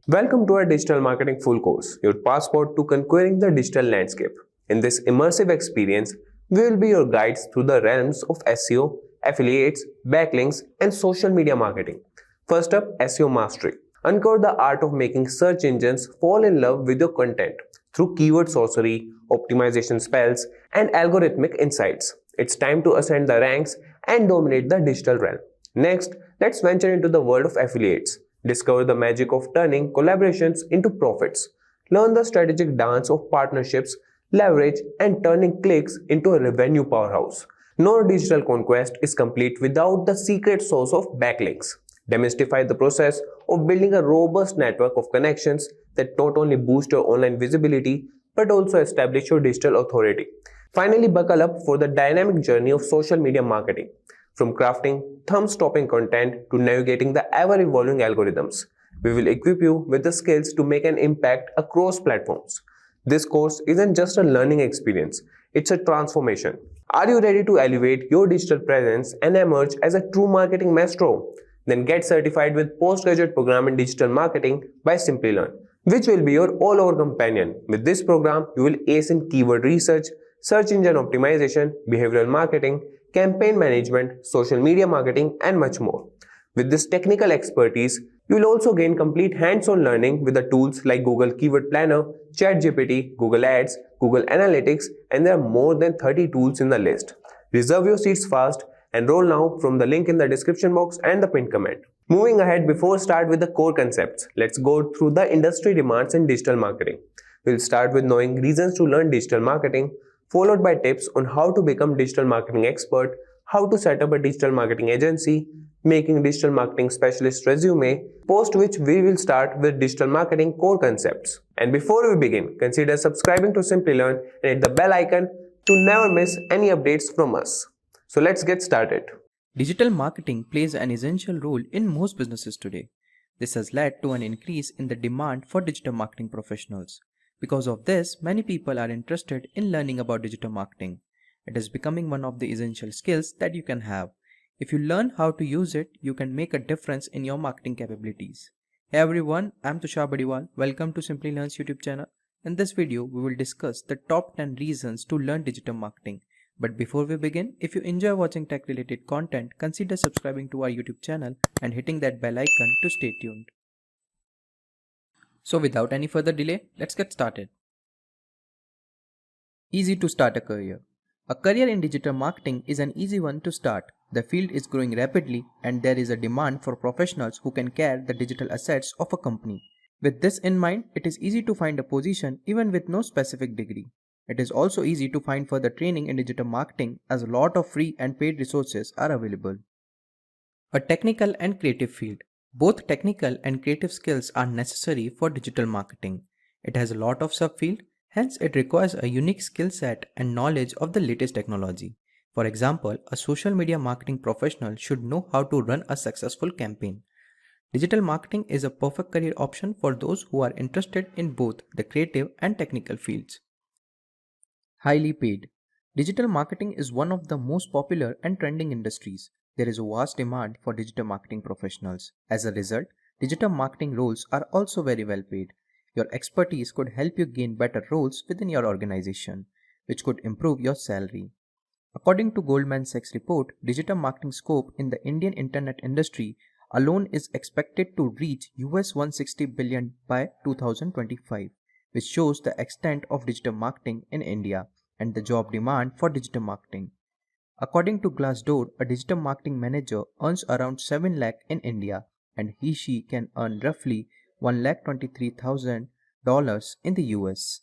Welcome to our digital marketing full course, your passport to conquering the digital landscape. In this immersive experience, we will be your guides through the realms of SEO, affiliates, backlinks, and social media marketing. First up, SEO mastery. Uncover the art of making search engines fall in love with your content through keyword sorcery, optimization spells, and algorithmic insights. It's time to ascend the ranks and dominate the digital realm. Next, let's venture into the world of affiliates. Discover the magic of turning collaborations into profits. Learn the strategic dance of partnerships, leverage, and turning clicks into a revenue powerhouse. No digital conquest is complete without the secret sauce of backlinks. Demystify the process of building a robust network of connections that not only boost your online visibility but also establish your digital authority. Finally, buckle up for the dynamic journey of social media marketing. From crafting thumb-stopping content to navigating the ever-evolving algorithms, we will equip you with the skills to make an impact across platforms. This course isn't just a learning experience, it's a transformation. Are you ready to elevate your digital presence and emerge as a true marketing maestro? Then get certified with postgraduate program in digital marketing by Simplilearn, which will be your all-over companion. With this program, you will ace in keyword research, search engine optimization, behavioral marketing, campaign management, social media marketing, and much more. With this technical expertise, you will also gain complete hands-on learning with the tools like Google Keyword Planner, ChatGPT, Google Ads, Google Analytics, and there are more than 30 tools in the list. Reserve your seats fast. Enroll now from the link in the description box and the pinned comment. Moving ahead, before start with the core concepts, let's go through the industry demands in digital marketing. We'll start with knowing reasons to learn digital marketing, followed by tips on how to become digital marketing expert, how to set up a digital marketing agency, making digital marketing specialist resume, post which we will start with digital marketing core concepts. And before we begin, consider subscribing to Simplilearn and hit the bell icon to never miss any updates from us. So let's get started. Digital marketing plays an essential role in most businesses today. This has led to an increase in the demand for digital marketing professionals. Because of this, many people are interested in learning about digital marketing. It is becoming one of the essential skills that you can have. If you learn how to use it, you can make a difference in your marketing capabilities. Hey everyone, I'm Tushar Badiwal. Welcome to Simplilearn's YouTube channel. In this video, we will discuss the top 10 reasons to learn digital marketing. But before we begin, if you enjoy watching tech related content, consider subscribing to our YouTube channel and hitting that bell icon to stay tuned. So without any further delay, let's get started. Easy to start a career. A career in digital marketing is an easy one to start. The field is growing rapidly and there is a demand for professionals who can carry the digital assets of a company. With this in mind, it is easy to find a position even with no specific degree. It is also easy to find further training in digital marketing as a lot of free and paid resources are available. A technical and creative field. Both technical and creative skills are necessary for digital marketing. It has a lot of subfield, hence it requires a unique skill set and knowledge of the latest technology. For example, a social media marketing professional should know how to run a successful campaign. Digital marketing is a perfect career option for those who are interested in both the creative and technical fields. Highly paid. Digital marketing is one of the most popular and trending industries. There is a vast demand for digital marketing professionals. As a result, digital marketing roles are also very well paid. Your expertise could help you gain better roles within your organization, which could improve your salary. According to Goldman Sachs report, digital marketing scope in the Indian internet industry alone is expected to reach US 160 billion by 2025. Which shows the extent of digital marketing in India and the job demand for digital marketing. According to Glassdoor, a digital marketing manager earns around 7 lakh in India and he/she can earn roughly $1,23,000 in the US.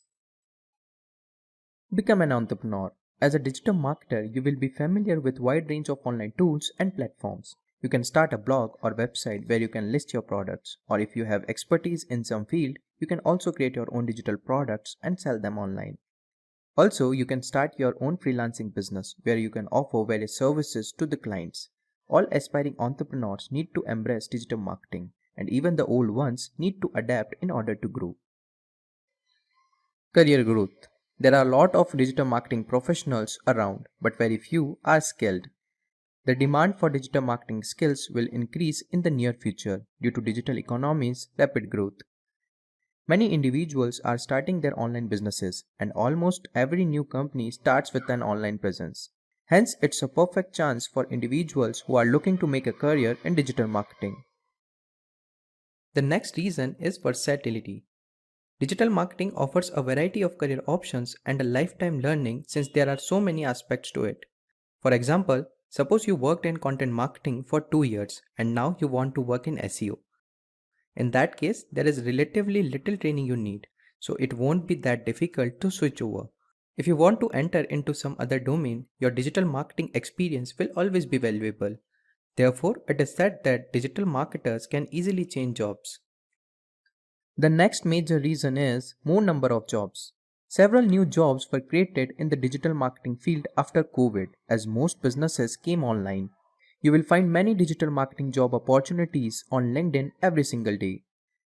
Become an entrepreneur. As a digital marketer, you will be familiar with a wide range of online tools and platforms. You can start a blog or website where you can list your products, or if you have expertise in some field, you can also create your own digital products and sell them online. Also, you can start your own freelancing business where you can offer various services to the clients. All aspiring entrepreneurs need to embrace digital marketing, and even the old ones need to adapt in order to grow. Career growth. There are a lot of digital marketing professionals around, but very few are skilled. The demand for digital marketing skills will increase in the near future due to digital economy's rapid growth. Many individuals are starting their online businesses, and almost every new company starts with an online presence. Hence, it's a perfect chance for individuals who are looking to make a career in digital marketing. The next reason is versatility. Digital marketing offers a variety of career options and a lifetime learning since there are so many aspects to it. For example, suppose you worked in content marketing for 2 years and now you want to work in SEO. In that case, there is relatively little training you need, so it won't be that difficult to switch over. If you want to enter into some other domain, your digital marketing experience will always be valuable. Therefore, it is said that digital marketers can easily change jobs. The next major reason is more number of jobs. Several new jobs were created in the digital marketing field after COVID as most businesses came online. You will find many digital marketing job opportunities on LinkedIn every single day.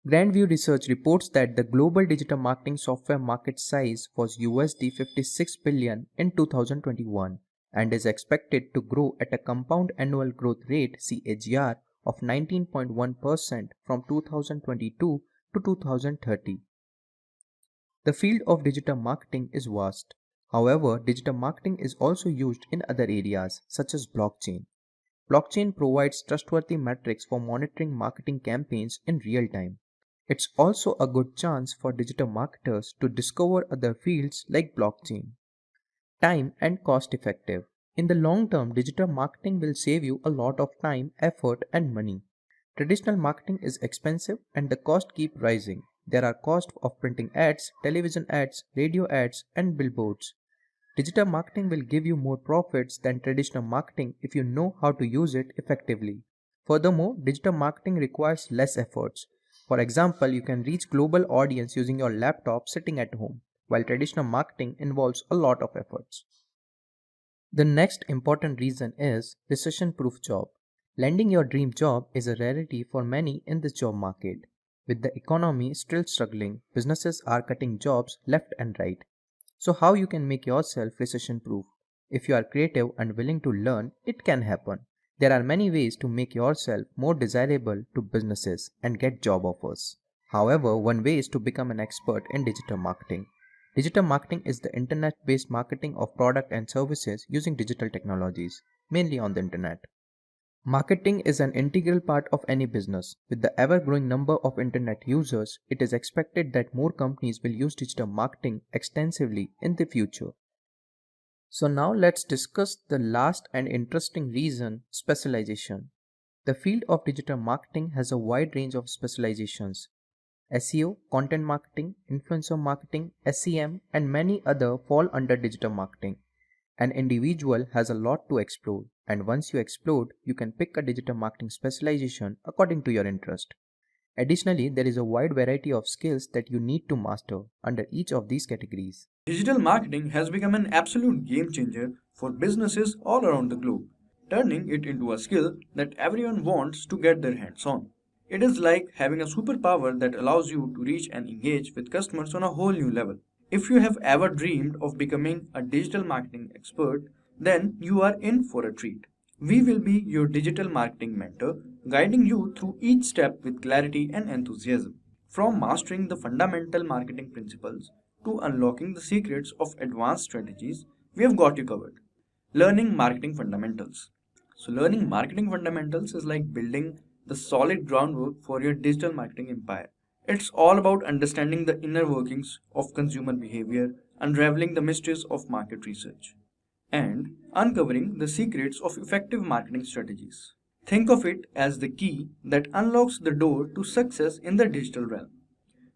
Grandview Research reports that the global digital marketing software market size was USD 56 billion in 2021 and is expected to grow at a compound annual growth rate CAGR of 19.1% from 2022 to 2030. The field of digital marketing is vast. However, digital marketing is also used in other areas such as blockchain. Blockchain provides trustworthy metrics for monitoring marketing campaigns in real time. It's also a good chance for digital marketers to discover other fields like blockchain. Time and cost effective. In the long term, digital marketing will save you a lot of time, effort, and money. Traditional marketing is expensive and the cost keep rising. There are costs of printing ads, television ads, radio ads, and billboards. Digital marketing will give you more profits than traditional marketing if you know how to use it effectively. Furthermore, digital marketing requires less efforts. For example, you can reach global audience using your laptop sitting at home, while traditional marketing involves a lot of efforts. The next important reason is recession-proof job. Landing your dream job is a rarity for many in this job market. With the economy still struggling, businesses are cutting jobs left and right. So how you can make yourself recession proof? If you are creative and willing to learn, it can happen. There are many ways to make yourself more desirable to businesses and get job offers. However, one way is to become an expert in digital marketing. Digital marketing is the internet-based marketing of product and services using digital technologies, mainly on the internet. Marketing is an integral part of any business. With the ever-growing number of internet users, it is expected that more companies will use digital marketing extensively in the future. So now let's discuss the last and interesting reason, specialization. The field of digital marketing has a wide range of specializations. SEO, content marketing, influencer marketing, SEM, and many other fall under digital marketing. An individual has a lot to explore, and once you explore, you can pick a digital marketing specialization according to your interest. Additionally, there is a wide variety of skills that you need to master under each of these categories. Digital marketing has become an absolute game changer for businesses all around the globe, turning it into a skill that everyone wants to get their hands on. It is like having a superpower that allows you to reach and engage with customers on a whole new level. If you have ever dreamed of becoming a digital marketing expert, then you are in for a treat. We will be your digital marketing mentor, guiding you through each step with clarity and enthusiasm. From mastering the fundamental marketing principles to unlocking the secrets of advanced strategies, we have got you covered. Learning marketing fundamentals. So, learning marketing fundamentals is like building the solid groundwork for your digital marketing empire. It's all about understanding the inner workings of consumer behavior, unraveling the mysteries of market research, and uncovering the secrets of effective marketing strategies. Think of it as the key that unlocks the door to success in the digital realm.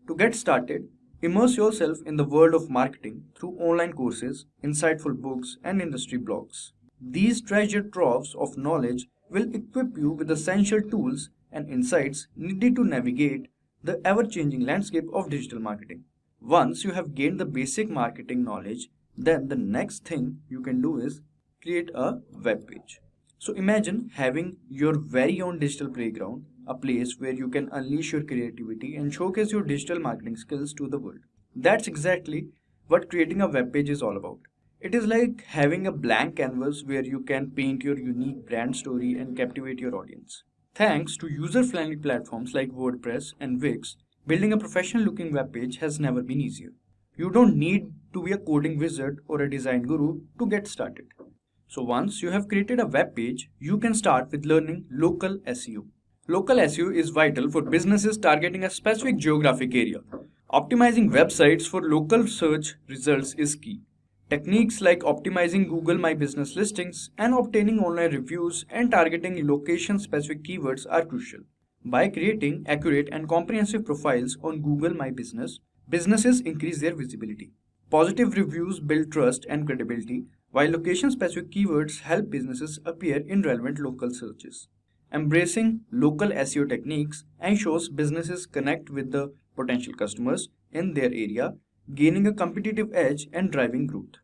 To get started, immerse yourself in the world of marketing through online courses, insightful books, and industry blogs. These treasure troves of knowledge will equip you with essential tools and insights needed to navigate the ever changing landscape of digital marketing. Once you have gained the basic marketing knowledge, then the next thing you can do is create a web page. So imagine having your very own digital playground, a place where you can unleash your creativity and showcase your digital marketing skills to the world. That's exactly what creating a web page is all about. It is like having a blank canvas where you can paint your unique brand story and captivate your audience. Thanks to user-friendly platforms like WordPress and Wix, Building a professional looking web page has never been easier. You don't need to be a coding wizard or a design guru to get started. So once you have created a web page, you can start with learning local SEO. Local SEO is vital for businesses targeting a specific geographic area. Optimizing websites for local search results is key. Techniques like optimizing Google My Business listings and obtaining online reviews and targeting location-specific keywords are crucial. By creating accurate and comprehensive profiles on Google My Business, businesses increase their visibility. Positive reviews build trust and credibility, while location-specific keywords help businesses appear in relevant local searches. Embracing local SEO techniques ensures businesses connect with the potential customers in their area, gaining a competitive edge and driving growth.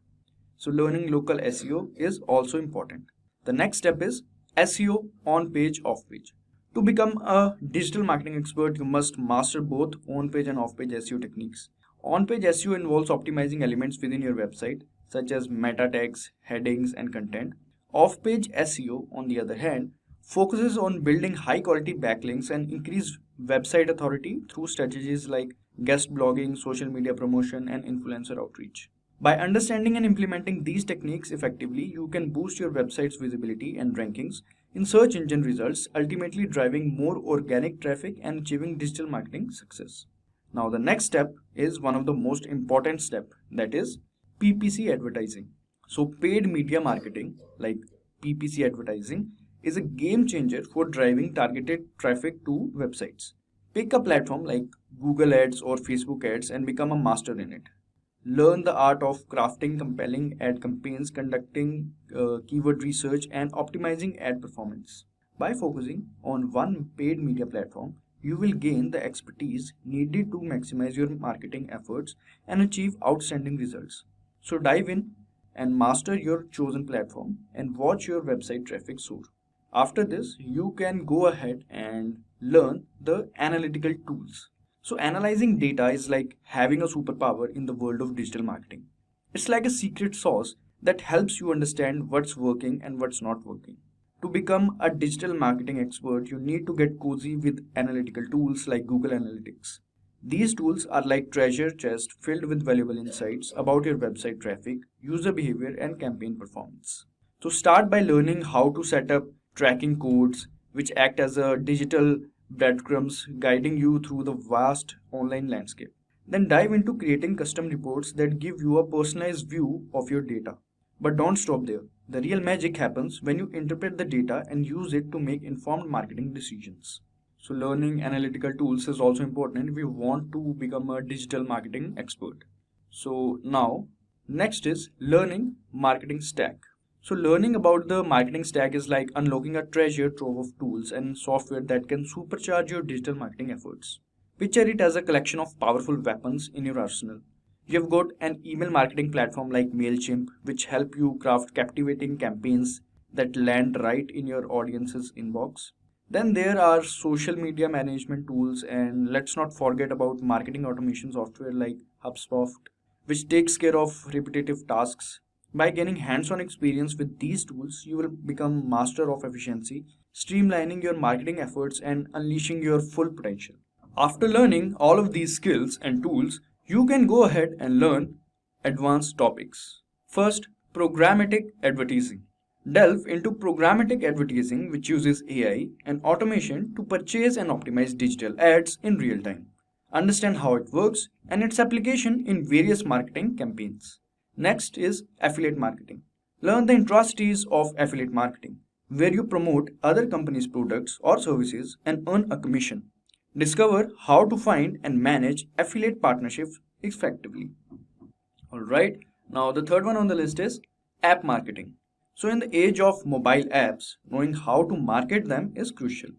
So learning local SEO is also important. The next step is SEO on page, off page. To become a digital marketing expert, you must master both on page and off page SEO techniques. On page SEO involves optimizing elements within your website, such as meta tags, headings, and content. Off page SEO, on the other hand, focuses on building high quality backlinks and increase website authority through strategies like guest blogging, social media promotion, and influencer outreach. By understanding and implementing these techniques effectively, you can boost your website's visibility and rankings in search engine results, ultimately driving more organic traffic and achieving digital marketing success. Now, the next step is one of the most important steps, that is PPC advertising. So, paid media marketing like PPC advertising is a game changer for driving targeted traffic to websites. Pick a platform like Google Ads or Facebook Ads and become a master in it. Learn the art of crafting compelling ad campaigns, conducting keyword research, and optimizing ad performance. By focusing on one paid media platform, you will gain the expertise needed to maximize your marketing efforts and achieve outstanding results. So dive in and master your chosen platform and watch your website traffic soar. After this, you can go ahead and learn the analytical tools. So analyzing data is like having a superpower in the world of digital marketing. It's like a secret sauce that helps you understand what's working and what's not working. To become a digital marketing expert, you need to get cozy with analytical tools like Google Analytics. These tools are like treasure chest filled with valuable insights about your website traffic, user behavior, and campaign performance. So start by learning how to set up tracking codes, which act as a digital breadcrumbs guiding you through the vast online landscape. Then dive into creating custom reports that give you a personalized view of your data. But don't stop there. The real magic happens when you interpret the data and use it to make informed marketing decisions. So learning analytical tools is also important if you want to become a digital marketing expert. So now, next is learning marketing stack. So learning about the marketing stack is like unlocking a treasure trove of tools and software that can supercharge your digital marketing efforts. Picture it as a collection of powerful weapons in your arsenal. You've got an email marketing platform like Mailchimp, which help you craft captivating campaigns that land right in your audience's inbox. Then there are social media management tools, and let's not forget about marketing automation software like HubSpot, which takes care of repetitive tasks. By gaining hands-on experience with these tools, you will become master of efficiency, streamlining your marketing efforts and unleashing your full potential. After learning all of these skills and tools, you can go ahead and learn advanced topics. First, programmatic advertising. Delve into programmatic advertising, which uses AI and automation to purchase and optimize digital ads in real time. Understand how it works and its application in various marketing campaigns. Next is affiliate marketing. Learn the intricacies of affiliate marketing, where you promote other companies' products or services and earn a commission. Discover how to find and manage affiliate partnerships effectively. Alright, now the third one on the list is app marketing. So in the age of mobile apps, knowing how to market them is crucial.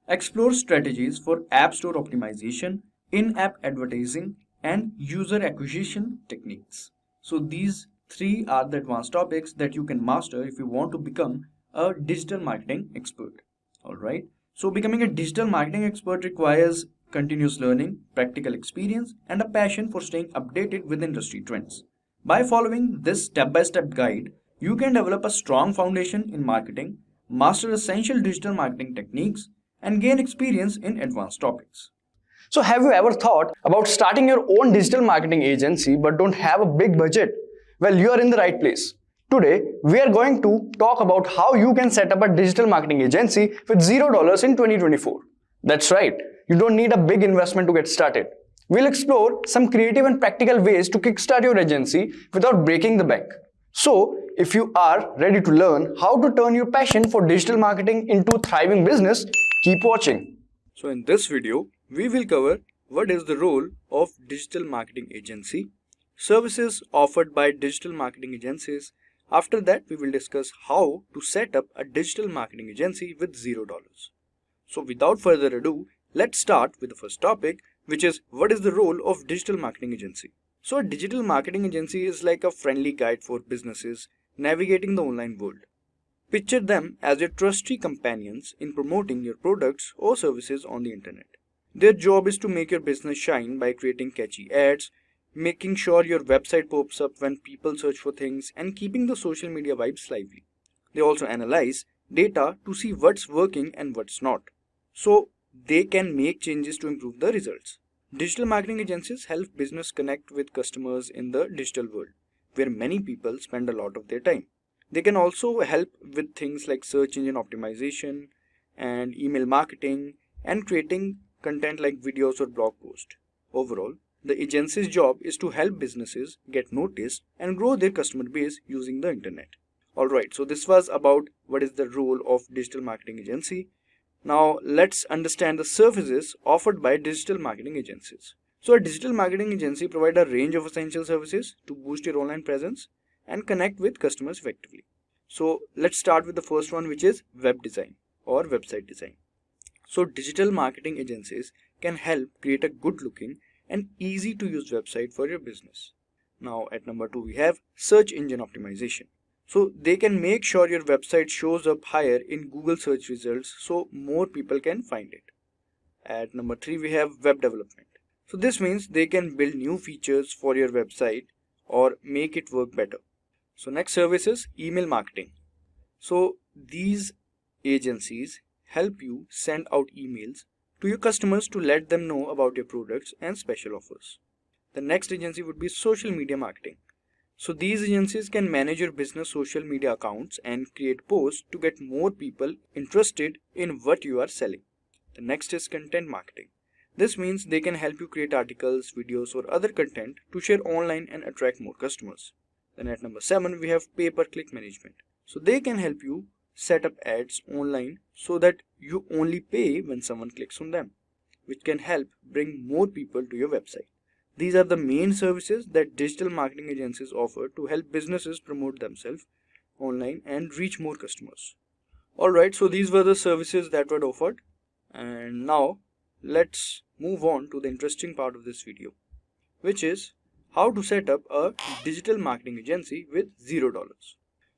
Explore strategies for app store optimization, in-app advertising, and user acquisition techniques. So these three are the advanced topics that you can master if you want to become a digital marketing expert. Alright, so becoming a digital marketing expert requires continuous learning, practical experience, and a passion for staying updated with industry trends. By following this step-by-step guide, you can develop a strong foundation in marketing, master essential digital marketing techniques, and gain experience in advanced topics. So have you ever thought about starting your own digital marketing agency but don't have a big budget? Well, you are in the right place. Today, we are going to talk about how you can set up a digital marketing agency with $0 in 2024. That's right, you don't need a big investment to get started. We'll explore some creative and practical ways to kickstart your agency without breaking the bank. So, if you are ready to learn how to turn your passion for digital marketing into a thriving business, keep watching. So in this video, we will cover what is the role of digital marketing agency, services offered by digital marketing agencies. After that, we will discuss how to set up a digital marketing agency with $0. So without further ado, let's start with the first topic, which is what is the role of digital marketing agency. So a digital marketing agency is like a friendly guide for businesses navigating the online world. Picture them as your trusty companions in promoting your products or services on the internet. Their job is to make your business shine by creating catchy ads, making sure your website pops up when people search for things, and keeping the social media vibes lively. They also analyze data to see what's working and what's not, so they can make changes to improve the results. Digital marketing agencies help business connect with customers in the digital world, where many people spend a lot of their time. They can also help with things like search engine optimization and email marketing and creating content like videos or blog posts. Overall, the agency's job is to help businesses get noticed and grow their customer base using the internet. Alright, so this was about what is the role of digital marketing agency. Now let's understand the services offered by digital marketing agencies. So a digital marketing agency provides a range of essential services to boost your online presence and connect with customers effectively. So let's start with the first one, which is web design or website design. So digital marketing agencies can help create a good looking and easy to use website for your business. Now at number 2 we have search engine optimization. So they can make sure your website shows up higher in Google search results so more people can find it. At number 3 we have web development. So this means they can build new features for your website or make it work better. So next service is email marketing. So these agencies help you send out emails to your customers to let them know about your products and special offers. The next agency would be social media marketing. So these agencies can manage your business social media accounts and create posts to get more people interested in what you are selling. The next is content marketing. This means they can help you create articles, videos or other content to share online and attract more customers. Then at number 7 we have pay-per-click management. So they can help you set up ads online so that you only pay when someone clicks on them, which can help bring more people to your website. These are the main services that digital marketing agencies offer to help businesses promote themselves online and reach more customers. Alright, so these were the services that were offered, and now let's move on to the interesting part of this video, which is how to set up a digital marketing agency with $0.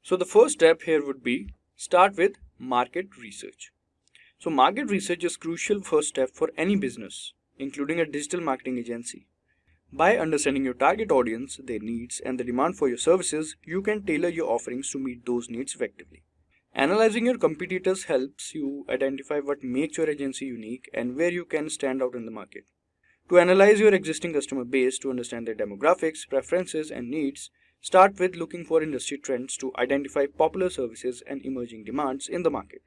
So the first step here would be start with market research. So market research is crucial first step for any business, including a digital marketing agency. By understanding your target audience, their needs and the demand for your services, you can tailor your offerings to meet those needs effectively. Analyzing your competitors helps you identify what makes your agency unique and where you can stand out in the market. To analyze your existing customer base to understand their demographics, preferences and needs, start with looking for industry trends to identify popular services and emerging demands in the market.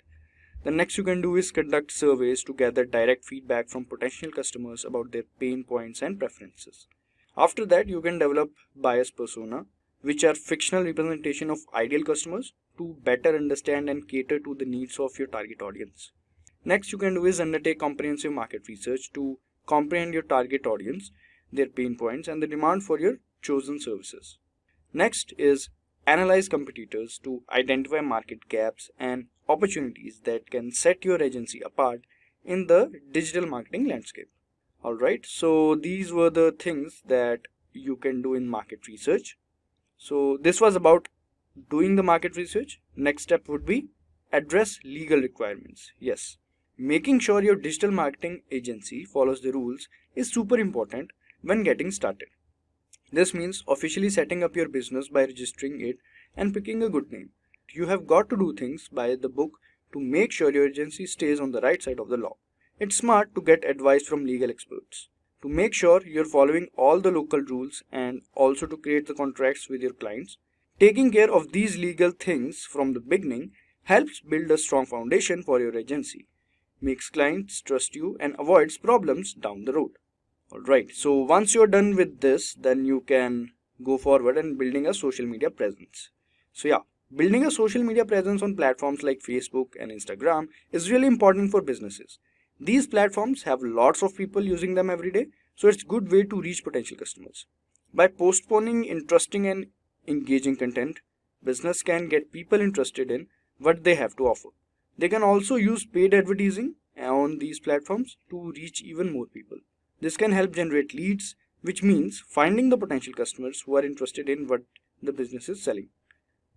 The next you can do is conduct surveys to gather direct feedback from potential customers about their pain points and preferences. After that, you can develop buyers persona, which are fictional representation of ideal customers, to better understand and cater to the needs of your target audience. Next you can do is undertake comprehensive market research to comprehend your target audience, their pain points and the demand for your chosen services. Next is analyze competitors to identify market gaps and opportunities that can set your agency apart in the digital marketing landscape. Alright, so these were the things that you can do in market research. So this was about doing the market research. Next step would be address legal requirements. Yes, making sure your digital marketing agency follows the rules is super important when getting started. This means officially setting up your business by registering it and picking a good name. You have got to do things by the book to make sure your agency stays on the right side of the law. It's smart to get advice from legal experts, to make sure you're following all the local rules and also to create the contracts with your clients. Taking care of these legal things from the beginning helps build a strong foundation for your agency, makes clients trust you and avoids problems down the road. Alright, so once you're done with this, then you can go forward and building a social media presence. So yeah, building a social media presence on platforms like Facebook and Instagram is really important for businesses. These platforms have lots of people using them every day, so it's a good way to reach potential customers. By postponing interesting and engaging content, business can get people interested in what they have to offer. They can also use paid advertising on these platforms to reach even more people. This can help generate leads, which means finding the potential customers who are interested in what the business is selling.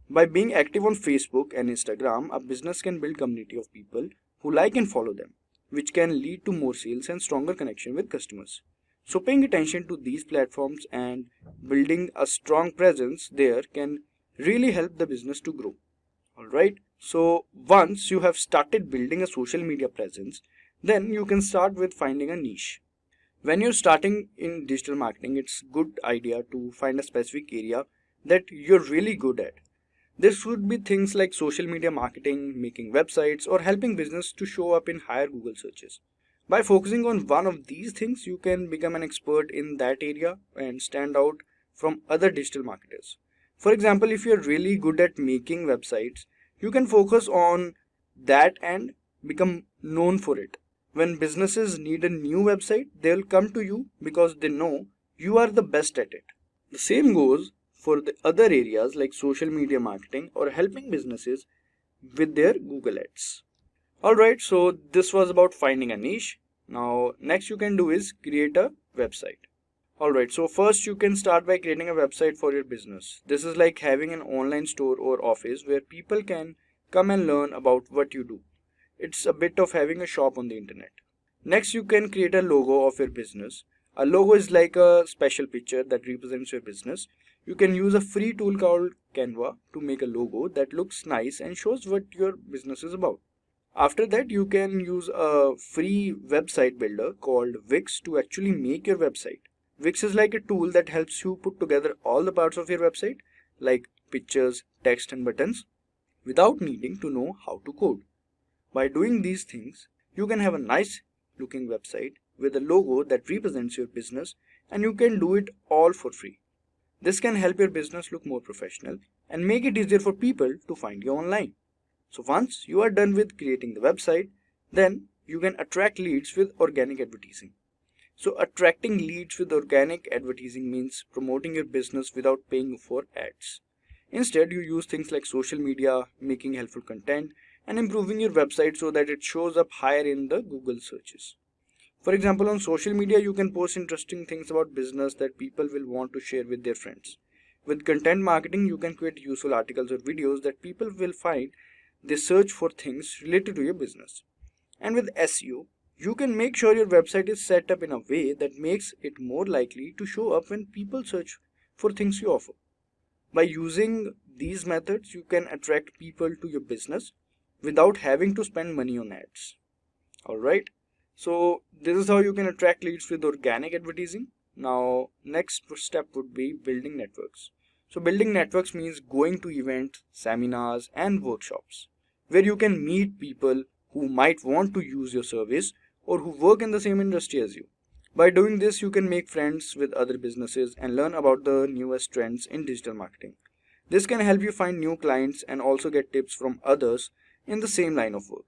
By being active on Facebook and Instagram, a business can build community of people who like and follow them, which can lead to more sales and stronger connection with customers. So paying attention to these platforms and building a strong presence there can really help the business to grow. Alright, so once you have started building a social media presence, then you can start with finding a niche. When you're starting in digital marketing, it's a good idea to find a specific area that you're really good at. This would be things like social media marketing, making websites, or helping business to show up in higher Google searches. By focusing on one of these things, you can become an expert in that area and stand out from other digital marketers. For example, if you're really good at making websites, you can focus on that and become known for it. When businesses need a new website, they'll come to you because they know you are the best at it. The same goes for the other areas like social media marketing or helping businesses with their Google Ads. Alright, so this was about finding a niche. Now, next you can do is create a website. Alright, so first you can start by creating a website for your business. This is like having an online store or office where people can come and learn about what you do. It's a bit of having a shop on the internet. Next, you can create a logo of your business. A logo is like a special picture that represents your business. You can use a free tool called Canva to make a logo that looks nice and shows what your business is about. After that, you can use a free website builder called Wix to actually make your website. Wix is like a tool that helps you put together all the parts of your website, like pictures, text, and buttons, without needing to know how to code. By doing these things, you can have a nice looking website with a logo that represents your business, and you can do it all for free. This can help your business look more professional and make it easier for people to find you online. So once you are done with creating the website, then you can attract leads with organic advertising. So attracting leads with organic advertising means promoting your business without paying for ads. Instead, you use things like social media, making helpful content, and improving your website so that it shows up higher in the Google searches. For example, on social media, you can post interesting things about business that people will want to share with their friends. With content marketing, you can create useful articles or videos that people will find they search for things related to your business. And with SEO, you can make sure your website is set up in a way that makes it more likely to show up when people search for things you offer. By using these methods, you can attract people to your business without having to spend money on ads. Alright, so this is how you can attract leads with organic advertising. Now, next step would be building networks. So building networks means going to events, seminars, and workshops where you can meet people who might want to use your service or who work in the same industry as you. By doing this, you can make friends with other businesses and learn about the newest trends in digital marketing. This can help you find new clients and also get tips from others in the same line of work.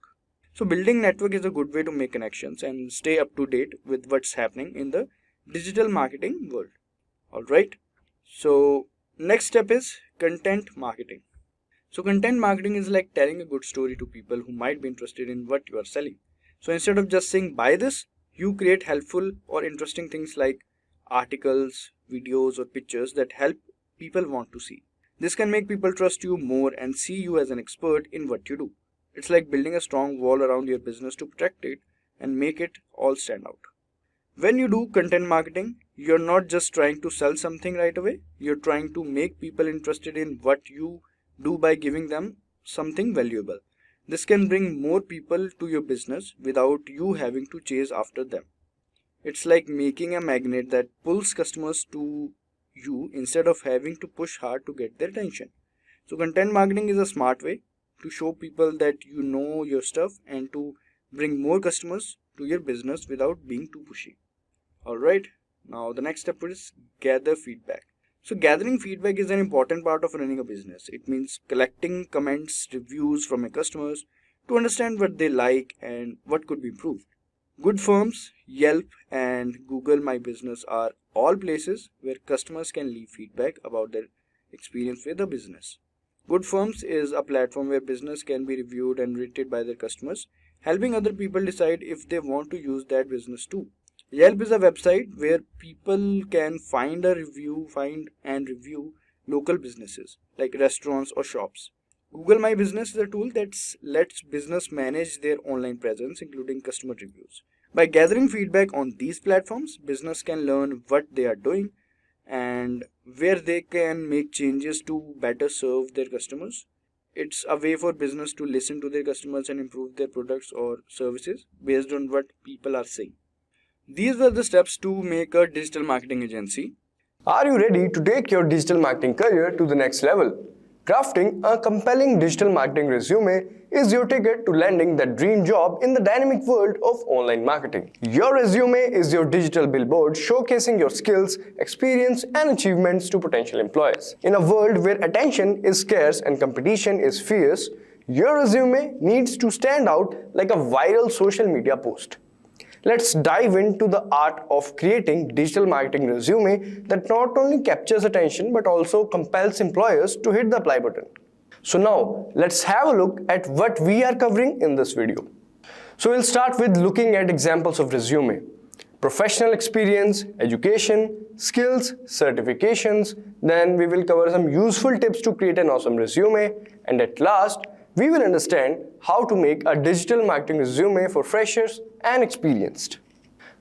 So building network is a good way to make connections and stay up to date with what's happening in the digital marketing world. Alright, so next step is content marketing. So content marketing is like telling a good story to people who might be interested in what you are selling. So instead of just saying buy this, you create helpful or interesting things like articles, videos, or pictures that help people want to see. This can make people trust you more and see you as an expert in what you do. It's like building a strong wall around your business to protect it and make it all stand out. When you do content marketing, you're not just trying to sell something right away. You're trying to make people interested in what you do by giving them something valuable. This can bring more people to your business without you having to chase after them. It's like making a magnet that pulls customers to you instead of having to push hard to get their attention. So content marketing is a smart way to show people that you know your stuff and to bring more customers to your business without being too pushy. Alright, now the next step is gather feedback. So gathering feedback is an important part of running a business. It means collecting comments, reviews from your customers to understand what they like and what could be improved. Good firms, Yelp and Google My Business are all places where customers can leave feedback about their experience with the business. Good Firms is a platform where business can be reviewed and rated by their customers, helping other people decide if they want to use that business too. Yelp is a website where people can find and review local businesses like restaurants or shops. Google My Business is a tool that lets business manage their online presence, including customer reviews. By gathering feedback on these platforms, business can learn what they are doing and where they can make changes to better serve their customers. It's a way for business to listen to their customers and improve their products or services based on what people are saying. These were the steps to make a digital marketing agency. Are you ready to take your digital marketing career to the next level? Crafting a compelling digital marketing resume is your ticket to landing that dream job in the dynamic world of online marketing. Your resume is your digital billboard showcasing your skills, experience, and achievements to potential employers. In a world where attention is scarce and competition is fierce, your resume needs to stand out like a viral social media post. Let's dive into the art of creating digital marketing resume that not only captures attention but also compels employers to hit the apply button. So now let's have a look at what we are covering in this video. So we'll start with looking at examples of resume: professional experience, education, skills, certifications. Then we will cover some useful tips to create an awesome resume, and at last we will understand how to make a digital marketing resume for freshers and experienced.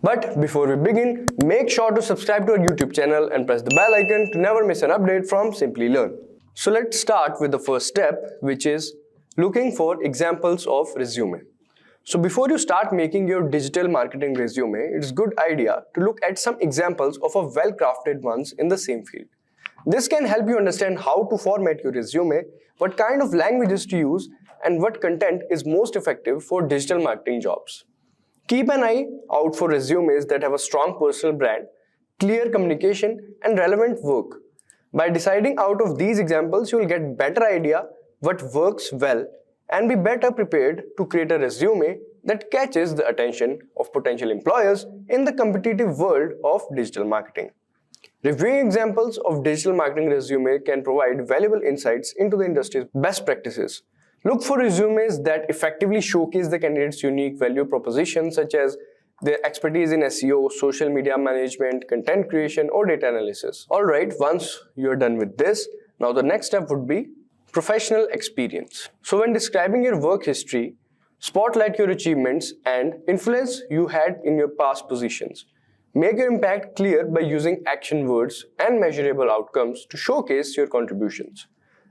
But before we begin, make sure to subscribe to our YouTube channel and press the bell icon to never miss an update from Simplilearn. So let's start with the first step, which is looking for examples of resume. So before you start making your digital marketing resume, it's a good idea to look at some examples of a well-crafted ones in the same field. This can help you understand how to format your resume, what kind of languages to use, and what content is most effective for digital marketing jobs. Keep an eye out for resumes that have a strong personal brand, clear communication, and relevant work. By deciding out of these examples, you will get better idea what works well and be better prepared to create a resume that catches the attention of potential employers in the competitive world of digital marketing. Reviewing examples of digital marketing resume can provide valuable insights into the industry's best practices. Look for resumes that effectively showcase the candidate's unique value proposition, such as their expertise in SEO, social media management, content creation, or data analysis. Alright, once you're done with this, now the next step would be professional experience. So when describing your work history, spotlight your achievements and influence you had in your past positions. Make your impact clear by using action words and measurable outcomes to showcase your contributions.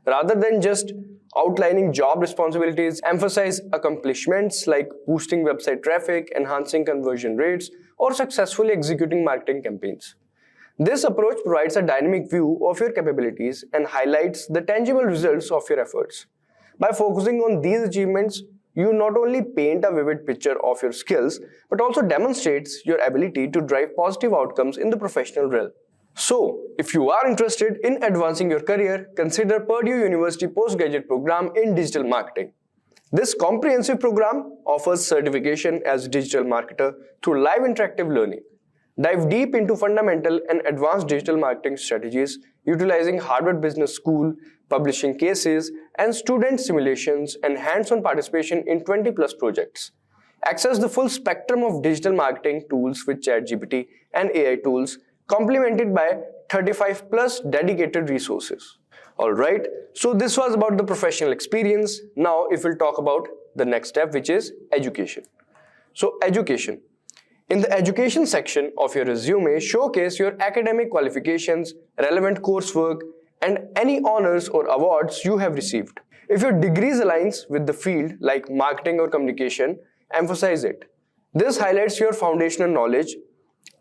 Rather than just outlining job responsibilities, emphasize accomplishments like boosting website traffic, enhancing conversion rates, or successfully executing marketing campaigns. This approach provides a dynamic view of your capabilities and highlights the tangible results of your efforts. By focusing on these achievements, you not only paint a vivid picture of your skills, but also demonstrates your ability to drive positive outcomes in the professional realm. So, if you are interested in advancing your career, consider Purdue University Postgraduate Program in Digital Marketing. This comprehensive program offers certification as a digital marketer through live interactive learning. Dive deep into fundamental and advanced digital marketing strategies utilizing Harvard Business School, publishing cases, and student simulations and hands-on participation in 20+ projects. Access the full spectrum of digital marketing tools with ChatGPT and AI tools, complemented by 35+ dedicated resources. Alright, so this was about the professional experience. Now if we'll talk about the next step, which is education. So education. In the education section of your resume, showcase your academic qualifications, relevant coursework, and any honors or awards you have received. If your degrees aligns with the field like marketing or communication, emphasize it. This highlights your foundational knowledge.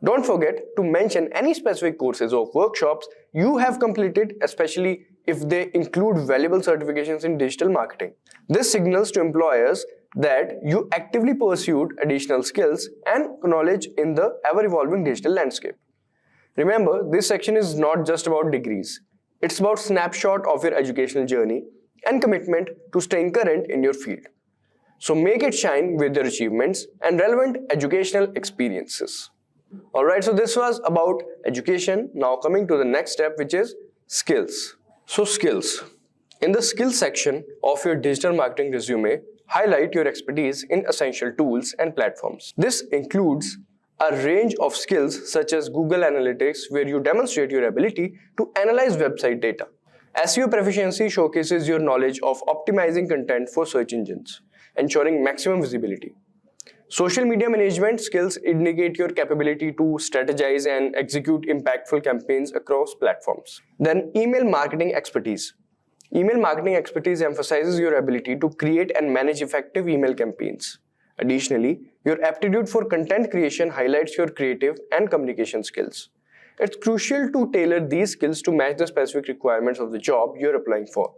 Don't forget to mention any specific courses or workshops you have completed, especially if they include valuable certifications in digital marketing. This signals to employers that you actively pursued additional skills and knowledge in the ever-evolving digital landscape. Remember, this section is not just about degrees. It's about snapshot of your educational journey and commitment to staying current in your field. So make it shine with your achievements and relevant educational experiences. Alright, so this was about education. Now coming to the next step, which is skills. So skills. In the skills section of your digital marketing resume, highlight your expertise in essential tools and platforms. This includes a range of skills such as Google Analytics, where you demonstrate your ability to analyze website data. SEO proficiency showcases your knowledge of optimizing content for search engines, ensuring maximum visibility. Social media management skills indicate your capability to strategize and execute impactful campaigns across platforms. Then email marketing expertise. Email marketing expertise emphasizes your ability to create and manage effective email campaigns. Additionally, your aptitude for content creation highlights your creative and communication skills. It's crucial to tailor these skills to match the specific requirements of the job you're applying for,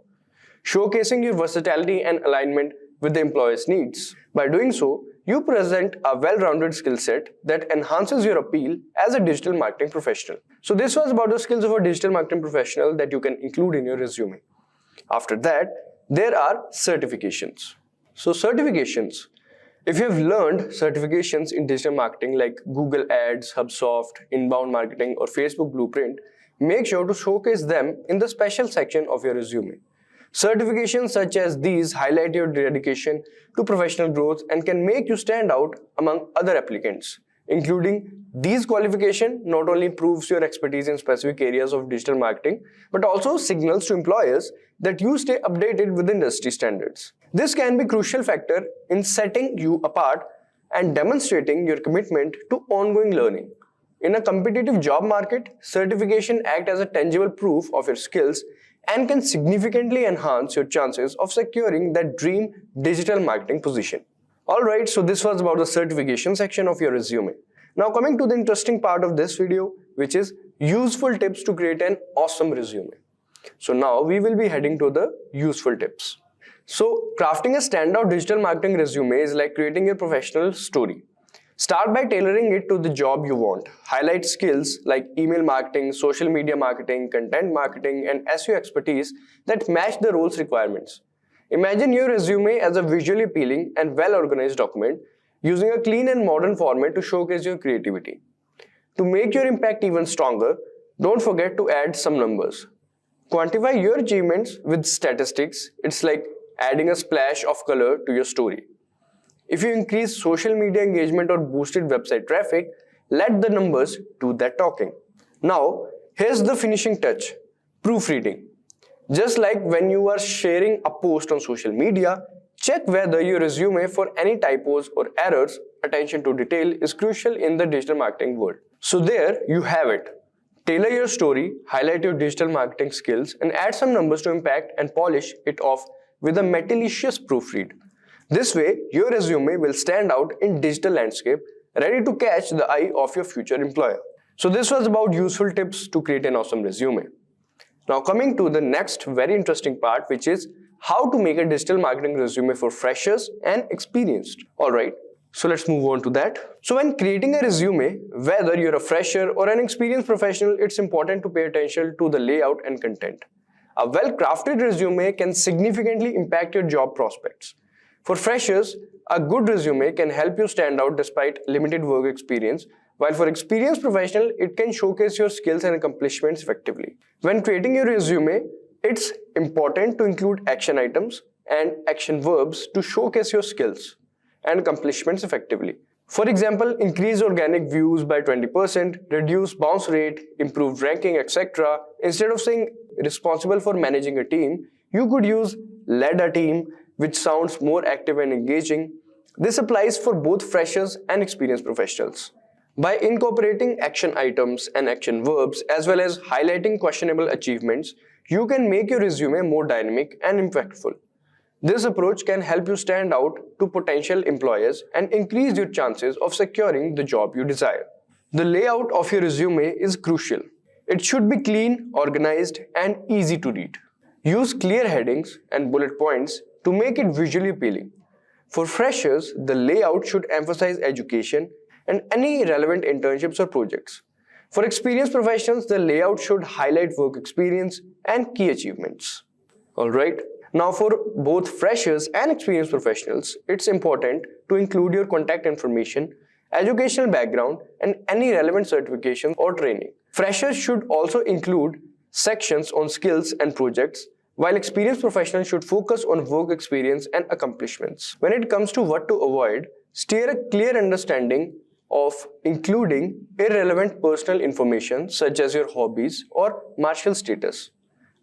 showcasing your versatility and alignment with the employer's needs. By doing so, you present a well-rounded skill set that enhances your appeal as a digital marketing professional. So this was about the skills of a digital marketing professional that you can include in your resume. After that, there are certifications. So certifications. If you have learned certifications in digital marketing like Google Ads, HubSpot, Inbound Marketing, or Facebook Blueprint, make sure to showcase them in the special section of your resume. Certifications such as these highlight your dedication to professional growth and can make you stand out among other applicants. Including these qualifications not only proves your expertise in specific areas of digital marketing, but also signals to employers that you stay updated with industry standards. This can be a crucial factor in setting you apart and demonstrating your commitment to ongoing learning. In a competitive job market, certification act as a tangible proof of your skills and can significantly enhance your chances of securing that dream digital marketing position. Alright, so this was about the certification section of your resume. Now coming to the interesting part of this video, which is useful tips to create an awesome resume. So now we will be heading to the useful tips. So crafting a standout digital marketing resume is like creating your professional story. Start by tailoring it to the job you want. Highlight skills like email marketing, social media marketing, content marketing, and SEO expertise that match the role's requirements. Imagine your resume as a visually appealing and well-organized document using a clean and modern format to showcase your creativity. To make your impact even stronger, don't forget to add some numbers. Quantify your achievements with statistics. It's like adding a splash of color to your story. If you increase social media engagement or boosted website traffic, let the numbers do that talking. Now, here's the finishing touch: proofreading. Just like when you are sharing a post on social media, check whether your resume for any typos or errors. Attention to detail is crucial in the digital marketing world. So there you have it. Tailor your story, highlight your digital marketing skills, and add some numbers to impact and polish it off with a meticulous proofread. This way, your resume will stand out in digital landscape, ready to catch the eye of your future employer. So this was about useful tips to create an awesome resume. Now coming to the next very interesting part, which is how to make a digital marketing resume for freshers and experienced. Alright, so let's move on to that. So when creating a resume, whether you're a fresher or an experienced professional, it's important to pay attention to the layout and content. A well-crafted resume can significantly impact your job prospects. For freshers, a good resume can help you stand out despite limited work experience, while for experienced professionals, it can showcase your skills and accomplishments effectively. When creating your resume, it's important to include action items and action verbs to showcase your skills and accomplishments effectively. For example, increase organic views by 20%, reduce bounce rate, improved ranking, etc. Instead of saying responsible for managing a team, you could use led a team, which sounds more active and engaging. This applies for both freshers and experienced professionals. By incorporating action items and action verbs as well as highlighting questionable achievements, you can make your resume more dynamic and impactful. This approach can help you stand out to potential employers and increase your chances of securing the job you desire. The layout of your resume is crucial. It should be clean, organized, and easy to read. Use clear headings and bullet points to make it visually appealing. For freshers, the layout should emphasize education and any relevant internships or projects. For experienced professionals, the layout should highlight work experience and key achievements. Alright, now for both freshers and experienced professionals, it's important to include your contact information, educational background, and any relevant certification or training. Freshers should also include sections on skills and projects, while experienced professionals should focus on work experience and accomplishments. When it comes to what to avoid, steer a clear understanding of including irrelevant personal information such as your hobbies or marital status.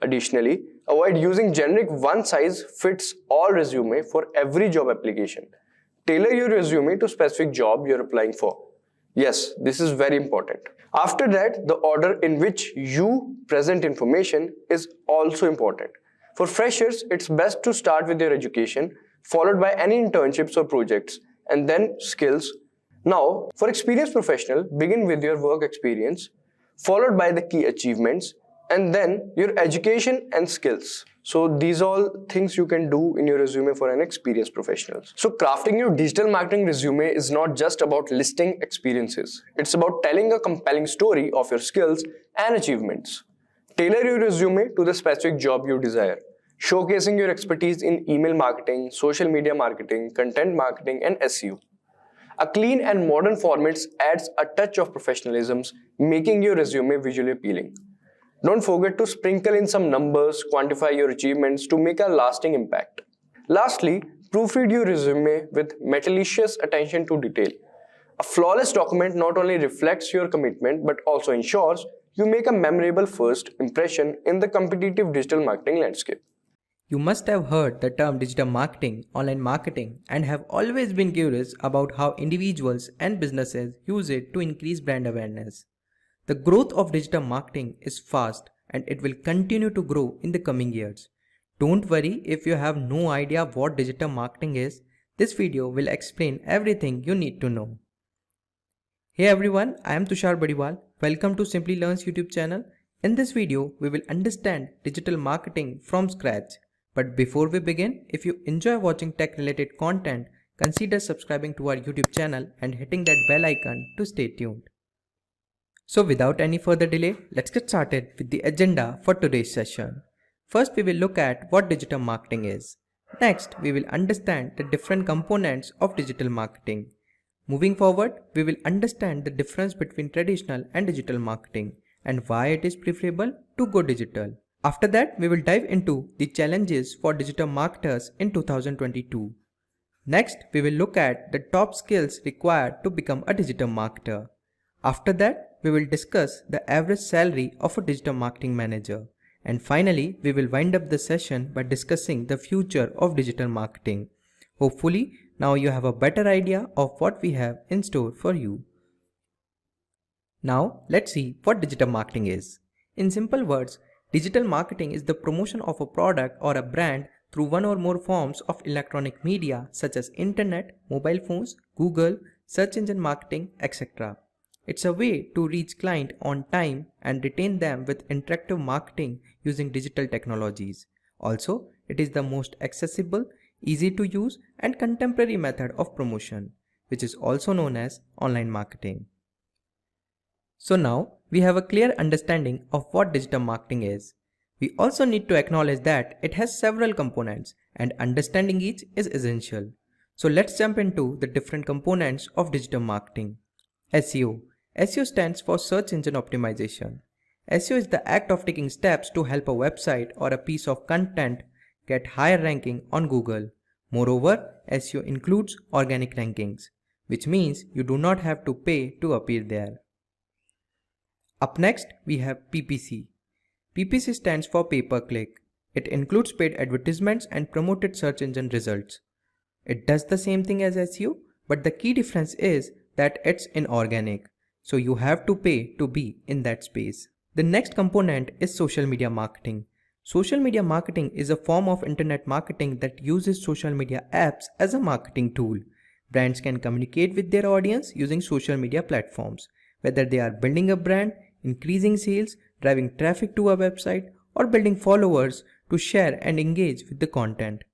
Additionally, avoid using generic one-size-fits-all resume for every job application. Tailor your resume to specific job you're applying for. Yes, this is very important. After that, the order in which you present information is also important. For freshers, it's best to start with your education, followed by any internships or projects, and then skills. Now, for experienced professional, begin with your work experience, followed by the key achievements, and then your education and skills. So these all things you can do in your resume for an experienced professional. So crafting your digital marketing resume is not just about listing experiences. It's about telling a compelling story of your skills and achievements. Tailor your resume to the specific job you desire, showcasing your expertise in email marketing, social media marketing, content marketing, and SEO. A clean and modern format adds a touch of professionalism, making your resume visually appealing. Don't forget to sprinkle in some numbers, quantify your achievements to make a lasting impact. Lastly, proofread your resume with meticulous attention to detail. A flawless document not only reflects your commitment but also ensures you make a memorable first impression in the competitive digital marketing landscape. You must have heard the term digital marketing, online marketing, and have always been curious about how individuals and businesses use it to increase brand awareness. The growth of digital marketing is fast and it will continue to grow in the coming years. Don't worry if you have no idea what digital marketing is. This video will explain everything you need to know. Hey everyone, I am Tushar Badiwal. Welcome to Simplilearn's YouTube channel. In this video, we will understand digital marketing from scratch. But before we begin, if you enjoy watching tech-related content, consider subscribing to our YouTube channel and hitting that bell icon to stay tuned. So without any further delay, let's get started with the agenda for today's session. First, we will look at what digital marketing is. Next, we will understand the different components of digital marketing. Moving forward, we will understand the difference between traditional and digital marketing and why it is preferable to go digital. After that, we will dive into the challenges for digital marketers in 2022. Next, we will look at the top skills required to become a digital marketer. After that, we will discuss the average salary of a digital marketing manager. And finally, we will wind up the session by discussing the future of digital marketing. Hopefully, now you have a better idea of what we have in store for you. Now, let's see what digital marketing is. In simple words, digital marketing is the promotion of a product or a brand through one or more forms of electronic media such as internet, mobile phones, Google, search engine marketing, etc. It's a way to reach clients on time and retain them with interactive marketing using digital technologies. Also, it is the most accessible, easy to use and contemporary method of promotion, which is also known as online marketing. So now we have a clear understanding of what digital marketing is. We also need to acknowledge that it has several components and understanding each is essential. So let's jump into the different components of digital marketing. SEO. SEO stands for Search Engine Optimization. SEO is the act of taking steps to help a website or a piece of content get higher ranking on Google. Moreover, SEO includes organic rankings, which means you do not have to pay to appear there. Up next, we have PPC. PPC stands for pay-per-click. It includes paid advertisements and promoted search engine results. It does the same thing as SEO, but the key difference is that it's inorganic. So you have to pay to be in that space. The next component is social media marketing. Social media marketing is a form of internet marketing that uses social media apps as a marketing tool. Brands can communicate with their audience using social media platforms, whether they are building a brand, increasing sales, driving traffic to a website, or building followers to share and engage with the content.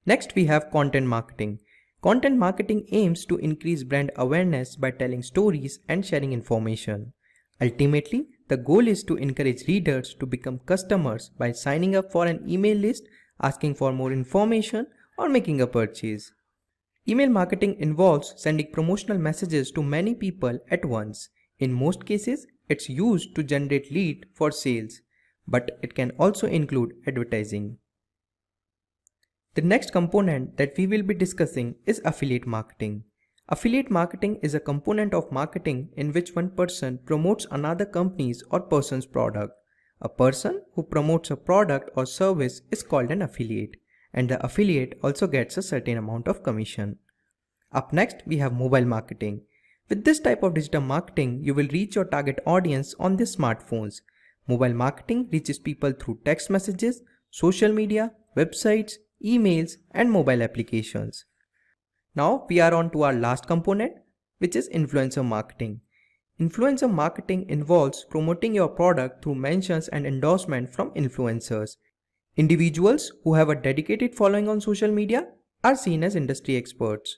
Next, we have content marketing. Content marketing aims to increase brand awareness by telling stories and sharing information. Ultimately, the goal is to encourage readers to become customers by signing up for an email list, asking for more information, or making a purchase. Email marketing involves sending promotional messages to many people at once. In most cases, it's used to generate lead for sales, but it can also include advertising. The next component that we will be discussing is affiliate marketing. Affiliate marketing is a component of marketing in which one person promotes another company's or person's product. A person who promotes a product or service is called an affiliate, and the affiliate also gets a certain amount of commission. Up next, we have mobile marketing. With this type of digital marketing, you will reach your target audience on their smartphones. Mobile marketing reaches people through text messages, social media, websites, emails, and mobile applications. Now we are on to our last component, which is influencer marketing. Influencer marketing involves promoting your product through mentions and endorsement from influencers. Individuals who have a dedicated following on social media are seen as industry experts.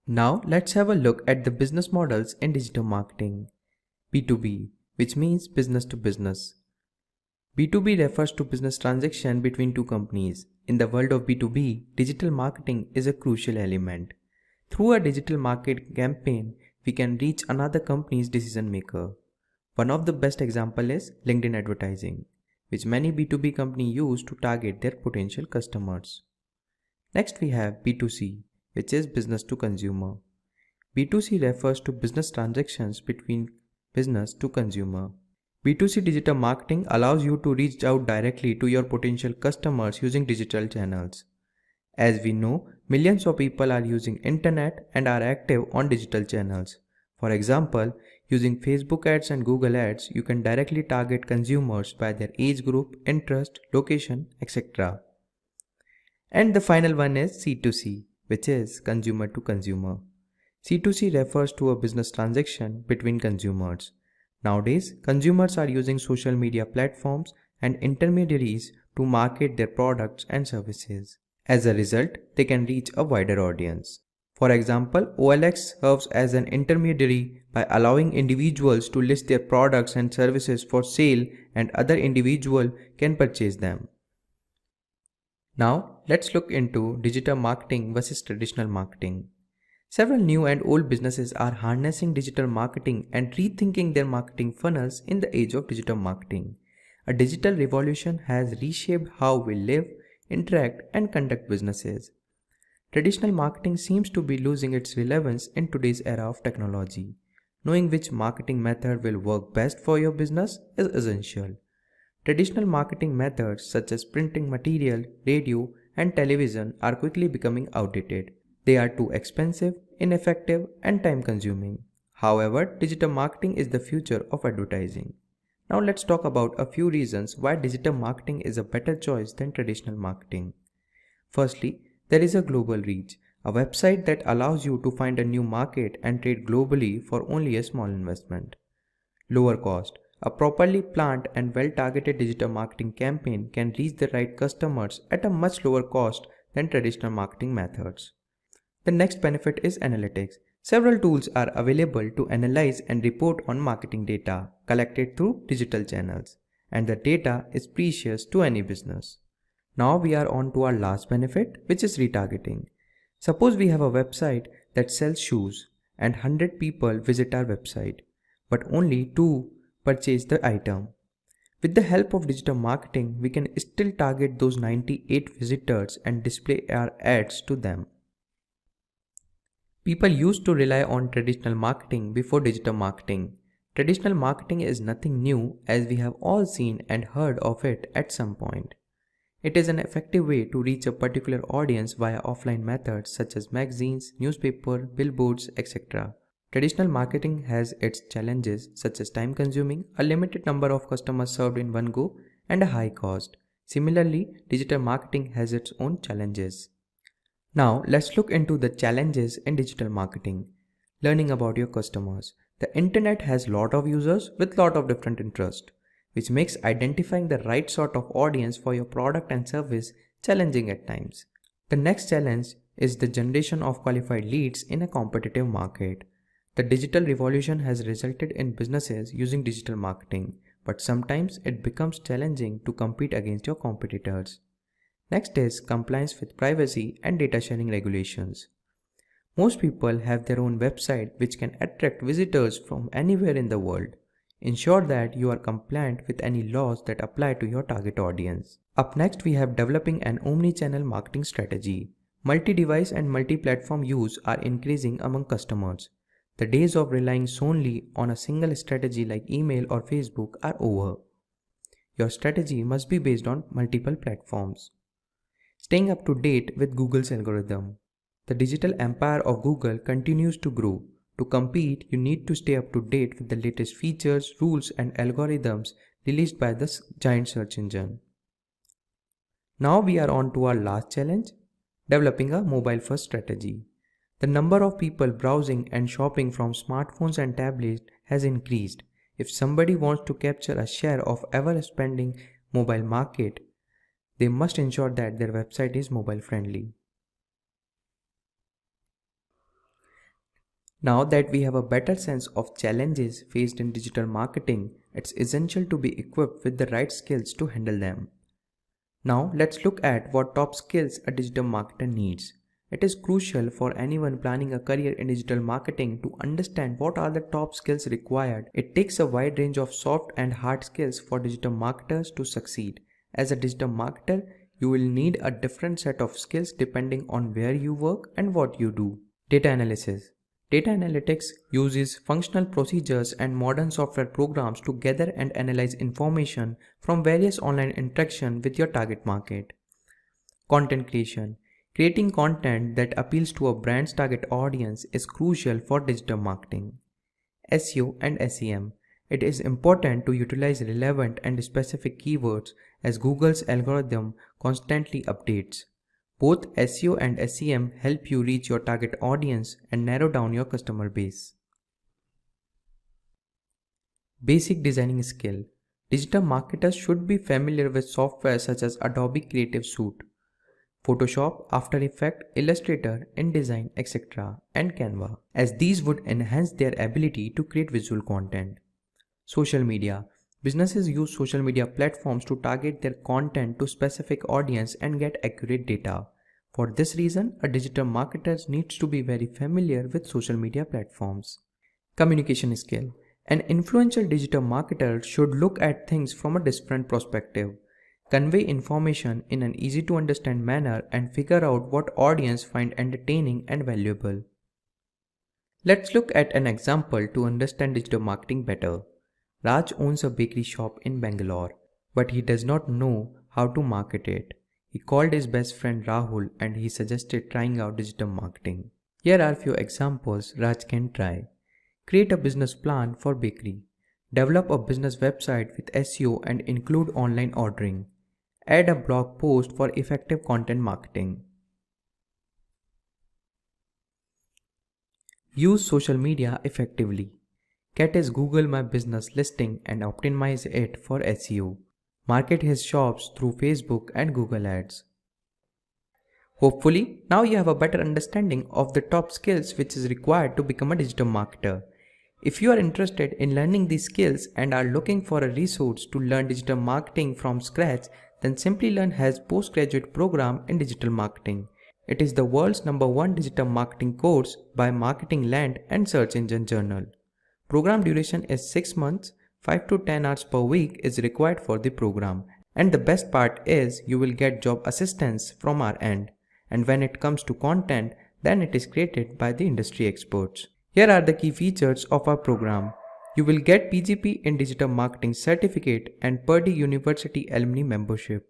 Now let's have a look at the business models in digital marketing. B2B, which means business to business. B2B refers to business transaction between two companies. In the world of B2B, digital marketing is a crucial element. Through a digital marketing campaign, we can reach another company's decision maker. One of the best examples is LinkedIn advertising, which many B2B companies use to target their potential customers. Next we have B2C, which is business to consumer. B2C refers to business transactions between business to consumer. B2C digital marketing allows you to reach out directly to your potential customers using digital channels. As we know, millions of people are using internet and are active on digital channels. For example, using Facebook ads and Google ads, you can directly target consumers by their age group, interest, location, etc. And the final one is C2C, which is consumer to consumer. C2C refers to a business transaction between consumers. Nowadays, consumers are using social media platforms and intermediaries to market their products and services. As a result, they can reach a wider audience. For example, OLX serves as an intermediary by allowing individuals to list their products and services for sale, and other individuals can purchase them. Now, let's look into digital marketing versus traditional marketing. Several new and old businesses are harnessing digital marketing and rethinking their marketing funnels in the age of digital marketing. A digital revolution has reshaped how we live, interact, and conduct businesses. Traditional marketing seems to be losing its relevance in today's era of technology. Knowing which marketing method will work best for your business is essential. Traditional marketing methods such as printing material, radio, and television are quickly becoming outdated. They are too expensive, ineffective, and time-consuming. However, digital marketing is the future of advertising. Now let's talk about a few reasons why digital marketing is a better choice than traditional marketing. Firstly, there is a global reach, a website that allows you to find a new market and trade globally for only a small investment. Lower cost. A properly planned and well-targeted digital marketing campaign can reach the right customers at a much lower cost than traditional marketing methods. The next benefit is analytics. Several tools are available to analyze and report on marketing data collected through digital channels, and the data is precious to any business. Now we are on to our last benefit, which is retargeting. Suppose we have a website that sells shoes and 100 people visit our website, but only 2 purchase the item. With the help of digital marketing, we can still target those 98 visitors and display our ads to them. People used to rely on traditional marketing before digital marketing. Traditional marketing is nothing new, as we have all seen and heard of it at some point. It is an effective way to reach a particular audience via offline methods such as magazines, newspaper, billboards, etc. Traditional marketing has its challenges such as time consuming, a limited number of customers served in one go, and a high cost. Similarly, digital marketing has its own challenges. Now, let's look into the challenges in digital marketing. Learning about your customers. The internet has lot of users with lot of different interests, which makes identifying the right sort of audience for your product and service challenging at times. The next challenge is the generation of qualified leads in a competitive market. The digital revolution has resulted in businesses using digital marketing, but sometimes it becomes challenging to compete against your competitors. Next is compliance with privacy and data sharing regulations. Most people have their own website which can attract visitors from anywhere in the world. Ensure that you are compliant with any laws that apply to your target audience. Up next, we have developing an omni-channel marketing strategy. Multi-device and multi-platform use are increasing among customers. The days of relying solely on a single strategy like email or Facebook are over. Your strategy must be based on multiple platforms. Staying up to date with Google's algorithm. The digital empire of Google continues to grow. To compete, you need to stay up to date with the latest features, rules, and algorithms released by this giant search engine. Now we are on to our last challenge, developing a mobile-first strategy. The number of people browsing and shopping from smartphones and tablets has increased. If somebody wants to capture a share of ever-expanding mobile market, they must ensure that their website is mobile-friendly. Now that we have a better sense of challenges faced in digital marketing, it's essential to be equipped with the right skills to handle them. Now let's look at what top skills a digital marketer needs. It is crucial for anyone planning a career in digital marketing to understand what are the top skills required. It takes a wide range of soft and hard skills for digital marketers to succeed. As a digital marketer, you will need a different set of skills depending on where you work and what you do. Data analysis. Data analytics uses functional procedures and modern software programs to gather and analyze information from various online interactions with your target market. Content creation. Creating content that appeals to a brand's target audience is crucial for digital marketing. SEO and SEM. It is important to utilize relevant and specific keywords as Google's algorithm constantly updates. Both SEO and SEM help you reach your target audience and narrow down your customer base. Basic designing skill. Digital marketers should be familiar with software such as Adobe Creative Suite, Photoshop, After Effects, Illustrator, InDesign, etc. and Canva, as these would enhance their ability to create visual content. Social media. Businesses use social media platforms to target their content to specific audience and get accurate data. For this reason, a digital marketer needs to be very familiar with social media platforms. Communication skill. An influential digital marketer should look at things from a different perspective, convey information in an easy to understand manner, and figure out what audience find entertaining and valuable. Let's look at an example to understand digital marketing better. Raj owns a bakery shop in Bangalore, but he does not know how to market it. He called his best friend Rahul and he suggested trying out digital marketing. Here are a few examples Raj can try. Create a business plan for bakery. Develop a business website with SEO and include online ordering. Add a blog post for effective content marketing. Use social media effectively. Get his Google My Business listing and optimize it for SEO. Market his shops through Facebook and Google Ads. Hopefully, now you have a better understanding of the top skills which is required to become a digital marketer. If you are interested in learning these skills and are looking for a resource to learn digital marketing from scratch, then Simplilearn has postgraduate program in digital marketing. It is the world's #1 digital marketing course by Marketing Land and Search Engine Journal. Program duration is 6 months, 5 to 10 hours per week is required for the program. And the best part is you will get job assistance from our end. And when it comes to content, then it is created by the industry experts. Here are the key features of our program. You will get PGP in Digital Marketing Certificate and Purdue University Alumni Membership,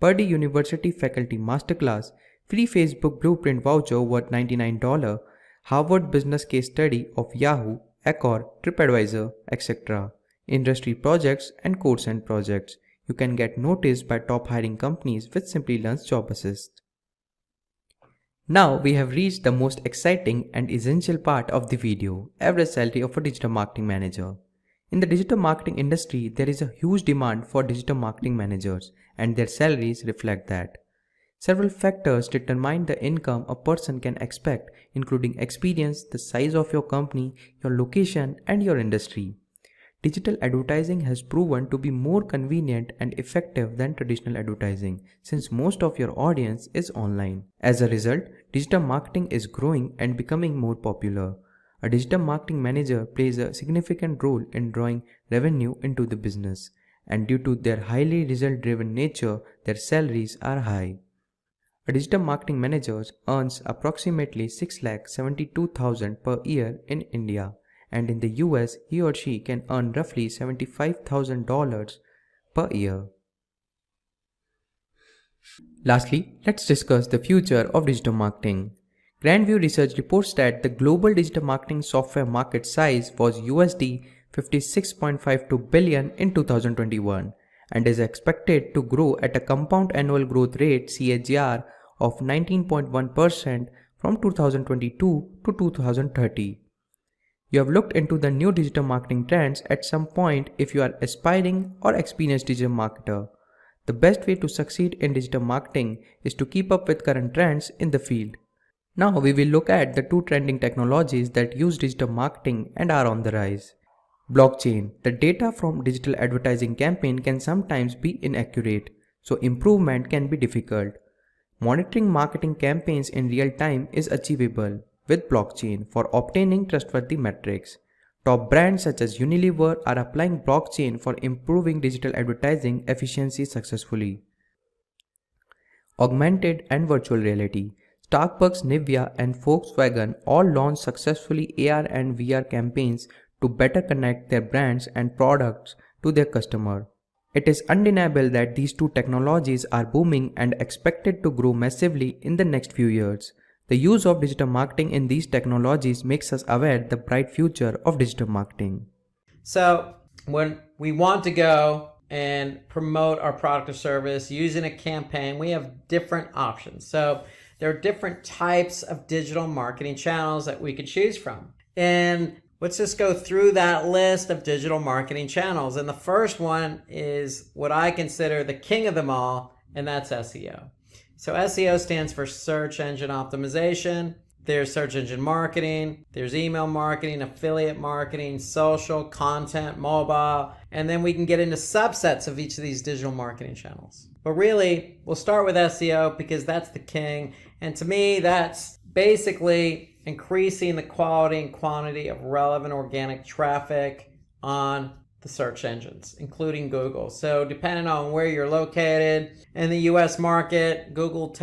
Purdue University Faculty Masterclass, free Facebook Blueprint voucher worth $99, Harvard Business Case Study of Yahoo, Accor, TripAdvisor, etc., industry projects and course end projects. You can get noticed by top hiring companies with Simplilearn's Job Assist. Now we have reached the most exciting and essential part of the video, average salary of a digital marketing manager. In the digital marketing industry, there is a huge demand for digital marketing managers, and their salaries reflect that. Several factors determine the income a person can expect, including experience, the size of your company, your location, and your industry. Digital advertising has proven to be more convenient and effective than traditional advertising, since most of your audience is online. As a result, digital marketing is growing and becoming more popular. A digital marketing manager plays a significant role in drawing revenue into the business, and due to their highly result-driven nature, their salaries are high. A digital marketing manager earns approximately 6,72,000 per year in India, and in the US, he or she can earn roughly $75,000 per year. Lastly, let's discuss the future of digital marketing. Grandview Research reports that the global digital marketing software market size was USD 56.52 billion in 2021 and is expected to grow at a compound annual growth rate (CAGR) of 19.1% from 2022 to 2030. You have looked into the new digital marketing trends at some point if you are aspiring or experienced digital marketer. The best way to succeed in digital marketing is to keep up with current trends in the field. Now we will look at the two trending technologies that use digital marketing and are on the rise. Blockchain. The data from digital advertising campaign can sometimes be inaccurate, so improvement can be difficult. Monitoring marketing campaigns in real time is achievable with blockchain for obtaining trustworthy metrics. Top brands such as Unilever are applying blockchain for improving digital advertising efficiency successfully. Augmented and virtual reality. Starbucks, Nivea, and Volkswagen all launched successfully AR and VR campaigns to better connect their brands and products to their customer. It is undeniable that these two technologies are booming and expected to grow massively in the next few years. The use of digital marketing in these technologies makes us aware the bright future of digital marketing. So when we want to go and promote our product or service using a campaign, we have different options. So there are different types of digital marketing channels that we could choose from. And let's just go through that list of digital marketing channels. And the first one is what I consider the king of them all, and that's SEO. So SEO stands for search engine optimization. There's search engine marketing, there's email marketing, affiliate marketing, social, content, mobile, and then we can get into subsets of each of these digital marketing channels. But really, we'll start with SEO because that's the king. And to me, that's basically increasing the quality and quantity of relevant organic traffic on the search engines, including Google. So depending on where you're located in the US market, Google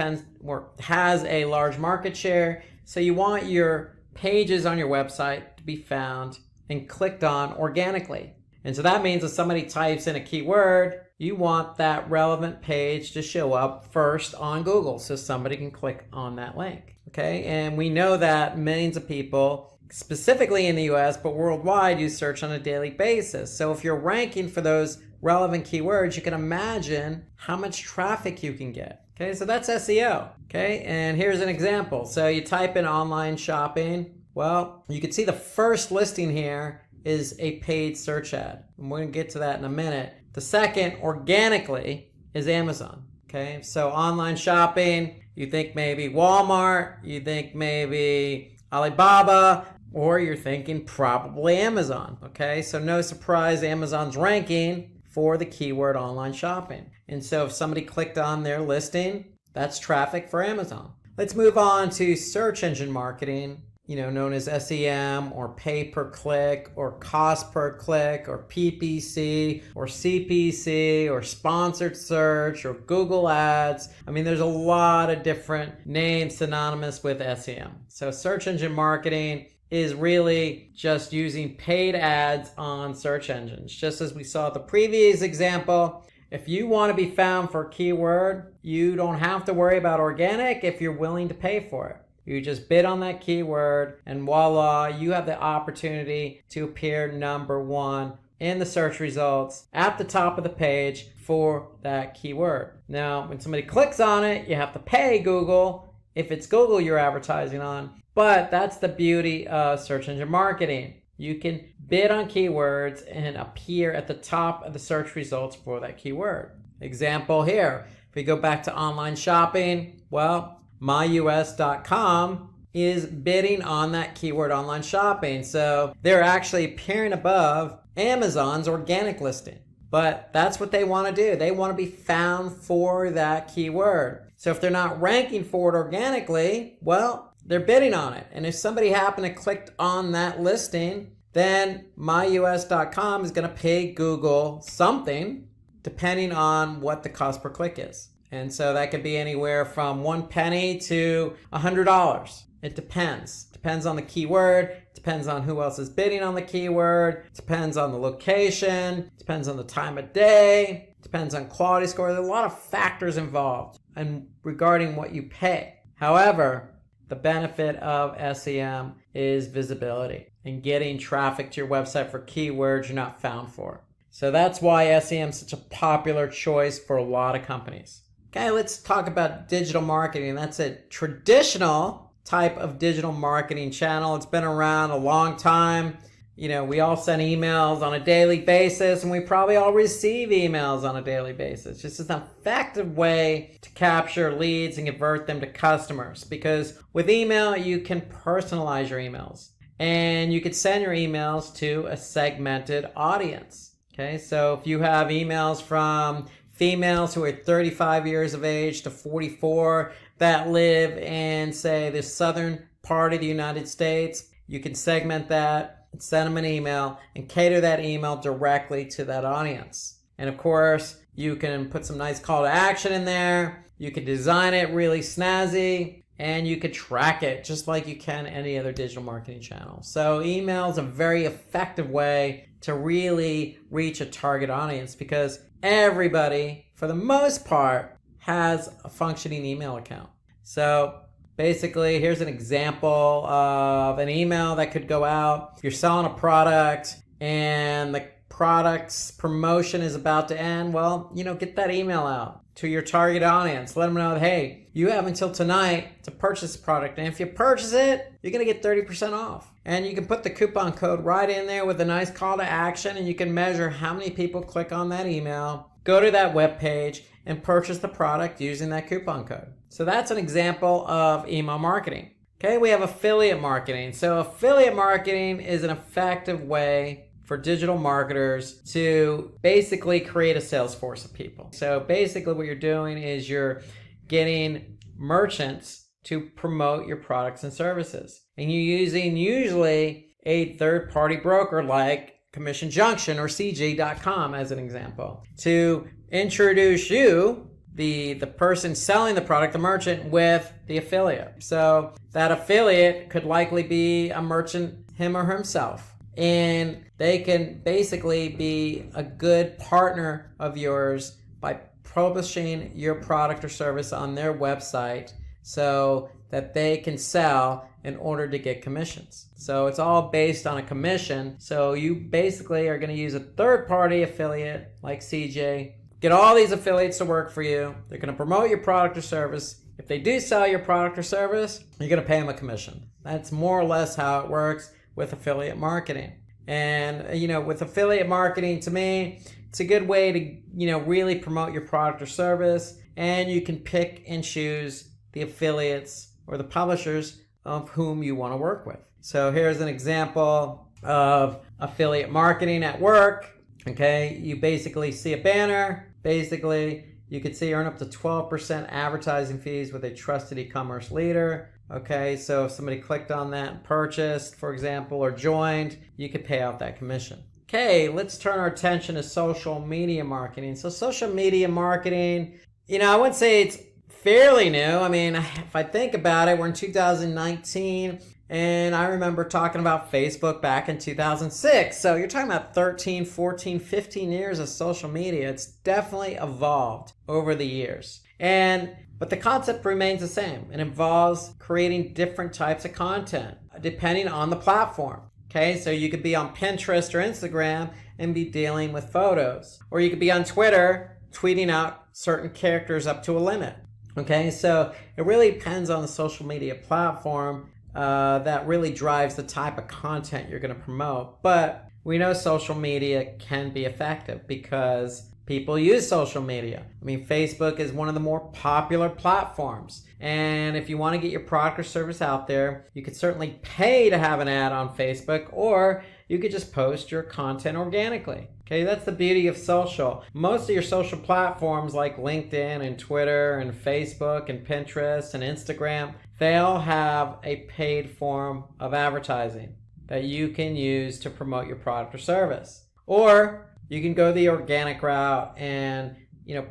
has a large market share. So you want your pages on your website to be found and clicked on organically. And so that means if somebody types in a keyword, you want that relevant page to show up first on Google so somebody can click on that link. Okay, and we know that millions of people, specifically in the US, but worldwide, use search on a daily basis. So if you're ranking for those relevant keywords, you can imagine how much traffic you can get. Okay, so that's SEO. Okay, and here's an example. So you type in online shopping. Well, you can see the first listing here is a paid search ad. And we're going to get to that in a minute. The second, organically, is Amazon. Okay, so online shopping, you think maybe Walmart, you think maybe Alibaba, or you're thinking probably Amazon. Okay, so no surprise, Amazon's ranking for the keyword online shopping. And so if somebody clicked on their listing, that's traffic for Amazon. Let's move on to search engine marketing, known as SEM or pay per click or cost per click or PPC or CPC or sponsored search or Google Ads. I mean, there's a lot of different names synonymous with SEM. So search engine marketing is really just using paid ads on search engines. Just as we saw the previous example, if you want to be found for a keyword, you don't have to worry about organic if you're willing to pay for it. You just bid on that keyword and voila, you have the opportunity to appear number one in the search results at the top of the page for that keyword. Now, when somebody clicks on it, you have to pay Google if it's Google you're advertising on. But that's the beauty of search engine marketing. You can bid on keywords and appear at the top of the search results for that keyword. Example here, if we go back to online shopping, well, myus.com is bidding on that keyword online shopping. So they're actually appearing above Amazon's organic listing. But that's what they want to do. They want to be found for that keyword. So if they're not ranking for it organically, well, they're bidding on it. And if somebody happened to click on that listing, then myus.com is going to pay Google something depending on what the cost per click is. And so that could be anywhere from 1 penny to $100. It depends. Depends on the keyword, depends on who else is bidding on the keyword, depends on the location, depends on the time of day, depends on quality score. There's a lot of factors involved and regarding what you pay. However, the benefit of SEM is visibility and getting traffic to your website for keywords you're not found for. So that's why SEM is such a popular choice for a lot of companies. Okay, let's talk about digital marketing. That's a traditional type of digital marketing channel. It's been around a long time. You know, we all send emails on a daily basis, and we probably all receive emails on a daily basis. Just as an effective way to capture leads and convert them to customers. Because with email, you can personalize your emails, and you can send your emails to a segmented audience. Okay, so if you have emails from females who are 35 years of age to 44 that live in, say, the southern part of the United States, you can segment that, send them an email, and cater that email directly to that audience. And of course, you can put some nice call to action in there. You can design it really snazzy, and you can track it just like you can any other digital marketing channel. So email is a very effective way to really reach a target audience because everybody, for the most part, has a functioning email account. So basically, here's an example of an email that could go out. If you're selling a product and the product's promotion is about to end, well, get that email out to your target audience. Let them know that, hey, you have until tonight to purchase the product. And if you purchase it, you're going to get 30% off. And you can put the coupon code right in there with a nice call to action, and you can measure how many people click on that email, go to that web page, and purchase the product using that coupon code. So that's an example of email marketing. Okay, we have affiliate marketing. So affiliate marketing is an effective way for digital marketers to basically create a sales force of people. So basically what you're doing is you're getting merchants to promote your products and services. And you're using usually a third-party broker like Commission Junction or CJ.com as an example to introduce you, the person selling the product, the merchant, with the affiliate. So that affiliate could likely be a merchant, him or himself. And they can basically be a good partner of yours by publishing your product or service on their website so that they can sell in order to get commissions. So it's all based on a commission. So you basically are going to use a third-party affiliate like CJ, get all these affiliates to work for you. They're going to promote your product or service. If they do sell your product or service, you're going to pay them a commission. That's more or less how it works with affiliate marketing. And, with affiliate marketing, to me, it's a good way to, really promote your product or service. And you can pick and choose the affiliates or the publishers of whom you want to work with. So here's an example of affiliate marketing at work. Okay, you basically see a banner. Basically, you could see earn up to 12% advertising fees with a trusted e-commerce leader. Okay, so if somebody clicked on that and purchased, for example, or joined, you could pay out that commission. Okay, let's turn our attention to social media marketing. So social media marketing, I would say it's fairly new. I mean, if I think about it, we're in 2019, and I remember talking about Facebook back in 2006. So you're talking about 13, 14, 15 years of social media. It's definitely evolved over the years. But the concept remains the same. It involves creating different types of content depending on the platform. Okay, so you could be on Pinterest or Instagram and be dealing with photos. Or you could be on Twitter tweeting out certain characters up to a limit. Okay, so it really depends on the social media platform that really drives the type of content you're going to promote. But we know social media can be effective because people use social media. I mean, Facebook is one of the more popular platforms. And if you want to get your product or service out there, you could certainly pay to have an ad on Facebook, or you could just post your content organically. Okay, that's the beauty of social. Most of your social platforms like LinkedIn and Twitter and Facebook and Pinterest and Instagram, they all have a paid form of advertising that you can use to promote your product or service. Or you can go the organic route and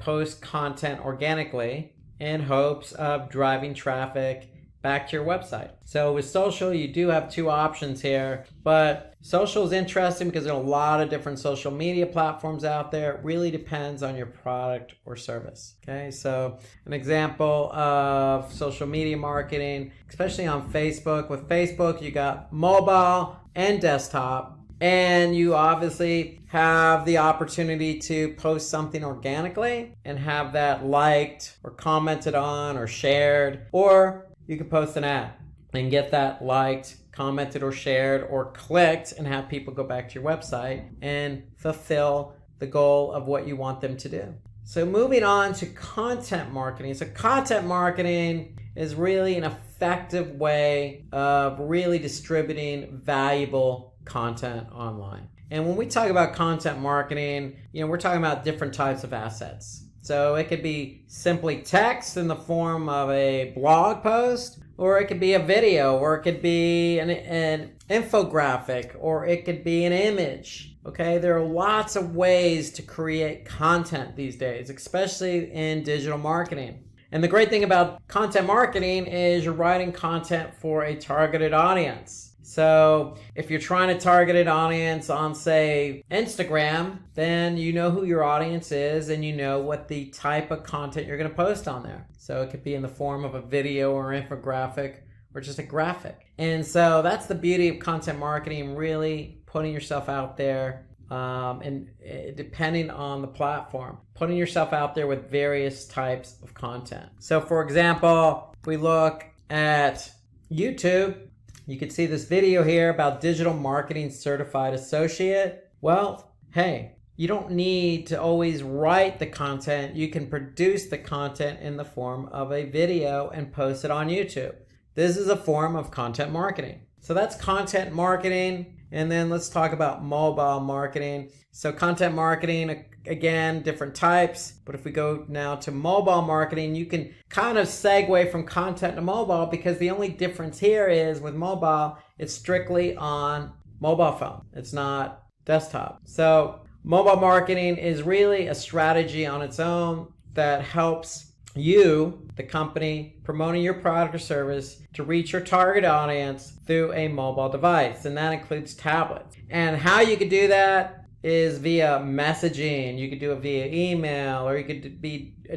post content organically in hopes of driving traffic back to your website. So with social, you do have two options here, but social is interesting because there are a lot of different social media platforms out there. It really depends on your product or service. Okay, so an example of social media marketing, especially on Facebook. With Facebook, you got mobile and desktop. And you obviously have the opportunity to post something organically and have that liked or commented on or shared, or you can post an ad and get that liked, commented, or shared, or clicked and have people go back to your website and fulfill the goal of what you want them to do. So moving on to content marketing. So content marketing is really an effective way of really distributing valuable content online. And when we talk about content marketing, we're talking about different types of assets. So it could be simply text in the form of a blog post, or it could be a video, or it could be an infographic, or it could be an image. Okay, there are lots of ways to create content these days, especially in digital marketing. And the great thing about content marketing is you're writing content for a targeted audience. So if you're trying to target an audience on, say, Instagram, then you know who your audience is and you know what the type of content you're going to post on there. So it could be in the form of a video or infographic or just a graphic. And so that's the beauty of content marketing, really putting yourself out there and depending on the platform, putting yourself out there with various types of content. So for example, if we look at YouTube, you can see this video here about digital marketing certified associate. Well, hey, you don't need to always write the content. You can produce the content in the form of a video and post it on YouTube. This is a form of content marketing. So that's content marketing. And then let's talk about mobile marketing. So content marketing, again, different types. But if we go now to mobile marketing, you can kind of segue from content to mobile, because the only difference here is with mobile, it's strictly on mobile phone. It's not desktop. So mobile marketing is really a strategy on its own that helps you, the company, promoting your product or service to reach your target audience through a mobile device. And that includes tablets. And how you could do that is via messaging. You could do it via email, or you could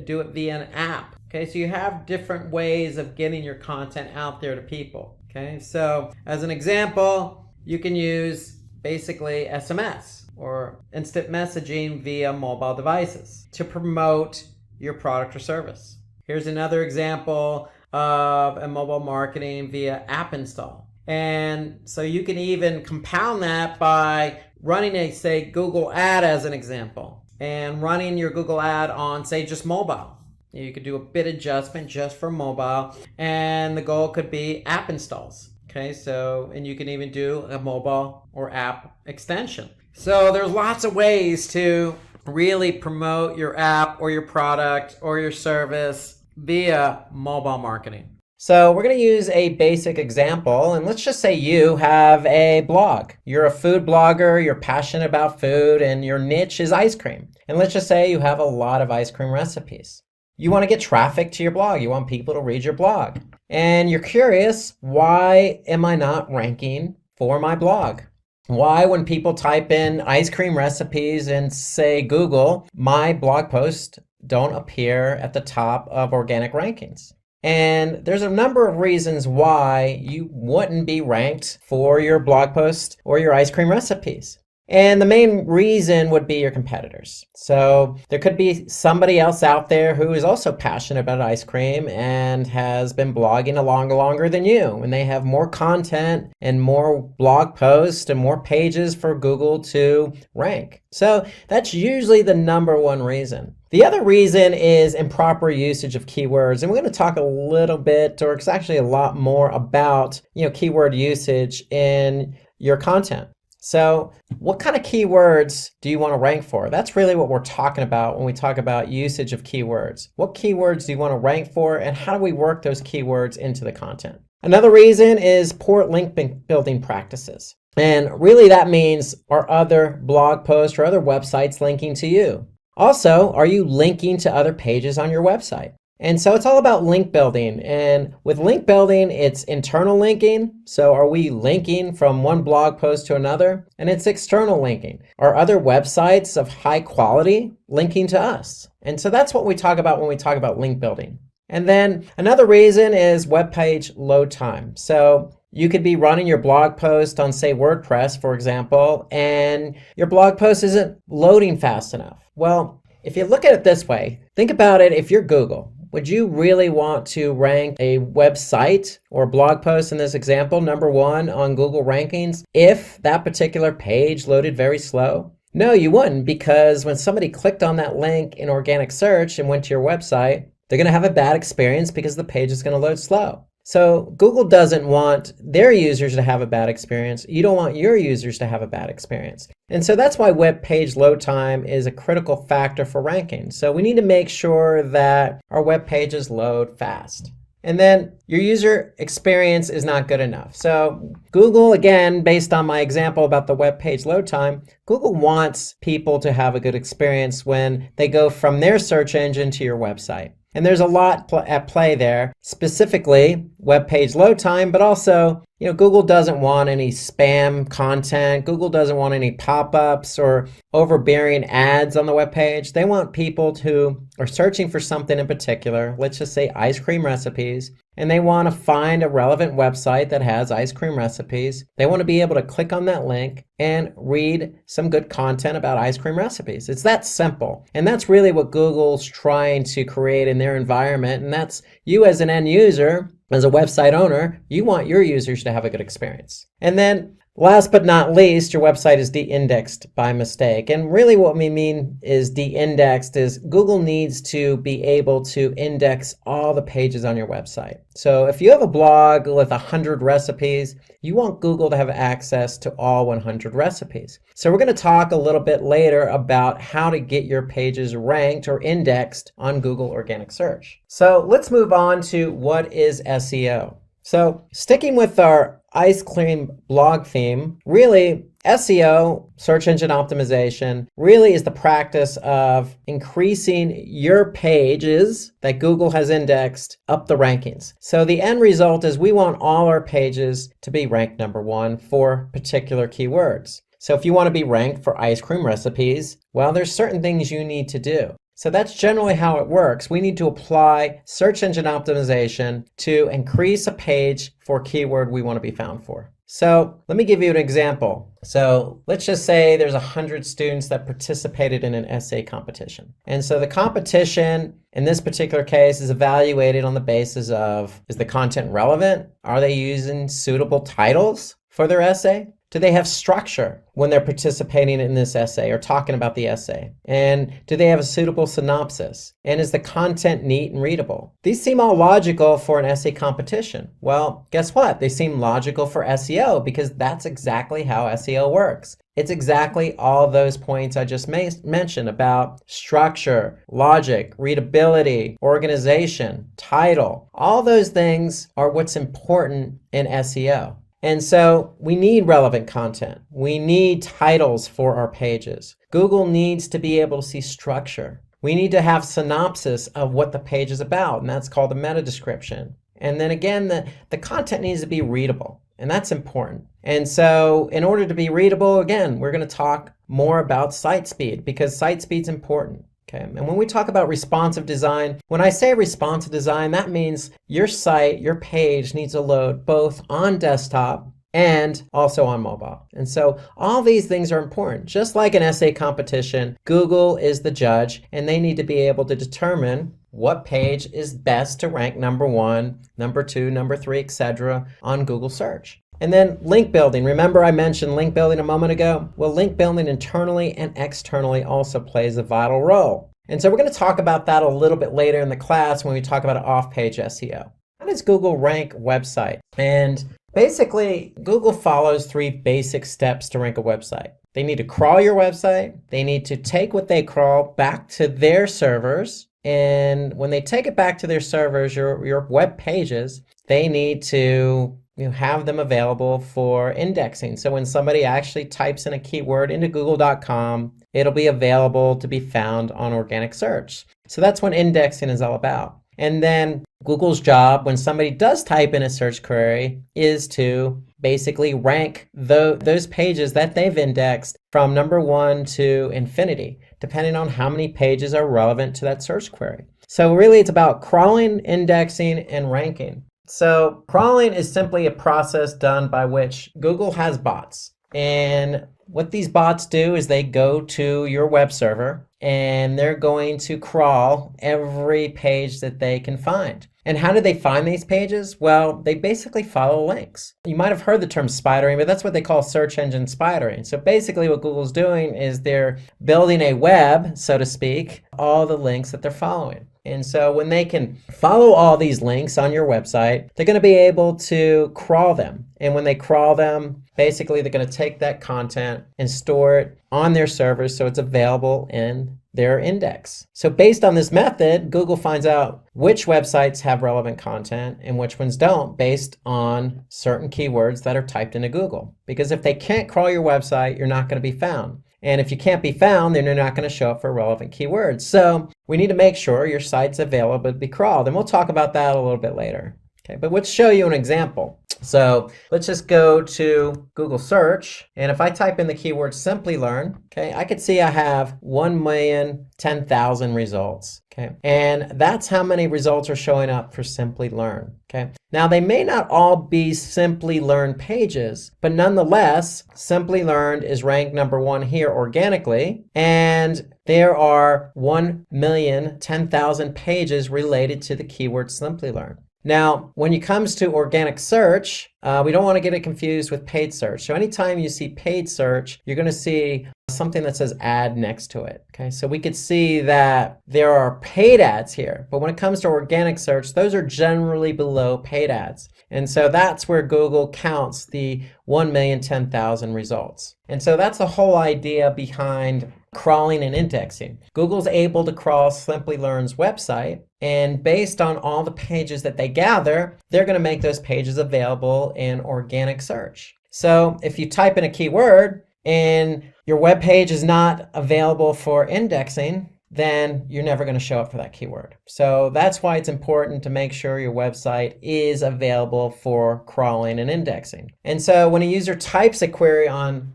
do it via an app. Okay, so you have different ways of getting your content out there to people. Okay, so as an example, you can use basically SMS or instant messaging via mobile devices to promote your product or service. Here's another example of a mobile marketing via app install. And so you can even compound that by running a, say, Google ad as an example, and running your Google ad on, say, just mobile. You could do a bit adjustment just for mobile, and the goal could be app installs. Okay, so, and you can even do a mobile or app extension. So there's lots of ways to really promote your app or your product or your service via mobile marketing. So we're going to use a basic example, and let's just say you have a blog. You're a food blogger, you're passionate about food, and your niche is ice cream. And let's just say you have a lot of ice cream recipes. You want to get traffic to your blog. You want people to read your blog. And you're curious, why am I not ranking for my blog? Why, when people type in ice cream recipes and say Google, my blog posts don't appear at the top of organic rankings? And there's a number of reasons why you wouldn't be ranked for your blog post or your ice cream recipes. And the main reason would be your competitors. So there could be somebody else out there who is also passionate about ice cream and has been blogging longer than you, and they have more content and more blog posts and more pages for Google to rank. So that's usually the number one reason. The other reason is improper usage of keywords, and we're going to talk a little bit, or it's actually a lot more about, keyword usage in your content. So what kind of keywords do you want to rank for? That's really what we're talking about when we talk about usage of keywords. What keywords do you want to rank for, and how do we work those keywords into the content? Another reason is poor link building practices. And really that means, are other blog posts or other websites linking to you? Also, are you linking to other pages on your website? And so it's all about link building. And with link building, it's internal linking. So are we linking from one blog post to another? And it's external linking. Are other websites of high quality linking to us? And so that's what we talk about when we talk about link building. And then another reason is web page load time. So you could be running your blog post on, say, WordPress, for example, and your blog post isn't loading fast enough. Well, if you look at it this way, think about it. If you're Google, would you really want to rank a website or blog post in this example, number one on Google rankings, if that particular page loaded very slow? No, you wouldn't, because when somebody clicked on that link in organic search and went to your website, they're going to have a bad experience because the page is going to load slow. So Google doesn't want their users to have a bad experience. You don't want your users to have a bad experience. And so that's why web page load time is a critical factor for ranking. So we need to make sure that our web pages load fast. And then your user experience is not good enough. So Google, again, based on my example about the web page load time, Google wants people to have a good experience when they go from their search engine to your website. And there's a lot at play there, specifically web page load time, but also, Google doesn't want any spam content. Google doesn't want any pop-ups or overbearing ads on the web page. They want people who are searching for something in particular, let's just say ice cream recipes, and they want to find a relevant website that has ice cream recipes. They want to be able to click on that link and read some good content about ice cream recipes. It's that simple. And that's really what Google's trying to create in their environment. And that's you as an end user, as a website owner, you want your users to have a good experience. And then last but not least, your website is de-indexed by mistake. And really what we mean is de-indexed is Google needs to be able to index all the pages on your website. So if you have a blog with 100 recipes, you want Google to have access to all 100 recipes. So we're going to talk a little bit later about how to get your pages ranked or indexed on Google organic search. So let's move on to what is SEO. So sticking with our ice cream blog theme, really SEO, search engine optimization, really is the practice of increasing your pages that Google has indexed up the rankings. So the end result is we want all our pages to be ranked number one for particular keywords. So if you want to be ranked for ice cream recipes, well, there's certain things you need to do. So that's generally how it works. We need to apply search engine optimization to increase a page for a keyword we want to be found for. So let me give you an example. So let's just say there's 100 students that participated in an essay competition. And so the competition in this particular case is evaluated on the basis of, is the content relevant? Are they using suitable titles for their essay? Do they have structure when they're participating in this essay or talking about the essay? And do they have a suitable synopsis? And is the content neat and readable? These seem all logical for an essay competition. Well, guess what? They seem logical for SEO because that's exactly how SEO works. It's exactly all those points I just mentioned about structure, logic, readability, organization, title. All those things are what's important in SEO. And so we need relevant content. We need titles for our pages. Google needs to be able to see structure. We need to have synopsis of what the page is about, and that's called a meta description. And then again, the content needs to be readable, and that's important. And so in order to be readable, again, we're going to talk more about site speed because site speed is important. Okay, and when we talk about responsive design, when I say responsive design, that means your site, your page needs to load both on desktop and also on mobile. And so all these things are important. Just like an essay competition, Google is the judge, and they need to be able to determine what page is best to rank number 1, number 2, number 3, etc. on Google search. And then link building. Remember I mentioned link building a moment ago? Well, link building internally and externally also plays a vital role. And so we're going to talk about that a little bit later in the class when we talk about off-page SEO. How does Google rank website? And basically, Google follows 3 basic steps to rank a website. They need to crawl your website. They need to take what they crawl back to their servers. And when they take it back to their servers, your web pages, they need to have them available for indexing. So when somebody actually types in a keyword into google.com, it'll be available to be found on organic search. So that's what indexing is all about. And then Google's job when somebody does type in a search query is to basically rank those pages that they've indexed from number 1 to infinity, depending on how many pages are relevant to that search query. So really it's about crawling, indexing, and ranking. So crawling is simply a process done by which Google has bots. And what these bots do is they go to your web server and they're going to crawl every page that they can find. And how do they find these pages? Well, they basically follow links. You might have heard the term spidering, but that's what they call search engine spidering. So basically what Google's doing is they're building a web, so to speak, all the links that they're following. And so when they can follow all these links on your website, they're going to be able to crawl them. And when they crawl them, basically they're going to take that content and store it on their servers so it's available in their index. So based on this method, Google finds out which websites have relevant content and which ones don't based on certain keywords that are typed into Google. Because if they can't crawl your website, you're not going to be found. And if you can't be found, then you're not going to show up for relevant keywords. So we need to make sure your site's available to be crawled. And we'll talk about that a little bit later. Okay, but let's show you an example. So let's just go to Google search. And if I type in the keyword Simplilearn, okay, I could see I have 1,010,000 results. Okay, and that's how many results are showing up for Simplilearn. Okay, now they may not all be Simplilearn pages, but nonetheless, Simplilearn is ranked number 1 here organically, and there are 1,010,000 pages related to the keyword Simplilearn. Now, when it comes to organic search, we don't want to get it confused with paid search. So anytime you see paid search, you're going to see something that says ad next to it. Okay, so we could see that there are paid ads here, but when it comes to organic search, those are generally below paid ads. And so that's where Google counts the 1,010,000 results. And so that's the whole idea behind crawling and indexing. Google's able to crawl Simplilearn's website, and based on all the pages that they gather, they're going to make those pages available in organic search. So if you type in a keyword and your web page is not available for indexing, then you're never going to show up for that keyword. So that's why it's important to make sure your website is available for crawling and indexing. And so when a user types a query on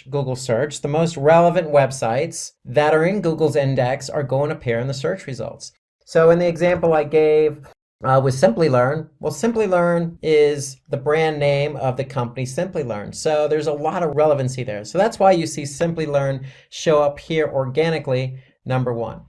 Google search, the most relevant websites that are in Google's index are going to appear in the search results. So in the example I gave with Simplilearn, well, Simplilearn is the brand name of the company Simplilearn. So there's a lot of relevancy there. So that's why you see Simplilearn show up here organically, number 1.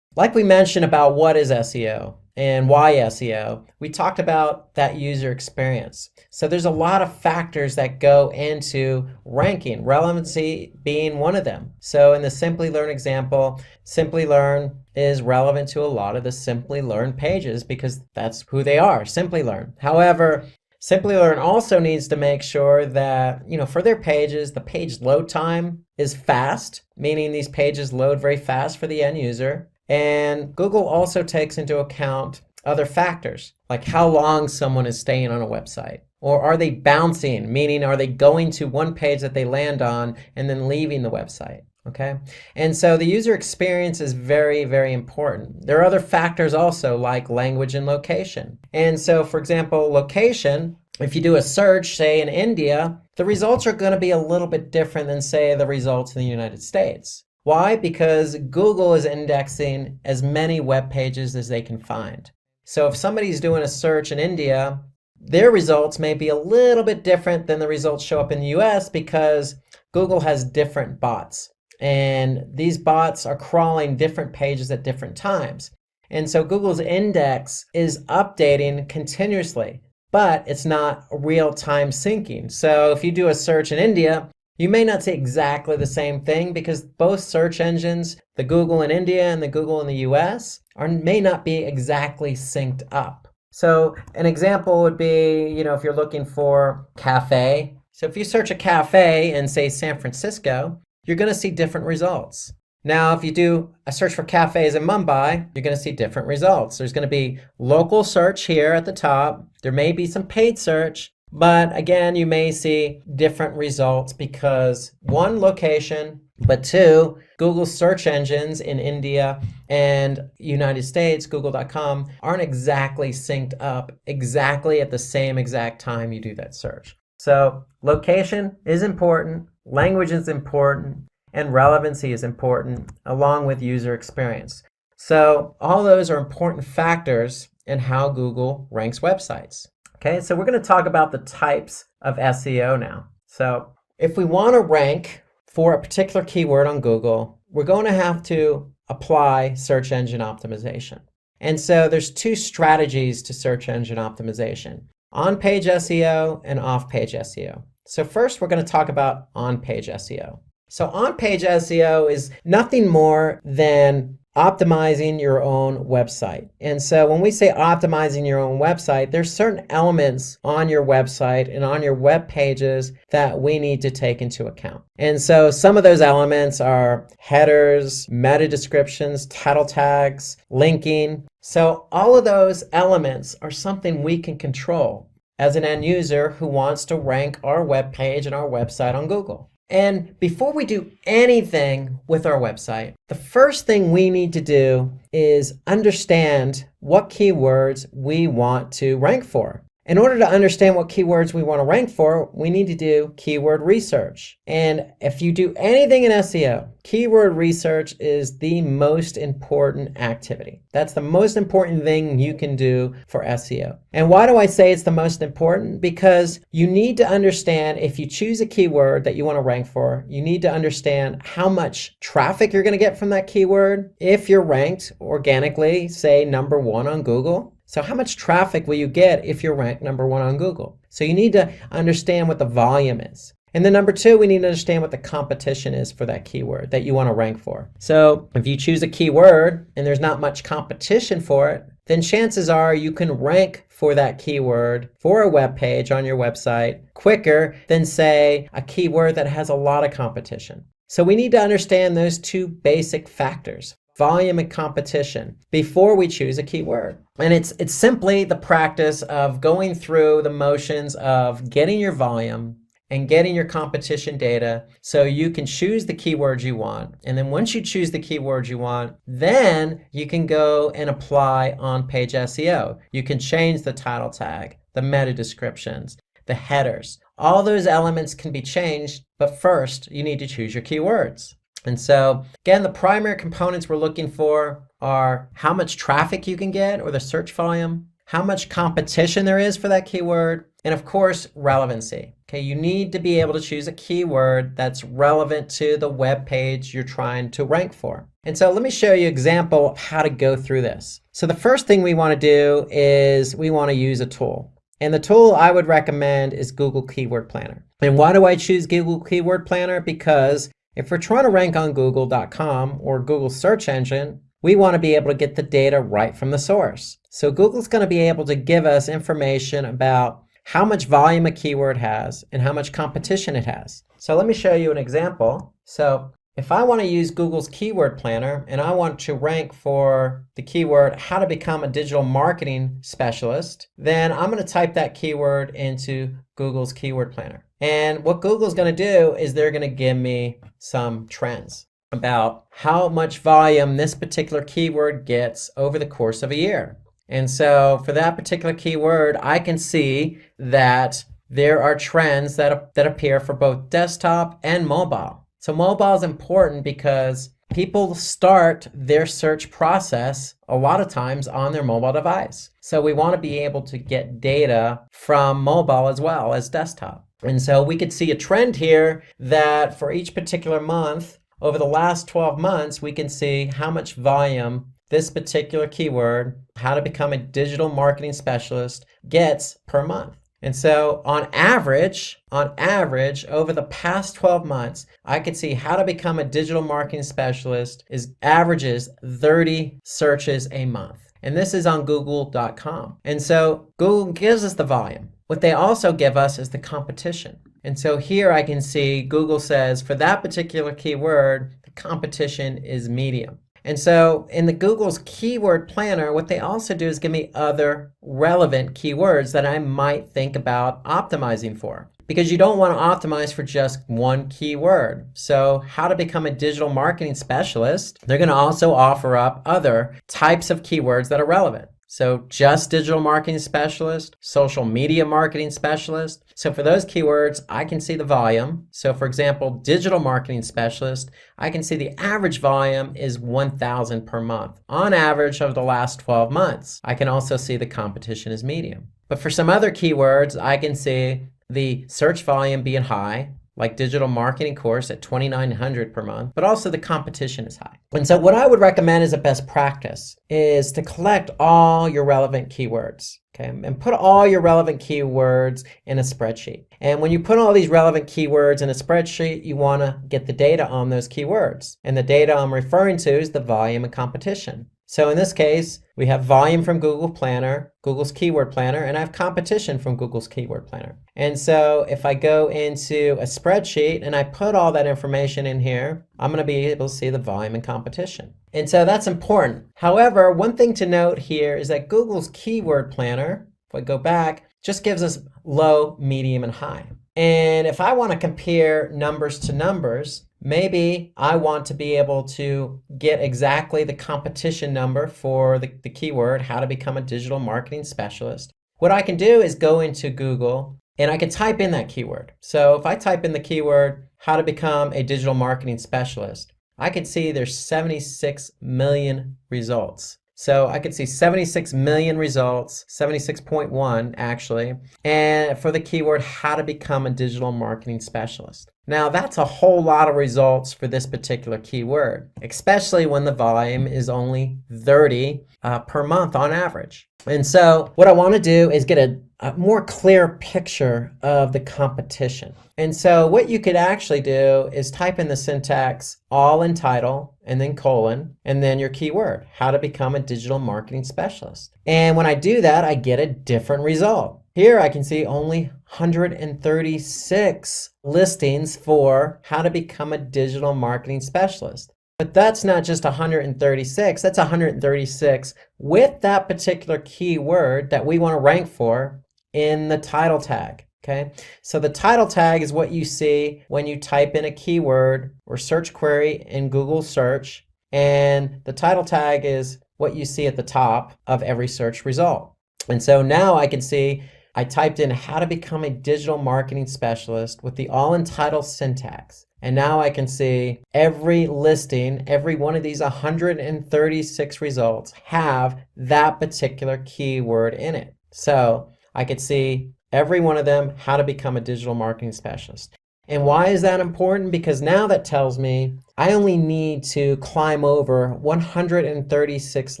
Like we mentioned about what is SEO and why SEO, we talked about that user experience. So there's a lot of factors that go into ranking, relevancy being one of them. So in the Simplilearn example, Simplilearn is relevant to a lot of the Simplilearn pages because that's who they are, Simplilearn. However, Simplilearn also needs to make sure that, for their pages, the page load time is fast, meaning these pages load very fast for the end user. And Google also takes into account other factors, like how long someone is staying on a website. Or are they bouncing, meaning are they going to one page that they land on and then leaving the website? Okay, and so the user experience is very, very important. There are other factors also like language and location. And so, for example, location, if you do a search, say in India, the results are going to be a little bit different than, say, the results in the United States. Why? Because Google is indexing as many web pages as they can find. So if somebody's doing a search in India, their results may be a little bit different than the results show up in the US because Google has different bots. And these bots are crawling different pages at different times. And so Google's index is updating continuously, but it's not real-time syncing. So if you do a search in India, you may not see exactly the same thing because both search engines, the Google in India and the Google in the US, may not be exactly synced up. So an example would be, if you're looking for cafe. So if you search a cafe in, say, San Francisco, you're going to see different results. Now, if you do a search for cafes in Mumbai, you're going to see different results. There's going to be local search here at the top. There may be some paid search, but again, you may see different results because one, location, but two, Google's search engines in India and United States, Google.com, aren't exactly synced up exactly at the same exact time you do that search. So location is important, language is important, and relevancy is important, along with user experience. So all those are important factors in how Google ranks websites. Okay, so we're going to talk about the types of SEO now. So if we want to rank for a particular keyword on Google, we're going to have to apply search engine optimization. And so there's two strategies to search engine optimization: on-page SEO and off-page SEO. So first, we're going to talk about on-page SEO. So on-page SEO is nothing more than optimizing your own website. And so when we say optimizing your own website, there's certain elements on your website and on your web pages that we need to take into account. And so some of those elements are headers, meta descriptions, title tags, linking. So all of those elements are something we can control as an end user who wants to rank our web page and our website on Google. And before we do anything with our website, the first thing we need to do is understand what keywords we want to rank for. In order to understand what keywords we want to rank for, we need to do keyword research. And if you do anything in SEO, keyword research is the most important activity. That's the most important thing you can do for SEO. And why do I say it's the most important? Because you need to understand, if you choose a keyword that you want to rank for, you need to understand how much traffic you're going to get from that keyword. If you're ranked organically, say number 1 on Google, so how much traffic will you get if you're ranked number 1 on Google? So you need to understand what the volume is. And then number 2, we need to understand what the competition is for that keyword that you want to rank for. So if you choose a keyword and there's not much competition for it, then chances are you can rank for that keyword for a web page on your website quicker than, say, a keyword that has a lot of competition. So we need to understand those two basic factors: volume and competition, before we choose a keyword. And it's simply the practice of going through the motions of getting your volume and getting your competition data so you can choose the keywords you want. And then once you choose the keywords you want, then you can go and apply on-page SEO. You can change the title tag, the meta descriptions, the headers. All those elements can be changed, but first you need to choose your keywords. And so, again, the primary components we're looking for are how much traffic you can get, or the search volume, how much competition there is for that keyword, and of course, relevancy. Okay, you need to be able to choose a keyword that's relevant to the web page you're trying to rank for. And so let me show you an example of how to go through this. So the first thing we want to do is we want to use a tool. And the tool I would recommend is Google Keyword Planner. And why do I choose Google Keyword Planner? Because if we're trying to rank on Google.com or Google search engine, we want to be able to get the data right from the source. So Google's going to be able to give us information about how much volume a keyword has and how much competition it has. So let me show you an example. So if I want to use Google's Keyword Planner and I want to rank for the keyword how to become a digital marketing specialist, then I'm going to type that keyword into Google's Keyword Planner. And what Google's going to do is they're going to give me some trends about how much volume this particular keyword gets over the course of a year. And so for that particular keyword, I can see that there are trends that appear for both desktop and mobile. So mobile is important because people start their search process a lot of times on their mobile device. So we want to be able to get data from mobile as well as desktop. And so we could see a trend here that for each particular month, over the last 12 months, we can see how much volume this particular keyword, how to become a digital marketing specialist, gets per month. And so on average, over the past 12 months, I could see how to become a digital marketing specialist averages 30 searches a month. And this is on google.com. And so Google gives us the volume. What they also give us is the competition. And so here I can see Google says for that particular keyword, the competition is medium. And so in the Google's keyword planner, what they also do is give me other relevant keywords that I might think about optimizing for. Because you don't want to optimize for just one keyword. So how to become a digital marketing specialist, they're going to also offer up other types of keywords that are relevant. So just digital marketing specialist, social media marketing specialist. So for those keywords, I can see the volume. So for example, digital marketing specialist, I can see the average volume is 1,000 per month on average over the last 12 months. I can also see the competition is medium. But for some other keywords, I can see the search volume being high, like digital marketing course at 2,900 per month, but also the competition is high. And so what I would recommend as a best practice is to collect all your relevant keywords, okay? And put all your relevant keywords in a spreadsheet. And when you put all these relevant keywords in a spreadsheet, you want to get the data on those keywords. And the data I'm referring to is the volume and competition. So in this case, we have volume from Google Planner, Google's Keyword Planner, and I have competition from Google's Keyword Planner. And so if I go into a spreadsheet and I put all that information in here, I'm going to be able to see the volume and competition. And so that's important. However, one thing to note here is that Google's Keyword Planner, if I go back, just gives us low, medium, and high. And if I want to compare numbers to numbers, maybe I want to be able to get exactly the competition number for the keyword, how to become a digital marketing specialist. What I can do is go into Google and I can type in that keyword. So if I type in the keyword, how to become a digital marketing specialist, I can see there's 76 million results. So I could see 76 million results, 76.1 actually, and for the keyword, how to become a digital marketing specialist. Now that's a whole lot of results for this particular keyword, especially when the volume is only 30 per month on average. And so what I want to do is get a more clear picture of the competition. And so what you could actually do is type in the syntax all in title and then colon and then your keyword, how to become a digital marketing specialist. And when I do that, I get a different result. Here I can see only 136 listings for how to become a digital marketing specialist. But that's not just 136, that's 136 with that particular keyword that we want to rank for in the title tag. Okay, so the title tag is what you see when you type in a keyword or search query in Google search, and the title tag is what you see at the top of every search result. And so now I can see I typed in how to become a digital marketing specialist with the all in title syntax. And now I can see every listing, every one of these 136 results have that particular keyword in it. So I could see every one of them, how to become a digital marketing specialist. And why is that important? Because now that tells me I only need to climb over 136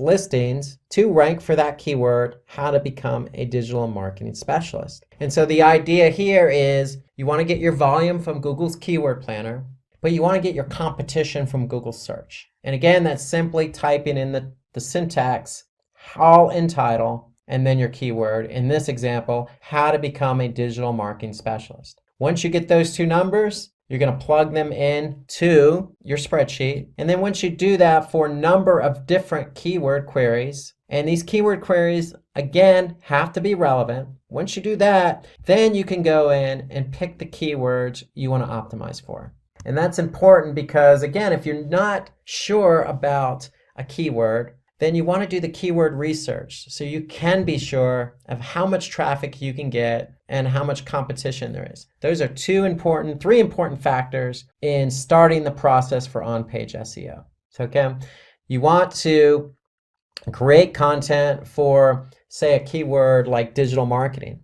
listings to rank for that keyword, how to become a digital marketing specialist. And so the idea here is you want to get your volume from Google's Keyword Planner, but you want to get your competition from Google Search. And again, that's simply typing in the syntax, all in title, and then your keyword. In this example, how to become a digital marketing specialist. Once you get those two numbers, you're going to plug them in to your spreadsheet. And then once you do that for a number of different keyword queries, and these keyword queries, again, have to be relevant. Once you do that, then you can go in and pick the keywords you want to optimize for. And that's important because, again, if you're not sure about a keyword, then you want to do the keyword research so you can be sure of how much traffic you can get and how much competition there is. Those are three important factors in starting the process for on-page SEO. So okay, you want to create content for, say, a keyword like digital marketing.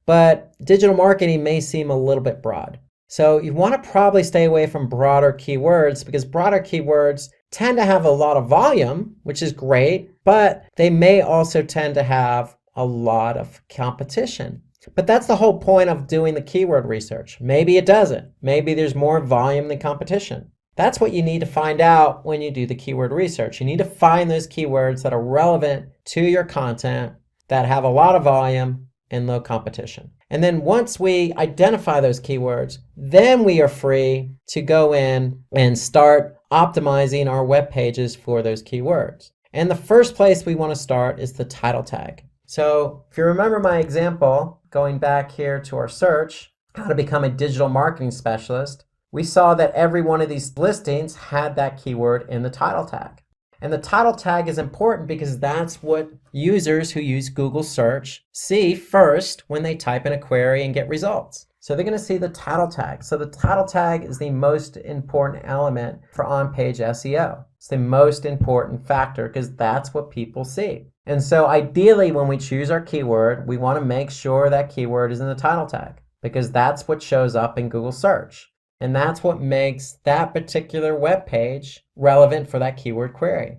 But digital marketing may seem a little bit broad. So you want to probably stay away from broader keywords, because broader keywords tend to have a lot of volume, which is great, but they may also tend to have a lot of competition. But that's the whole point of doing the keyword research. Maybe it doesn't. Maybe there's more volume than competition. That's what you need to find out when you do the keyword research. You need to find those keywords that are relevant to your content, that have a lot of volume and low competition. And then once we identify those keywords, then we are free to go in and start optimizing our web pages for those keywords. And the first place we want to start is the title tag. So if you remember my example, going back here to our search, how to become a digital marketing specialist, we saw that every one of these listings had that keyword in the title tag. And the title tag is important because that's what users who use Google search see first when they type in a query and get results. So they're going to see the title tag. So the title tag is the most important element for on-page SEO. It's the most important factor because that's what people see. And so ideally when we choose our keyword, we want to make sure that keyword is in the title tag, because that's what shows up in Google search. And that's what makes that particular web page relevant for that keyword query.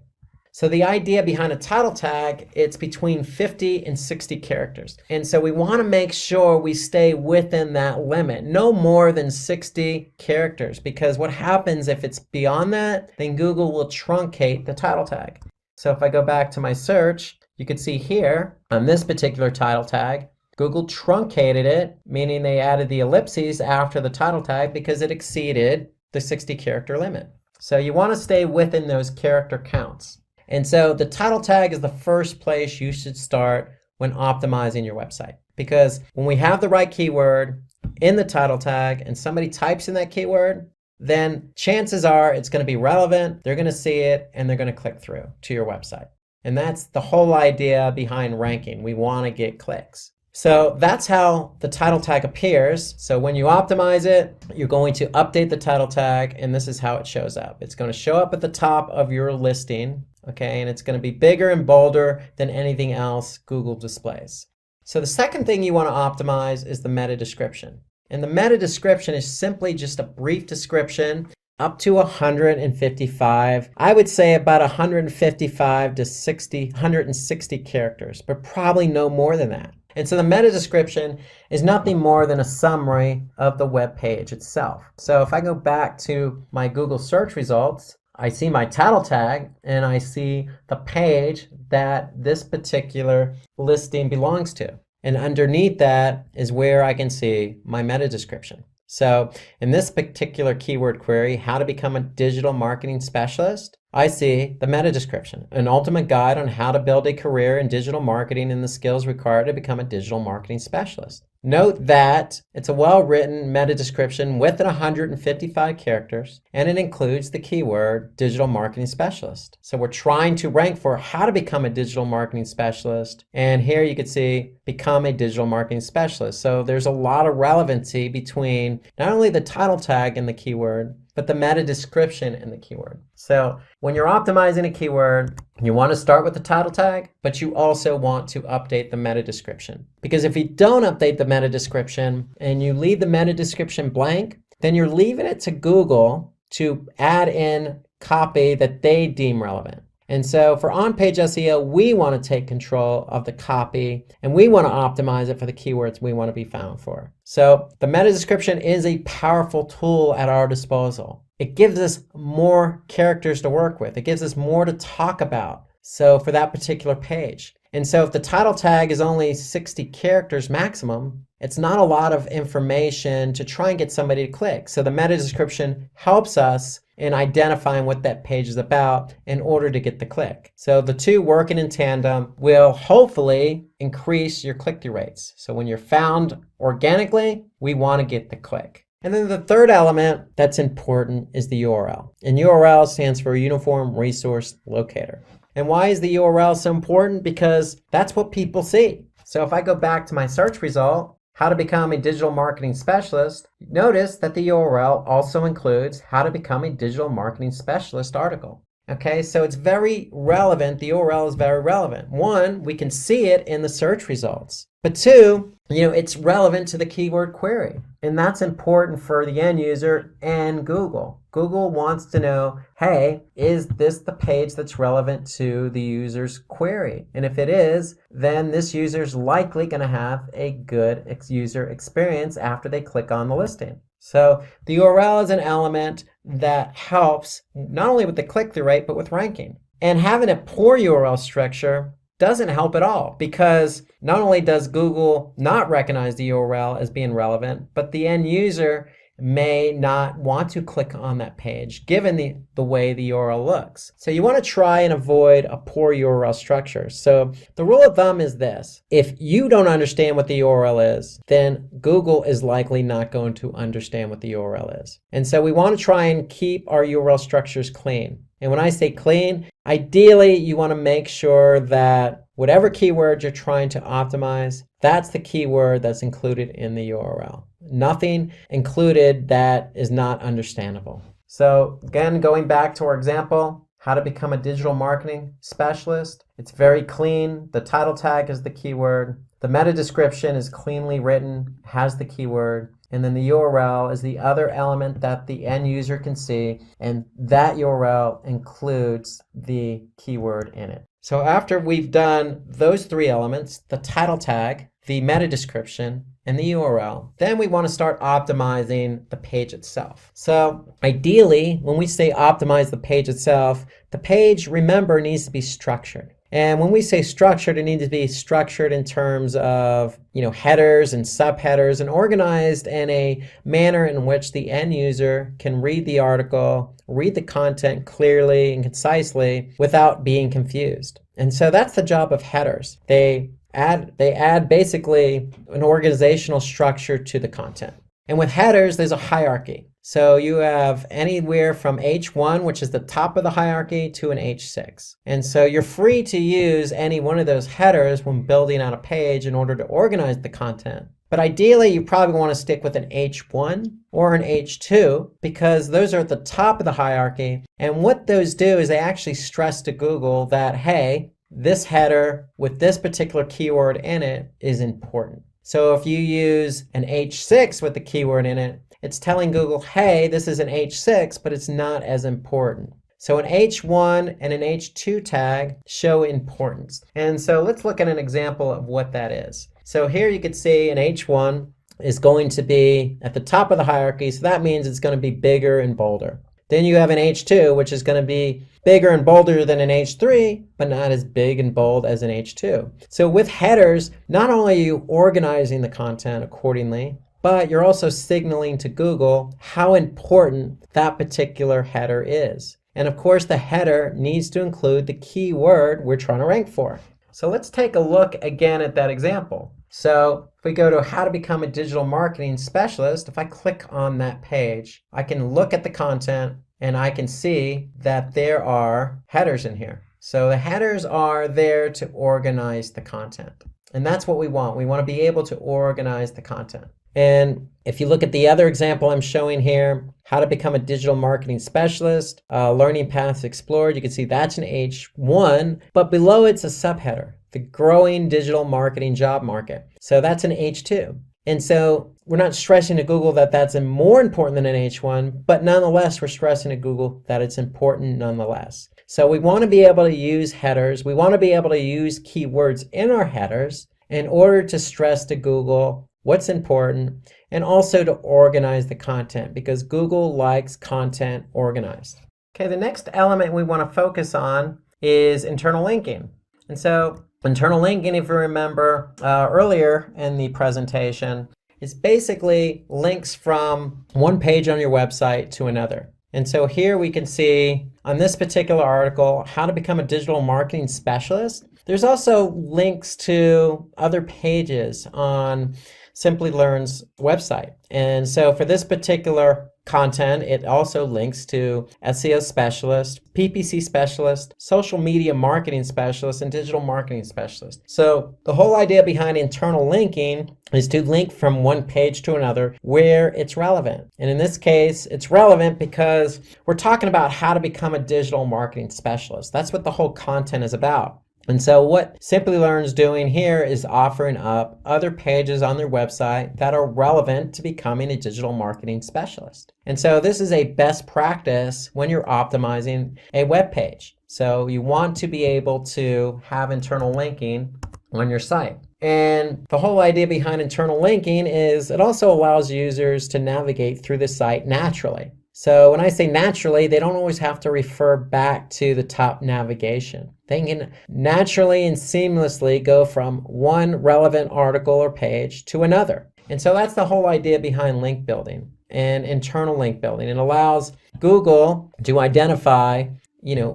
So the idea behind a title tag, it's between 50 and 60 characters. And so we want to make sure we stay within that limit, no more than 60 characters, because what happens if it's beyond that, then Google will truncate the title tag. So if I go back to my search, you can see here on this particular title tag, Google truncated it, meaning they added the ellipses after the title tag because it exceeded the 60 character limit. So you want to stay within those character counts. And so the title tag is the first place you should start when optimizing your website. Because when we have the right keyword in the title tag and somebody types in that keyword, then chances are it's going to be relevant, they're going to see it, and they're going to click through to your website. And that's the whole idea behind ranking. We want to get clicks. So that's how the title tag appears. So when you optimize it, you're going to update the title tag, and this is how it shows up. It's going to show up at the top of your listing, okay, and it's going to be bigger and bolder than anything else Google displays. So the second thing you want to optimize is the meta description. And the meta description is simply just a brief description up to 155. I would say about 155 to 160 characters, but probably no more than that. And so the meta description is nothing more than a summary of the web page itself. So if I go back to my Google search results, I see my title tag and I see the page that this particular listing belongs to. And underneath that is where I can see my meta description. So in this particular keyword query, how to become a digital marketing specialist, I see the meta description, an ultimate guide on how to build a career in digital marketing and the skills required to become a digital marketing specialist. Note that it's a well-written meta description with 155 characters, and it includes the keyword digital marketing specialist. So we're trying to rank for how to become a digital marketing specialist, and here you can see become a digital marketing specialist. So there's a lot of relevancy between not only the title tag and the keyword, but the meta description in the keyword. So when you're optimizing a keyword, you want to start with the title tag, but you also want to update the meta description. Because if you don't update the meta description and you leave the meta description blank, then you're leaving it to Google to add in copy that they deem relevant. And so for on-page SEO, we want to take control of the copy and we want to optimize it for the keywords we want to be found for. So the meta description is a powerful tool at our disposal. It gives us more characters to work with. It gives us more to talk about. So for that particular page. And so if the title tag is only 60 characters maximum, it's not a lot of information to try and get somebody to click. So the meta description helps us in identifying what that page is about in order to get the click. So the two working in tandem will hopefully increase your click-through rates. So when you're found organically, we want to get the click. And then the third element that's important is the URL. And URL stands for Uniform Resource Locator. And why is the URL so important? Because that's what people see. So if I go back to my search result, how to become a digital marketing specialist, notice that the URL also includes how to become a digital marketing specialist article. Okay, so it's very relevant. The URL is very relevant. One, we can see it in the search results. But two, it's relevant to the keyword query. And that's important for the end user and Google. Google wants to know, hey, is this the page that's relevant to the user's query? And if it is, then this user is likely going to have a good user experience after they click on the listing. So the URL is an element that helps not only with the click-through rate, but with ranking. And having a poor URL structure doesn't help at all, because not only does Google not recognize the URL as being relevant, but the end user may not want to click on that page given the way the URL looks. So you want to try and avoid a poor URL structure. So the rule of thumb is this: if you don't understand what the URL is, then Google is likely not going to understand what the URL is. And so we want to try and keep our URL structures clean. And when I say clean, ideally you want to make sure that whatever keyword you're trying to optimize, that's the keyword that's included in the URL. Nothing included that is not understandable. So again, going back to our example, how to become a digital marketing specialist. It's very clean. The title tag is the keyword. The meta description is cleanly written, has the keyword. And then the URL is the other element that the end user can see, and that URL includes the keyword in it. So after we've done those three elements, the title tag, the meta description, and the URL, then we want to start optimizing the page itself. So ideally, when we say optimize the page itself, the page, remember, needs to be structured. And when we say structured, it needs to be structured in terms of, headers and subheaders, and organized in a manner in which the end user can read the article, read the content clearly and concisely without being confused. And so that's the job of headers. They add basically an organizational structure to the content. And with headers, there's a hierarchy. So you have anywhere from H1, which is the top of the hierarchy, to an H6. And so you're free to use any one of those headers when building out a page in order to organize the content. But ideally, you probably want to stick with an H1 or an H2, because those are at the top of the hierarchy. And what those do is they actually stress to Google that, hey, this header with this particular keyword in it is important. So if you use an H6 with the keyword in it, it's telling Google, hey, this is an H6, but it's not as important. So an H1 and an H2 tag show importance. And so let's look at an example of what that is. So here you can see an H1 is going to be at the top of the hierarchy, so that means it's going to be bigger and bolder. Then you have an H2, which is going to be bigger and bolder than an H3, but not as big and bold as an H2. So with headers, not only are you organizing the content accordingly, but you're also signaling to Google how important that particular header is. And of course, the header needs to include the keyword we're trying to rank for. So let's take a look again at that example. So if we go to how to become a digital marketing specialist, if I click on that page, I can look at the content and I can see that there are headers in here. So the headers are there to organize the content. And that's what we want. We want to be able to organize the content. And if you look at the other example I'm showing here, how to become a digital marketing specialist, learning paths explored, you can see that's an H1, but below it's a subheader, the growing digital marketing job market. So that's an H2. And so we're not stressing to Google that that's more important than an H1, but nonetheless, we're stressing to Google that it's important nonetheless. So we want to be able to use headers. We want to be able to use keywords in our headers in order to stress to Google what's important, and also to organize the content, because Google likes content organized. Okay, the next element we want to focus on is internal linking. And so internal linking, if you remember earlier in the presentation, is basically links from one page on your website to another. And so here we can see on this particular article, how to become a digital marketing specialist. There's also links to other pages on Simplilearn's website. And so for this particular content, it also links to SEO specialist, PPC specialist, social media marketing specialist, and digital marketing specialist. So the whole idea behind internal linking is to link from one page to another where it's relevant. And in this case, it's relevant because we're talking about how to become a digital marketing specialist. That's what the whole content is about. And so what Simplilearn's doing here is offering up other pages on their website that are relevant to becoming a digital marketing specialist. And so this is a best practice when you're optimizing a web page. So you want to be able to have internal linking on your site. And the whole idea behind internal linking is it also allows users to navigate through the site naturally. So when I say naturally, they don't always have to refer back to the top navigation. They can naturally and seamlessly go from one relevant article or page to another. And so that's the whole idea behind link building and internal link building. It allows Google to identify,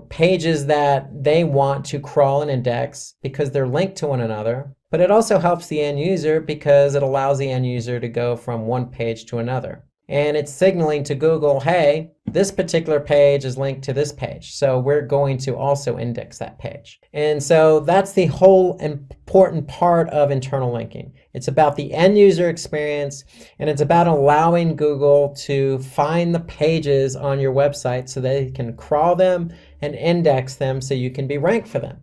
pages that they want to crawl and index because they're linked to one another. But it also helps the end user because it allows the end user to go from one page to another. And it's signaling to Google, hey, this particular page is linked to this page, so we're going to also index that page. And so that's the whole important part of internal linking. It's about the end user experience, and it's about allowing Google to find the pages on your website so they can crawl them and index them so you can be ranked for them.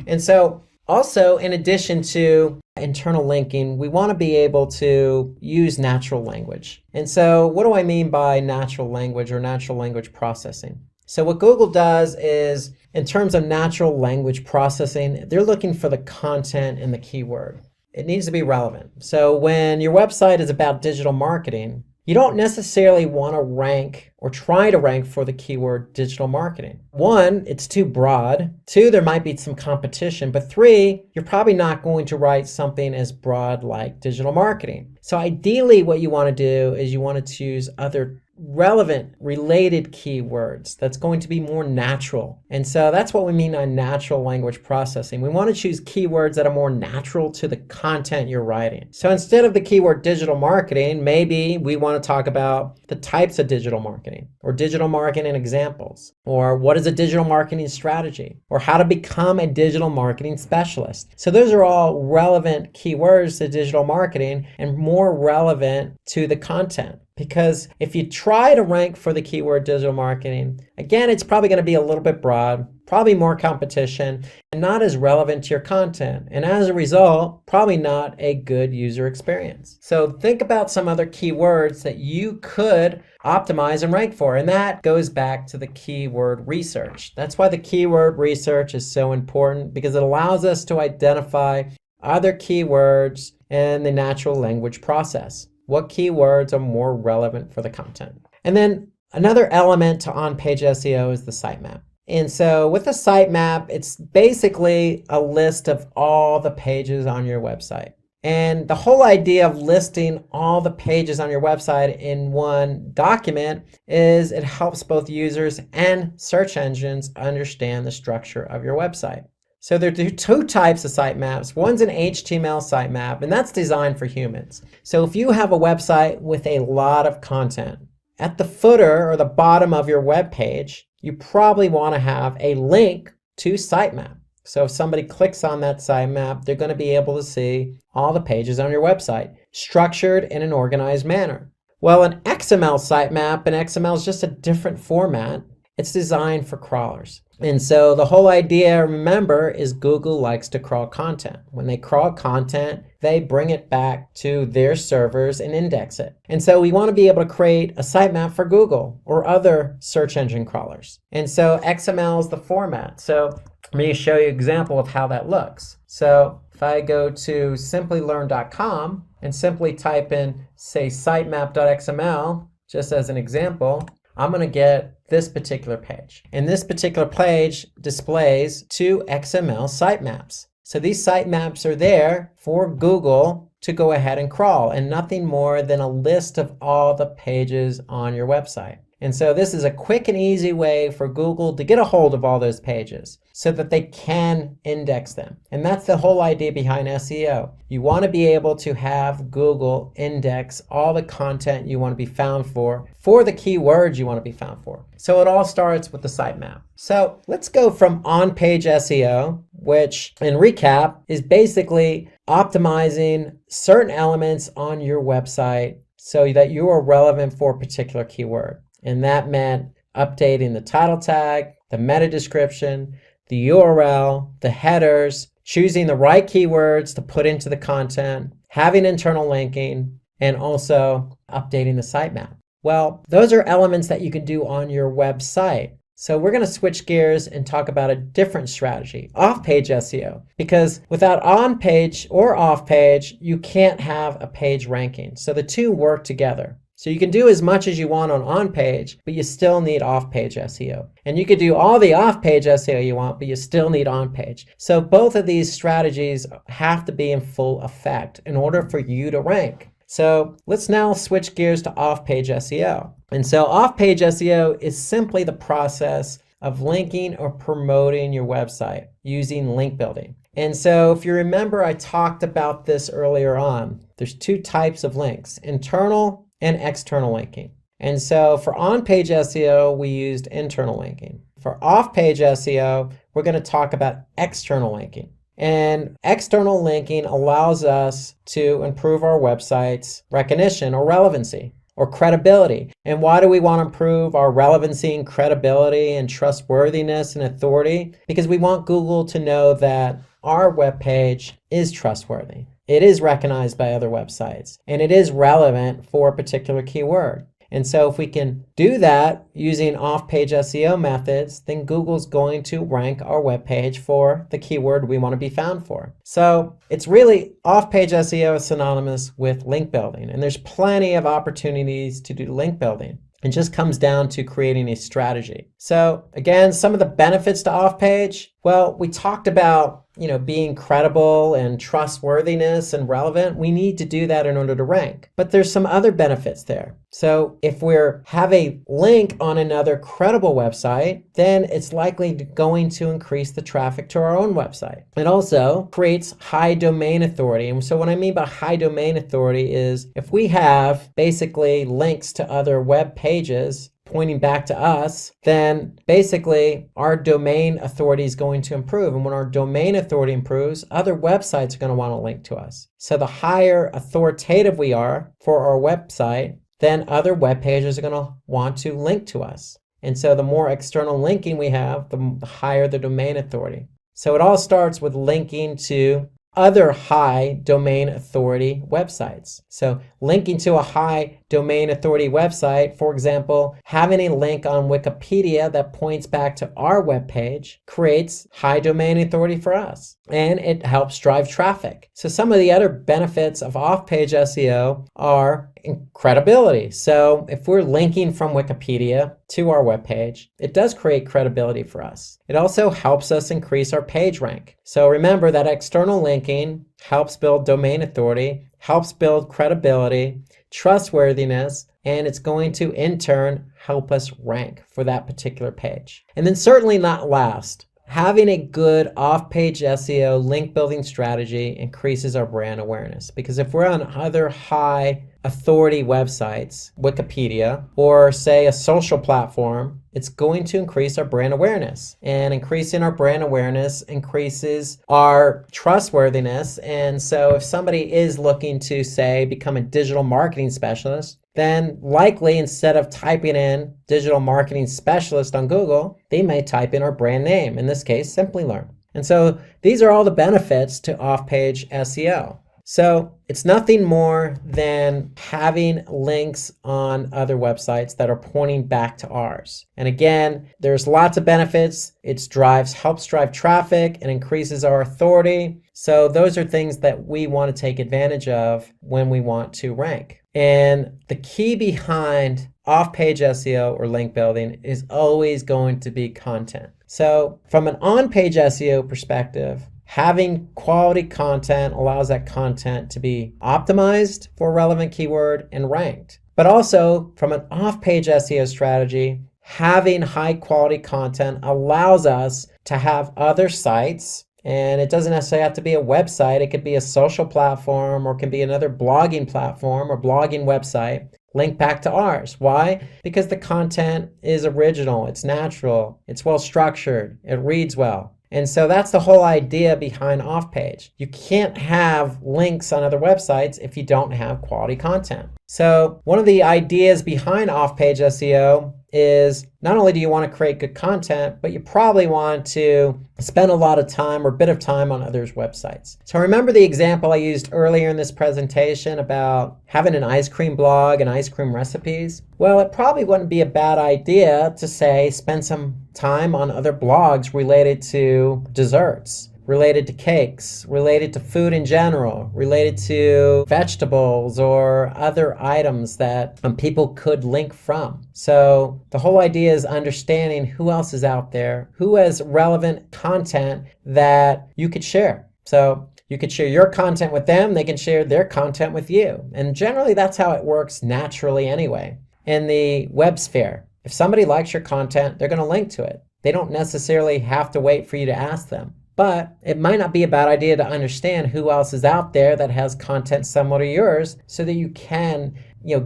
And so also, in addition to internal linking, we want to be able to use natural language. And so what do I mean by natural language or natural language processing? So what Google does is, in terms of natural language processing, they're looking for the content and the keyword. It needs to be relevant. So when your website is about digital marketing, you don't necessarily want to rank or try to rank for the keyword digital marketing. One, it's too broad. Two, there might be some competition. But three, you're probably not going to write something as broad like digital marketing. So ideally, what you want to do is you want to choose other relevant, related keywords that's going to be more natural. And so that's what we mean by natural language processing. We want to choose keywords that are more natural to the content you're writing. So instead of the keyword digital marketing, maybe we want to talk about the types of digital marketing, or digital marketing examples, or what is a digital marketing strategy, or how to become a digital marketing specialist. So those are all relevant keywords to digital marketing and more relevant to the content. Because if you try to rank for the keyword digital marketing, again, it's probably going to be a little bit broad, probably more competition, and not as relevant to your content. And as a result, probably not a good user experience. So think about some other keywords that you could optimize and rank for. And that goes back to the keyword research. That's why the keyword research is so important, because it allows us to identify other keywords in the natural language process. What keywords are more relevant for the content? And then another element to on-page SEO is the sitemap. And so with the sitemap, it's basically a list of all the pages on your website. And the whole idea of listing all the pages on your website in one document is it helps both users and search engines understand the structure of your website. So there are two types of sitemaps. One's an HTML sitemap, and that's designed for humans. So if you have a website with a lot of content, at the footer or the bottom of your web page, you probably want to have a link to sitemap. So if somebody clicks on that sitemap, they're going to be able to see all the pages on your website, structured in an organized manner. Well, an XML sitemap, and XML is just a different format. It's designed for crawlers. And so the whole idea, remember, is Google likes to crawl content. When they crawl content, they bring it back to their servers and index it. And so we want to be able to create a sitemap for Google or other search engine crawlers. And so XML is the format. So let me show you an example of how that looks. So if I go to Simplilearn.com and simply type in, say, sitemap.xml, just as an example, I'm going to get this particular page. And this particular page displays two XML sitemaps. So these sitemaps are there for Google to go ahead and crawl, and nothing more than a list of all the pages on your website. And so this is a quick and easy way for Google to get a hold of all those pages so that they can index them. And that's the whole idea behind SEO. You want to be able to have Google index all the content you want to be found for the keywords you want to be found for. So it all starts with the sitemap. So let's go from on-page SEO, which in recap is basically optimizing certain elements on your website so that you are relevant for a particular keyword. And that meant updating the title tag, the meta description, the URL, the headers, choosing the right keywords to put into the content, having internal linking, and also updating the sitemap. Well, those are elements that you can do on your website. So we're going to switch gears and talk about a different strategy, off-page SEO, because without on-page or off-page, you can't have a page ranking. So the two work together. So you can do as much as you want on-page, but you still need off-page SEO. And you could do all the off-page SEO you want, but you still need on-page. So both of these strategies have to be in full effect in order for you to rank. So let's now switch gears to off-page SEO. And so off-page SEO is simply the process of linking or promoting your website using link building. And so if you remember, I talked about this earlier on. There's two types of links, internal and external linking. And so for on-page SEO, we used internal linking. For off-page SEO, we're going to talk about external linking. And external linking allows us to improve our website's recognition or relevancy or credibility. And why do we want to improve our relevancy and credibility and trustworthiness and authority? Because we want Google to know that our web page is trustworthy. It is recognized by other websites and it is relevant for a particular keyword. And so if we can do that using off-page SEO methods, then Google's going to rank our web page for the keyword we want to be found for. So it's really off-page SEO is synonymous with link building, and there's plenty of opportunities to do link building. It just comes down to creating a strategy. So again, some of the benefits to off-page, well, we talked about being credible and trustworthiness and relevant. We need to do that in order to rank. But there's some other benefits there. So if we have a link on another credible website, then it's likely going to increase the traffic to our own website. It also creates high domain authority. And so what I mean by high domain authority is if we have basically links to other web pages pointing back to us, then basically our domain authority is going to improve. And when our domain authority improves, other websites are going to want to link to us. So the higher authoritative we are for our website, then other web pages are going to want to link to us. And so the more external linking we have, the higher the domain authority. So it all starts with linking to other high domain authority websites. So linking to a high domain authority website, for example, having a link on Wikipedia that points back to our web page creates high domain authority for us, and it helps drive traffic. So some of the other benefits of off-page SEO are credibility. So if we're linking from Wikipedia to our web page, it does create credibility for us. It also helps us increase our page rank. So remember that external linking helps build domain authority, helps build credibility, trustworthiness, and it's going to in turn help us rank for that particular page. And then certainly not last, having a good off-page SEO link building strategy increases our brand awareness, because if we're on other high authority websites, Wikipedia, or say a social platform, it's going to increase our brand awareness. And increasing our brand awareness increases our trustworthiness. And so if somebody is looking to, say, become a digital marketing specialist, then likely instead of typing in digital marketing specialist on Google, they may type in our brand name, in this case, Simplilearn. And so these are all the benefits to off-page SEO. So it's nothing more than having links on other websites that are pointing back to ours. And again, there's lots of benefits. It helps drive traffic and increases our authority. So those are things that we want to take advantage of when we want to rank. And the key behind off-page SEO or link building is always going to be content. So from an on-page SEO perspective, Having quality content allows that content to be optimized for a relevant keyword and ranked. But also, from an off-page SEO strategy, having high quality content allows us to have other sites, and it doesn't necessarily have to be a website. It could be a social platform, or it can be another blogging platform or blogging website, link back to ours. Why? Because the content is original, it's natural, it's well structured, it reads well. And so that's the whole idea behind off-page. You can't have links on other websites if you don't have quality content. So one of the ideas behind off-page SEO is not only do you want to create good content, but you probably want to spend a lot of time or a bit of time on others' websites. So remember the example I used earlier in this presentation about having an ice cream blog and ice cream recipes? Well, it probably wouldn't be a bad idea to say spend some time on other blogs related to desserts, related to cakes, related to food in general, related to vegetables or other items that people could link from. So the whole idea is understanding who else is out there, who has relevant content that you could share. So you could share your content with them, they can share their content with you. And generally that's how it works naturally anyway. In the web sphere, if somebody likes your content, they're going to link to it. They don't necessarily have to wait for you to ask them. But it might not be a bad idea to understand who else is out there that has content similar to yours so that you can,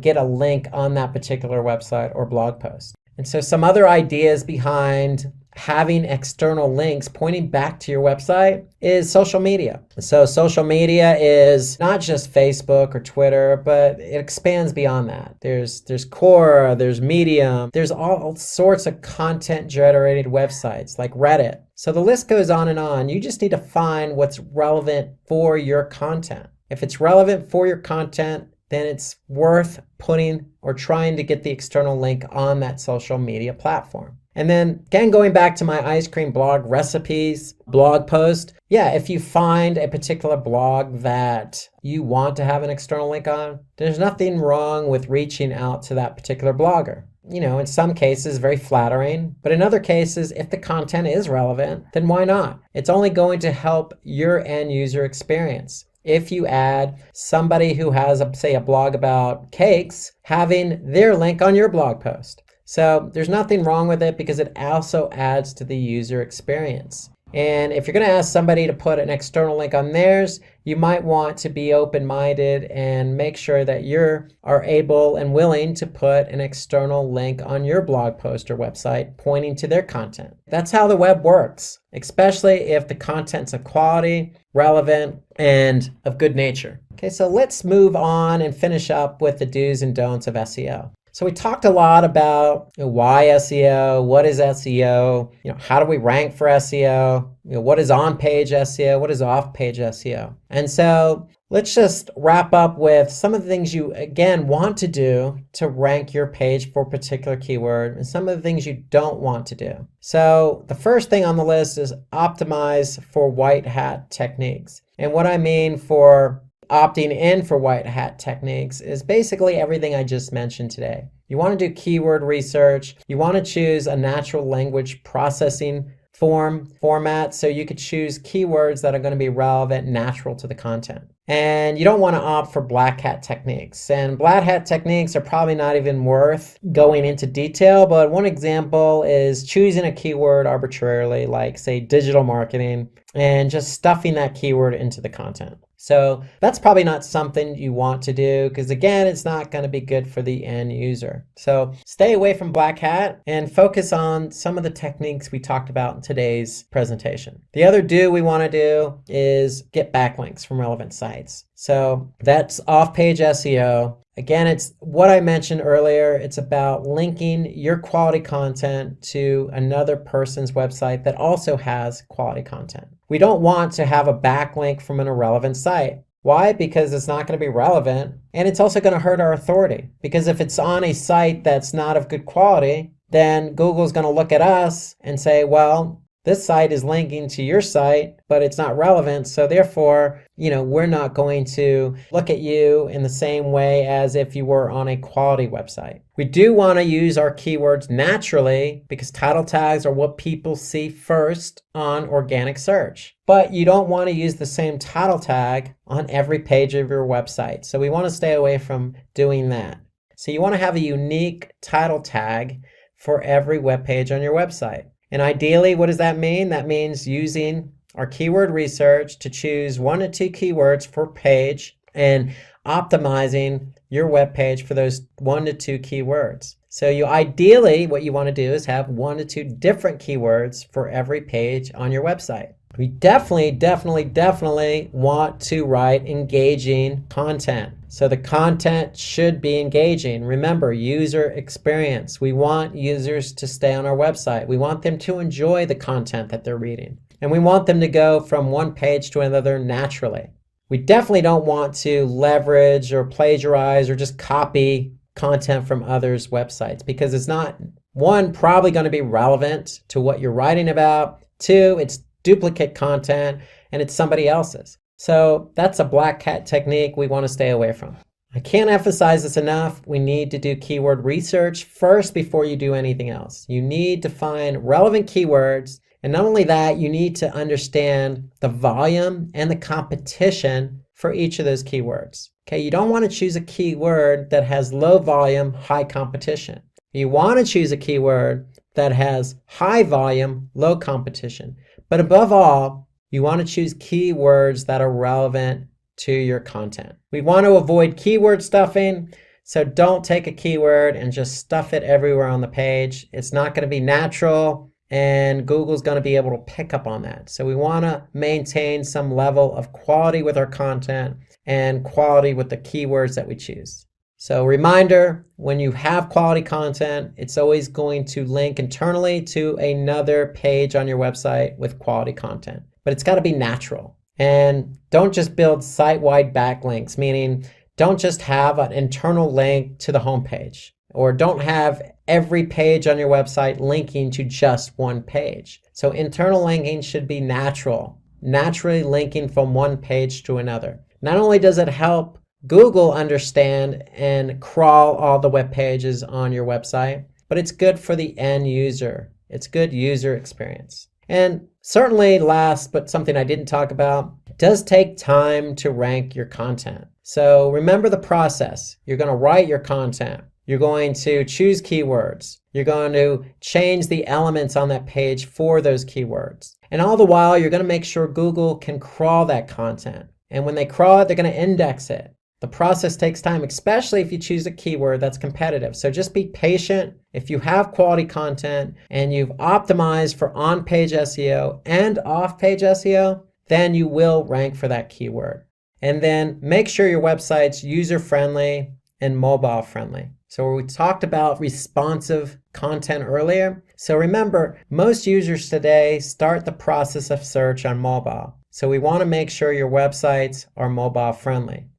get a link on that particular website or blog post. And so some other ideas behind having external links pointing back to your website is social media. So social media is not just Facebook or Twitter, but it expands beyond that. There's Quora, there's Medium, there's all sorts of content generated websites like Reddit. So the list goes on and on. You just need to find what's relevant for your content. If it's relevant for your content, then it's worth putting or trying to get the external link on that social media platform. And then again, going back to my ice cream blog recipes blog post, if you find a particular blog that you want to have an external link on, there's nothing wrong with reaching out to that particular blogger. In some cases, very flattering, but in other cases, if the content is relevant, then why not? It's only going to help your end user experience. If you add somebody who has, say, a blog about cakes, having their link on your blog post. So there's nothing wrong with it because it also adds to the user experience. And if you're going to ask somebody to put an external link on theirs, you might want to be open-minded and make sure that you are able and willing to put an external link on your blog post or website pointing to their content. That's how the web works, especially if the content's of quality, relevant, and of good nature. Okay, so let's move on and finish up with the do's and don'ts of SEO. So we talked a lot about why SEO, what is SEO, how do we rank for SEO, what is on-page SEO, what is off-page SEO. And so let's just wrap up with some of the things you, again, want to do to rank your page for a particular keyword and some of the things you don't want to do. So the first thing on the list is optimize for white hat techniques. And what I mean for opting in for white hat techniques is basically everything I just mentioned today. You want to do keyword research. You want to choose a natural language processing format so you could choose keywords that are going to be relevant and natural to the content. And you don't want to opt for black hat techniques. And black hat techniques are probably not even worth going into detail, but one example is choosing a keyword arbitrarily, like say digital marketing, and just stuffing that keyword into the content. So that's probably not something you want to do because again, it's not going to be good for the end user. So stay away from black hat and focus on some of the techniques we talked about in today's presentation. The other do we want to do is get backlinks from relevant sites. So that's off-page SEO. Again, it's what I mentioned earlier. It's about linking your quality content to another person's website that also has quality content. We don't want to have a backlink from an irrelevant site. Why? Because it's not going to be relevant, and it's also going to hurt our authority. Because if it's on a site that's not of good quality, then Google's going to look at us and say, well, this site is linking to your site, but it's not relevant. So therefore, we're not going to look at you in the same way as if you were on a quality website. We do want to use our keywords naturally because title tags are what people see first on organic search. But you don't want to use the same title tag on every page of your website. So we want to stay away from doing that. So you want to have a unique title tag for every web page on your website. And ideally, what does that mean? That means using our keyword research to choose 1 to 2 keywords per page and optimizing your web page for those 1 to 2 keywords. So ideally, what you want to do is have 1 to 2 different keywords for every page on your website. We definitely want to write engaging content. So the content should be engaging. Remember, user experience. We want users to stay on our website. We want them to enjoy the content that they're reading. And we want them to go from one page to another naturally. We definitely don't want to leverage or plagiarize or just copy content from others' websites because it's not, 1, probably going to be relevant to what you're writing about. 2, it's duplicate content and it's somebody else's. So that's a black cat technique we want to stay away from. I can't emphasize this enough. We need to do keyword research first before you do anything else. You need to find relevant keywords. And not only that, you need to understand the volume and the competition for each of those keywords. Okay, you don't want to choose a keyword that has low volume, high competition. You want to choose a keyword that has high volume, low competition. But above all, you want to choose keywords that are relevant to your content. We want to avoid keyword stuffing, so don't take a keyword and just stuff it everywhere on the page. It's not going to be natural, and Google's going to be able to pick up on that. So we want to maintain some level of quality with our content and quality with the keywords that we choose. So reminder, when you have quality content, it's always going to link internally to another page on your website with quality content. But it's got to be natural. And don't just build site-wide backlinks, meaning don't just have an internal link to the homepage, or don't have every page on your website linking to just one page. So internal linking should be natural, naturally linking from one page to another. Not only does it help Google understand and crawl all the web pages on your website, but it's good for the end user. It's good user experience. And certainly last, but something I didn't talk about, it does take time to rank your content. So remember the process. You're going to write your content. You're going to choose keywords. You're going to change the elements on that page for those keywords. And all the while, you're going to make sure Google can crawl that content. And when they crawl it, they're going to index it. The process takes time, especially if you choose a keyword that's competitive. So just be patient. If you have quality content and you've optimized for on-page SEO and off-page SEO, then you will rank for that keyword. And then make sure your website's user-friendly and mobile-friendly. So we talked about responsive content earlier. So remember, most users today start the process of search on mobile. So we want to make sure your websites are mobile-friendly.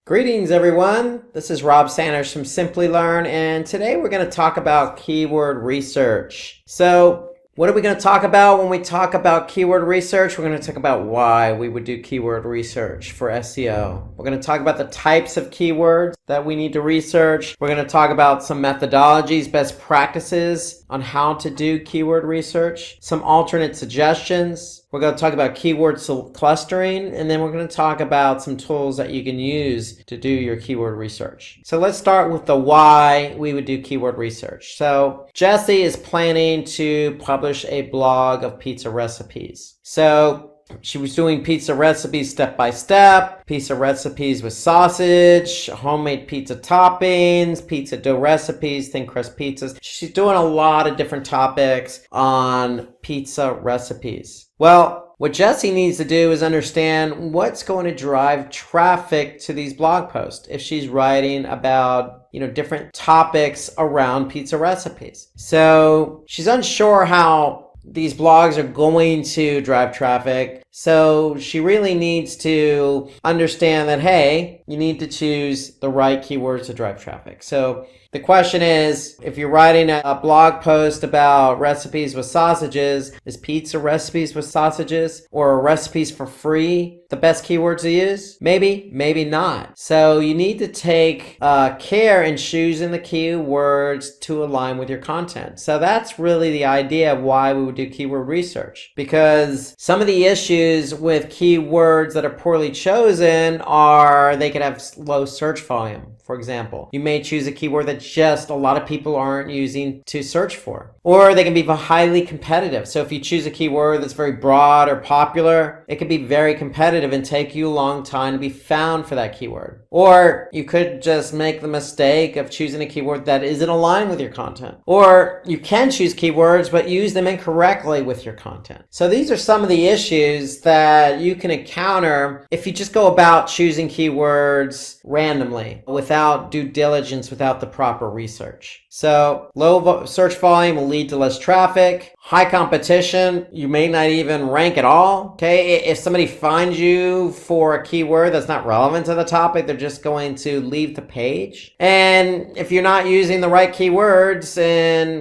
Greetings everyone, this is Rob Sanders from Simplilearn, and today we're going to talk about keyword research. So what are we going to talk about when we talk about keyword research? We're going to talk about why we would do keyword research for SEO. We're going to talk about the types of keywords that we need to research. We're going to talk about some methodologies, best practices on how to do keyword research, some alternate suggestions. We're going to talk about keyword clustering, and then we're going to talk about some tools that you can use to do your keyword research. So let's start with the why we would do keyword research. So Jessie is planning to publish a blog of pizza recipes. So she was doing pizza recipes step by step, pizza recipes with sausage, homemade pizza toppings, pizza dough recipes, thin crust pizzas. She's doing a lot of different topics on pizza recipes. Well, what Jessie needs to do is understand what's going to drive traffic to these blog posts if she's writing about different topics around pizza recipes. So she's unsure how these blogs are going to drive traffic. So she really needs to understand that, hey, you need to choose the right keywords to drive traffic. So the question is, if you're writing a blog post about recipes with sausages, is pizza recipes with sausages or recipes for free the best keywords to use? Maybe, maybe not. So you need to take care in choosing the keywords to align with your content. So that's really the idea of why we would do keyword research, because some of the issues with keywords that are poorly chosen are they could have low search volume. For example, you may choose a keyword that just a lot of people aren't using to search for. Or they can be highly competitive. So if you choose a keyword that's very broad or popular, it can be very competitive and take you a long time to be found for that keyword. Or you could just make the mistake of choosing a keyword that isn't aligned with your content. Or you can choose keywords but use them incorrectly with your content. So these are some of the issues that you can encounter if you just go about choosing keywords randomly without due diligence, without the proper research. So low search volume will lead to less traffic. High competition, you may not even rank at all. Okay, if somebody finds you for a keyword that's not relevant to the topic, they're just going to leave the page. And if you're not using the right keywords,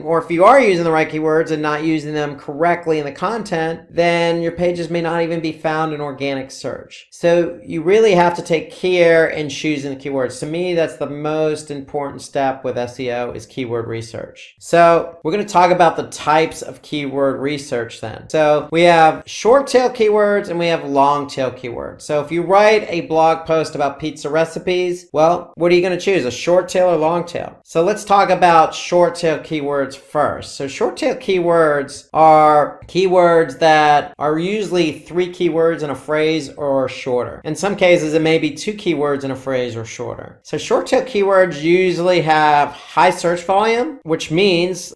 or if you are using the right keywords and not using them correctly in the content, then your pages may not even be found in organic search. So you really have to take care in choosing the keywords. To me, that's the most important step with SEO, is keyword research. So we're going to talk about the types of keyword research then. So we have short tail keywords and we have long tail keywords. So if you write a blog post about pizza recipes, well, what are you going to choose, a short tail or long tail? So let's talk about short tail keywords first. So short tail keywords are keywords that are usually 3 keywords in a phrase or shorter. In some cases, it may be 2 keywords in a phrase or shorter. So short tail keywords usually have high search volume, which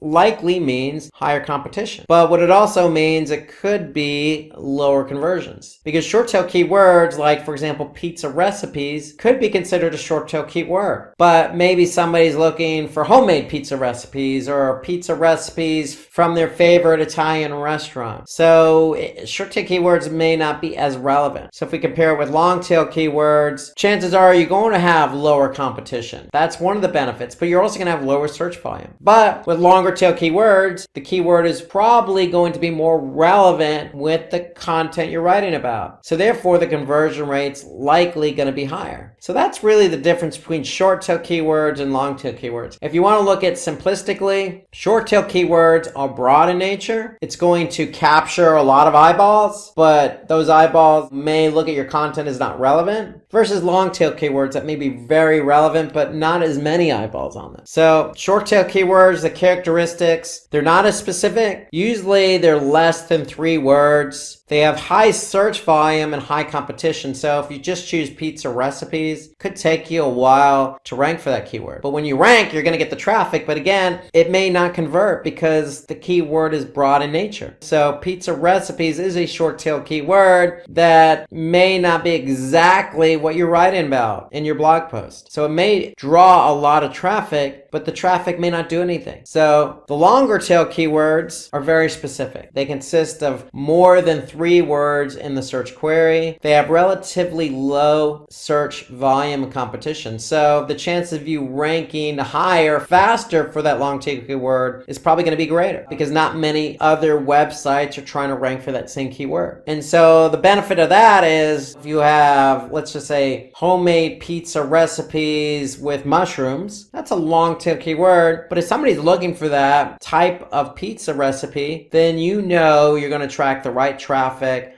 likely means higher competition. But what it also means, it could be lower conversions, because short tail keywords, like for example pizza recipes, could be considered a short tail keyword, but maybe somebody's looking for homemade pizza recipes or pizza recipes from their favorite Italian restaurant. So short tail keywords may not be as relevant. So if we compare it with long tail keywords, chances are you're going to have lower competition. That's one of the benefits, but you're also going to have lower search volume. But with longer tail keywords, the keyword is probably going to be more relevant with the content you're writing about. So therefore, the conversion rate's likely going to be higher. So that's really the difference between short tail keywords and long tail keywords. If you want to look at simplistically, short tail keywords are broad in nature. It's going to capture a lot of eyeballs, but those eyeballs may look at your content as not relevant, versus long tail keywords that may be very relevant, but not as many eyeballs on them. So short tail keywords, the characteristics, they're not as specific. Usually they're less than 3 words. They have high search volume and high competition. So if you just choose pizza recipes, it could take you a while to rank for that keyword. But when you rank, you're going to get the traffic. But again, it may not convert because the keyword is broad in nature. So pizza recipes is a short tail keyword that may not be exactly what you're writing about in your blog post. So it may draw a lot of traffic, but the traffic may not do anything. So the longer tail keywords are very specific. They consist of more than 3 words in the search query. They have relatively low search volume and competition. So the chance of you ranking higher, faster for that long tail keyword is probably going to be greater, because not many other websites are trying to rank for that same keyword. And so the benefit of that is if you have, let's just say, homemade pizza recipes with mushrooms, that's a long tail keyword. But if somebody's looking for that type of pizza recipe, then you know you're going to track the right traffic,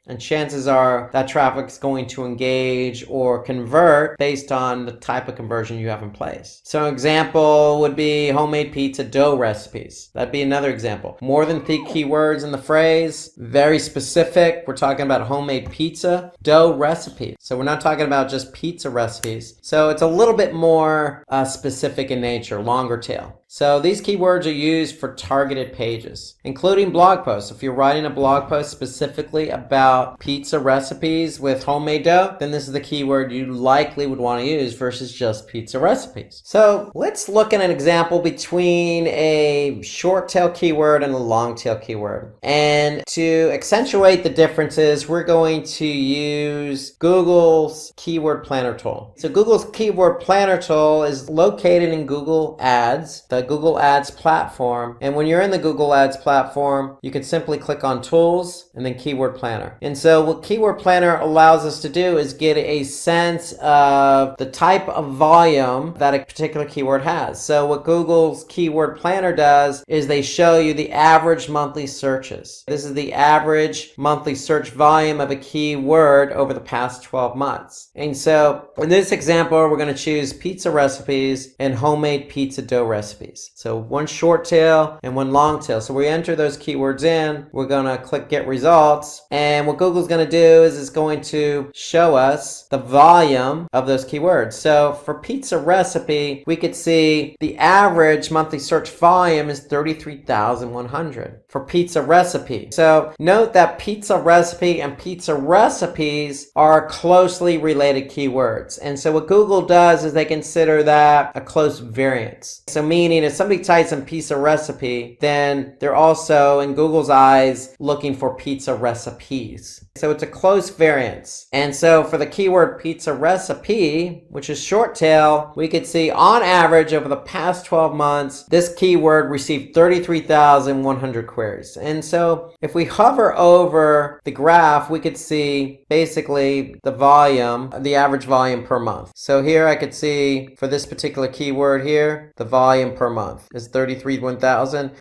and chances are that traffic is going to engage or convert based on the type of conversion you have in place. So an example would be homemade pizza dough recipes. That'd be another example. More than 3 keywords in the phrase, very specific. We're talking about homemade pizza dough recipes. So we're not talking about just pizza recipes. So it's a little bit more specific in nature, longer tail. So these keywords are used for targeted pages, including blog posts. If you're writing a blog post specifically about pizza recipes with homemade dough, then this is the keyword you likely would want to use versus just pizza recipes. So let's look at an example between a short tail keyword and a long tail keyword. And to accentuate the differences, we're going to use Google's keyword planner tool. So Google's keyword planner tool is located in Google Ads, the Google Ads platform. And when you're in the Google Ads platform, you can simply click on Tools and then Keyword Planner. And so what Keyword Planner allows us to do is get a sense of the type of volume that a particular keyword has. So what Google's Keyword Planner does is they show you the average monthly searches. This is the average monthly search volume of a keyword over the past 12 months. And so in this example, we're going to choose pizza recipes and homemade pizza dough recipes. So one short tail and one long tail. So we enter those keywords in, we're going to click get results, and what Google's going to do is it's going to show us the volume of those keywords. So for pizza recipe, we could see the average monthly search volume is 33,100 for pizza recipe. So note that pizza recipe and pizza recipes are closely related keywords. And so what Google does is they consider that a close variance. So meaning if somebody types in pizza recipe, then they're also in Google's eyes looking for pizza recipes. So it's a close variance. And so for the keyword pizza recipe, which is short tail, we could see on average over the past 12 months, this keyword received 33,100 queries. And so if we hover over the graph, we could see basically the volume, the average volume per month. So here I could see for this particular keyword here, the volume per month is 33,100.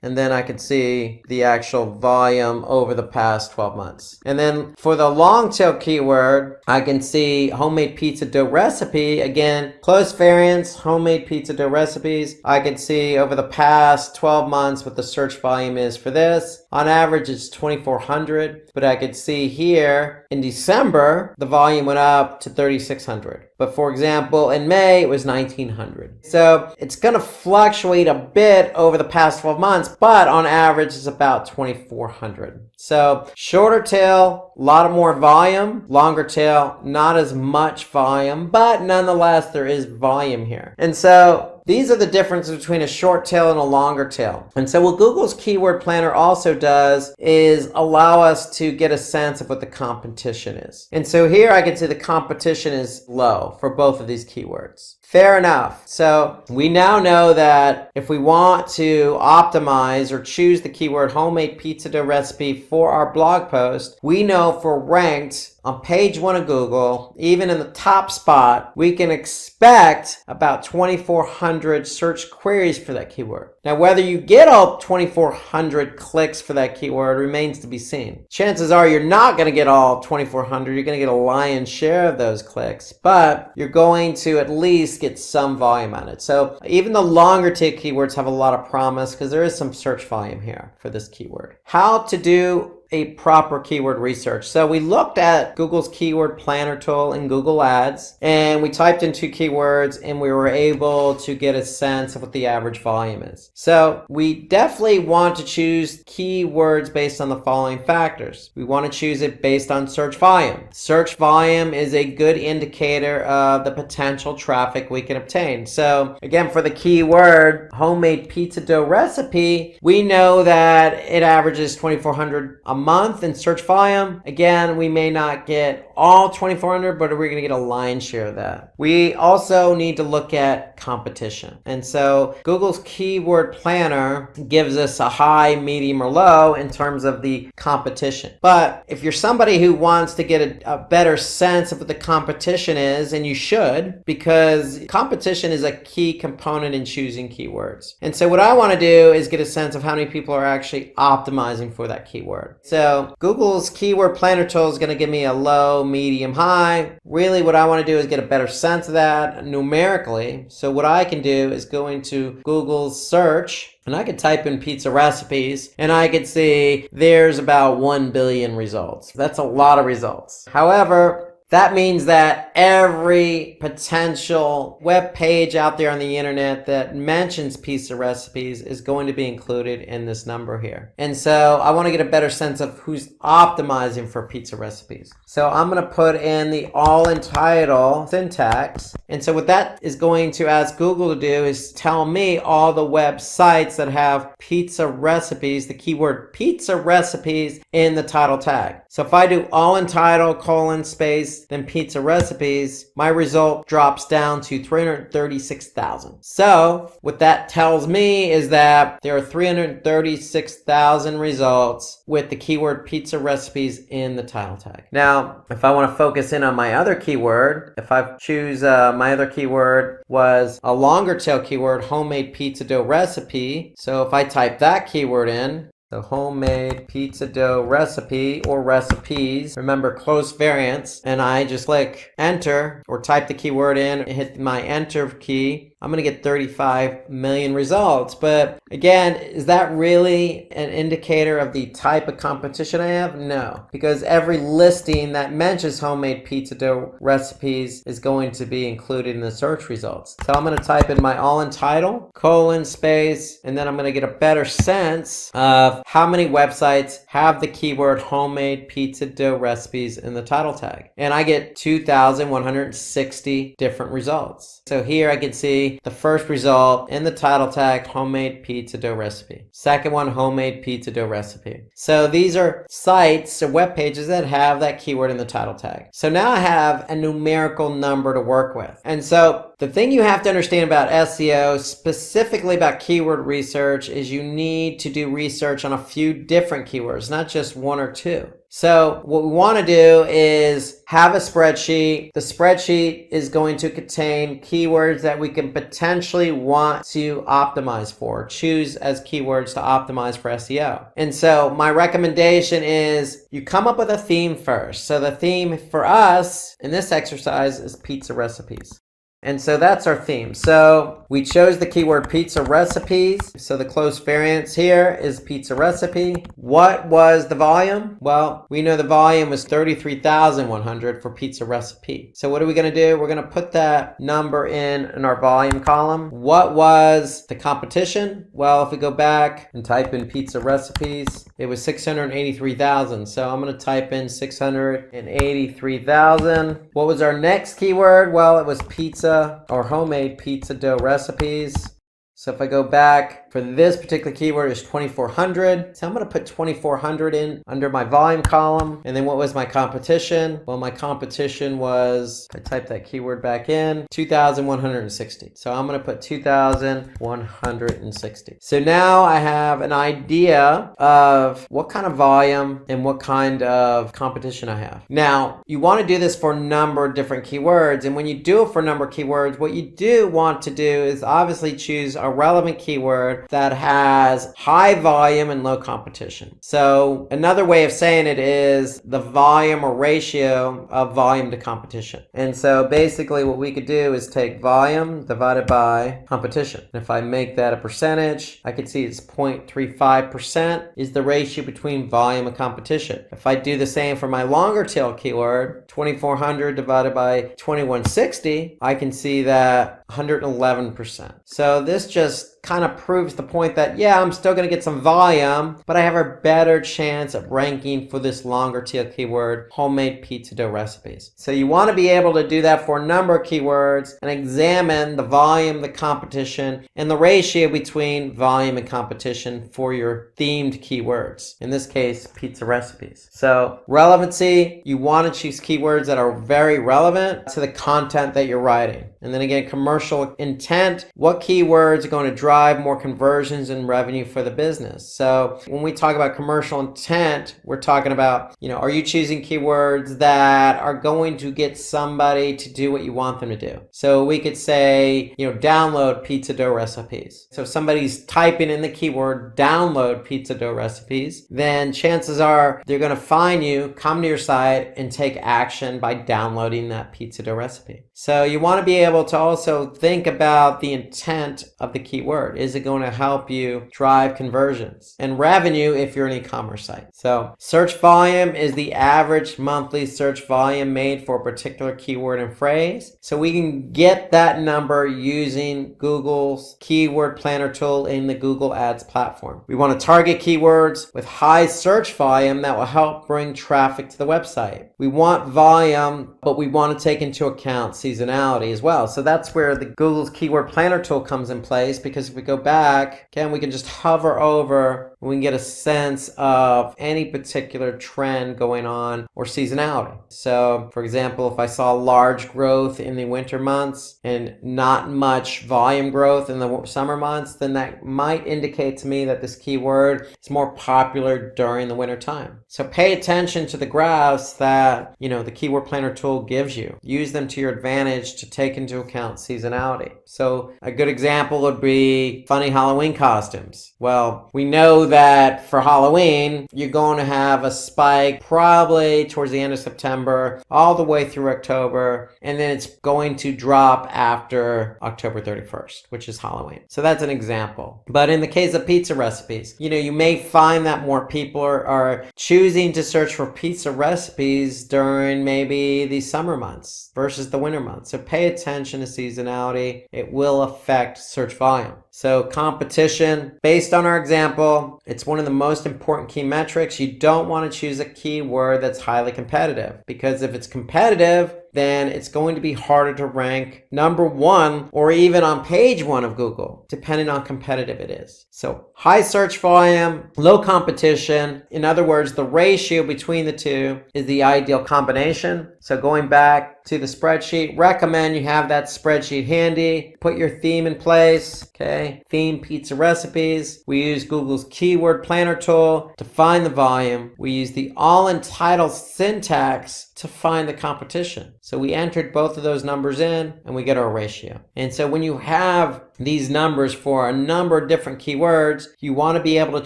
And then I could see the actual volume over the past 12 months. And then for the long tail keyword, I can see homemade pizza dough recipe. Again, close variance, homemade pizza dough recipes. I can see over the past 12 months what the search volume is for this. On average, it's 2,400, but I could see here in December, the volume went up to 3,600. But for example, in May, it was 1,900. So it's going to fluctuate a bit over the past 12 months, but on average, it's about 2,400. So shorter tail, a lot of more volume. Longer tail, not as much volume, but nonetheless, there is volume here. And so these are the differences between a short tail and a longer tail. And so what Google's Keyword Planner also does is allow us to get a sense of what the competition is. And so here I can see the competition is low for both of these keywords. Fair enough. So we now know that if we want to optimize or choose the keyword homemade pizza dough recipe for our blog post, we know for ranked on page 1 of Google, even in the top spot, we can expect about 2,400 search queries for that keyword. Now, whether you get all 2,400 clicks for that keyword remains to be seen. Chances are you're not going to get all 2,400. You're going to get a lion's share of those clicks, but you're going to at least get some volume on it. So even the longer tail keywords have a lot of promise because there is some search volume here for this keyword. How to do a proper keyword research. So we looked at Google's Keyword Planner tool in Google Ads, and we typed in 2 keywords, and we were able to get a sense of what the average volume is. So we definitely want to choose keywords based on the following factors. We want to choose it based on search volume. Search volume is a good indicator of the potential traffic we can obtain. So again, for the keyword homemade pizza dough recipe, we know that it averages 2,400 a month in search volume. Again, we may not get all 2,400, but we're going to get a lion's share of that. We also need to look at competition. And so Google's Keyword Planner gives us a high, medium, or low in terms of the competition. But if you're somebody who wants to get a better sense of what the competition is, and you should, because competition is a key component in choosing keywords. And so what I want to do is get a sense of how many people are actually optimizing for that keyword. So Google's Keyword Planner tool is going to give me a low, medium, high. Really what I want to do is get a better sense of that numerically. So what I can do is go into Google's search, and I could type in pizza recipes, and I could see there's about 1 billion results. That's a lot of results. However, That means that every potential web page out there on the internet that mentions pizza recipes is going to be included in this number here. And so I want to get a better sense of who's optimizing for pizza recipes. So I'm going to put in the all in title syntax. And so what that is going to ask Google to do is tell me all the websites that have pizza recipes, the keyword pizza recipes in the title tag. So if I do all in title, colon, space, then pizza recipes, my result drops down to 336,000. So what that tells me is that there are 336,000 results with the keyword pizza recipes in the title tag. Now, if I want to focus in on my other keyword, if I choose my other keyword was a longer tail keyword, homemade pizza dough recipe. So if I type that keyword in, the homemade pizza dough recipe or recipes, remember close variants, and I just click enter or type the keyword in and hit my enter key, I'm going to get 35 million results. But again, is that really an indicator of the type of competition I have? No, because every listing that mentions homemade pizza dough recipes is going to be included in the search results. So I'm going to type in my all in title, colon, space, and then I'm going to get a better sense of how many websites have the keyword homemade pizza dough recipes in the title tag. And I get 2,160 different results. So here I can see the first result in the title tag, homemade pizza dough recipe. Second one, homemade pizza dough recipe. So these are sites or web pages that have that keyword in the title tag. So now I have a numerical number to work with. And so the thing you have to understand about SEO, specifically about keyword research, is you need to do research on a few different keywords, not just one or two. So what we want to do is have a spreadsheet. The spreadsheet is going to contain keywords that we can potentially want to optimize for, choose as keywords to optimize for SEO. And so my recommendation is you come up with a theme first. So the theme for us in this exercise is pizza recipes. And so that's our theme. So we chose the keyword pizza recipes. So the close variance here is pizza recipe. What was the volume? Well, we know the volume was 33,100 for pizza recipe. So what are we going to do? We're going to put that number in our volume column. What was the competition? Well, if we go back and type in pizza recipes, it was 683,000. So I'm going to type in 683,000. What was our next keyword? Well, it was pizza or homemade pizza dough recipes. So if I go back, for this particular keyword is 2,400. So I'm going to put 2,400 in under my volume column. And then what was my competition? Well, my competition was, I typed that keyword back in, 2,160. So I'm going to put 2,160. So now I have an idea of what kind of volume and what kind of competition I have. Now, you want to do this for a number of different keywords. And when you do it for a number of keywords, what you do want to do is obviously choose a relevant keyword that has high volume and low competition. So another way of saying it is the volume or ratio of volume to competition. And so basically what we could do is take volume divided by competition. And if I make that a percentage, I can see it's 0.35% is the ratio between volume and competition. If I do the same for my longer tail keyword, 2,400 divided by 2,160, I can see that 111%. So this just kind of proves the point that, yeah, I'm still going to get some volume, but I have a better chance of ranking for this longer tail keyword, homemade pizza dough recipes. So you want to be able to do that for a number of keywords and examine the volume, the competition, and the ratio between volume and competition for your themed keywords. In this case, pizza recipes. So relevancy, you want to choose keywords that are very relevant to the content that you're writing. And then again, commercial intent, what keywords are going to drive more conversions and revenue for the business? So when we talk about commercial intent, we're talking about, are you choosing keywords that are going to get somebody to do what you want them to do? So we could say, download pizza dough recipes. So if somebody's typing in the keyword download pizza dough recipes, then chances are they're going to find you, come to your site, and take action by downloading that pizza dough recipe. So you want to be able to also think about the intent of the keyword. Is it going to help you drive conversions and revenue if you're an e-commerce site? So search volume is the average monthly search volume made for a particular keyword and phrase. So we can get that number using Google's keyword planner tool in the Google Ads platform. We want to target keywords with high search volume that will help bring traffic to the website. We want volume, but we want to take into account seasonality as well. So that's where the Google's keyword planner tool comes in place, because if we go back, again, we can just hover over, we can get a sense of any particular trend going on or seasonality. So for example, if I saw large growth in the winter months and not much volume growth in the summer months, then that might indicate to me that this keyword is more popular during the winter time. So pay attention to the graphs that, the keyword planner tool gives you. Use them to your advantage to take into account seasonality. So a good example would be funny Halloween costumes. Well, we know that for Halloween, you're going to have a spike probably towards the end of September, all the way through October, and then it's going to drop after October 31st, which is Halloween. So that's an example. But in the case of pizza recipes, you may find that more people are choosing to search for pizza recipes during maybe the summer months versus the winter months. So pay attention to seasonality. It will affect search volume. So competition, based on our example, it's one of the most important key metrics. You don't want to choose a keyword that's highly competitive, because if it's competitive, then it's going to be harder to rank number one or even on page one of Google, depending on how competitive it is. So high search volume, low competition. In other words, the ratio between the two is the ideal combination. So going back to the spreadsheet, recommend you have that spreadsheet handy. Put your theme in place. Okay, theme pizza recipes. We use Google's keyword planner tool to find the volume. We use the all entitled syntax to find the competition. So we entered both of those numbers in and we get our ratio. And so when you have these numbers for a number of different keywords, you want to be able to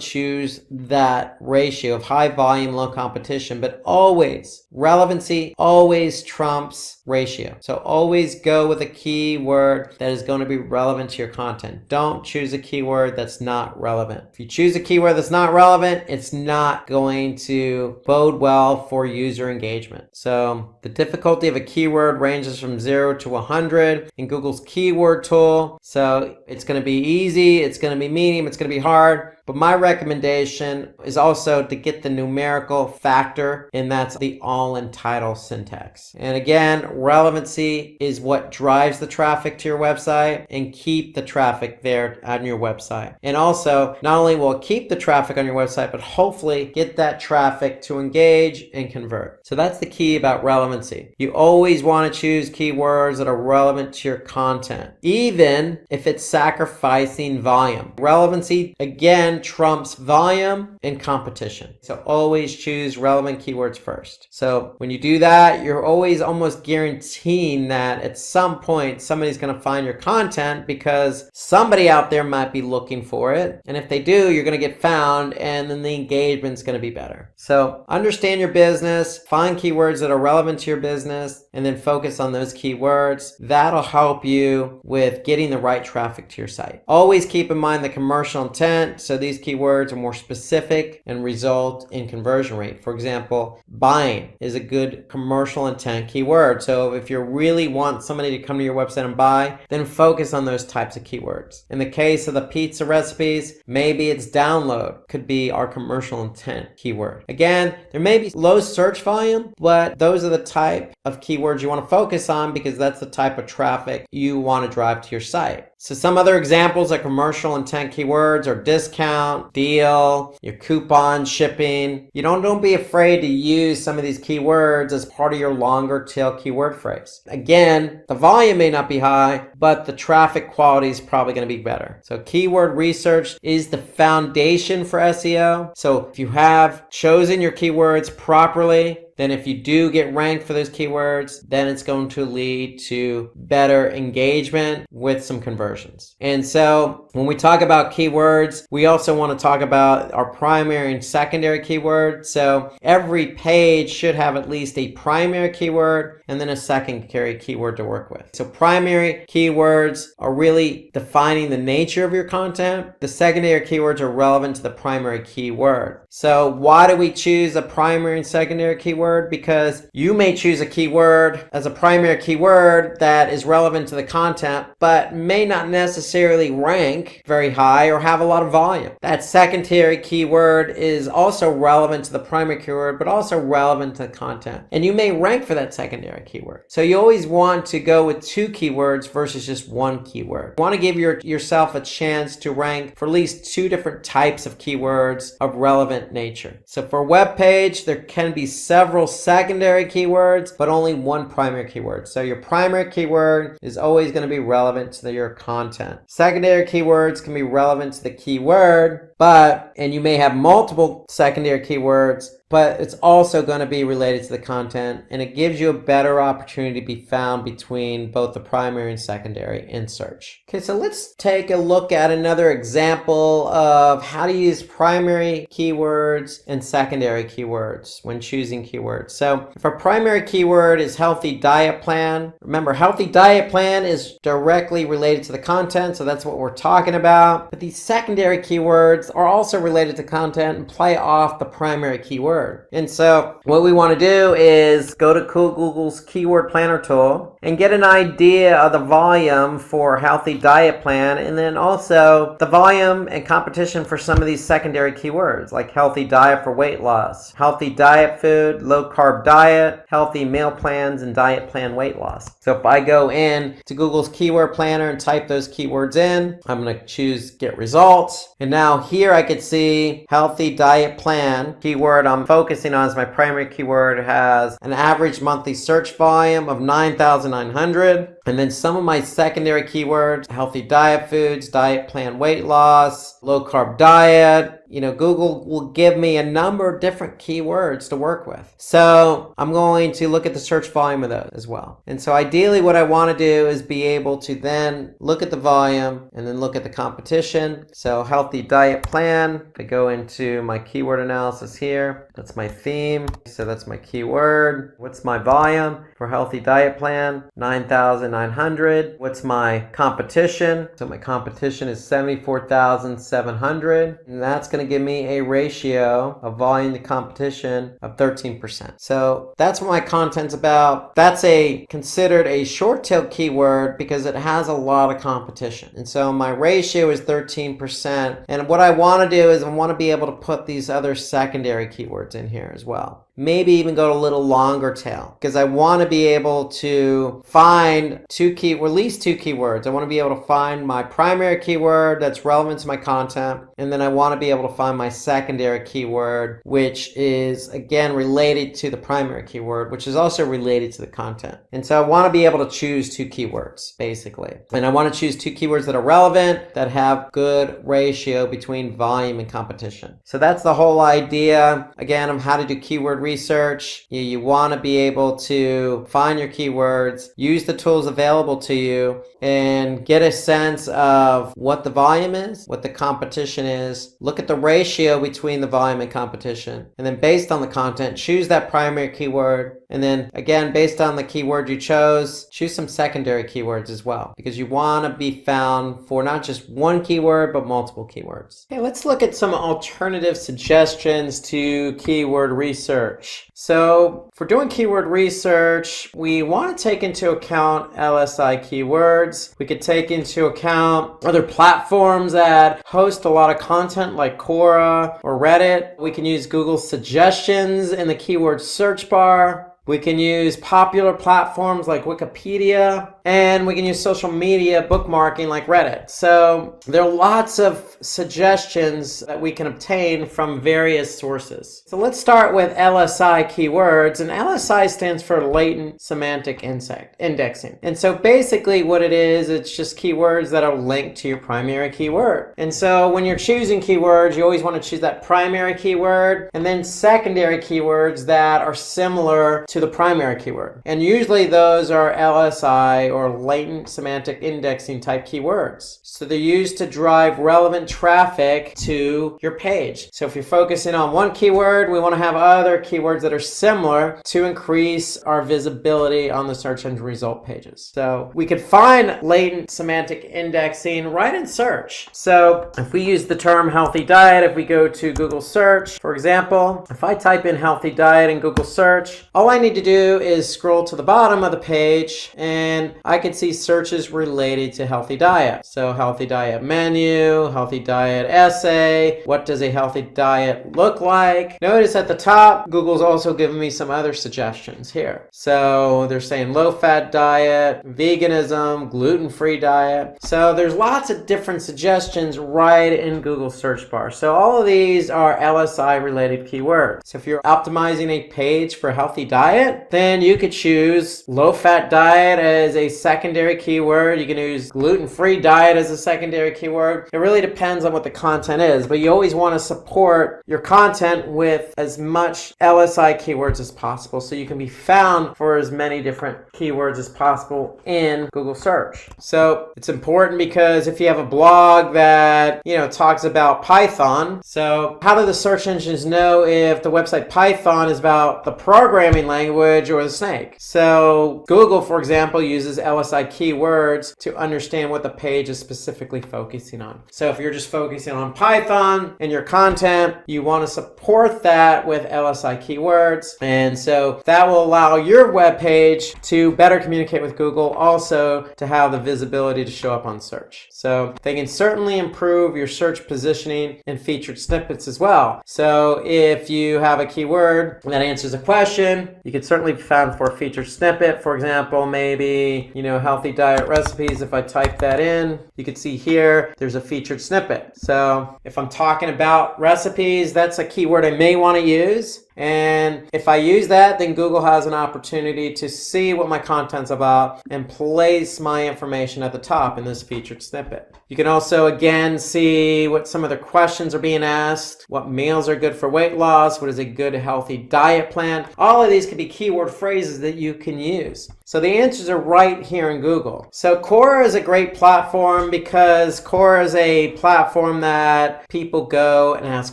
choose that ratio of high volume, low competition, but always relevancy always trumps ratio. So always go with a keyword that is going to be relevant to your content. Don't choose a keyword that's not relevant. If you choose a keyword that's not relevant, it's not going to bode well for user engagement. So the difficulty of a keyword ranges from 0 to 100 in Google's keyword tool. So it's going to be easy, it's going to be medium, it's going to be hard. But my recommendation is also to get the numerical factor, and that's the all entitled syntax. And again, relevancy is what drives the traffic to your website, and keep the traffic there on your website. And also, not only will it keep the traffic on your website, but hopefully get that traffic to engage and convert. So that's the key about relevancy. You always want to choose keywords that are relevant to your content, even if it's sacrificing volume. Relevancy, again, trumps volume and competition. So always choose relevant keywords first. So when you do that, you're always almost guaranteeing that at some point somebody's going to find your content, because somebody out there might be looking for it. And if they do, you're going to get found, and then the engagement's going to be better. So understand your business, find keywords that are relevant to your business, and then focus on those keywords. That'll help you with getting the right traffic to your site. Always keep in mind the commercial intent. So these keywords are more specific and result in conversion rate. For example, buying is a good commercial intent keyword. So if you really want somebody to come to your website and buy, then focus on those types of keywords. In the case of the pizza recipes, maybe it's download could be our commercial intent keyword. Again, there may be low search volume, but those are the type of keywords you want to focus on, because that's the type of traffic you want to drive to your site. So some other examples of commercial intent keywords are discount, deal, your coupon, shipping. Don't be afraid to use some of these keywords as part of your longer tail keyword phrase. Again, the volume may not be high, but the traffic quality is probably going to be better. So keyword research is the foundation for SEO. So if you have chosen your keywords properly, then if you do get ranked for those keywords, then it's going to lead to better engagement with some conversions. And so when we talk about keywords, we also want to talk about our primary and secondary keywords. So every page should have at least a primary keyword and then a secondary keyword to work with. So primary keywords are really defining the nature of your content. The secondary keywords are relevant to the primary keyword. So why do we choose a primary and secondary keyword? Because you may choose a keyword as a primary keyword that is relevant to the content, but may not necessarily rank very high or have a lot of volume. That secondary keyword is also relevant to the primary keyword, but also relevant to the content. And you may rank for that secondary keyword. So you always want to go with two keywords versus just one keyword. You want to give yourself a chance to rank for at least two different types of keywords of relevant nature. So for a web page, there can be several secondary keywords, but only one primary keyword. So your primary keyword is always going to be relevant to your content. Secondary keywords can be relevant to the keyword, and you may have multiple secondary keywords, but it's also going to be related to the content, and it gives you a better opportunity to be found between both the primary and secondary in search. Okay, so let's take a look at another example of how to use primary keywords and secondary keywords when choosing keywords. So if our primary keyword is healthy diet plan, remember healthy diet plan is directly related to the content, so that's what we're talking about. But these secondary keywords are also related to content and play off the primary keyword. And so what we want to do is go to Google's keyword planner tool and get an idea of the volume for healthy diet plan, and then also the volume and competition for some of these secondary keywords like healthy diet for weight loss, healthy diet food, low carb diet, healthy meal plans, and diet plan weight loss. So if I go in to Google's keyword planner and type those keywords in, I'm going to choose get results. And now here I could see healthy diet plan keyword I'm focusing on as my primary keyword has an average monthly search volume of 9,900. And then some of my secondary keywords, healthy diet foods, diet plan weight loss, low carb diet. Google will give me a number of different keywords to work with. So I'm going to look at the search volume of those as well. And so ideally what I want to do is be able to then look at the volume and then look at the competition. So healthy diet plan, I go into my keyword analysis here. That's my theme. So that's my keyword. What's my volume for healthy diet plan? 9,900. What's my competition? So my competition is 74,700. And that's going to give me a ratio of volume to competition of 13%. So that's what my content's about. That's considered a short tail keyword because it has a lot of competition. And so my ratio is 13%. And what I want to do is I want to be able to put these other secondary keywords in here as well. Maybe even go a little longer tail because I want to be able to find at least two keywords. I want to be able to find my primary keyword that's relevant to my content, and then I want to be able to find my secondary keyword, which is again related to the primary keyword, which is also related to the content. And so I want to be able to choose two keywords basically. And I want to choose two keywords that are relevant, that have good ratio between volume and competition. So that's the whole idea again of how to do keyword research. You want to be able to find your keywords, use the tools available to you, and get a sense of what the volume is, what the competition is, look at the ratio between the volume and competition, and then based on the content, choose that primary keyword, and then again, based on the keyword you chose, choose some secondary keywords as well, because you want to be found for not just one keyword, but multiple keywords. Okay, let's look at some alternative suggestions to keyword research. So for doing keyword research, we want to take into account LSI keywords. We could take into account other platforms that host a lot of content like Quora or Reddit. We can use Google suggestions in the keyword search bar. We can use popular platforms like Wikipedia, and we can use social media bookmarking like Reddit. So there are lots of suggestions that we can obtain from various sources. So let's start with LSI keywords, and LSI stands for latent semantic indexing. And so basically what it is, it's just keywords that are linked to your primary keyword. And so when you're choosing keywords, you always want to choose that primary keyword and then secondary keywords that are similar to the primary keyword. And usually those are LSI or latent semantic indexing type keywords. So they're used to drive relevant traffic to your page. So if you're focusing on one keyword, we want to have other keywords that are similar to increase our visibility on the search engine result pages. So we could find latent semantic indexing right in search. So if we use the term healthy diet, if we go to Google search, for example, if I type in healthy diet in Google search, all I need to do is scroll to the bottom of the page and I can see searches related to healthy diet. So healthy diet menu, healthy diet essay, what does a healthy diet look like? Notice at the top, Google's also given me some other suggestions here. So they're saying low-fat diet, veganism, gluten-free diet. So there's lots of different suggestions right in Google search bar. So all of these are LSI related keywords. So if you're optimizing a page for healthy diet, then you could choose low-fat diet as a secondary keyword. You can use gluten-free diet as a secondary keyword. It really depends on what the content is, but you always want to support your content with as much LSI keywords as possible so you can be found for as many different keywords as possible in Google search. So it's important because if you have a blog that, talks about Python, so how do the search engines know if the website Python is about the programming language or the snake? So Google, for example, uses LSI keywords to understand what the page is specifically focusing on. So if you're just focusing on Python in your content, you want to support that with LSI keywords. And so that will allow your web page to better communicate with Google, also to have the visibility to show up on search. So they can certainly improve your search positioning and featured snippets as well. So if you have a keyword that answers a question, you could certainly be found for a featured snippet. For example, maybe, healthy diet recipes. If I type that in, you can see here, there's a featured snippet. So if I'm talking about recipes, that's a keyword I may want to use. And if I use that, then Google has an opportunity to see what my content's about and place my information at the top in this featured snippet. You can also, again, see what some of the questions are being asked, what meals are good for weight loss, what is a good healthy diet plan. All of these could be keyword phrases that you can use. So the answers are right here in Google. So Quora is a great platform because Quora is a platform that people go and ask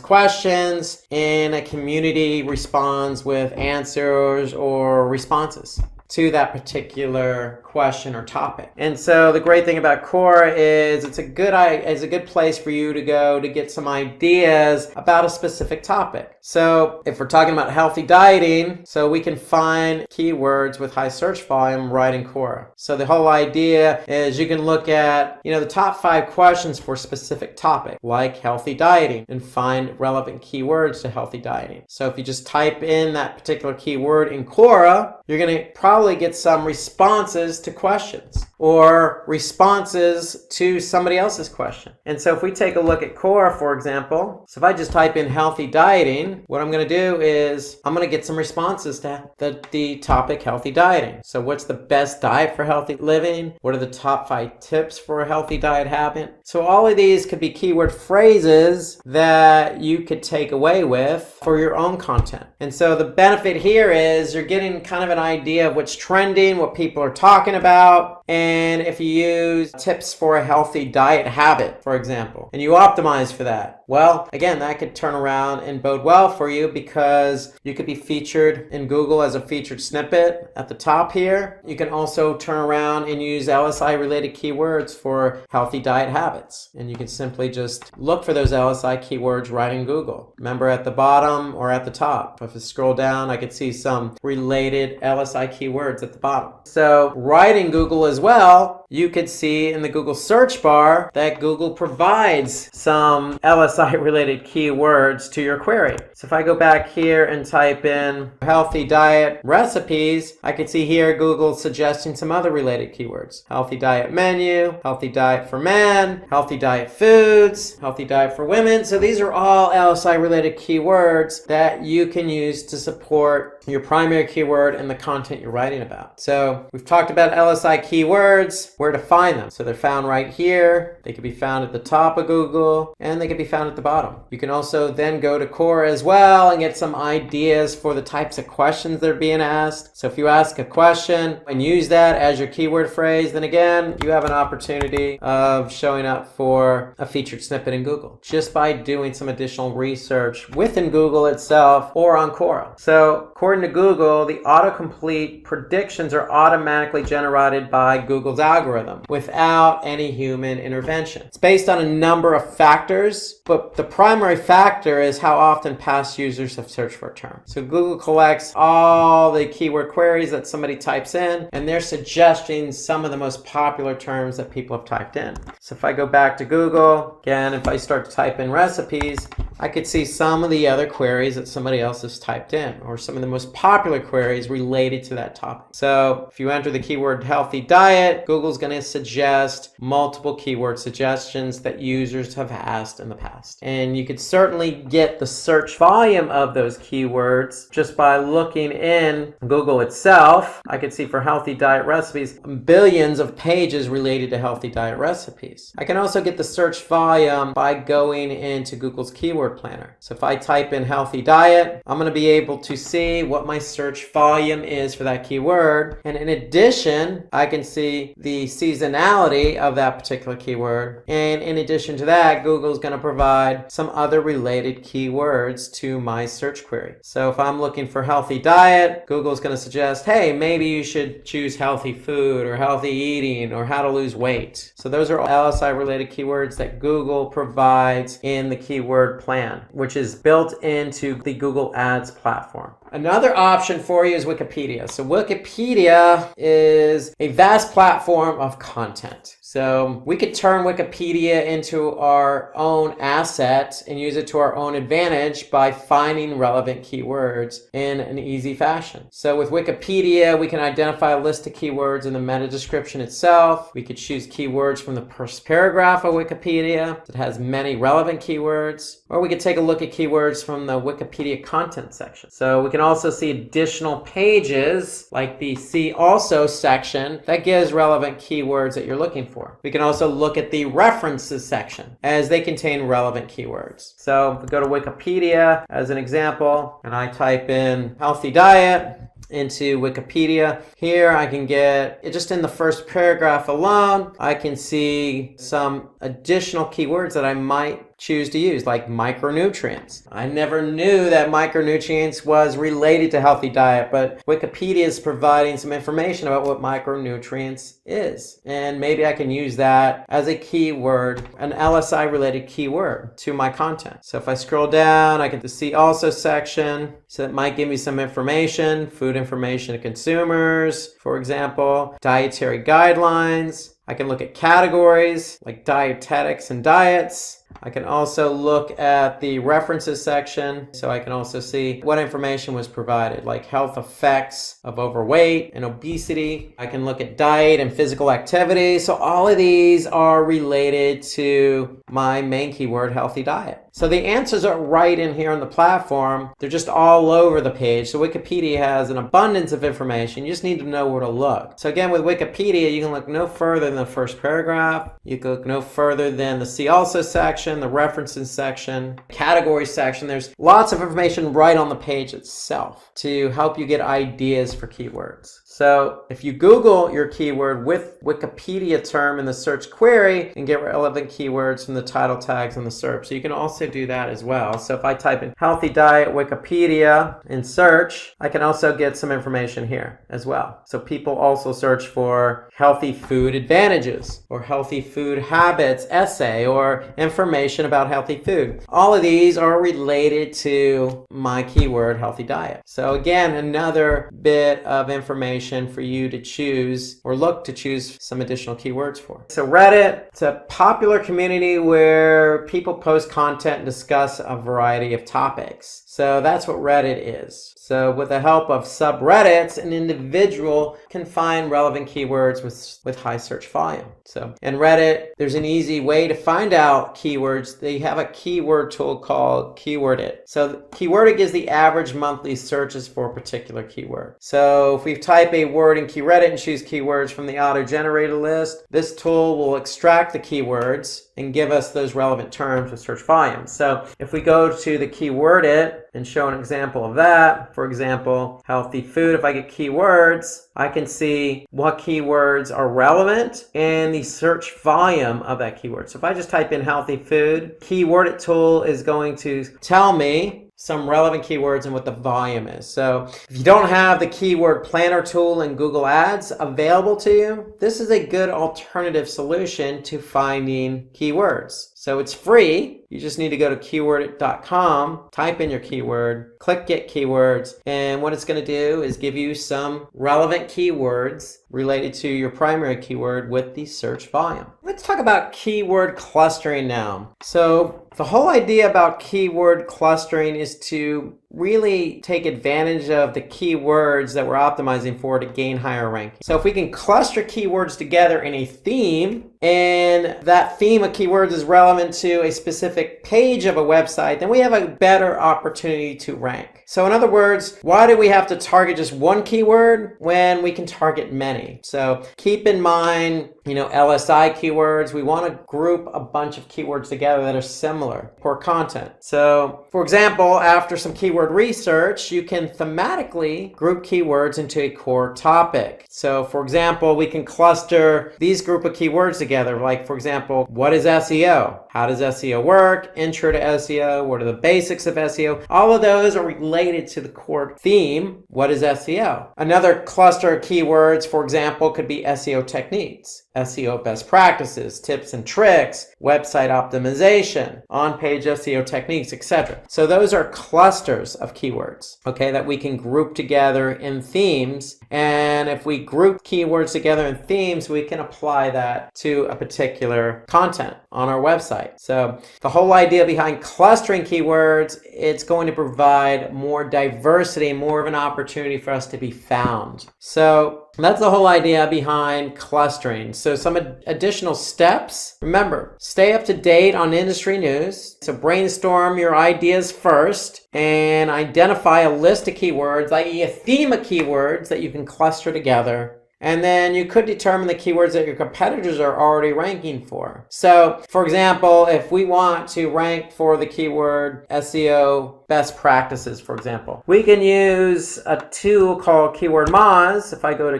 questions and a community responds with answers or responses to that particular question or topic. And so the great thing about Quora is it's a good place for you to go to get some ideas about a specific topic. So if we're talking about healthy dieting, so we can find keywords with high search volume right in Quora. So the whole idea is you can look at, the top 5 questions for a specific topic, like healthy dieting, and find relevant keywords to healthy dieting. So if you just type in that particular keyword in Quora, you're going to probably get some responses to questions or responses to somebody else's question. And so if we take a look at Quora, for example, so if I just type in healthy dieting, what I'm going to do is I'm going to get some responses to the topic healthy dieting. So what's the best diet for healthy living? What are the top 5 tips for a healthy diet habit? So all of these could be keyword phrases that you could take away with for your own content. And so the benefit here is you're getting kind of an idea of what's trending, what people are talking about. And if you use tips for a healthy diet habit, for example, and you optimize for that, well, again, that could turn around and bode well for you because you could be featured in Google as a featured snippet at the top here. You can also turn around and use LSI related keywords for healthy diet habits. And you can simply just look for those LSI keywords right in Google. Remember, at the bottom or at the top. If I scroll down, I could see some related LSI keywords at the bottom. So right in Google as well, you could see in the Google search bar that Google provides some LSI related keywords to your query. So if I go back here and type in healthy diet recipes, I can see here Google suggesting some other related keywords. Healthy diet menu, healthy diet for men, healthy diet foods, healthy diet for women. So these are all LSI related keywords that you can use to support your primary keyword and the content you're writing about. So we've talked about LSI keywords, where to find them. So they're found right here. They can be found at the top of Google, and they can be found at the bottom. You can also then go to Core as well and get some ideas for the types of questions that are being asked. So if you ask a question and use that as your keyword phrase, then again, you have an opportunity of showing up for a featured snippet in Google just by doing some additional research within Google itself or on Quora. So according to Google, the autocomplete predictions are automatically generated by Google's algorithm without any human intervention. It's based on a number of factors, but the primary factor is how often past users have searched for a term. So Google collects all the keyword queries that somebody types in, and they're suggesting some of the most popular terms that people have typed in. So if I go back to Google, again, if I start to type in recipes, I could see some of the other queries that somebody else has typed in, or some of the most popular queries related to that topic. So if you enter the keyword healthy diet, Google's going to suggest multiple keyword suggestions that users have asked in the past. And you could certainly get the search volume of those keywords just by looking in Google itself. I could see for healthy diet recipes, billions of pages related to healthy diet recipes. I can also get the search volume by going into Google's keyword planner. So if I type in healthy diet, I'm going to be able to see what my search volume is for that keyword. And in addition, I can see the seasonality of that particular keyword. And in addition to that, Google's going to provide some other related keywords to my search query. So if I'm looking for healthy diet, Google's going to suggest, hey, maybe you should choose healthy food or healthy eating or how to lose weight. So those are all LSI related keywords that Google provides in the keyword plan, which is built into the Google Ads platform. Another option for you is Wikipedia. So Wikipedia is a vast platform of content. So we could turn Wikipedia into our own asset and use it to our own advantage by finding relevant keywords in an easy fashion. So with Wikipedia, we can identify a list of keywords in the meta description itself. We could choose keywords from the first paragraph of Wikipedia that has many relevant keywords, or we could take a look at keywords from the Wikipedia content section. So we can also see additional pages like the See Also section that gives relevant keywords that you're looking for. We can also look at the references section as they contain relevant keywords. So if we go to Wikipedia as an example, and I type in healthy diet into Wikipedia, here I can get, just in the first paragraph alone, I can see some additional keywords that I might choose to use, like micronutrients. I never knew that micronutrients was related to healthy diet, but Wikipedia is providing some information about what micronutrients is. And maybe I can use that as a keyword, an LSI related keyword to my content. So if I scroll down, I get the See Also section. So it might give me some information, food information to consumers, for example, dietary guidelines. I can look at categories like dietetics and diets. I can also look at the references section, so I can also see what information was provided, like health effects of overweight and obesity. I can look at diet and physical activity. So all of these are related to my main keyword, healthy diet. So the answers are right in here on the platform. They're just all over the page. So Wikipedia has an abundance of information. You just need to know where to look. So again, with Wikipedia, you can look no further than the first paragraph. You can look no further than the See Also section, the references section, category section. There's lots of information right on the page itself to help you get ideas for keywords. So if you Google your keyword with Wikipedia term in the search query, and get relevant keywords from the title tags in the SERP. So you can also also do that as well. So if I type in healthy diet Wikipedia in search, I can also get some information here as well. So people also search for healthy food advantages or healthy food habits essay or information about healthy food. All of these are related to my keyword healthy diet. So again, another bit of information for you to choose or look to choose some additional keywords for. So Reddit, it's a popular community where people post content and discuss a variety of topics. So that's what Reddit is. So with the help of subreddits, an individual can find relevant keywords with high search volume. So in Reddit, there's an easy way to find out keywords. They have a keyword tool called Keywordit. So Keywordit gives the average monthly searches for a particular keyword. So if we type a word in Keywordit and choose keywords from the auto-generated list, this tool will extract the keywords and give us those relevant terms with search volume. So if we go to the Keywordit and show an example of that, for example, healthy food, if I get keywords, I can see what keywords are relevant and the search volume of that keyword. So if I just type in healthy food, Keywordit tool is going to tell me some relevant keywords and what the volume is. So if you don't have the keyword planner tool in Google Ads available to you, this is a good alternative solution to finding keywords. So it's free. You just need to go to keywordit.com, type in your keyword, click Get Keywords, and what it's going to do is give you some relevant keywords related to your primary keyword with the search volume. Let's talk about keyword clustering now. So the whole idea about keyword clustering is to really take advantage of the keywords that we're optimizing for to gain higher ranking. So if we can cluster keywords together in a theme, and that theme of keywords is relevant to a specific page of a website, then we have a better opportunity to rank. So in other words, why do we have to target just one keyword when we can target many? So keep in mind, LSI keywords, we want to group a bunch of keywords together that are similar for content. So for example, after some keyword research, you can thematically group keywords into a core topic. So for example, we can cluster these group of keywords together. Like for example, what is SEO? How does SEO work? Intro to SEO. What are the basics of SEO? All of those are related to the core theme. What is SEO? Another cluster of keywords, for example, could be SEO techniques, SEO best practices, tips and tricks, website optimization, on-page SEO techniques, etc. So those are clusters of keywords, okay, that we can group together in themes. And if we group keywords together in themes, we can apply that to a particular content on our website. So the whole idea behind clustering keywords, it's going to provide more diversity, more of an opportunity for us to be found. So that's the whole idea behind clustering. So some additional steps. Remember, stay up to date on industry news. So brainstorm your ideas first and identify a list of keywords, i.e. a theme of keywords that you can cluster together. And then you could determine the keywords that your competitors are already ranking for. So, for example, if we want to rank for the keyword SEO best practices, for example, we can use a tool called Keyword Moz. If I go to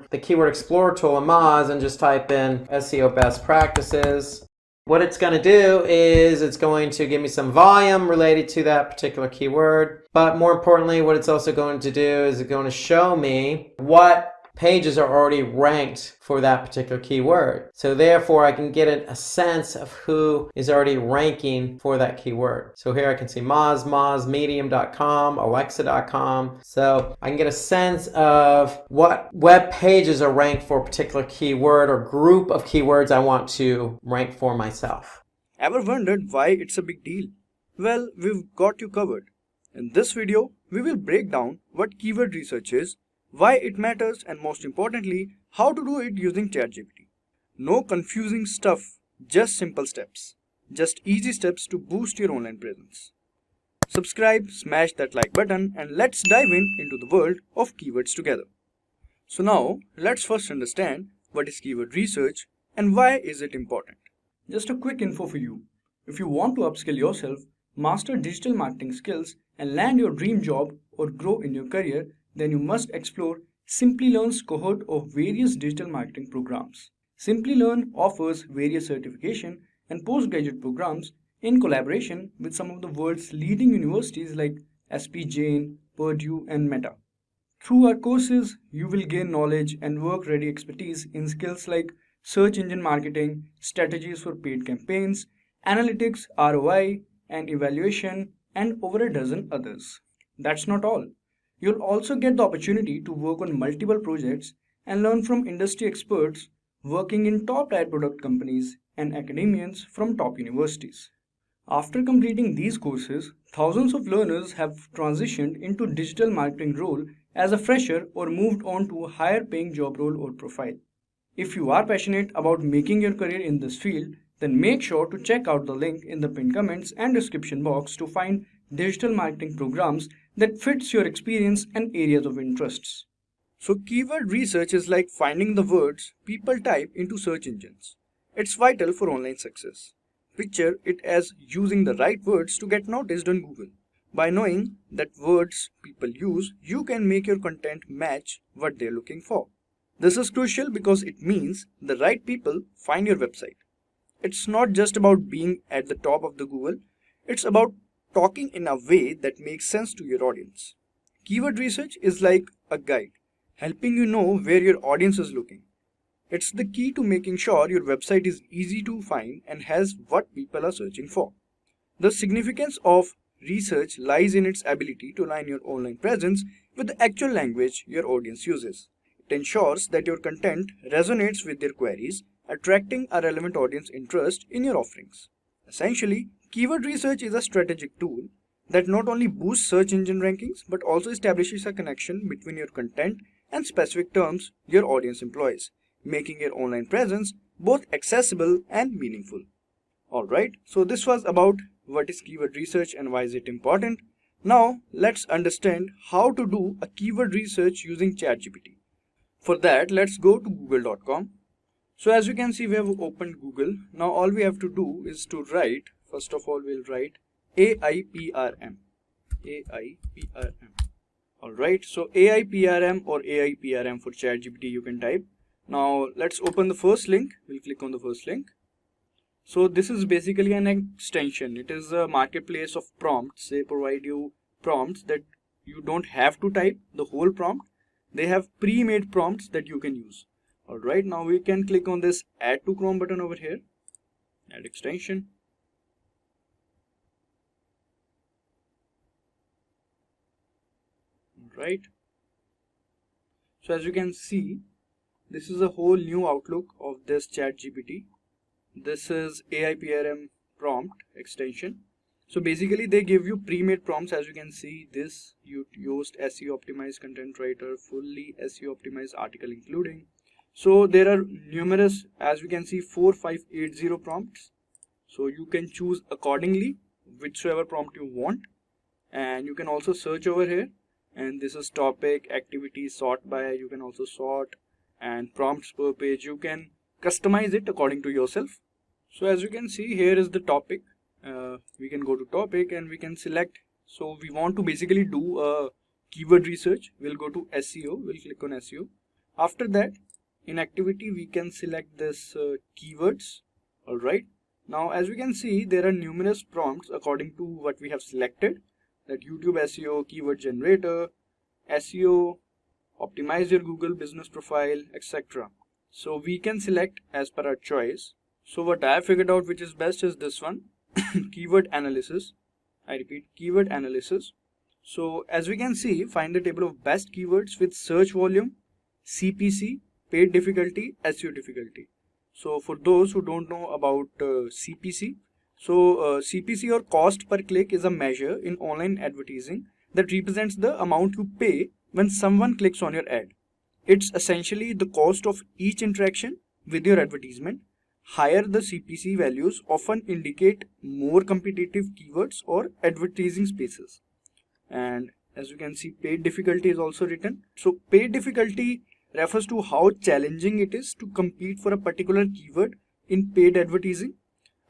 the Keyword Explorer tool in Moz and just type in SEO best practices, what it's going to do is it's going to give me some volume related to that particular keyword. But more importantly, what it's also going to do is it's going to show me what pages are already ranked for that particular keyword. So therefore, I can get a sense of who is already ranking for that keyword. So here I can see Moz, Medium.com, Alexa.com. So I can get a sense of what web pages are ranked for a particular keyword or group of keywords I want to rank for myself. Ever wondered why it's a big deal? Well, we've got you covered. In this video, we will break down what keyword research is, why it matters, and most importantly, how to do it using ChatGPT. No confusing stuff, just simple steps. Just easy steps to boost your online presence. Subscribe, smash that like button, and let's dive into the world of keywords together. So now, let's first understand what is keyword research and why is it important. Just a quick info for you. If you want to upskill yourself, master digital marketing skills, and land your dream job or grow in your career, then you must explore Simplilearn's cohort of various digital marketing programs. Simplilearn offers various certification and postgraduate programs in collaboration with some of the world's leading universities like SP Jain, Purdue, and Meta. Through our courses, you will gain knowledge and work ready expertise in skills like search engine marketing, strategies for paid campaigns, analytics, ROI, and evaluation, and over a dozen others. That's not all. You'll also get the opportunity to work on multiple projects and learn from industry experts working in top tier product companies and academians from top universities. After completing these courses, thousands of learners have transitioned into digital marketing role as a fresher or moved on to a higher paying job role or profile. If you are passionate about making your career in this field, then make sure to check out the link in the pinned comments and description box to find digital marketing programs that fits your experience and areas of interests. So keyword research is like finding the words people type into search engines. It's vital for online success. Picture it as using the right words to get noticed on Google. By knowing that words people use, you can make your content match what they're looking for. This is crucial because it means the right people find your website. It's not just about being at the top of the Google, it's about talking in a way that makes sense to your audience. Keyword research is like a guide, helping you know where your audience is looking. It's the key to making sure your website is easy to find and has what people are searching for. The significance of research lies in its ability to align your online presence with the actual language your audience uses. It ensures that your content resonates with their queries, attracting a relevant audience interest in your offerings. Essentially, keyword research is a strategic tool that not only boosts search engine rankings but also establishes a connection between your content and specific terms your audience employs, making your online presence both accessible and meaningful. Alright, so this was about what is keyword research and why is it important. Now let's understand how to do a keyword research using ChatGPT. For that, let's go to google.com. So as you can see, we have opened Google. Now all we have to do is to write, first of all we'll write AIPRM. Alright, so AIPRM or AIPRM for ChatGPT you can type. Now let's open the first link. We'll click on the first link. So this is basically an extension. It is a marketplace of prompts. They provide you prompts that you don't have to type the whole prompt. They have pre-made prompts that you can use. Alright, now we can click on this add to Chrome button over here. Add extension. Alright. So as you can see, this is a whole new outlook of this ChatGPT. This is AIPRM prompt extension. So basically they give you pre-made prompts. As you can see, this you used SEO optimized content writer, fully SEO optimized article including. So there are numerous, as you can see, 4580 prompts. So you can choose accordingly whichever prompt you want, and you can also search over here. And this is topic, activity, sort by. You can also sort, and prompts per page. You can customize it according to yourself. So as you can see, here is the topic. We can go to topic and we can select. So we want to basically do a keyword research. We'll go to SEO. We'll click on SEO. After that, in activity, we can select this keywords. Alright. Now as we can see, there are numerous prompts according to what we have selected. That YouTube SEO, keyword generator, SEO, optimize your Google business profile, etc. So we can select as per our choice. So what I have figured out which is best is this one. Keyword analysis. I repeat, keyword analysis. So as we can see, find the table of best keywords with search volume, CPC, paid difficulty, SEO difficulty. So for those who don't know about CPC, CPC or cost per click is a measure in online advertising that represents the amount you pay when someone clicks on your ad. It's essentially the cost of each interaction with your advertisement. Higher the CPC values often indicate more competitive keywords or advertising spaces. And as you can see, paid difficulty is also written. So paid difficulty refers to how challenging it is to compete for a particular keyword in paid advertising.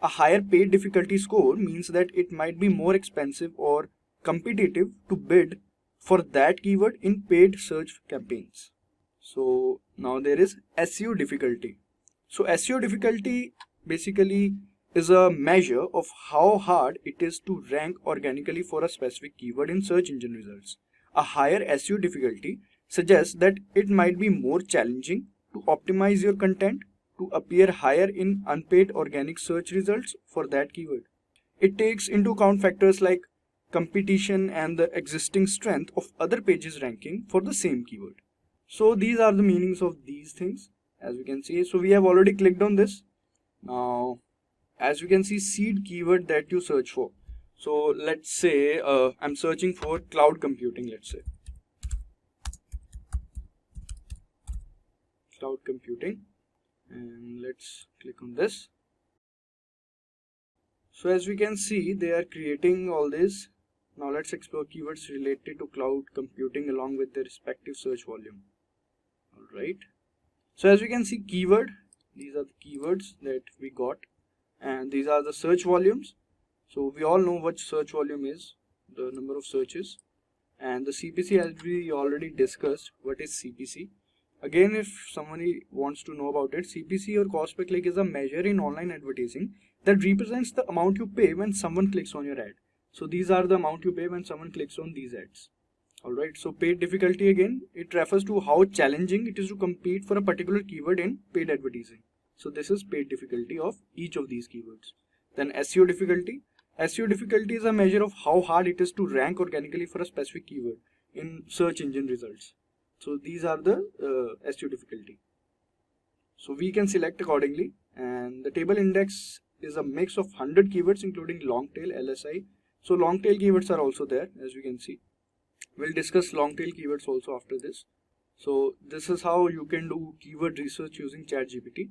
A higher paid difficulty score means that it might be more expensive or competitive to bid for that keyword in paid search campaigns. So now there is SEO difficulty. So SEO difficulty basically is a measure of how hard it is to rank organically for a specific keyword in search engine results. A higher SEO difficulty suggests that it might be more challenging to optimize your content to appear higher in unpaid organic search results for that keyword. It takes into account factors like competition and the existing strength of other pages ranking for the same keyword. So these are the meanings of these things, as we can see. So we have already clicked on this. Now, as you can see, seed keyword that you search for. So let's say I'm searching for cloud computing, let's say. Cloud computing, and let's click on this. So as we can see, they are creating all this. Now let's explore keywords related to cloud computing along with their respective search volume. Alright. So as we can see, keyword, these are the keywords that we got, and these are the search volumes. So we all know what search volume is, the number of searches, and the CPC, as we already discussed. What is CPC? Again, if somebody wants to know about it, CPC or cost per click is a measure in online advertising that represents the amount you pay when someone clicks on your ad. So these are the amount you pay when someone clicks on these ads. Alright, so paid difficulty, again, it refers to how challenging it is to compete for a particular keyword in paid advertising. So this is paid difficulty of each of these keywords. Then SEO difficulty. SEO difficulty is a measure of how hard it is to rank organically for a specific keyword in search engine results. So these are the SEO difficulty. So we can select accordingly, and the table index is a mix of 100 keywords including long tail, LSI. So long tail keywords are also there, as we can see. We'll discuss long tail keywords also after this. So this is how you can do keyword research using ChatGPT.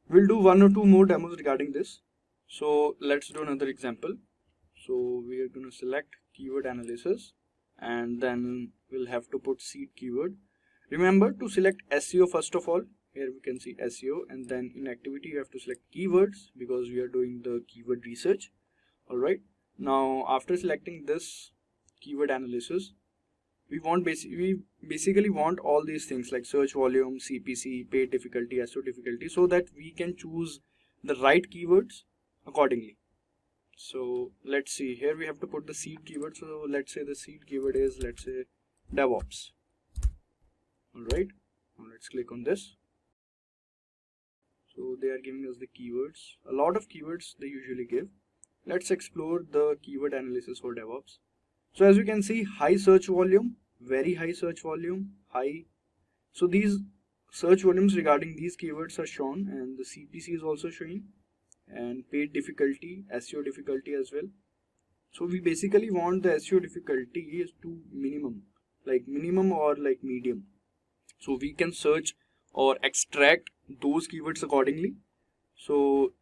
We'll do one or two more demos regarding this. So let's do another example. So we are going to select keyword analysis, and then we'll have to put seed keyword. Remember to select SEO first of all. Here we can see SEO, and then in activity you have to select keywords because we are doing the keyword research. Alright, now after selecting this keyword analysis, we basically want all these things like search volume, CPC, paid difficulty, SEO difficulty, so that we can choose the right keywords accordingly. So let's see, here we have to put the seed keyword. So let's say the seed keyword is, let's say, DevOps. Alright, now let's click on this. So they are giving us the keywords, a lot of keywords they usually give. Let's explore the keyword analysis for DevOps. So as you can see, high search volume, very high search volume, high. So these search volumes regarding these keywords are shown, and the CPC is also showing, and paid difficulty, SEO difficulty as well. So we basically want the SEO difficulty is to minimum or like medium. So we can search or extract those keywords accordingly. So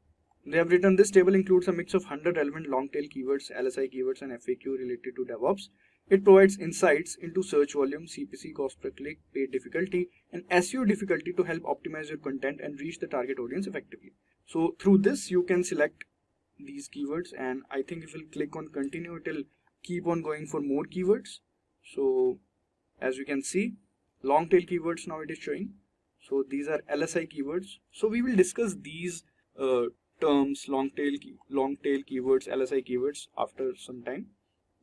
they have written this table includes a mix of 100 relevant long tail keywords, LSI keywords, and FAQ related to DevOps. It provides insights into search volume, CPC, cost per click, paid difficulty, and SEO difficulty to help optimize your content and reach the target audience effectively. So through this you can select these keywords, and I think if we'll click on continue, it will keep on going for more keywords. So as you can see, long tail keywords now it is showing. So these are LSI keywords. So we will discuss these terms, long tail keywords, LSI keywords after some time.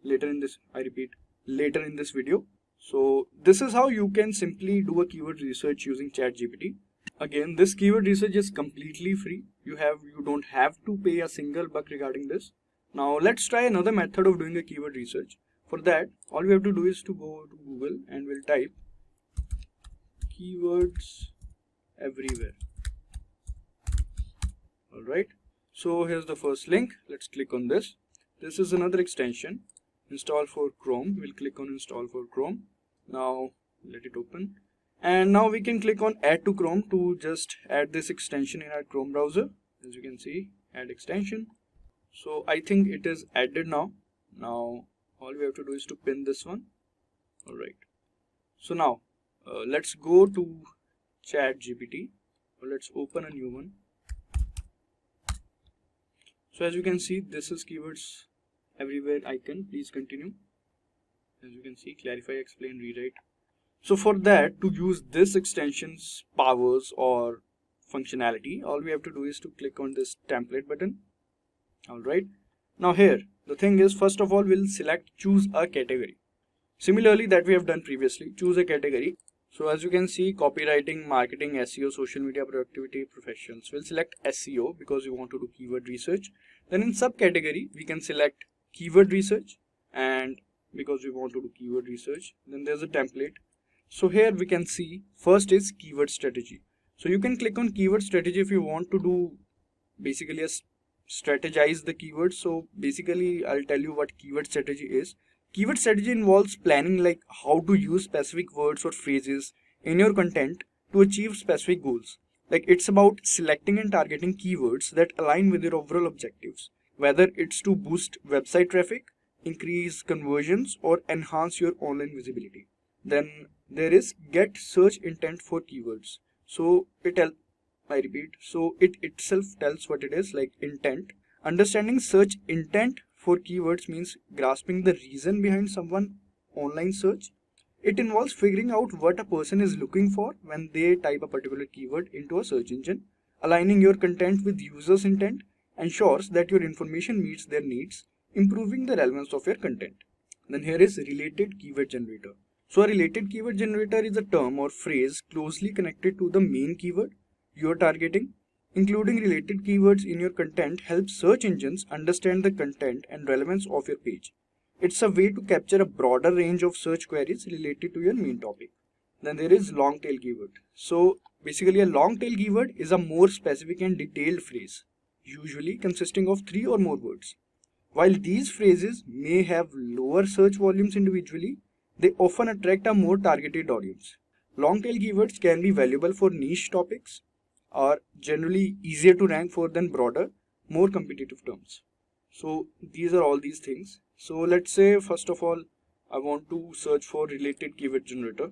Later in this, I repeat, later in this video. So this is how you can simply do a keyword research using ChatGPT. Again, this keyword research is completely free. You don't have to pay a single buck regarding this. Now let's try another method of doing a keyword research. For that, all we have to do is to go to Google and we'll type keywords everywhere. Alright, so here's the first link. Let's click on this. This is another extension, install for Chrome. We'll click on install for Chrome. Now let it open, and now we can click on add to Chrome to just add this extension in our Chrome browser. As you can see, add extension. So I think it is added now. Now all we have to do is to pin this one. Alright, so now let's go to ChatGPT, or let's open a new one. So as you can see, this is keywords everywhere icon. Please continue. As you can see, clarify, explain, rewrite. So for that, to use this extension's powers or functionality, all we have to do is to click on this template button. Alright. Now here, the thing is, first of all, we'll select choose a category. Similarly, that we have done previously, choose a category. So as you can see, copywriting, marketing, SEO, social media, productivity, professionals. We'll select SEO because we want to do keyword research. Then in subcategory, we can select keyword research, and because we want to do keyword research, then there's a template. So here we can see first is keyword strategy. So you can click on keyword strategy if you want to do basically strategize the keywords. So basically I'll tell you what keyword strategy is. Keyword strategy involves planning like how to use specific words or phrases in your content to achieve specific goals. Like it's about selecting and targeting keywords that align with your overall objectives, whether it's to boost website traffic, increase conversions, or enhance your online visibility. Then there is get search intent for keywords. So I repeat, so it itself tells what it is, like intent. Understanding search intent for keywords means grasping the reason behind someone online search. It involves figuring out what a person is looking for when they type a particular keyword into a search engine. Aligning your content with users' intent ensures that your information meets their needs, improving the relevance of your content. Then here is related keyword generator. So a related keyword generator is a term or phrase closely connected to the main keyword you are targeting. Including related keywords in your content helps search engines understand the content and relevance of your page. It's a way to capture a broader range of search queries related to your main topic. Then there is long tail keyword. So basically a long tail keyword is a more specific and detailed phrase, usually consisting of 3 or more words. While these phrases may have lower search volumes individually, they often attract a more targeted audience. Long tail keywords can be valuable for niche topics, are generally easier to rank for than broader, more competitive terms. So these are all these things. So let's say first of all I want to search for related keyword generator.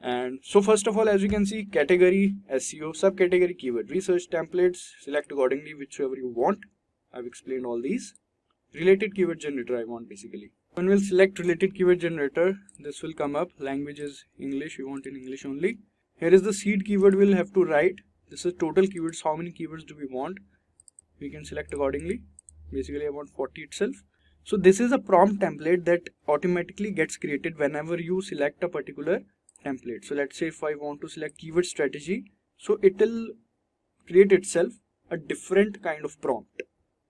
And so first of all, as you can see, category, SEO, subcategory, keyword research, templates, select accordingly whichever you want. I've explained all these. Related keyword generator I want basically. When we'll select related keyword generator, this will come up. Language is English, we want in English only. Here is the seed keyword we'll have to write. This is total keywords, how many keywords do we want. We can select accordingly. Basically I want 40 itself. So this is a prompt template that automatically gets created whenever you select a particular template. So let's say if I want to select keyword strategy, so it will create itself a different kind of prompt.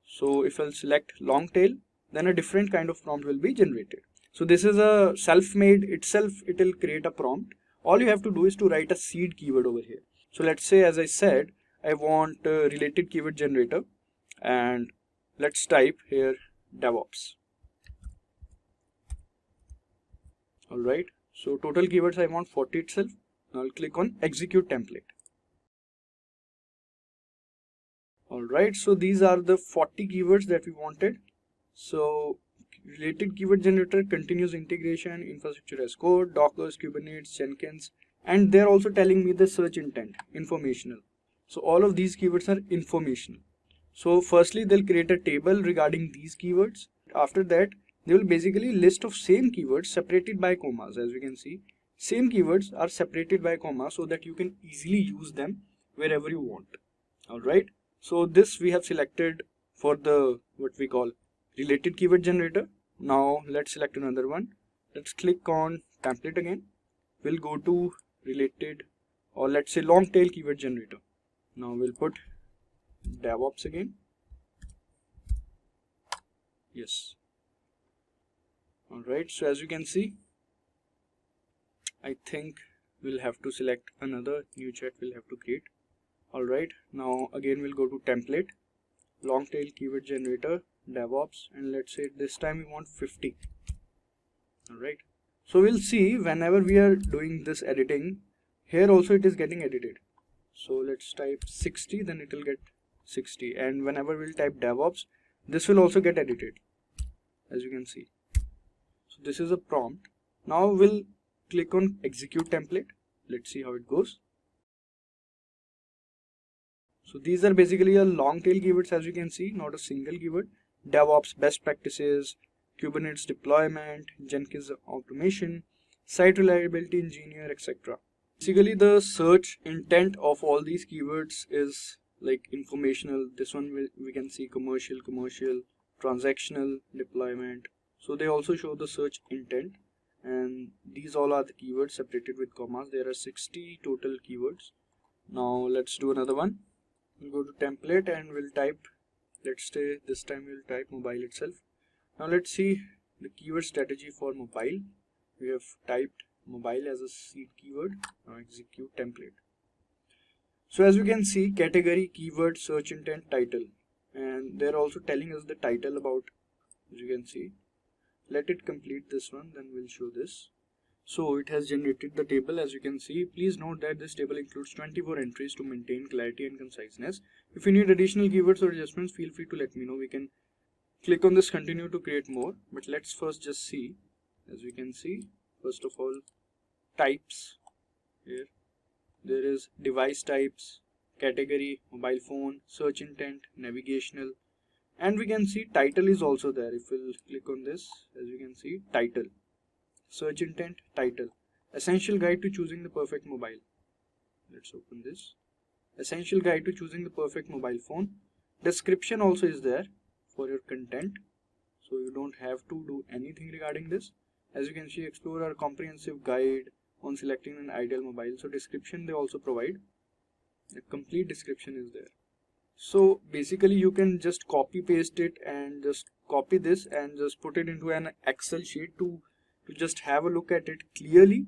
So if I'll select long tail, then a different kind of prompt will be generated. So this is a self-made itself, it will create a prompt. All you have to do is to write a seed keyword over here. So let's say, as I said, I want a related keyword generator, and let's type here DevOps. Alright, so total keywords I want 40 itself. Now I'll click on execute template. Alright, so these are the 40 keywords that we wanted. So related keyword generator, continuous integration, infrastructure as code, Docker, Kubernetes, Jenkins, and they're also telling me the search intent, informational. So all of these keywords are informational. So firstly, they'll create a table regarding these keywords. After that, they will basically list of same keywords separated by commas. As you can see, same keywords are separated by comma so that you can easily use them wherever you want. Alright, so this we have selected for the what we call related keyword generator. Now let's select another one. Let's click on template again. We'll go to related, or let's say long tail keyword generator. Now we'll put DevOps again. Yes. Alright, so as you can see, I think we'll have to select another new chat we'll have to create. Alright, now again we'll go to template, long tail keyword generator, DevOps, and let's say this time we want 50. Alright, so we'll see whenever we are doing this editing, here also it is getting edited. So let's type 60, then it will get 60, and whenever we'll type DevOps, this will also get edited, as you can see. So this is a prompt. Now we'll click on execute template. Let's see how it goes. So these are basically a long tail keywords, as you can see, not a single keyword. DevOps best practices, Kubernetes deployment, Jenkins automation, site reliability engineer, etc. Basically the search intent of all these keywords is like informational. This one we can see commercial, transactional, deployment. So they also show the search intent, and these all are the keywords separated with commas. There are 60 total keywords. Now let's do another one. We'll go to template and we'll type, let's say this time we'll type mobile itself. Now let's see the keyword strategy for mobile. We have typed mobile as a seed keyword. Now execute template. So as you can see, category, keyword, search intent, title, and they're also telling us the title about, as you can see. Let it complete this one, then we'll show this. So it has generated the table, as you can see. Please note that this table includes 24 entries to maintain clarity and conciseness. If you need additional keywords or adjustments, feel free to let me know. We can click on this continue to create more, but let's first just see. As we can see, first of all, types. Here there is device types, category, mobile phone, search intent, navigational, and we can see title is also there. If we'll click on this, as you can see, title, search intent, title, essential guide to choosing the perfect mobile. Let's open this. Essential guide to choosing the perfect mobile phone. Description also is there for your content, so you don't have to do anything regarding this. As you can see, explore our comprehensive guide on selecting an ideal mobile. So description they also provide. The complete description is there. So basically you can just copy paste it and just copy this and just put it into an Excel sheet to just have a look at it clearly.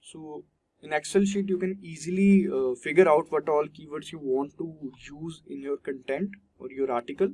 So in Excel sheet you can easily figure out what all keywords you want to use in your content or your article.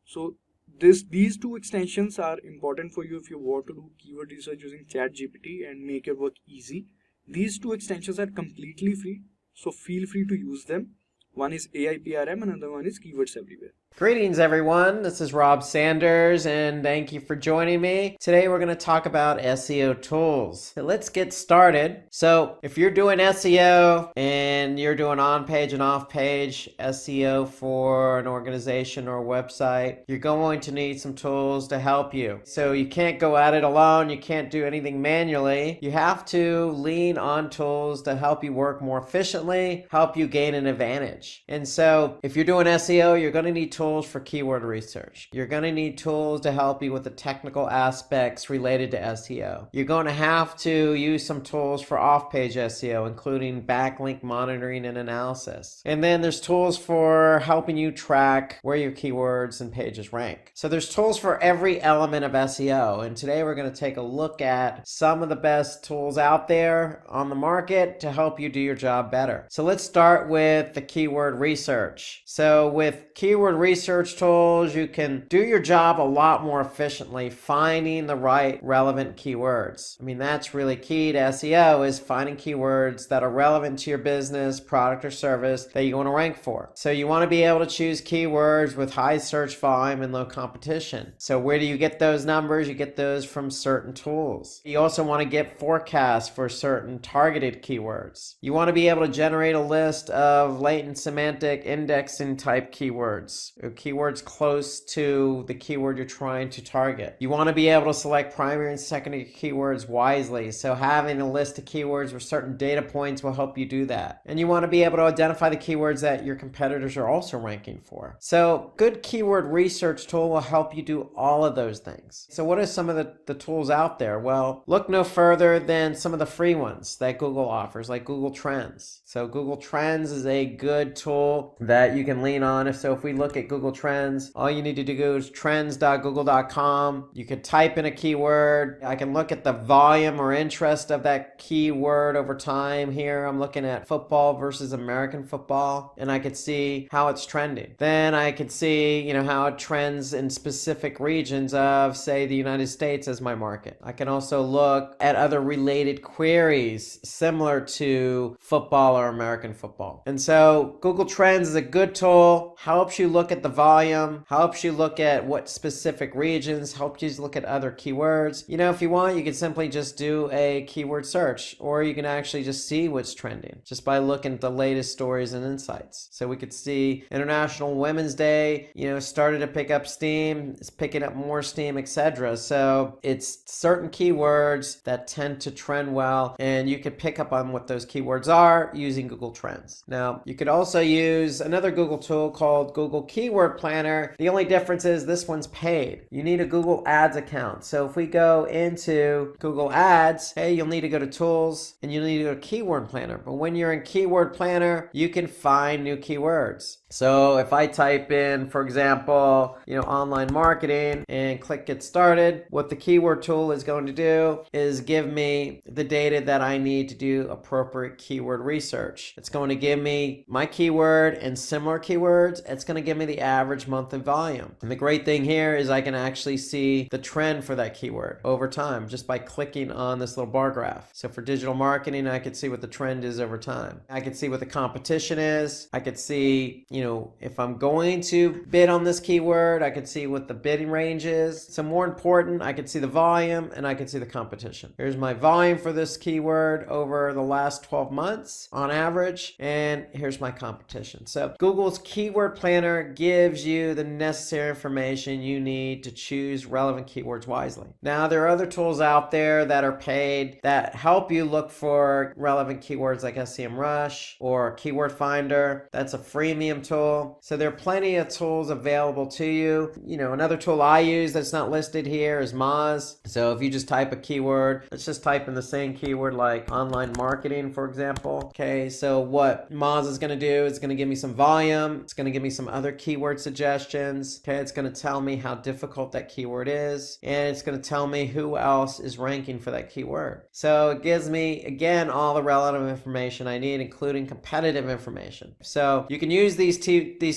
So these two extensions are important for you if you want to do keyword research using ChatGPT and make your work easy. These two extensions are completely free, so feel free to use them. One is AIPRM, another one is Keywords Everywhere. Greetings, everyone. This is Rob Sanders, and thank you for joining me. Today, we're going to talk about SEO tools. So let's get started. So if you're doing SEO and you're doing on-page and off-page SEO for an organization or a website, you're going to need some tools to help you. So you can't go at it alone. You can't do anything manually. You have to lean on tools to help you work more efficiently, help you gain an advantage. And so if you're doing SEO, you're going to need tools for keyword research. You're going to need tools to help you with the technical aspects related to SEO. You're going to have to use some tools for off-page SEO, including backlink monitoring and analysis. And then there's tools for helping you track where your keywords and pages rank. So there's tools for every element of SEO. And today we're going to take a look at some of the best tools out there on the market to help you do your job better. So let's start with the keyword research. So with keyword research tools, you can do your job a lot more efficiently finding the right relevant keywords. I mean, that's really key to SEO, is finding keywords that are relevant to your business, product, or service that you want to rank for. So you want to be able to choose keywords with high search volume and low competition. So where do you get those numbers? You get those from certain tools. You also want to get forecasts for certain targeted keywords. You want to be able to generate a list of latent semantic indexing type keywords, or keywords close to the keyword you're trying to target. You want to be able to select primary and secondary keywords wisely. So having a list of keywords with certain data points will help you do that. And you want to be able to identify the keywords that your competitors are also ranking for. So good keyword research tool will help you do all of those things. So what are some of the tools out there? Well, look no further than some of the free ones that Google offers, like Google Trends. So Google Trends is a good tool that you can lean on. So if we look at Google Trends, all you need to do is trends.google.com. You could type in a keyword. I can look at the volume or interest of that keyword over time. Here I'm looking at football versus American football, and I could see how it's trending. Then I could see, how it trends in specific regions of, say, the United States as my market. I can also look at other related queries similar to football or American football. And so Google Trends is a good tool, helps you look at at the volume, helps you look at what specific regions, helps you look at other keywords. You know, if you want, you can simply just do a keyword search, or you can actually just see what's trending just by looking at the latest stories and insights. So we could see International Women's Day, you know, started to pick up steam, it's picking up more steam, etc. So it's certain keywords that tend to trend well, and you can pick up on what those keywords are using Google Trends. Now, you could also use another Google tool called Google Keyword Planner. The only difference is this one's paid. You need a Google Ads account. So if we go into Google Ads, hey, you'll need to go to Tools and you'll need to go to Keyword Planner. But when you're in Keyword Planner, you can find new keywords. So if I type in, for example, you know, online marketing and click get started, what the keyword tool is going to do is give me the data that I need to do appropriate keyword research. It's going to give me my keyword and similar keywords. It's going to give me the average monthly volume. And the great thing here is I can actually see the trend for that keyword over time just by clicking on this little bar graph. So for digital marketing, I could see what the trend is over time. I could see what the competition is. I could see, you know, if I'm going to bid on this keyword, I could see what the bidding range is. So more important, I could see the volume and I could see the competition. Here's my volume for this keyword over the last 12 months on average, and here's my competition. So Google's Keyword Planner gives you the necessary information you need to choose relevant keywords wisely. Now, there are other tools out there that are paid that help you look for relevant keywords like SEMrush or Keyword Finder. That's a freemium tool. So there are plenty of tools available to you. You know, another tool I use that's not listed here is Moz. So if you just type a keyword, let's just type in the same keyword like online marketing, for example. Okay, so what Moz is going to do is going to give me some volume. It's going to give me some other keyword suggestions. Okay, it's going to tell me how difficult that keyword is, and it's going to tell me who else is ranking for that keyword. So it gives me, again, all the relevant information I need, including competitive information. So you can use these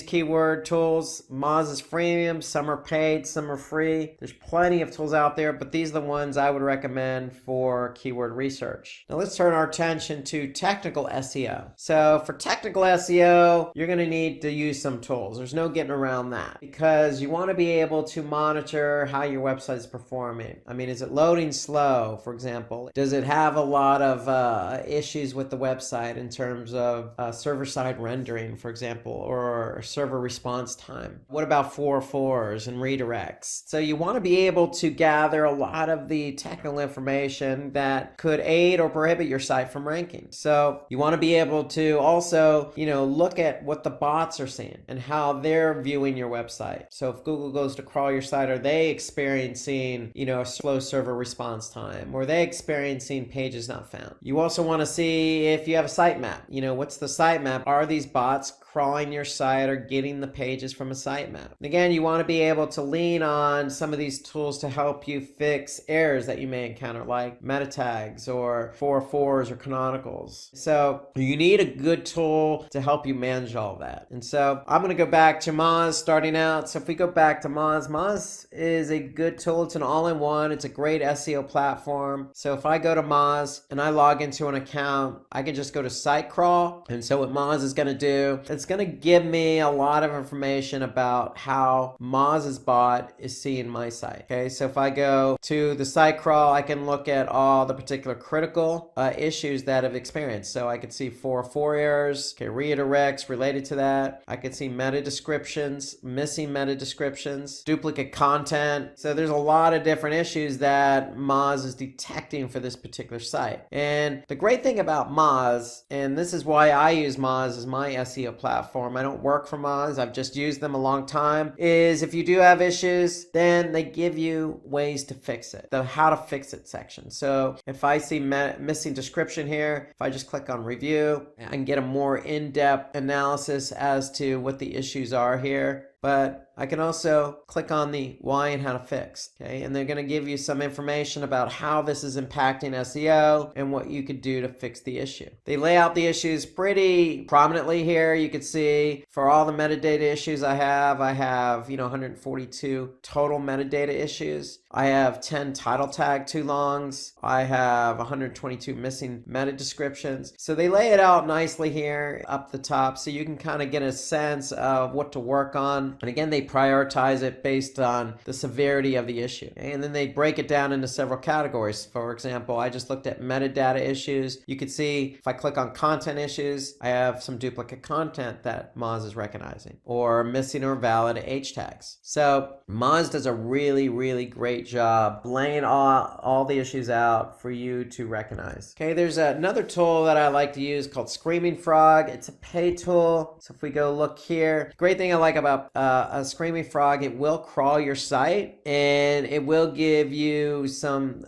keyword tools. Moz is freemium, some are paid, some are free. There's plenty of tools out there, but these are the ones I would recommend for keyword research. Now let's turn our attention to technical SEO. So for technical SEO, you're going to need to use some tools. There's no getting around that because you want to be able to monitor how your website is performing. I mean, is it loading slow, for example? Does it have a lot of issues with the website in terms of server-side rendering, for example, or server response time? What about 404s and redirects? So you want to be able to gather a lot of the technical information that could aid or prohibit your site from ranking. So you want to be able to also, you know, look at what the bots are seeing and how they're viewing your website. So if Google goes to crawl your site, are they experiencing, you know, a slow server response time? Or are they experiencing pages not found? You also want to see if you have a sitemap. You know, what's the sitemap? Are these bots crawling your site or getting the pages from a sitemap? And again, you want to be able to lean on some of these tools to help you fix errors that you may encounter, like meta tags or 404s or canonicals. So you need a good tool to help you manage all that. And so I'm going to go back to Moz starting out. So if we go back to Moz, Moz is a good tool. It's an all-in-one. It's a great SEO platform. So if I go to Moz and I log into an account, I can just go to site crawl. And so what Moz is going to do, it's going to give me a lot of information about how Moz's bot is seeing my site. Okay, so if I go to the site crawl, I can look at all the particular critical issues that I've experienced. So I could see 404 errors, okay, redirects related to that. I could see meta descriptions, missing meta descriptions, duplicate content. So there's a lot of different issues that Moz is detecting for this particular site. And the great thing about Moz, and this is why I use Moz as my SEO platform, I don't work for Moz, I've just used them a long time, is if you do have issues, then they give you ways to fix it, the how to fix it section. So if I see missing description here, if I just click on review, I can get a more in-depth analysis as to what the issues are here. But I can also click on the why and how to fix. Okay, and they're going to give you some information about how this is impacting SEO and what you could do to fix the issue. They lay out the issues pretty prominently here. You can see for all the metadata issues I have 142 total metadata issues. I have 10 title tag too longs. I have 122 missing meta descriptions. So they lay it out nicely here up the top so you can kind of get a sense of what to work on. And again, they prioritize it based on the severity of the issue. And then they break it down into several categories. For example, I just looked at metadata issues. You can see if I click on content issues, I have some duplicate content that Moz is recognizing, or missing or valid H tags. So Moz does a really, really great job laying all the issues out for you to recognize. Okay, there's another tool that I like to use called Screaming Frog. It's a pay tool. So if we go look here, great thing I like about a Screaming Frog, it will crawl your site and it will give you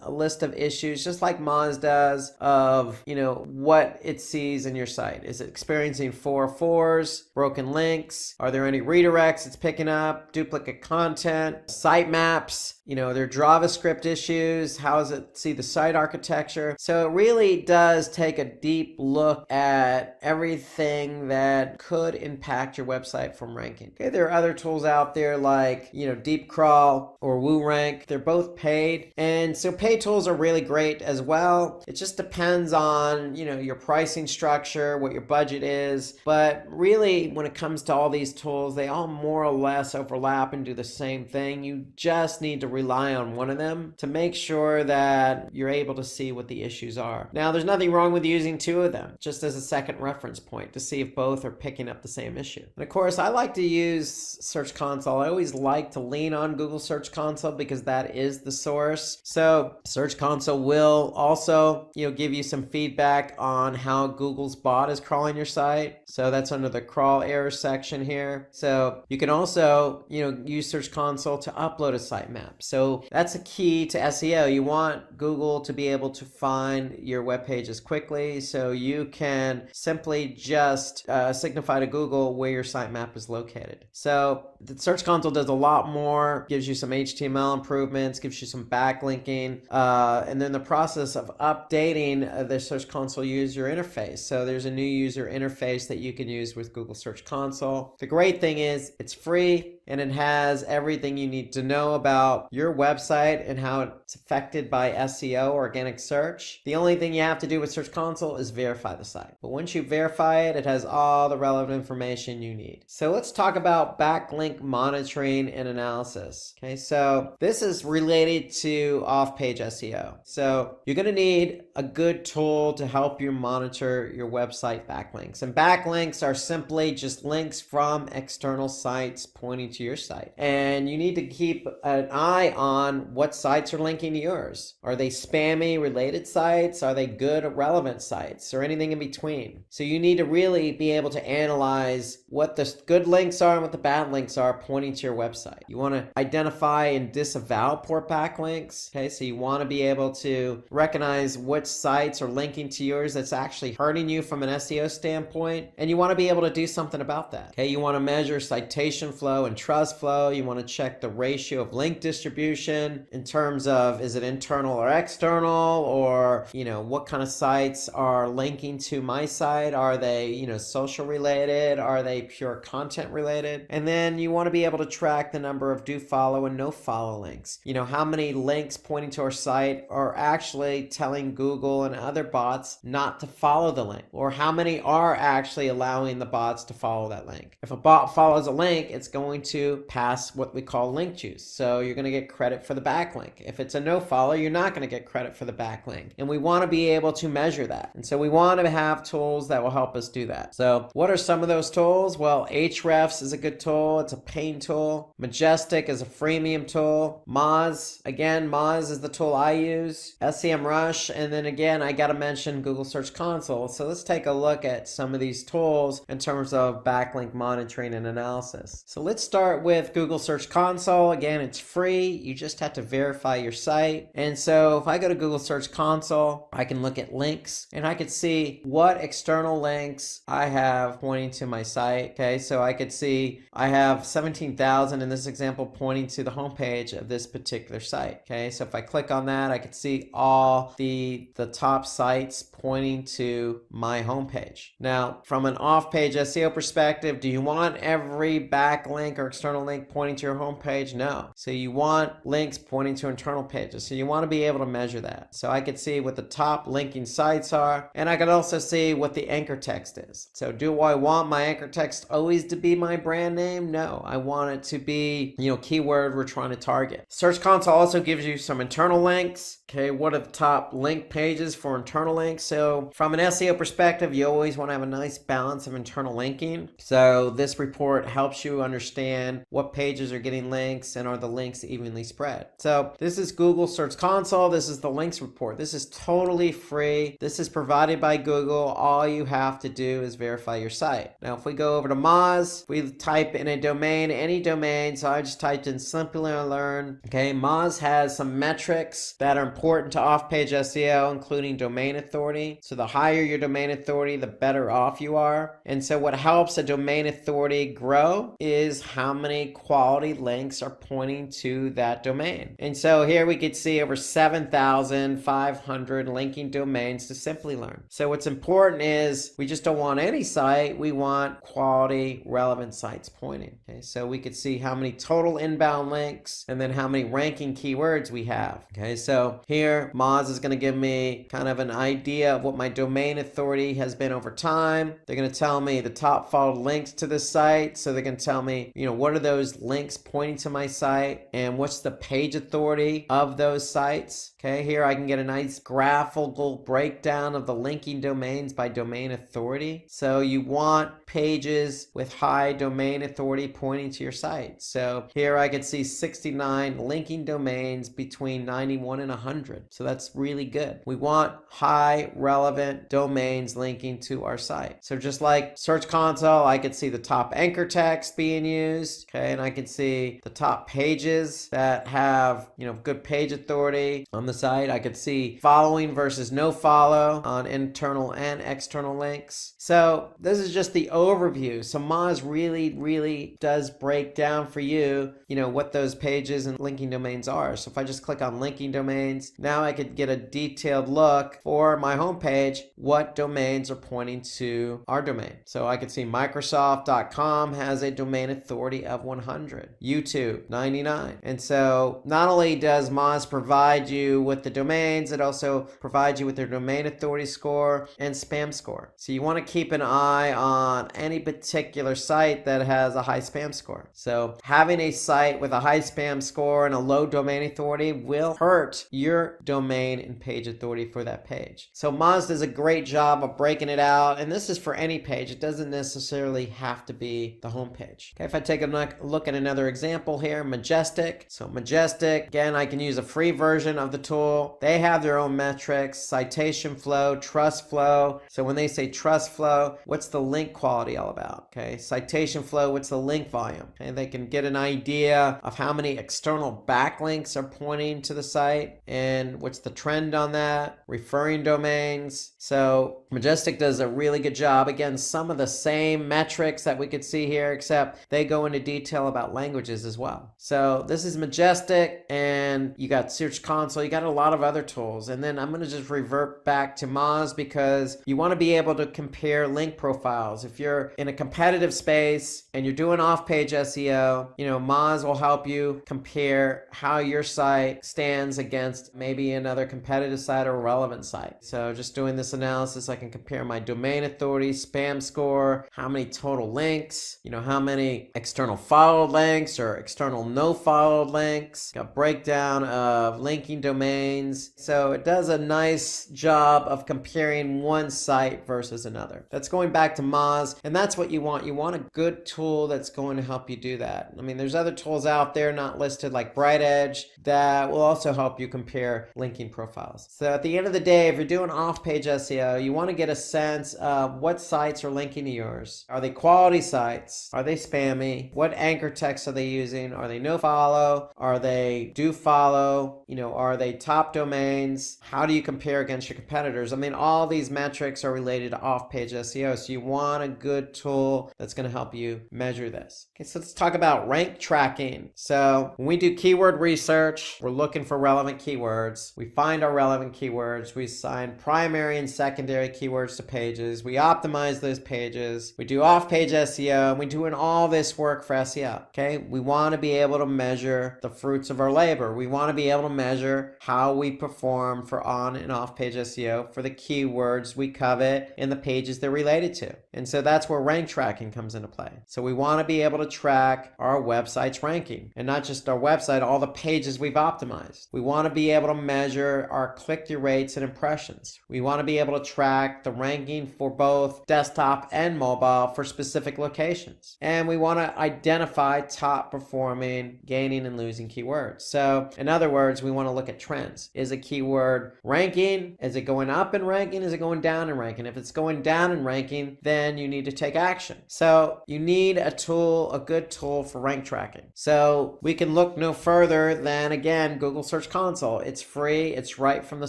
a list of issues, just like Moz does, of what it sees in your site. Is it experiencing 404s, broken links? Are there any redirects it's picking up? Duplicate content, sitemaps, their JavaScript issues, how does it see the site architecture? So it really does take a deep look at everything that could impact your website from ranking. Okay, there are other tools out there like, Deep Crawl or WooRank. They're both paid. And so paid tools are really great as well. It just depends on, your pricing structure, what your budget is. But really, when it comes to all these tools, they all more or less overlap and do the same thing. You just need to rely on one of them to make sure that you're able to see what the issues are. Now, there's nothing wrong with using two of them, just as a second reference point to see if both are picking up the same issue. And of course, I like to use Search Console. I always like to lean on Google Search Console because that is the source. So Search Console will also, give you some feedback on how Google's bot is crawling your site. So that's under the crawl error section here. So you can also, use Search Console to upload a sitemap. So that's a key to SEO. You want Google to be able to find your web pages quickly, so you can simply just signify to Google where your sitemap is located. So the Search Console does a lot more, gives you some HTML improvements, gives you some backlinking, and then the process of updating the Search Console user interface. So there's a new user interface that you can use with Google Search Console. The great thing is it's free and it has everything you need to know about your website and how it's affected by SEO, organic search. The only thing you have to do with Search Console is verify the site. But once you verify it, it has all the relevant information you need. So let's talk about backlink monitoring and analysis. Okay, so this is related to off-page SEO. So you're going to need a good tool to help you monitor your website backlinks. And backlinks are simply just links from external sites pointing to your site. And you need to keep an eye on what sites are linking to yours. Are they spammy related sites? Are they good relevant sites, or anything in between? So you need to really be able to analyze what the good links are and what the bad links are pointing to your website. You want to identify and disavow poor backlinks. Okay, so you want to be able to recognize which sites are linking to yours that's actually hurting you from an SEO standpoint, and you want to be able to do something about that. Okay, you want to measure citation flow and trust flow. You want to check the ratio of link distribution in terms of, is it internal or external, or what kind of sites are linking to my site? Are they social related? Are they pure content related? And then you want to be able to track the number of do follow and no follow links. How many links pointing to our site are actually telling Google and other bots not to follow the link, or how many are actually allowing the bots to follow that link. If a bot follows a link, it's going to pass what we call link juice. So you're going to get credit for the backlink. If it's a no follow, you're not going to get credit for the backlink. And we want to be able to measure that. And so we want to have tools that will help us do that. So what are some of those tools? Well, Ahrefs is a good tool. It's a paying tool. Majestic is a freemium tool. Moz, again, Moz is the tool I use. SEMrush, and then again, I got to mention Google Search Console. So let's take a look at some of these tools in terms of backlink monitoring and analysis. So let's start with Google Search Console. Again, it's free. You just have to verify your site. And so if I go to Google Search Console, I can look at links and I could see what external links I have pointing to my site. Okay, so I could see I have 17,000 in this example pointing to the homepage of this particular site. Okay, so if I click on that, I can see all the top sites pointing to my homepage. Now, from an off-page SEO perspective, do you want every backlink or external link pointing to your homepage? No. So you want links pointing to internal pages. So you want to be able to measure that. So I could see what the top linking sites are, and I could also see what the anchor text is. So do I want my anchor text always to be my brand name? No. I want it to be, keyword we're trying to target. Search Console also gives you some internal links. Okay, what are the top link pages for internal links? So from an SEO perspective, you always want to have a nice balance of internal linking. So this report helps you understand what pages are getting links and are the links evenly spread. So this is Google Search Console. This is the links report. This is totally free. This is provided by Google. All you have to do is verify your site. Now, if we go over to Moz, we type in a domain, any domain. So I just typed in Simplilearn. Okay, Moz has some metrics that are important to off-page SEO, including domain authority. So the higher your domain authority, the better off you are. And so what helps a domain authority grow is how many quality links are pointing to that domain. And so here we could see over 7,500 linking domains to Simplilearn. So what's important is we just don't want any site, we want quality relevant sites pointing. Okay, so we could see how many total inbound links and then how many ranking keywords we have. Okay, so here Moz is going to give me kind of an idea of what my domain authority has been over time. They're going to tell me the top followed links to this site. So they're going to tell me, what are those links pointing to my site and what's the page authority of those sites. Okay, here I can get a nice graphical breakdown of the linking domains by domain authority. So you want pages with high domain authority pointing to your site. So here I can see 69 linking domains between 91 and 100. So that's really good. We want high relevant domains linking to our site. So just like Search Console, I could see the top anchor text being used. Okay, and I can see the top pages that have, good page authority on the site. I could see following versus no follow on internal and external links. So this is just the overview. So Moz really does break down for you, what those pages and linking domains are. So if I just click on linking domains, now I could get a detailed look for my homepage, what domains are pointing to our domain. So I could see Microsoft.com has a domain authority of 100, YouTube 99. And so not only does Moz provide you with the domains, it also provides you with their domain authority score and spam score. So you want to keep an eye on any particular site that has a high spam score. So having a site with a high spam score and a low domain authority will hurt your domain and page authority for that page. So Moz does a great job of breaking it out, and this is for any page. It doesn't necessarily have to be the home page. Okay, if I take a look at another example here, Majestic. So Majestic, again, I can use a free version of the tool. They have their own metrics, citation flow, trust flow. So when they say trust flow, what's the link quality all about? Okay, citation flow, what's the link volume? Okay, they can get an idea of how many external backlinks are pointing to the site and what's the trend on that, referring domains. So Majestic does a really good job. Again, some of the same metrics that we could see here, except they go into detail about languages as well. So this is Majestic, and you got Search Console, you got a lot of other tools. And then I'm going to just revert back to Moz because you want to be able to compare link profiles. If you're in a competitive space and you're doing off-page SEO, Moz will help you compare how your site stands against maybe another competitive site or relevant site. So just doing this analysis, I can compare my domain authority, spam score, how many total links, how many external followed links or external no followed links, a breakdown of linking domains. So it does a nice job of comparing one site versus another. That's going back to Moz, and that's what you want. You want a good tool that's going to help you do that. I mean, there's other tools out there not listed like BrightEdge that will also help you compare linking profiles. So at the end of the day, if you're doing off-page SEO, you want to get a sense of what sites are linking to yours. Are they quality sites? Are they spammy? What anchor text are they using? Are they no follow? Are they do follow? Are they top domains? How do you compare against your competitors? I mean, all these metrics are related to off-page SEO. So you want a good tool that's going to help you measure this. keywords. Okay, so let's talk about rank tracking. So when we do keyword research, we're looking for relevant keywords. We find our relevant keywords. We assign primary and secondary keywords to pages. We optimize those pages. We do off-page SEO. And we're doing all this work for SEO. Okay, we want to be able to measure the fruits of our labor. We want to be able to measure how we perform for on and off-page SEO for the keywords we covet in the pages they're related to. And so that's where rank tracking comes into play. So we want to be able to track our website's ranking, and not just our website, all the pages we've optimized. We want to be able to measure our click-through rates and impressions. We want to be able to track the ranking for both desktop and mobile for specific locations. And we want to identify top performing, gaining and losing keywords. So in other words, we want to look at trends. Is a keyword ranking? Is it going up in ranking? Is it going down in ranking? If it's going down in ranking, then you need to take action. So you need a tool, a good tool for rank tracking. So we can look no further than, again, Google Search Console. It's free. It's right from the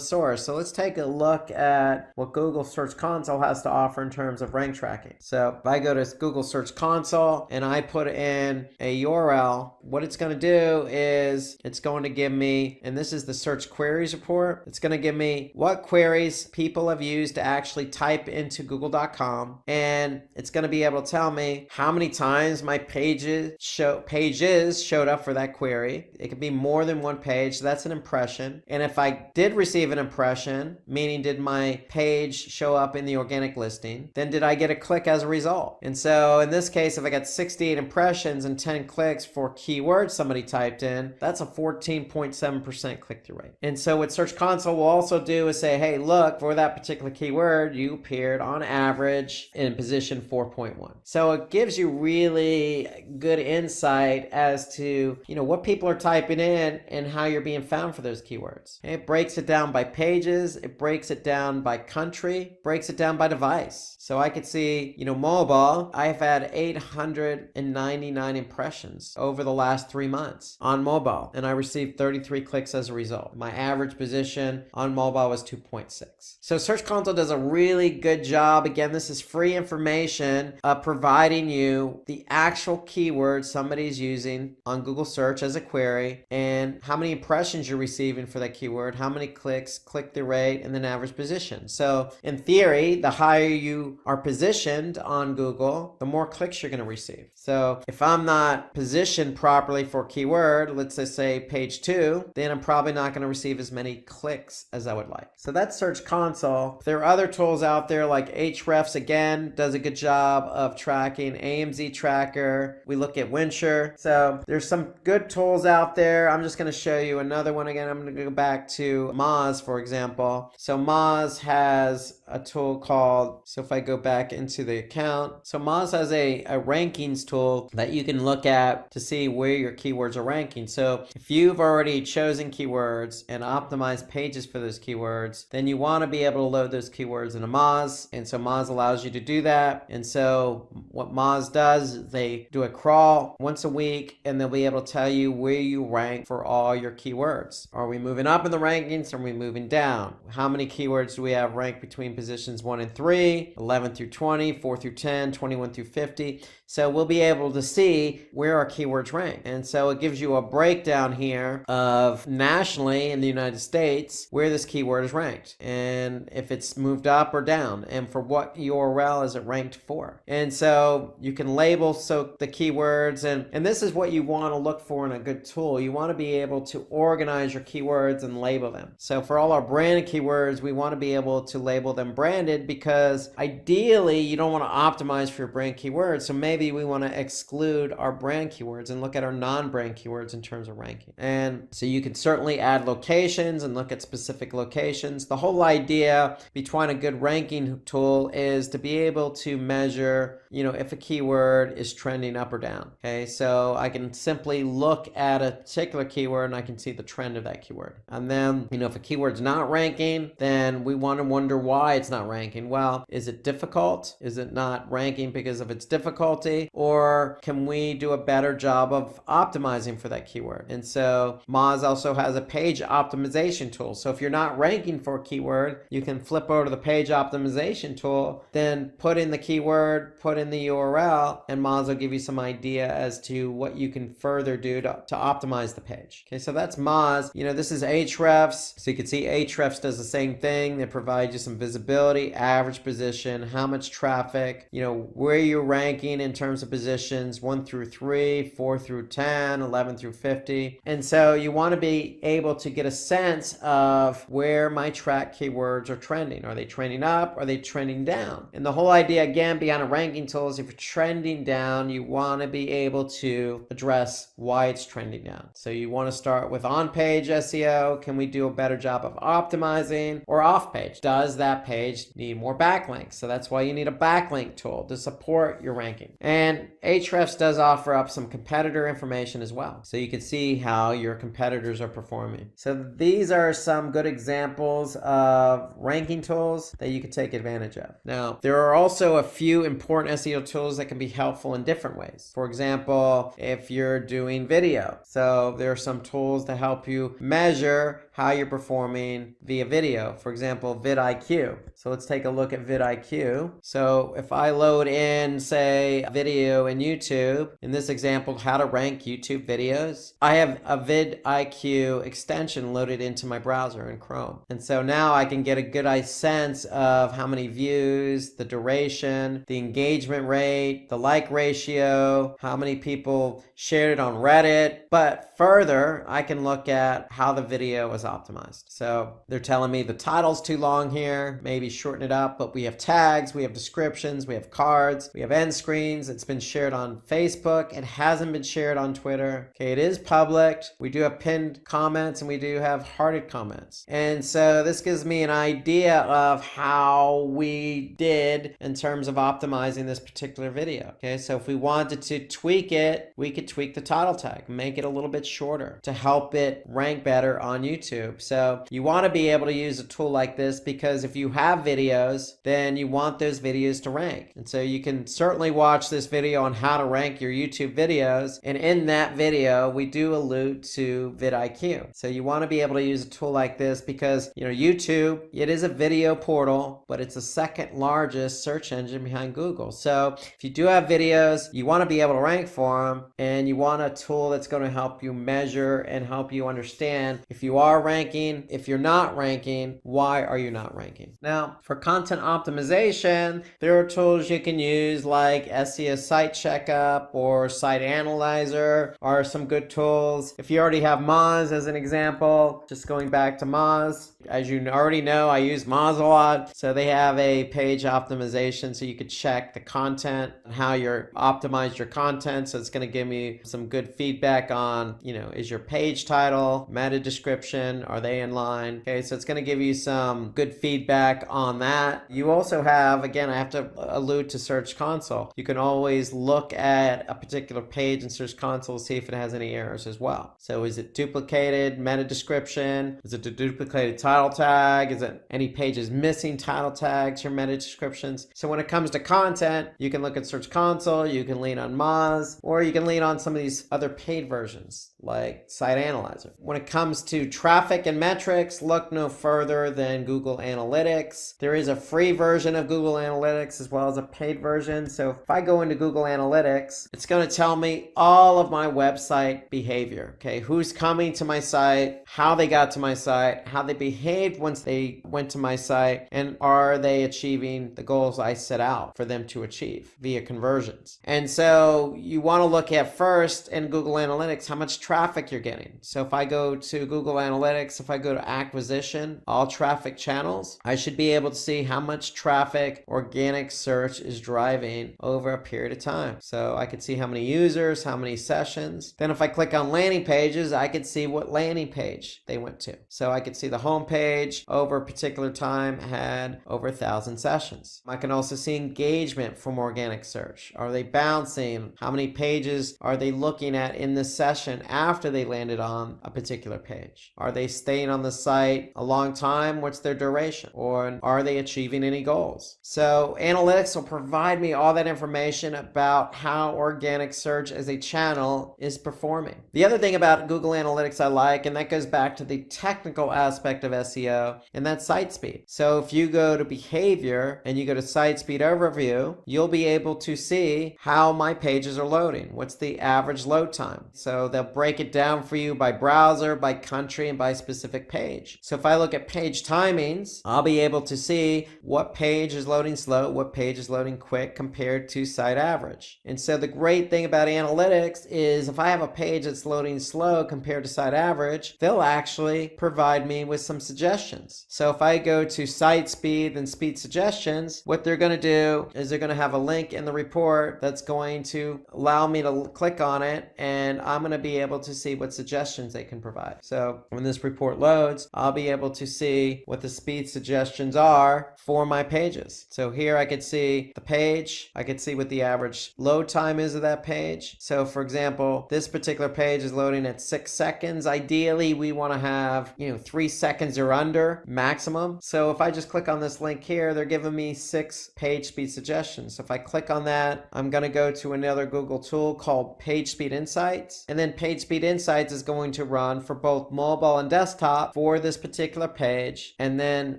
source. So let's take a look at what Google Search Console has to offer in terms of rank tracking. So if I go to Google Search Console and I put in a URL, what it's going to do is it's going to give me, and this is the search queries report, it's going to give me what queries people have used to actually type into google.com, and it's going to be able to tell me how many times my pages showed up for that query. It could be more than one page, so that's an impression. And if I did receive an impression, meaning did my page show up in the organic listing, then did I get a click as a result? And so in this case, if I got 68 impressions and 10 clicks for keywords somebody typed in, that's a 14.7% click-through rate. And so what Search Console will also do is say, hey, look, for that particular keyword, you appeared on average in position 4.1. So it gives you really good insight as to, what people are typing in and how you're being found for those keywords. It breaks it down by pages, it breaks it down by country, breaks it down by device. So I could see, mobile, I've had 899 impressions over the last 3 months on mobile, and I received 33 clicks as a result. My average position on mobile was 2.6. So Search Console does a really good job. Again, this is free information providing you the actual keywords somebody's using on Google search as a query, and how many impressions you're receiving for that keyword, how many clicks, click-through rate, and then average position. So in theory, the higher you are positioned on Google, the more clicks you're going to receive. So if I'm not positioned properly for a keyword, let's just say page 2, then I'm probably not going to receive as many clicks as I would like. So that's Search Console. There are other tools out there like Ahrefs, again, does a good job of tracking. AMZ Tracker. We look at Winsure. So there's some good tools out there. I'm just going to show you another one again. I'm going to go back to Moz, for example. So Moz has a tool called, so if I go back into the account, so Moz has a rankings tool that you can look at to see where your keywords are ranking. So if you've already chosen keywords and optimized pages for those keywords, then you want to be able to load those keywords into Moz. And so Moz allows you to do that. And so what Moz does is they do a crawl once a week, and they'll be able to tell you where you rank for all your keywords. Are we moving up in the rankings? Are we moving down? How many keywords do we have ranked between positions 1 and 3, 11 through 20, 4 through 10, 21 through 50? So we'll be able to see where our keywords rank. And so it gives you a breakdown here of nationally in the United States where this keyword is ranked, and if it's moved up or down, and for what URL is it ranked for. And so you can label the keywords, and this is what you want to look for in a good tool. You want to be able to organize your keywords and label them. So for all our branded keywords, we want to be able to label them branded, because ideally you don't want to optimize for your brand keywords. So maybe we want to exclude our brand keywords and look at our non-brand keywords in terms of ranking. And so you can certainly add locations and look at specific locations. The whole idea behind a good ranking tool is to be able to measure, if a keyword is trending up or down. Okay, so I can simply look at a particular keyword and I can see the trend of that keyword. And then, if a keyword's not ranking, then we want to wonder why why it's not ranking. Well, is it difficult? Is it not ranking because of its difficulty? Or can we do a better job of optimizing for that keyword? And so Moz also has a page optimization tool. So if you're not ranking for a keyword, you can flip over to the page optimization tool, then put in the keyword, put in the URL, and Moz will give you some idea as to what you can further do to optimize the page. Okay, so that's Moz. This is Ahrefs. So you can see Ahrefs does the same thing. They provide you some visibility, average position, how much traffic, where you're ranking in terms of positions 1 through 3, 4 through 10, 11 through 50. And so you want to be able to get a sense of where my track keywords are trending. Are they trending up? Are they trending down? And the whole idea, again, beyond a ranking tool is if you're trending down, you want to be able to address why it's trending down. So you want to start with on-page SEO. Can we do a better job of optimizing? Or off-page? Does that page need more backlinks? So that's why you need a backlink tool to support your ranking. And Ahrefs does offer up some competitor information as well. So you can see how your competitors are performing. So these are some good examples of ranking tools that you can take advantage of. Now, there are also a few important SEO tools that can be helpful in different ways. For example, if you're doing video. So there are some tools to help you measure how you're performing via video. For example, vidIQ. So let's take a look at vidIQ. So if I load in, say, video in YouTube, in this example, how to rank YouTube videos, I have a vidIQ extension loaded into my browser in Chrome. And so now I can get a good sense of how many views, the duration, the engagement rate, the like ratio, how many people shared it on Reddit. But further, I can look at how the video was optimized. So they're telling me the title's too long here, maybe shorten it up, but we have tags, we have descriptions, we have cards, we have end screens. It's been shared on Facebook. It hasn't been shared on Twitter. Okay, it is public. We do have pinned comments and we do have hearted comments. And so this gives me an idea of how we did in terms of optimizing this particular video. Okay, so if we wanted to tweak it, we could tweak the title tag, make it a little bit shorter to help it rank better on YouTube. So you want to be able to use a tool like this because if you have videos, then you want those videos to rank. And so you can certainly watch this video on how to rank your YouTube videos. And in that video, we do allude to vidIQ. So you want to be able to use a tool like this because, YouTube, it is a video portal, but it's the second largest search engine behind Google. So if you do have videos, you want to be able to rank for them, and you want a tool that's going to help you measure and help you understand if you are ranking, if you're not ranking, why are you not ranking? Now, for content optimization, there are tools you can use like SEO Site Checkup or Site Analyzer are some good tools. If you already have Moz as an example, just going back to Moz, as you already know, I use Moz a lot. So they have a page optimization so you could check the content and how you're optimized your content. So it's going to give me some good feedback on, is your page title, meta description, are they in line? Okay, so it's going to give you some good feedback on that. You also have, again, I have to allude to Search Console. You can always look at a particular page in Search Console to see if it has any errors as well. So is it duplicated meta description? Is it a duplicated title tag? Is it any pages missing title tags or meta descriptions? So when it comes to content, you can look at Search Console, you can lean on Moz, or you can lean on some of these other paid versions like Site Analyzer. When it comes to traffic and metrics, look no further than Google Analytics. There is a free version of Google Analytics as well as a paid version. So if I go into Google Analytics, it's going to tell me all of my website behavior. Okay, who's coming to my site, how they got to my site, how they behaved once they went to my site, and are they achieving the goals I set out for them to achieve via conversions. And so you want to look at first in Google Analytics how much traffic you're getting. So if I go to Google Analytics, if I go to acquisition, all traffic channels, I should be able to see how much traffic organic search is driving over a period of time. So I could see how many users, how many sessions. Then if I click on landing pages, I could see what landing page they went to. So I could see the home page page over a particular time had over 1,000 sessions. I can also see engagement from organic search. Are they bouncing? How many pages are they looking at in the session after they landed on a particular page? Are they staying on the site a long time? What's their duration? Or are they achieving any goals? So analytics will provide me all that information about how organic search as a channel is performing. The other thing about Google Analytics I like, and that goes back to the technical aspect of SEO, and that's site speed. So if you go to behavior and you go to site speed overview, you'll be able to see how my pages are loading. What's the average load time? So they'll break it down for you by browser, by country, and by specific page. So if I look at page timings, I'll be able to see what page is loading slow, what page is loading quick compared to site average. And so the great thing about analytics is if I have a page that's loading slow compared to site average, they'll actually provide me with some suggestions. So if I go to site speed and speed suggestions, what they're going to do is they're going to have a link in the report that's going to allow me to click on it, and I'm going to be able to see what suggestions they can provide. So when this report loads, I'll be able to see what the speed suggestions are for my pages. So here I could see the page, I could see what the average load time is of that page. So for example, this particular page is loading at 6 seconds. Ideally, we want to have, 3 seconds or under maximum. So if I just click on this link here, they're giving me 6 page speed suggestions. So if I click on that, I'm going to go to another Google tool called Page Speed Insights. And then Page Speed Insights is going to run for both mobile and desktop for this particular page. And then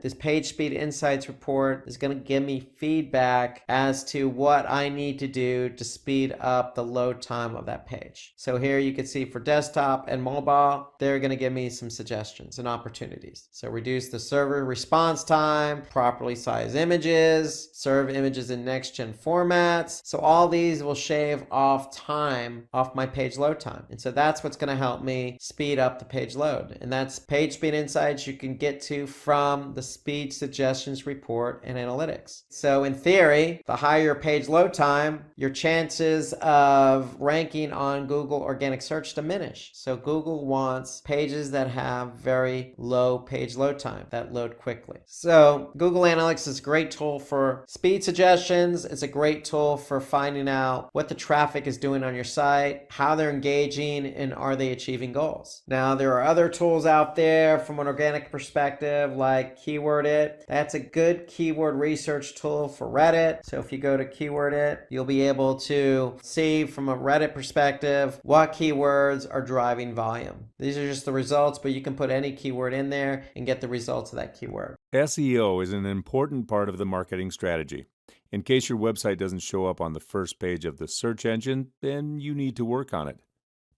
this Page Speed Insights report is going to give me feedback as to what I need to do to speed up the load time of that page. So here you can see for desktop and mobile, they're going to give me some suggestions and opportunities. So reduce the server response time, properly size images, serve images in next-gen formats. So all these will shave off time off my page load time. And so that's what's going to help me speed up the page load. And that's Page Speed Insights you can get to from the Speed Suggestions report and analytics. So in theory, the higher your page load time, your chances of ranking on Google organic search diminish. So Google wants pages that have very low page load time, that load quickly. So Google Analytics is a great tool for speed suggestions. It's a great tool for finding out what the traffic is doing on your site, how they're engaging, and are they achieving goals. Now, there are other tools out there from an organic perspective like Keyword It. That's a good keyword research tool for Reddit. So if you go to Keyword It, you'll be able to see from a Reddit perspective what keywords are driving volume. These are just the results, but you can put any keyword in there and get the results of that keyword. SEO is an important part of the marketing strategy. In case your website doesn't show up on the first page of the search engine, then you need to work on it.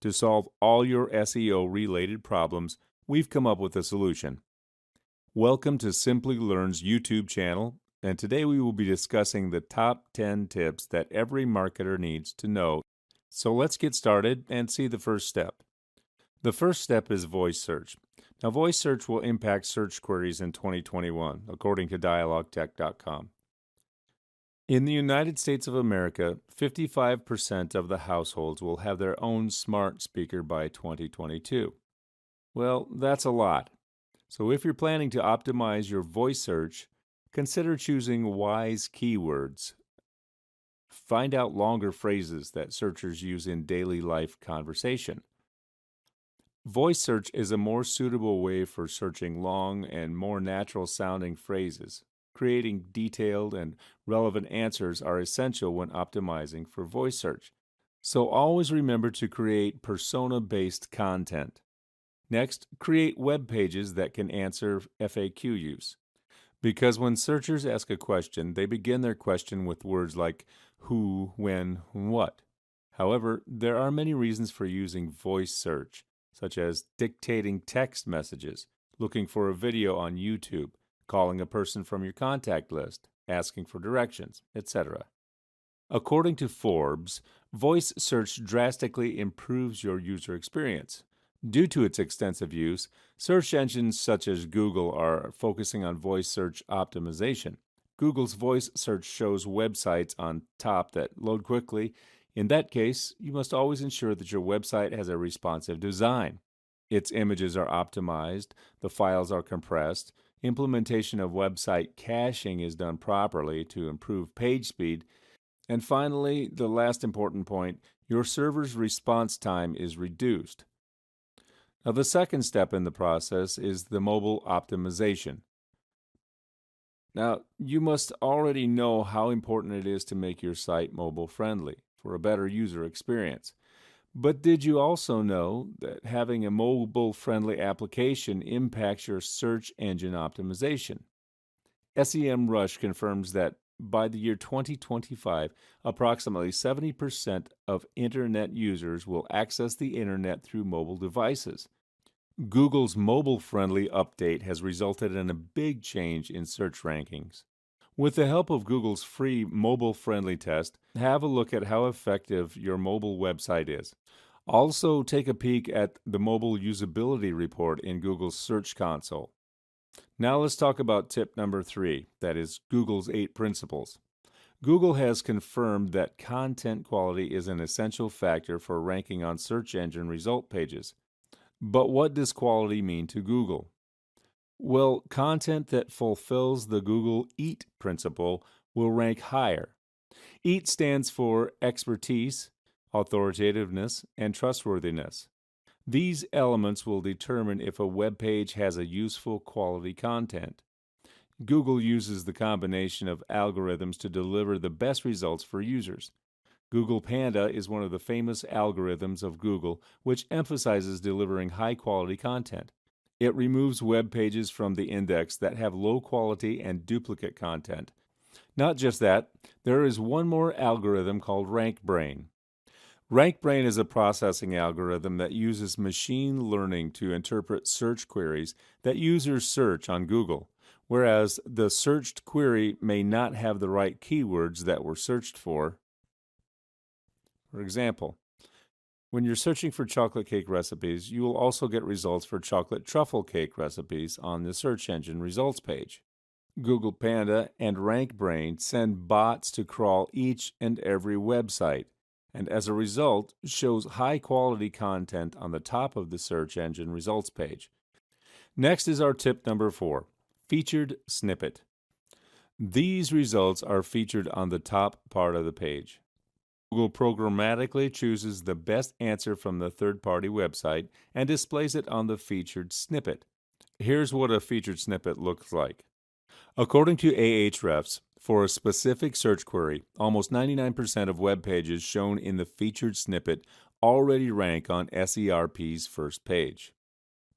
To solve all your SEO-related problems, we've come up with a solution. Welcome to Simplilearn's YouTube channel, and today we will be discussing the top 10 tips that every marketer needs to know. So let's get started and see the first step. The first step is voice search. Now, voice search will impact search queries in 2021, according to DialogueTech.com. In the United States of America, 55% of the households will have their own smart speaker by 2022. Well, that's a lot. So if you're planning to optimize your voice search, consider choosing wise keywords. Find out longer phrases that searchers use in daily life conversation. Voice search is a more suitable way for searching long and more natural-sounding phrases. Creating detailed and relevant answers are essential when optimizing for voice search. So always remember to create persona-based content. Next, create web pages that can answer FAQ use. Because when searchers ask a question, they begin their question with words like who, when, what. However, there are many reasons for using voice search, such as dictating text messages, looking for a video on YouTube, calling a person from your contact list, asking for directions, etc. According to Forbes, voice search drastically improves your user experience. Due to its extensive use, search engines such as Google are focusing on voice search optimization. Google's voice search shows websites on top that load quickly. In that case, you must always ensure that your website has a responsive design. Its images are optimized, the files are compressed, implementation of website caching is done properly to improve page speed, and finally, the last important point, your server's response time is reduced. Now, the second step in the process is the mobile optimization. Now, you must already know how important it is to make your site mobile friendly for a better user experience. But did you also know that having a mobile friendly application impacts your search engine optimization? SEMrush confirms that by the year 2025, approximately 70% of Internet users will access the Internet through mobile devices. Google's mobile-friendly update has resulted in a big change in search rankings. With the help of Google's free mobile-friendly test, have a look at how effective your mobile website is. Also, take a peek at the mobile usability report in Google's Search Console. Now let's talk about tip number 3, that is Google's 8 principles. Google has confirmed that content quality is an essential factor for ranking on search engine result pages. But what does quality mean to Google? Well, content that fulfills the Google EAT principle will rank higher. EAT stands for expertise, authoritativeness, and trustworthiness. These elements will determine if a web page has a useful quality content. Google uses the combination of algorithms to deliver the best results for users. Google Panda is one of the famous algorithms of Google, which emphasizes delivering high-quality content. It removes web pages from the index that have low quality and duplicate content. Not just that, there is one more algorithm called RankBrain. RankBrain is a processing algorithm that uses machine learning to interpret search queries that users search on Google, whereas the searched query may not have the right keywords that were searched for. For example, when you're searching for chocolate cake recipes, you will also get results for chocolate truffle cake recipes on the search engine results page. Google Panda and RankBrain send bots to crawl each and every website, and as a result, shows high-quality content on the top of the search engine results page. Next is our tip number 4, featured snippet. These results are featured on the top part of the page. Google programmatically chooses the best answer from the third-party website and displays it on the featured snippet. Here's what a featured snippet looks like. According to Ahrefs, for a specific search query, almost 99% of web pages shown in the featured snippet already rank on SERP's first page.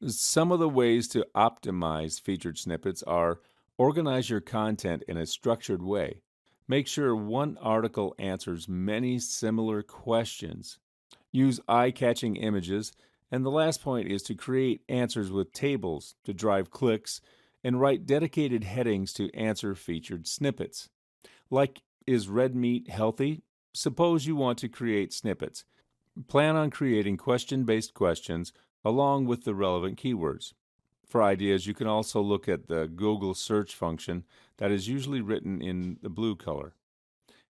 Some of the ways to optimize featured snippets are organize your content in a structured way. Make sure one article answers many similar questions. Use eye-catching images. And the last point is to create answers with tables to drive clicks and write dedicated headings to answer featured snippets. Like, is red meat healthy? Suppose you want to create snippets. Plan on creating question-based questions along with the relevant keywords. For ideas, you can also look at the Google search function that is usually written in the blue color,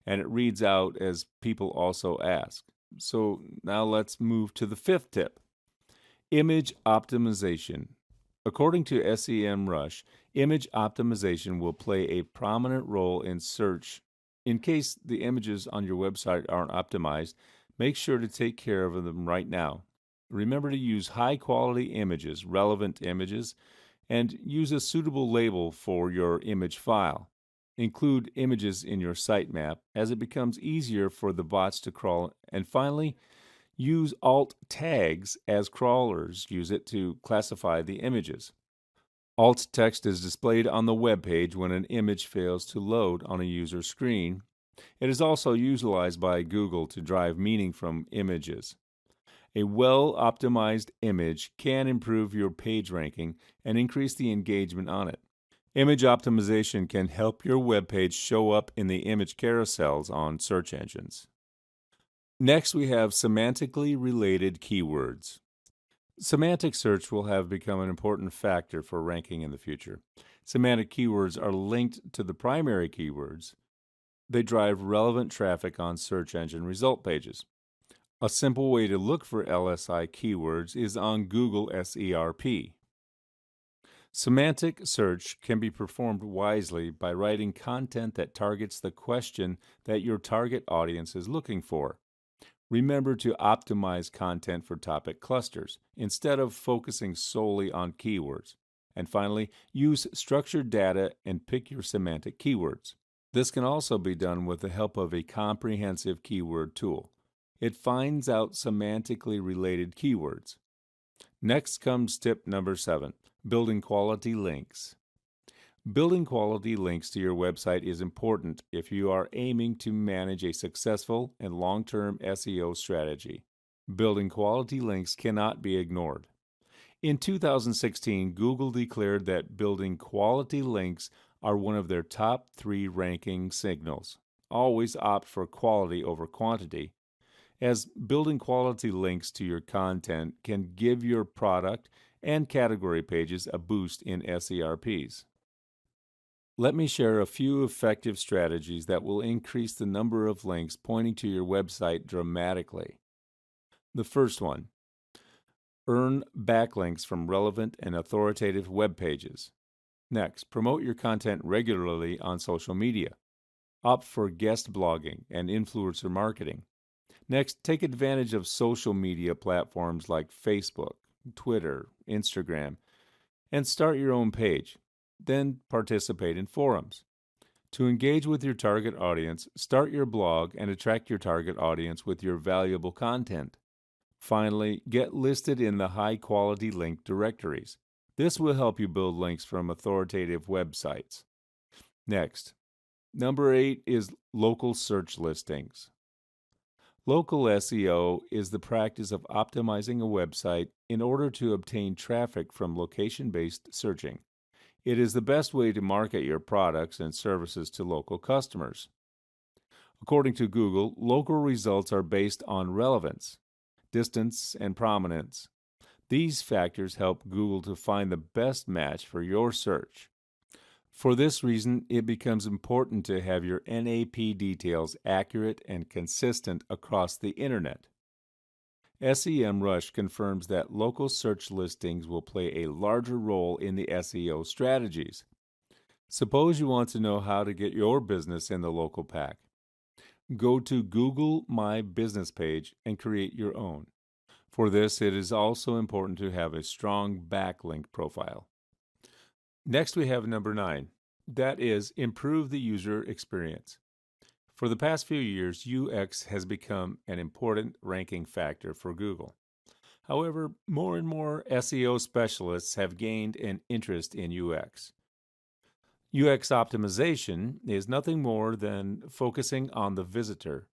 and it reads out as people also ask. So now let's move to the 5th tip, image optimization. According to SEMrush, image optimization will play a prominent role in search. In case the images on your website aren't optimized, make sure to take care of them right now. Remember to use high-quality images, relevant images, and use a suitable label for your image file. Include images in your sitemap as it becomes easier for the bots to crawl. And finally, use alt tags as crawlers use it to classify the images. Alt text is displayed on the web page when an image fails to load on a user screen. It is also utilized by Google to drive meaning from images. A well-optimized image can improve your page ranking and increase the engagement on it. Image optimization can help your web page show up in the image carousels on search engines. Next, we have semantically related keywords. Semantic search will have become an important factor for ranking in the future. Semantic keywords are linked to the primary keywords. They drive relevant traffic on search engine result pages. A simple way to look for LSI keywords is on Google SERP. Semantic search can be performed wisely by writing content that targets the question that your target audience is looking for. Remember to optimize content for topic clusters instead of focusing solely on keywords. And finally, use structured data and pick your semantic keywords. This can also be done with the help of a comprehensive keyword tool. It finds out semantically related keywords. Next comes tip number 7, building quality links. Building quality links to your website is important if you are aiming to manage a successful and long-term SEO strategy. Building quality links cannot be ignored. In 2016, Google declared that building quality links are one of their top 3 ranking signals. Always opt for quality over quantity, as building quality links to your content can give your product and category pages a boost in SERPs. Let me share a few effective strategies that will increase the number of links pointing to your website dramatically. The first one, earn backlinks from relevant and authoritative web pages. Next, promote your content regularly on social media. Opt for guest blogging and influencer marketing. Next, take advantage of social media platforms like Facebook, Twitter, Instagram, and start your own page. Then participate in forums. To engage with your target audience, start your blog and attract your target audience with your valuable content. Finally, get listed in the high-quality link directories. This will help you build links from authoritative websites. Next, number 8 is local search listings. Local SEO is the practice of optimizing a website in order to obtain traffic from location-based searching. It is the best way to market your products and services to local customers. According to Google, local results are based on relevance, distance, and prominence. These factors help Google to find the best match for your search. For this reason, it becomes important to have your NAP details accurate and consistent across the Internet. SEMrush confirms that local search listings will play a larger role in the SEO strategies. Suppose you want to know how to get your business in the local pack. Go to Google My Business page and create your own. For this, it is also important to have a strong backlink profile. Next, we have number 9. That is, improve the user experience. For the past few years, UX has become an important ranking factor for Google. However, more and more SEO specialists have gained an interest in UX. UX optimization is nothing more than focusing on the visitor.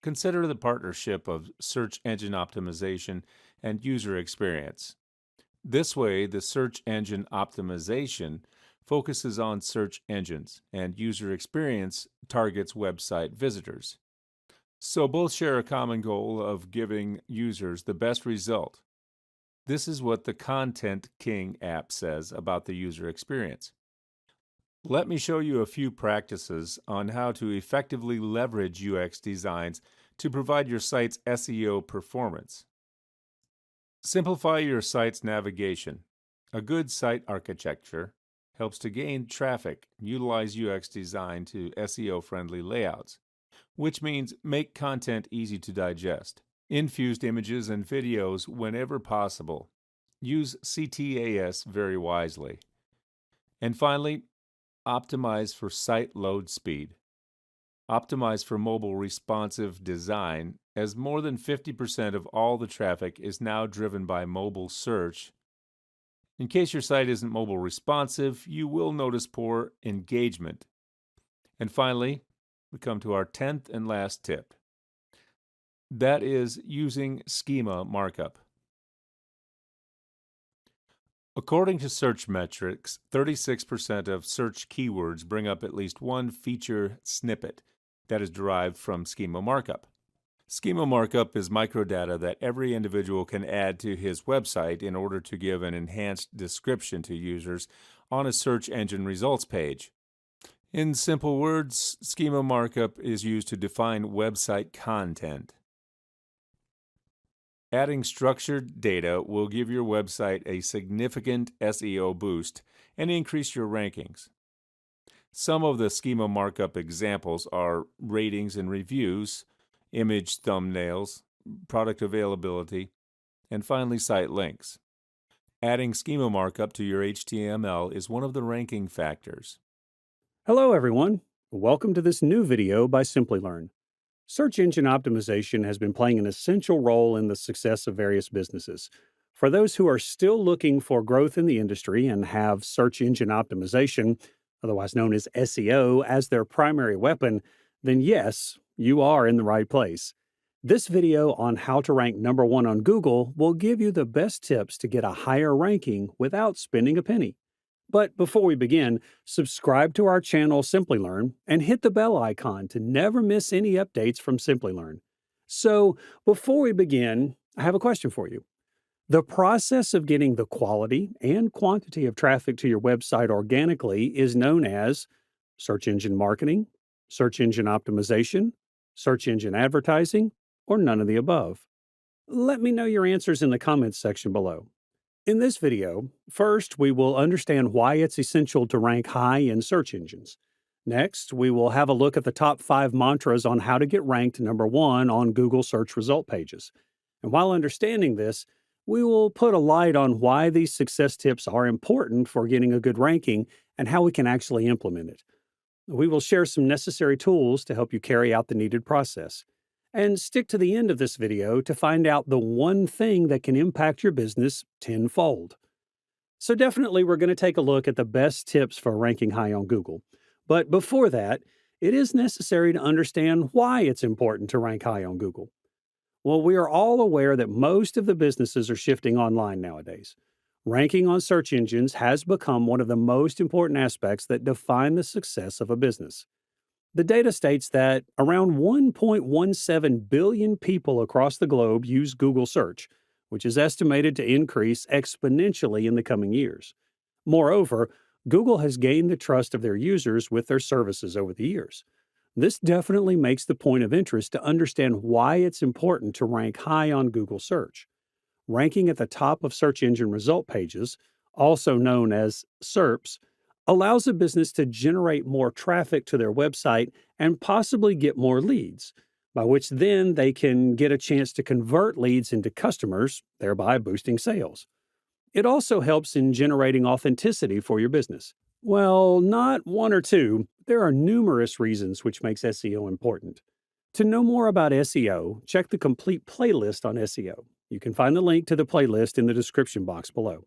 Consider the partnership of search engine optimization and user experience. This way, the search engine optimization focuses on search engines, and user experience targets website visitors. So both share a common goal of giving users the best result. This is what the Content King app says about the user experience. Let me show you a few practices on how to effectively leverage UX designs to provide your site's SEO performance. Simplify your site's navigation. A good site architecture helps to gain traffic. Utilize UX design to SEO-friendly layouts, which means make content easy to digest. Infused images and videos whenever possible. Use CTAS very wisely. And finally, optimize for site load speed. Optimize for mobile responsive design, as more than 50% of all the traffic is now driven by mobile search. In case your site isn't mobile responsive, you will notice poor engagement. And finally, we come to our 10th and last tip. That is using schema markup. According to search metrics, 36% of search keywords bring up at least one feature snippet that is derived from schema markup. Schema markup is microdata that every individual can add to his website in order to give an enhanced description to users on a search engine results page. In simple words, schema markup is used to define website content. Adding structured data will give your website a significant SEO boost and increase your rankings. Some of the schema markup examples are ratings and reviews, image thumbnails, product availability, and finally site links. Adding schema markup to your HTML is one of the ranking factors. Hello everyone. Welcome to this new video by Simplilearn. Search engine optimization has been playing an essential role in the success of various businesses. For those who are still looking for growth in the industry and have search engine optimization, otherwise known as SEO, as their primary weapon, then yes, you are in the right place. This video on how to rank number one on Google will give you the best tips to get a higher ranking without spending a penny. But before we begin, subscribe to our channel Simplilearn and hit the bell icon to never miss any updates from Simplilearn. So, before we begin, I have a question for you. The process of getting the quality and quantity of traffic to your website organically is known as search engine marketing, search engine optimization, search engine advertising, or none of the above. Let me know your answers in the comments section below. In this video, first we will understand why it's essential to rank high in search engines. Next, we will have a look at the top 5 mantras on how to get ranked number one on Google search result pages. And while understanding this, we will put a light on why these success tips are important for getting a good ranking and how we can actually implement it. We will share some necessary tools to help you carry out the needed process. And stick to the end of this video to find out the one thing that can impact your business tenfold. So definitely we're going to take a look at the best tips for ranking high on Google. But before that, it is necessary to understand why it's important to rank high on Google. Well, we are all aware that most of the businesses are shifting online nowadays. Ranking on search engines has become one of the most important aspects that define the success of a business. The data states that around 1.17 billion people across the globe use Google Search, which is estimated to increase exponentially in the coming years. Moreover, Google has gained the trust of their users with their services over the years. This definitely makes the point of interest to understand why it's important to rank high on Google Search. Ranking at the top of search engine result pages, also known as SERPs, allows a business to generate more traffic to their website and possibly get more leads, by which then they can get a chance to convert leads into customers, thereby boosting sales. It also helps in generating authenticity for your business. Well, not one or two, there are numerous reasons which makes SEO important. To know more about SEO, check the complete playlist on SEO. You can find the link to the playlist in the description box below.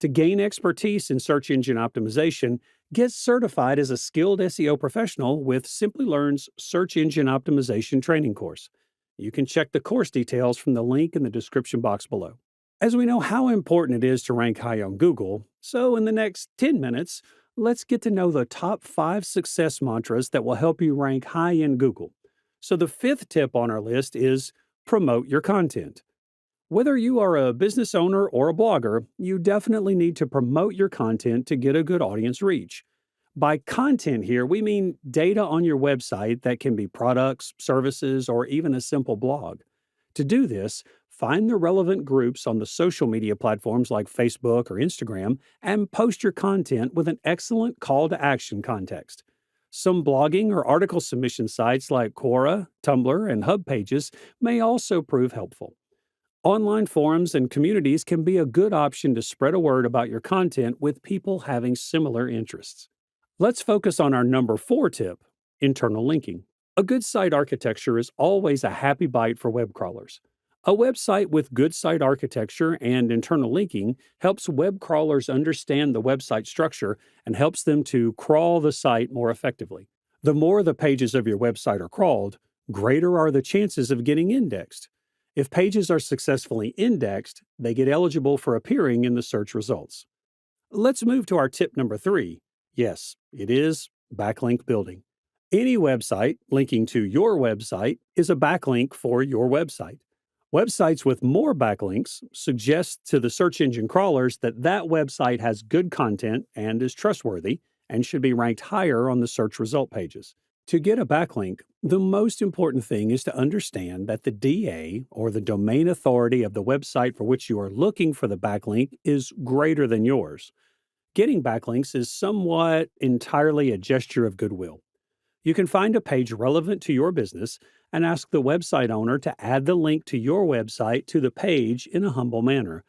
To gain expertise in search engine optimization, get certified as a skilled SEO professional with Simplilearn's Search Engine Optimization Training course. You can check the course details from the link in the description box below. As we know how important it is to rank high on Google, so in the next 10 minutes, let's get to know the top 5 success mantras that will help you rank high in Google. So the 5th tip on our list is promote your content. Whether you are a business owner or a blogger, you definitely need to promote your content to get a good audience reach. By content here, we mean data on your website that can be products, services, or even a simple blog. To do this, find the relevant groups on the social media platforms like Facebook or Instagram and post your content with an excellent call to action context. Some blogging or article submission sites like Quora, Tumblr, and Hub Pages may also prove helpful. Online forums and communities can be a good option to spread a word about your content with people having similar interests. Let's focus on our number 4 tip, internal linking. A good site architecture is always a happy bite for web crawlers. A website with good site architecture and internal linking helps web crawlers understand the website structure and helps them to crawl the site more effectively. The more the pages of your website are crawled, greater are the chances of getting indexed. If pages are successfully indexed, they get eligible for appearing in the search results. Let's move to our tip number 3. Yes, it is backlink building. Any website linking to your website is a backlink for your website. Websites with more backlinks suggest to the search engine crawlers that that website has good content and is trustworthy and should be ranked higher on the search result pages. To get a backlink, the most important thing is to understand that the DA, or the domain authority of the website for which you are looking for the backlink, is greater than yours. Getting backlinks is somewhat entirely a gesture of goodwill. You can find a page relevant to your business and ask the website owner to add the link to your website to the page in a humble manner.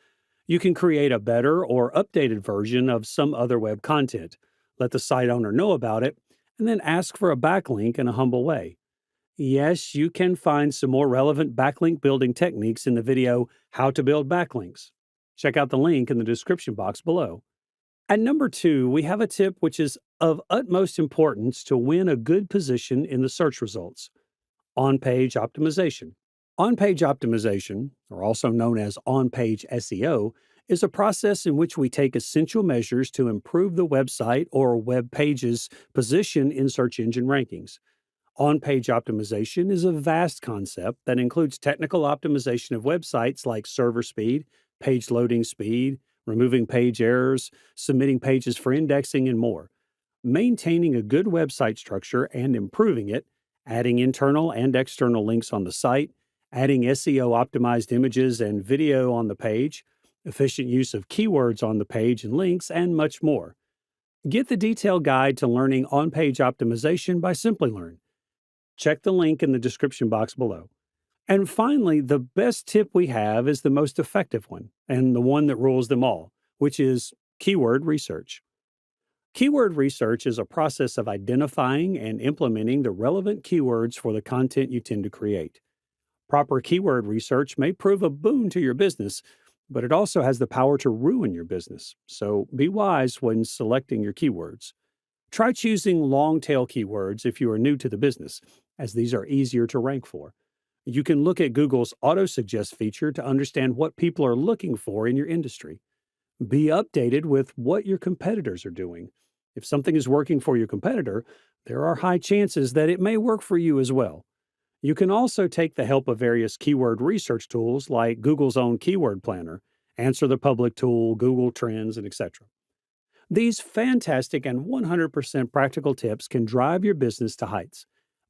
You can create a better or updated version of some other web content, let the site owner know about it, and then ask for a backlink in a humble way. Yes, you can find some more relevant backlink building techniques in the video How to Build Backlinks. Check out the link in the description box below. At number 2, we have a tip which is of utmost importance to win a good position in the search results: on-page optimization. On-page optimization, or also known as on-page SEO, is a process in which we take essential measures to improve the website or web page's position in search engine rankings. On-page optimization is a vast concept that includes technical optimization of websites like server speed, page loading speed, removing page errors, submitting pages for indexing, and more. Maintaining a good website structure and improving it, adding internal and external links on the site, adding SEO-optimized images and video on the page, efficient use of keywords on the page and links, and much more. Get the detailed guide to learning on-page optimization by Simplilearn. Check the link in the description box below. And finally, the best tip we have is the most effective one, and the one that rules them all, which is keyword research. Keyword research is a process of identifying and implementing the relevant keywords for the content you tend to create. Proper keyword research may prove a boon to your business, but it also has the power to ruin your business, so be wise when selecting your keywords. Try choosing long-tail keywords if you are new to the business, as these are easier to rank for. You can look at Google's auto-suggest feature to understand what people are looking for in your industry. Be updated with what your competitors are doing. If something is working for your competitor, there are high chances that it may work for you as well. You can also take the help of various keyword research tools like Google's own Keyword Planner, Answer the Public tool, Google Trends, and etc. These fantastic and 100% practical tips can drive your business to heights.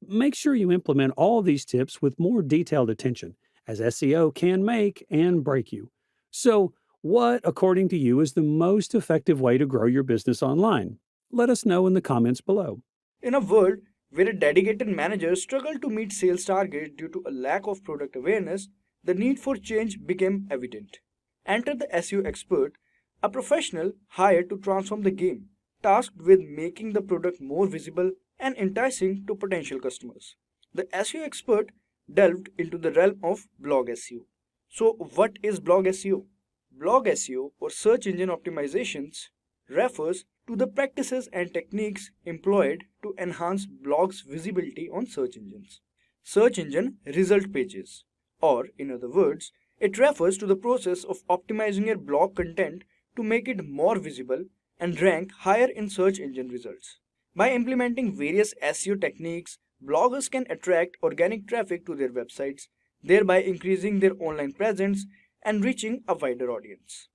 Make sure you implement all these tips with more detailed attention, as SEO can make and break you. So, what, according to you, is the most effective way to grow your business online? Let us know in the comments below. In a world where a dedicated manager struggled to meet sales targets due to a lack of product awareness, the need for change became evident. Enter the SEO expert, a professional hired to transform the game, tasked with making the product more visible and enticing to potential customers. The SEO expert delved into the realm of blog SEO. So, what is blog SEO? Blog SEO, or search engine optimizations, refers to the practices and techniques employed to enhance blogs' visibility on search engines. Search engine result pages, or in other words, it refers to the process of optimizing your blog content to make it more visible and rank higher in search engine results. By implementing various SEO techniques, bloggers can attract organic traffic to their websites, thereby increasing their online presence and reaching a wider audience.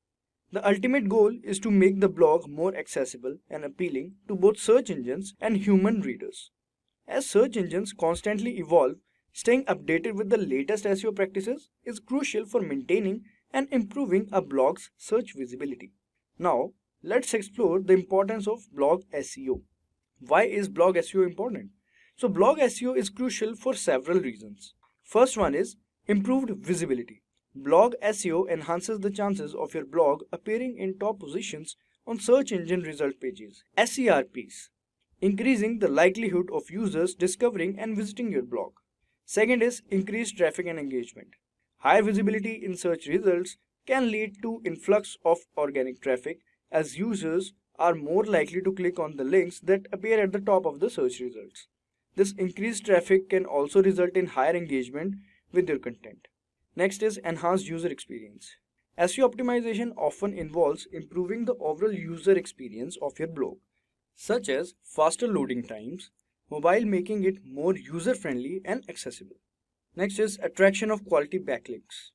The ultimate goal is to make the blog more accessible and appealing to both search engines and human readers. As search engines constantly evolve, staying updated with the latest SEO practices is crucial for maintaining and improving a blog's search visibility. Now, let's explore the importance of blog SEO. Why is blog SEO important? So, blog SEO is crucial for several reasons. First one is improved visibility. Blog SEO enhances the chances of your blog appearing in top positions on search engine result pages, SERPs, increasing the likelihood of users discovering and visiting your blog. Second is increased traffic and engagement. Higher visibility in search results can lead to influx of organic traffic, as users are more likely to click on the links that appear at the top of the search results. This increased traffic can also result in higher engagement with your content. Next is enhanced user experience. SEO optimization often involves improving the overall user experience of your blog, such as faster loading times, while making it more user-friendly and accessible. Next is attraction of quality backlinks.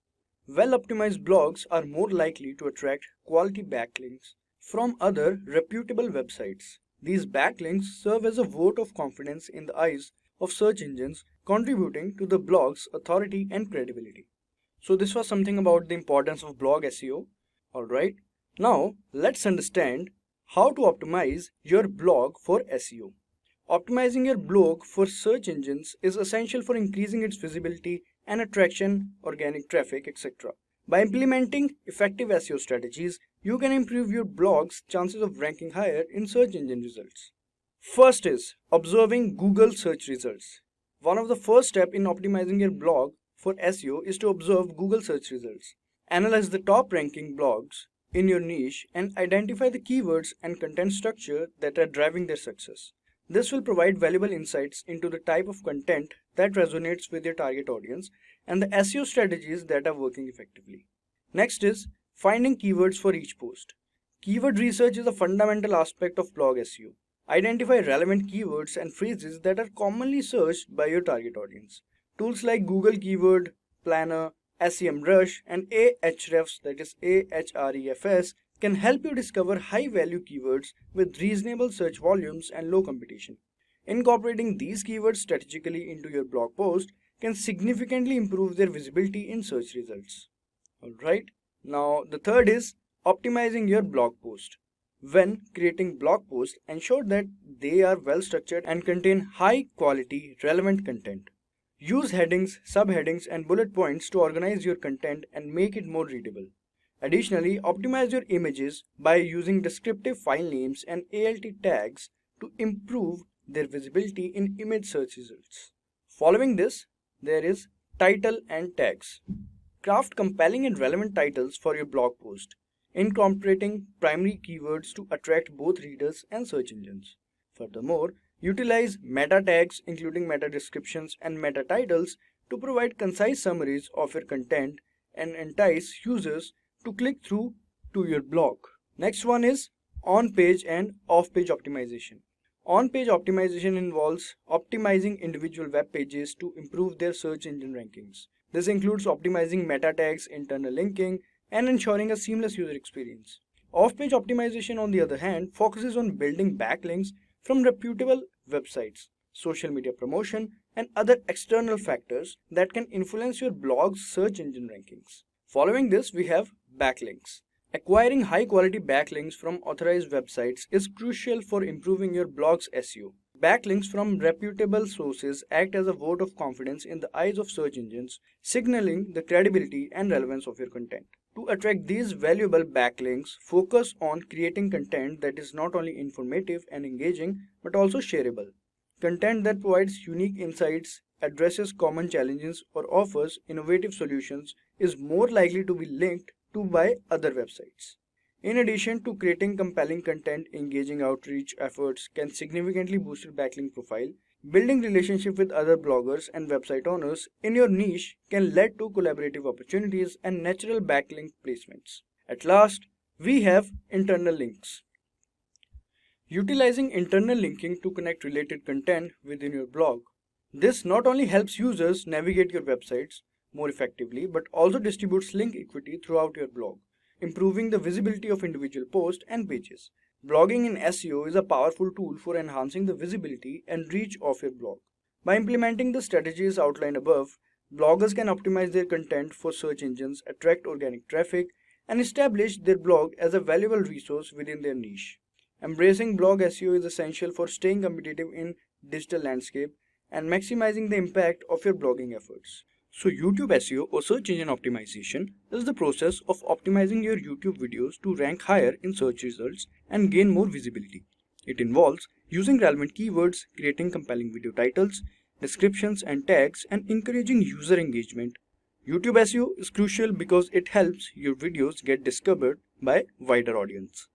Well-optimized blogs are more likely to attract quality backlinks from other reputable websites. These backlinks serve as a vote of confidence in the eyes of search engines, contributing to the blog's authority and credibility. So this was something about the importance of blog SEO. Alright, now let's understand how to optimize your blog for SEO. Optimizing your blog for search engines is essential for increasing its visibility and attraction, organic traffic, etc. By implementing effective SEO strategies, you can improve your blog's chances of ranking higher in search engine results. First is observing Google search results. One of the first steps in optimizing your blog for SEO is to observe Google search results. Analyze the top ranking blogs in your niche and identify the keywords and content structure that are driving their success. This will provide valuable insights into the type of content that resonates with your target audience and the SEO strategies that are working effectively. Next is finding keywords for each post. Keyword research is a fundamental aspect of blog SEO. Identify relevant keywords and phrases that are commonly searched by your target audience. Tools like Google Keyword Planner, SEMrush, and Ahrefs, that is Ahrefs, can help you discover high-value keywords with reasonable search volumes and low competition. Incorporating these keywords strategically into your blog post can significantly improve their visibility in search results. Alright, now the third is optimizing your blog post. When creating blog posts, ensure that they are well structured and contain high-quality, relevant content. Use headings, subheadings, and bullet points to organize your content and make it more readable. Additionally, optimize your images by using descriptive file names and ALT tags to improve their visibility in image search results. Following this, there is title and tags. Craft compelling and relevant titles for your blog post, incorporating primary keywords to attract both readers and search engines. Furthermore, utilize meta tags, including meta descriptions and meta titles, to provide concise summaries of your content and entice users to click through to your blog. Next one is on-page and off-page optimization. On-page optimization involves optimizing individual web pages to improve their search engine rankings. This includes optimizing meta tags, internal linking, and ensuring a seamless user experience. Off-page optimization, on the other hand, focuses on building backlinks from reputable websites, social media promotion, and other external factors that can influence your blog's search engine rankings. Following this, we have backlinks. Acquiring high-quality backlinks from authorized websites is crucial for improving your blog's SEO. Backlinks from reputable sources act as a vote of confidence in the eyes of search engines, signaling the credibility and relevance of your content. To attract these valuable backlinks, focus on creating content that is not only informative and engaging, but also shareable. Content that provides unique insights, addresses common challenges, or offers innovative solutions is more likely to be linked to by other websites. In addition to creating compelling content, engaging outreach efforts can significantly boost your backlink profile. Building relationships with other bloggers and website owners in your niche can lead to collaborative opportunities and natural backlink placements. At last, we have internal links. Utilizing internal linking to connect related content within your blog. This not only helps users navigate your websites more effectively, but also distributes link equity throughout your blog, improving the visibility of individual posts and pages. Blogging in SEO is a powerful tool for enhancing the visibility and reach of your blog. By implementing the strategies outlined above, bloggers can optimize their content for search engines, attract organic traffic, and establish their blog as a valuable resource within their niche. Embracing blog SEO is essential for staying competitive in digital landscape and maximizing the impact of your blogging efforts. So YouTube SEO, or search engine optimization, is the process of optimizing your YouTube videos to rank higher in search results and gain more visibility. It involves using relevant keywords, creating compelling video titles, descriptions and tags, and encouraging user engagement. YouTube SEO is crucial because it helps your videos get discovered by a wider audience.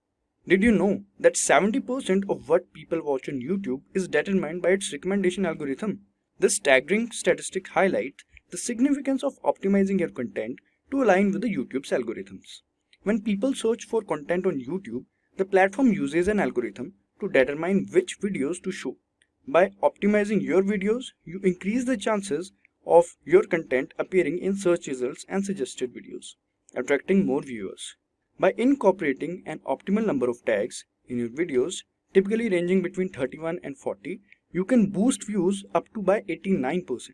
Did you know that 70% of what people watch on YouTube is determined by its recommendation algorithm? This staggering statistic highlights the significance of optimizing your content to align with the YouTube's algorithms. When people search for content on YouTube, the platform uses an algorithm to determine which videos to show. By optimizing your videos, you increase the chances of your content appearing in search results and suggested videos, attracting more viewers. By incorporating an optimal number of tags in your videos, typically ranging between 31 and 40, you can boost views up to by 89%.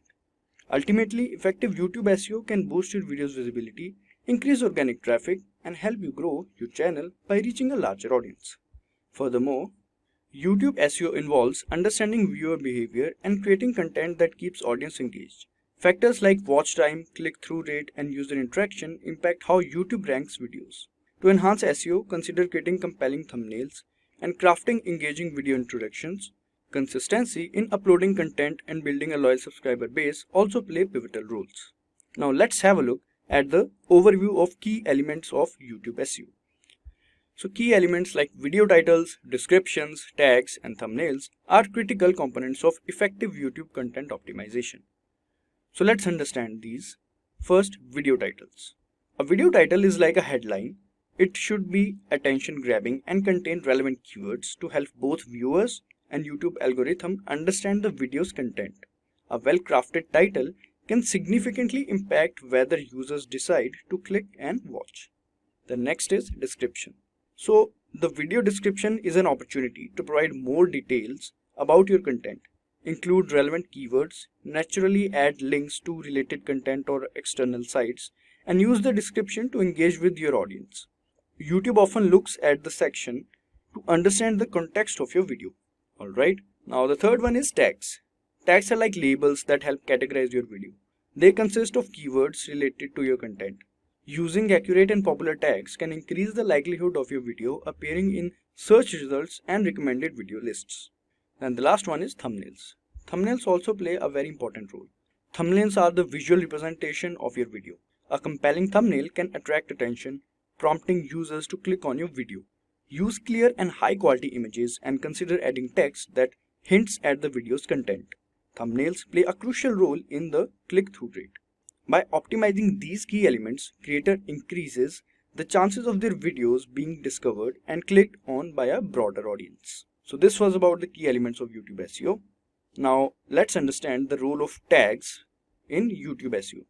Ultimately, effective YouTube SEO can boost your video's visibility, increase organic traffic, and help you grow your channel by reaching a larger audience. Furthermore, YouTube SEO involves understanding viewer behavior and creating content that keeps audience engaged. Factors like watch time, click-through rate, and user interaction impact how YouTube ranks videos. To enhance SEO, consider creating compelling thumbnails and crafting engaging video introductions. Consistency in uploading content and building a loyal subscriber base also play pivotal roles. Now let's have a look at the overview of key elements of YouTube SEO. So key elements like video titles, descriptions, tags, and thumbnails are critical components of effective YouTube content optimization. So let's understand these. First, video titles. A video title is like a headline. It should be attention grabbing and contain relevant keywords to help both viewers and YouTube algorithm understand the video's content. A well-crafted title can significantly impact whether users decide to click and watch. The next is description. So the video description is an opportunity to provide more details about your content, include relevant keywords, naturally add links to related content or external sites, and use the description to engage with your audience. YouTube often looks at the section to understand the context of your video. Alright, now the third one is tags. Tags are like labels that help categorize your video. They consist of keywords related to your content. Using accurate and popular tags can increase the likelihood of your video appearing in search results and recommended video lists. And the last one is thumbnails. Thumbnails also play a very important role. Thumbnails are the visual representation of your video. A compelling thumbnail can attract attention, prompting users to click on your video. Use clear and high quality images and consider adding text that hints at the video's content. Thumbnails play a crucial role in the click-through rate. By optimizing these key elements, creator increases the chances of their videos being discovered and clicked on by a broader audience. So this was about the key elements of YouTube SEO. Now let's understand the role of tags in YouTube SEO.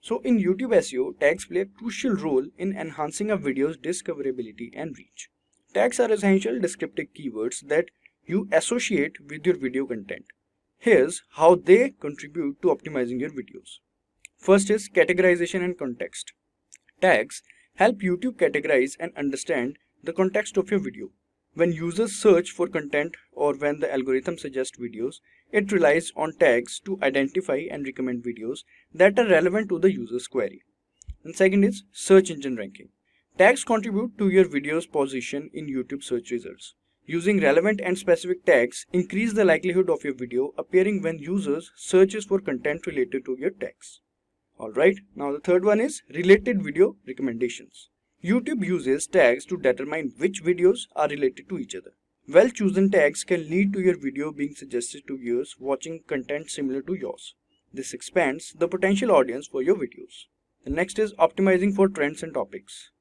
So in YouTube SEO, tags play a crucial role in enhancing a video's discoverability and reach. Tags are essential descriptive keywords that you associate with your video content. Here's how they contribute to optimizing your videos. First is categorization and context. Tags help YouTube categorize and understand the context of your video. When users search for content or when the algorithm suggests videos, it relies on tags to identify and recommend videos that are relevant to the user's query. And second is search engine ranking. Tags contribute to your video's position in YouTube search results. Using relevant and specific tags increase the likelihood of your video appearing when users searches for content related to your tags. Alright, now the third one is related video recommendations. YouTube uses tags to determine which videos are related to each other. Well-chosen tags can lead to your video being suggested to viewers watching content similar to yours. This expands the potential audience for your videos. The next is optimizing for trends and topics.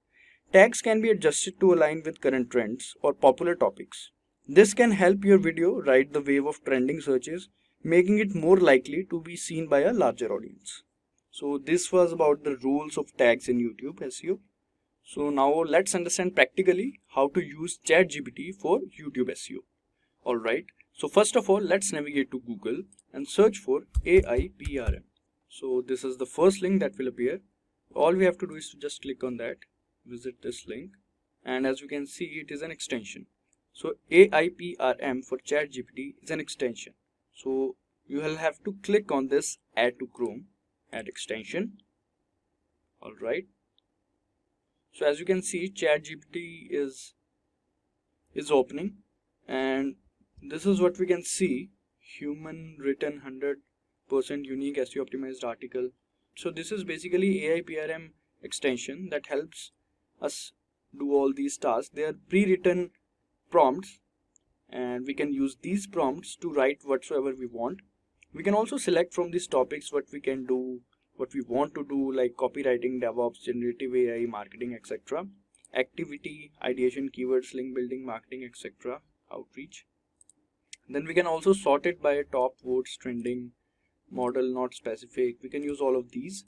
Tags can be adjusted to align with current trends or popular topics. This can help your video ride the wave of trending searches, making it more likely to be seen by a larger audience. So this was about the rules of tags in YouTube SEO. So now let's understand practically how to use ChatGPT for YouTube SEO. Alright, so first of all, let's navigate to Google and search for AI PRM. So this is the first link that will appear. All we have to do is to just click on that, visit this link, and as you can see, it is an extension. So AI PRM for ChatGPT is an extension. So you will have to click on this add to Chrome, add extension. Alright. So as you can see, ChatGPT is opening, and this is what we can see. Human written 100% unique SEO optimized article. So this is basically AI PRM extension that helps us do all these tasks. They are pre-written prompts, and we can use these prompts to write whatsoever we want. We can also select from these topics what we can do, what we want to do, like copywriting, DevOps, generative AI, marketing, etc. Activity, ideation, keywords, link building, marketing, etc. Outreach. Then we can also sort it by top, votes, trending, model, not specific. We can use all of these.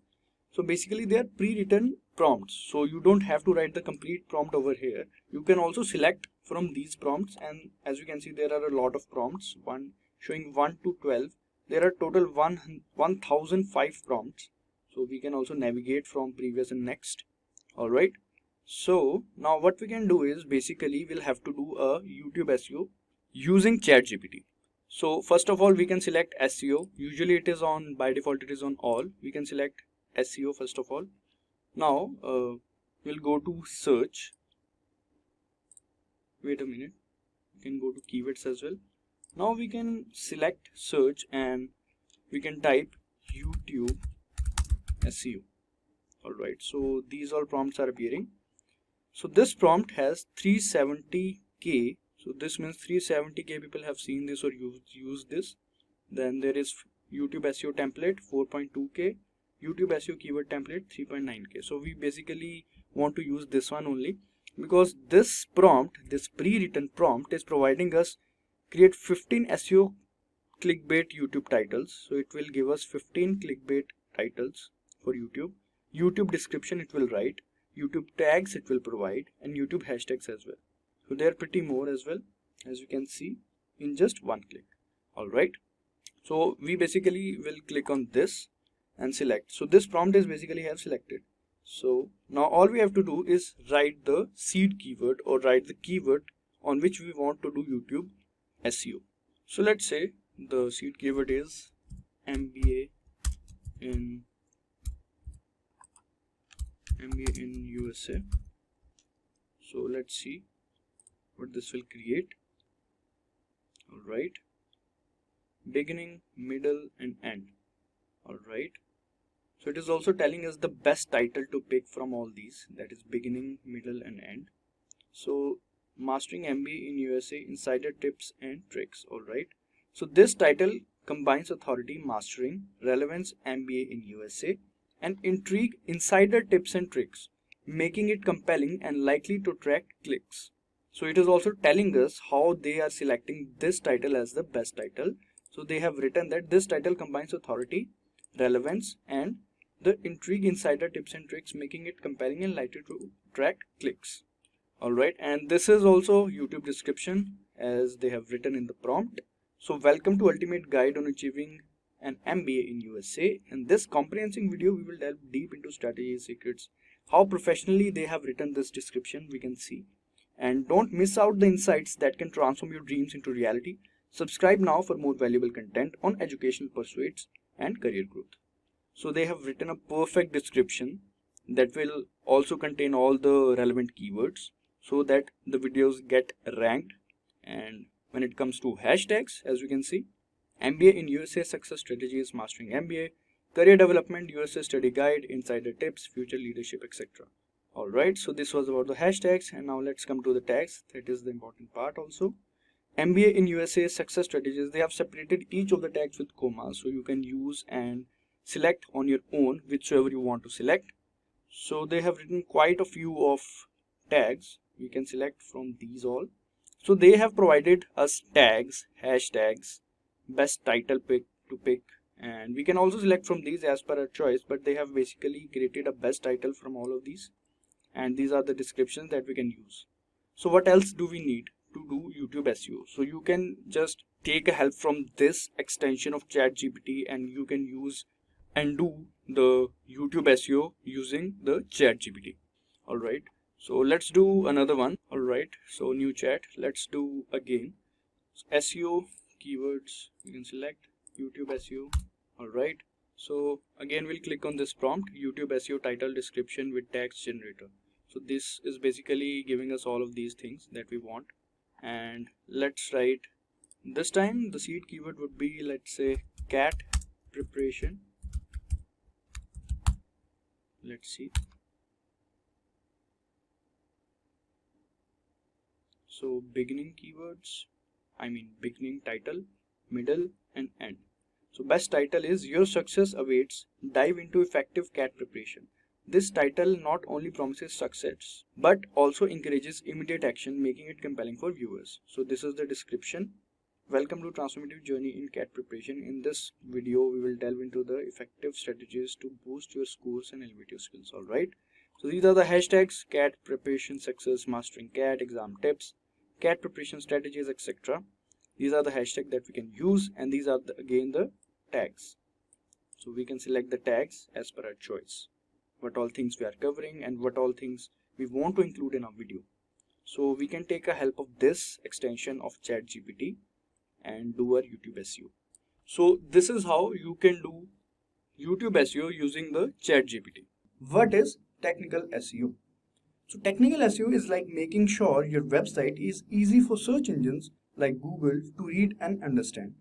So basically they are pre-written prompts. So you don't have to write the complete prompt over here. You can also select from these prompts, and as you can see there are a lot of prompts, one showing 1 to 12. There are total 1005 prompts, so we can also navigate from previous and next. Alright, so now what we can do is basically we'll have to do a YouTube SEO using ChatGPT. So first of all we can select SEO. Usually it is on, by default it is on all. We can select SEO first of all. Now we'll go to search. Wait a minute, we can go to keywords as well. Now we can select search and we can type YouTube SEO. Alright, so these all prompts are appearing. So this prompt has 370k, so this means 370k people have seen this or used this. Then there is YouTube SEO template 4.2k, YouTube SEO keyword template 3.9k. So we basically want to use this one only, because this prompt, this pre-written prompt is providing us create 15 SEO clickbait YouTube titles. So it will give us 15 clickbait titles for YouTube. YouTube description it will write, YouTube tags it will provide, and YouTube hashtags as well. So they are pretty more as well, as you can see in just one click. Alright, so we basically will click on this and select. So this prompt is basically have selected. So now all we have to do is write the seed keyword or write the keyword on which we want to do YouTube SEO. So let's say the seed keyword is MBA in USA. So let's see what this will create. Alright, beginning, middle and end. Alright, so it is also telling us the best title to pick from all these, that is beginning, middle and end. So mastering MBA in USA, insider tips and tricks. Alright, so this title combines authority, mastering, relevance, MBA in USA, and intrigue, insider tips and tricks, making it compelling and likely to attract clicks. So it is also telling us how they are selecting this title as the best title. So they have written that this title combines authority, relevance and the intrigue, insider tips and tricks, making it compelling and likely to attract clicks. Alright, and this is also YouTube description as they have written in the prompt. So welcome to Ultimate Guide on Achieving an MBA in USA. In this comprehensive video, we will delve deep into strategies, secrets, how professionally they have written this description, we can see. And don't miss out the insights that can transform your dreams into reality. Subscribe now for more valuable content on educational pursuits and career growth. So they have written a perfect description that will also contain all the relevant keywords so that the videos get ranked. And when it comes to hashtags, as you can see, MBA in USA success strategies, mastering MBA, career development, USA study guide, insider tips, future leadership, etc. Alright, so this was about the hashtags, and now let's come to the tags. That is the important part also. MBA in USA success strategies, they have separated each of the tags with commas, so you can use and select on your own whichever you want to select. So they have written quite a few of tags. We can select from these all. So they have provided us tags, hashtags, best title pick to pick, and we can also select from these as per our choice, but they have basically created a best title from all of these, and these are the descriptions that we can use. So what else do we need to do YouTube SEO? So you can just take a help from this extension of ChatGPT and you can use and do the YouTube SEO using the ChatGPT. Alright, so let's do another one. Alright, so new chat, let's do again SEO keywords. You can select YouTube SEO. Alright, so again we'll click on this prompt, YouTube SEO title description with text generator. So this is basically giving us all of these things that we want, and let's write, this time the seed keyword would be, let's say, cat preparation. Let's see. So beginning keywords, beginning title, middle and end. So best title is Your Success Awaits, Dive into Effective Cat Preparation. This title not only promises success but also encourages immediate action, making it compelling for viewers. So this is the description. Welcome to Transformative Journey in Cat Preparation. In this video we will delve into the effective strategies to boost your scores and elevate your skills. Alright, so these are the hashtags: cat preparation success, mastering cat, exam tips, cat preparation strategies, etc. These are the hashtags that we can use, and these are again the tags. So we can select the tags as per our choice, what all things we are covering and what all things we want to include in our video. So we can take a help of this extension of ChatGPT and do our YouTube SEO. So this is how you can do YouTube SEO using the ChatGPT. What is technical SEO? So technical SEO is like making sure your website is easy for search engines like Google to read and understand.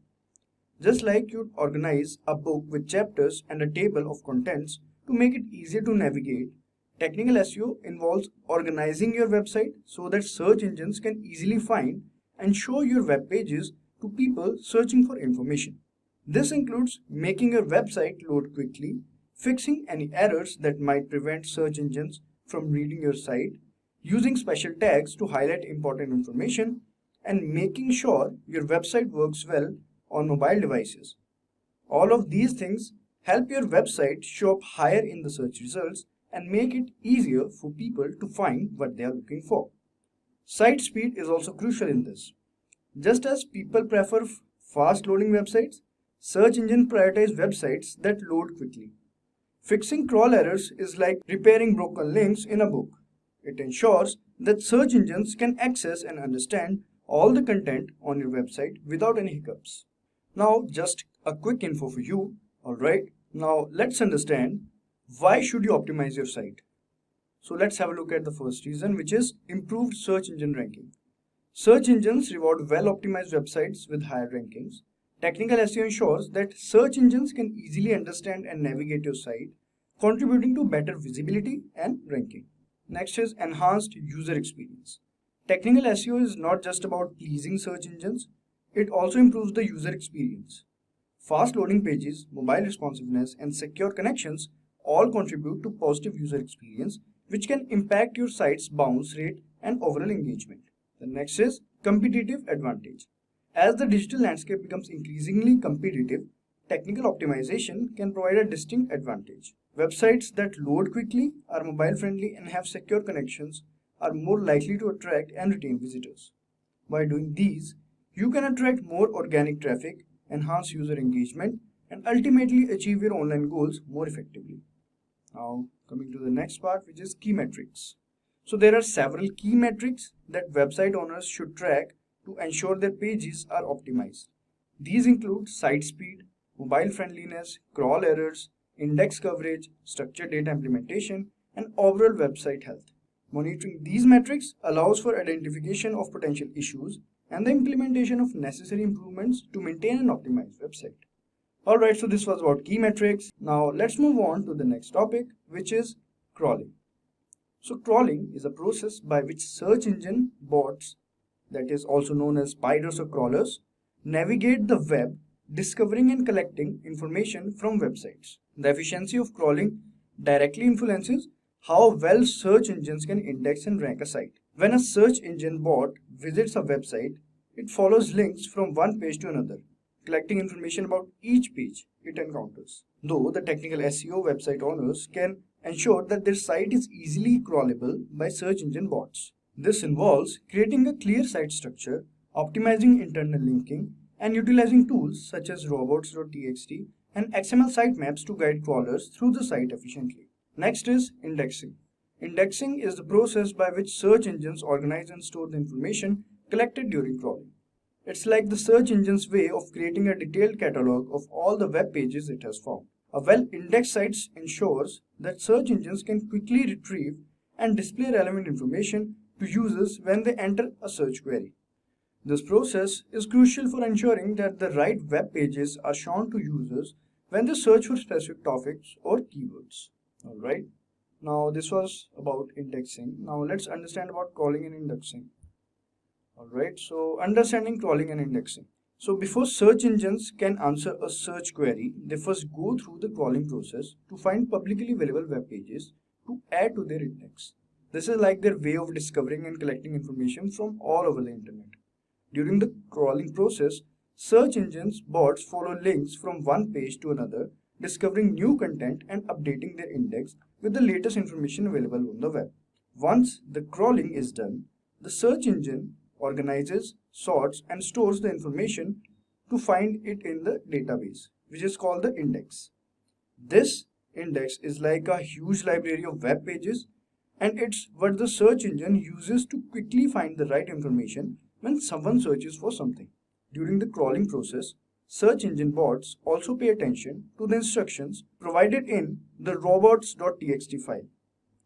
Just like you'd organize a book with chapters and a table of contents to make it easier to navigate, technical SEO involves organizing your website so that search engines can easily find and show your web pages to people searching for information. This includes making your website load quickly, fixing any errors that might prevent search engines from reading your site, using special tags to highlight important information, and making sure your website works well on mobile devices. All of these things help your website show up higher in the search results and make it easier for people to find what they are looking for. Site speed is also crucial in this. Just as people prefer fast loading websites, search engines prioritize websites that load quickly. Fixing crawl errors is like repairing broken links in a book. It ensures that search engines can access and understand all the content on your website without any hiccups. Now, just a quick info for you. Alright, now let's understand why should you optimize your site. So let's have a look at the first reason, which is improved search engine ranking. Search engines reward well-optimized websites with higher rankings. Technical SEO ensures that search engines can easily understand and navigate your site, contributing to better visibility and ranking. Next is enhanced user experience. Technical SEO is not just about pleasing search engines, it also improves the user experience. Fast loading pages, mobile responsiveness, and secure connections all contribute to positive user experience, which can impact your site's bounce rate and overall engagement. The next is competitive advantage. As the digital landscape becomes increasingly competitive, technical optimization can provide a distinct advantage. Websites that load quickly, are mobile friendly, and have secure connections are more likely to attract and retain visitors. By doing these, you can attract more organic traffic, enhance user engagement, and ultimately achieve your online goals more effectively. Now, coming to the next part, which is key metrics. So there are several key metrics that website owners should track to ensure their pages are optimized. These include site speed, mobile friendliness, crawl errors, index coverage, structured data implementation, and overall website health. Monitoring these metrics allows for identification of potential issues and the implementation of necessary improvements to maintain an optimized website. Alright, so this was about key metrics. Now let's move on to the next topic, which is crawling. So crawling is a process by which search engine bots, that is also known as spiders or crawlers, navigate the web, discovering and collecting information from websites. The efficiency of crawling directly influences how well search engines can index and rank a site. When a search engine bot visits a website, it follows links from one page to another, collecting information about each page it encounters. Though the technical SEO website owners can ensure that their site is easily crawlable by search engine bots. This involves creating a clear site structure, optimizing internal linking, and utilizing tools such as robots.txt and XML sitemaps to guide crawlers through the site efficiently. Next is indexing. Indexing is the process by which search engines organize and store the information collected during crawling. It's like the search engine's way of creating a detailed catalog of all the web pages it has found. A well-indexed site ensures that search engines can quickly retrieve and display relevant information to users when they enter a search query. This process is crucial for ensuring that the right web pages are shown to users when they search for specific topics or keywords. Alright, now this was about indexing. Now let's understand about crawling and indexing. Alright, so understanding crawling and indexing. So before search engines can answer a search query, they first go through the crawling process to find publicly available web pages to add to their index. This is like their way of discovering and collecting information from all over the internet. During the crawling process, search engines bots follow links from one page to another, discovering new content and updating their index with the latest information available on the web. Once the crawling is done, the search engine organizes, sorts, and stores the information to find it in the database, which is called the index. This index is like a huge library of web pages, and it's what the search engine uses to quickly find the right information when someone searches for something. During the crawling process, search engine bots also pay attention to the instructions provided in the robots.txt file,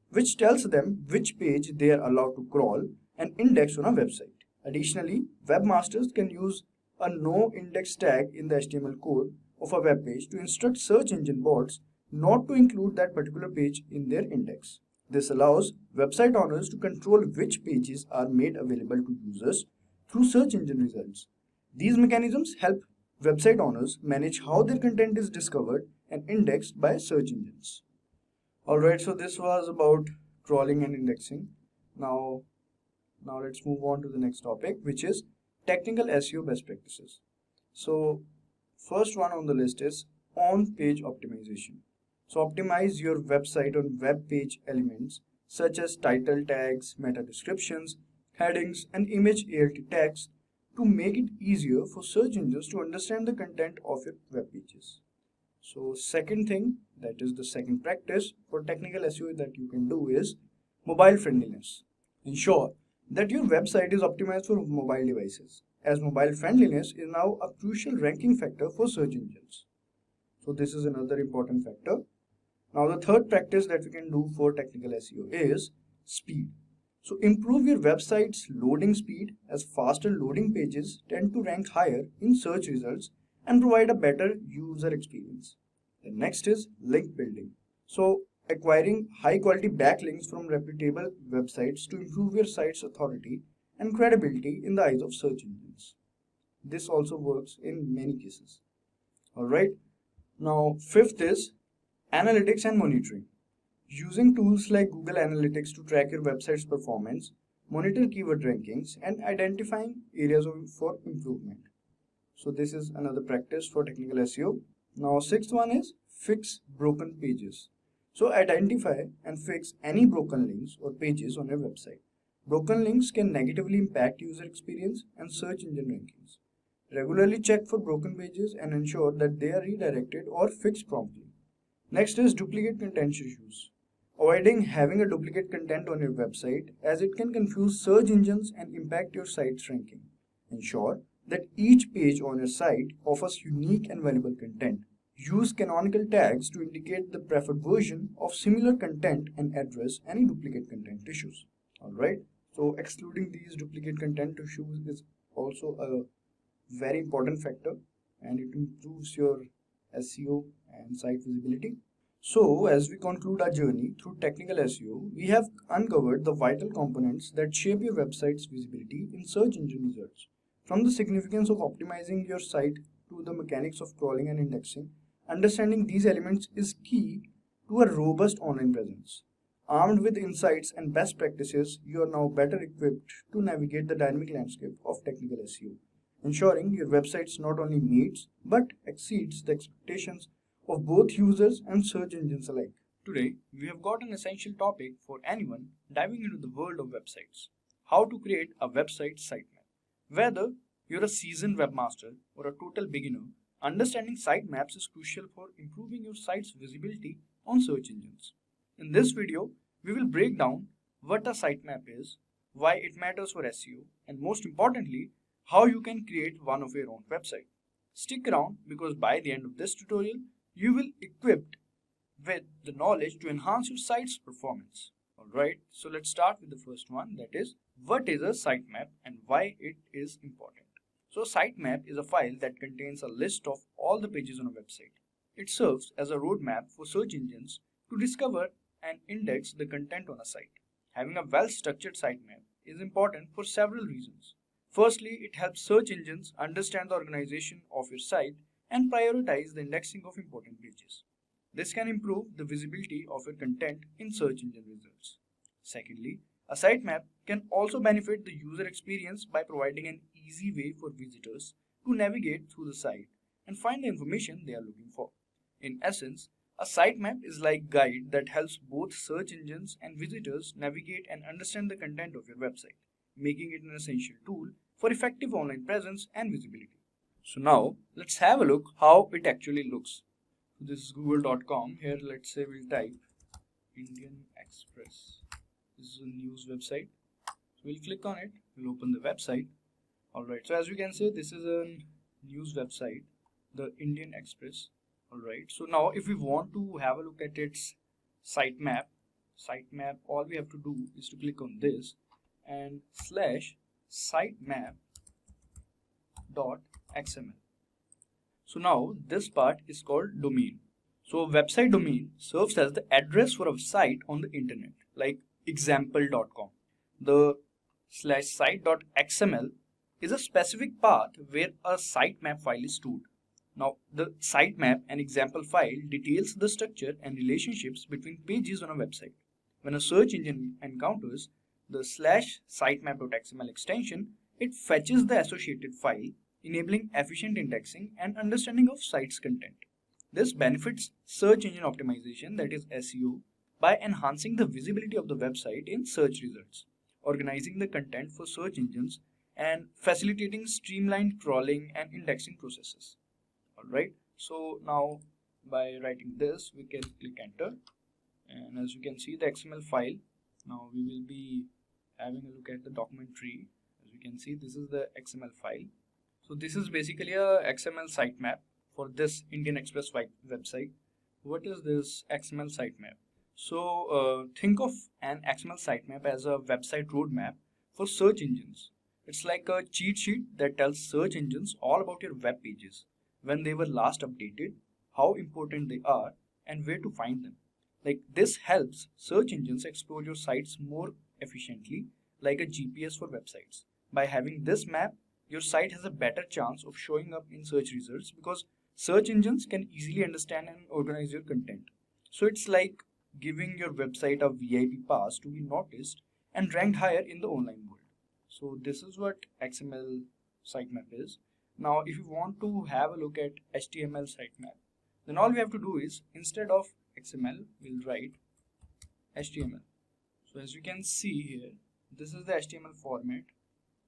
which tells them which page they are allowed to crawl and index on a website. Additionally, webmasters can use a no index tag in the HTML code of a web page to instruct search engine bots not to include that particular page in their index. This allows website owners to control which pages are made available to users through search engine results. These mechanisms help website owners manage how their content is discovered and indexed by search engines. Alright, so this was about crawling and indexing. Now let's move on to the next topic, which is technical SEO best practices. So first one on the list is on-page optimization. So optimize your website on web page elements such as title tags, meta descriptions, headings, and image alt text to make it easier for search engines to understand the content of your web pages. So second thing, that is the second practice for technical SEO that you can do, is mobile friendliness. Ensure that your website is optimized for mobile devices, as mobile friendliness is now a crucial ranking factor for search engines. So this is another important factor. Now the third practice that we can do for technical SEO is speed. So improve your website's loading speed, as faster loading pages tend to rank higher in search results and provide a better user experience. The next is link building. So acquiring high quality backlinks from reputable websites to improve your site's authority and credibility in the eyes of search engines. This also works in many cases. Alright, now fifth is analytics and monitoring. Using tools like Google Analytics to track your website's performance, monitor keyword rankings, and identifying areas for improvement. So this is another practice for technical SEO. Now sixth one is fix broken pages. So identify and fix any broken links or pages on your website. Broken links can negatively impact user experience and search engine rankings. Regularly check for broken pages and ensure that they are redirected or fixed promptly. Next is duplicate content issues. Avoiding having a duplicate content on your website, as it can confuse search engines and impact your site's ranking. Ensure that each page on your site offers unique and valuable content. Use canonical tags to indicate the preferred version of similar content and address any duplicate content issues. Alright, so excluding these duplicate content issues is also a very important factor, and it improves your SEO and site visibility. So as we conclude our journey through technical SEO, we have uncovered the vital components that shape your website's visibility in search engine results. From the significance of optimizing your site to the mechanics of crawling and indexing, understanding these elements is key to a robust online presence. Armed with insights and best practices, you are now better equipped to navigate the dynamic landscape of technical SEO, ensuring your website not only meets but exceeds the expectations of both users and search engines alike. Today, we have got an essential topic for anyone diving into the world of websites: how to create a website sitemap. Whether you're a seasoned webmaster or a total beginner, understanding sitemaps is crucial for improving your site's visibility on search engines. In this video, we will break down what a sitemap is, why it matters for SEO, and most importantly, how you can create one of your own website. Stick around, because by the end of this tutorial, you will be equipped with the knowledge to enhance your site's performance. Alright, so let's start with the first one, that is, what is a sitemap and why it is important. So a sitemap is a file that contains a list of all the pages on a website. It serves as a roadmap for search engines to discover and index the content on a site. Having a well-structured sitemap is important for several reasons. Firstly, it helps search engines understand the organization of your site and prioritize the indexing of important pages. This can improve the visibility of your content in search engine results. Secondly, a sitemap can also benefit the user experience by providing an easy way for visitors to navigate through the site and find the information they are looking for. In essence, a sitemap is like a guide that helps both search engines and visitors navigate and understand the content of your website. making it an essential tool for effective online presence and visibility. So now let's have a look how it actually looks. So this is google.com. Here let's say we'll type Indian Express. This is a news website. So we'll click on it. We'll open the website. Alright, so as you can see, this is a news website, the Indian Express. Alright, so now if we want to have a look at its sitemap, all we have to do is to click on this and /sitemap.xml. So now this part is called domain. So a website domain serves as the address for a site on the internet, like example.com. The /site.xml is a specific path where a sitemap file is stored. Now, the sitemap and example file details the structure and relationships between pages on a website. When a search engine encounters the /sitemap.xml extension, it fetches the associated file, enabling efficient indexing and understanding of site's content. This benefits search engine optimization, that is SEO, by enhancing the visibility of the website in search results, organizing the content for search engines, and facilitating streamlined crawling and indexing processes. Alright, so now by writing this, we can click enter, and as you can see the XML file, now we will be having a look at the document tree. As you can see, this is the XML file. So this is basically a XML sitemap for this Indian Express website. What is this XML sitemap? So think of an XML sitemap as a website roadmap for search engines. It's like a cheat sheet that tells search engines all about your web pages, when they were last updated, how important they are, and where to find them. Like this helps search engines explore your sites more efficiently, like a GPS for websites. By having this map, your site has a better chance of showing up in search results because search engines can easily understand and organize your content. So it's like giving your website a VIP pass to be noticed and ranked higher in the online world. So this is what XML sitemap is. Now if you want to have a look at HTML sitemap, then all we have to do is, instead of XML, we'll write HTML. So as you can see here, this is the HTML format.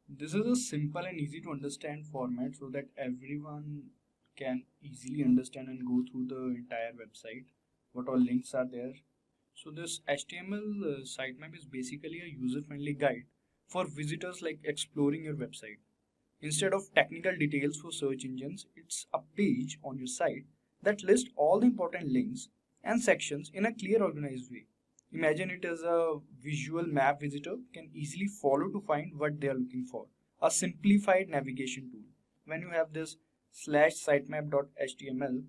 This is a simple and easy to understand format so that everyone can easily understand and go through the entire website, what all links are there. So this HTML sitemap is basically a user-friendly guide for visitors, like exploring your website. Instead of technical details for search engines, it's a page on your site that lists all the important links and sections in a clear, organized way. Imagine it as a visual map visitor can easily follow to find what they are looking for. A simplified navigation tool. When you have this /sitemap.html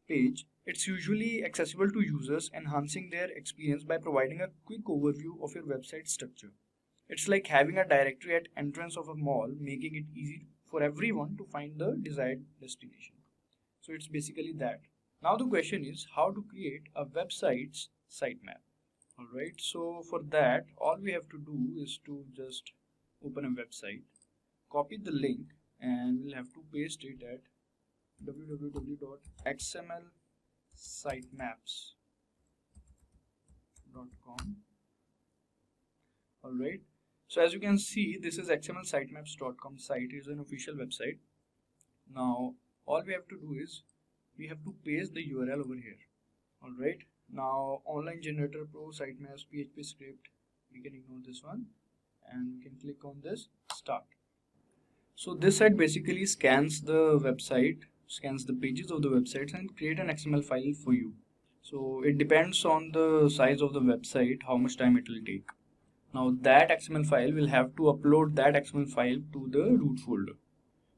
page, it's usually accessible to users, enhancing their experience by providing a quick overview of your website structure. It's like having a directory at entrance of a mall, making it easy for everyone to find the desired destination. So it's basically that. Now the question is how to create a website's sitemap. Alright, so for that, all we have to do is to just open a website, copy the link, and we'll have to paste it at www.xmlsitemaps.com. Alright, so as you can see, this is xmlsitemaps.com site. It is an official website. Now all we have to do is we have to paste the URL over here. Alright, now online generator pro sitemaps PHP script, we can ignore this one and we can click on this start. So this site basically scans the website, scans the pages of the websites and create an XML file for you. So it depends on the size of the website how much time it will take. Now that XML file will have to upload that XML file to the root folder.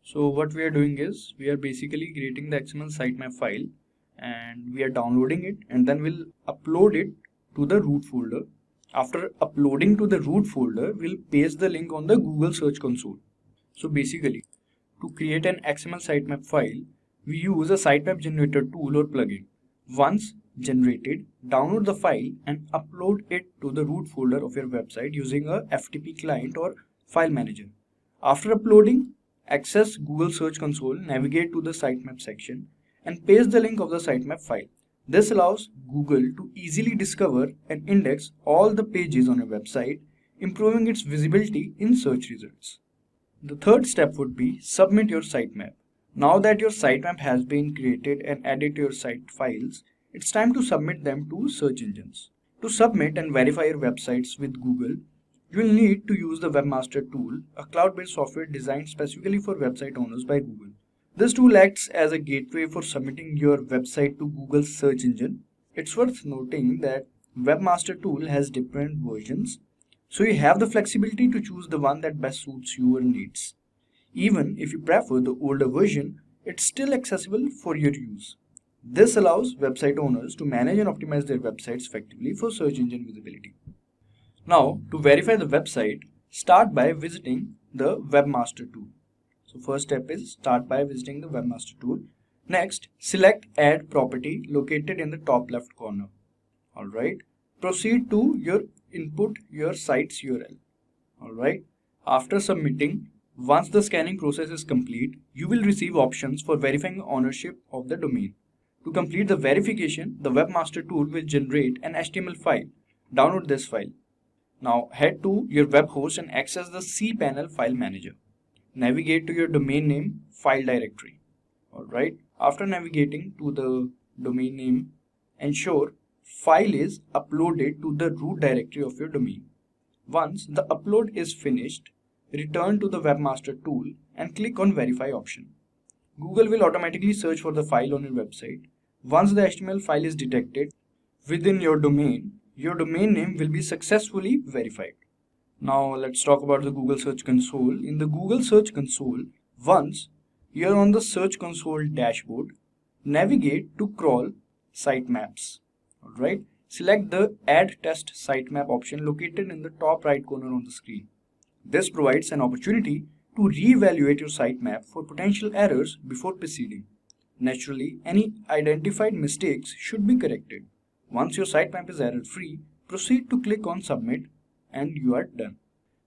So what we are doing is we are basically creating the XML sitemap file and we are downloading it, and then we'll upload it to the root folder. After uploading to the root folder, we'll paste the link on the Google Search Console. So basically, to create an XML sitemap file, we use a sitemap generator tool or plugin. Once generated, download the file and upload it to the root folder of your website using a FTP client or file manager. After uploading, access Google Search Console, navigate to the sitemap section and paste the link of the sitemap file. This allows Google to easily discover and index all the pages on your website improving its visibility in search results. The third step would be submit your sitemap. Now that your sitemap has been created and added to your site files, it's time to submit them to search engines. To submit and verify your websites with Google, you will need to use the Webmaster tool, a cloud-based software designed specifically for website owners by Google. This tool acts as a gateway for submitting your website to Google's search engine. It's worth noting that Webmaster tool has different versions, so you have the flexibility to choose the one that best suits your needs. Even if you prefer the older version, it's still accessible for your use. This allows website owners to manage and optimize their websites effectively for search engine visibility. Now, to verify the website, start by visiting the Webmaster tool. So first step is start by visiting the Webmaster tool. Next, select Add Property located in the top left corner. Alright, proceed to input your site's URL. Alright, after submitting, once the scanning process is complete, you will receive options for verifying ownership of the domain. To complete the verification, the Webmaster tool will generate an HTML file. Download this file. Now head to your web host and access the cPanel file manager. Navigate to your domain name file directory. Alright, after navigating to the domain name, ensure file is uploaded to the root directory of your domain. Once the upload is finished, return to the Webmaster tool and click on Verify option. Google will automatically search for the file on your website. Once the HTML file is detected within your domain name will be successfully verified. Now let's talk about the Google Search Console. In the Google Search Console, once you are on the Search Console dashboard, navigate to crawl Sitemaps. Alright, select the Add Test Sitemap option located in the top right corner on the screen. This provides an opportunity to reevaluate your sitemap for potential errors before proceeding. Naturally, any identified mistakes should be corrected. Once your sitemap is error-free, proceed to click on Submit and you are done.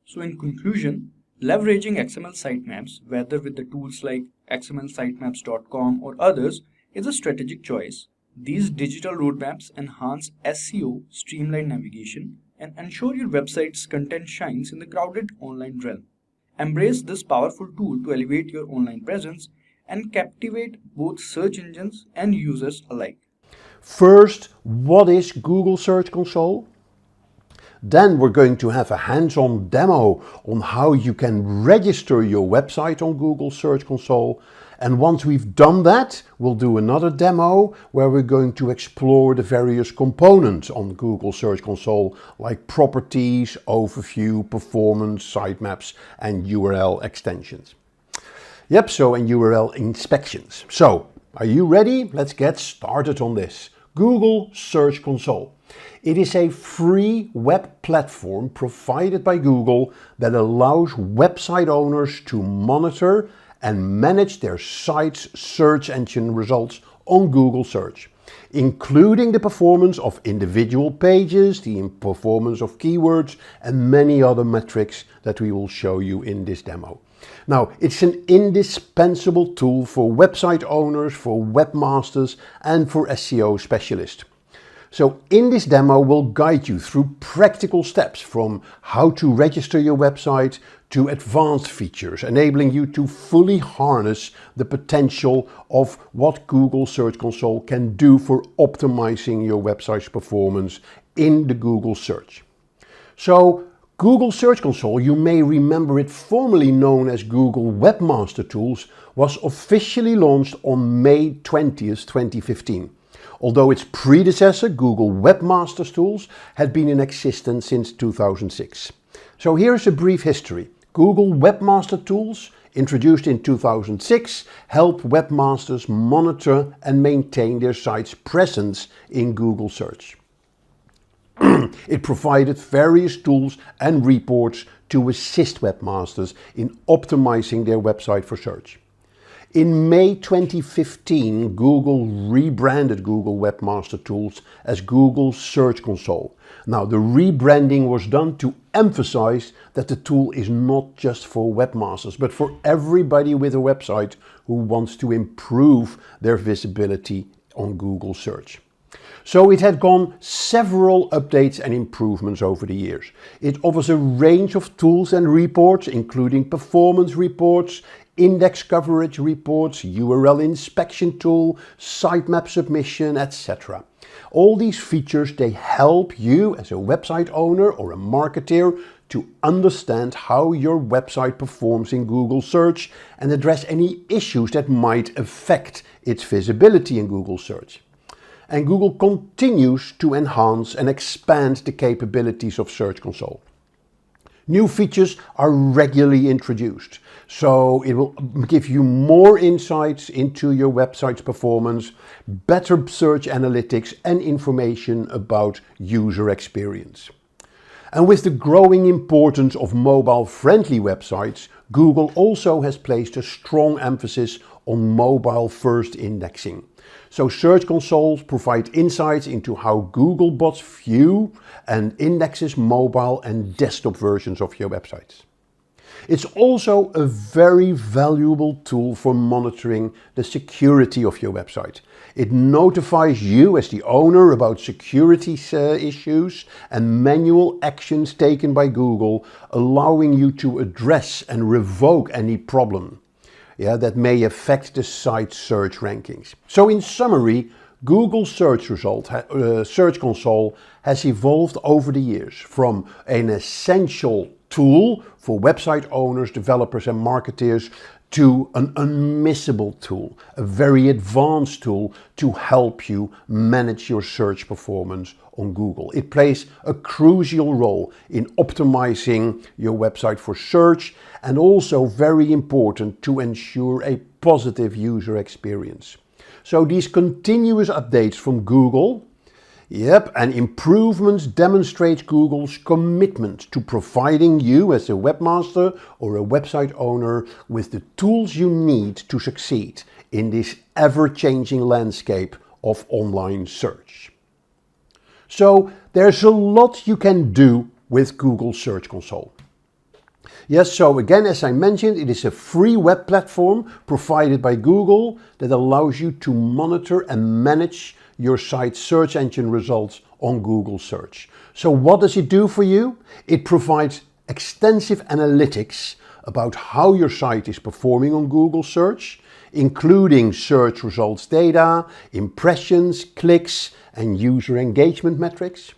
So in conclusion, leveraging XML sitemaps, whether with the tools like xmlsitemaps.com or others, is a strategic choice. These digital roadmaps enhance SEO, streamline navigation, and ensure your website's content shines in the crowded online realm. Embrace this powerful tool to elevate your online presence and captivate both search engines and users alike. First, what is Google Search Console? Then we're going to have a hands-on demo on how you can register your website on Google Search Console. And once we've done that, we'll do another demo where we're going to explore the various components on Google Search Console, like properties, overview, performance, sitemaps, and URL extensions. Yep, and URL inspections. So, are you ready? Let's get started on this. Google Search Console. It is a free web platform provided by Google that allows website owners to monitor and manage their site's search engine results on Google Search, including the performance of individual pages, the performance of keywords, and many other metrics that we will show you in this demo. Now, it's an indispensable tool for website owners, for webmasters, and for SEO specialists. So in this demo, we'll guide you through practical steps from how to register your website to advanced features, enabling you to fully harness the potential of what Google Search Console can do for optimizing your website's performance in the Google search. So Google Search Console, you may remember it formerly known as Google Webmaster Tools, was officially launched on May 20th, 2015. Although its predecessor, Google Webmaster Tools, had been in existence since 2006. So here's a brief history. Google Webmaster Tools, introduced in 2006, help webmasters monitor and maintain their site's presence in Google Search. It provided various tools and reports to assist webmasters in optimizing their website for search. In May 2015, Google rebranded Google Webmaster Tools as Google Search Console. Now, the rebranding was done to emphasize that the tool is not just for webmasters, but for everybody with a website who wants to improve their visibility on Google Search. So it had gone several updates and improvements over the years. It offers a range of tools and reports, including performance reports, index coverage reports, URL inspection tool, sitemap submission, etc. All these features, they help you as a website owner or a marketer to understand how your website performs in Google search and address any issues that might affect its visibility in Google search. And Google continues to enhance and expand the capabilities of Search Console. New features are regularly introduced, so it will give you more insights into your website's performance, better search analytics and information about user experience. And with the growing importance of mobile-friendly websites, Google also has placed a strong emphasis on mobile-first indexing. So Search Console provides insights into how Google bots view and indexes mobile and desktop versions of your websites. It's also a very valuable tool for monitoring the security of your website. It notifies you as the owner about security issues and manual actions taken by Google, allowing you to address and revoke any problem that may affect the site's search rankings. So in summary, Google Search Console has evolved over the years from an essential tool for website owners, developers and marketers to an unmissable tool, a very advanced tool to help you manage your search performance on Google. It plays a crucial role in optimizing your website for search and also very important to ensure a positive user experience. So these continuous updates from Google and improvements demonstrate Google's commitment to providing you as a webmaster or a website owner with the tools you need to succeed in this ever-changing landscape of online search. So there's a lot you can do with Google Search Console. Yes, so again, as I mentioned, it is a free web platform provided by Google that allows you to monitor and manage your site's search engine results on Google Search. So what does it do for you? It provides extensive analytics about how your site is performing on Google Search, including search results data, impressions, clicks, and user engagement metrics.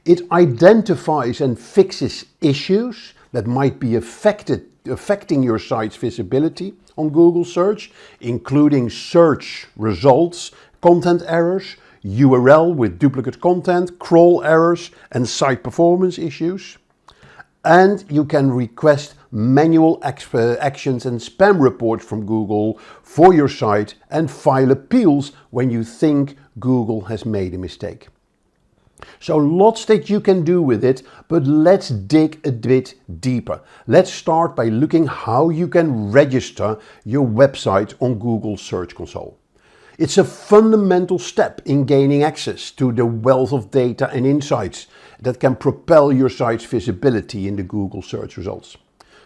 It identifies and fixes issues that might be affecting your site's visibility on Google Search, including search results, content errors, URL with duplicate content, crawl errors, and site performance issues. And you can request manual actions and spam reports from Google for your site and file appeals when you think Google has made a mistake. So lots that you can do with it, but let's dig a bit deeper. Let's start by looking how you can register your website on Google Search Console. It's a fundamental step in gaining access to the wealth of data and insights that can propel your site's visibility in the Google search results.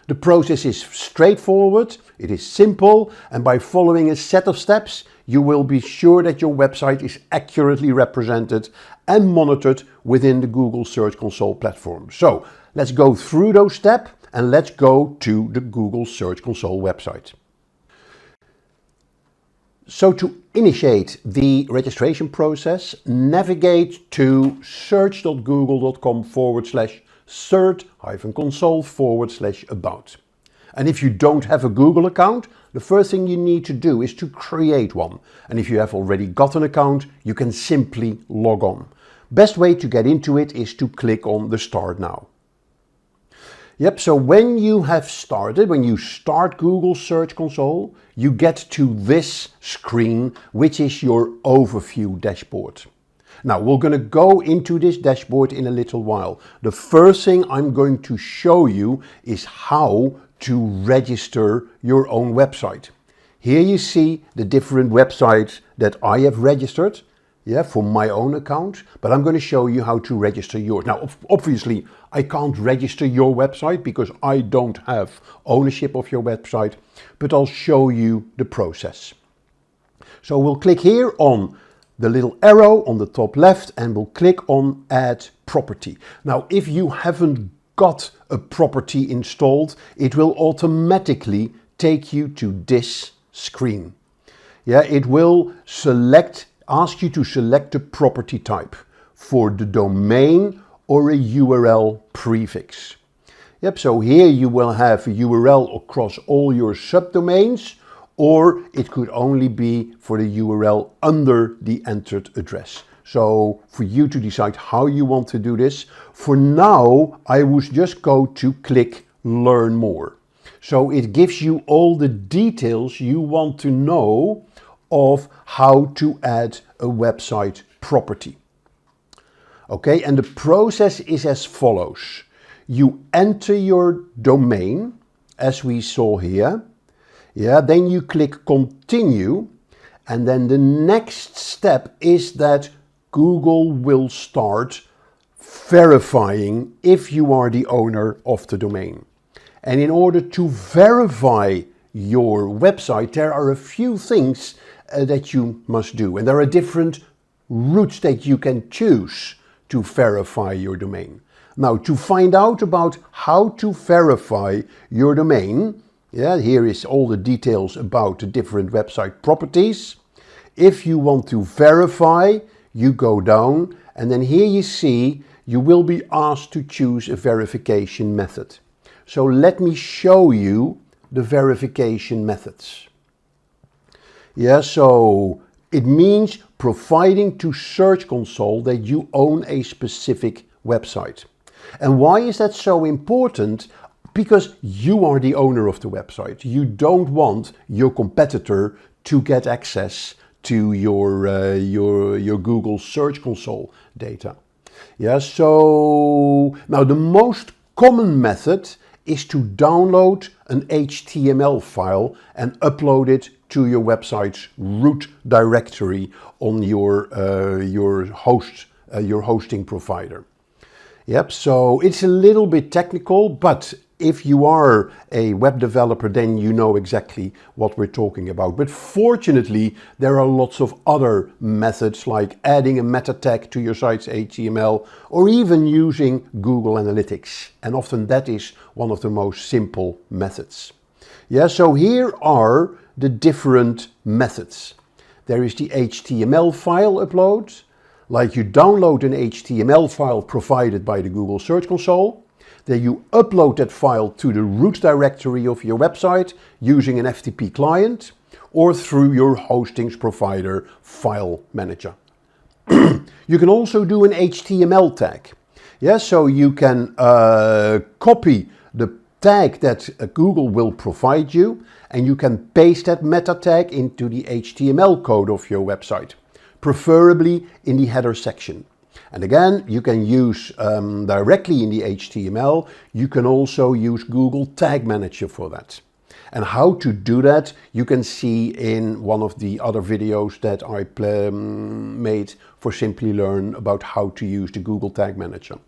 The process is straightforward, it is simple, and by following a set of steps, you will be sure that your website is accurately represented and monitored within the Google Search Console platform. So let's go through those steps and let's go to the Google Search Console website. So to initiate the registration process, navigate to search.google.com/cert-console/about. And if you don't have a Google account, the first thing you need to do is to create one. And if you have already got an account, you can simply log on. Best way to get into it is to click on the Start Now. So when you start Google Search Console, you get to this screen, which is your overview dashboard. Now, we're going to go into this dashboard in a little while. The first thing I'm going to show you is how to register your own website. Here you see the different websites that I have registered for my own account, but I'm going to show you how to register yours. Now, obviously, I can't register your website because I don't have ownership of your website, but I'll show you the process. So we'll click here on the little arrow on the top left and we'll click on Add Property. Now, if you haven't got a property installed, it will automatically take you to this screen. Yeah, it will ask you to select a property type for the domain or a URL prefix. Yep, so here you will have a URL across all your subdomains, or it could only be for the URL under the entered address. So for you to decide how you want to do this. For now, I would just go to click Learn More. So it gives you all the details you want to know of how to add a website property. Okay, and the process is as follows. You enter your domain, as we saw here. Yeah, then you click Continue, and then the next step is that Google will start verifying if you are the owner of the domain. And in order to verify your website, there are a few things that you must do. And there are different routes that you can choose to verify your domain. Now, to find out about how to verify your domain, yeah, here is all the details about the different website properties. If you want to verify, you go down, and then here you see you will be asked to choose a verification method. So let me show you the verification methods. Yeah, so it means providing to Search Console that you own a specific website. And why is that so important? Because you are the owner of the website. You don't want your competitor to get access to your Google Search Console data. Yeah, so now the most common method is to download an HTML file and upload it to your website's root directory on your hosting provider. Yep, so it's a little bit technical, but if you are a web developer, then you know exactly what we're talking about. But fortunately, there are lots of other methods like adding a meta tag to your site's HTML or even using Google Analytics. And often that is one of the most simple methods. Yeah, so here are the different methods. There is the HTML file upload, like you download an HTML file provided by the Google Search Console. Then you upload that file to the root directory of your website using an FTP client or through your hosting's provider file manager. You can also do an HTML tag. Yeah, so you can copy the tag that Google will provide you, and you can paste that meta tag into the HTML code of your website, preferably in the header section. And again, you can use directly in the HTML. You can also use Google Tag Manager for that. And how to do that, you can see in one of the other videos that I made for Simplilearn about how to use the Google Tag Manager.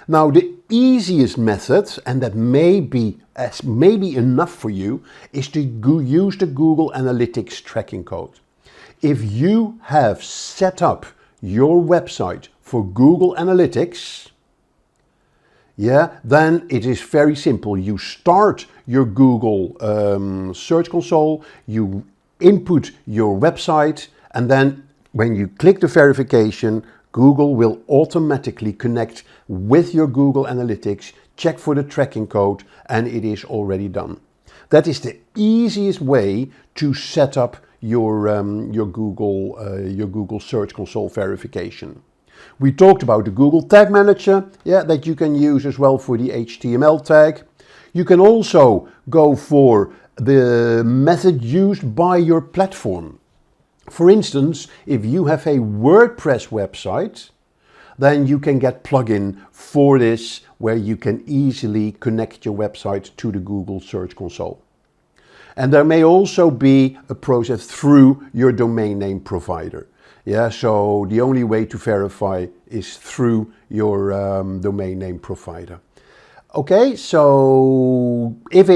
Now, the easiest method, and that may be enough for you, is to use the Google Analytics tracking code. If you have set up your website for Google Analytics, yeah, then it is very simple. You start your Google Search Console, you input your website, and then when you click the verification, Google will automatically connect with your Google Analytics, check for the tracking code, and it is already done. That is the easiest way to set up your Google Search Console verification. We talked about the Google Tag Manager, yeah, that you can use as well for the HTML tag. You can also go for the method used by your platform. For instance, if you have a WordPress website, then you can get plugin for this where you can easily connect your website to the Google Search Console. And there may also be a process through your domain name provider. Yeah, so the only way to verify is through your domain name provider. Okay, so if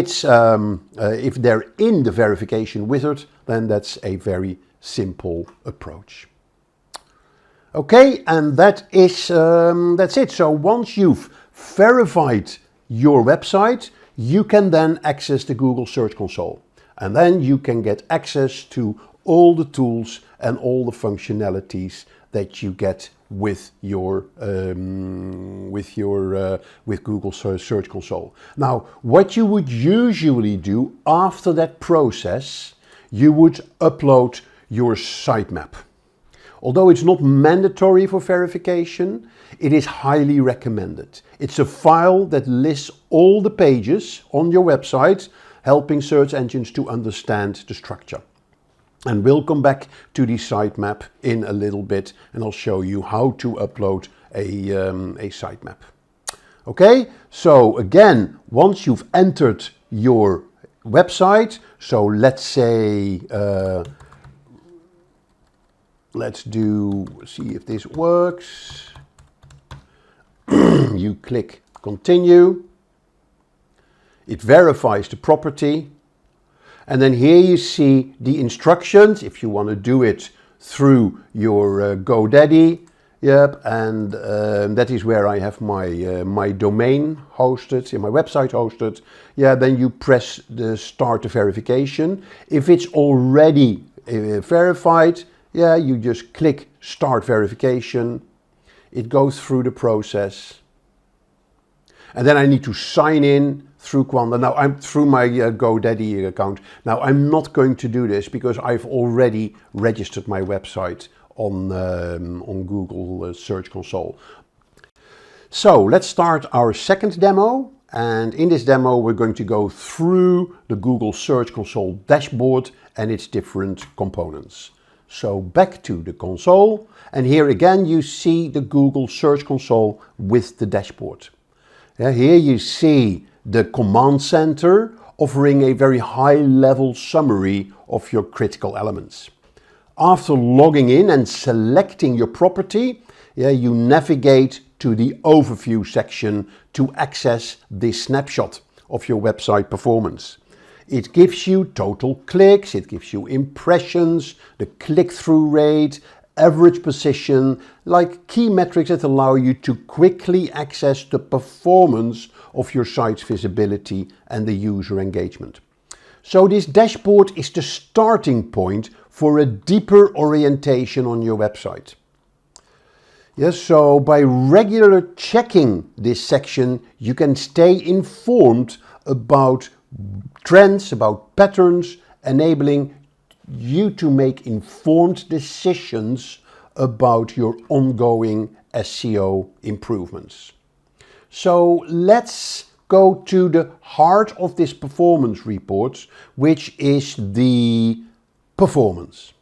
they're in the verification wizard, then that's a very simple approach. Okay, and that's it. So once you've verified your website, you can then access the Google Search Console. And then you can get access to all the tools and all the functionalities that you get with your with Google Search Console. Now, what you would usually do after that process, you would upload your sitemap. Although it's not mandatory for verification, it is highly recommended. It's a file that lists all the pages on your website, helping search engines to understand the structure. And we'll come back to the sitemap in a little bit, and I'll show you how to upload a sitemap. Okay, so again, once you've entered your website, so let's say, see if this works. You click continue. It verifies the property. And then here you see the instructions if you want to do it through your GoDaddy. Yep, and that is where I have my domain hosted, my website hosted. Yeah, then you press the start the verification. If it's already verified, yeah, you just click start verification. It goes through the process. And then I need to sign in through Quanda. Now I'm through my GoDaddy account. Now I'm not going to do this because I've already registered my website on Google Search Console. So let's start our second demo. And in this demo, we're going to go through the Google Search Console dashboard and its different components. So back to the console, and here again you see the Google Search Console with the dashboard. Yeah, here you see the command center offering a very high level summary of your critical elements. After logging in and selecting your property, yeah, you navigate to the overview section to access this snapshot of your website performance. It gives you total clicks, it gives you impressions, the click-through rate, average position, like key metrics that allow you to quickly access the performance of your site's visibility and the user engagement. So this dashboard is the starting point for a deeper orientation on your website. Yes, so by regularly checking this section, you can stay informed about trends, about patterns, enabling you to make informed decisions about your ongoing SEO improvements. So let's go to the heart of this performance report, which is the performance.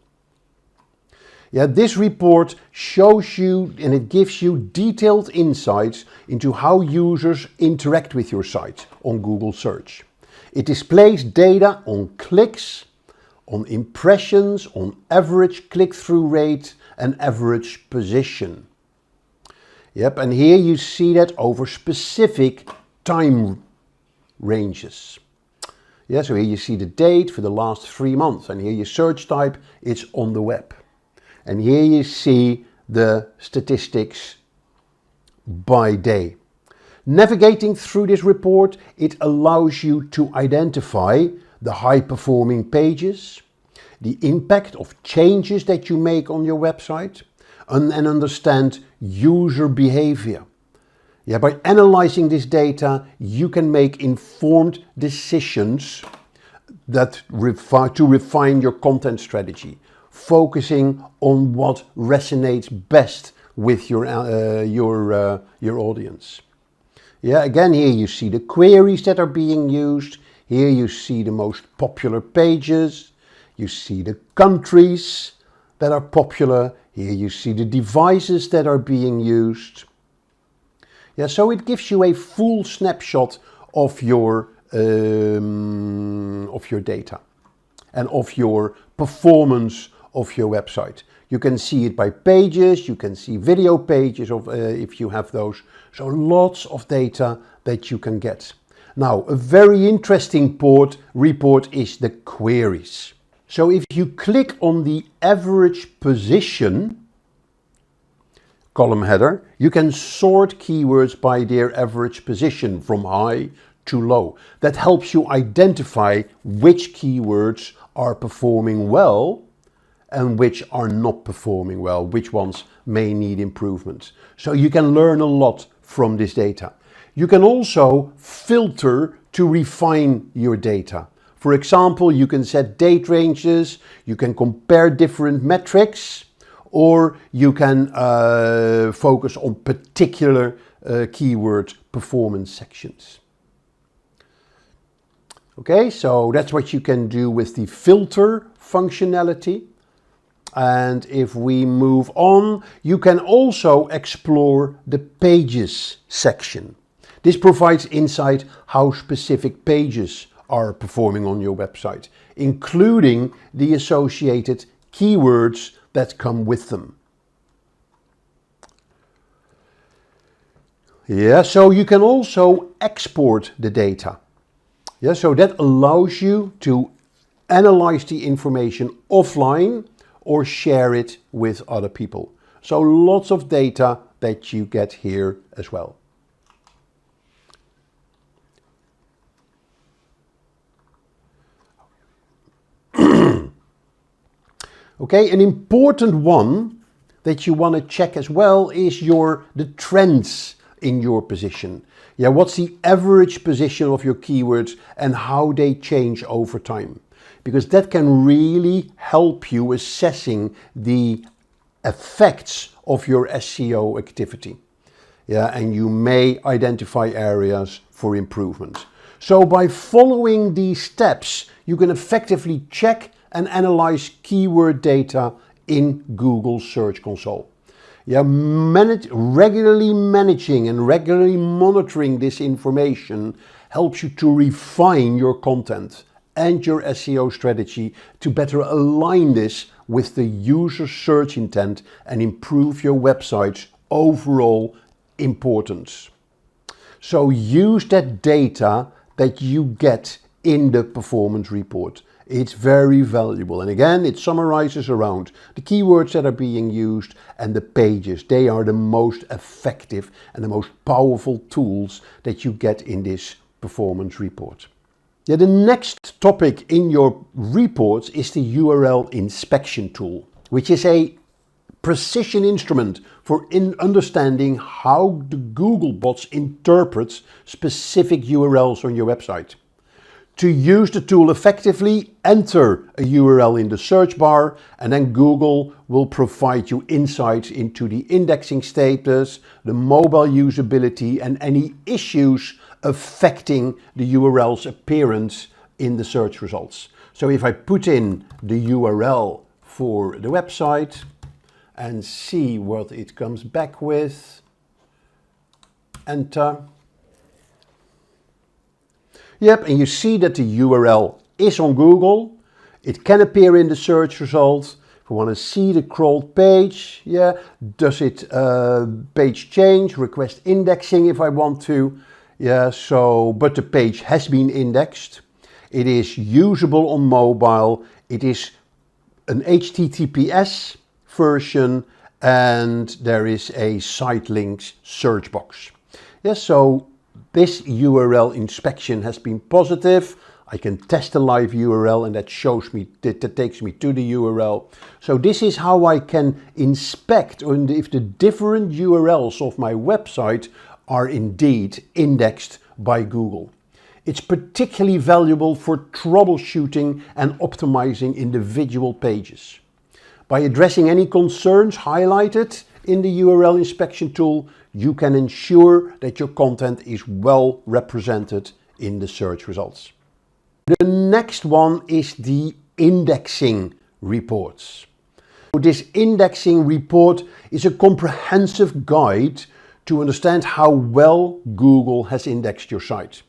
Yeah, this report shows you and it gives you detailed insights into how users interact with your site on Google Search. It displays data on clicks, on impressions, on average click-through rate and average position. Yep, and here you see that over specific time ranges. Yeah, so here you see the date for the last 3 months, and here your search type, it's on the web. And here you see the statistics by day. Navigating through this report, it allows you to identify the high-performing pages, the impact of changes that you make on your website, and understand user behavior. Yeah, by analyzing this data, you can make informed decisions that to refine your content strategy, focusing on what resonates best with your audience. Yeah, again, here you see the queries that are being used. Here you see the most popular pages. You see the countries that are popular. Here you see the devices that are being used. Yeah, so it gives you a full snapshot of your data and of your performance of your website. You can see it by pages, you can see video pages if you have those. So lots of data that you can get. Now, a very interesting report is the queries. So if you click on the average position, column header, you can sort keywords by their average position from high to low. That helps you identify which keywords are performing well and which are not performing well, which ones may need improvement. So you can learn a lot from this data. You can also filter to refine your data. For example, you can set date ranges, you can compare different metrics, or you can focus on particular keyword performance sections. Okay, so that's what you can do with the filter functionality. And if we move on, you can also explore the pages section. This provides insight how specific pages are performing on your website, including the associated keywords that come with them. Yeah, so you can also export the data. Yeah, so that allows you to analyze the information offline or share it with other people. So lots of data that you get here as well. Okay, an important one that you want to check as well is the trends in your position. Yeah, what's the average position of your keywords and how they change over time? Because that can really help you assessing the effects of your SEO activity. Yeah, and you may identify areas for improvement. So by following these steps, you can effectively check and analyze keyword data in Google Search Console. Yeah, regularly managing and regularly monitoring this information helps you to refine your content and your SEO strategy to better align this with the user search intent and improve your website's overall importance. So use that data that you get in the performance report. It's very valuable, and again it summarizes around the keywords that are being used and the pages. They are the most effective and the most powerful tools that you get in this performance report. Yeah, the next topic in your reports is the URL inspection tool, which is a precision instrument for understanding how the Google bots interpret specific URLs on your website. To use the tool effectively, enter a URL in the search bar and then Google will provide you insights into the indexing status, the mobile usability and any issues affecting the URL's appearance in the search results. So if I put in the URL for the website and see what it comes back with, enter. Yep, and you see that the URL is on Google. It can appear in the search results. If we want to see the crawled page, yeah, does it page change, request indexing if I want to. Yeah, so, but the page has been indexed. It is usable on mobile. It is an HTTPS version and there is a site links search box. Yeah, so this URL inspection has been positive. I can test a live URL and that shows me, that takes me to the URL. So this is how I can inspect if the different URLs of my website are indeed indexed by Google. It's particularly valuable for troubleshooting and optimizing individual pages. By addressing any concerns highlighted in the URL inspection tool, you can ensure that your content is well represented in the search results. The next one is the indexing reports. This indexing report is a comprehensive guide to understand how well Google has indexed your site.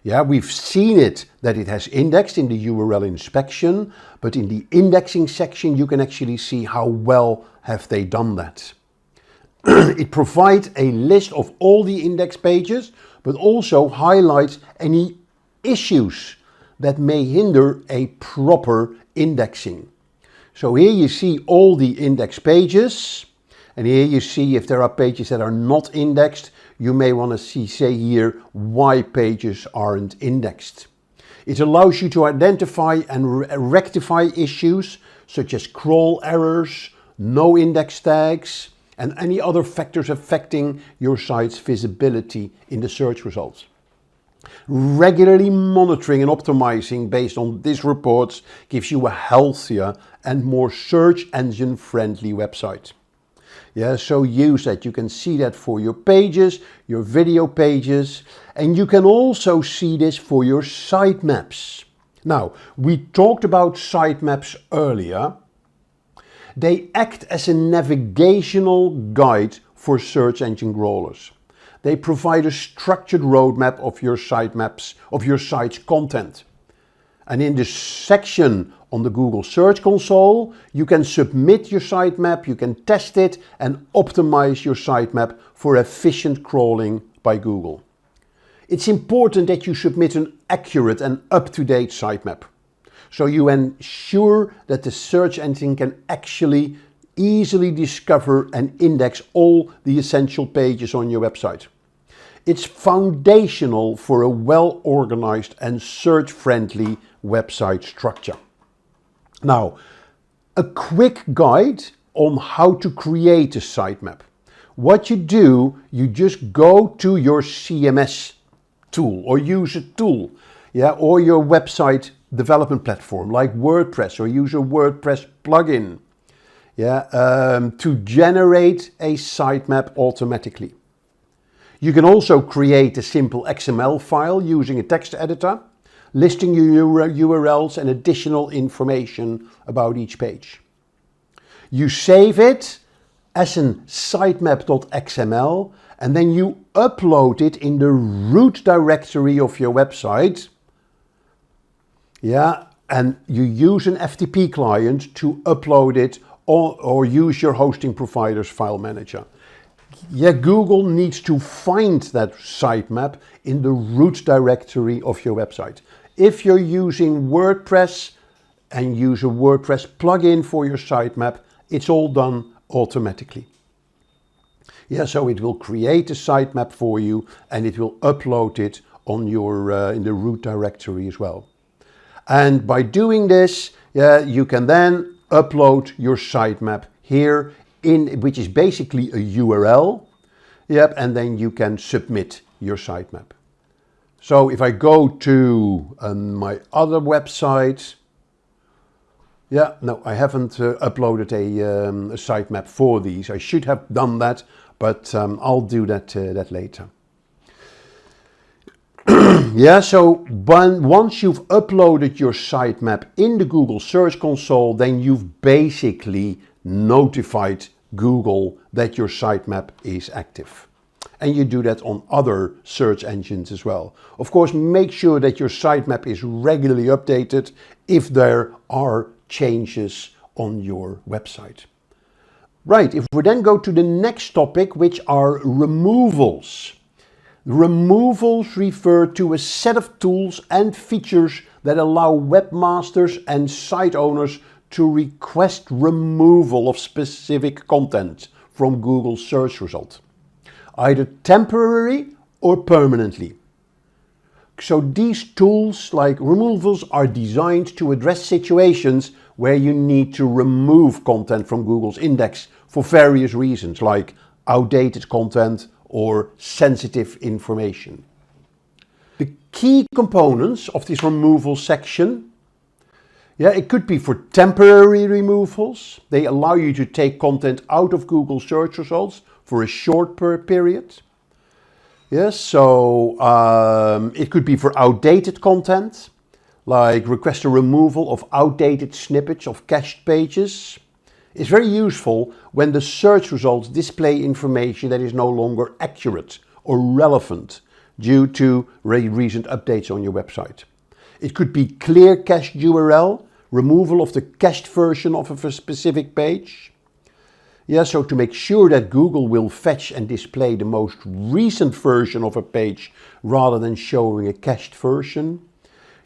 Yeah, we've seen it that it has indexed in the URL inspection, but in the indexing section you can actually see how well have they done that. It provides a list of all the index pages, but also highlights any issues that may hinder a proper indexing. So here you see all the index pages, And here you see if there are pages that are not indexed, you may want to say here why pages aren't indexed. It allows you to identify and rectify issues such as crawl errors, no index tags, and any other factors affecting your site's visibility in the search results. Regularly monitoring and optimizing based on these reports gives you a healthier and more search engine friendly website. Yeah, so use that. You can see that for your pages, your video pages, and you can also see this for your sitemaps. Now, we talked about sitemaps earlier. They act as a navigational guide for search engine crawlers. They provide a structured roadmap of your sitemaps, of your site's content. And in this section on the Google Search Console, you can submit your sitemap, you can test it and optimize your sitemap for efficient crawling by Google. It's important that you submit an accurate and up-to-date sitemap, so you ensure that the search engine can actually easily discover and index all the essential pages on your website. It's foundational for a well-organized and search-friendly website structure. Now, a quick guide on how to create a sitemap. What you do, you just go to your CMS tool or use a tool, or your website development platform like WordPress, or use a WordPress plugin to generate a sitemap automatically. You can also create a simple XML file using a text editor, listing your URLs and additional information about each page. You save it as an sitemap.xml and then you upload it in the root directory of your website. And you use an FTP client to upload it, or use your hosting provider's file manager. Google needs to find that sitemap in the root directory of your website. If you're using WordPress and use a WordPress plugin for your sitemap, it's all done automatically. So it will create a sitemap for you and it will upload it on your in the root directory as well. And by doing this, you can then upload your sitemap here, which is basically a URL. And then you can submit your sitemap. So if I go to my other website, no, I haven't uploaded a sitemap for these. I should have done that, but I'll do that later. So once you've uploaded your sitemap in the Google Search Console, then you've basically notified Google that your sitemap is active. And you do that on other search engines as well. Of course, make sure that your sitemap is regularly updated if there are changes on your website. Right, if we then go to the next topic, which are removals. Removals refer to a set of tools and features that allow webmasters and site owners to request removal of specific content from Google search results, either temporary or permanently. So these tools like removals are designed to address situations where you need to remove content from Google's index for various reasons, like outdated content or sensitive information. The key components of this removal section, it could be for temporary removals. They allow you to take content out of Google search results for a short period. So it could be for outdated content, like request a removal of outdated snippets of cached pages. It's very useful when the search results display information that is no longer accurate or relevant due to recent updates on your website. It could be clear cached URL, removal of the cached version of a specific page. So to make sure that Google will fetch and display the most recent version of a page rather than showing a cached version.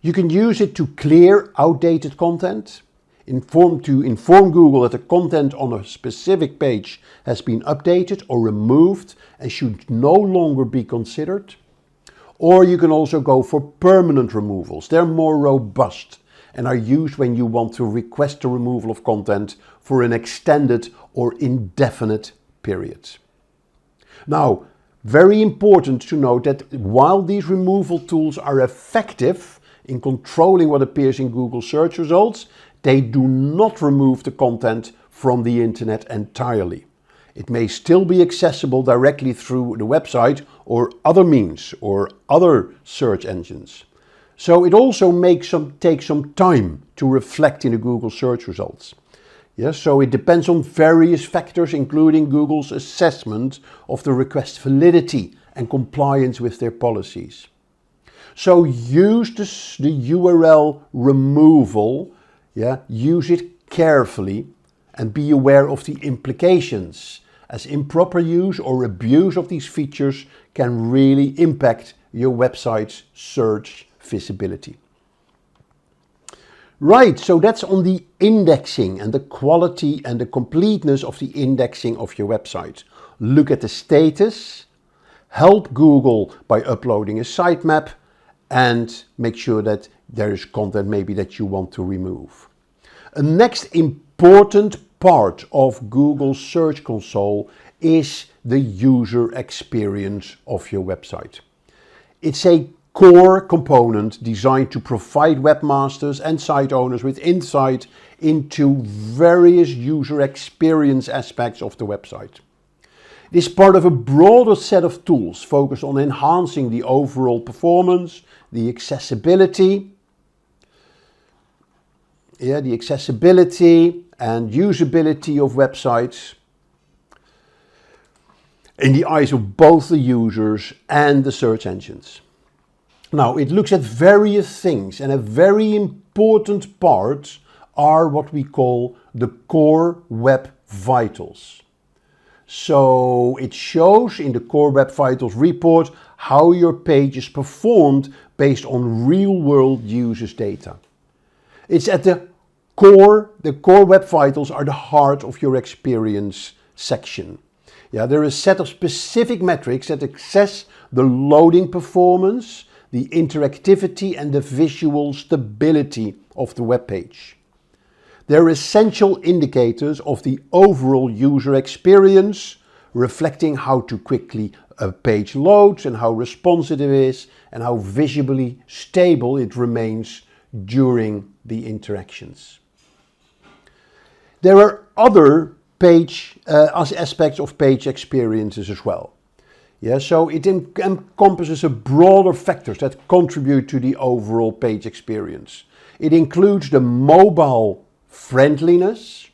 You can use it to clear outdated content. to inform Google that the content on a specific page has been updated or removed and should no longer be considered. Or you can also go for permanent removals. They're more robust and are used when you want to request the removal of content for an extended or indefinite period. Now, very important to note that while these removal tools are effective in controlling what appears in Google search results, they do not remove the content from the internet entirely. It may still be accessible directly through the website or other means or other search engines. So it also takes some time to reflect in the Google search results. Yes, so it depends on various factors, including Google's assessment of the request validity and compliance with their policies. So use the URL removal, use it carefully and be aware of the implications, as improper use or abuse of these features can really impact your website's search visibility. Right, so that's on the indexing and the quality and the completeness of the indexing of your website. Look at the status, help Google by uploading a sitemap, and make sure that there is content maybe that you want to remove. A next important part of Google Search Console is the user experience of your website. It's a core component designed to provide webmasters and site owners with insight into various user experience aspects of the website. It is part of a broader set of tools focused on enhancing the overall performance, the accessibility and usability of websites in the eyes of both the users and the search engines. Now, it looks at various things, and a very important part are what we call the core web vitals. So it shows in the core web vitals report how your page is performed based on real-world users' data. It's at the core web vitals are the heart of your experience section. There are a set of specific metrics that assess the loading performance, the interactivity and the visual stability of the web page. They're essential indicators of the overall user experience, reflecting how quickly a page loads and how responsive it is and how visually stable it remains during the interactions. There are other aspects of page experiences as well. So it encompasses a broader factors that contribute to the overall page experience. It includes the mobile friendliness,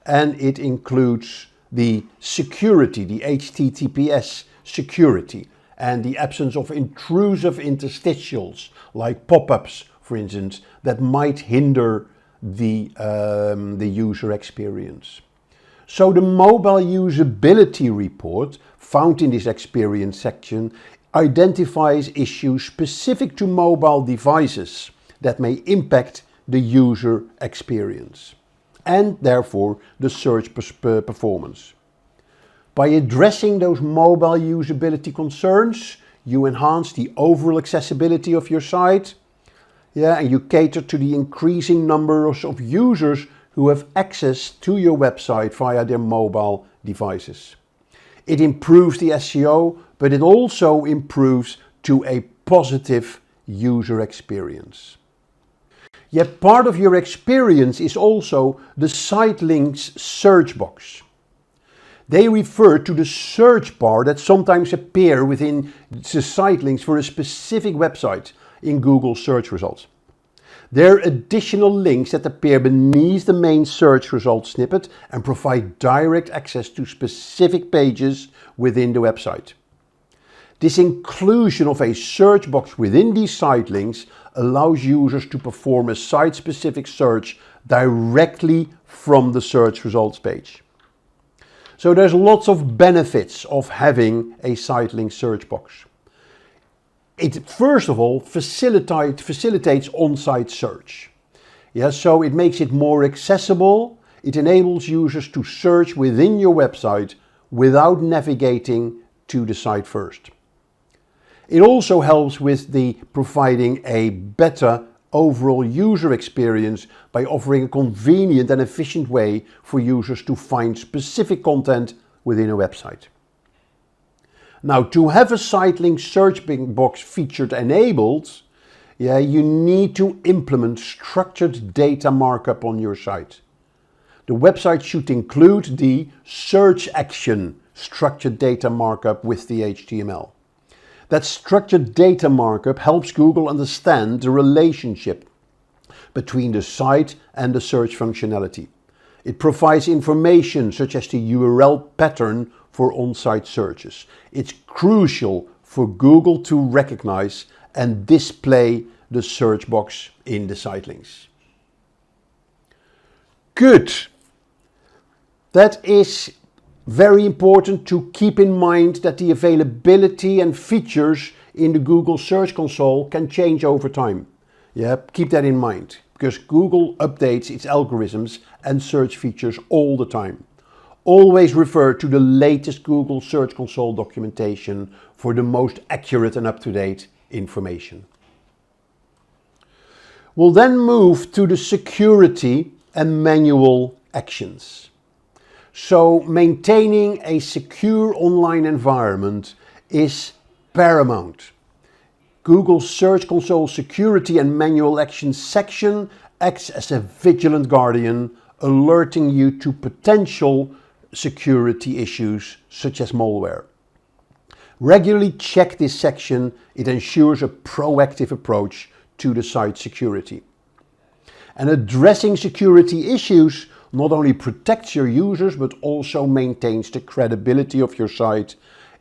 and it includes the security, the HTTPS security, and the absence of intrusive interstitials like pop-ups, for instance, that might hinder the user experience. So the mobile usability report found in this experience section identifies issues specific to mobile devices that may impact the user experience and therefore the search performance. By addressing those mobile usability concerns, you enhance the overall accessibility of your site, and you cater to the increasing numbers of users who have access to your website via their mobile devices. It improves the SEO, but it also improves to a positive user experience. Yet part of your experience is also the site links search box. They refer to the search bar that sometimes appear within the site links for a specific website in Google search results. They're additional links that appear beneath the main search results snippet and provide direct access to specific pages within the website. This inclusion of a search box within these site links allows users to perform a site-specific search directly from the search results page. So there's lots of benefits of having a site link search box. It first of all facilitates on-site search. Yeah, so it makes it more accessible. It enables users to search within your website without navigating to the site first. It also helps with the providing a better overall user experience by offering a convenient and efficient way for users to find specific content within a website. Now, to have a site link search box feature enabled, you need to implement structured data markup on your site. The website should include the search action structured data markup with the HTML. That structured data markup helps Google understand the relationship between the site and the search functionality. It provides information such as the URL pattern for on-site searches. It's crucial for Google to recognize and display the search box in the site links. Good. That is very important to keep in mind, that the availability and features in the Google Search Console can change over time. Keep that in mind, because Google updates its algorithms and search features all the time. Always refer to the latest Google Search Console documentation for the most accurate and up-to-date information. We'll then move to the security and manual actions. So maintaining a secure online environment is paramount. Google Search Console Security and Manual Actions section acts as a vigilant guardian, alerting you to potential security issues such as malware. Regularly check this section. It ensures a proactive approach to the site security. And addressing security issues not only protects your users, but also maintains the credibility of your site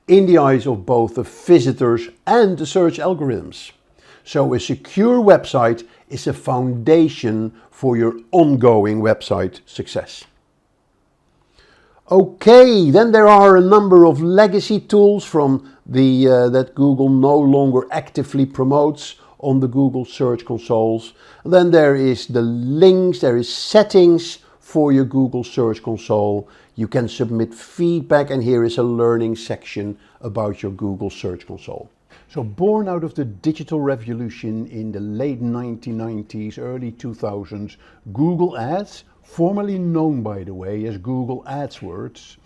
in the eyes of both the visitors and the search algorithms. So a secure website is a foundation for your ongoing website success. Okay, then there are a number of legacy tools from that Google no longer actively promotes on the Google Search Consoles. And then there is the links, there is settings for your Google Search Console. You can submit feedback, and here is a learning section about your Google Search Console. So born out of the digital revolution in the late 1990s, early 2000s, Google Ads, formerly known by the way as Google AdWords,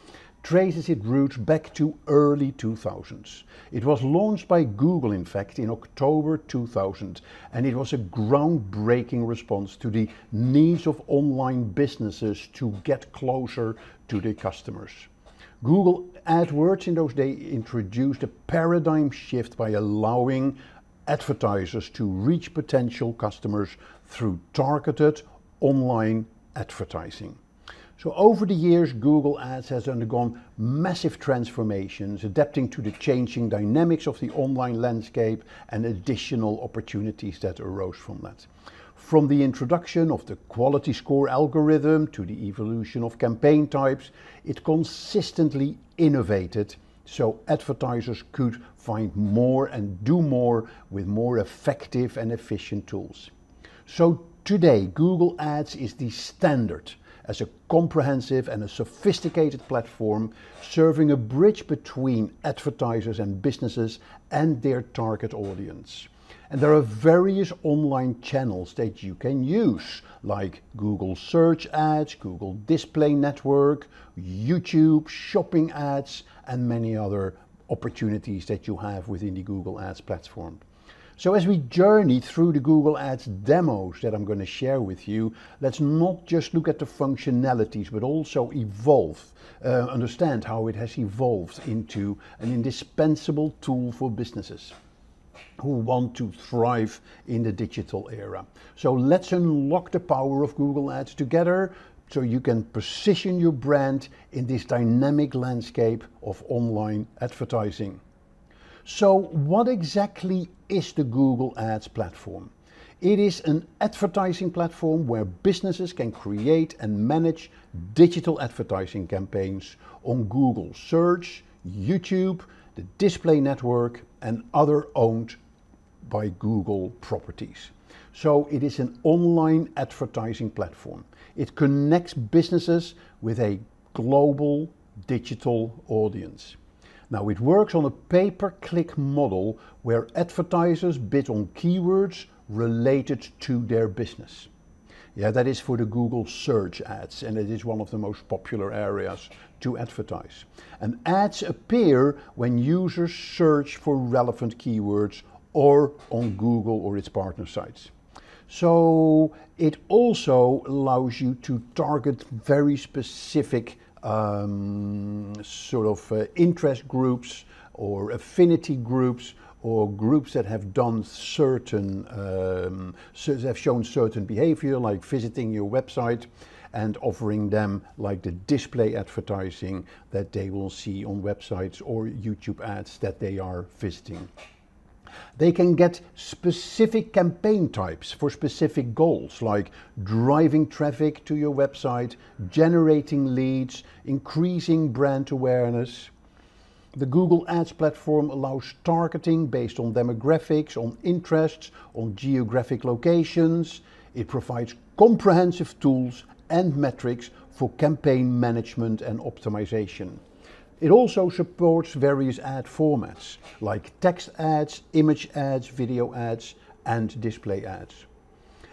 traces its roots back to early 2000s. It was launched by Google, in fact, in October 2000, and it was a groundbreaking response to the needs of online businesses to get closer to their customers. Google AdWords in those days introduced a paradigm shift by allowing advertisers to reach potential customers through targeted online advertising. So over the years, Google Ads has undergone massive transformations, adapting to the changing dynamics of the online landscape and additional opportunities that arose from that. From the introduction of the quality score algorithm to the evolution of campaign types, it consistently innovated so advertisers could find more and do more with more effective and efficient tools. So today, Google Ads is the standard as a comprehensive and a sophisticated platform serving a bridge between advertisers and businesses and their target audience. And there are various online channels that you can use, like Google Search Ads, Google Display Network, YouTube, shopping ads, and many other opportunities that you have within the Google Ads platform. So as we journey through the Google Ads demos that I'm going to share with you, let's not just look at the functionalities, but also understand how it has evolved into an indispensable tool for businesses who want to thrive in the digital era. So let's unlock the power of Google Ads together so you can position your brand in this dynamic landscape of online advertising. So what exactly is the Google Ads platform? It is an advertising platform where businesses can create and manage digital advertising campaigns on Google Search, YouTube, the Display Network, and other owned by Google properties. So it is an online advertising platform. It connects businesses with a global digital audience. Now it works on a pay-per-click model where advertisers bid on keywords related to their business. Yeah, that is for the Google search ads, and it is one of the most popular areas to advertise. And ads appear when users search for relevant keywords or on Google or its partner sites. So it also allows you to target very specific interest groups or affinity groups, or groups that have done certain, have shown certain behavior, like visiting your website, and offering them like the display advertising that they will see on websites or YouTube ads that they are visiting. They can get specific campaign types for specific goals, like driving traffic to your website, generating leads, increasing brand awareness. The Google Ads platform allows targeting based on demographics, on interests, on geographic locations. It provides comprehensive tools and metrics for campaign management and optimization. It also supports various ad formats like text ads, image ads, video ads, and display ads.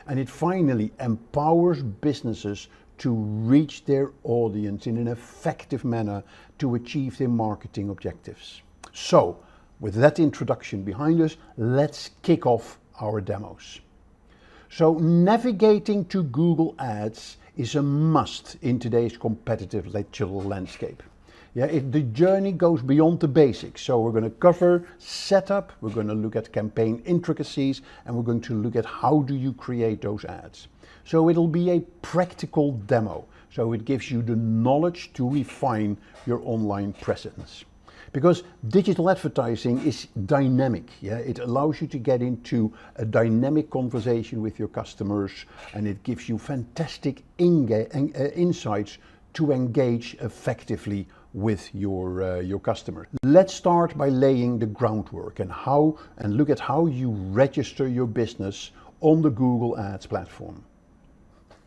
And it finally empowers businesses to reach their audience in an effective manner to achieve their marketing objectives. So, with that introduction behind us, let's kick off our demos. So, navigating to Google Ads is a must in today's competitive digital landscape. The journey goes beyond the basics. So we're going to cover setup, we're going to look at campaign intricacies, and we're going to look at how do you create those ads. So it'll be a practical demo. So it gives you the knowledge to refine your online presence. Because digital advertising is dynamic. It allows you to get into a dynamic conversation with your customers, and it gives you fantastic insights to engage effectively with your customers. Let's start by laying the groundwork and look at how you register your business on the Google Ads platform.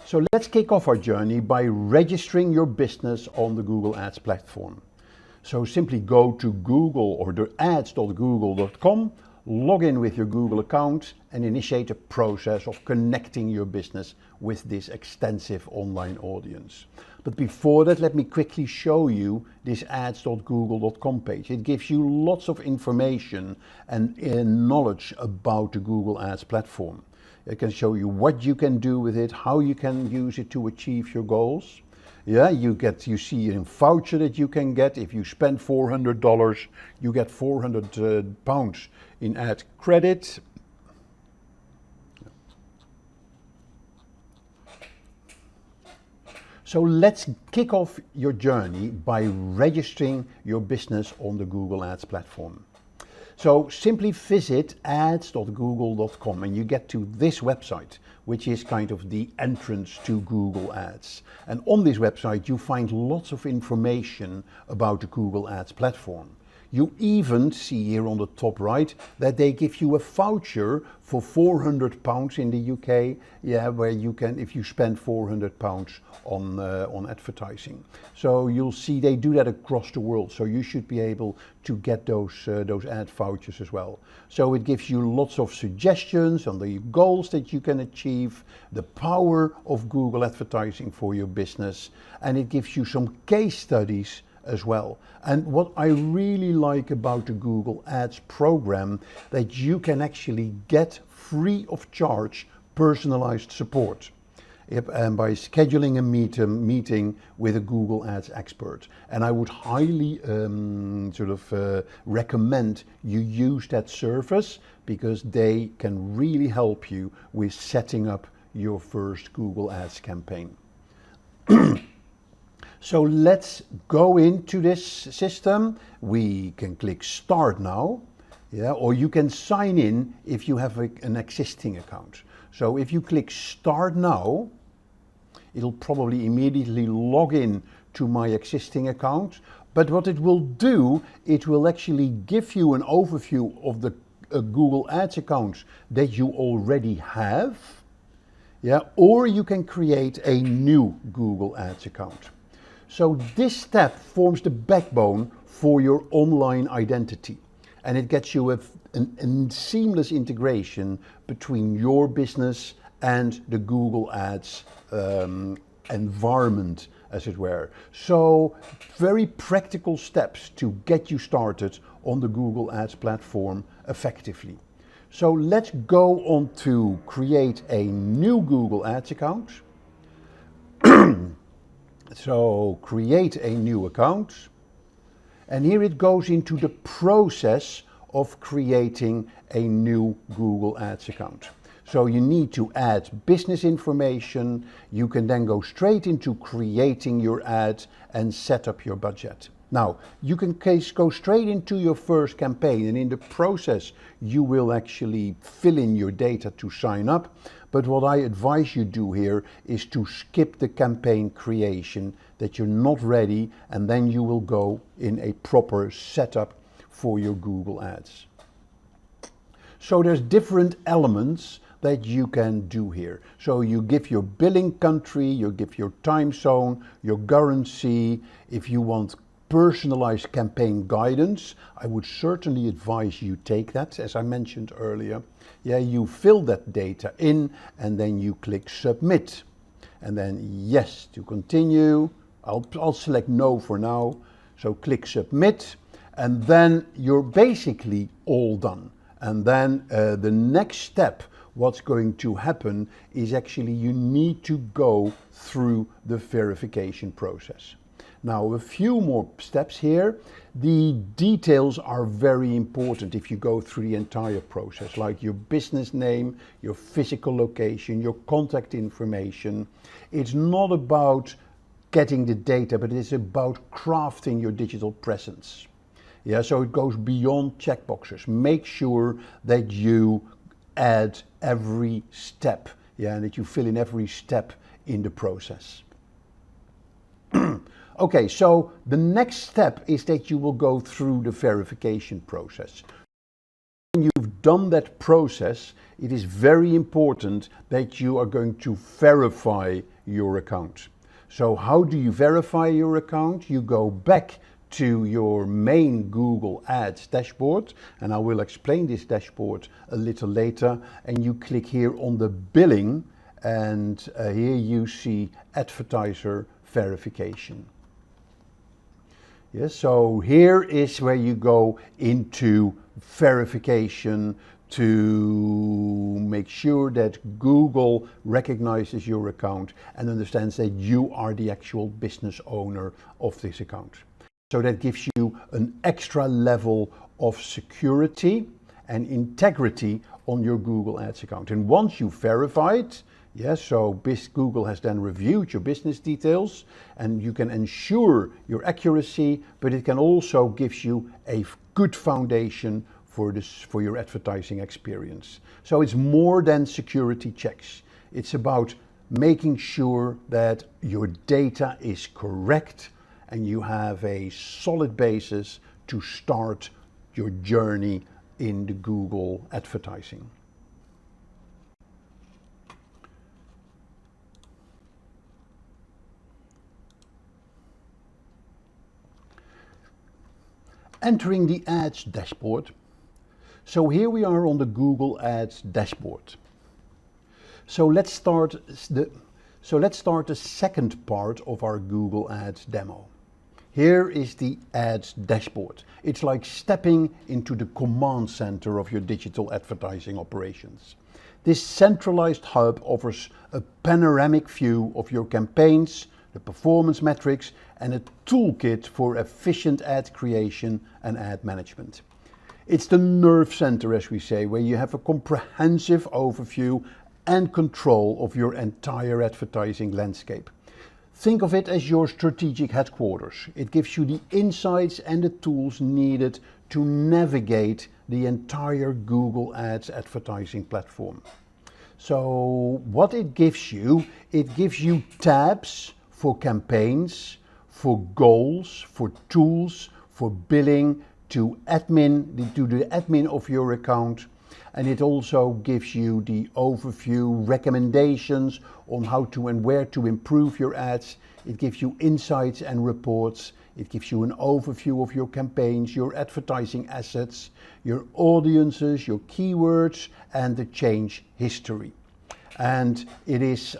So let's kick off our journey by registering your business on the Google Ads platform. So simply go to Google or the ads.google.com, log in with your Google account, and initiate a process of connecting your business with this extensive online audience. But before that, let me quickly show you this ads.google.com page. It gives you lots of information and knowledge about the Google Ads platform. It can show you what you can do with it, how you can use it to achieve your goals. You see a voucher that you can get. If you spend $400, you get £400 in ad credit. So let's kick off your journey by registering your business on the Google Ads platform. So simply visit ads.google.com and you get to this website, which is kind of the entrance to Google Ads. And on this website you find lots of information about the Google Ads platform. You even see here on the top right that they give you a voucher for £400 in the UK, where you can, if you spend £400 on advertising. So you'll see they do that across the world. So you should be able to get those ad vouchers as well. So it gives you lots of suggestions on the goals that you can achieve, the power of Google advertising for your business, and it gives you some case studies as well. And what I really like about the Google Ads program, that you can actually get free of charge personalized support and by scheduling a meeting with a Google Ads expert. And I would highly recommend you use that service, because they can really help you with setting up your first Google Ads campaign. So let's go into this system. We can click Start Now, or you can sign in if you have an existing account. So if you click Start Now, it'll probably immediately log in to my existing account. But what it will do, it will actually give you an overview of the a Google Ads account that you already have, yeah, or you can create a new Google Ads account. So this step forms the backbone for your online identity, and it gets you a seamless integration between your business and the Google Ads environment, as it were. So very practical steps to get you started on the Google Ads platform effectively. So let's go on to create a new Google Ads account. So create a new account, and here it goes into the process of creating a new Google Ads account. So you need to add business information. You can then go straight into creating your ad and set up your budget. Now, you can go straight into your first campaign, and in the process, you will actually fill in your data to sign up. But what I advise you do here is to skip the campaign creation, that you're not ready, and then you will go in a proper setup for your Google Ads. So there's different elements that you can do here. So you give your billing country, you give your time zone, your currency. If you want personalized campaign guidance, I would certainly advise you take that, as I mentioned earlier. Yeah, you fill that data in and then you click submit. And then yes to continue. I'll select no for now. So click submit, and then you're basically all done. And then the next step, what's going to happen is actually you need to go through the verification process. Now, a few more steps here. The details are very important if you go through the entire process, like your business name, your physical location, your contact information. It's not about getting the data, but it's about crafting your digital presence. Yeah, so it goes beyond checkboxes. Make sure that you add every step, yeah, and that you fill in every step in the process. Okay, so the next step is that you will go through the verification process. When you've done that process, it is very important that you are going to verify your account. So how do you verify your account? You go back to your main Google Ads dashboard, and I will explain this dashboard a little later, and you click here on the billing, and here you see advertiser verification. Yes, so here is where you go into verification to make sure that Google recognizes your account and understands that you are the actual business owner of this account. So that gives you an extra level of security and integrity on your Google Ads account. And once you verify it, yes, so Google has then reviewed your business details, and you can ensure your accuracy, but it can also give you a good foundation for your advertising experience. So it's more than security checks. It's about making sure that your data is correct and you have a solid basis to start your journey in the Google advertising. Entering the Ads dashboard. So here we are on the Google Ads dashboard. So let's start the second part of our Google Ads demo. Here is the Ads dashboard. It's like stepping into the command center of your digital advertising operations. This centralized hub offers a panoramic view of your campaigns, the performance metrics, and a toolkit for efficient ad creation and ad management. It's the nerve center, as we say, where you have a comprehensive overview and control of your entire advertising landscape. Think of it as your strategic headquarters. It gives you the insights and the tools needed to navigate the entire Google Ads advertising platform. So what it gives you tabs for campaigns, for goals, for tools, for billing, to the admin of your account, and it also gives you the overview, recommendations on how to and where to improve your ads. It gives you insights and reports. It gives you an overview of your campaigns, your advertising assets, your audiences, your keywords, and the change history. And it is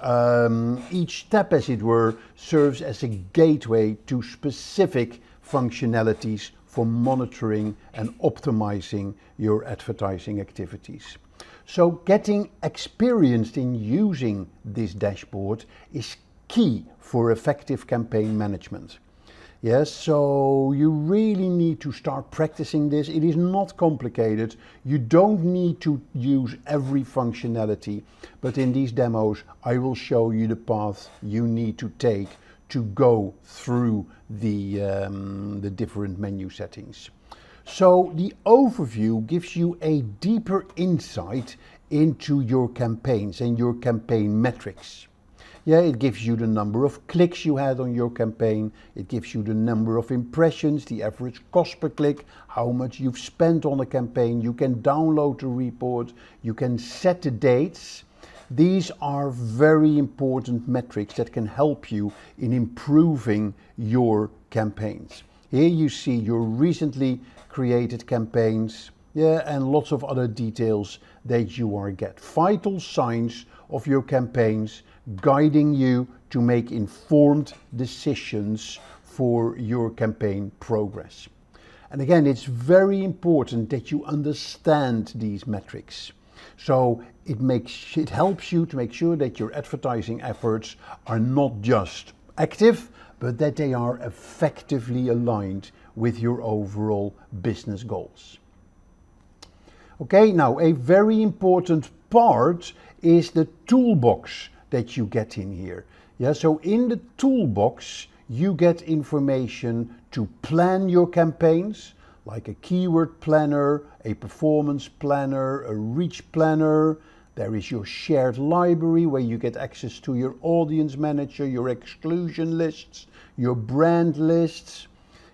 each step, as it were, serves as a gateway to specific functionalities for monitoring and optimizing your advertising activities. So getting experienced in using this dashboard is key for effective campaign management. Yes, so you really need to start practicing this. It is not complicated. You don't need to use every functionality, but in these demos, I will show you the path you need to take to go through the different menu settings. So the overview gives you a deeper insight into your campaigns and your campaign metrics. Yeah, it gives you the number of clicks you had on your campaign. It gives you the number of impressions, the average cost per click, how much you've spent on a campaign. You can download the report. You can set the dates. These are very important metrics that can help you in improving your campaigns. Here you see your recently created campaigns, and lots of other details that you are get. Vital signs of your campaigns, guiding you to make informed decisions for your campaign progress. And again, it's very important that you understand these metrics. So it helps you to make sure that your advertising efforts are not just active, but that they are effectively aligned with your overall business goals. Okay, now a very important part is the toolbox that you get in here. Yeah, so in the toolbox, you get information to plan your campaigns, like a keyword planner, a performance planner, a reach planner. There is your shared library where you get access to your audience manager, your exclusion lists, your brand lists.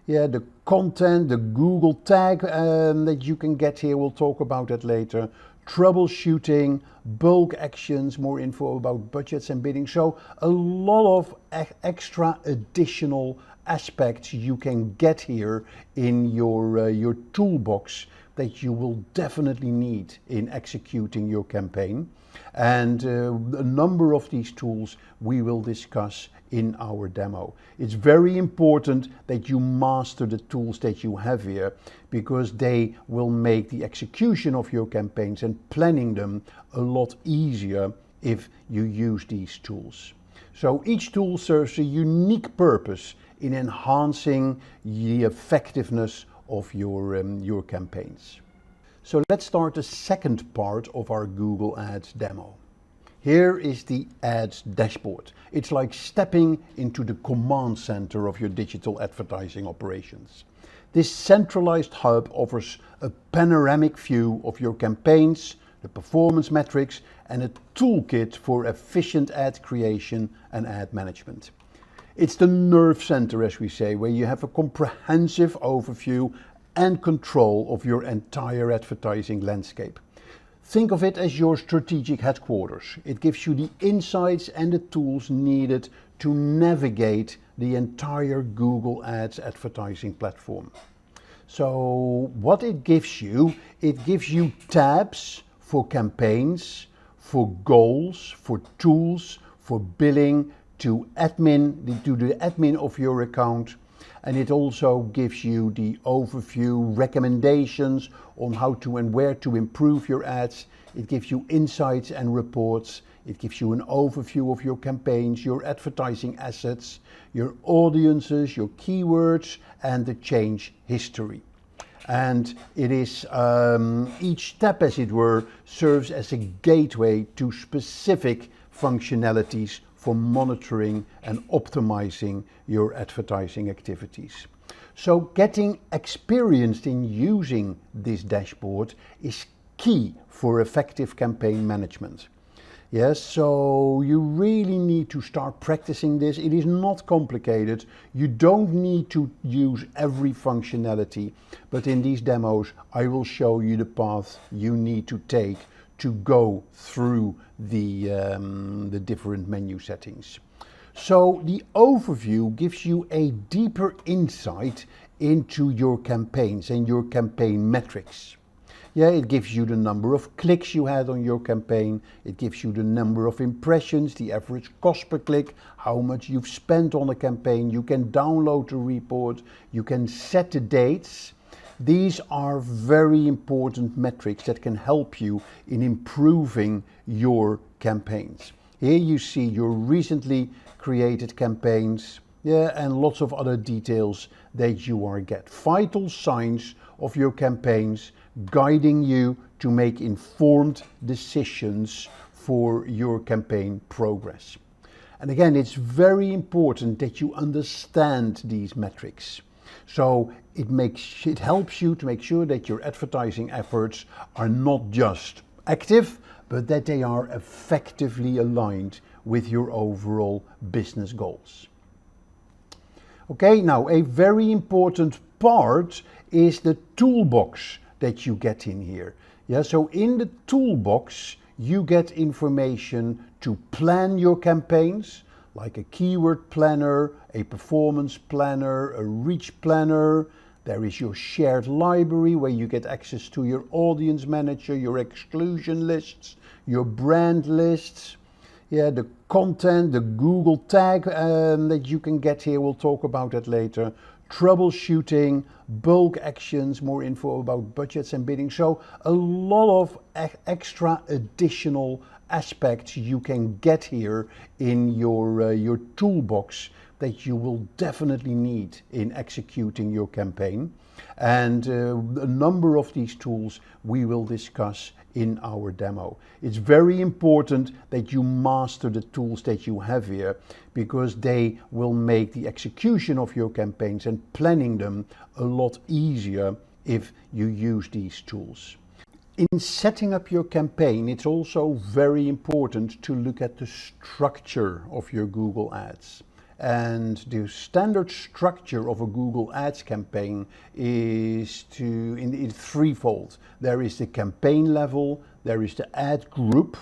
Yeah, the content, the Google tag that you can get here, we'll talk about that later. Troubleshooting, bulk actions, more info about budgets and bidding. So a lot of extra additional aspects you can get here in your toolbox that you will definitely need in executing your campaign. And a number of these tools we will discuss in our demo. It's very important that you master the tools that you have here, because they will make the execution of your campaigns and planning them a lot easier if you use these tools. So each tool serves a unique purpose in enhancing the effectiveness of your campaigns. So let's start the second part of our Google Ads demo. Here is the Ads dashboard. It's like stepping into the command center of your digital advertising operations. This centralized hub offers a panoramic view of your campaigns, the performance metrics, and a toolkit for efficient ad creation and ad management. It's the nerve center, as we say, where you have a comprehensive overview and control of your entire advertising landscape. Think of it as your strategic headquarters. It gives you the insights and the tools needed to navigate the entire Google Ads advertising platform. So what it gives you tabs for campaigns, for goals, for tools, for billing, to the admin of your account. And it also gives you the overview, recommendations on how to and where to improve your ads. It gives you insights and reports. It gives you an overview of your campaigns, your advertising assets, your audiences, your keywords, and the change history. And it is each step, as it were, serves as a gateway to specific functionalities for monitoring and optimizing your advertising activities. So getting experienced in using this dashboard is key for effective campaign management. Yes, so you really need to start practicing this. It is not complicated. You don't need to use every functionality, but in these demos I will show you the path you need to take to go through the different menu settings. So the overview gives you a deeper insight into your campaigns and your campaign metrics. Yeah, it gives you the number of clicks you had on your campaign, it gives you the number of impressions, the average cost per click, how much you've spent on a campaign. You can download the report, you can set the dates. These are very important metrics that can help you in improving your campaigns. Here you see your recently created campaigns, yeah, and lots of other details that you are get. Vital signs of your campaigns, guiding you to make informed decisions for your campaign progress. And again, it's very important that you understand these metrics. So it helps you to make sure that your advertising efforts are not just active, but that they are effectively aligned with your overall business goals. Okay, now a very important part is the toolbox that you get in here. Yeah, so in the toolbox you get information to plan your campaigns, like a keyword planner, a performance planner, a reach planner. There is your shared library where you get access to your audience manager, your exclusion lists, your brand lists. Yeah, the content, the Google tag that you can get here, we'll talk about that later. Troubleshooting, bulk actions, more info about budgets and bidding. So a lot of extra additional aspects you can get here in your toolbox that you will definitely need in executing your campaign. And a number of these tools we will discuss in our demo. It's very important that you master the tools that you have here, because they will make the execution of your campaigns and planning them a lot easier if you use these tools. In setting up your campaign, it's also very important to look at the structure of your Google Ads. And the standard structure of a Google Ads campaign is in threefold. There is the campaign level, there is the ad group,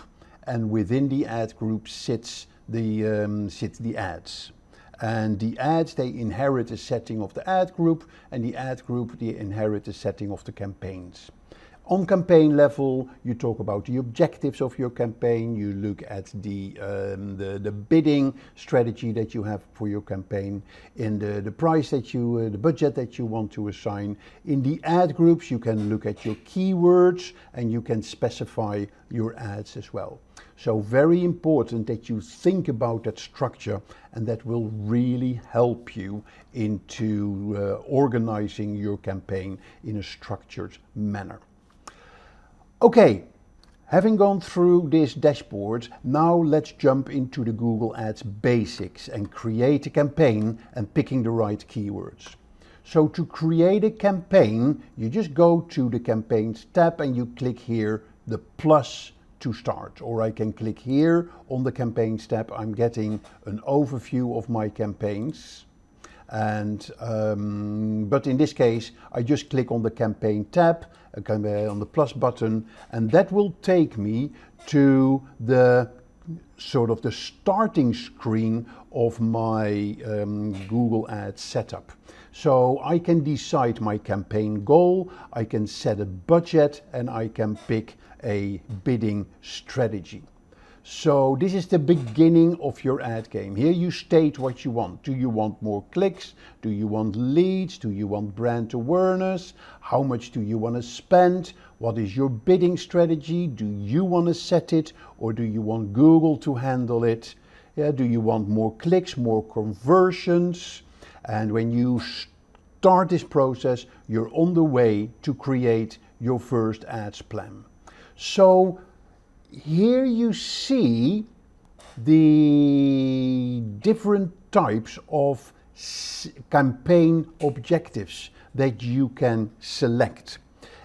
and within the ad group sits the ads. And the ads, they inherit the setting of the ad group, and the ad group, they inherit the setting of the campaigns. On campaign level, you talk about the objectives of your campaign, you look at the bidding strategy that you have for your campaign, in the price that the budget that you want to assign. In the ad groups, you can look at your keywords and you can specify your ads as well. So very important that you think about that structure, and that will really help you into organizing your campaign in a structured manner. Okay, having gone through this dashboard, now let's jump into the Google Ads basics and create a campaign and picking the right keywords. So to create a campaign, you just go to the campaigns tab and you click here the plus to start, or I can click here on the campaigns tab. I'm getting an overview of my campaigns. And but in this case I just click on the campaign tab, on the plus button, and that will take me to the sort of the starting screen of my Google Ads setup. So I can decide my campaign goal, I can set a budget, and I can pick a bidding strategy. So this is the beginning of your ad game. Here you state what you want. Do you want more clicks? Do you want leads? Do you want brand awareness? How much do you want to spend? What is your bidding strategy? Do you want to set it, or do you want Google to handle it? Yeah, do you want more clicks, more conversions? And when you start this process, you're on the way to create your first ads plan. So here you see the different types of campaign objectives that you can select.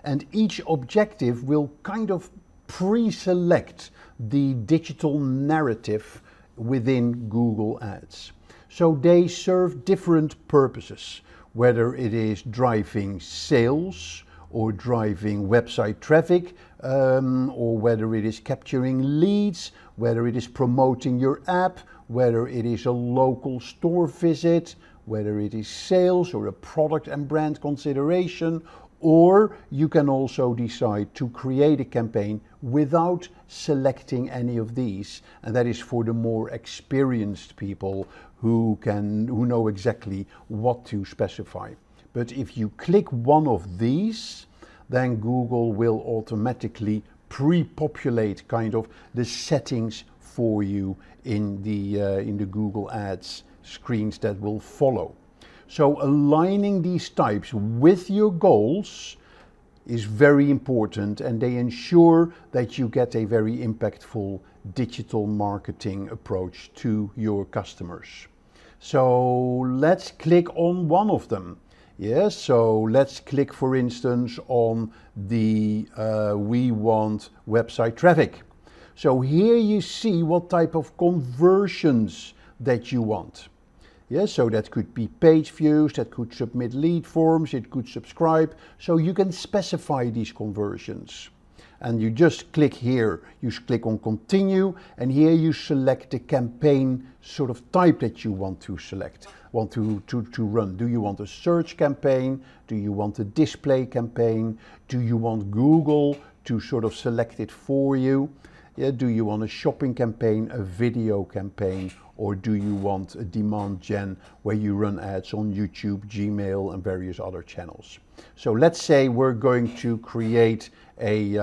And each objective will kind of pre-select the digital narrative within Google Ads. So they serve different purposes, whether it is driving sales or driving website traffic, or whether it is capturing leads, whether it is promoting your app, whether it is a local store visit, whether it is sales or a product and brand consideration, or you can also decide to create a campaign without selecting any of these, and that is for the more experienced people who know exactly what to specify. But if you click one of these, then Google will automatically pre-populate kind of the settings for you in the Google Ads screens that will follow. So aligning these types with your goals is very important, and they ensure that you get a very impactful digital marketing approach to your customers. So let's click on one of them. Yes, so let's click, for instance, on the we want website traffic. So here you see what type of conversions that you want. Yes, so that could be page views, that could submit lead forms, it could subscribe. So you can specify these conversions. And you just click here, you click on continue, and here you select the campaign sort of type that you want to select, want to run. Do you want a search campaign? Do you want a display campaign? Do you want Google to sort of select it for you? Yeah, do you want a shopping campaign, a video campaign, or do you want a demand gen where you run ads on YouTube, Gmail, and various other channels? So let's say we're going to create a,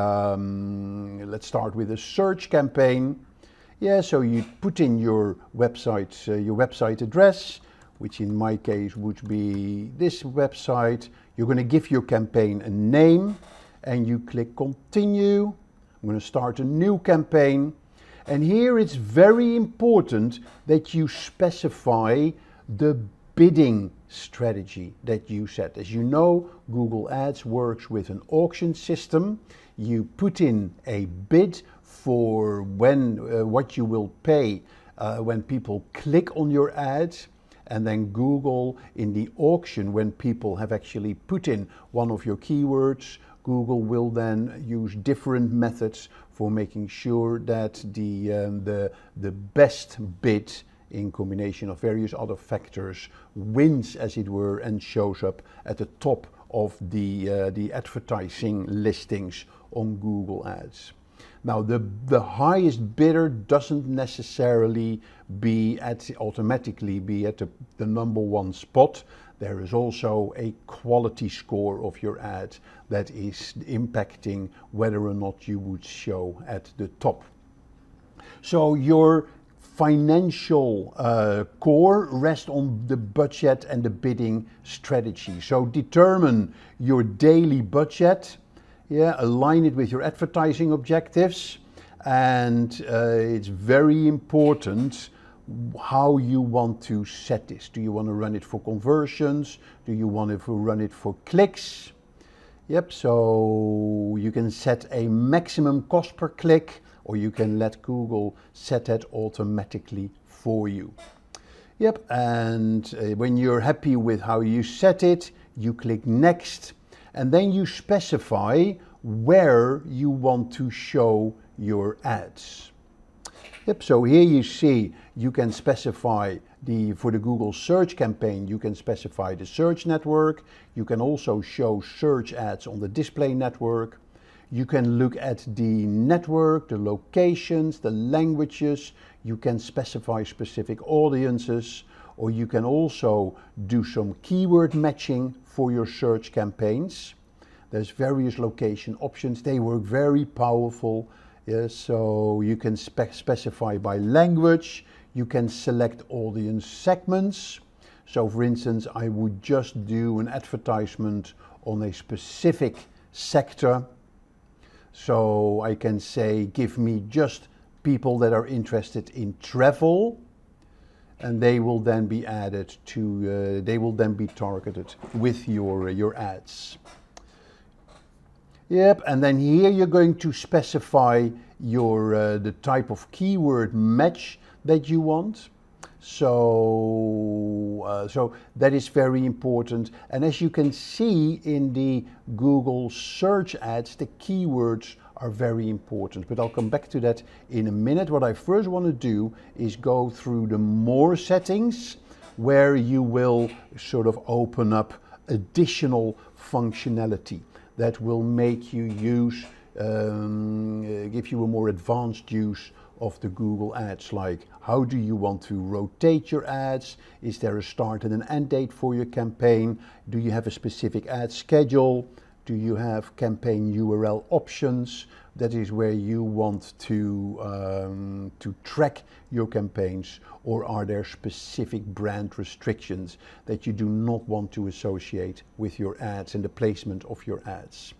let's start with a search campaign. Yeah, so you put in your website address, which in my case would be this website. You're going to give your campaign a name, and you click continue. I'm going to start a new campaign, and here it's very important that you specify the bidding strategy that you set. As you know, Google Ads works with an auction system. You put in a bid for what you will pay when people click on your ads, and then Google in the auction, when people have actually put in one of your keywords, Google will then use different methods for making sure that the best bid in combination of various other factors wins, as it were, and shows up at the top of the advertising listings on Google Ads. Now, the highest bidder doesn't necessarily automatically be at the number one spot. There is also a quality score of your ad that is impacting whether or not you would show at the top. So your financial core rests on the budget and the bidding strategy. So determine your daily budget, align it with your advertising objectives, and it's very important how you want to set this. Do you want to run it for conversions? Do you want to run it for clicks? Yep, so you can set a maximum cost per click, or you can let Google set that automatically for you. Yep, and when you're happy with how you set it, you click next, and then you specify where you want to show your ads. Yep, so here you see you can specify for the Google search campaign, you can specify the search network. You can also show search ads on the display network. You can look at the network, the locations, the languages. You can specify specific audiences, or you can also do some keyword matching for your search campaigns. There's various location options. They work very powerful. Yes, so you can specify by language. You can select audience segments. So for instance, I would just do an advertisement on a specific sector. So I can say, give me just people that are interested in travel, and they will then be added to, they will then be targeted with your ads. Yep, and then here you're going to specify your the type of keyword match that you want. So that is very important. And as you can see in the Google search ads, the keywords are very important. But I'll come back to that in a minute. What I first want to do is go through the more settings, where you will sort of open up additional functionality that will make you use, give you a more advanced use of the Google ads, like how do you want to rotate your ads? Is there a start and an end date for your campaign? Do you have a specific ad schedule? Do you have campaign URL options? That is where you want to track your campaigns, or are there specific brand restrictions that you do not want to associate with your ads and the placement of your ads?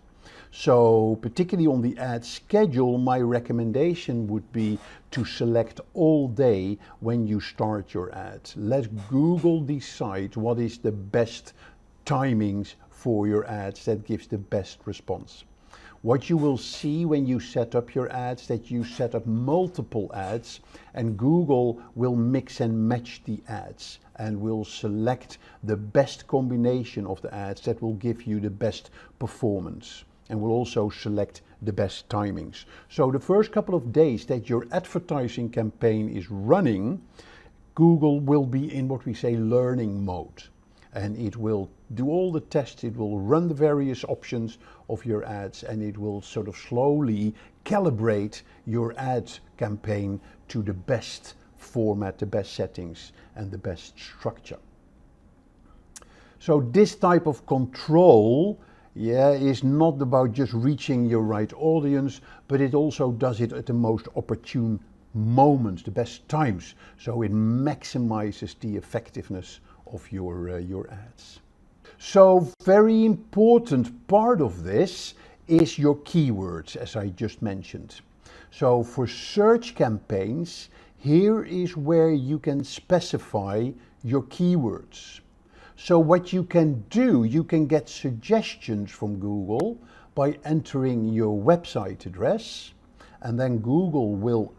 So particularly on the ad schedule, my recommendation would be to select all day when you start your ad. Let Google decide what is the best timings for your ads that gives the best response. What you will see when you set up your ads, that you set up multiple ads, and Google will mix and match the ads and will select the best combination of the ads that will give you the best performance, and will also select the best timings. So the first couple of days that your advertising campaign is running, Google will be in what we say learning mode, and it will do all the tests, it will run the various options of your ads, and it will sort of slowly calibrate your ad campaign to the best format, the best settings, and the best structure. So this type of control, is not about just reaching your right audience, but it also does it at the most opportune moments, the best times. So it maximizes the effectiveness of your ads. So very important part of this is your keywords, as I just mentioned. So for search campaigns, here is where you can specify your keywords. So what you can do, you can get suggestions from Google by entering your website address, and then Google will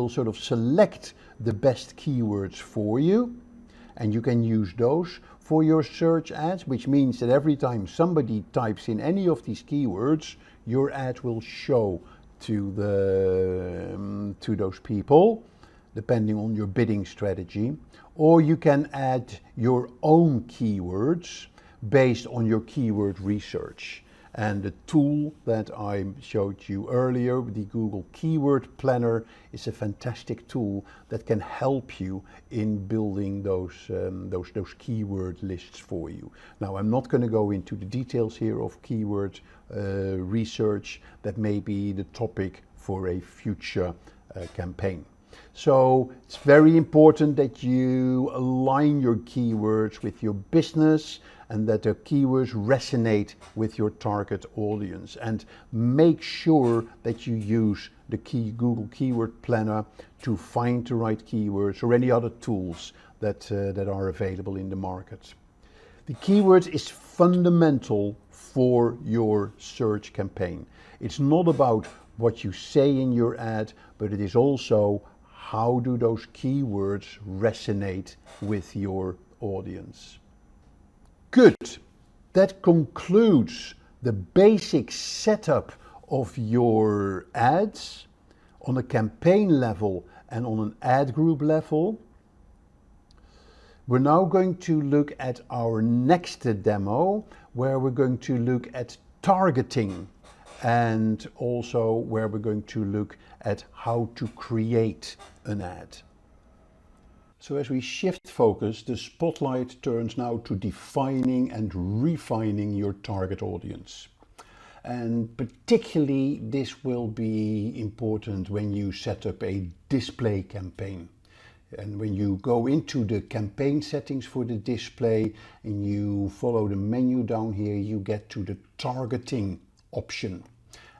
sort of select the best keywords for you, and you can use those for your search ads, which means that every time somebody types in any of these keywords, your ad will show to those people, depending on your bidding strategy. Or you can add your own keywords based on your keyword research. And the tool that I showed you earlier, the Google Keyword Planner, is a fantastic tool that can help you in building those keyword lists for you. Now, I'm not going to go into the details here of keyword research. That may be the topic for a future campaign. So it's very important that you align your keywords with your business and that the keywords resonate with your target audience, and make sure that you use the Google Keyword Planner to find the right keywords, or any other tools that are available in the market. The keywords is fundamental for your search campaign. It's not about what you say in your ad, but it is also how do those keywords resonate with your audience. Good. That concludes the basic setup of your ads on a campaign level and on an ad group level. We're now going to look at our next demo, where we're going to look at targeting, and also where we're going to look at how to create an ad. So as we shift focus, the spotlight turns now to defining and refining your target audience. And particularly this will be important when you set up a display campaign. And when you go into the campaign settings for the display and you follow the menu down here, you get to the targeting option.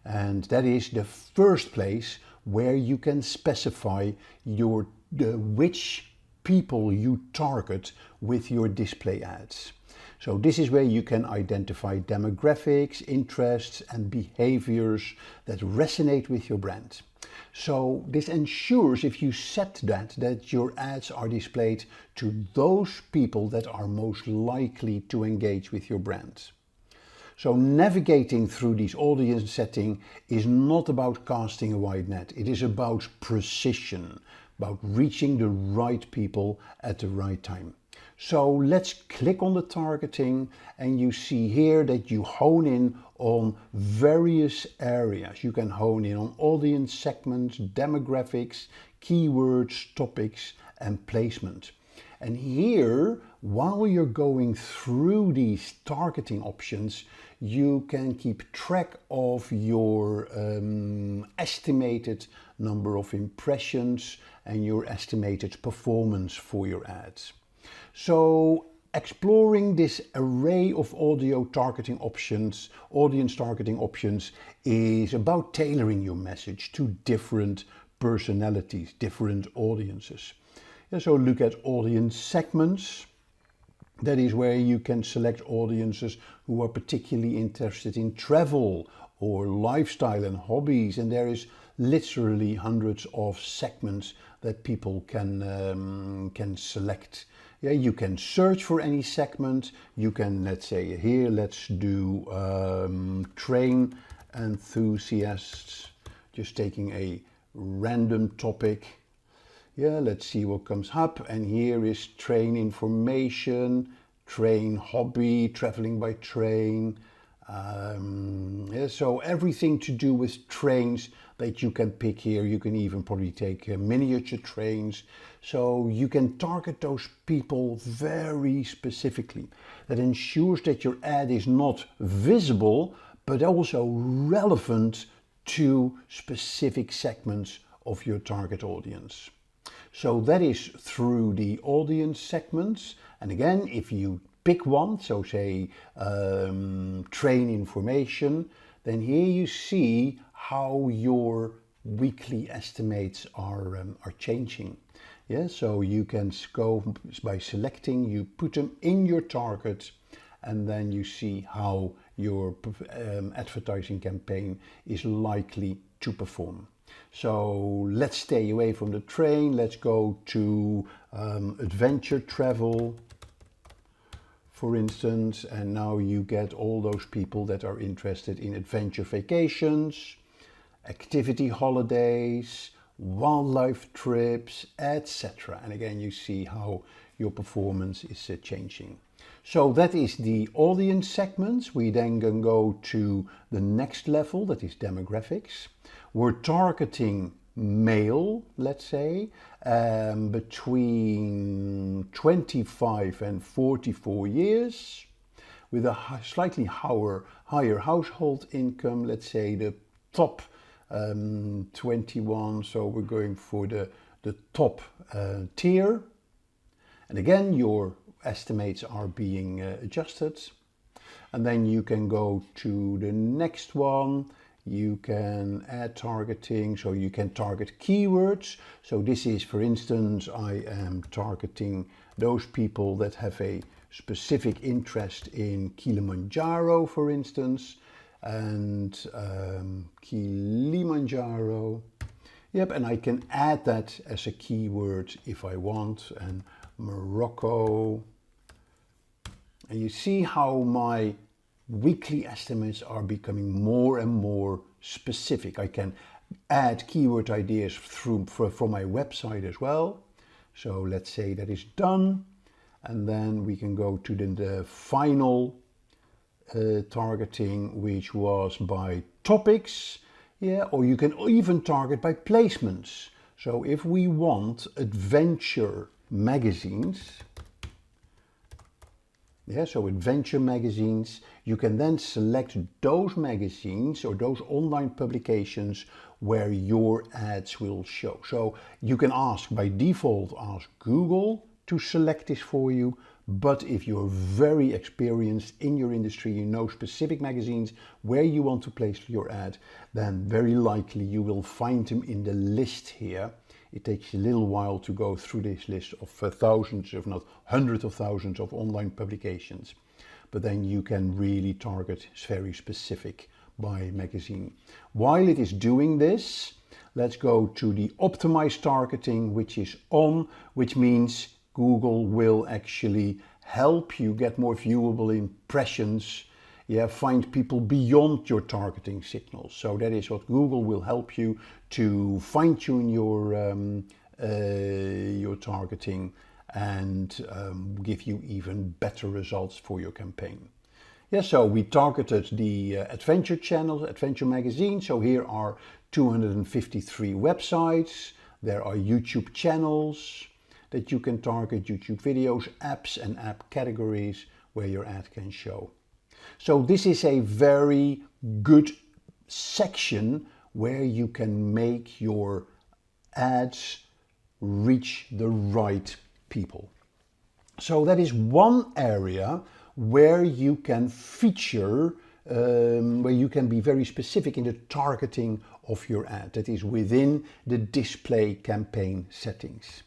And that is the first place where you can specify which people you target with your display ads. So this is where you can identify demographics, interests and behaviors that resonate with your brand. So this ensures, if you set that your ads are displayed to those people that are most likely to engage with your brand. So navigating through these audience setting is not about casting a wide net. It is about precision, about reaching the right people at the right time. So let's click on the targeting, and you see here that you hone in on various areas. You can hone in on audience segments, demographics, keywords, topics and placement. And here, while you're going through these targeting options, you can keep track of your estimated number of impressions and your estimated performance for your ads. So exploring this array of audience targeting options is about tailoring your message to different personalities, different audiences. So look at audience segments. That is where you can select audiences who are particularly interested in travel or lifestyle and hobbies, and there is literally hundreds of segments that people can select. Yeah, you can search for any segment. You can, let's say here, let's do train enthusiasts, just taking a random topic. Yeah, let's see what comes up. And here is train information, train hobby, traveling by train. Yeah, so everything to do with trains that you can pick here. You can even probably take miniature trains. So you can target those people very specifically. That ensures that your ad is not visible, but also relevant to specific segments of your target audience. So that is through the audience segments. And again, if you pick one, so say train information, then here you see how your weekly estimates are changing. Yeah, so you can go by selecting, you put them in your target, and then you see how your advertising campaign is likely to perform. So let's stay away from the train. Let's go to adventure travel, for instance, and now you get all those people that are interested in adventure vacations, activity holidays, wildlife trips, etc. And again, you see how your performance is changing. So that is the audience segments. We then can go to the next level, that is demographics. We're targeting male, let's say, between 25 and 44 years, with a slightly higher household income, let's say the top 21, so we're going for the top tier. And again, your estimates are being adjusted. And then you can go to the next one. You can add targeting, so you can target keywords. So this is, for instance, I am targeting those people that have a specific interest in Kilimanjaro, for instance, and Kilimanjaro. Yep, and I can add that as a keyword if I want, and Morocco. And you see how my weekly estimates are becoming more and more specific. I can add keyword ideas from my website as well. So let's say that is done. And then we can go to the final targeting, which was by topics. Yeah, or you can even target by placements. So if we want adventure magazines, yeah, so adventure magazines, you can then select those magazines or those online publications where your ads will show. So you can by default ask Google to select this for you. But if you're very experienced in your industry, you know specific magazines where you want to place your ad, then very likely you will find them in the list here. It takes a little while to go through this list of thousands, if not hundreds of thousands of online publications. but then you can really target very specific by magazine. While it is doing this, let's go to the optimized targeting, which is on, which means Google will actually help you get more viewable impressions, find people beyond your targeting signals. So that is what Google will help you to fine-tune your targeting and give you even better results for your campaign. So we targeted the Adventure channel, Adventure magazine. So here are 253 websites. There are YouTube channels that you can target, YouTube videos, apps and app categories where your ad can show. So this is a very good section where you can make your ads reach the right people. So that is one area where you can feature, where you can be very specific in the targeting of your ad. That is within the display campaign settings.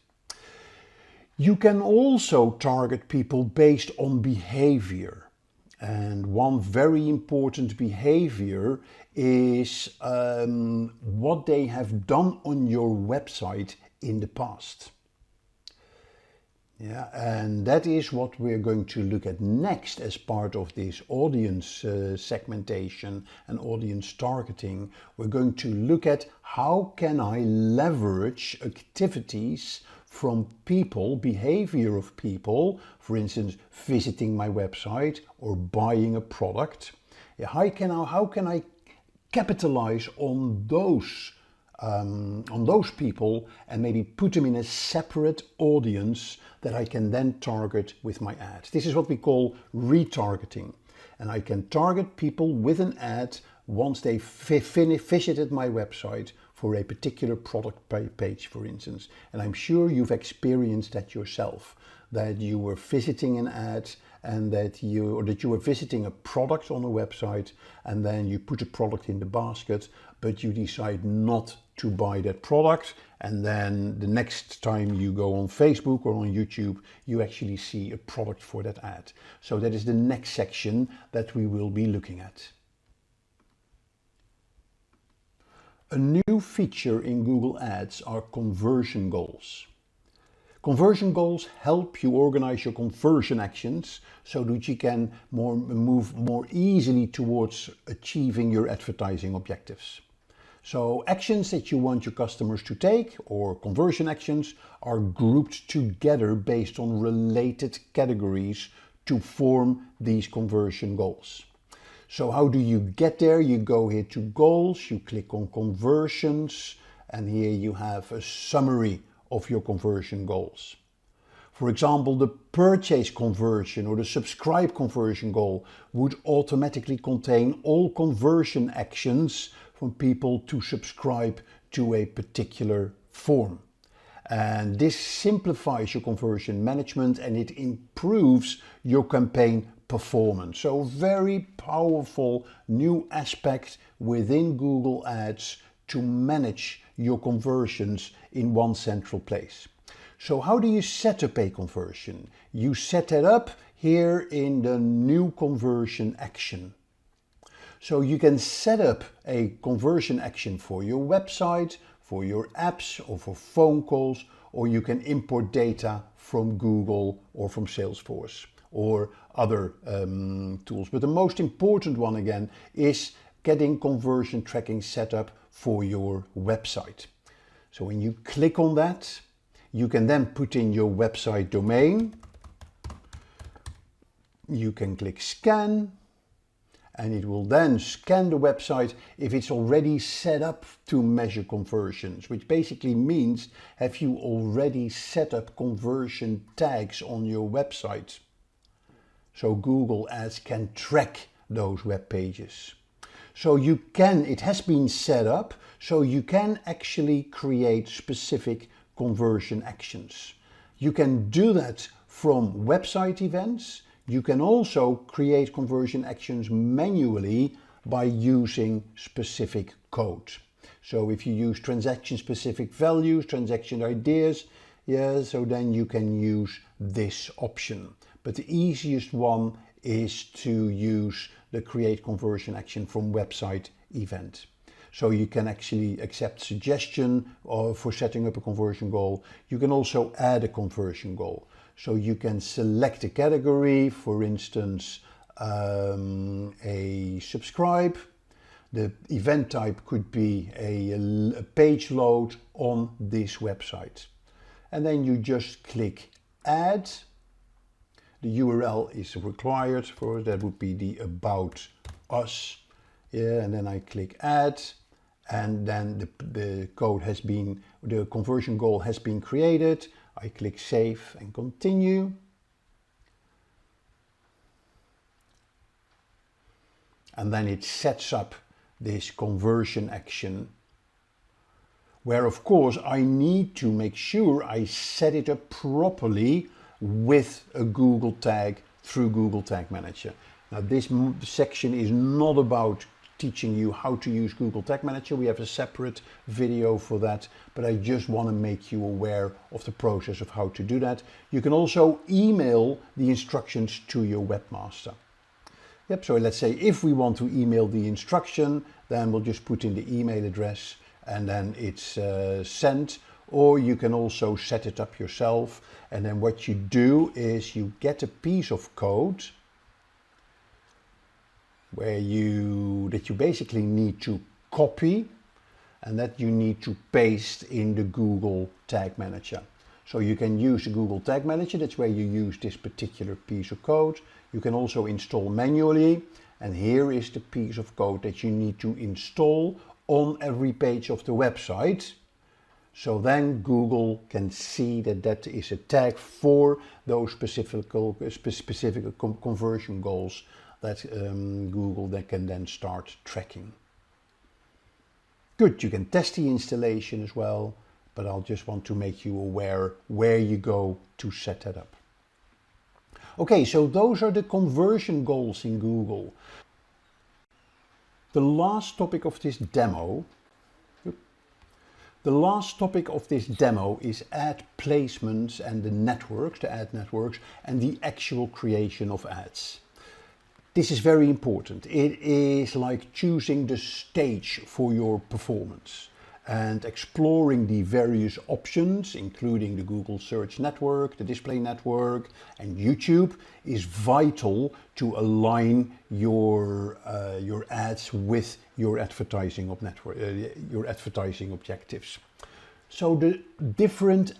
You can also target people based on behavior. And one very important behavior is what they have done on your website in the past. And that is what we're going to look at next as part of this audience segmentation and audience targeting. We're going to look at how can I leverage activities from people, behavior of people, for instance, visiting my website or buying a product. How can I capitalize on those people and maybe put them in a separate audience that I can then target with my ad. This is what we call retargeting. And I can target people with an ad once they visited my website for a particular product page, for instance. And I'm sure you've experienced that yourself, that you were visiting an ad and that you were visiting a product on a website and then you put a product in the basket, but you decide not to buy that product, and then the next time you go on Facebook or on YouTube, you actually see a product for that ad. So that is the next section that we will be looking at. A new feature in Google Ads are conversion goals. Conversion goals help you organize your conversion actions so that you can move more easily towards achieving your advertising objectives. So actions that you want your customers to take, or conversion actions, are grouped together based on related categories to form these conversion goals. So how do you get there? You go here to goals, you click on conversions, and here you have a summary of your conversion goals. For example, the purchase conversion or the subscribe conversion goal would automatically contain all conversion actions from people to subscribe to a particular form. And this simplifies your conversion management and it improves your campaign performance. So very powerful new aspect within Google Ads to manage your conversions in one central place. So how do you set up a conversion? You set it up here in the new conversion action. So you can set up a conversion action for your website, for your apps, or for phone calls, or you can import data from Google or from Salesforce or other tools. But the most important one again is getting conversion tracking set up for your website. So when you click on that, you can then put in your website domain. You can click scan, and it will then scan the website if it's already set up to measure conversions, which basically means have you already set up conversion tags on your website. So Google Ads can track those web pages. So you can, it has been set up, so you can actually create specific conversion actions. You can do that from website events. You can also create conversion actions manually by using specific code. So if you use transaction specific values, transaction ideas, so then you can use this option. But the easiest one is to use the create conversion action from website event. So you can actually accept suggestion for setting up a conversion goal. You can also add a conversion goal. So you can select a category, for instance, a subscribe. The event type could be a page load on this website. And then you just click add. The URL is required for that would be the about us. Yeah, and then I click add, and then the conversion goal has been created. I click save and continue. And then it sets up this conversion action, where of course I need to make sure I set it up properly with a Google tag through Google Tag Manager. Now this section is not about teaching you how to use Google Tag Manager. We have a separate video for that, but I just want to make you aware of the process of how to do that. You can also email the instructions to your webmaster. Yep, so let's say if we want to email the instruction, then we'll just put in the email address and then it's sent. Or you can also set it up yourself, and then what you do is you get a piece of code that you basically need to copy and that you need to paste in the Google Tag Manager. So you can use the Google Tag Manager, that's where you use this particular piece of code. You can also install manually, and here is the piece of code that you need to install on every page of the website. So then Google can see that that is a tag for those specific conversion goals that Google can then start tracking. Good, you can test the installation as well, but I'll just want to make you aware where you go to set that up. Okay, so those are the conversion goals in Google. The last topic of this demo is ad placements and the networks, the ad networks, and the actual creation of ads. This is very important. It is like choosing the stage for your performance and exploring the various options, including the Google Search Network, the Display Network, and YouTube, is vital to align your ads with your advertising objectives. So the different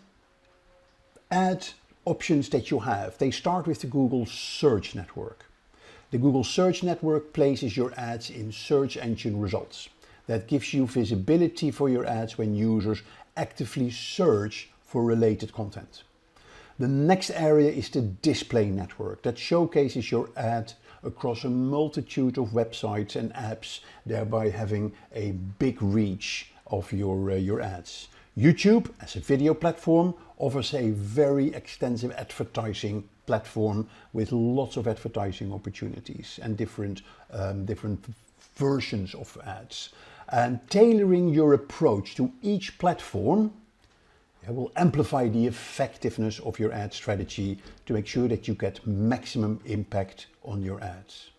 ad options that you have, they start with the Google Search Network. The Google Search Network places your ads in search engine results. That gives you visibility for your ads when users actively search for related content. The next area is the display network that showcases your ad across a multitude of websites and apps, thereby having a big reach of your ads. YouTube, as a video platform, offers a very extensive advertising platform with lots of advertising opportunities and different versions of ads. And tailoring your approach to each platform will amplify the effectiveness of your ad strategy to make sure that you get maximum impact on your ads.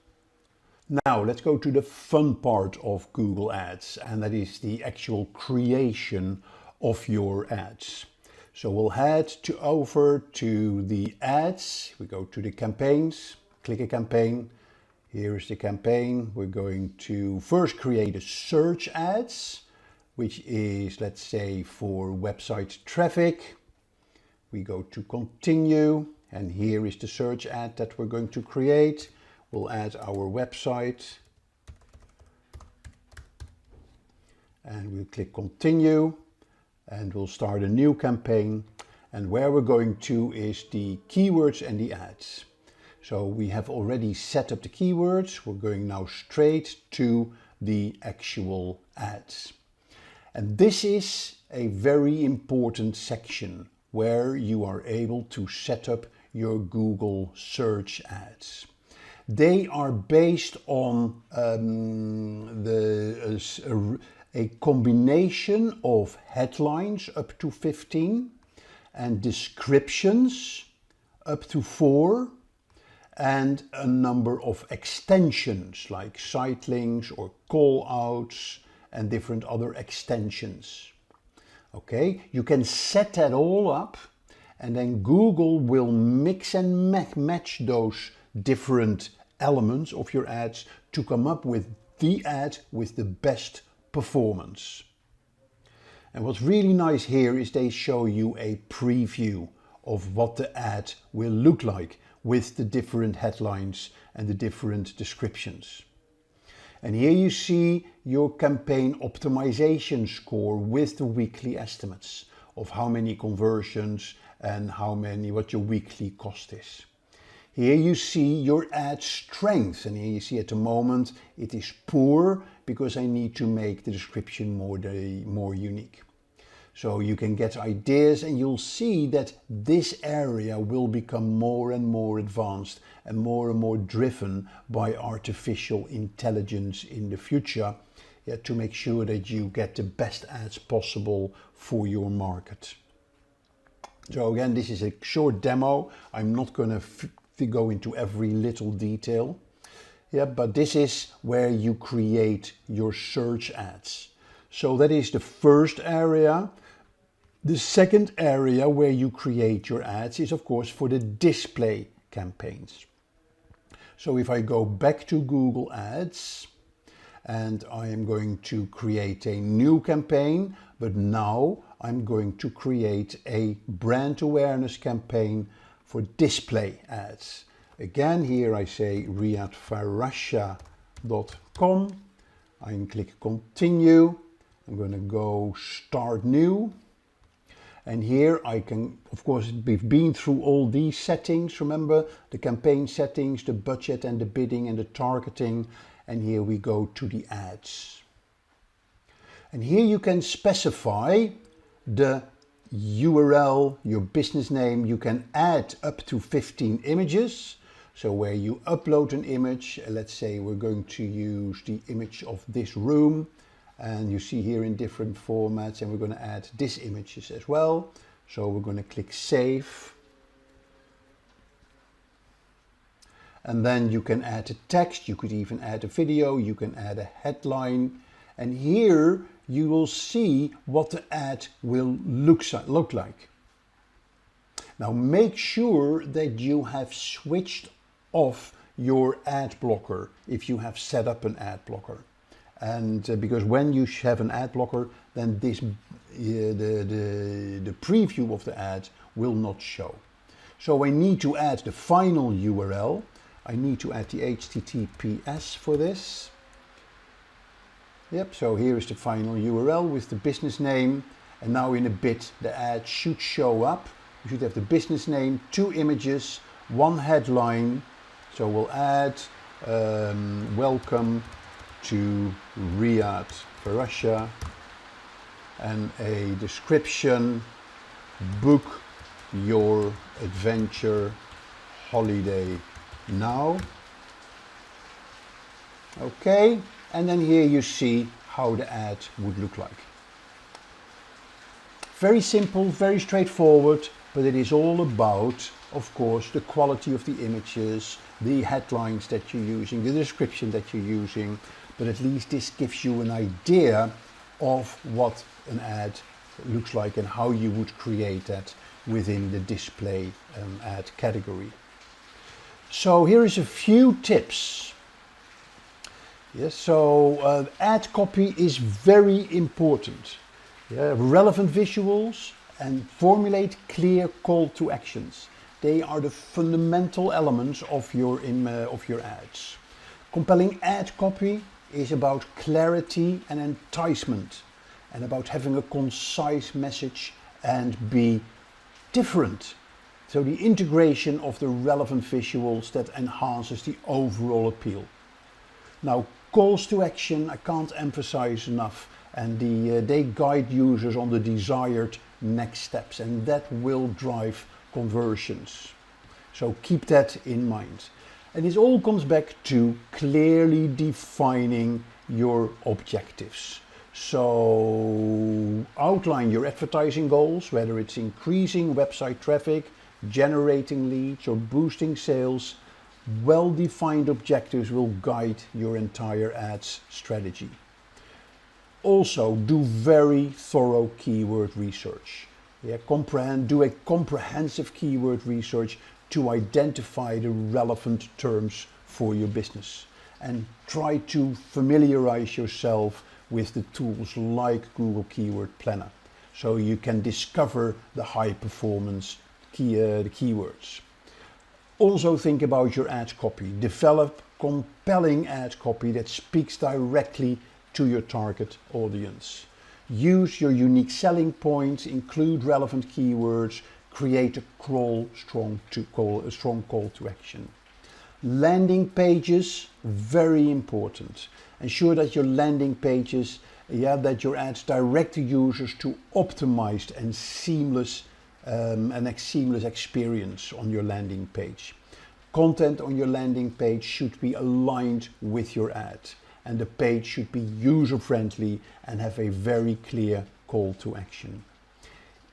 Now let's go to the fun part of Google Ads, and that is the actual creation of your ads. So we'll head over to the ads, we go to the campaigns, click a campaign. Here is the campaign. We're going to first create a search ads, which is, let's say, for website traffic. We go to continue, and here is the search ad that we're going to create. We'll add our website, and we'll click continue, and we'll start a new campaign. And where we're going to is the keywords and the ads. So we have already set up the keywords. We're going now straight to the actual ads. And this is a very important section where you are able to set up your Google search ads. They are based on a combination of headlines up to 15 and descriptions up to 4. and a number of extensions like site links or call outs and different other extensions. Okay, you can set that all up, and then Google will mix and match those different elements of your ads to come up with the ad with the best performance. And what's really nice here is they show you a preview of what the ad will look like with the different headlines and the different descriptions. And here you see your campaign optimization score with the weekly estimates of how many conversions and what your weekly cost is. Here you see your ad strength, and here you see at the moment it is poor because I need to make the description more unique. So you can get ideas, and you'll see that this area will become more and more advanced and more driven by artificial intelligence in the future, to make sure that you get the best ads possible for your market. So again, this is a short demo. I'm not going to go into every little detail. But this is where you create your search ads. So that is the first area. The second area where you create your ads is, of course, for the display campaigns. So if I go back to Google Ads, and I am going to create a new campaign, but now I'm going to create a brand awareness campaign for display ads. Again, here I say riyadfarasha.com. I can click continue. I'm going to go start new. And here I can, of course, we've been through all these settings. Remember the campaign settings, the budget and the bidding and the targeting. And here we go to the ads. And here you can specify the URL, your business name. You can add up to 15 images. So where you upload an image, let's say we're going to use the image of this room. And you see here in different formats, and we're going to add these images as well. So we're going to click save. And then you can add a text, you could even add a video, you can add a headline. And here you will see what the ad will look like. Now make sure that you have switched off your ad blocker if you have set up an ad blocker. And because when you have an ad blocker, then the preview of the ad will not show. So I need to add the final URL. I need to add the HTTPS for this. Yep, so here is the final URL with the business name. And now in a bit, the ad should show up. You should have the business name, 2 images, 1 headline. So we'll add welcome to Riyadh Farasha, and a description, book your adventure holiday now. Okay, and then here you see how the ad would look like. Very simple, very straightforward, but it is all about, of course, the quality of the images, the headlines that you're using, the description that you're using. But at least this gives you an idea of what an ad looks like and how you would create that within the display ad category. So here is a few tips. Yes, so ad copy is very important. Relevant visuals and formulate clear call to actions. They are the fundamental elements of your ads. Compelling ad copy is about clarity and enticement, and about having a concise message and be different. So the integration of the relevant visuals that enhances the overall appeal. Now, calls to action, I can't emphasize enough, and they guide users on the desired next steps, and that will drive conversions. So keep that in mind. And this all comes back to clearly defining your objectives. So outline your advertising goals, whether it's increasing website traffic, generating leads, or boosting sales. Well-defined objectives will guide your entire ads strategy. Also, do very thorough keyword research. Do a comprehensive keyword research to identify the relevant terms for your business. And try to familiarize yourself with the tools like Google Keyword Planner, so you can discover the high performance the keywords. Also think about your ad copy. Develop compelling ad copy that speaks directly to your target audience. Use your unique selling points, include relevant keywords, create a strong call to action. Landing pages, very important. Ensure that your landing pages, that your ads direct to users to optimized and seamless experience on your landing page. Content on your landing page should be aligned with your ad, and the page should be user-friendly and have a very clear call to action.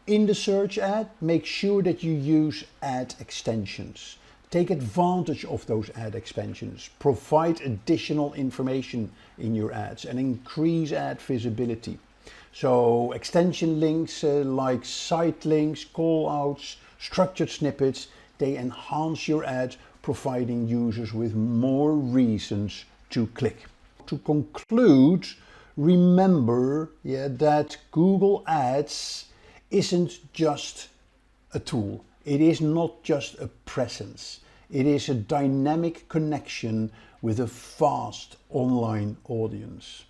In the search ad, make sure that you use ad extensions. Take advantage of those ad extensions. Provide additional information in your ads and increase ad visibility. So extension links like site links, call outs, structured snippets, they enhance your ad, providing users with more reasons to click. To conclude, remember that Google Ads isn't just a tool. It is not just a presence. It is a dynamic connection with a vast online audience.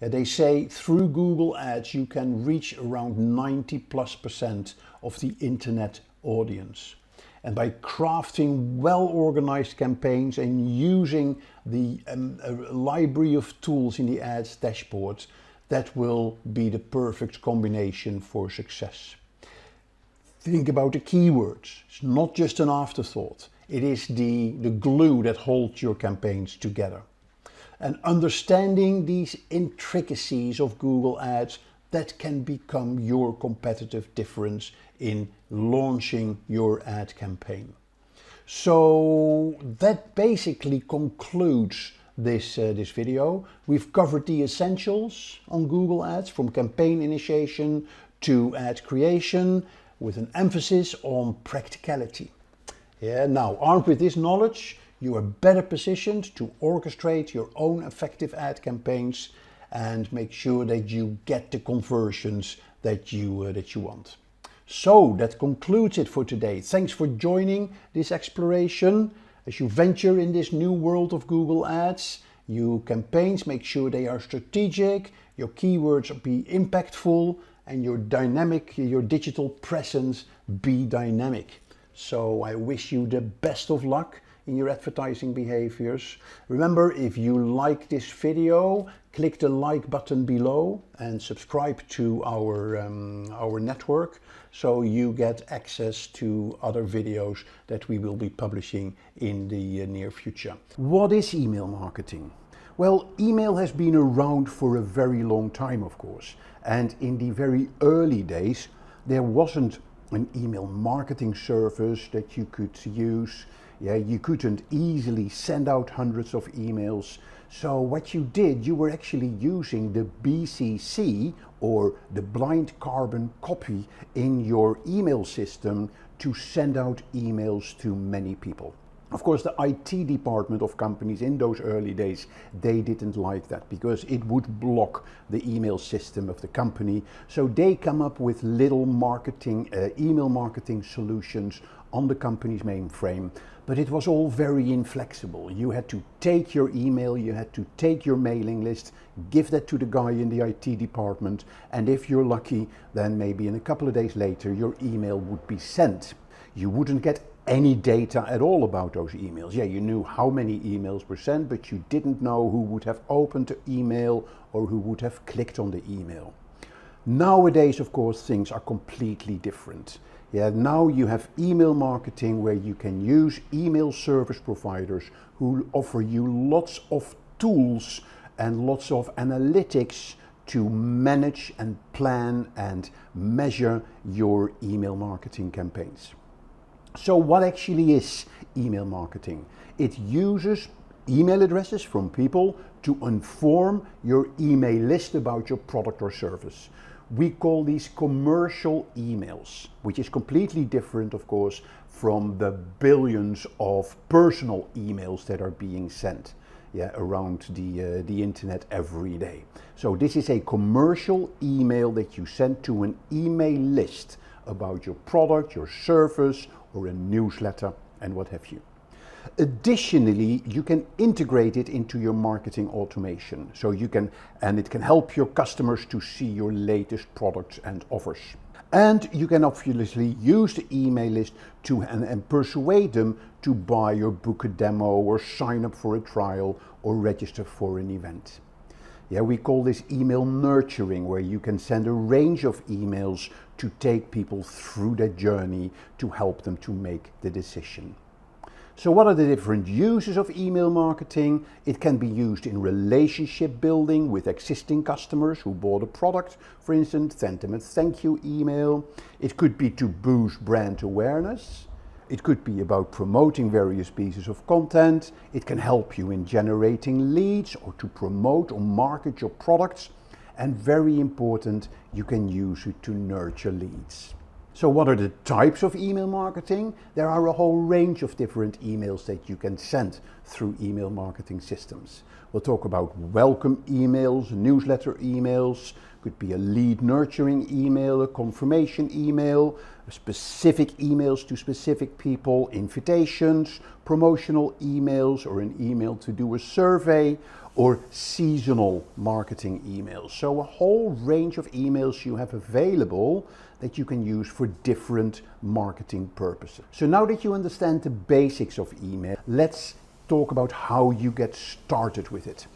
They say through Google Ads you can reach around 90+% of the internet audience. And by crafting well-organized campaigns and using the library of tools in the ads dashboard, that will be the perfect combination for success. Think about the keywords. It's not just an afterthought. It is the glue that holds your campaigns together. And understanding these intricacies of Google Ads, that can become your competitive difference in launching your ad campaign. So that basically concludes this video. We've covered the essentials on Google Ads, from campaign initiation to ad creation, with an emphasis on practicality. Now, armed with this knowledge, you are better positioned to orchestrate your own effective ad campaigns and make sure that you get the conversions that you want. So that concludes it for today. Thanks for joining this exploration. As you venture in this new world of Google Ads, your campaigns, make sure they are strategic, your keywords be impactful, and your digital presence be dynamic. So I wish you the best of luck in your advertising behaviors. Remember, if you like this video, click the like button below and subscribe to our network, so you get access to other videos that we will be publishing in the near future. What is email marketing? Well, email has been around for a very long time, of course. And in the very early days, there wasn't an email marketing service that you could use. You couldn't easily send out hundreds of emails. So what you did, you were actually using the BCC, or the blind carbon copy, in your email system to send out emails to many people. Of course, the IT department of companies in those early days, they didn't like that because it would block the email system of the company. So they come up with little email marketing solutions on the company's mainframe. But it was all very inflexible. You had to take your email, you had to take your mailing list, give that to the guy in the IT department, and if you're lucky, then maybe in a couple of days later, your email would be sent. You wouldn't get any data at all about those emails. You knew how many emails were sent, but you didn't know who would have opened the email or who would have clicked on the email. Nowadays, of course, things are completely different. Now you have email marketing where you can use email service providers who offer you lots of tools and lots of analytics to manage and plan and measure your email marketing campaigns. So what actually is email marketing? It uses email addresses from people to inform your email list about your product or service. We call these commercial emails, which is completely different, of course, from the billions of personal emails that are being sent around the internet every day. So this is a commercial email that you send to an email list about your product, your service, or a newsletter, and what have you. Additionally, you can integrate it into your marketing automation. So you can, and it can help your customers to see your latest products and offers. And you can obviously use the email list to and persuade them to buy or book a demo or sign up for a trial or register for an event. Yeah, we call this email nurturing, where you can send a range of emails to take people through that journey to help them to make the decision. So what are the different uses of email marketing? It can be used in relationship building with existing customers who bought a product, for instance, send them a thank you email. It could be to boost brand awareness. It could be about promoting various pieces of content. It can help you in generating leads or to promote or market your products. And very important, you can use it to nurture leads. So what are the types of email marketing? There are a whole range of different emails that you can send through email marketing systems. We'll talk about welcome emails, newsletter emails, could be a lead nurturing email, a confirmation email, specific emails to specific people, invitations, promotional emails, or an email to do a survey, or seasonal marketing emails. So a whole range of emails you have available that you can use for different marketing purposes. So now that you understand the basics of email, let's talk about how you get started with it.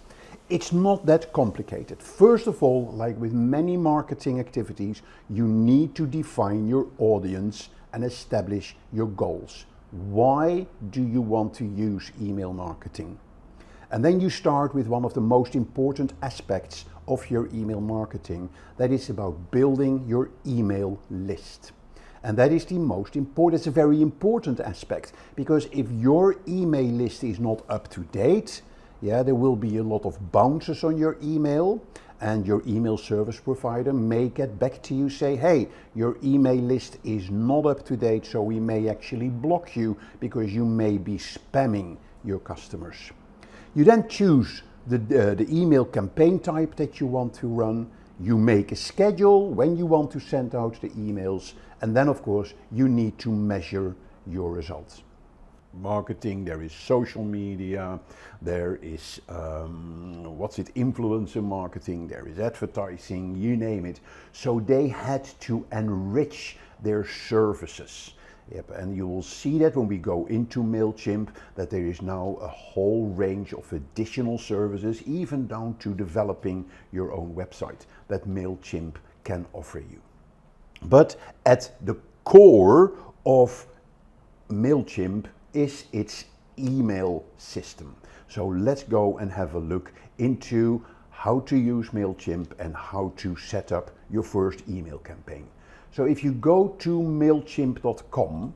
It's not that complicated. First of all, like with many marketing activities, you need to define your audience and establish your goals. Why do you want to use email marketing? And then you start with one of the most important aspects of your email marketing. That is about building your email list. And that is the most important, it's a very important aspect, because if your email list is not up to date, there will be a lot of bounces on your email, and your email service provider may get back to you, say, hey, your email list is not up to date, so we may actually block you because you may be spamming your customers. You then choose the email campaign type that you want to run. You make a schedule when you want to send out the emails, and then of course you need to measure your results. Marketing, there is social media, there is influencer marketing, there is advertising, you name it. So they had to enrich their services. Yep, and you will see that when we go into Mailchimp, that there is now a whole range of additional services, even down to developing your own website, that Mailchimp can offer you. But at the core of Mailchimp is its email system. So let's go and have a look into how to use Mailchimp and how to set up your first email campaign. So if you go to Mailchimp.com,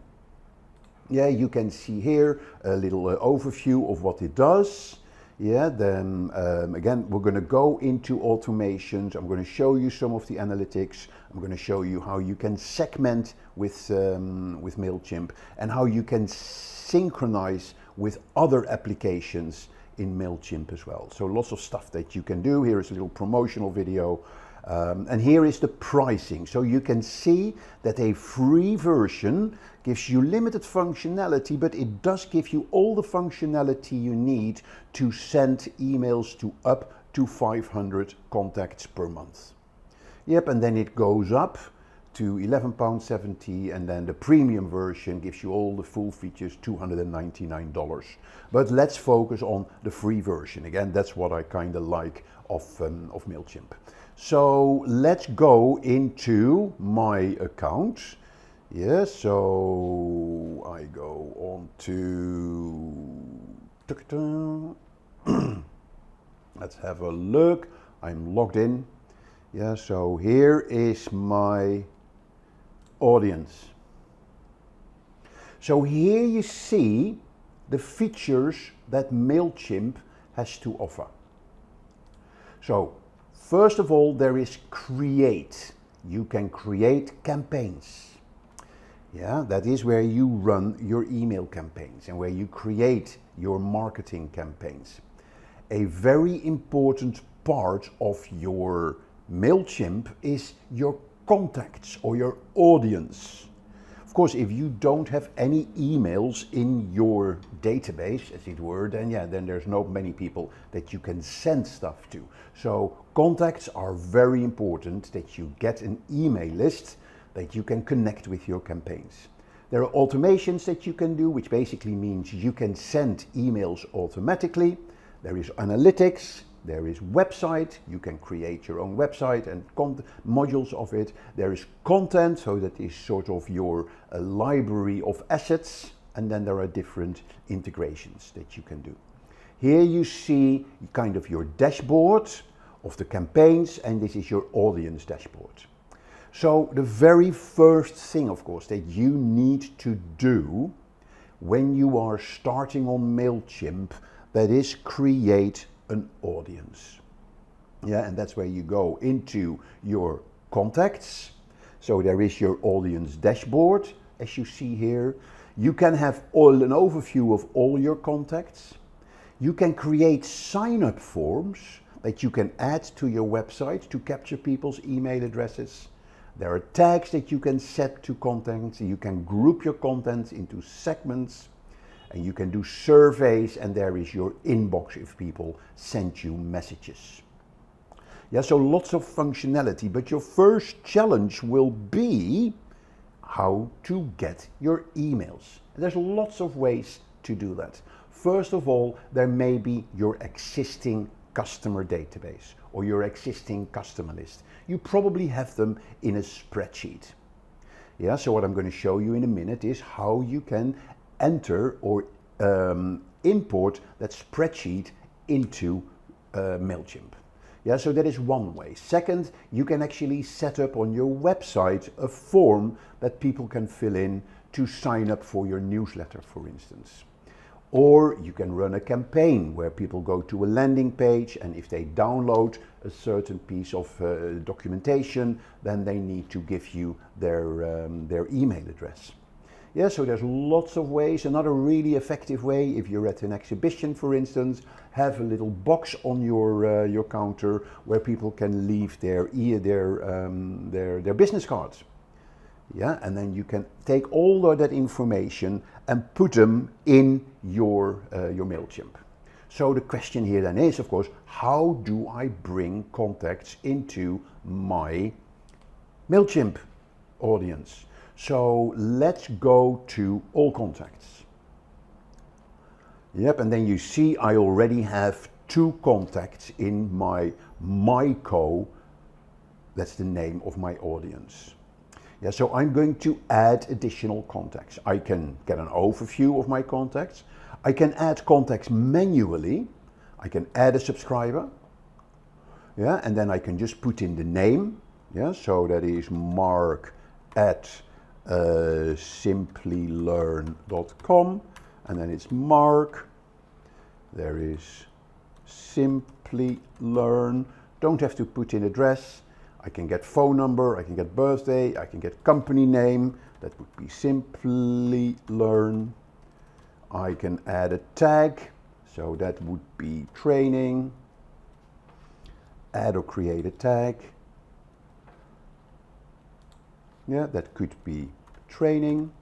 you can see here a little overview of what it does. Then again, we're going to go into automations. I'm going to show you some of the analytics. I'm going to show you how you can segment with Mailchimp and how you can synchronize with other applications in Mailchimp as well. So lots of stuff that you can do. Here is a little promotional video. And here is the pricing. So you can see that a free version gives you limited functionality, but it does give you all the functionality you need to send emails to up to 500 contacts per month. Yep, and then it goes up to £11.70, and then the premium version gives you all the full features, $299. But let's focus on the free version. Again, that's what I kind of like of Mailchimp. So let's go into my account. So I go on to let's have a look. I'm logged in. So here is my audience. So here you see the features that Mailchimp has to offer. So first of all, there is create. You can create campaigns. Yeah, that is where you run your email campaigns and where you create your marketing campaigns. A very important part of your Mailchimp is your contacts or your audience. Of course, if you don't have any emails in your database, as it were, then there's not many people that you can send stuff to. So contacts are very important, that you get an email list that you can connect with your campaigns. There are automations that you can do, which basically means you can send emails automatically. There is analytics, there is website, you can create your own website and modules of it. There is content, so that is sort of your library of assets, and then there are different integrations that you can do. Here you see kind of your dashboard of the campaigns, and this is your audience dashboard. So the very first thing, of course, that you need to do when you are starting on Mailchimp, that is create an audience. Yeah, and that's where you go into your contacts. So there is your audience dashboard, as you see here. You can have an overview of all your contacts. You can create sign-up forms that you can add to your website to capture people's email addresses. There are tags that you can set to content. You can group your content into segments. And you can do surveys, and there is your inbox if people send you messages. Yeah, so lots of functionality, but your first challenge will be how to get your emails. And there's lots of ways to do that. First of all, there may be your existing customer database or your existing customer list. You probably have them in a spreadsheet. Yeah, so what I'm going to show you in a minute is how you can enter or import that spreadsheet into Mailchimp. Yeah, so that is one way. Second, you can actually set up on your website a form that people can fill in to sign up for your newsletter, for instance. Or you can run a campaign where people go to a landing page, and if they download a certain piece of documentation, then they need to give you their email address. Yeah, so there's lots of ways. Another really effective way, if you're at an exhibition, for instance, have a little box on your counter where people can leave their business cards. Yeah, and then you can take all of that information and put them in your Mailchimp. So the question here then is, of course, how do I bring contacts into my Mailchimp audience? So let's go to all contacts. Yep, and then you see I already have 2 contacts in my MyCo. That's the name of my audience. Yeah, so I'm going to add additional contacts. I can get an overview of my contacts. I can add contacts manually. I can add a subscriber. Yeah, and then I can just put in the name. Yeah, so that is Mark at Simplilearn.com, and then it's Mark. There is Simplilearn. Don't have to put in address. I can get phone number, I can get birthday, I can get company name. That would be Simplilearn. I can add a tag, so that would be training. Add or create a tag. Yeah, that could be training.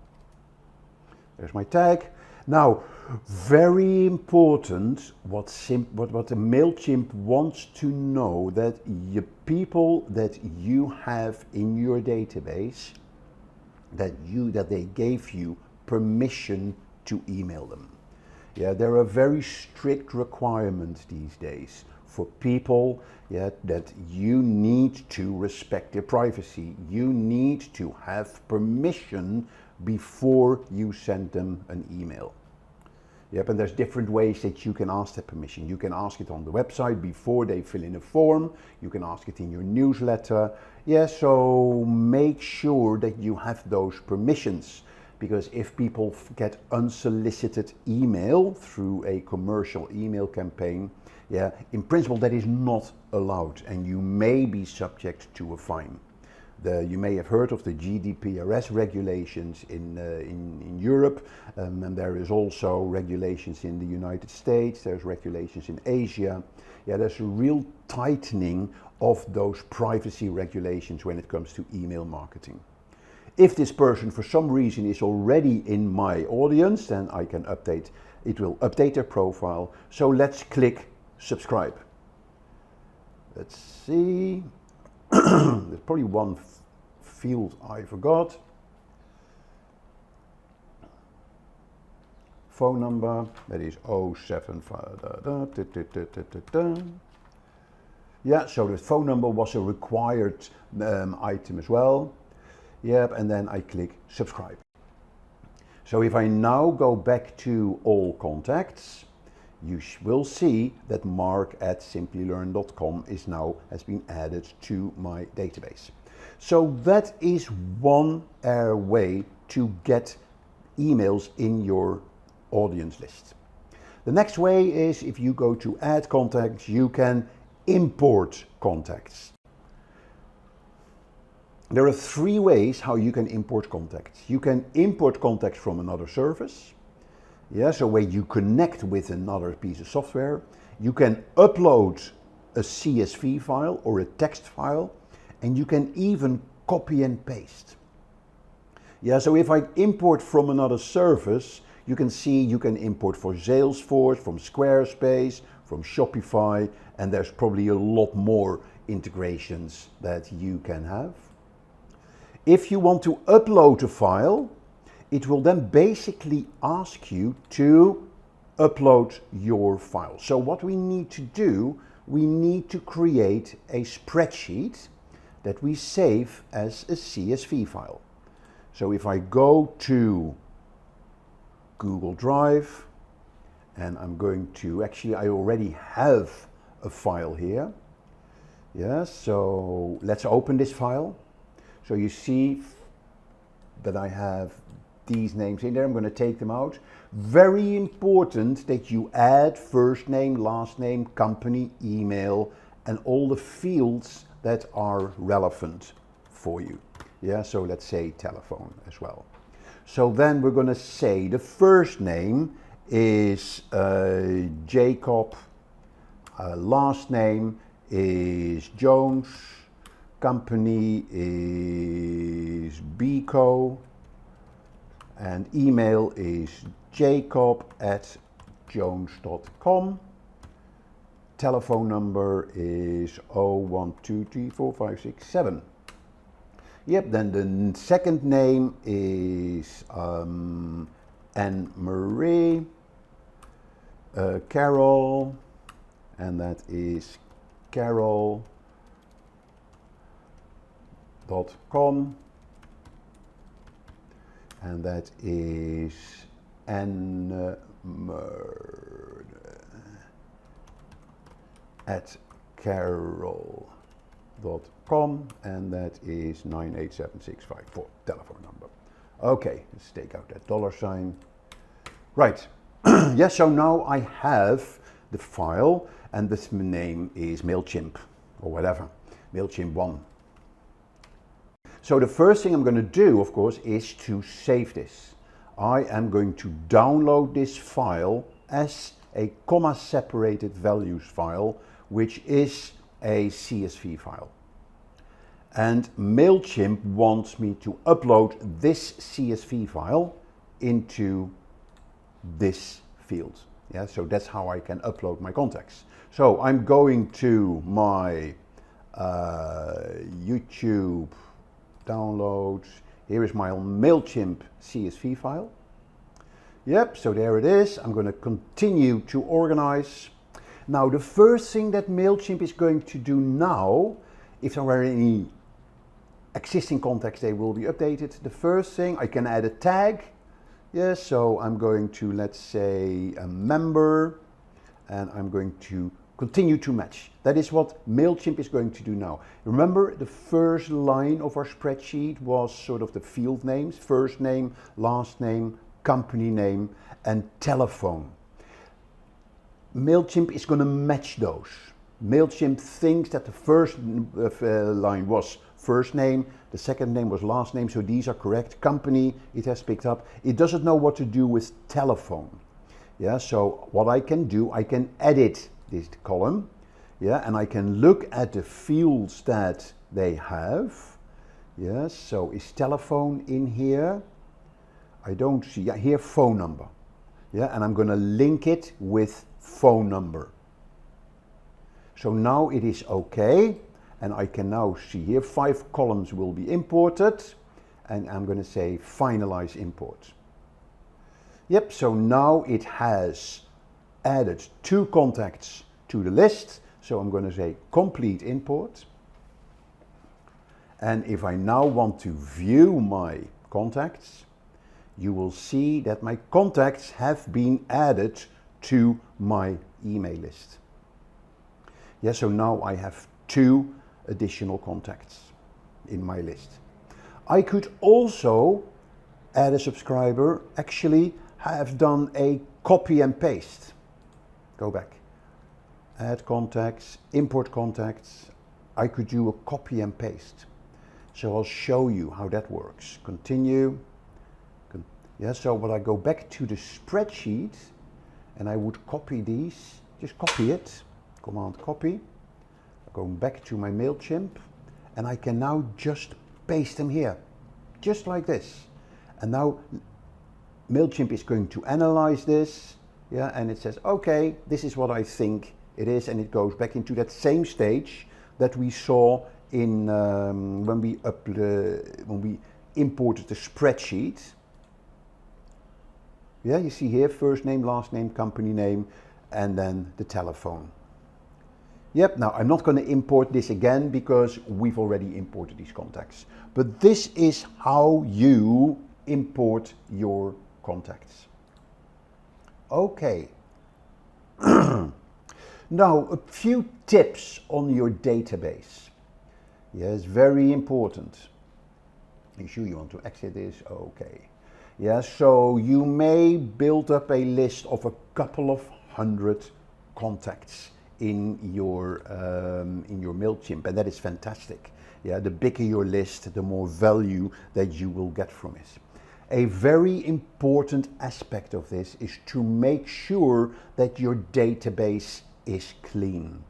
There's my tag. Now, very important, what the Mailchimp wants to know, that the people that you have in your database, that they gave you permission to email them. Yeah, there are very strict requirements these days for people, yeah, that you need to respect their privacy. You need to have permission before you send them an email. Yep, and there's different ways that you can ask that permission. You can ask it on the website before they fill in a form. You can ask it in your newsletter. Yeah, so make sure that you have those permissions. because if people get unsolicited email through a commercial email campaign, yeah, in principle that is not allowed and you may be subject to a fine. You may have heard of the GDPR regulations in Europe, and there is also regulations in the United States, there's regulations in Asia. Yeah, there's a real tightening of those privacy regulations when it comes to email marketing. If this person for some reason is already in my audience, then I can update, it will update their profile. So let's click subscribe. Let's see. There's probably one field I forgot. Phone number, that is 075. Yeah, so the phone number was a required item as well. Yep, and then I click subscribe. So if I now go back to all contacts, you will see that mark@simplilearn.com has been added to my database. So that is one way to get emails in your audience list. The next way is if you go to add contacts, you can import contacts. There are three ways how you can import contacts. You can import contacts from another service. Yeah, so where you connect with another piece of software. You can upload a CSV file or a text file, and you can even copy and paste. Yeah, so if I import from another service, you can see you can import for Salesforce, from Squarespace, from Shopify, and there's probably a lot more integrations that you can have. If you want to upload a file, it will then basically ask you to upload your file. So what we need to do, we need to create a spreadsheet that we save as a CSV file. So if I go to Google Drive, and I'm going to, actually I already have a file here. Yeah, so let's open this file. So you see that I have these names in there. I'm going to take them out. Very important that you add first name, last name, company, email, and all the fields that are relevant for you. Yeah, so let's say telephone as well. So then we're going to say the first name is Jacob, last name is Jones, company is Bico, and email is jacob@jones.com. Telephone number is 01234567. Yep, then the second name is Anne-Marie, Carol, and that is carol.com, and that is Anne@carol.com, and that is 98765 telephone number. Okay, let's take out that $sign. Right. Yes, so now I have the file, and this name is Mailchimp or whatever, Mailchimp 1. So the first thing I'm going to do, of course, is to save this. I am going to download this file as a comma-separated values file, which is a CSV file. And Mailchimp wants me to upload this CSV file into this field. Yeah, so that's how I can upload my contacts. So I'm going to my YouTube downloads. Here is my Mailchimp CSV file. Yep, so there it is. I'm going to continue to organize. Now the first thing that Mailchimp is going to do now, if there are any existing contacts, they will be updated. The first thing, I can add a tag. Yes, so I'm going to, let's say, a member, and I'm going to continue to match. That is what Mailchimp is going to do now. Remember, the first line of our spreadsheet was sort of the field names, first name, last name, company name, and telephone. Mailchimp is going to match those. Mailchimp thinks that the first line was first name, the second name was last name, so these are correct. Company, it has picked up. It doesn't know what to do with telephone. Yeah, so what I can do, I can edit this column, yeah, and I can look at the fields that they have. Yes, so is telephone in here? I don't see, yeah, here phone number. Yeah, and I'm going to link it with phone number. So now it is okay, and I can now see here 5 columns will be imported, and I'm going to say finalize import. Yep, so now it has added 2 contacts to the list, so I'm going to say complete import. And if I now want to view my contacts, you will see that my contacts have been added to my email list. Yeah, so now I have 2 additional contacts in my list. I could also add a subscriber, actually have done a copy and paste. Go back. Add contacts, import contacts. I could do a copy and paste. So I'll show you how that works. Continue. Yeah, so when I go back to the spreadsheet and I would copy these, just copy it, Command copy, going back to my Mailchimp, and I can now just paste them here, just like this. And now Mailchimp is going to analyze this, yeah, and it says, okay, this is what I think it is, and it goes back into that same stage that we saw in when we imported the spreadsheet. Yeah, you see here, first name, last name, company name, and then the telephone. Yep, now I'm not going to import this again because we've already imported these contacts. But this is how you import your contacts. Okay. Now, a few tips on your database. Yes, very important. Are you sure you want to exit this? Okay. Yeah, so you may build up a list of a couple of 100 contacts in your Mailchimp, and that is fantastic. Yeah, the bigger your list, the more value that you will get from it. A very important aspect of this is to make sure that your database is clean.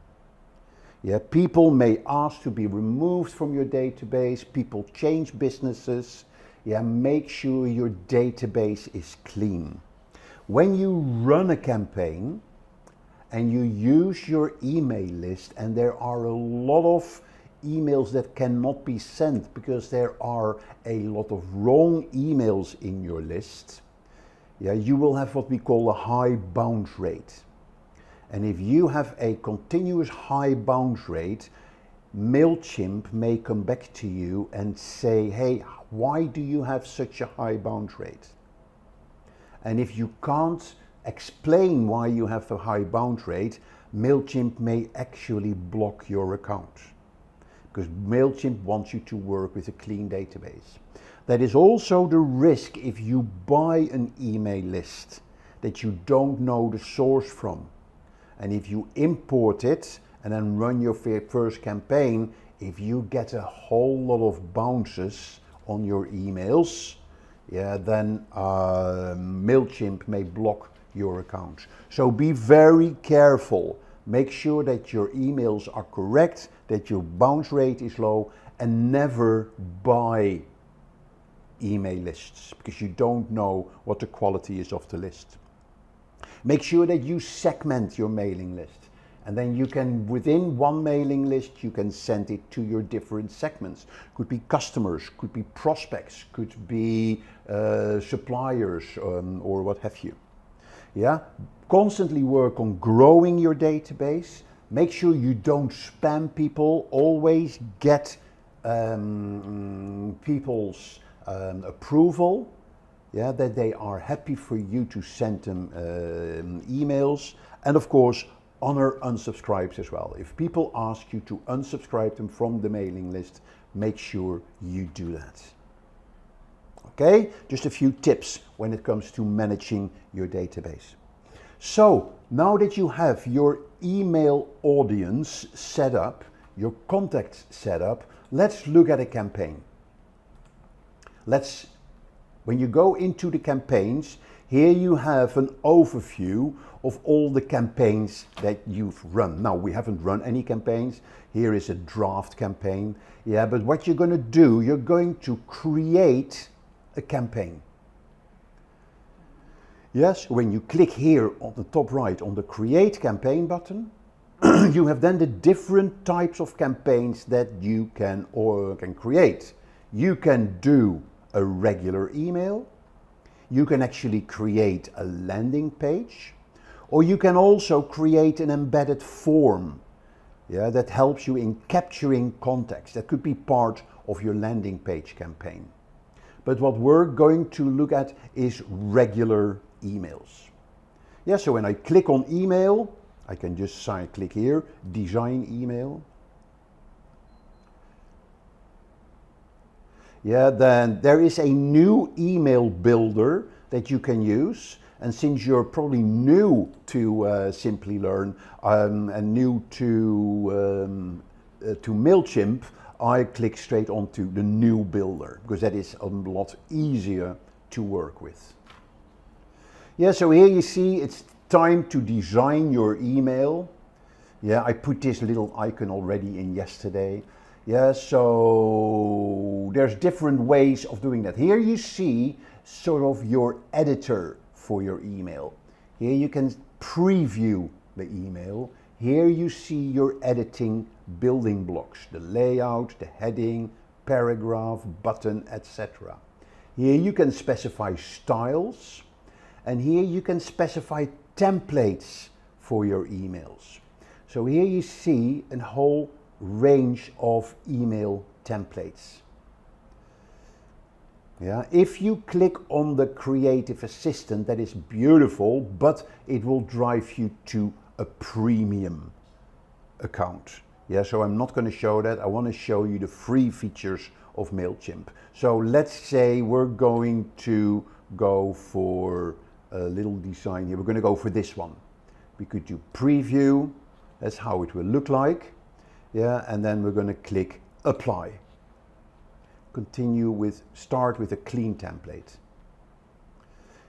Yeah, people may ask to be removed from your database, people change businesses. Yeah, make sure your database is clean. When you run a campaign and you use your email list and there are a lot of emails that cannot be sent because there are a lot of wrong emails in your list, yeah, you will have what we call a high bounce rate. And if you have a continuous high bounce rate, Mailchimp may come back to you and say, hey, why do you have such a high bounce rate? And if you can't explain why you have a high bounce rate, Mailchimp may actually block your account, because Mailchimp wants you to work with a clean database. That is also the risk if you buy an email list that you don't know the source from. And if you import it and then run your first campaign, if you get a whole lot of bounces on your emails, yeah, then Mailchimp may block your account. So be very careful. Make sure that your emails are correct, that your bounce rate is low, and never buy email lists because you don't know what the quality is of the list. Make sure that you segment your mailing list, and then you can, within one mailing list, you can send it to your different segments. Could be customers, could be prospects, could be suppliers, or what have you. Yeah, constantly work on growing your database. Make sure you don't spam people. Always get people's approval. Yeah, that they are happy for you to send them emails. And of course, honor unsubscribes as well. If people ask you to unsubscribe them from the mailing list, make sure you do that. Okay, just a few tips when it comes to managing your database. So now that you have your email audience set up, your contacts set up, let's look at a campaign. When you go into the campaigns, here you have an overview of all the campaigns that you've run. Now, we haven't run any campaigns. Here is a draft campaign. Yeah, but what you're going to do, you're going to create a campaign. Yes, when you click here on the top right on the Create Campaign button, you have then the different types of campaigns that you can create. You can do a regular email. You can actually create a landing page, or you can also create an embedded form, yeah, that helps you in capturing context. That could be part of your landing page campaign. But what we're going to look at is regular emails. Yeah, so when I click on email, I can just click here, design email. Yeah, then there is a new email builder that you can use. And since you're probably new to Simplilearn and new to Mailchimp, I click straight onto the new builder because that is a lot easier to work with. Yeah, so here you see it's time to design your email. Yeah, I put this little icon already in yesterday. Yeah, so there's different ways of doing that. Here you see sort of your editor for your email. Here you can preview the email. Here you see your editing building blocks, the layout, the heading, paragraph, button, etc. Here you can specify styles, and here you can specify templates for your emails. So here you see a whole range of email templates. Yeah, if you click on the creative assistant, that is beautiful, but it will drive you to a premium account. Yeah, so I'm not going to show that. I want to show you the free features of Mailchimp. So let's say we're going to go for a little design here. We're going to go for this one. We could do preview. That's how it will look like. Yeah, and then we're going to click apply. Start with a clean template.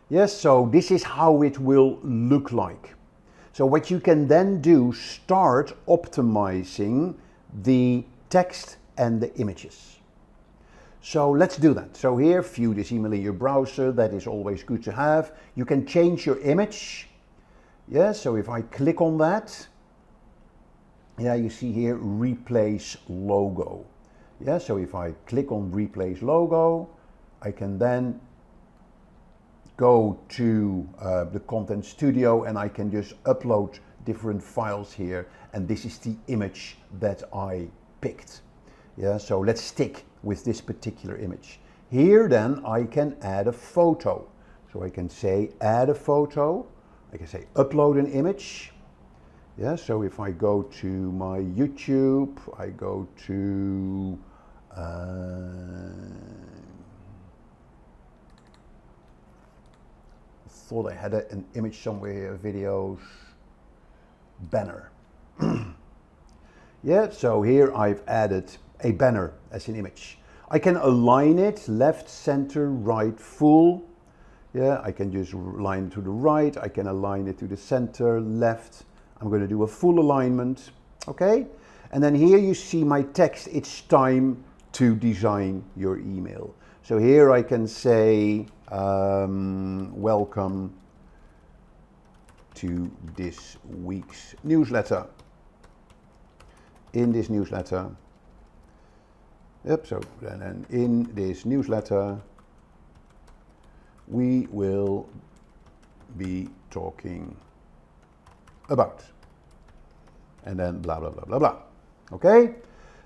Yes, so this is how it will look like. So what you can then do, start optimizing the text and the images. So let's do that. So here, view this email in your browser. That is always good to have. You can change your image. Yeah, so if I click on that, yeah, you see here, replace logo. Yeah, so if I click on replace logo, I can then go to the Content Studio and I can just upload different files here, and this is the image that I picked. Yeah, so let's stick with this particular image. Here then I can add a photo. So I can say add a photo, I can say upload an image. Yeah, so if I go to my YouTube, I go to thought I had an image somewhere here, videos, banner. Yeah, so here I've added a banner as an image. I can align it left, center, right, full. Yeah, I can just align it to the right. I can align it to the center, left. I'm going to do a full alignment. Okay, and then here you see my text. It's time to design your email. So here I can say welcome to this week's newsletter. In this newsletter, so then in this newsletter we will be talking about, and then blah blah blah blah blah. Okay,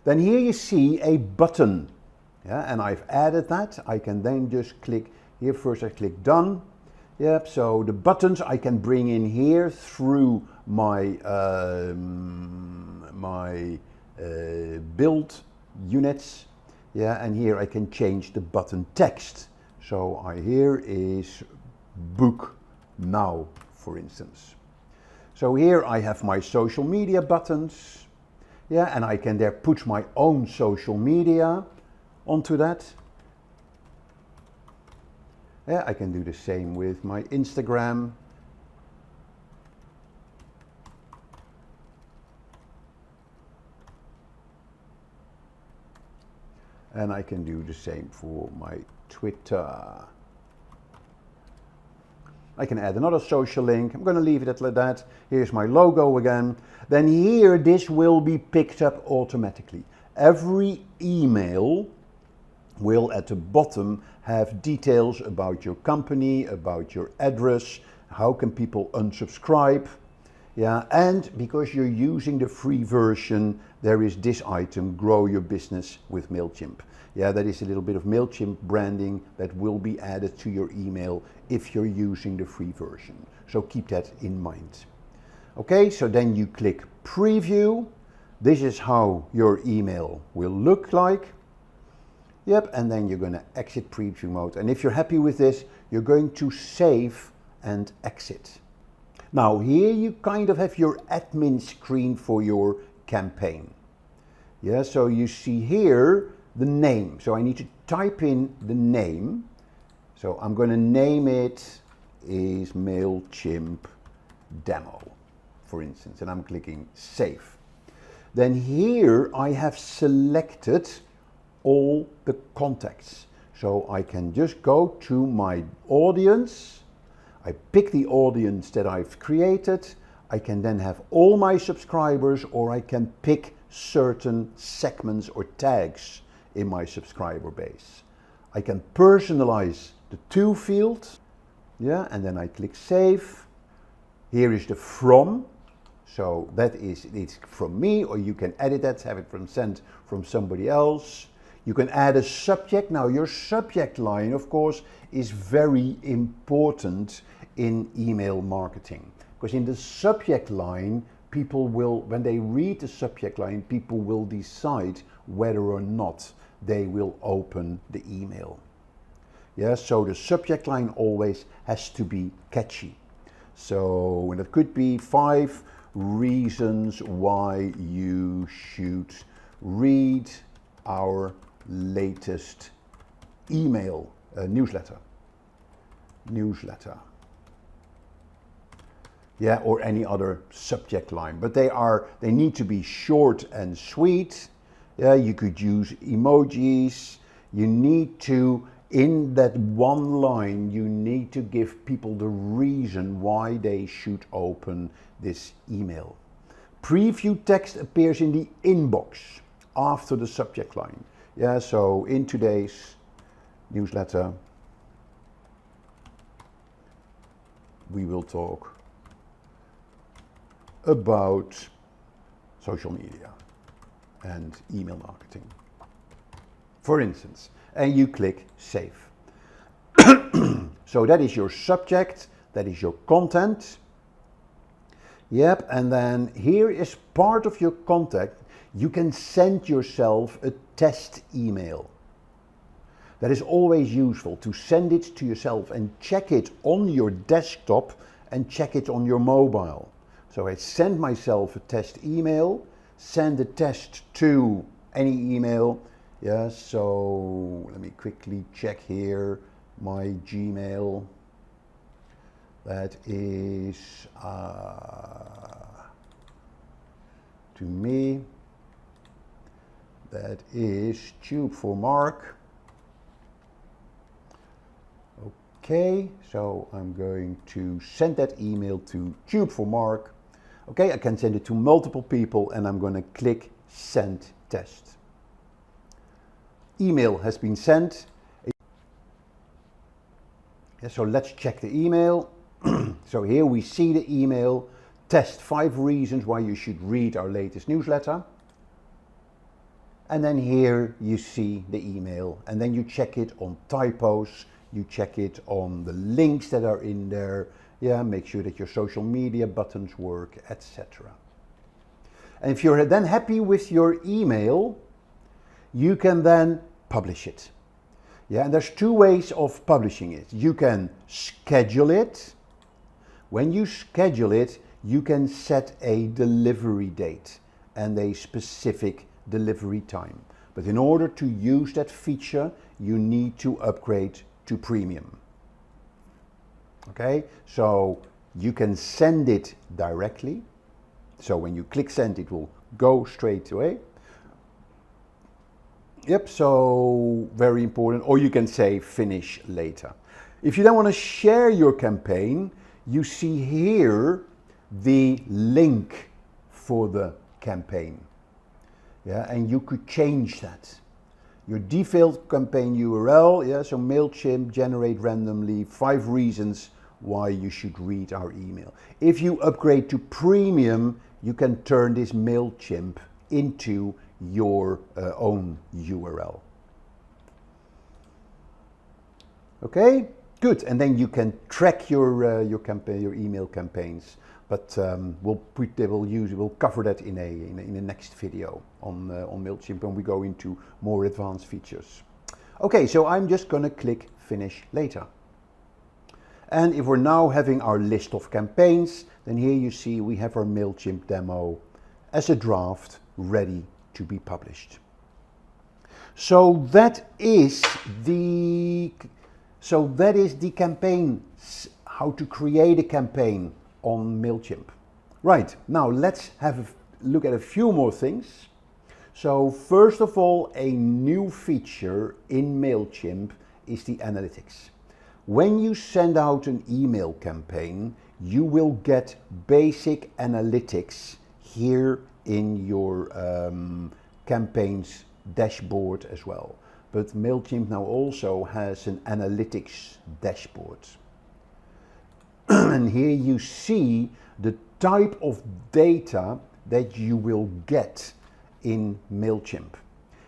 then here you see a button. Yeah, and I've added that. I can then just click here. First I click done. Yep, so the buttons I can bring in here through my build units. Yeah, and here I can change the button text. So here is book now, for instance. So here I have my social media buttons. Yeah, and I can there put my own social media onto that. Yeah, I can do the same with my Instagram. And I can do the same for my Twitter. I can add another social link. I'm going to leave it like that. Here's my logo again. Then here, this will be picked up automatically. Every email will at the bottom have details about your company, about your address, how can people unsubscribe. Yeah, and because you're using the free version, there is this item, grow your business with Mailchimp. Yeah, that is a little bit of Mailchimp branding that will be added to your email if you're using the free version. So keep that in mind. Okay, so then you click preview. This is how your email will look like. Yep, and then you're going to exit preview mode. And if you're happy with this, you're going to save and exit. Now here you kind of have your admin screen for your campaign. Yeah, so you see here the name. So I need to type in the name. So I'm going to name it is Mailchimp demo, for instance, and I'm clicking save. Then here I have selected all the contacts. So I can just go to my audience. I pick the audience that I've created. I can then have all my subscribers, or I can pick certain segments or tags in my subscriber base. I can personalize the to field. Yeah, and then I click save. Here is the from. So that is, it's from me, or you can edit that, have it sent from somebody else. You can add a subject. Now your subject line, of course, is very important in email marketing, because in the subject line, people will, when they read the subject line, people will decide whether or not they will open the email. Yeah, so the subject line always has to be catchy. So, and it could be 5 reasons why you should read our latest email newsletter. Yeah, or any other subject line, but they need to be short and sweet. Yeah, you could use emojis. You need to, in that one line, you need to give people the reason why they should open this email. Preview text appears in the inbox after the subject line. Yeah, so in today's newsletter, we will talk about social media and email marketing, for instance, and you click save. So that is your subject, that is your content. Yep, and then here is part of your contact. You can send yourself a test email. That is always useful, to send it to yourself and check it on your desktop and check it on your mobile. So I send myself a test email, send a test to any email. Yeah, so let me quickly check here my Gmail. That is to me. That is Tube for Mark. Okay, so I'm going to send that email to Tube for Mark. Okay, I can send it to multiple people, and I'm going to click send test. Email has been sent. Yeah, so let's check the email. So here we see the email, test 5 reasons why you should read our latest newsletter. And then here you see the email, and then you check it on typos, you check it on the links that are in there, yeah, make sure that your social media buttons work, etc. And if you're then happy with your email, you can then publish it. Yeah, and there's two ways of publishing it. You can schedule it. When you schedule it, you can set a delivery date and a specific delivery time. But in order to use that feature, you need to upgrade to premium. Okay, so you can send it directly. So when you click send, it will go straight away. Yep, so very important. Or you can say finish later. If you then want to share your campaign, you see here the link for the campaign. Yeah, and you could change that. Your default campaign URL, yeah, so Mailchimp, generate randomly, 5 reasons why you should read our email. If you upgrade to premium, you can turn this Mailchimp into your own URL. Okay, good. And then you can track your campaign, your email campaigns. But we'll cover that in a next video on Mailchimp when we go into more advanced features. Okay, so I'm just gonna click finish later. And if we're now having our list of campaigns, then here you see we have our Mailchimp demo as a draft ready to be published. So that is the campaign, how to create a campaign on Mailchimp. Right, now let's have a look at a few more things. So first of all, a new feature in Mailchimp is the analytics. When you send out an email campaign, you will get basic analytics here in your campaigns dashboard as well. But Mailchimp now also has an analytics dashboard. And here you see the type of data that you will get in Mailchimp.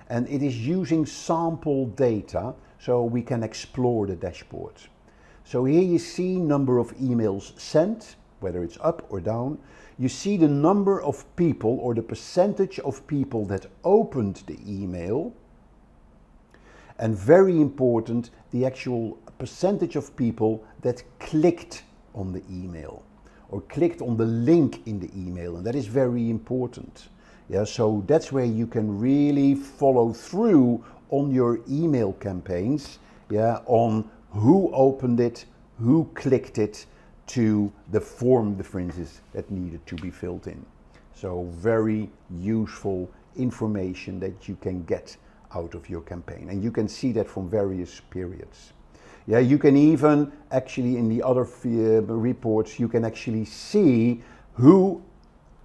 And it is using sample data, so we can explore the dashboard. So here you see number of emails sent, whether it's up or down. You see the number of people or the percentage of people that opened the email. And very important, the actual percentage of people that clicked on the email or clicked on the link in the email, and that is very important. Yeah, so that's where you can really follow through on your email campaigns, yeah, on who opened it, who clicked it to the form, for instance, that needed to be filled in. So very useful information that you can get out of your campaign, and you can see that from various periods. Yeah, you can even actually in the other reports, you can actually see who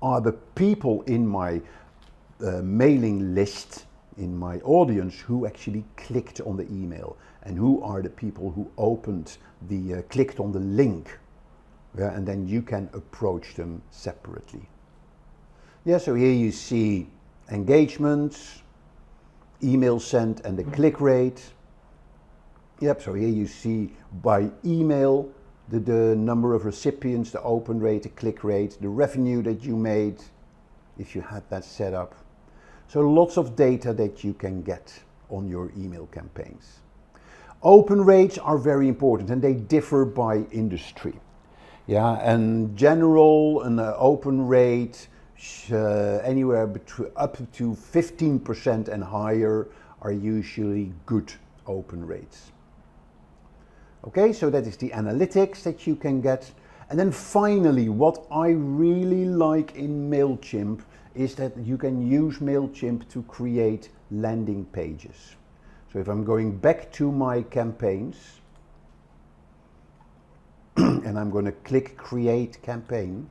are the people in my mailing list, in my audience, who actually clicked on the email, and who are the people who opened the, clicked on the link. Yeah, and then you can approach them separately. Yeah, so here you see engagements, email sent and the click rate. Yep, so here you see by email the number of recipients, the open rate, the click rate, the revenue that you made, if you had that set up. So lots of data that you can get on your email campaigns. Open rates are very important, and they differ by industry. Yeah, and general an open rate anywhere between up to 15% and higher are usually good open rates. Okay, so that is the analytics that you can get. And then finally, what I really like in Mailchimp is that you can use Mailchimp to create landing pages. So if I'm going back to my campaigns and I'm going to click create campaign,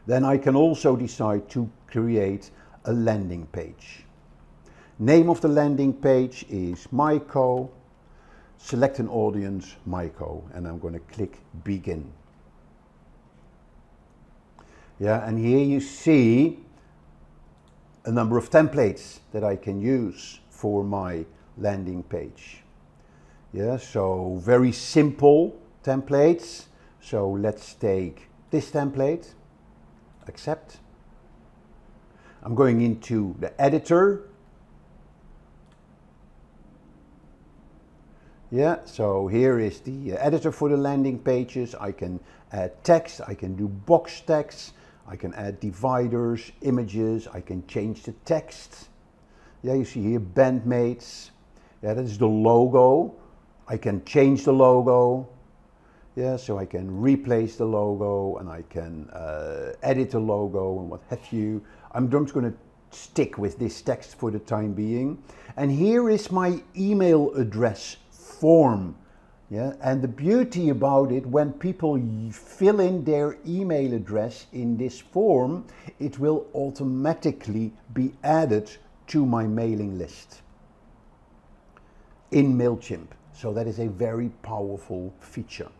then I can also decide to create a landing page. Name of the landing page is Myco. Select an audience, Myco, and I'm going to click begin. Yeah, and here you see a number of templates that I can use for my landing page. Yeah, so very simple templates. So let's take this template, accept. I'm going into the editor. Yeah, so here is the editor for the landing pages. I can add text, I can do box text, I can add dividers, images, I can change the text. Yeah, you see here bandmates. Yeah, that is the logo. I can change the logo. Yeah, so I can replace the logo and I can edit the logo and what have you. I'm just going to stick with this text for the time being. And here is my email address form. Yeah, and the beauty about it, when people fill in their email address in this form, it will automatically be added to my mailing list in Mailchimp. So that is a very powerful feature.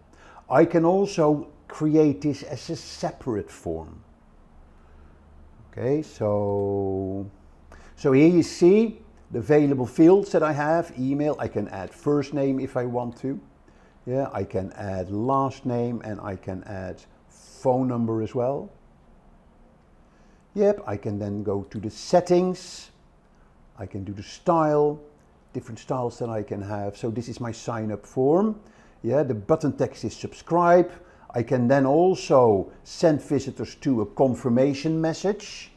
I can also create this as a separate form. Okay, so here you see the available fields that I have. Email, I can add first name if I want to. Yeah, I can add last name and I can add phone number as well. Yep, I can then go to the settings. I can do the style, different styles that I can have. So this is my sign up form. Yeah, the button text is subscribe. I can then also send visitors to a confirmation message.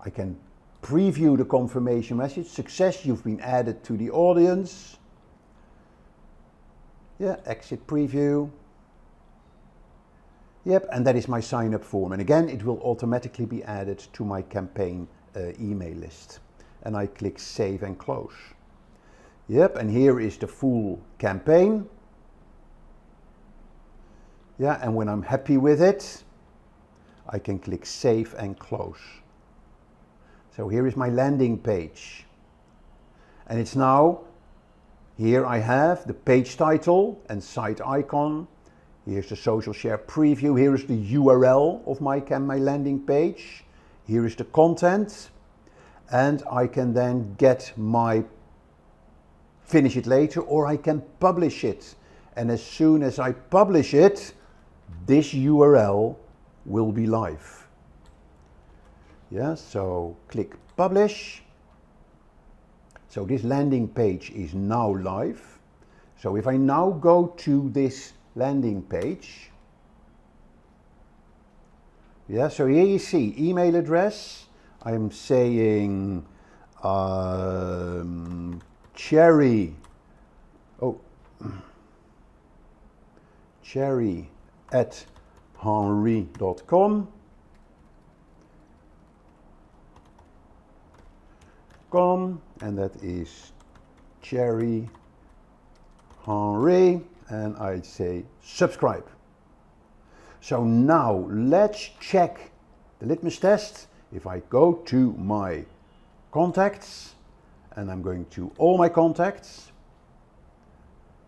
I can preview the confirmation message. Success, you've been added to the audience. Yeah, exit preview. Yep, and that is my sign up form. And again, it will automatically be added to my campaign email list. And I click save and close. Yep, and here is the full campaign. Yeah, and when I'm happy with it, I can click save and close. So here is my landing page. And it's now, here I have the page title and site icon. Here's the social share preview. Here is the URL of my landing page. Here is the content. And I can then get my finish it later, or I can publish it. And as soon as I publish it, this URL will be live. Yeah, so click publish. So this landing page is now live. So if I now go to this landing page, yeah, so here you see email address. I'm saying cherry at henry.com. And that is Cherry Henry, and I'd say subscribe. So now let's check the litmus test. If I go to my contacts, and I'm going to all my contacts,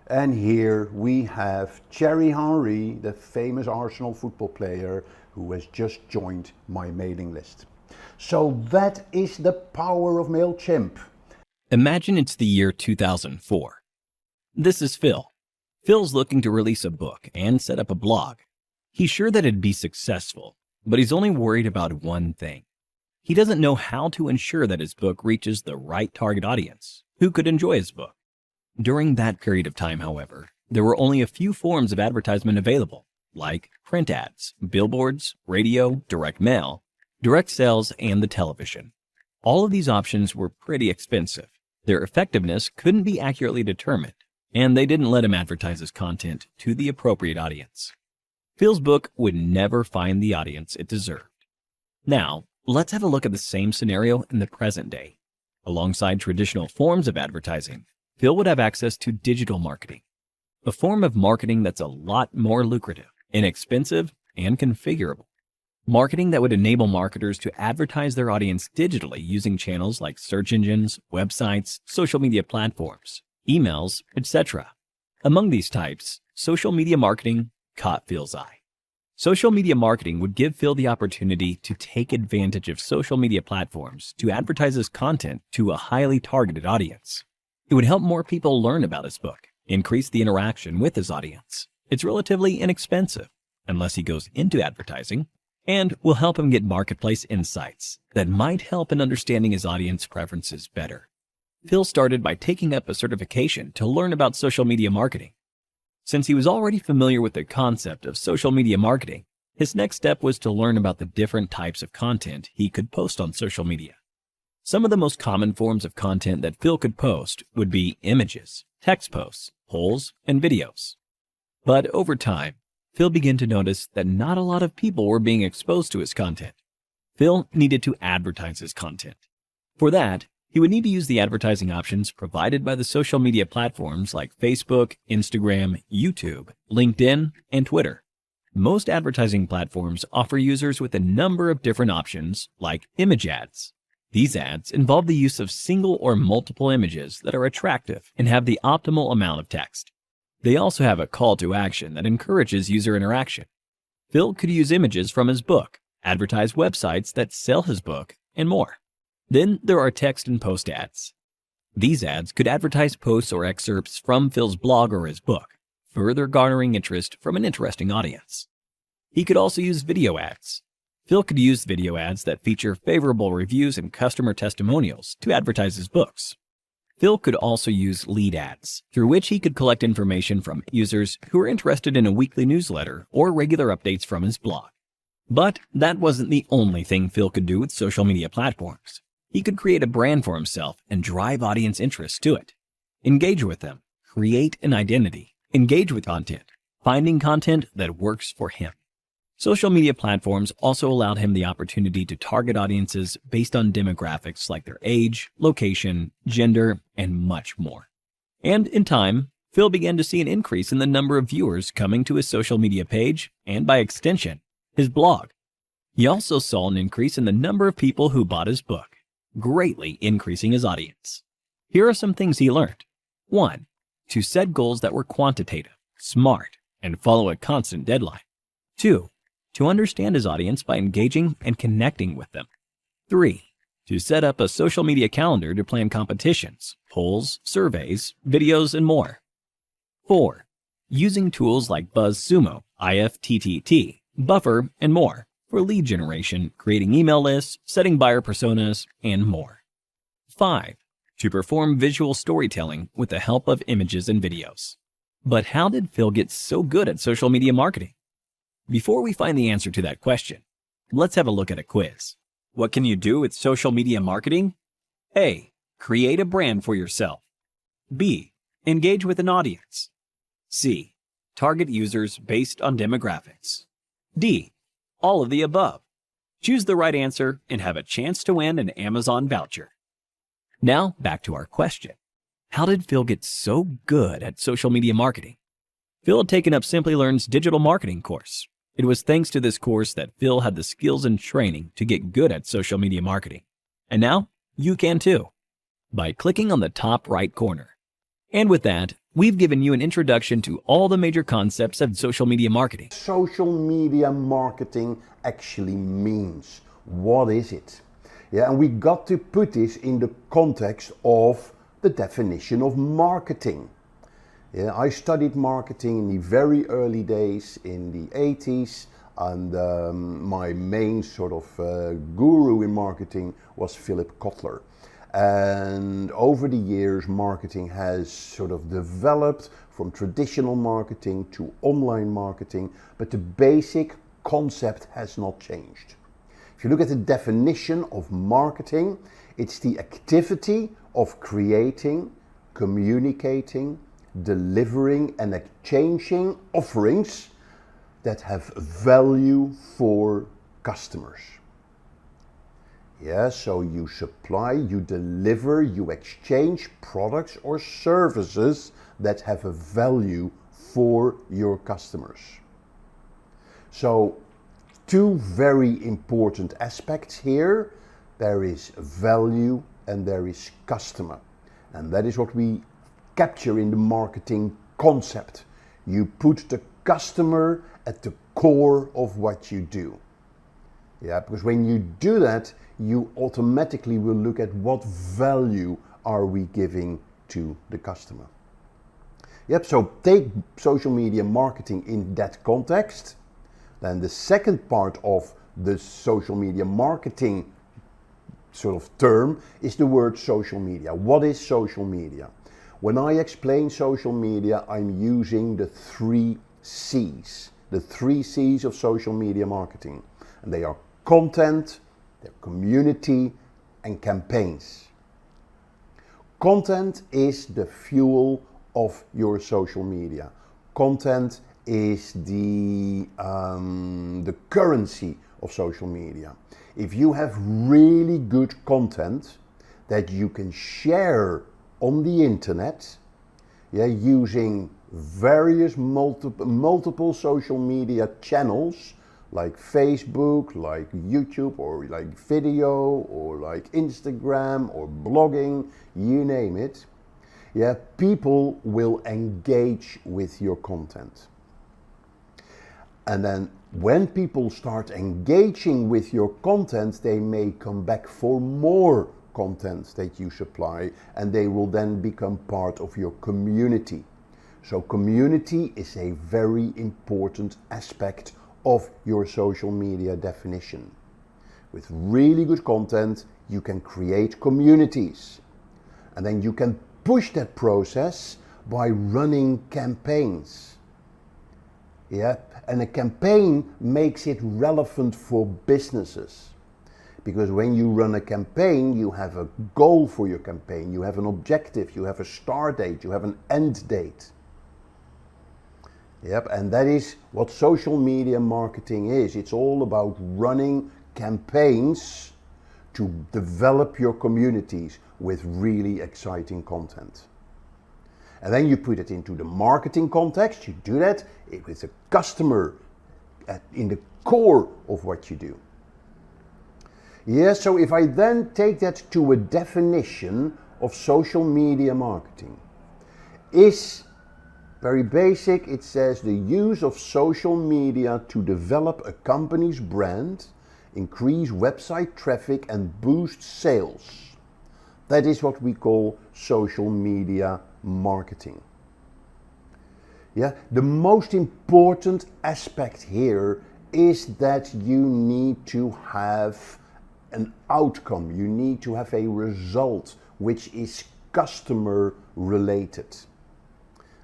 and here we have Thierry Henry, the famous Arsenal football player who has just joined my mailing list. So that is the power of Mailchimp. Imagine it's the year 2004. This is Phil. Phil's looking to release a book and set up a blog. He's sure that it'd be successful, but he's only worried about one thing. He doesn't know how to ensure that his book reaches the right target audience who could enjoy his book. During that period of time, however, there were only a few forms of advertisement available, like print ads, billboards, radio, direct mail, direct sales, and the television. All of these options were pretty expensive. Their effectiveness couldn't be accurately determined, and they didn't let him advertise his content to the appropriate audience. Phil's book would never find the audience it deserved. Now, let's have a look at the same scenario in the present day. Alongside traditional forms of advertising, Phil would have access to digital marketing, a form of marketing that's a lot more lucrative, inexpensive, and configurable. Marketing that would enable marketers to advertise their audience digitally using channels like search engines, websites, social media platforms, emails, etc. Among these types, social media marketing caught Phil's eye. Social media marketing would give Phil the opportunity to take advantage of social media platforms to advertise his content to a highly targeted audience. It would help more people learn about his book increase the interaction with his audience. It's relatively inexpensive, unless he goes into advertising, and will help him get marketplace insights that might help in understanding his audience preferences better. Phil started by taking up a certification to learn about social media marketing. Since he was already familiar with the concept of social media marketing, his next step was to learn about the different types of content he could post on social media. Some of the most common forms of content that Phil could post would be images, text posts, polls, and videos. But over time, Phil began to notice that not a lot of people were being exposed to his content. Phil needed to advertise his content. For that, he would need to use the advertising options provided by the social media platforms like Facebook, Instagram, YouTube, LinkedIn, and Twitter. Most advertising platforms offer users with a number of different options, like image ads. These ads involve the use of single or multiple images that are attractive and have the optimal amount of text. They also have a call to action that encourages user interaction. Phil could use images from his book, advertise websites that sell his book, and more. Then there are text and post ads. These ads could advertise posts or excerpts from Phil's blog or his book, further garnering interest from an interesting audience. He could also use video ads. Phil could use video ads that feature favorable reviews and customer testimonials to advertise his books. Phil could also use lead ads, through which he could collect information from users who are interested in a weekly newsletter or regular updates from his blog. But that wasn't the only thing Phil could do with social media platforms. He could create a brand for himself and drive audience interest to it. Engage with them, create an identity, engage with content, finding content that works for him. Social media platforms also allowed him the opportunity to target audiences based on demographics like their age, location, gender, and much more. And in time, Phil began to see an increase in the number of viewers coming to his social media page and, by extension, his blog. He also saw an increase in the number of people who bought his book, greatly increasing his audience. Here are some things he learned. 1. To set goals that were quantitative, smart, and follow a constant deadline. 2. To understand his audience by engaging and connecting with them. 3. To set up a social media calendar to plan competitions, polls, surveys, videos, and more. 4. Using tools like BuzzSumo, IFTTT, Buffer, and more for lead generation, creating email lists, setting buyer personas, and more. 5. To perform visual storytelling with the help of images and videos. But how did Phil get so good at social media marketing? Before we find the answer to that question, let's have a look at a quiz. What can you do with social media marketing? A. Create a brand for yourself. B. Engage with an audience. C. Target users based on demographics. D. All of the above. Choose the right answer and have a chance to win an Amazon voucher. Now, back to our question. How did Phil get so good at social media marketing? Phil had taken up Simplilearn's digital marketing course. It was thanks to this course that Phil had the skills and training to get good at social media marketing. And now, you can too, by clicking on the top right corner. And with that, we've given you an introduction to all the major concepts of social media marketing. Social media marketing actually means. What is it? Yeah, and we got to put this in the context of the definition of marketing. Yeah, I studied marketing in the very early days in the 80s, and my main sort of guru in marketing was Philip Kotler. And over the years, marketing has sort of developed from traditional marketing to online marketing, but the basic concept has not changed. If you look at the definition of marketing, it's the activity of creating, communicating, delivering and exchanging offerings that have value for customers. Yeah, so you supply, you deliver, you exchange products or services that have a value for your customers. So, two very important aspects here. There is value and there is customer. And that is what we capture in the marketing concept. You put the customer at the core of what you do. Yeah, because when you do that, you automatically will look at what value are we giving to the customer. Yep, so take social media marketing in that context. Then the second part of the social media marketing sort of term is the word social media. What is social media? When I explain social media, I'm using the 3 C's. The 3 C's of social media marketing. And they are content, their community, and campaigns. Content is the fuel of your social media. Content is the currency of social media. If you have really good content that you can share on the internet, using various multiple social media channels like Facebook, like YouTube, or like video, or like Instagram, or blogging, you name it, people will engage with your content. And then when people start engaging with your content, they may come back for more content that you supply, and they will then become part of your community. So community is a very important aspect of your social media definition. With really good content, you can create communities. And then you can push that process by running campaigns. And a campaign makes it relevant for businesses. Because when you run a campaign, you have a goal for your campaign, you have an objective, you have a start date, you have an end date. And that is what social media marketing is. It's all about running campaigns to develop your communities with really exciting content. And then you put it into the marketing context. You do that with the customer in the core of what you do. So if I then take that to a definition of social media marketing, is very basic. It says the use of social media to develop a company's brand, increase website traffic, and boost sales. That is what we call social media marketing. The most important aspect here is that you need to have an outcome. You need to have a result which is customer related.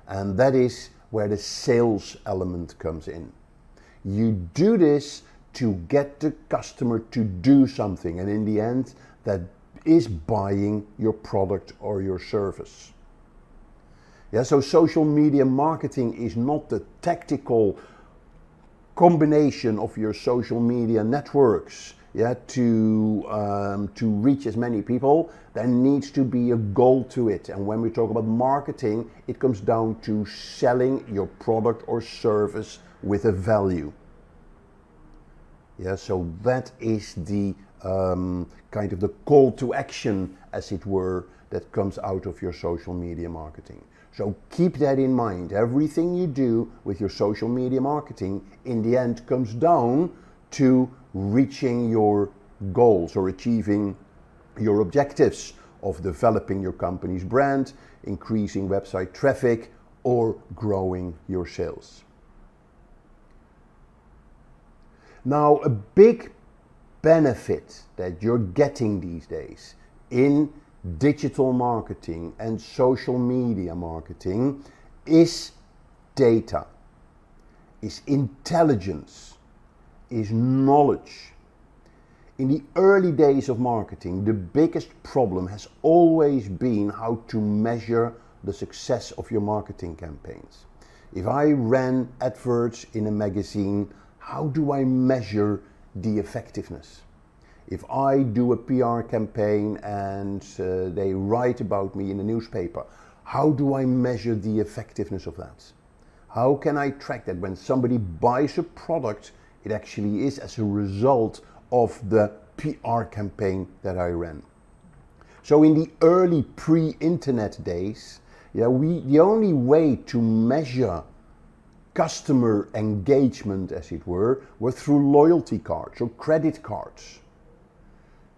And that is where the sales element comes in. You do this to get the customer to do something, and in the end, that is buying your product or your service. So social media marketing is not the tactical combination of your social media networks to reach as many people. There needs to be a goal to it. And when we talk about marketing, it comes down to selling your product or service with a value. So that is the kind of the call to action, as it were, that comes out of your social media marketing. So keep that in mind. Everything you do with your social media marketing in the end comes down to reaching your goals or achieving your objectives of developing your company's brand, increasing website traffic, or growing your sales. Now, a big benefit that you're getting these days in digital marketing and social media marketing is data, is intelligence, is knowledge. In the early days of marketing, the biggest problem has always been how to measure the success of your marketing campaigns. If I ran adverts in a magazine, how do I measure the effectiveness? If I do a PR campaign and they write about me in a newspaper, how do I measure the effectiveness of that? How can I track that when somebody buys a product, it actually is as a result of the PR campaign that I ran? So in the early pre-internet days, the only way to measure customer engagement, as it were through loyalty cards or credit cards.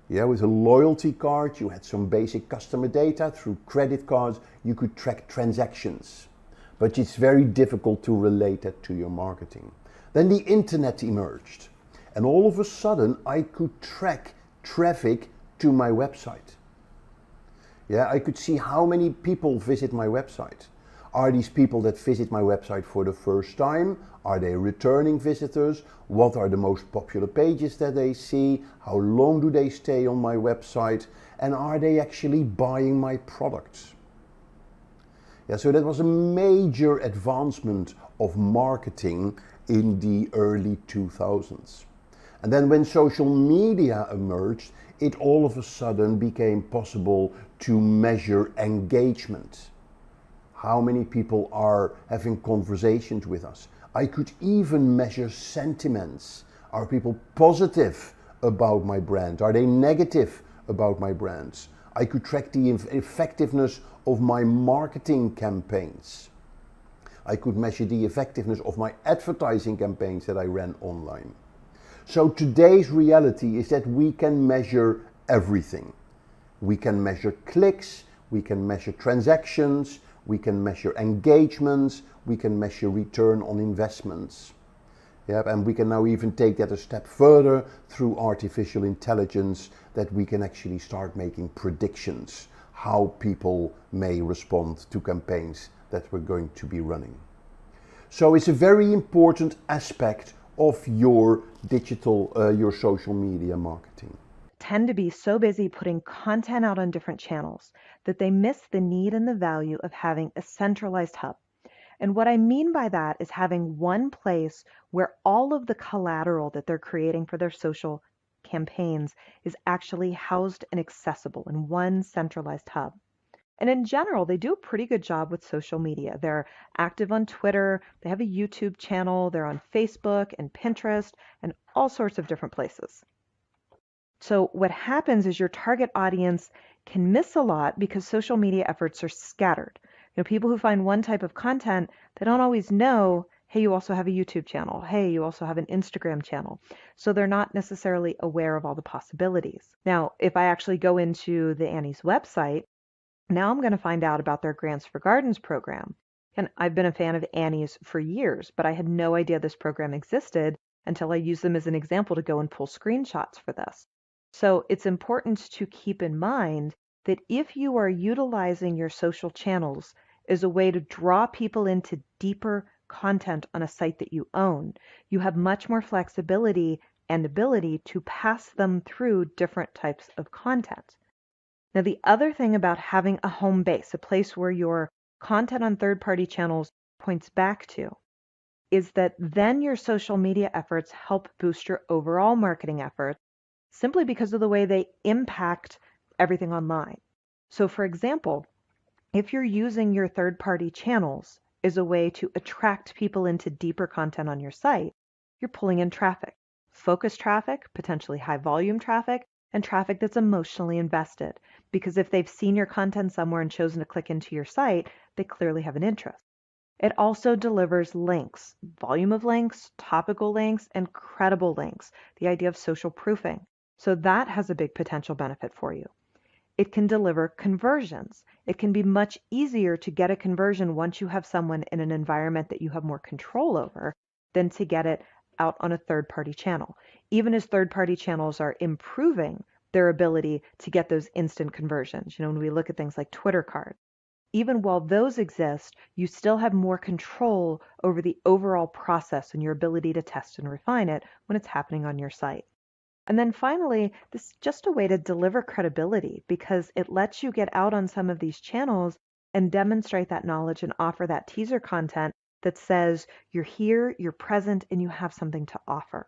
With a loyalty card, you had some basic customer data. Through credit cards, you could track transactions. but it's very difficult to relate that to your marketing. Then the internet emerged, and all of a sudden I could track traffic to my website. Yeah, I could see how many people visit my website. Are these people that visit my website for the first time? Are they returning visitors? What are the most popular pages that they see? How long do they stay on my website? And are they actually buying my products? Yeah, so that was a major advancement of marketing in the early 2000s. And then when social media emerged, it all of a sudden became possible to measure engagement. How many people are having conversations with us? I could even measure sentiments. Are people positive about my brand? Are they negative about my brands? I could track the effectiveness of my marketing campaigns. I could measure the effectiveness of my advertising campaigns that I ran online. So today's reality is that we can measure everything. We can measure clicks, we can measure transactions, we can measure engagements, we can measure return on investments. Yep, and we can now even take that a step further through artificial intelligence, that we can actually start making predictions how people may respond to campaigns that we're going to be running. So it's a very important aspect of your digital, your social media marketing. Tend to be so busy putting content out on different channels that they miss the need and the value of having a centralized hub. And what I mean by that is having one place where all of the collateral that they're creating for their social campaigns is actually housed and accessible in one centralized hub. And in general, they do a pretty good job with social media. They're active on Twitter, they have a YouTube channel, they're on Facebook and Pinterest and all sorts of different places. So what happens is your target audience can miss a lot because social media efforts are scattered. You know, people who find one type of content, they don't always know, hey, you also have a YouTube channel. Hey, you also have an Instagram channel. So they're not necessarily aware of all the possibilities. Now, if I actually go into the Annie's website, now I'm going to find out about their Grants for Gardens program. And I've been a fan of Annie's for years, but I had no idea this program existed until I used them as an example to go and pull screenshots for this. So it's important to keep in mind that if you are utilizing your social channels as a way to draw people into deeper content on a site that you own, you have much more flexibility and ability to pass them through different types of content. Now, the other thing about having a home base, a place where your content on third-party channels points back to, is that then your social media efforts help boost your overall marketing efforts simply because of the way they impact everything online. So for example, if you're using your third-party channels as a way to attract people into deeper content on your site, you're pulling in traffic, focused traffic, potentially high volume traffic, and traffic that's emotionally invested. Because if they've seen your content somewhere and chosen to click into your site, they clearly have an interest. It also delivers links, volume of links, topical links, and credible links, the idea of social proofing. So that has a big potential benefit for you. It can deliver conversions. It can be much easier to get a conversion once you have someone in an environment that you have more control over than to get it out on a third-party channel. Even as third-party channels are improving their ability to get those instant conversions. You know, when we look at things like Twitter cards, even while those exist, you still have more control over the overall process and your ability to test and refine it when it's happening on your site. And then finally, this is just a way to deliver credibility because it lets you get out on some of these channels and demonstrate that knowledge and offer that teaser content that says you're here, you're present, and you have something to offer.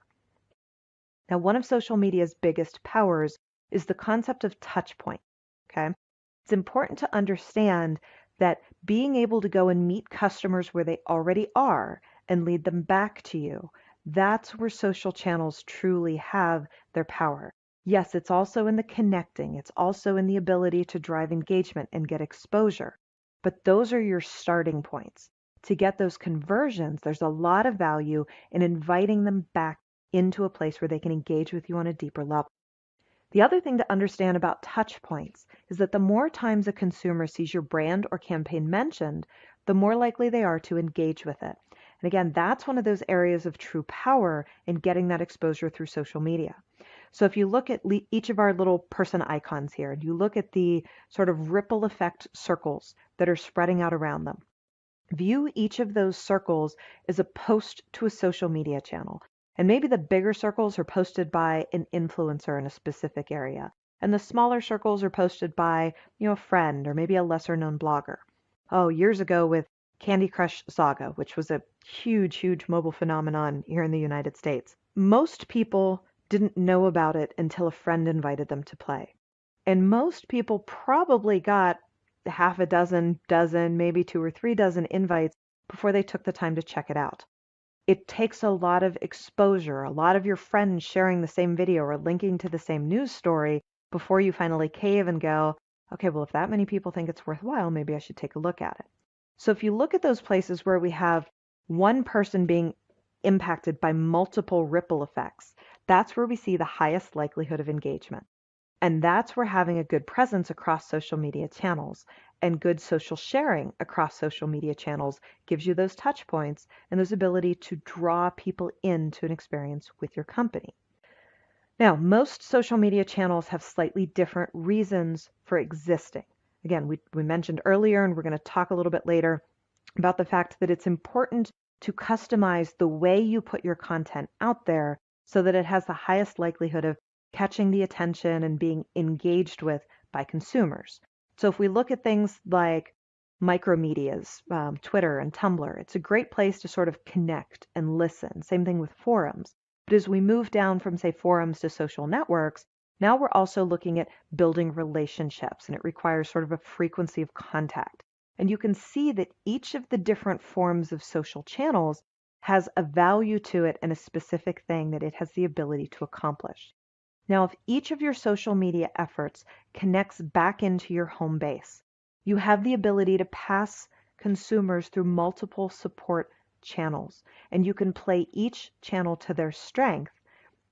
Now, one of social media's biggest powers is the concept of touch point. Okay? It's important to understand that being able to go and meet customers where they already are and lead them back to you, that's where social channels truly have their power. Yes, it's also in the connecting. It's also in the ability to drive engagement and get exposure. But those are your starting points. To get those conversions, there's a lot of value in inviting them back into a place where they can engage with you on a deeper level. The other thing to understand about touch points is that the more times a consumer sees your brand or campaign mentioned, the more likely they are to engage with it. And again, that's one of those areas of true power in getting that exposure through social media. So if you look at each of our little person icons here, and you look at the sort of ripple effect circles that are spreading out around them, view each of those circles as a post to a social media channel. And maybe the bigger circles are posted by an influencer in a specific area, and the smaller circles are posted by, a friend or maybe a lesser known blogger. Oh, years ago with Candy Crush Saga, which was a huge, huge mobile phenomenon here in the United States. Most people didn't know about it until a friend invited them to play. And most people probably got half a dozen, maybe 2 or 3 dozen invites before they took the time to check it out. It takes a lot of exposure, a lot of your friends sharing the same video or linking to the same news story before you finally cave and go, okay, well, if that many people think it's worthwhile, maybe I should take a look at it. So if you look at those places where we have one person being impacted by multiple ripple effects, that's where we see the highest likelihood of engagement. And that's where having a good presence across social media channels and good social sharing across social media channels gives you those touch points and those ability to draw people into an experience with your company. Now, most social media channels have slightly different reasons for existing. Again, we mentioned earlier, and we're going to talk a little bit later about the fact that it's important to customize the way you put your content out there so that it has the highest likelihood of catching the attention and being engaged with by consumers. So if we look at things like micromedias, Twitter and Tumblr, it's a great place to sort of connect and listen. Same thing with forums. But as we move down from, say, forums to social networks, now we're also looking at building relationships, and it requires sort of a frequency of contact. And you can see that each of the different forms of social channels has a value to it and a specific thing that it has the ability to accomplish. Now, if each of your social media efforts connects back into your home base, you have the ability to pass consumers through multiple support channels, and you can play each channel to their strength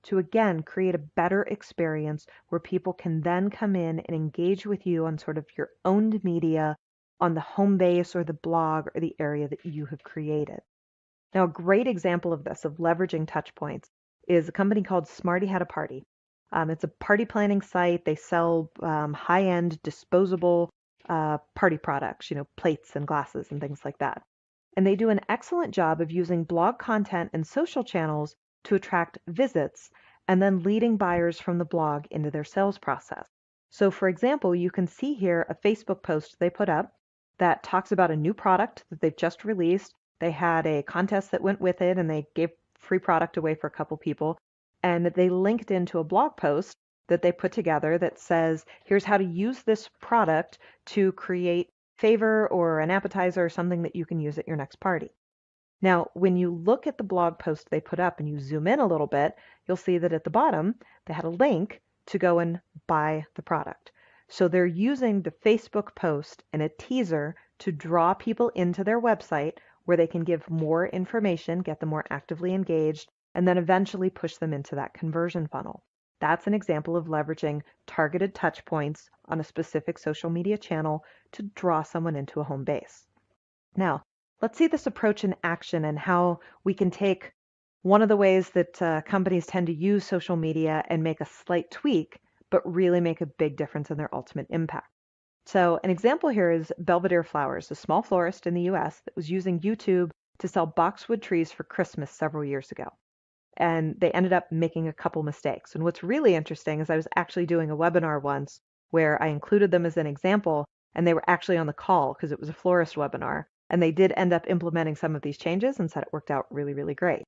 to, again, create a better experience where people can then come in and engage with you on sort of your owned media on the home base or the blog or the area that you have created. Now, a great example of this, of leveraging touch points, is a company called Smarty Had a Party. It's a party planning site. They sell high-end disposable party products, plates and glasses and things like that. And they do an excellent job of using blog content and social channels to attract visits and then leading buyers from the blog into their sales process. So for example, you can see here a Facebook post they put up that talks about a new product that they've just released. They had a contest that went with it, and they gave free product away for a couple people. And they linked into a blog post that they put together that says, here's how to use this product to create favor or an appetizer or something that you can use at your next party. Now, when you look at the blog post they put up and you zoom in a little bit, you'll see that at the bottom, they had a link to go and buy the product. So they're using the Facebook post and a teaser to draw people into their website where they can give more information, get them more actively engaged, and then eventually push them into that conversion funnel. That's an example of leveraging targeted touch points on a specific social media channel to draw someone into a home base. Now, let's see this approach in action and how we can take one of the ways that companies tend to use social media and make a slight tweak, but really make a big difference in their ultimate impact. So an example here is Belvedere Flowers, a small florist in the US that was using YouTube to sell boxwood trees for Christmas several years ago. And they ended up making a couple mistakes. And what's really interesting is I was actually doing a webinar once where I included them as an example, and they were actually on the call because it was a florist webinar. And they did end up implementing some of these changes and said it worked out really, really great.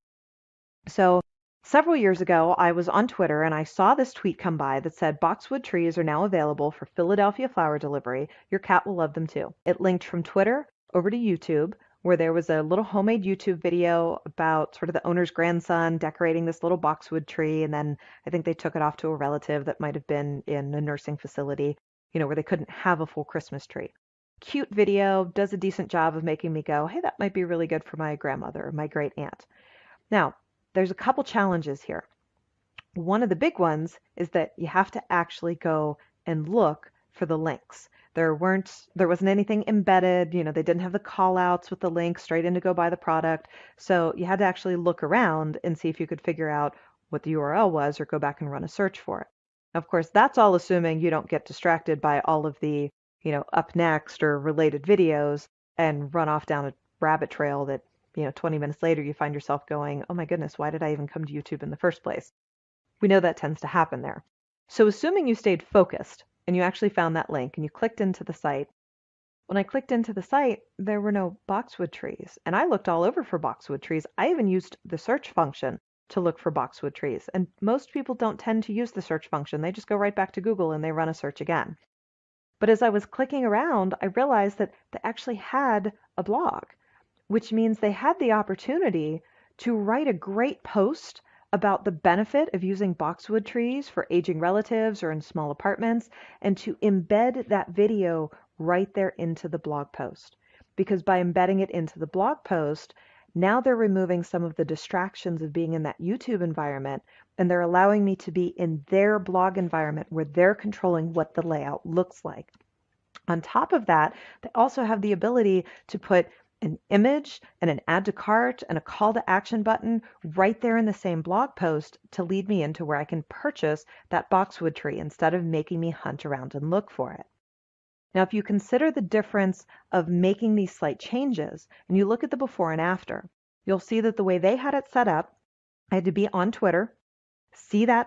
So several years ago, I was on Twitter and I saw this tweet come by that said, boxwood trees are now available for Philadelphia flower delivery. Your cat will love them too. It linked from Twitter over to YouTube, where there was a little homemade YouTube video about sort of the owner's grandson decorating this little boxwood tree. And then I think they took it off to a relative that might have been in a nursing facility, where they couldn't have a full Christmas tree. Cute video, does a decent job of making me go, hey, that might be really good for my grandmother or my great aunt. Now, there's a couple challenges here. One of the big ones is that you have to actually go and look for the links. There wasn't anything embedded, they didn't have the call outs with the link straight in to go buy the product. So you had to actually look around and see if you could figure out what the URL was or go back and run a search for it. Of course, that's all assuming you don't get distracted by all of the, up next or related videos and run off down a rabbit trail that, 20 minutes later you find yourself going, oh my goodness, why did I even come to YouTube in the first place? We know that tends to happen there. So assuming you stayed focused and you actually found that link and you clicked into the site, when I clicked into the site, there were no boxwood trees. And I looked all over for boxwood trees. I even used the search function to look for boxwood trees. And most people don't tend to use the search function. They just go right back to Google and they run a search again. But as I was clicking around, I realized that they actually had a blog, which means they had the opportunity to write a great post about the benefit of using boxwood trees for aging relatives or in small apartments, and to embed that video right there into the blog post. Because by embedding it into the blog post, now they're removing some of the distractions of being in that YouTube environment, and they're allowing me to be in their blog environment where they're controlling what the layout looks like. On top of that, they also have the ability to put an image and an add to cart and a call to action button right there in the same blog post to lead me into where I can purchase that boxwood tree instead of making me hunt around and look for it. Now, if you consider the difference of making these slight changes and you look at the before and after, you'll see that the way they had it set up, I had to be on Twitter, see the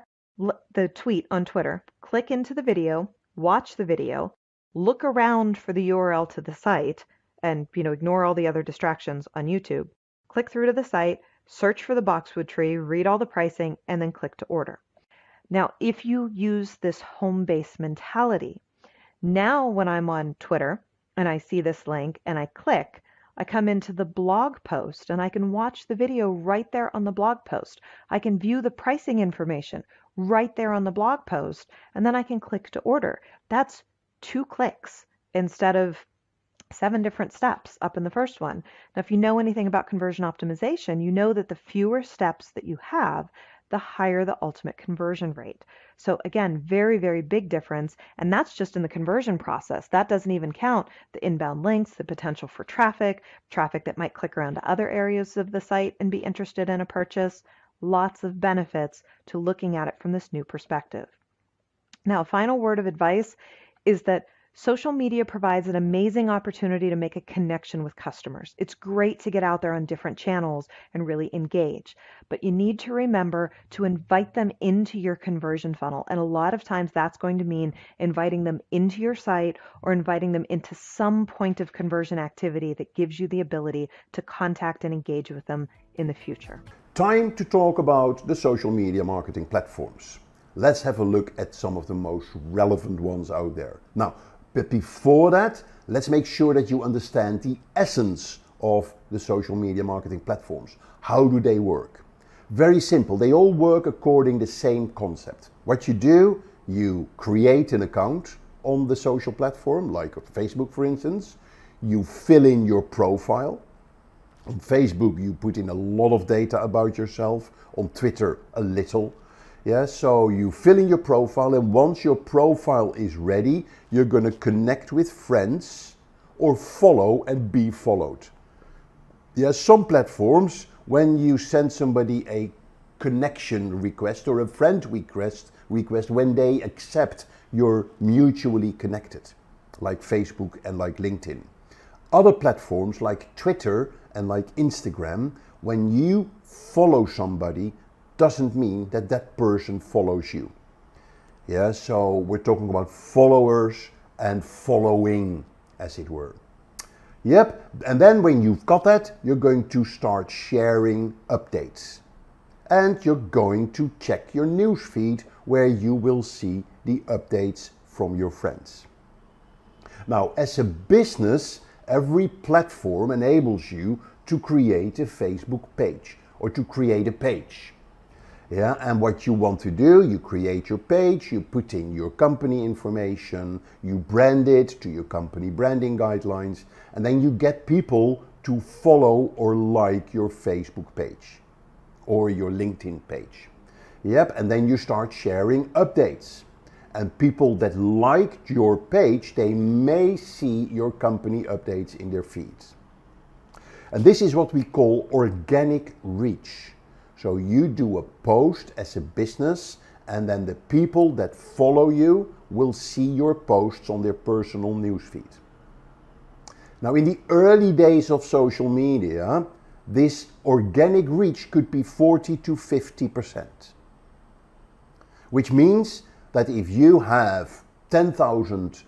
tweet on Twitter, click into the video, watch the video, look around for the URL to the site, and ignore all the other distractions on YouTube. Click through to the site, search for the boxwood tree, read all the pricing, and then click to order. Now, if you use this home-based mentality, now when I'm on Twitter and I see this link and I click, I come into the blog post and I can watch the video right there on the blog post. I can view the pricing information right there on the blog post, and then I can click to order. That's 2 clicks instead of 7 different steps up in the first one. Now, if you know anything about conversion optimization, you know that the fewer steps that you have, the higher the ultimate conversion rate. So again, very, very big difference. And that's just in the conversion process. That doesn't even count the inbound links, the potential for traffic that might click around to other areas of the site and be interested in a purchase. Lots of benefits to looking at it from this new perspective. Now, a final word of advice is that social media provides an amazing opportunity to make a connection with customers. It's great to get out there on different channels and really engage, but you need to remember to invite them into your conversion funnel. And a lot of times that's going to mean inviting them into your site or inviting them into some point of conversion activity that gives you the ability to contact and engage with them in the future. Time to talk about the social media marketing platforms. Let's have a look at some of the most relevant ones out there. Now, but before that, let's make sure that you understand the essence of the social media marketing platforms. How do they work? Very simple. They all work according to the same concept. What you do, you create an account on the social platform, like Facebook, for instance. You fill in your profile. On Facebook, you put in a lot of data about yourself. On Twitter, a little. Yeah, so you fill in your profile, and once your profile is ready, you're going to connect with friends or follow and be followed. Yeah, some platforms, when you send somebody a connection request or a friend request when they accept you're mutually connected, like Facebook and like LinkedIn. Other platforms like Twitter and like Instagram, when you follow somebody, doesn't mean that that person follows you. Yeah, so we're talking about followers and following, as it were. Yep, and then when you've got that, you're going to start sharing updates. And you're going to check your newsfeed where you will see the updates from your friends. Now, as a business, every platform enables you to create a Facebook page or to create a page. Yeah, and what you want to do, you create your page, you put in your company information, you brand it to your company branding guidelines, and then you get people to follow or like your Facebook page or your LinkedIn page. Yep, and then you start sharing updates. And people that liked your page, they may see your company updates in their feeds. And this is what we call organic reach. So you do a post as a business, and then the people that follow you will see your posts on their personal newsfeed. Now, in the early days of social media, this organic reach could be 40 to 50%. Which means that if you have 10,000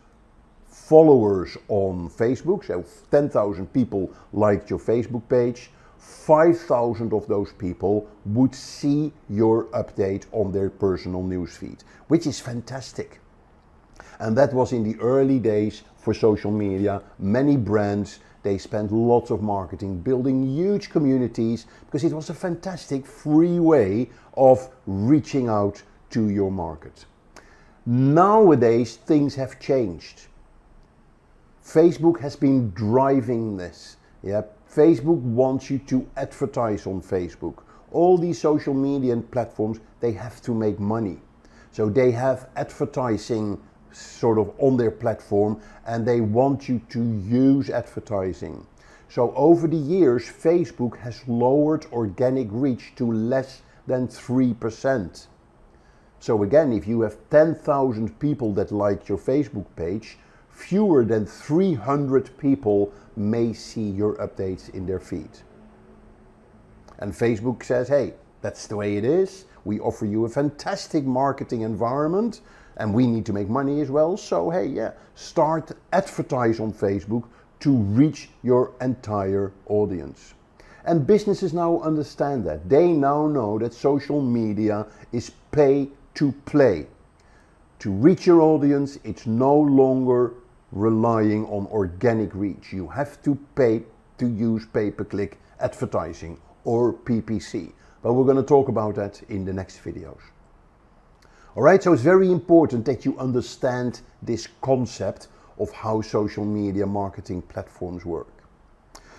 followers on Facebook, so 10,000 people liked your Facebook page, 5,000 of those people would see your update on their personal newsfeed, which is fantastic. And that was in the early days for social media. Many brands, they spent lots of marketing, building huge communities, because it was a fantastic free way of reaching out to your market. Nowadays, things have changed. Facebook has been driving this. Yeah? Facebook wants you to advertise on Facebook. All these social media platforms, they have to make money. So they have advertising sort of on their platform, and they want you to use advertising. So over the years, Facebook has lowered organic reach to less than 3%. So again, if you have 10,000 people that like your Facebook page, fewer than 300 people may see your updates in their feed. And Facebook says, hey, that's the way it is. We offer you a fantastic marketing environment, and we need to make money as well. So hey, yeah, start advertise on Facebook to reach your entire audience. And businesses now understand that. They now know that social media is pay to play. To reach your audience, it's no longer relying on organic reach. You have to pay to use pay-per-click advertising or PPC. But we're going to talk about that in the next videos. Alright, so it's very important that you understand this concept of how social media marketing platforms work.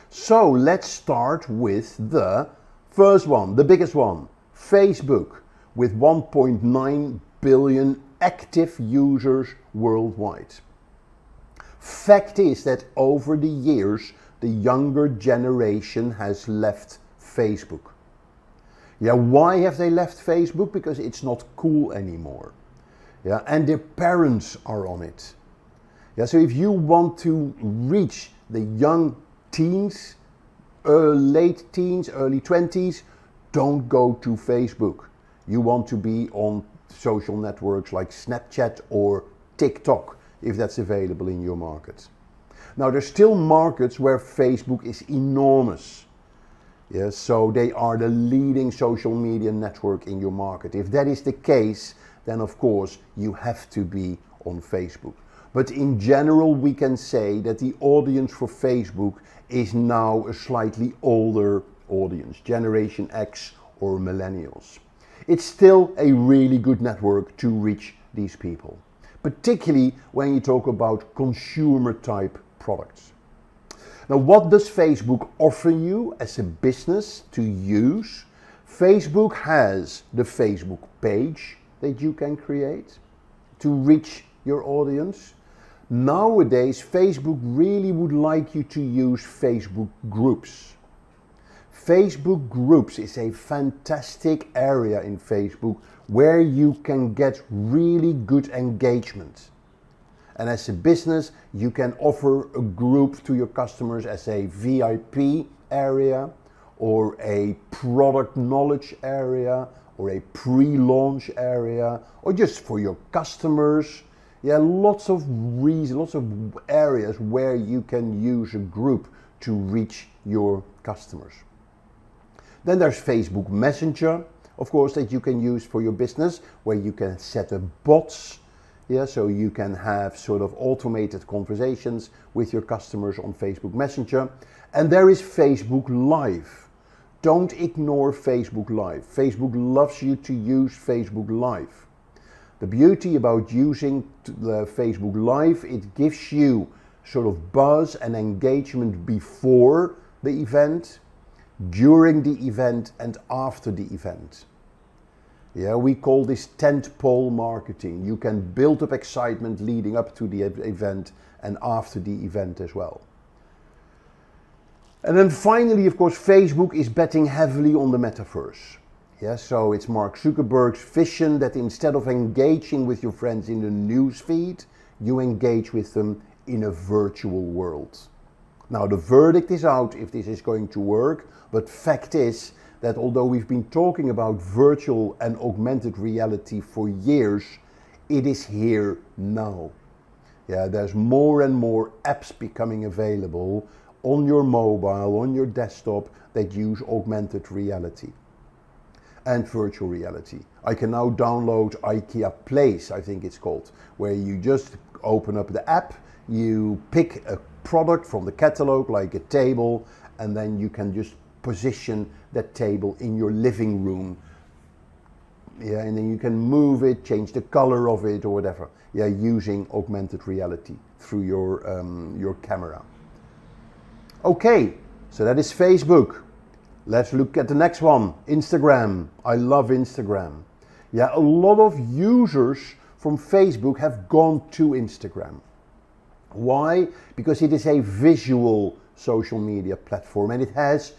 So let's start with the first one, the biggest one, Facebook, with 1.9 billion active users worldwide. Fact is that over the years, the younger generation has left Facebook. Yeah, why have they left Facebook? Because it's not cool anymore. Yeah, and their parents are on it. Yeah, so if you want to reach the young teens, late teens, early 20s, don't go to Facebook. You want to be on social networks like Snapchat or TikTok, if that's available in your market. Now, there's still markets where Facebook is enormous. Yes, so they are the leading social media network in your market. If that is the case, then of course you have to be on Facebook. But in general, we can say that the audience for Facebook is now a slightly older audience, Generation X or millennials. It's still a really good network to reach these people, particularly when you talk about consumer type products. Now, what does Facebook offer you as a business to use? Facebook has the Facebook page that you can create to reach your audience. Nowadays, Facebook really would like you to use Facebook groups. Facebook groups is a fantastic area in Facebook where you can get really good engagement. And as a business, you can offer a group to your customers as a VIP area, or a product knowledge area, or a pre-launch area, or just for your customers. Yeah, lots of reasons, lots of areas where you can use a group to reach your customers. Then there's Facebook Messenger, of course, that you can use for your business, where you can set up bots. Yeah, so you can have sort of automated conversations with your customers on Facebook Messenger. And there is Facebook Live. Don't ignore Facebook Live. Facebook loves you to use Facebook Live. The beauty about using the Facebook Live, it gives you sort of buzz and engagement before the event, during the event, and after the event. Yeah, we call this tentpole marketing. You can build up excitement leading up to the event and after the event as well. And then finally, of course, Facebook is betting heavily on the metaverse. Yeah, so it's Mark Zuckerberg's vision that instead of engaging with your friends in the news feed, you engage with them in a virtual world. Now, the verdict is out if this is going to work, but fact is that although we've been talking about virtual and augmented reality for years, it is here now. Yeah, there's more and more apps becoming available on your mobile, on your desktop that use augmented reality and virtual reality. I can now download IKEA Place, I think it's called, where you just open up the app, you pick a product from the catalog like a table, and then you can just position that table in your living room. Yeah, and then you can move it, change the color of it or whatever. Yeah, using augmented reality through your camera. Okay, so that is Facebook. Let's look at the next one, Instagram. I love Instagram. Yeah, a lot of users from Facebook have gone to Instagram. Why? Because it is a visual social media platform and it has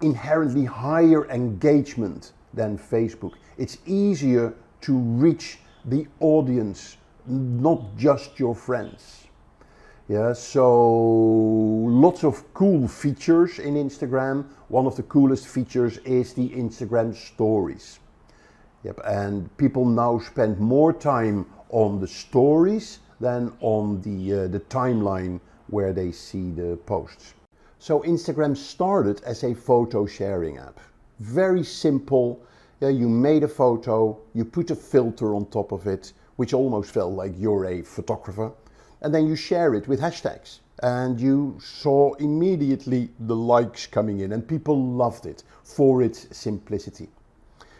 inherently higher engagement than Facebook. It's easier to reach the audience, not just your friends. Yeah, so lots of cool features in Instagram. One of the coolest features is the Instagram stories. Yep, and people now spend more time on the stories than on the timeline where they see the posts. So Instagram started as a photo sharing app. Very simple. Yeah, you made a photo, you put a filter on top of it, which almost felt like you're a photographer, and then you share it with hashtags. And you saw immediately the likes coming in, and people loved it for its simplicity.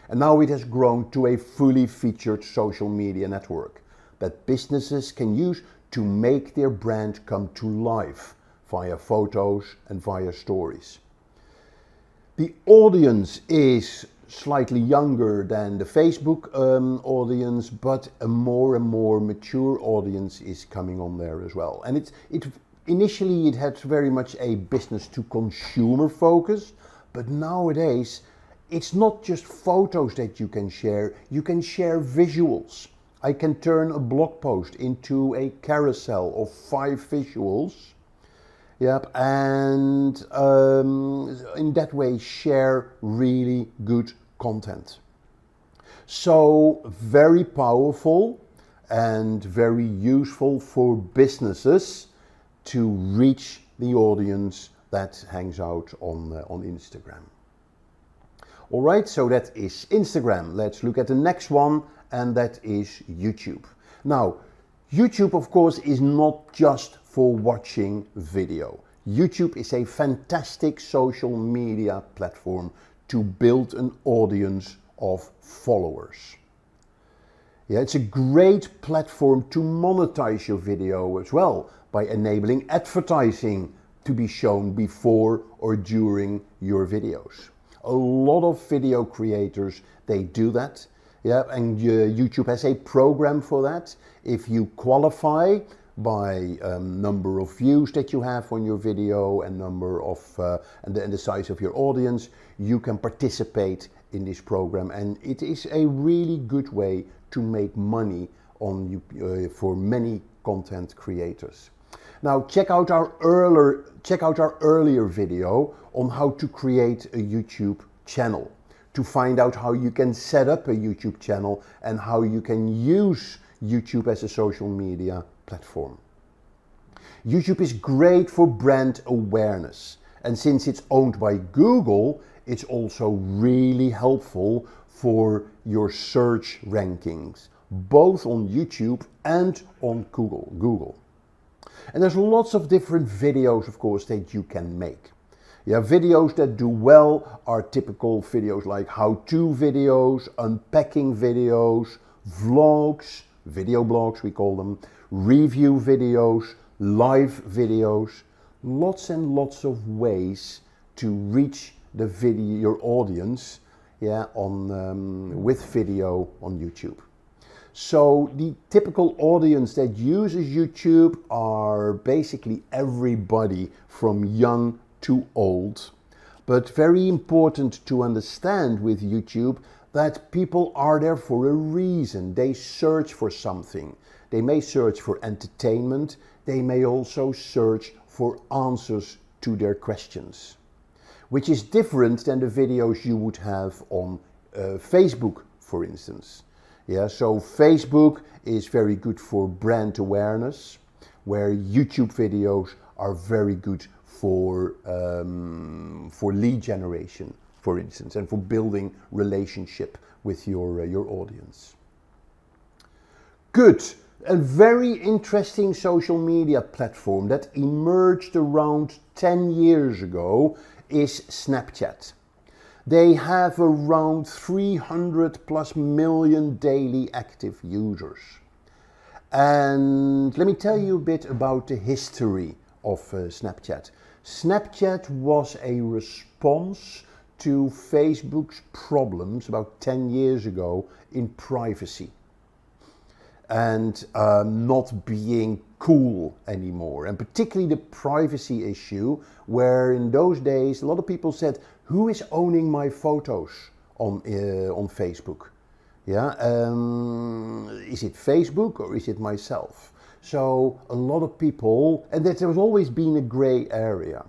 And now it has grown to a fully featured social media network that businesses can use to make their brand come to life via photos and via stories. The audience is slightly younger than the Facebook audience, but a more and more mature audience is coming on there as well. And initially it had very much a business to consumer focus, but nowadays it's not just photos that you can share visuals. I can turn a blog post into a carousel of 5 visuals. Yep, and in that way share really good content. So very powerful and very useful for businesses to reach the audience that hangs out on Instagram. All right, so that is Instagram. Let's look at the next one, and that is YouTube. Now, YouTube, of course, is not just for watching video. YouTube is a fantastic social media platform to build an audience of followers. Yeah, it's a great platform to monetize your video as well by enabling advertising to be shown before or during your videos. A lot of video creators, they do that. Yeah, and YouTube has a program for that. If you qualify by number of views that you have on your video and number of and the size of your audience, you can participate in this program, and it is a really good way to make money on for many content creators. Now check out our earlier video on how to create a YouTube channel, to find out how you can set up a YouTube channel and how you can use YouTube as a social media platform. YouTube is great for brand awareness, and since it's owned by Google, it's also really helpful for your search rankings, both on YouTube and on Google. And there's lots of different videos, of course, that you can make. Yeah, videos that do well are typical videos like how-to videos, unpacking videos, vlogs, video blogs we call them, review videos, live videos, lots and lots of ways to reach your audience with video on YouTube. So the typical audience that uses YouTube are basically everybody from young to old. But very important to understand with YouTube that people are there for a reason. They search for something. They may search for entertainment. They may also search for answers to their questions, which is different than the videos you would have on Facebook, for instance. So Facebook is very good for brand awareness, where YouTube videos are very good for lead generation, for instance, and for building relationship with your audience. Good. A very interesting social media platform that emerged around 10 years ago is Snapchat. They have around 300 plus million daily active users. And let me tell you a bit about the history of Snapchat. Snapchat was a response to Facebook's problems about 10 years ago in privacy and not being cool anymore, and particularly the privacy issue, where in those days a lot of people said, who is owning my photos on Facebook? Is it Facebook or is it myself? So a lot of people, and there has always been a gray area.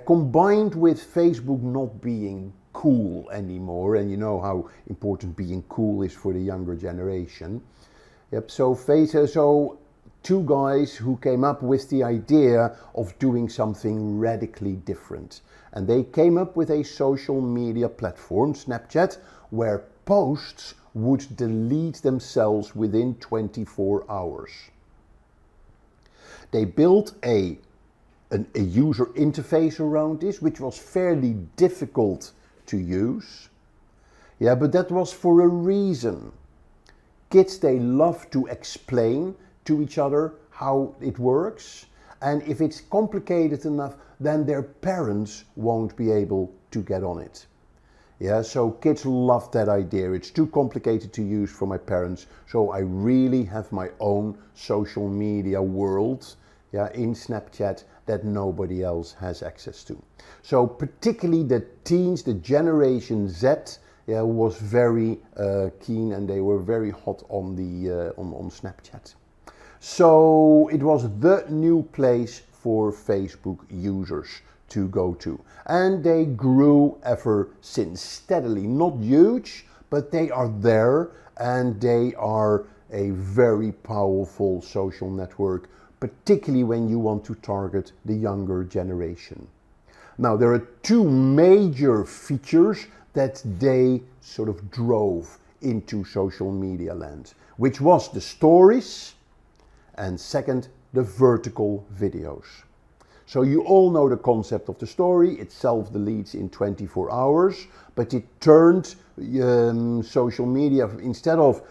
Combined with Facebook not being cool anymore, and you know how important being cool is for the younger generation. So two guys who came up with the idea of doing something radically different. And they came up with a social media platform, Snapchat, where posts would delete themselves within 24 hours. They built a user interface around this, which was fairly difficult to use. But that was for a reason. Kids, they love to explain to each other how it works. And if it's complicated enough, then their parents won't be able to get on it. So kids love that idea. It's too complicated to use for my parents. So I really have my own social media world in Snapchat that nobody else has access to. So particularly the teens, the Generation Z, was very keen, and they were very hot on the on Snapchat. So it was the new place for Facebook users to go to, and they grew ever since steadily. Not huge, but they are there, and they are a very powerful social network, particularly when you want to target the younger generation. Now, there are two major features that they sort of drove into social media land, which was the stories, and second, the vertical videos. So you all know the concept of the story. It self-deletes in 24 hours, but it turned social media, instead of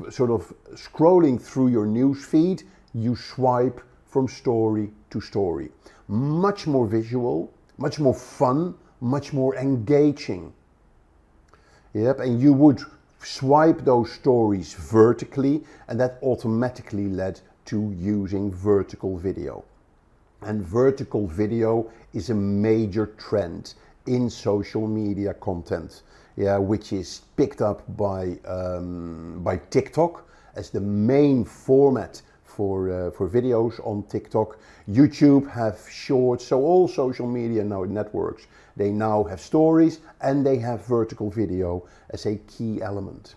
sort of scrolling through your news feed, you swipe from story to story. Much more visual, much more fun, much more engaging. And you would swipe those stories vertically, and that automatically led to using vertical video. And vertical video is a major trend in social media content, which is picked up by TikTok as the main format for videos on TikTok. YouTube have shorts, so all social media networks, they now have stories and they have vertical video as a key element.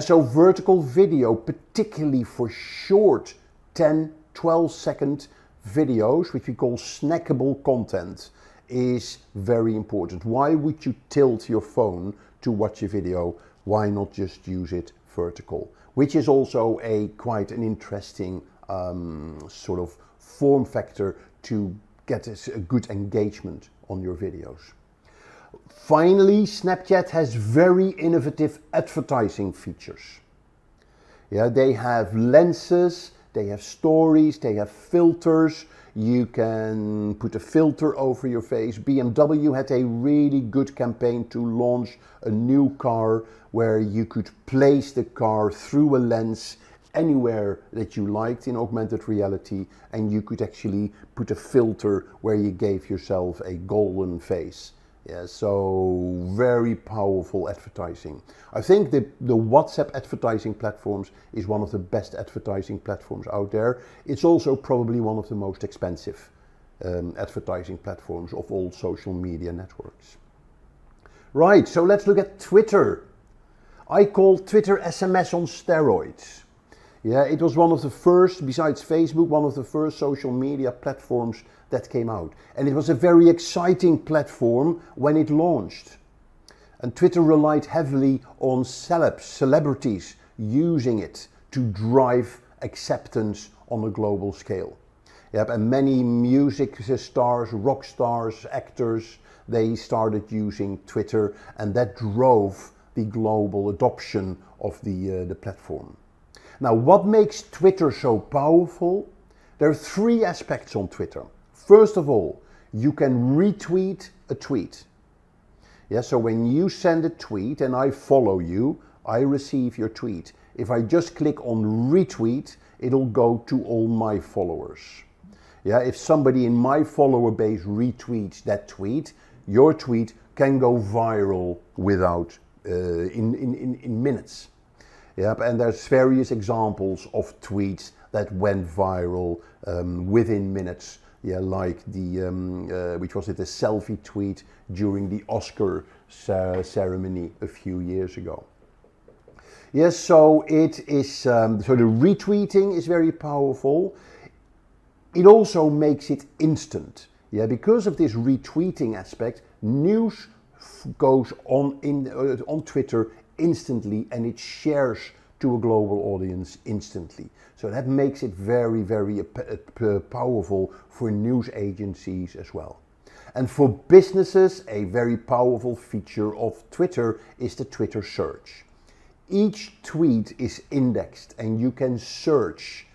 So vertical video, particularly for short 10, 12-second videos, which we call snackable content, is very important. Why would you tilt your phone to watch a video? Why not just use it vertical? Which is also quite an interesting sort of form factor to get a good engagement on your videos. Finally, Snapchat has very innovative advertising features. They have lenses, they have stories, they have filters. You can put a filter over your face. BMW had a really good campaign to launch a new car where you could place the car through a lens anywhere that you liked in augmented reality, and you could actually put a filter where you gave yourself a golden face. Yeah, so very powerful advertising. I think the WhatsApp advertising platforms is one of the best advertising platforms out there. It's also probably one of the most expensive advertising platforms of all social media networks. Right, so let's look at Twitter. I call Twitter SMS on steroids. Yeah, it was one of the first, besides Facebook, one of the first social media platforms that came out. And it was a very exciting platform when it launched. And Twitter relied heavily on celebrities using it to drive acceptance on a global scale. Yep, and many music stars, rock stars, actors, they started using Twitter, and that drove the global adoption of the platform. Now, what makes Twitter so powerful? There are three aspects on Twitter. First of all, you can retweet a tweet. Yeah, so when you send a tweet and I follow you, I receive your tweet. If I just click on retweet, it'll go to all my followers. Yeah, if somebody in my follower base retweets that tweet, your tweet can go viral without in minutes. Yep, and there's various examples of tweets that went viral within minutes. Yeah, like the which was it, a selfie tweet during the Oscar ceremony a few years ago. Yes, so it is. So the retweeting is very powerful. It also makes it instant. Yeah, because of this retweeting aspect, news goes on on Twitter instantly, and it shares to a global audience instantly. So that makes it very, very powerful for news agencies as well. And for businesses, a very powerful feature of Twitter is the Twitter search. Each tweet is indexed, and you can search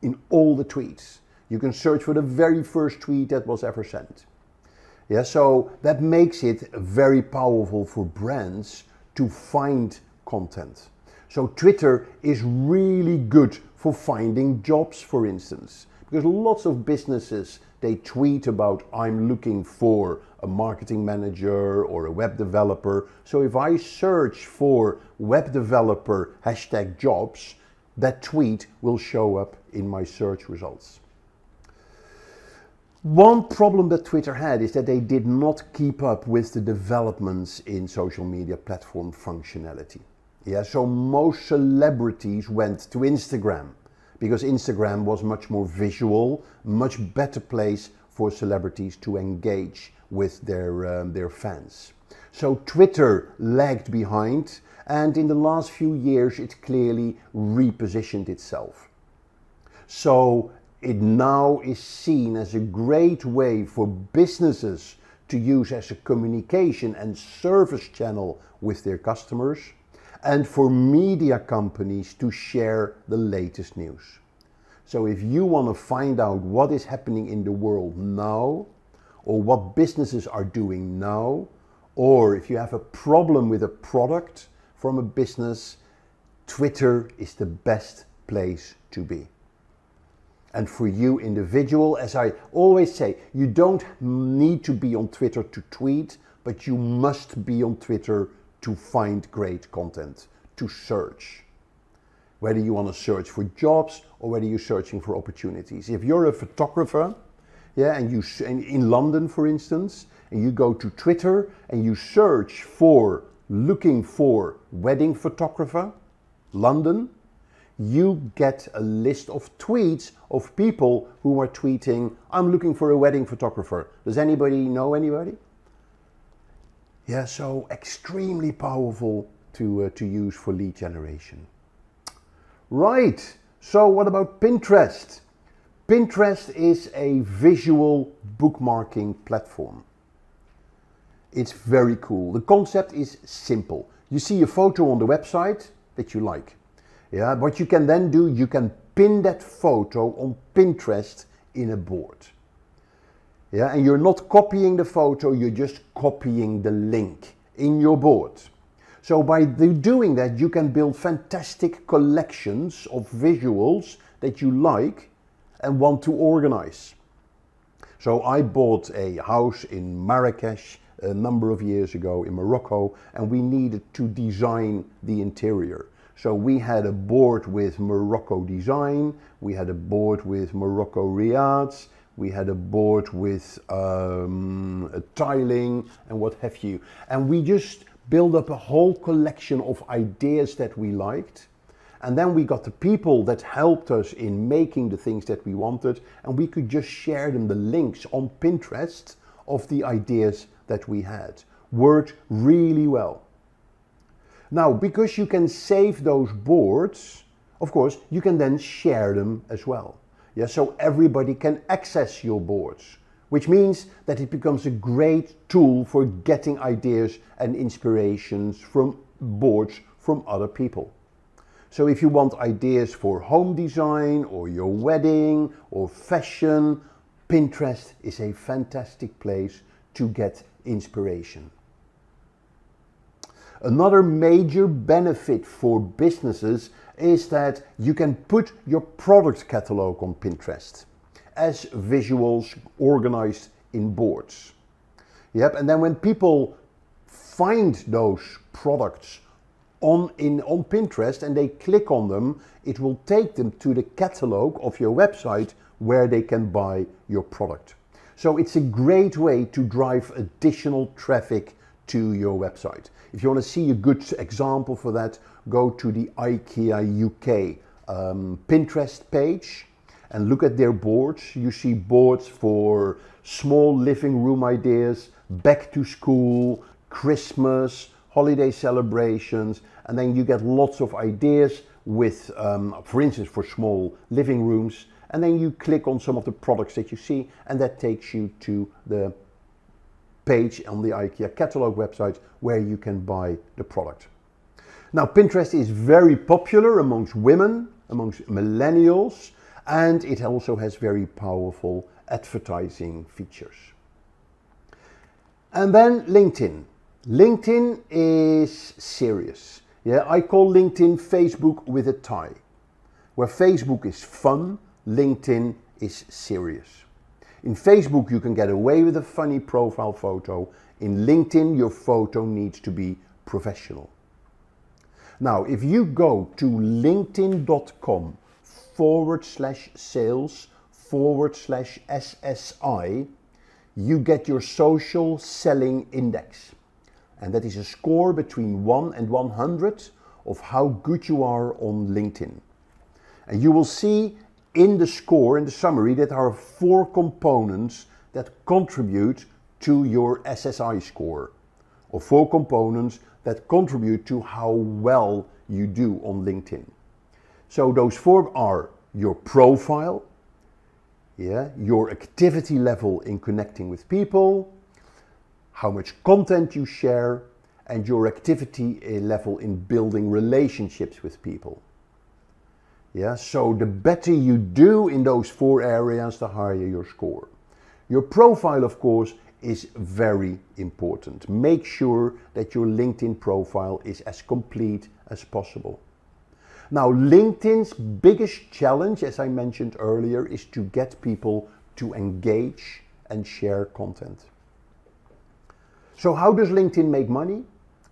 in all the tweets. You can search for the very first tweet that was ever sent. Yeah, so that makes it very powerful for brands to find content. So Twitter is really good for finding jobs, for instance, because lots of businesses, they tweet about, I'm looking for a marketing manager or a web developer. So if I search for web developer #jobs, that tweet will show up in my search results. One problem that Twitter had is that they did not keep up with the developments in social media platform functionality. Yeah, so most celebrities went to Instagram because Instagram was much more visual, much better place for celebrities to engage with their fans. So Twitter lagged behind, and in the last few years it clearly repositioned itself. So it now is seen as a great way for businesses to use as a communication and service channel with their customers, and for media companies to share the latest news. So if you want to find out what is happening in the world now, or what businesses are doing now, or if you have a problem with a product from a business, Twitter is the best place to be. And for you individual, as I always say, you don't need to be on Twitter to tweet, but you must be on Twitter to find great content, to search. Whether you want to search for jobs or whether you're searching for opportunities. If you're a photographer, yeah, and in London, for instance, and you go to Twitter and you search for, looking for wedding photographer, London, you get a list of tweets of people who are tweeting, I'm looking for a wedding photographer. Does anybody know anybody? Yeah, so extremely powerful to use for lead generation. Right, so what about Pinterest? Pinterest is a visual bookmarking platform. It's very cool. The concept is simple. You see a photo on the website that you like. Yeah, what you can then do, you can pin that photo on Pinterest in a board. Yeah, and you're not copying the photo, you're just copying the link in your board. So by doing that, you can build fantastic collections of visuals that you like and want to organize. So I bought a house in Marrakesh a number of years ago in Morocco, and we needed to design the interior. So we had a board with Morocco design, we had a board with Morocco riads, we had a board with tiling and what have you. And we just built up a whole collection of ideas that we liked. And then we got the people that helped us in making the things that we wanted, and we could just share them the links on Pinterest of the ideas that we had. Worked really well. Now, because you can save those boards, of course, you can then share them as well. Yeah, so everybody can access your boards, which means that it becomes a great tool for getting ideas and inspirations from boards from other people. So if you want ideas for home design or your wedding or fashion, Pinterest is a fantastic place to get inspiration. Another major benefit for businesses is that you can put your product catalog on Pinterest as visuals organized in boards. Yep, and then when people find those products on Pinterest and they click on them, it will take them to the catalog of your website where they can buy your product. So it's a great way to drive additional traffic to your website. If you want to see a good example for that, go to the IKEA UK Pinterest page and look at their boards. You see boards for small living room ideas, back to school, Christmas, holiday celebrations, and then you get lots of ideas with, for instance, for small living rooms, and then you click on some of the products that you see, and that takes you to the page on the IKEA catalog website where you can buy the product. Now, Pinterest is very popular amongst women, amongst millennials, and it also has very powerful advertising features. And then LinkedIn. LinkedIn is serious. Yeah, I call LinkedIn Facebook with a tie. Where Facebook is fun, LinkedIn is serious. In Facebook, you can get away with a funny profile photo. In LinkedIn, your photo needs to be professional. Now, if you go to linkedin.com/sales/SSI, you get your social selling index. And that is a score between 1 and 100 of how good you are on LinkedIn. And you will see in the score, in the summary, that there are 4 components that contribute to your SSI score, or 4 components that contribute to how well you do on LinkedIn. So those 4 are your profile, your activity level in connecting with people, how much content you share, and your activity level in building relationships with people. So the better you do in those 4 areas, the higher your score. Your profile, of course, is very important. Make sure that your LinkedIn profile is as complete as possible. Now, LinkedIn's biggest challenge, as I mentioned earlier, is to get people to engage and share content. So how does LinkedIn make money?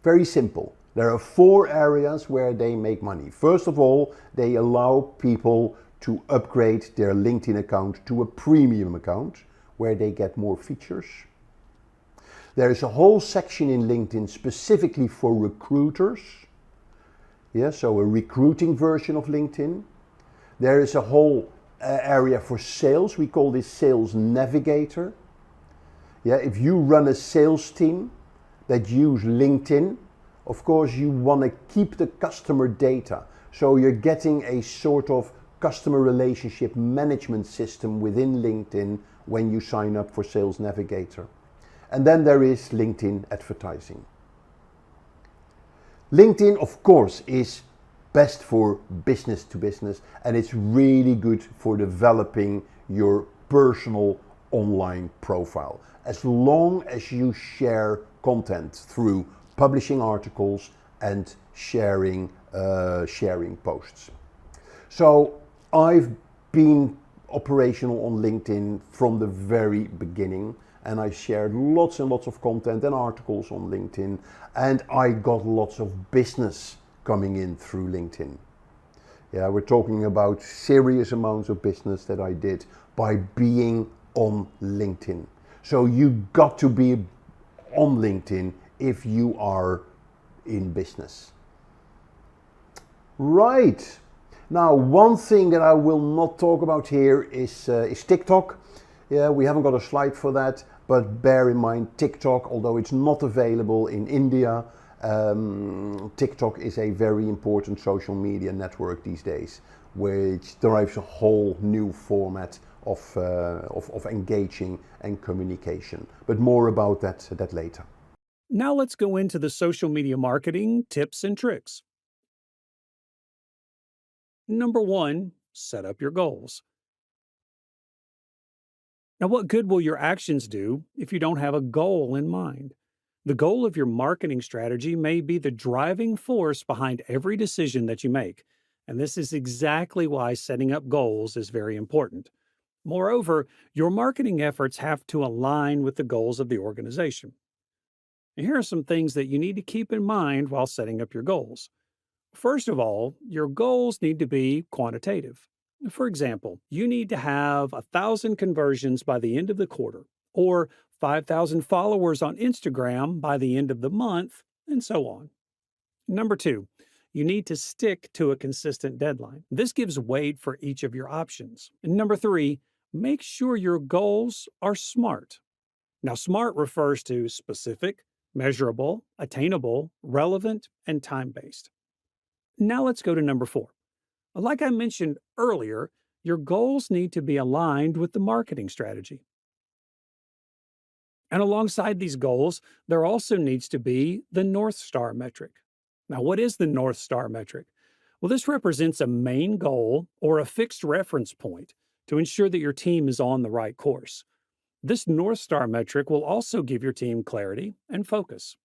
Very simple. There are 4 areas where they make money. First of all, they allow people to upgrade their LinkedIn account to a premium account where they get more features. There is a whole section in LinkedIn specifically for recruiters. So a recruiting version of LinkedIn. There is a whole area for sales. We call this Sales Navigator. If you run a sales team that use LinkedIn, of course you want to keep the customer data. So you're getting a sort of customer relationship management system within LinkedIn when you sign up for Sales Navigator. And then there is LinkedIn advertising. LinkedIn, of course, is best for business to business, and it's really good for developing your personal online profile, as long as you share content through publishing articles and sharing posts. So I've been operational on LinkedIn from the very beginning, and I shared lots and lots of content and articles on LinkedIn, and I got lots of business coming in through LinkedIn. Yeah, we're talking about serious amounts of business that I did by being on LinkedIn. So you got to be on LinkedIn if you are in business. Right. Now, one thing that I will not talk about here is TikTok. Yeah, we haven't got a slide for that, but bear in mind TikTok, although it's not available in India, TikTok is a very important social media network these days, which drives a whole new format of engaging and communication. But more about that later. Now let's go into the social media marketing tips and tricks. Number 1, set up your goals. Now, what good will your actions do if you don't have a goal in mind? The goal of your marketing strategy may be the driving force behind every decision that you make, and this is exactly why setting up goals is very important. Moreover, your marketing efforts have to align with the goals of the organization. And here are some things that you need to keep in mind while setting up your goals. First of all, your goals need to be quantitative. For example, you need to have 1,000 conversions by the end of the quarter, or 5,000 followers on Instagram by the end of the month, and so on. Number 2, you need to stick to a consistent deadline. This gives weight for each of your options. And number 3, make sure your goals are SMART. Now, SMART refers to specific, measurable, attainable, relevant, and time-based. Now let's go to number 4. Like I mentioned earlier, your goals need to be aligned with the marketing strategy. And alongside these goals, there also needs to be the North Star metric. Now, what is the North Star metric? Well, this represents a main goal or a fixed reference point to ensure that your team is on the right course. This North Star metric will also give your team clarity and focus.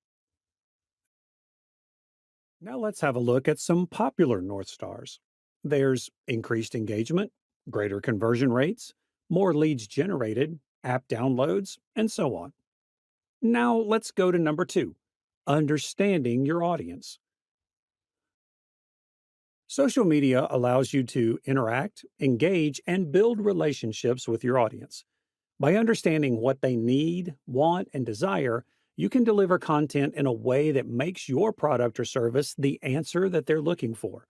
Now let's have a look at some popular North Stars. There's increased engagement, greater conversion rates, more leads generated, app downloads, and so on. Now let's go to number 2, understanding your audience. Social media allows you to interact, engage, and build relationships with your audience. By understanding what they need, want, and desire, you can deliver content in a way that makes your product or service the answer that they're looking for.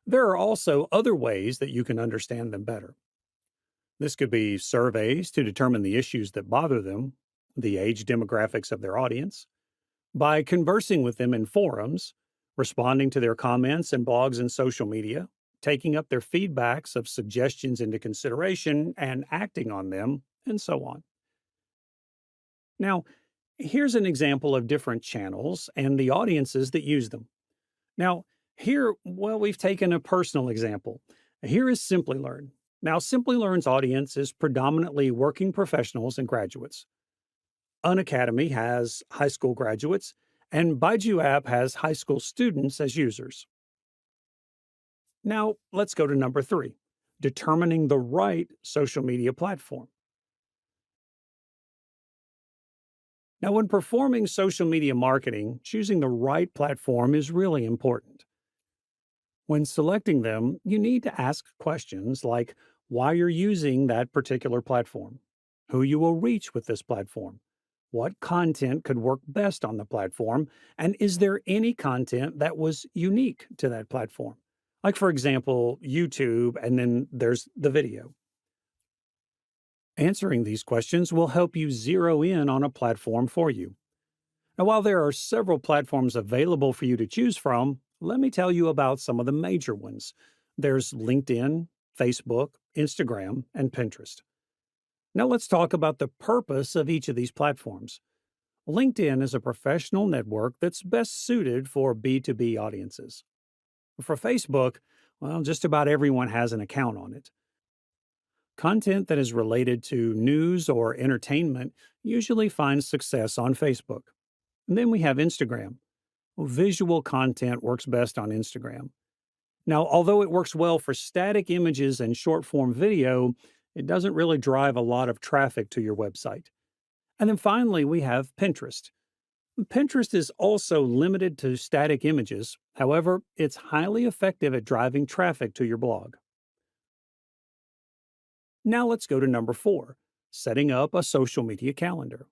There are also other ways that you can understand them better. This could be surveys to determine the issues that bother them, the age demographics of their audience, by conversing with them in forums, responding to their comments and blogs and social media, taking up their feedbacks of suggestions into consideration and acting on them, and so on. Now, here's an example of different channels and the audiences that use them. Now, here, well, we've taken a personal example. Here is Simplilearn. Now, Simplilearn's audience is predominantly working professionals and graduates. Unacademy has high school graduates, and Baiju app has high school students as users. Now, let's go to number 3, determining the right social media platform. Now, when performing social media marketing, choosing the right platform is really important. When selecting them, you need to ask questions like why you're using that particular platform, who you will reach with this platform, what content could work best on the platform, and is there any content that was unique to that platform? Like, for example, YouTube, and then there's the video. Answering these questions will help you zero in on a platform for you. Now, while there are several platforms available for you to choose from, let me tell you about some of the major ones. There's LinkedIn, Facebook, Instagram, and Pinterest. Now let's talk about the purpose of each of these platforms. LinkedIn is a professional network that's best suited for B2B audiences. For Facebook, well, just about everyone has an account on it. Content that is related to news or entertainment usually finds success on Facebook. And then we have Instagram. Well, visual content works best on Instagram. Now, although it works well for static images and short form video, it doesn't really drive a lot of traffic to your website. And then finally, we have Pinterest. Pinterest is also limited to static images. However, it's highly effective at driving traffic to your blog. Now let's go to number 4, setting up a social media calendar.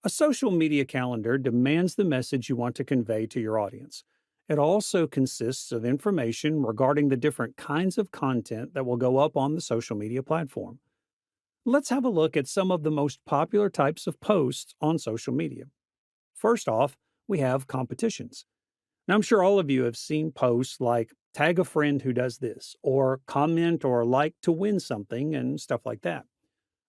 A social media calendar demands the message you want to convey to your audience. It also consists of information regarding the different kinds of content that will go up on the social media platform. Let's have a look at some of the most popular types of posts on social media. First off, we have competitions. Now, I'm sure all of you have seen posts like tag a friend who does this, or comment or like to win something, and stuff like that.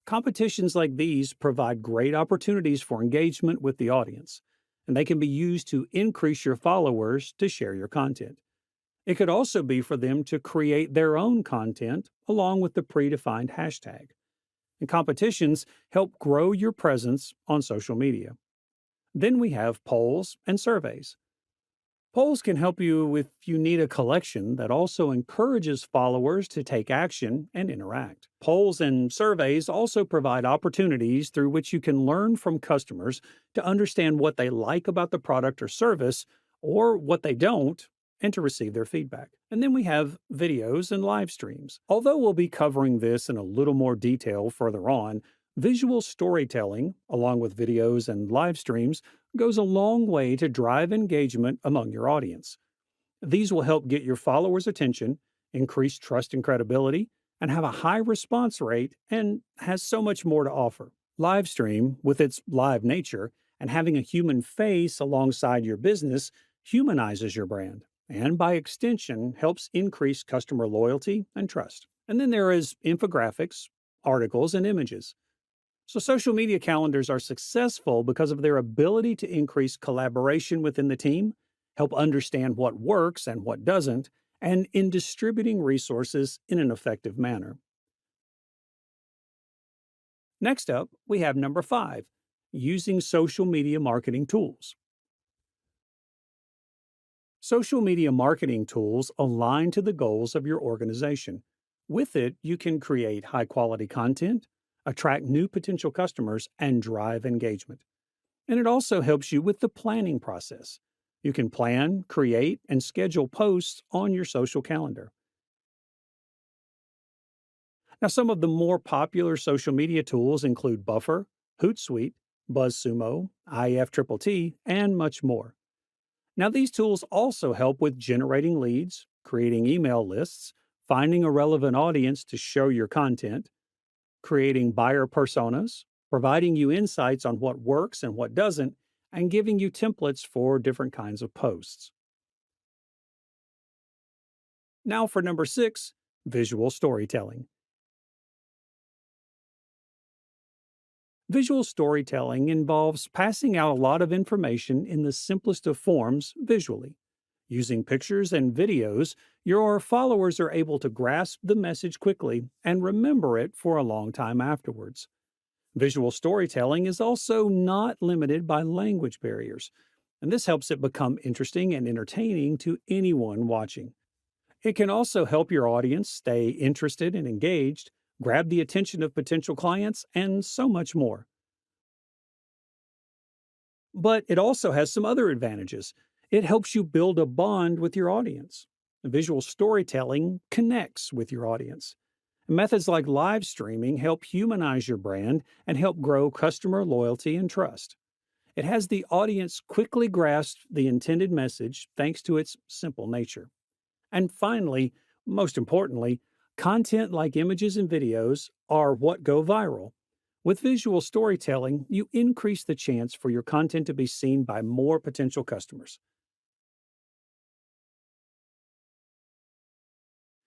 Competitions like these provide great opportunities for engagement with the audience, and they can be used to increase your followers to share your content. It could also be for them to create their own content along with the predefined hashtag. And competitions help grow your presence on social media. Then we have polls and surveys. Polls can help you if you need a collection that also encourages followers to take action and interact. Polls and surveys also provide opportunities through which you can learn from customers to understand what they like about the product or service, or what they don't, and to receive their feedback. And then we have videos and live streams. Although we'll be covering this in a little more detail further on, visual storytelling, along with videos and live streams, goes a long way to drive engagement among your audience. These will help get your followers' attention, increase trust and credibility, and have a high response rate, and has so much more to offer. Live stream, with its live nature and having a human face alongside your business, humanizes your brand, and by extension helps increase customer loyalty and trust. And then there is infographics, articles, and images. So social media calendars are successful because of their ability to increase collaboration within the team, help understand what works and what doesn't, and in distributing resources in an effective manner. Next up, we have number 5, using social media marketing tools. Social media marketing tools align to the goals of your organization. With it, you can create high-quality content, attract new potential customers, and drive engagement. And it also helps you with the planning process. You can plan, create, and schedule posts on your social calendar. Now, some of the more popular social media tools include Buffer, Hootsuite, BuzzSumo, IFTTT, and much more. Now, these tools also help with generating leads, creating email lists, finding a relevant audience to show your content, creating buyer personas, providing you insights on what works and what doesn't, and giving you templates for different kinds of posts. Now for number 6, visual storytelling. Visual storytelling involves passing out a lot of information in the simplest of forms visually. Using pictures and videos, your followers are able to grasp the message quickly and remember it for a long time afterwards. Visual storytelling is also not limited by language barriers, and this helps it become interesting and entertaining to anyone watching. It can also help your audience stay interested and engaged, grab the attention of potential clients, and so much more. But it also has some other advantages. It helps you build a bond with your audience. Visual storytelling connects with your audience. Methods like live streaming help humanize your brand and help grow customer loyalty and trust. It has the audience quickly grasp the intended message thanks to its simple nature. And finally, most importantly, content like images and videos are what go viral. With visual storytelling, you increase the chance for your content to be seen by more potential customers.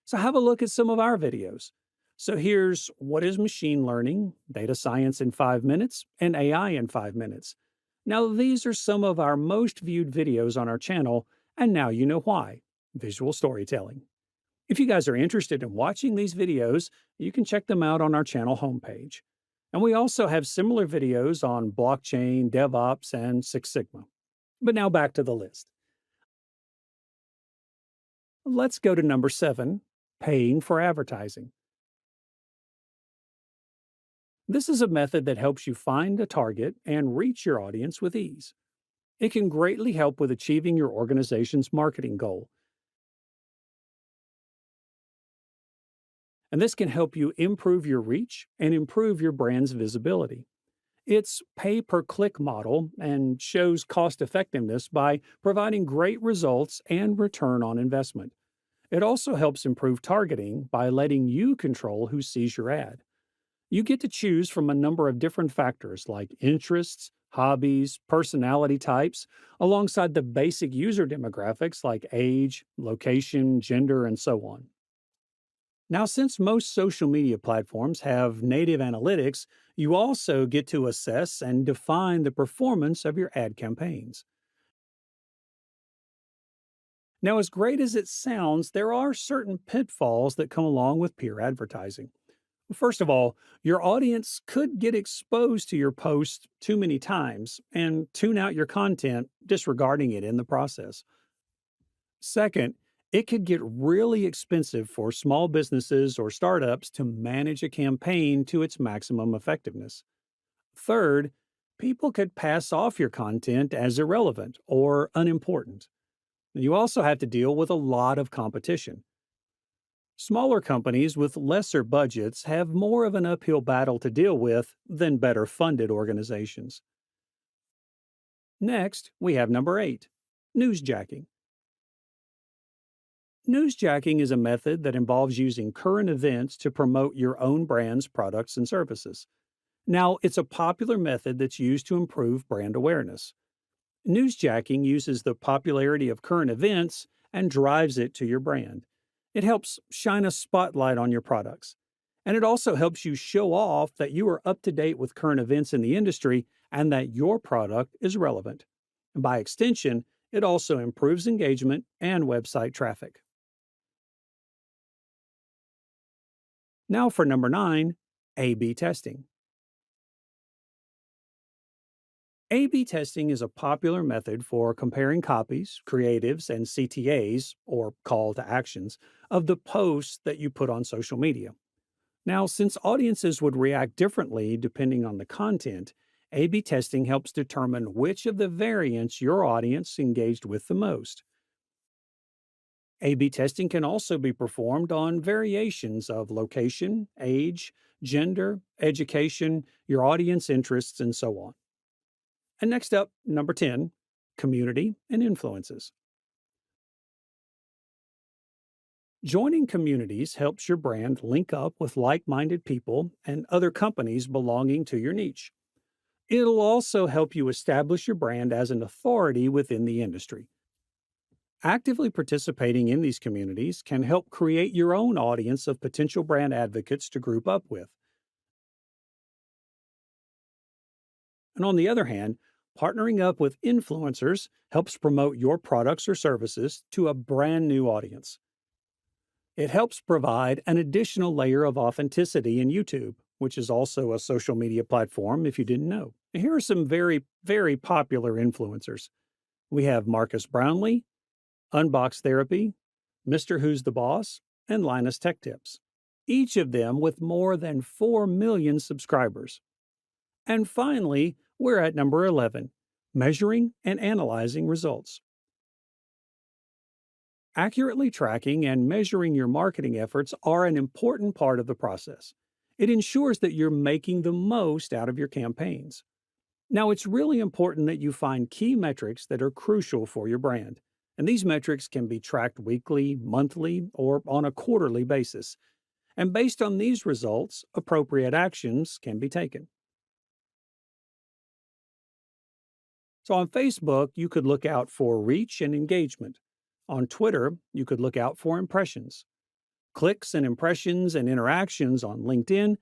So have a look at some of our videos. So here's What is Machine Learning, Data Science in 5 Minutes, and AI in 5 Minutes. Now these are some of our most viewed videos on our channel, and now you know why. Visual storytelling. If you guys are interested in watching these videos, you can check them out on our channel homepage. And we also have similar videos on blockchain, DevOps, and Six Sigma. But now back to the list. Let's go to number 7, paying for advertising. This is a method that helps you find a target and reach your audience with ease. It can greatly help with achieving your organization's marketing goal. And this can help you improve your reach and improve your brand's visibility. It's pay-per-click model and shows cost effectiveness by providing great results and return on investment. It also helps improve targeting by letting you control who sees your ad. You get to choose from a number of different factors like interests, hobbies, personality types, alongside the basic user demographics like age, location, gender, and so on. Now, since most social media platforms have native analytics, you also get to assess and define the performance of your ad campaigns. Now, as great as it sounds, there are certain pitfalls that come along with peer advertising. First of all, your audience could get exposed to your post too many times and tune out your content, disregarding it in the process. Second, it could get really expensive for small businesses or startups to manage a campaign to its maximum effectiveness. Third, people could pass off your content as irrelevant or unimportant. You also have to deal with a lot of competition. Smaller companies with lesser budgets have more of an uphill battle to deal with than better funded organizations. Next, we have number 8, newsjacking. Newsjacking is a method that involves using current events to promote your own brand's products and services. Now, it's a popular method that's used to improve brand awareness. Newsjacking uses the popularity of current events and drives it to your brand. It helps shine a spotlight on your products. And it also helps you show off that you are up to date with current events in the industry and that your product is relevant. And by extension, it also improves engagement and website traffic. Now for number 9, A/B testing. A/B testing is a popular method for comparing copies, creatives, and CTAs, or call to actions, of the posts that you put on social media. Now, since audiences would react differently depending on the content, A/B testing helps determine which of the variants your audience engaged with the most. A/B testing can also be performed on variations of location, age, gender, education, your audience interests, and so on. And next up, number 10, community and influences. Joining communities helps your brand link up with like-minded people and other companies belonging to your niche. It'll also help you establish your brand as an authority within the industry. Actively participating in these communities can help create your own audience of potential brand advocates to group up with. And on the other hand, partnering up with influencers helps promote your products or services to a brand new audience. It helps provide an additional layer of authenticity in YouTube, which is also a social media platform if you didn't know. Here are some very, very popular influencers. We have Marcus Brownlee, Unbox Therapy, Mr. Who's the Boss, and Linus Tech Tips, each of them with more than 4 million subscribers. And finally, we're at number 11, measuring and analyzing results. Accurately tracking and measuring your marketing efforts are an important part of the process. It ensures that you're making the most out of your campaigns. Now, it's really important that you find key metrics that are crucial for your brand. And these metrics can be tracked weekly, monthly, or on a quarterly basis. And based on these results, appropriate actions can be taken. So on Facebook, you could look out for reach and engagement. On Twitter, you could look out for impressions, clicks and impressions and interactions on LinkedIn,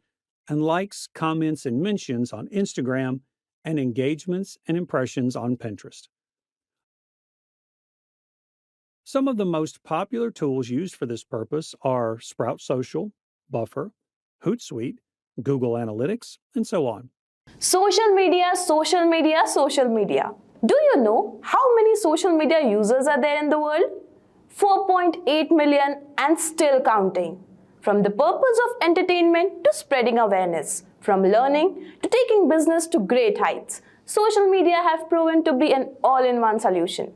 and likes, comments, and mentions on Instagram, and engagements and impressions on Pinterest. Some of the most popular tools used for this purpose are Sprout Social, Buffer, Hootsuite, Google Analytics, and so on. Social media, social media, social media. Do you know how many social media users are there in the world? 4.8 million and still counting. From the purpose of entertainment to spreading awareness, from learning to taking business to great heights, social media have proven to be an all-in-one solution.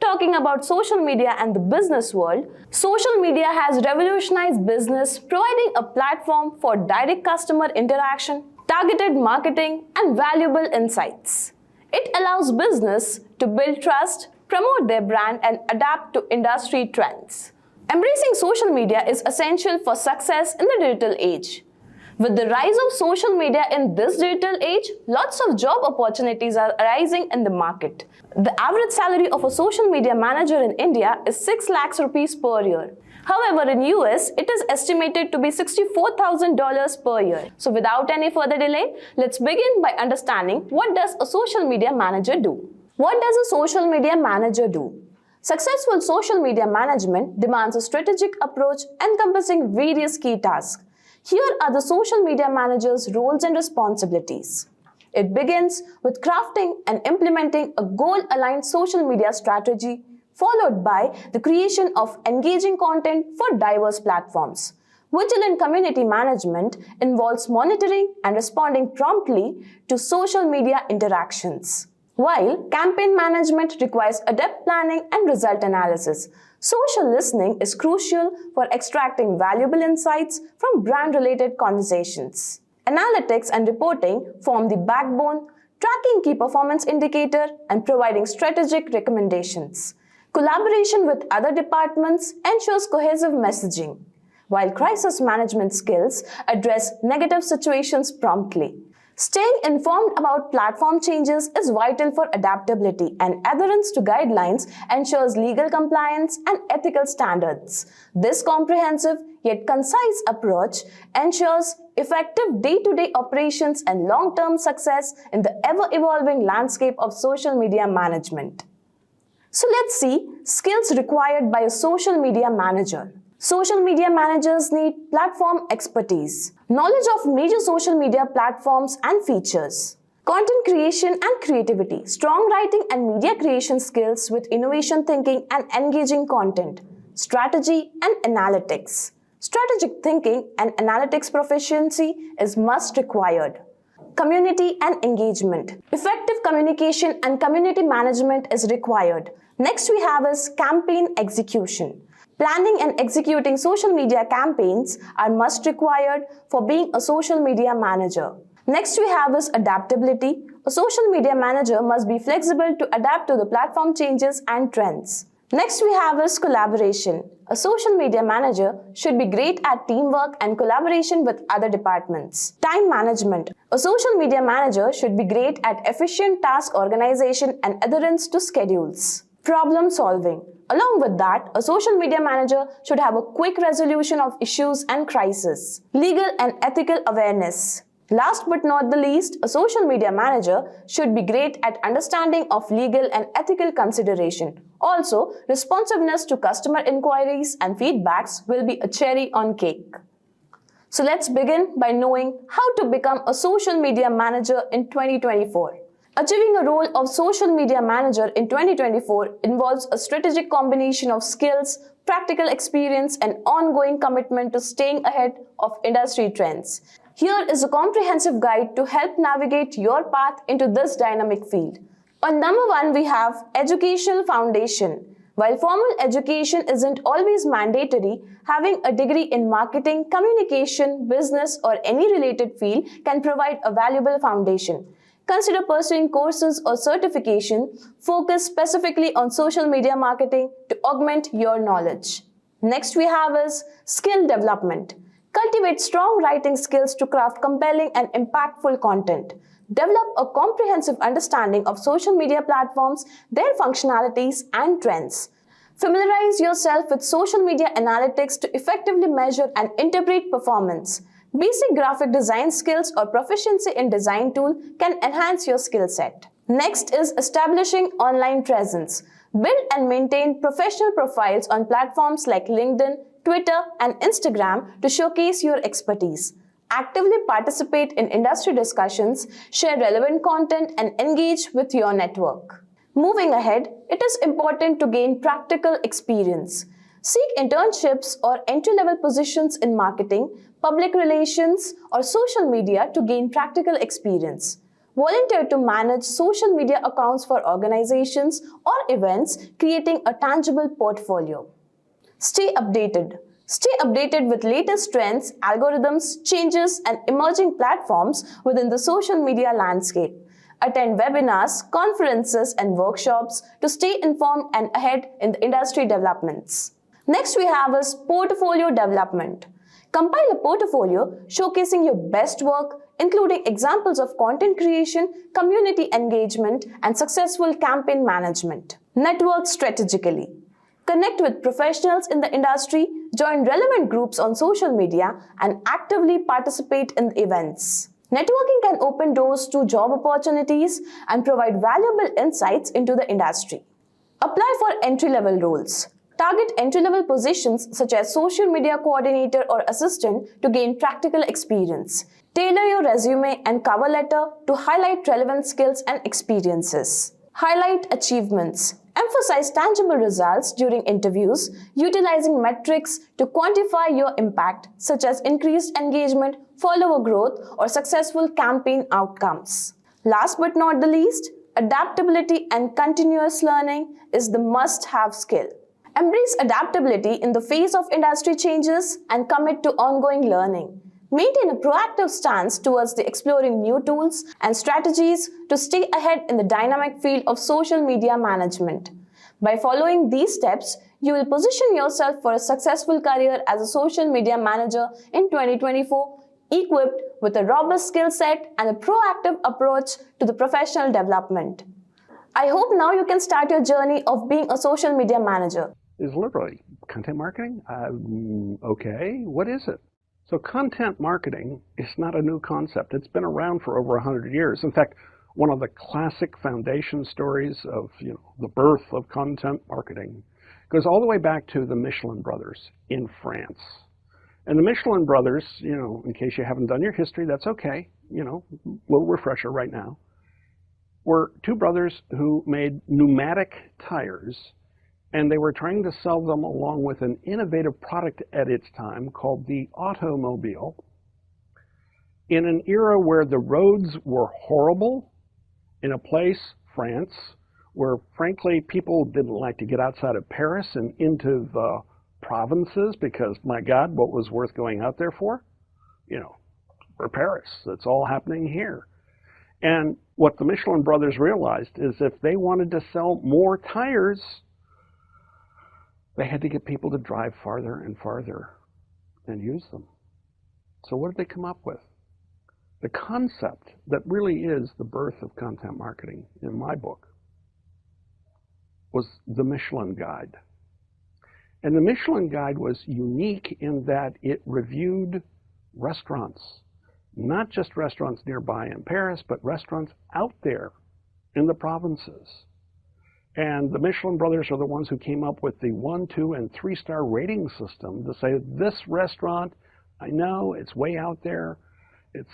Talking about social media and the business world, social media has revolutionized business, providing a platform for direct customer interaction, targeted marketing, and valuable insights. It allows business to build trust, promote their brand, and adapt to industry trends. Embracing social media is essential for success in the digital age. With the rise of social media in this digital age, lots of job opportunities are arising in the market. The average salary of a social media manager in India is 6 lakhs rupees per year. However, in US, it is estimated to be $64,000 per year. So without any further delay, let's begin by understanding what does a social media manager do. What does a social media manager do? Successful social media management demands a strategic approach encompassing various key tasks. Here are the social media manager's roles and responsibilities. It begins with crafting and implementing a goal-aligned social media strategy, followed by the creation of engaging content for diverse platforms. Vigilant community management involves monitoring and responding promptly to social media interactions. While campaign management requires adept planning and result analysis, social listening is crucial for extracting valuable insights from brand-related conversations. Analytics and reporting form the backbone, tracking key performance indicators and providing strategic recommendations. Collaboration with other departments ensures cohesive messaging, while crisis management skills address negative situations promptly. Staying informed about platform changes is vital for adaptability, and adherence to guidelines ensures legal compliance and ethical standards. This comprehensive yet concise approach ensures effective day-to-day operations and long-term success in the ever-evolving landscape of social media management. So let's see skills required by a social media manager. Social media managers need platform expertise, knowledge of major social media platforms and features, content creation and creativity, strong writing and media creation skills with innovation thinking and engaging content, strategy and analytics. Strategic thinking and analytics proficiency is must required. Community and engagement. Effective communication and community management is required. Next we have is campaign execution. Planning and executing social media campaigns are must required for being a social media manager. Next we have is adaptability. A social media manager must be flexible to adapt to the platform changes and trends. Next we have is collaboration. A social media manager should be great at teamwork and collaboration with other departments. Time management. A social media manager should be great at efficient task organization and adherence to schedules. Problem solving. Along with that, a social media manager should have a quick resolution of issues and crises. Legal and ethical awareness. Last but not the least, a social media manager should be great at understanding of legal and ethical consideration. Also, responsiveness to customer inquiries and feedbacks will be a cherry on cake. So let's begin by knowing how to become a social media manager in 2024. Achieving a role of social media manager in 2024 involves a strategic combination of skills, practical experience, and ongoing commitment to staying ahead of industry trends. Here is a comprehensive guide to help navigate your path into this dynamic field. On number 1, we have Educational Foundation. While formal education isn't always mandatory, having a degree in marketing, communication, business, or any related field can provide a valuable foundation. Consider pursuing courses or certification focused specifically on social media marketing to augment your knowledge. Next we have is skill development. Cultivate strong writing skills to craft compelling and impactful content. Develop a comprehensive understanding of social media platforms, their functionalities and trends. Familiarize yourself with social media analytics to effectively measure and interpret performance. Basic graphic design skills or proficiency in design tool can enhance your skill set. Next is establishing online presence. Build and maintain professional profiles on platforms like LinkedIn, Twitter, and Instagram to showcase your expertise. Actively participate in industry discussions, share relevant content, and engage with your network. Moving ahead, it is important to gain practical experience. Seek internships or entry-level positions in marketing, public relations, or social media to gain practical experience. Volunteer to manage social media accounts for organizations or events, creating a tangible portfolio. Stay updated. Stay updated with latest trends, algorithms, changes, and emerging platforms within the social media landscape. Attend webinars, conferences, and workshops to stay informed and ahead in the industry developments. Next we have is portfolio development. Compile a portfolio showcasing your best work, including examples of content creation, community engagement, and successful campaign management. Network strategically. Connect with professionals in the industry, join relevant groups on social media, and actively participate in events. Networking can open doors to job opportunities and provide valuable insights into the industry. Apply for entry-level roles. Target entry-level positions such as social media coordinator or assistant to gain practical experience. Tailor your resume and cover letter to highlight relevant skills and experiences. Highlight achievements. Emphasize tangible results during interviews, utilizing metrics to quantify your impact, such as increased engagement, follower growth, or successful campaign outcomes. Last but not the least, adaptability and continuous learning is the must-have skill. Embrace adaptability in the face of industry changes and commit to ongoing learning. Maintain a proactive stance towards exploring new tools and strategies to stay ahead in the dynamic field of social media management. By following these steps, you will position yourself for a successful career as a social media manager in 2024, equipped with a robust skill set and a proactive approach to the professional development. I hope now you can start your journey of being a social media manager. Is literally content marketing? Okay, what is it? So content marketing is not a new concept. It's been around for over 100 years. In fact, one of the classic foundation stories of the birth of content marketing goes all the way back to the Michelin brothers in France. And the Michelin brothers, in case you haven't done your history, that's okay, little refresher right now, were two brothers who made pneumatic tires, and they were trying to sell them along with an innovative product at its time called the automobile in an era where the roads were horrible, in a place, France, where frankly people didn't like to get outside of Paris and into the provinces because, my God, what was worth going out there for? For Paris. It's all happening here. And what the Michelin brothers realized is if they wanted to sell more tires, they had to get people to drive farther and farther and use them. So what did they come up with? The concept that really is the birth of content marketing in my book was the Michelin Guide. And the Michelin Guide was unique in that it reviewed restaurants, not just restaurants nearby in Paris, but restaurants out there in the provinces. And the Michelin brothers are the ones who came up with the 1, 2, and 3-star rating system to say, this restaurant, I know it's way out there, it's,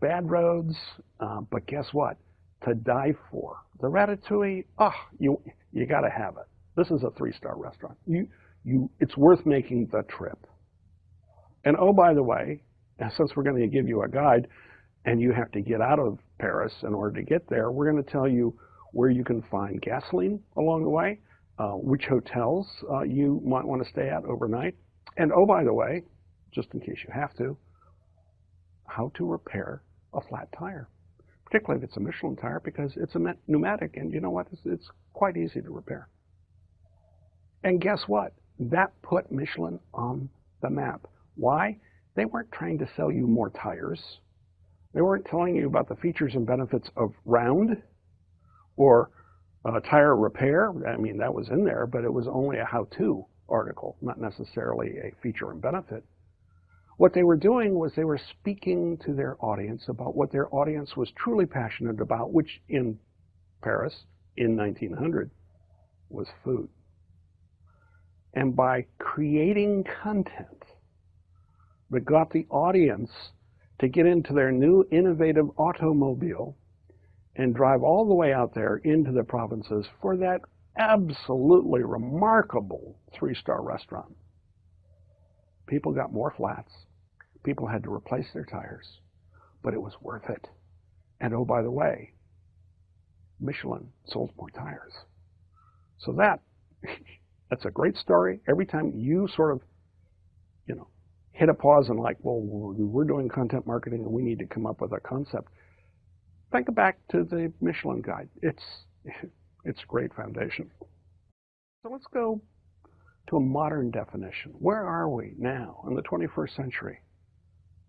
bad roads, but guess what? To die for. The ratatouille, you got to have it. This is a 3-star restaurant. It's worth making the trip. And oh, by the way, since we're going to give you a guide, and you have to get out of Paris in order to get there, we're going to tell you where you can find gasoline along the way, which hotels you might want to stay at overnight, and oh, by the way, just in case you have to, how to repair a flat tire, particularly if it's a Michelin tire, because it's a pneumatic, and you know what, it's quite easy to repair. And guess what? That put Michelin on the map. Why? They weren't trying to sell you more tires. They weren't telling you about the features and benefits of round or tire repair. I mean, that was in there, but it was only a how-to article, not necessarily a feature and benefit. What they were doing was they were speaking to their audience about what their audience was truly passionate about, which in Paris in 1900 was food. And by creating content that got the audience to get into their new innovative automobile and drive all the way out there into the provinces for that absolutely remarkable 3-star restaurant, people got more flats. People had to replace their tires, but it was worth it. And oh, by the way, Michelin sold more tires. So that's a great story. Every time you sort of, hit a pause and like, well, we're doing content marketing and we need to come up with a concept, think back to the Michelin guide. It's a great foundation. So let's go to a modern definition. Where are we now in the 21st century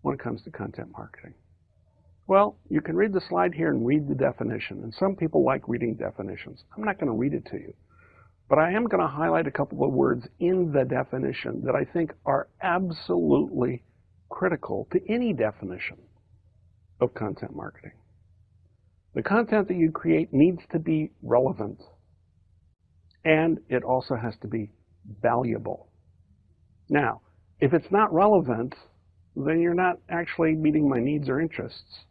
when it comes to content marketing? Well, you can read the slide here and read the definition, and some people like reading definitions. I'm not going to read it to you, but I am going to highlight a couple of words in the definition that I think are absolutely critical to any definition of content marketing. The content that you create needs to be relevant, and it also has to be valuable. Now, if it's not relevant, then you're not actually meeting my needs or interests,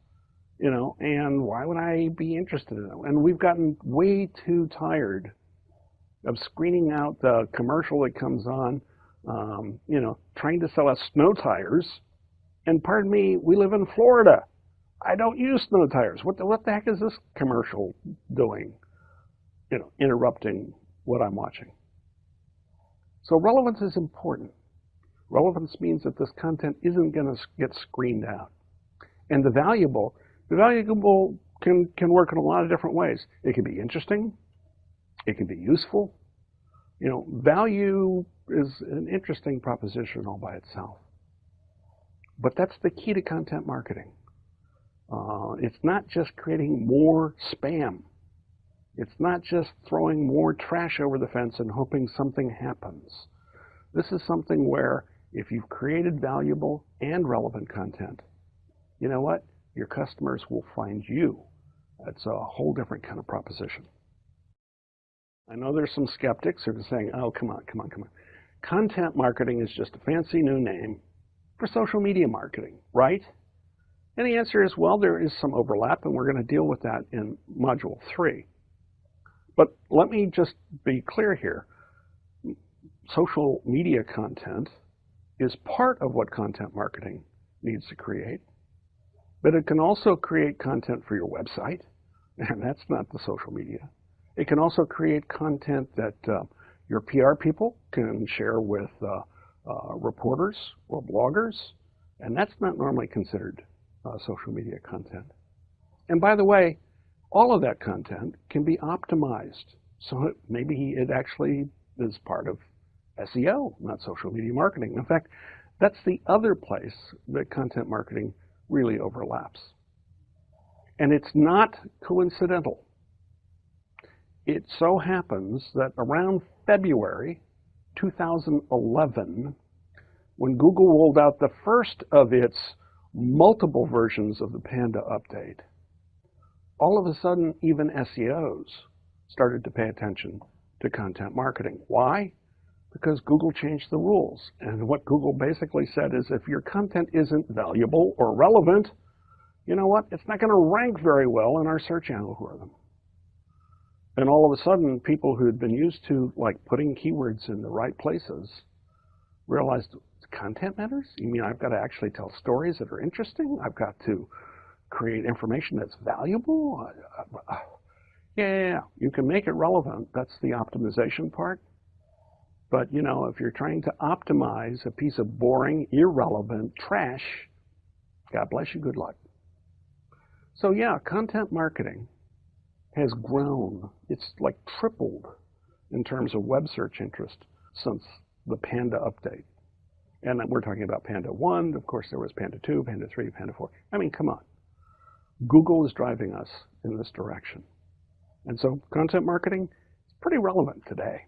and why would I be interested in it? And we've gotten way too tired of screening out the commercial that comes on, trying to sell us snow tires. And pardon me, we live in Florida. I don't use snow tires. What the heck is this commercial doing? Interrupting what I'm watching. So relevance is important. Relevance means that this content isn't going to get screened out. And the valuable can work in a lot of different ways. It can be interesting. It can be useful. Value is an interesting proposition all by itself. But that's the key to content marketing. It's not just creating more spam. It's not just throwing more trash over the fence and hoping something happens. This is something where if you've created valuable and relevant content, you know what? Your customers will find you. That's a whole different kind of proposition. I know there's some skeptics who are saying, oh, come on. Content marketing is just a fancy new name for social media marketing, right? And the answer is, well, there is some overlap, and we're going to deal with that in Module 3. But let me just be clear here. Social media content is part of what content marketing needs to create, but it can also create content for your website, and that's not the social media. It can also create content that your PR people can share with reporters or bloggers, and that's not normally considered social media content. And by the way, all of that content can be optimized. So maybe it actually is part of SEO, not social media marketing. In fact, that's the other place that content marketing really overlaps. And it's not coincidental. It so happens that around February 2011, when Google rolled out the first of its multiple versions of the Panda update, all of a sudden, even SEOs started to pay attention to content marketing. Why? Because Google changed the rules. And what Google basically said is, if your content isn't valuable or relevant, you know what? It's not going to rank very well in our search algorithm. And all of a sudden, people who had been used to putting keywords in the right places realized content matters? You mean I've got to actually tell stories that are interesting? I've got to create information that's valuable? Yeah, you can make it relevant. That's the optimization part. But, if you're trying to optimize a piece of boring, irrelevant trash, God bless you, good luck. So yeah, content marketing has grown. It's tripled in terms of web search interest since the Panda update. And we're talking about Panda 1. Of course, there was Panda 2, Panda 3, Panda 4. I mean, come on. Google is driving us in this direction. And so content marketing is pretty relevant today.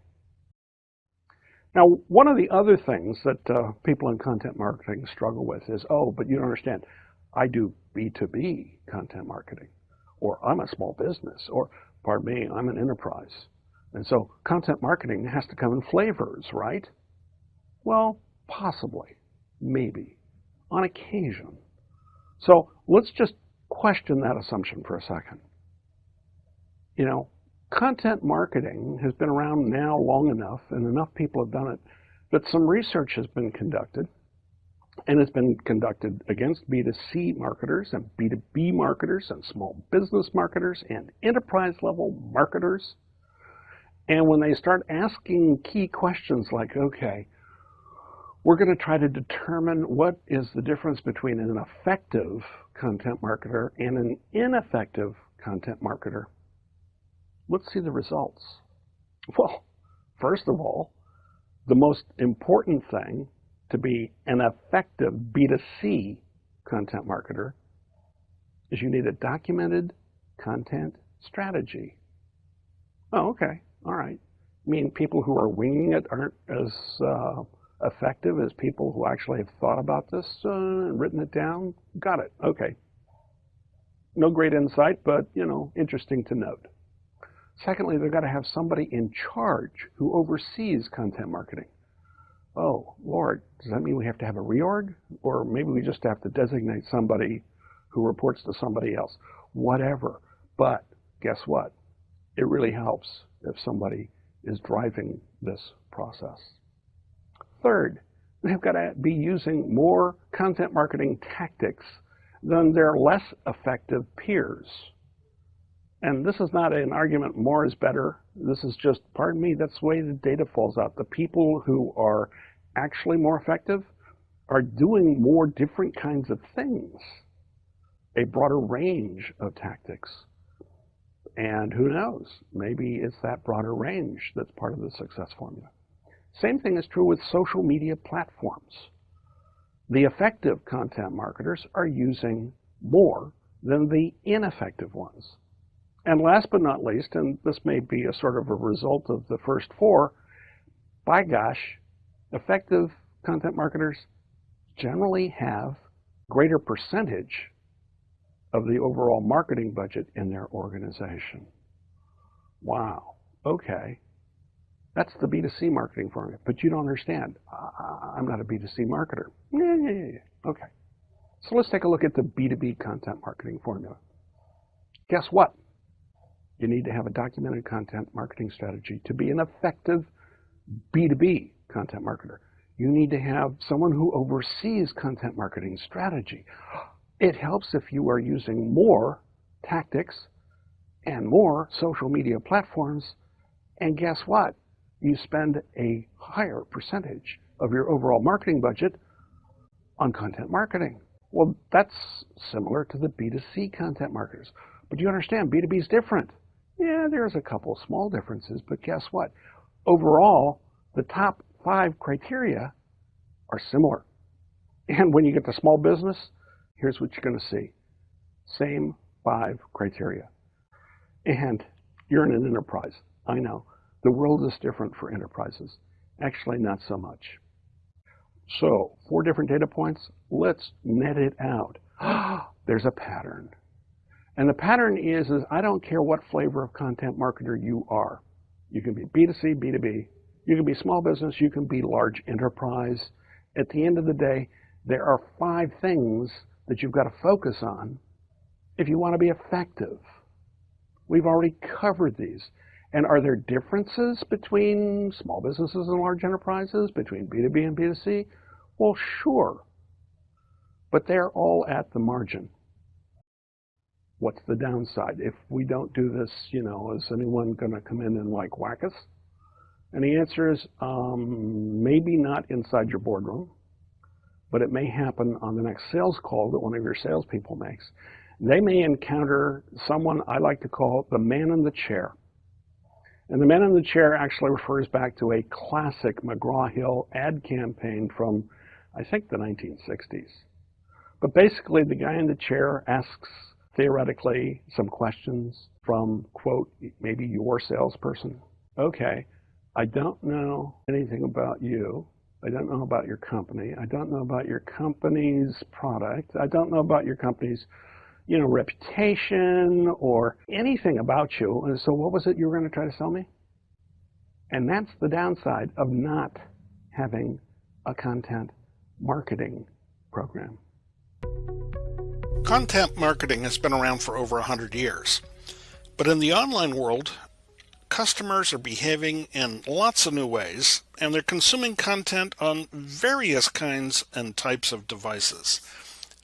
Now, one of the other things that people in content marketing struggle with is, oh, but you don't understand. I do B2B content marketing, or I'm a small business, or pardon me, I'm an enterprise. And so content marketing has to come in flavors, right? Well, possibly, maybe, on occasion. So let's just question that assumption for a second. You know, content marketing has been around now long enough, and enough people have done it, that some research has been conducted, and it's been conducted against B2C marketers and B2B marketers and small business marketers and enterprise level marketers. And when they start asking key questions like, okay, we're going to try to determine what is the difference between an effective content marketer and an ineffective content marketer. Let's see the results. Well, first of all, the most important thing to be an effective B2C content marketer is you need a documented content strategy. Oh, okay. All right. I mean, people who are winging it aren't as effective as people who actually have thought about this and written it down? Got it. Okay. No great insight, but, you know, interesting to note. Secondly, they've got to have somebody in charge who oversees content marketing. Oh, Lord, does that mean we have to have a reorg? Or maybe we just have to designate somebody who reports to somebody else? Whatever. But guess what? It really helps if somebody is driving this process. Third, they've got to be using more content marketing tactics than their less effective peers. And this is not an argument more is better. This is just, pardon me, that's the way the data falls out. The people who are actually more effective are doing more different kinds of things, a broader range of tactics. And who knows, maybe it's that broader range that's part of the success formula. Same thing is true with social media platforms. The effective content marketers are using more than the ineffective ones. And last but not least, and this may be a sort of a result of the first four, by gosh, effective content marketers generally have greater percentage of the overall marketing budget in their organization. Wow, okay. That's the B2C marketing formula, but you don't understand. I'm not a B2C marketer. Yeah. Okay. So let's take a look at the B2B content marketing formula. Guess what? You need to have a documented content marketing strategy to be an effective B2B content marketer. You need to have someone who oversees content marketing strategy. It helps if you are using more tactics and more social media platforms. And guess what? You spend a higher percentage of your overall marketing budget on content marketing. Well, that's similar to the B2C content marketers. But you understand, B2B is different. Yeah, there's a couple small differences, but guess what? Overall, the top 5 criteria are similar. And when you get to small business, here's what you're going to see. Same 5 criteria. And you're in an enterprise. I know. The world is different for enterprises. Actually, not so much. So, 4 different data points. Let's net it out. There's a pattern. And the pattern is I don't care what flavor of content marketer you are. You can be B2C, B2B. You can be small business. You can be large enterprise. At the end of the day, there are 5 things that you've got to focus on if you want to be effective. We've already covered these. And are there differences between small businesses and large enterprises, between B2B and B2C? Well, sure. But they're all at the margin. What's the downside? If we don't do this, is anyone going to come in and whack us? And the answer is maybe not inside your boardroom, but it may happen on the next sales call that one of your salespeople makes. They may encounter someone I like to call the man in the chair. And the man in the chair actually refers back to a classic McGraw-Hill ad campaign from, I think, the 1960s. But basically, the guy in the chair asks, theoretically, some questions from, quote, maybe your salesperson. Okay, I don't know anything about you. I don't know about your company. I don't know about your company's product. I don't know about your company's, reputation or anything about you. And so what was it you were going to try to sell me? And that's the downside of not having a content marketing program. Content marketing has been around for over 100 years. But in the online world, customers are behaving in lots of new ways, and they're consuming content on various kinds and types of devices.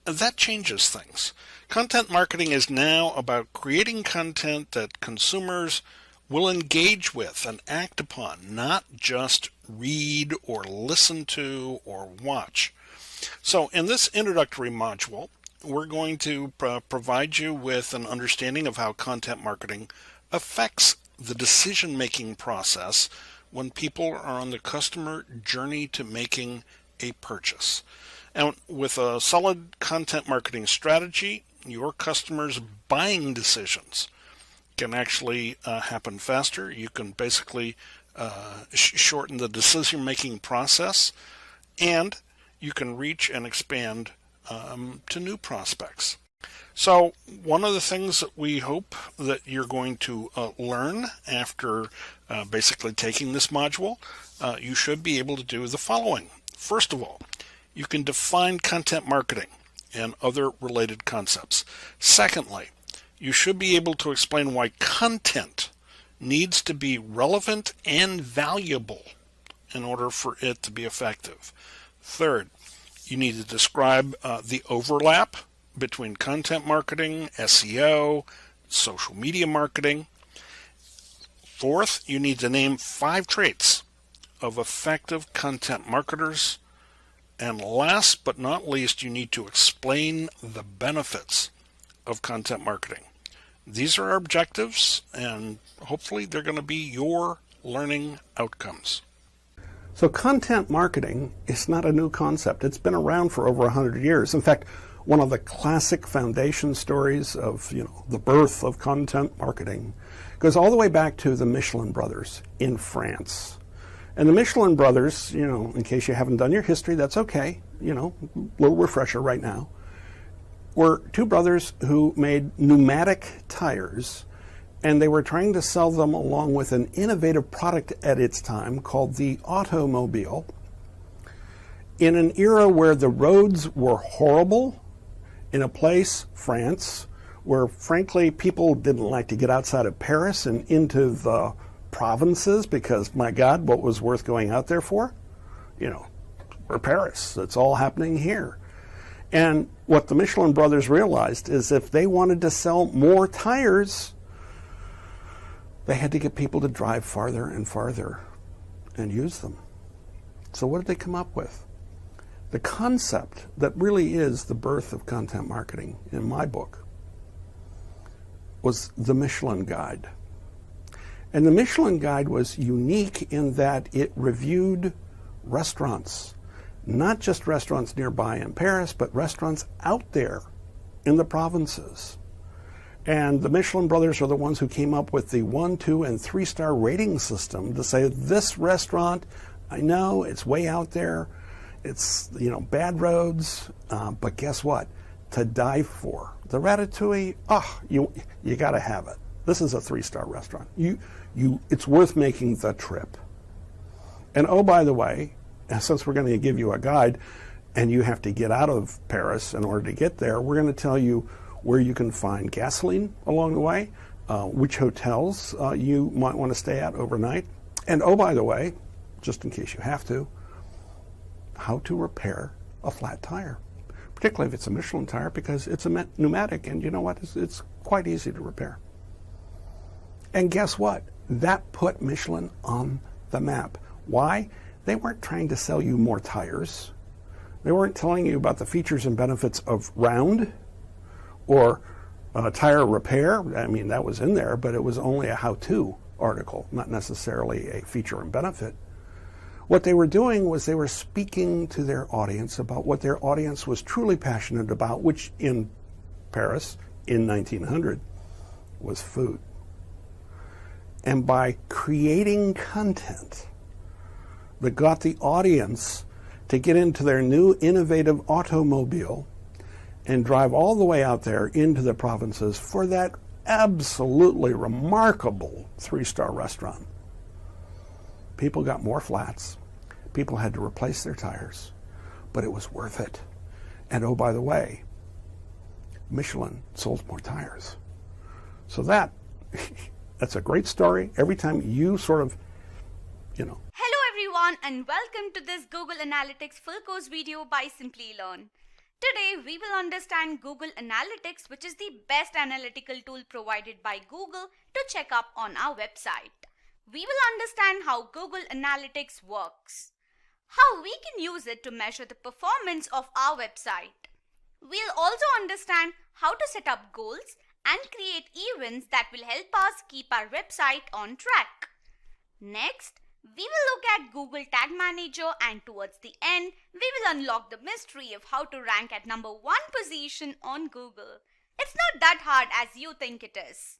That changes things. Content marketing is now about creating content that consumers will engage with and act upon, not just read or listen to or watch. So in this introductory module, we're going to provide you with an understanding of how content marketing affects the decision-making process when people are on the customer journey to making a purchase. And with a solid content marketing strategy, your customers' buying decisions can actually happen faster. You can basically shorten the decision-making process, and you can reach and expand to new prospects. So one of the things that we hope that you're going to learn after basically taking this module, you should be able to do the following. First of all, you can define content marketing and other related concepts. Secondly, you should be able to explain why content needs to be relevant and valuable in order for it to be effective. Third, you need to describe the overlap between content marketing, SEO, social media marketing. Fourth, you need to name 5 traits of effective content marketers. And last but not least, you need to explain the benefits of content marketing. These are our objectives, and hopefully they're going to be your learning outcomes. So content marketing is not a new concept. It's been around for over 100 years. In fact, one of the classic foundation stories of the birth of content marketing goes all the way back to the Michelin brothers in France. And the Michelin brothers, in case you haven't done your history, that's okay, little refresher right now, were 2 brothers who made pneumatic tires, and they were trying to sell them along with an innovative product at its time called the automobile in an era where the roads were horrible, in a place, France, where frankly people didn't like to get outside of Paris and into the provinces because, my God, what was worth going out there for? We're Paris. It's all happening here. And what the Michelin brothers realized is if they wanted to sell more tires, they had to get people to drive farther and farther and use them. So what did they come up with? The concept that really is the birth of content marketing in my book was the Michelin Guide. And the Michelin Guide was unique in that it reviewed restaurants, not just restaurants nearby in Paris, but restaurants out there in the provinces. And the Michelin brothers are the ones who came up with the 1, 2, and 3-star rating system to say, this restaurant, I know it's way out there, it's bad roads, but guess what? To die for. The ratatouille, you got to have it. This is a 3-star restaurant. It's worth making the trip. And oh, by the way, since we're going to give you a guide, and you have to get out of Paris in order to get there, we're going to tell you where you can find gasoline along the way, which hotels you might want to stay at overnight, and oh, by the way, just in case you have to, how to repair a flat tire, particularly if it's a Michelin tire, because it's a pneumatic, and you know what? It's quite easy to repair. And guess what? That put Michelin on the map. Why? They weren't trying to sell you more tires. They weren't telling you about the features and benefits of round or tire repair. I mean, that was in there, but it was only a how-to article, not necessarily a feature and benefit. What they were doing was they were speaking to their audience about what their audience was truly passionate about, which in Paris in 1900 was food. And by creating content that got the audience to get into their new innovative automobile and drive all the way out there into the provinces for that absolutely remarkable 3-star restaurant, People got more flats. People had to replace their tires, but it was worth it. And oh, by the way, Michelin sold more tires. So that's a great story. Every time you sort of, Hello everyone and welcome to this Google Analytics full course video by Simplilearn. Today we will understand Google Analytics, which is the best analytical tool provided by Google to check up on our website. We will understand how Google Analytics works, how we can use it to measure the performance of our website. We'll also understand how to set up goals and create events that will help us keep our website on track. Next, we will look at Google Tag Manager, and towards the end, we will unlock the mystery of how to rank at number 1 position on Google. It's not that hard as you think it is.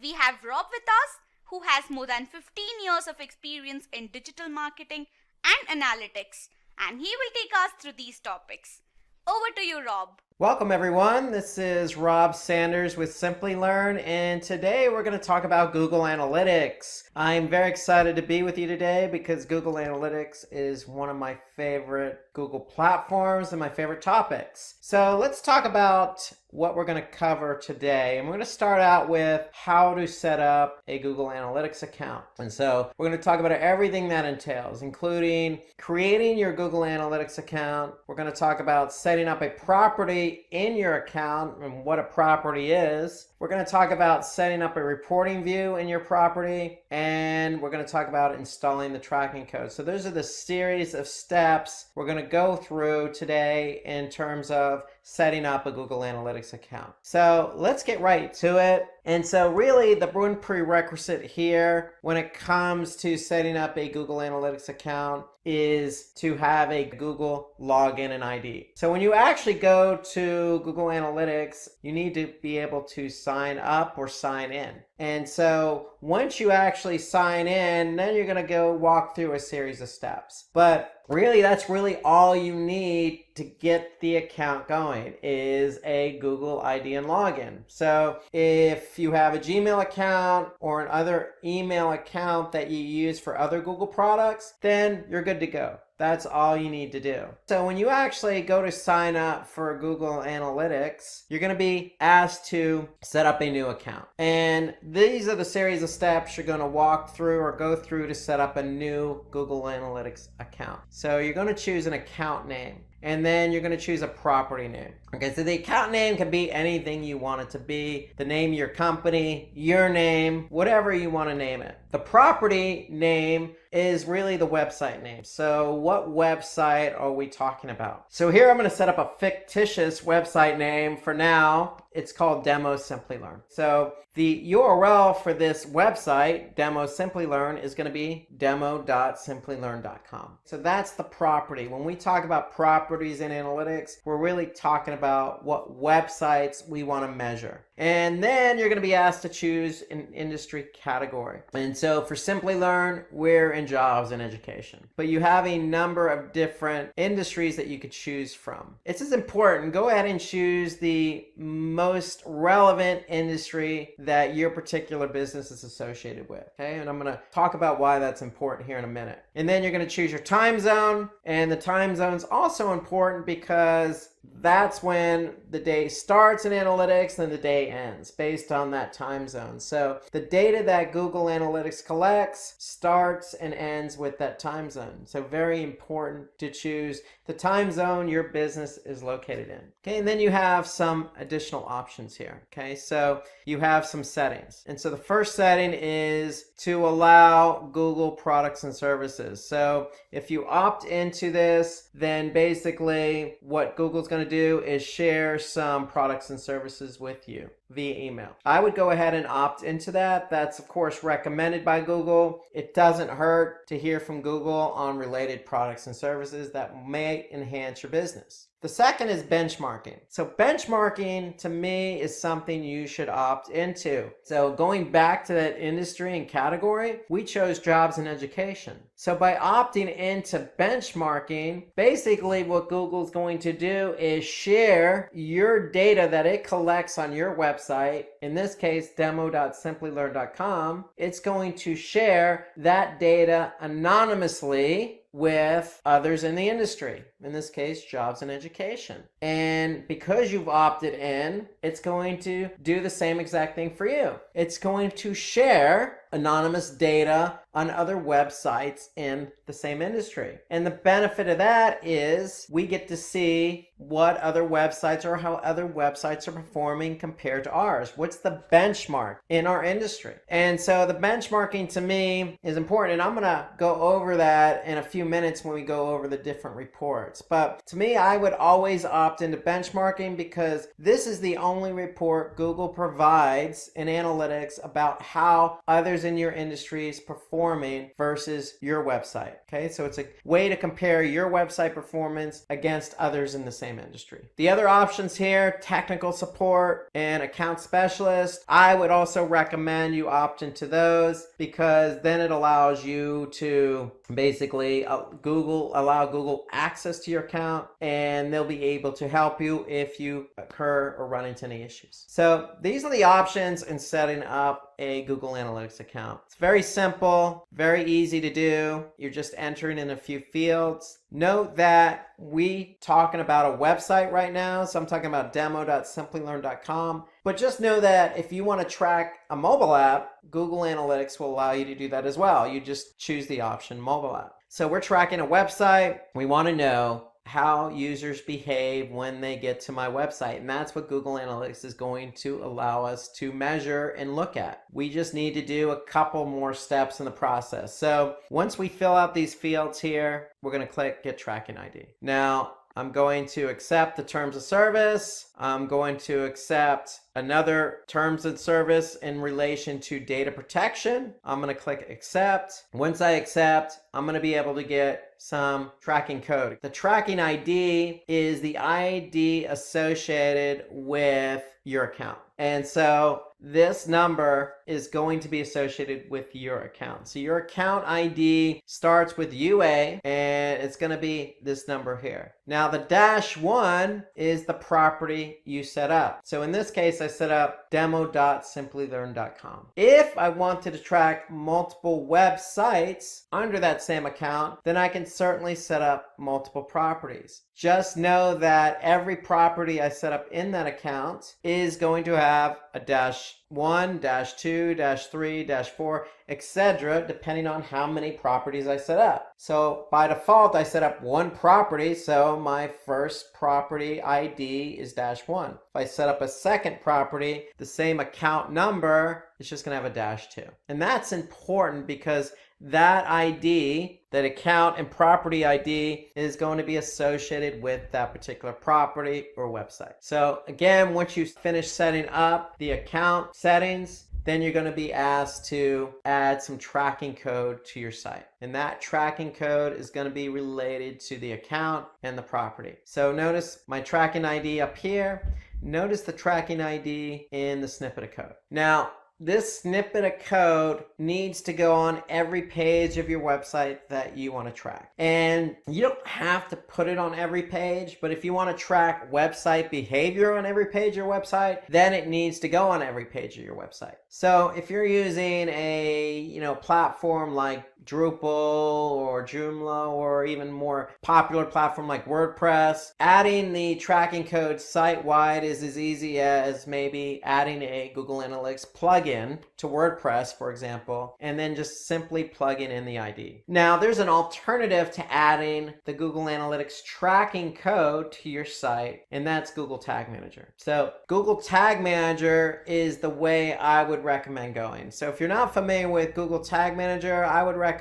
We have Rob with us, who has more than 15 years of experience in digital marketing and analytics, and he will take us through these topics. Over to you, Rob. Welcome everyone, this is Rob Sanders with Simplilearn, and today we're going to talk about Google Analytics. I'm very excited to be with you today because Google Analytics is one of my favorite Google platforms and my favorite topics. So let's talk about what we're going to cover today. And we're going to start out with how to set up a Google Analytics account. And so we're going to talk about everything that entails, including creating your Google Analytics account. We're going to talk about setting up a property in your account and what a property is. We're going to talk about setting up a reporting view in your property, and we're going to talk about installing the tracking code. So those are the series of steps we're going to go through today in terms of setting up a Google Analytics account. So let's get right to it. And so really the one prerequisite here when it comes to setting up a Google Analytics account is to have a Google login and ID. So when you actually go to Google Analytics, you need to be able to sign up or sign in. And so once you actually sign in, then you're going to go walk through a series of steps. But really, that's really all you need to get the account going is a Google ID and login. So if you have a Gmail account or an other email account that you use for other Google products, then you're good to go. That's all you need to do. So when you actually go to sign up for Google Analytics, you're going to be asked to set up a new account. And these are the series of steps you're going to walk through or go through to set up a new Google Analytics account. So you're going to choose an account name. And then you're going to choose a property name. Okay, so the account name can be anything you want it to be. The name of your company, your name, whatever you want to name it. The property name is really the website name. So what website are we talking about? So here I'm going to set up a fictitious website name for now. It's called Demo Simplilearn. So the URL for this website, Demo Simplilearn, is going to be demo.simplilearn.com. So that's the property. When we talk about properties in analytics, we're really talking about what websites we want to measure. And then you're going to be asked to choose an industry category. And so for Simplilearn, we're in jobs and education. But you have a number of different industries that you could choose from. It's as important. Go ahead and choose the most relevant industry that your particular business is associated with. Okay, and I'm going to talk about why that's important here in a minute. And then you're going to choose your time zone. And the time zone is also important because that's when the day starts in analytics and the day ends based on that time zone. So the data that Google Analytics collects starts and ends with that time zone. So very important to choose the time zone your business is located in. Okay, and then you have some additional options here. Okay, so you have some settings. And so the first setting is to allow Google products and services. So if you opt into this, then basically what Google's going to do is share some products and services with you via email. I would go ahead and opt into that. That's of course recommended by Google. It doesn't hurt to hear from Google on related products and services that may enhance your business. The second is benchmarking. So benchmarking to me is something you should opt into. So going back to that industry and category, we chose jobs and education. So by opting into benchmarking, basically what Google's going to do is share your data that it collects on your website website, in this case demo.simplylearn.com, it's going to share that data anonymously with others in the industry, in this case jobs and education. And because you've opted in, it's going to do the same exact thing for you. It's going to share anonymous data on other websites in the same industry. And the benefit of that is we get to see what other websites or how other websites are performing compared to ours. What's the benchmark in our industry? And so the benchmarking to me is important, and I'm going to go over that in a few minutes when we go over the different reports. But to me, I would always opt into benchmarking because this is the only report Google provides in analytics about how others in your industry is performing versus your website. Okay, so it's a way to compare your website performance against others in the same industry. The other options here, technical support and account specialist, I would also recommend you opt into those because then it allows you to basically allow Google access to your account, and they'll be able to help you if you occur or run into any issues. So these are the options in setting up a Google Analytics account. It's very simple, very easy to do. You're just entering in a few fields. Note that we talking about a website right now, so I'm talking about demo.simplylearn.com. But just know that if you want to track a mobile app, Google Analytics will allow you to do that as well. You just choose the option mobile app. So we're tracking a website. We want to know how users behave when they get to my website. And that's what Google Analytics is going to allow us to measure and look at. We just need to do a couple more steps in the process. So once we fill out these fields here, we're going to click Get Tracking ID. Now, I'm going to accept the terms of service. I'm going to accept another terms of service in relation to data protection. I'm going to click accept. Once I accept, I'm going to be able to get some tracking code. The tracking ID is the ID associated with your account. And so this number is going to be associated with your account. So your account ID starts with UA, and it's going to be this number here. Now the -1 is the property you set up. So in this case, I set up demo.simplylearn.com. If I wanted to track multiple websites under that same account, then I can certainly set up multiple properties. Just know that every property I set up in that account is going to have a -1, -2, -3, -4, etc., depending on how many properties I set up. So by default, I set up one property, so my first property ID is -1. If I set up a second property, the same account number, it's just going to have a -2. And that's important because that ID, that account and property ID, is going to be associated with that particular property or website. So again, once you finish setting up the account settings, then you're going to be asked to add some tracking code to your site. And that tracking code is going to be related to the account and the property. So notice my tracking ID up here. Notice the tracking ID in the snippet of code. Now, this snippet of code needs to go on every page of your website that you want to track. And you don't have to put it on every page, but if you want to track website behavior on every page of your website, then it needs to go on every page of your website. So if you're using a platform like Drupal or Joomla or even more popular platform like WordPress, adding the tracking code site-wide is as easy as maybe adding a Google Analytics plugin to WordPress, for example, and then just simply plugging in the ID. Now, there's an alternative to adding the Google Analytics tracking code to your site, and that's Google Tag Manager. So Google Tag Manager is the way I would recommend going. So if you're not familiar with Google Tag Manager, I would recommend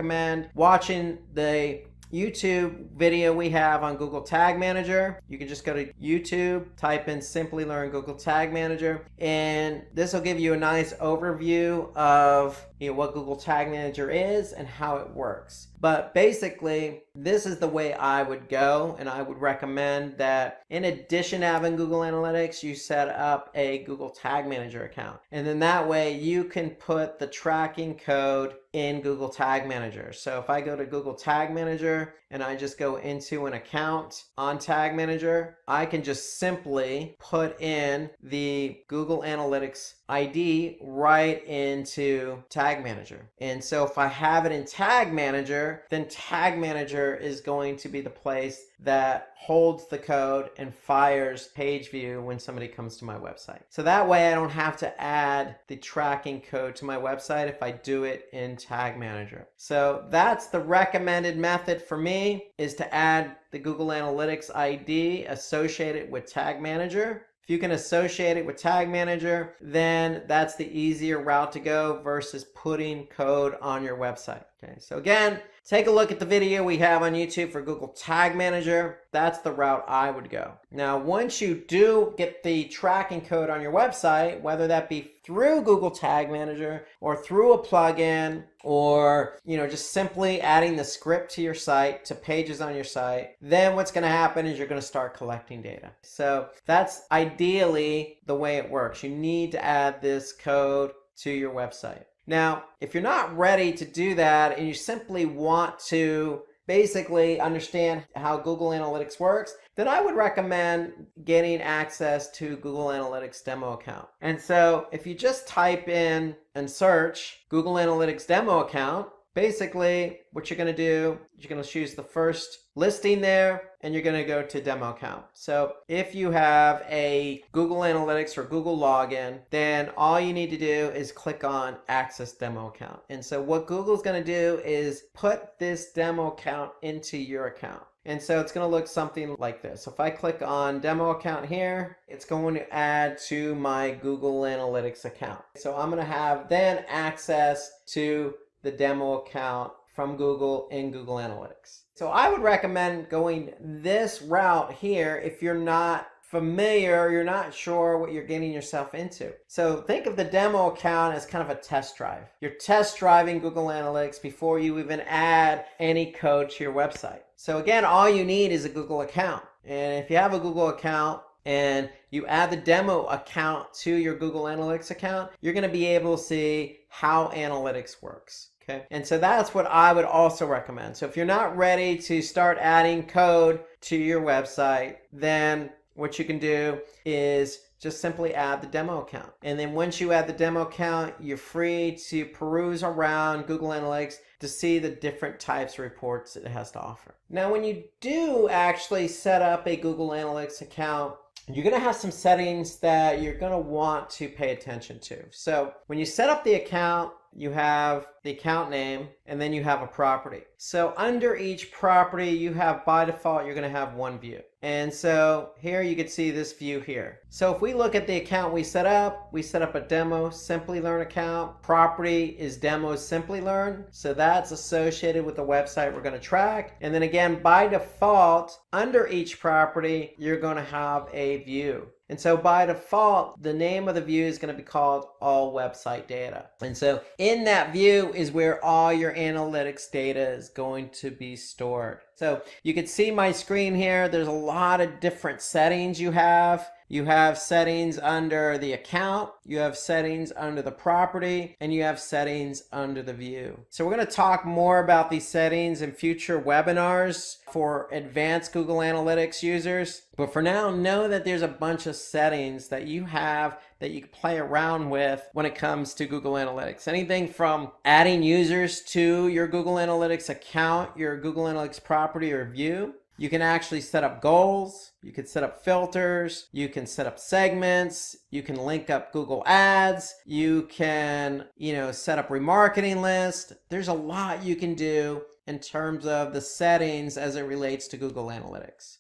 watching the YouTube video we have on Google Tag Manager. You can just go to YouTube, type in Simply Learn Google Tag Manager, and this will give you a nice overview of what Google Tag Manager is and how it works. But basically, this is the way I would go, and I would recommend that in addition to having Google Analytics, you set up a Google Tag Manager account. And then that way you can put the tracking code in Google Tag Manager. So if I go to Google Tag Manager and I just go into an account on Tag Manager, I can just simply put in the Google Analytics ID right into Tag Manager. And so if I have it in Tag Manager, then Tag Manager is going to be the place that holds the code and fires page view when somebody comes to my website. So that way I don't have to add the tracking code to my website if I do it in Tag Manager. So that's the recommended method for me, is to add the Google Analytics ID associated with Tag Manager. If you can associate it with Tag Manager, then that's the easier route to go versus putting code on your website. Okay, so again, take a look at the video we have on YouTube for Google Tag Manager. That's the route I would go. Now, once you do get the tracking code on your website, whether that be through Google Tag Manager or through a plugin, or just simply adding the script to your site, to pages on your site, then what's going to happen is you're going to start collecting data. So that's ideally the way it works. You need to add this code to your website. Now, if you're not ready to do that and you simply want to basically understand how Google Analytics works, then I would recommend getting access to Google Analytics demo account. And so if you just type in and search Google Analytics demo account, basically what you're going to do, you're going to choose the first listing there and you're going to go to demo account. So if you have a Google Analytics or Google login, then all you need to do is click on access demo account. And so what Google's going to do is put this demo account into your account. And so it's going to look something like this. So if I click on demo account here, it's going to add to my Google Analytics account. So I'm going to have then access to the demo account from Google in Google Analytics. So I would recommend going this route here if you're not familiar, you're not sure what you're getting yourself into. So think of the demo account as kind of a test drive. You're test driving Google Analytics before you even add any code to your website. So again, all you need is a Google account. And if you have a Google account and you add the demo account to your Google Analytics account, you're going to be able to see how analytics works. Okay. And so that's what I would also recommend. So if you're not ready to start adding code to your website, then what you can do is just simply add the demo account. And then once you add the demo account, you're free to peruse around Google Analytics to see the different types of reports it has to offer. Now, when you do actually set up a Google Analytics account, you're going to have some settings that you're going to want to pay attention to. So when you set up the account, you have the account name, and then you have a property. So under each property, you have, by default, you're going to have one view. And so here you can see this view here. So if we look at the account we set up a demo Simplilearn account. Property is demo Simplilearn. So that's associated with the website we're going to track. And then again, by default, under each property, you're going to have a view. And so by default, the name of the view is going to be called All Website Data. And so in that view is where all your analytics data is going to be stored. So you can see my screen here. There's a lot of different settings you have. You have settings under the account, you have settings under the property, and you have settings under the view. So we're going to talk more about these settings in future webinars for advanced Google Analytics users. But for now, know that there's a bunch of settings that you have that you can play around with when it comes to Google Analytics. Anything from adding users to your Google Analytics account, your Google Analytics property or view. You can actually set up goals, you can set up filters, you can set up segments, you can link up Google Ads, you can, set up remarketing lists. There's a lot you can do in terms of the settings as it relates to Google Analytics.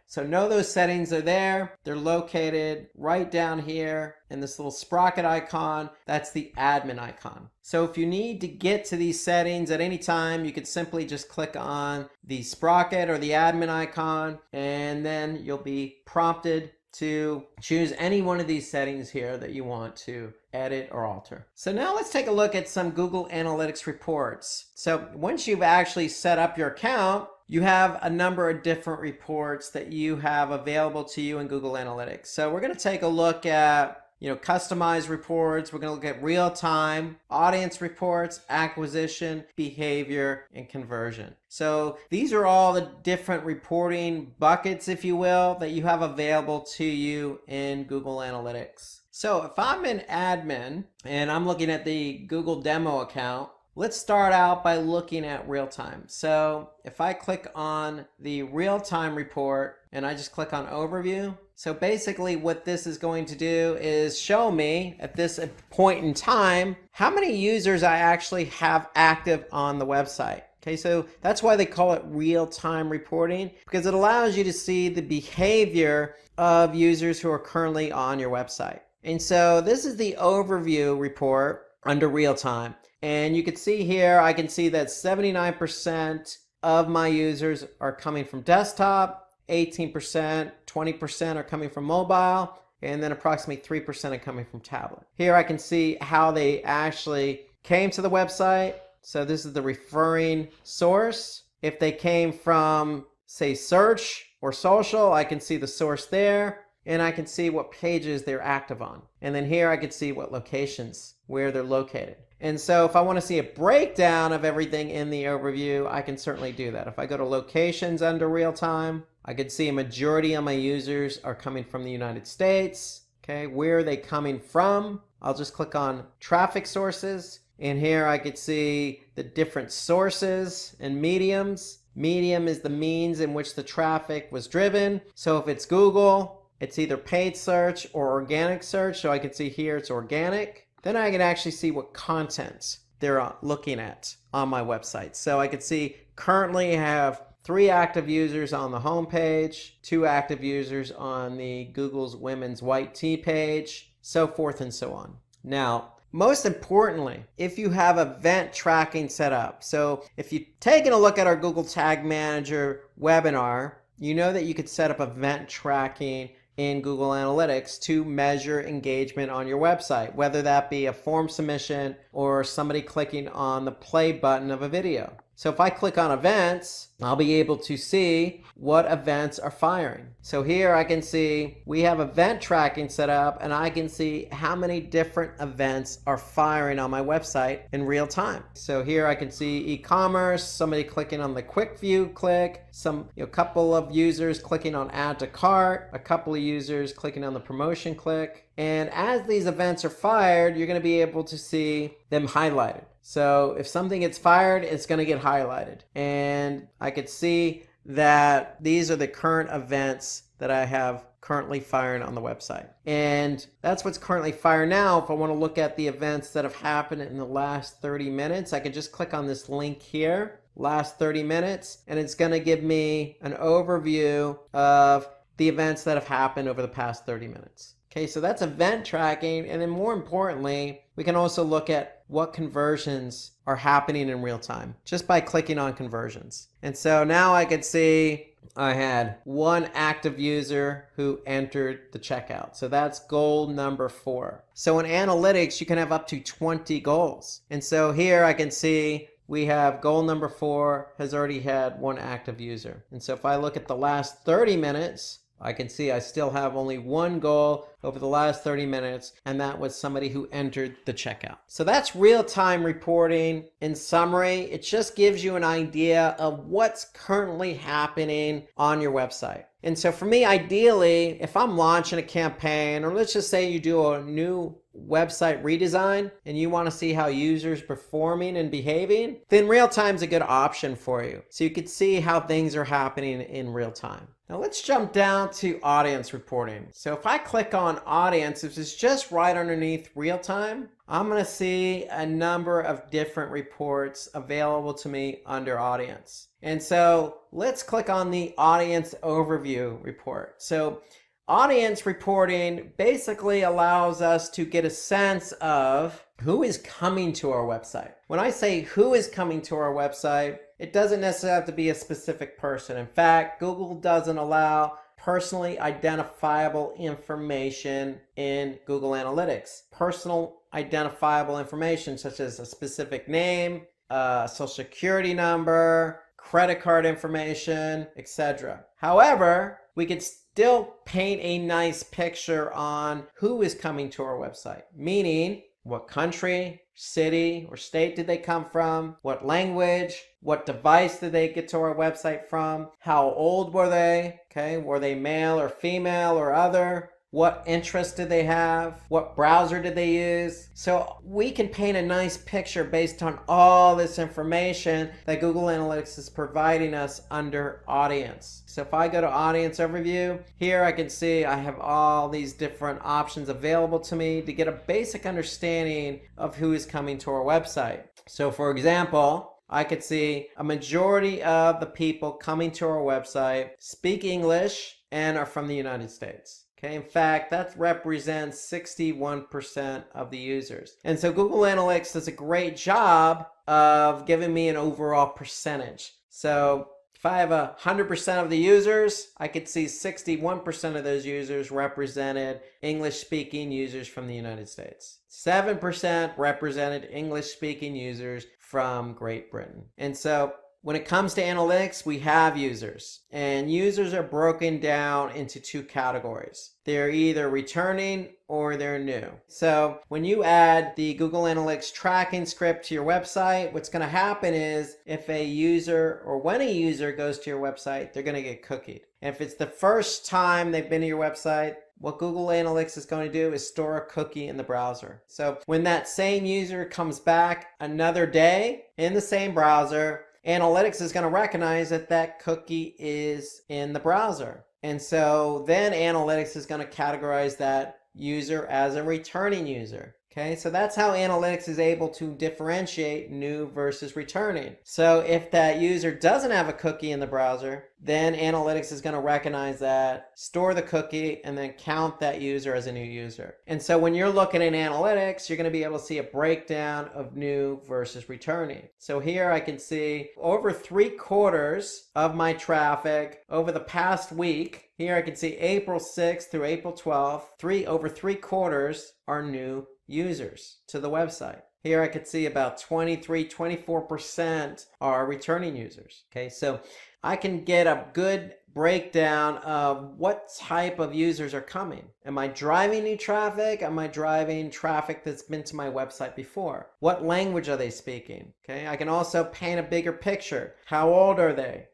So know those settings are there. They're located right down here in this little sprocket icon. That's the admin icon. So if you need to get to these settings at any time, you could simply just click on the sprocket or the admin icon, and then you'll be prompted to choose any one of these settings here that you want to edit or alter. So now let's take a look at some Google Analytics reports. So once you've actually set up your account, you have a number of different reports that you have available to you in Google Analytics. So we're going to take a look at, customized reports. We're going to look at real-time audience reports, acquisition, behavior, and conversion. So these are all the different reporting buckets, if you will, that you have available to you in Google Analytics. So if I'm an admin and I'm looking at the Google demo account, let's start out by looking at real-time. So if I click on the real-time report and I just click on overview, so basically what this is going to do is show me at this point in time how many users I actually have active on the website. Okay, so that's why they call it real-time reporting, because it allows you to see the behavior of users who are currently on your website. And so this is the overview report under real-time. And you can see here, I can see that 79% of my users are coming from desktop, 18%, 20% are coming from mobile, and then approximately 3% are coming from tablet. Here I can see how they actually came to the website. So this is the referring source. If they came from, say, search or social, I can see the source there, and I can see what pages they're active on. And then here I can see what locations, where they're located. And so if I want to see a breakdown of everything in the overview, I can certainly do that. If I go to locations under real time, I can see a majority of my users are coming from the United States. Okay, where are they coming from? I'll just click on traffic sources. And here I could see the different sources and mediums. Medium is the means in which the traffic was driven. So if it's Google, it's either paid search or organic search. So I can see here it's organic. Then I can actually see what content they're looking at on my website. So I can see currently I have 3 active users on the home page, 2 active users on the Google's Women's White Tea page, so forth and so on. Now, most importantly, if you have event tracking set up, so if you've taken a look at our Google Tag Manager webinar, you know that you could set up event tracking in Google Analytics to measure engagement on your website, whether that be a form submission or somebody clicking on the play button of a video. So if I click on events, I'll be able to see what events are firing. So here I can see we have event tracking set up, and I can see how many different events are firing on my website in real time. So here I can see e-commerce, somebody clicking on the quick view click, a couple of users clicking on add to cart, a couple of users clicking on the promotion click. And as these events are fired, you're going to be able to see them highlighted. So if something gets fired, it's going to get highlighted. And I could see that these are the current events that I have currently firing on the website. And that's what's currently fired now. If I want to look at the events that have happened in the last 30 minutes, I could just click on this link here, last 30 minutes, and it's going to give me an overview of the events that have happened over the past 30 minutes. Okay, so that's event tracking. And then more importantly, we can also look at what conversions are happening in real time just by clicking on conversions. And so now I could see I had 1 active user who entered the checkout. So that's goal number 4. So in analytics, you can have up to 20 goals. And so here I can see we have goal number 4 has already had 1 active user. And so if I look at the last 30 minutes, I can see I still have only 1 goal over the last 30 minutes, and that was somebody who entered the checkout. So that's real-time reporting. In summary, it just gives you an idea of what's currently happening on your website. And so for me, ideally, if I'm launching a campaign, or let's just say you do a new website redesign and you want to see how users performing and behaving, then real time is a good option for you. So you could see how things are happening in real time. Now let's jump down to audience reporting. So if I click on audience, this is just right underneath real time. I'm going to see a number of different reports available to me under audience. And so let's click on the audience overview report. So audience reporting basically allows us to get a sense of who is coming to our website. When I say who is coming to our website, it doesn't necessarily have to be a specific person. In fact, Google doesn't allow personally identifiable information in Google Analytics. Personal identifiable information such as a specific name, social security number, credit card information, etc. However, we could still paint a nice picture on who is coming to our website, meaning what country, city, or state did they come from, what language, what device did they get to our website from, how old were they, okay, were they male or female or other, what interests did they have, what browser did they use. So we can paint a nice picture based on all this information that Google Analytics is providing us under audience. So if I go to audience overview, here I can see I have all these different options available to me to get a basic understanding of who is coming to our website. So for example, I could see a majority of the people coming to our website speak English and are from the United States. Okay, in fact, that represents 61% of the users. And so Google Analytics does a great job of giving me an overall percentage. So if I have 100% of the users, I could see 61% of those users represented English-speaking users from the United States. 7% represented English-speaking users from Great Britain. And so when it comes to analytics, we have users, and users are broken down into two categories. They're either returning or they're new. So when you add the Google Analytics tracking script to your website, what's going to happen is if a user or when a user goes to your website, they're going to get cookied. And if it's the first time they've been to your website, what Google Analytics is going to do is store a cookie in the browser. So when that same user comes back another day in the same browser, Analytics is going to recognize that that cookie is in the browser. And so then Analytics is going to categorize that user as a returning user. Okay, so that's how Analytics is able to differentiate new versus returning. So if that user doesn't have a cookie in the browser, then Analytics is going to recognize that, store the cookie, and then count that user as a new user. And so when you're looking at Analytics, you're going to be able to see a breakdown of new versus returning. So here I can see over 3/4 of my traffic over the past week. Here I can see April 6th through April 12th, over 3/4 are new users to the website. Here I could see about 24% are returning users. Okay, so I can get a good breakdown of what type of users are coming. Am I driving new traffic? Am I driving traffic that's been to my website before? What language are they speaking? Okay, I can also paint a bigger picture. How old are they?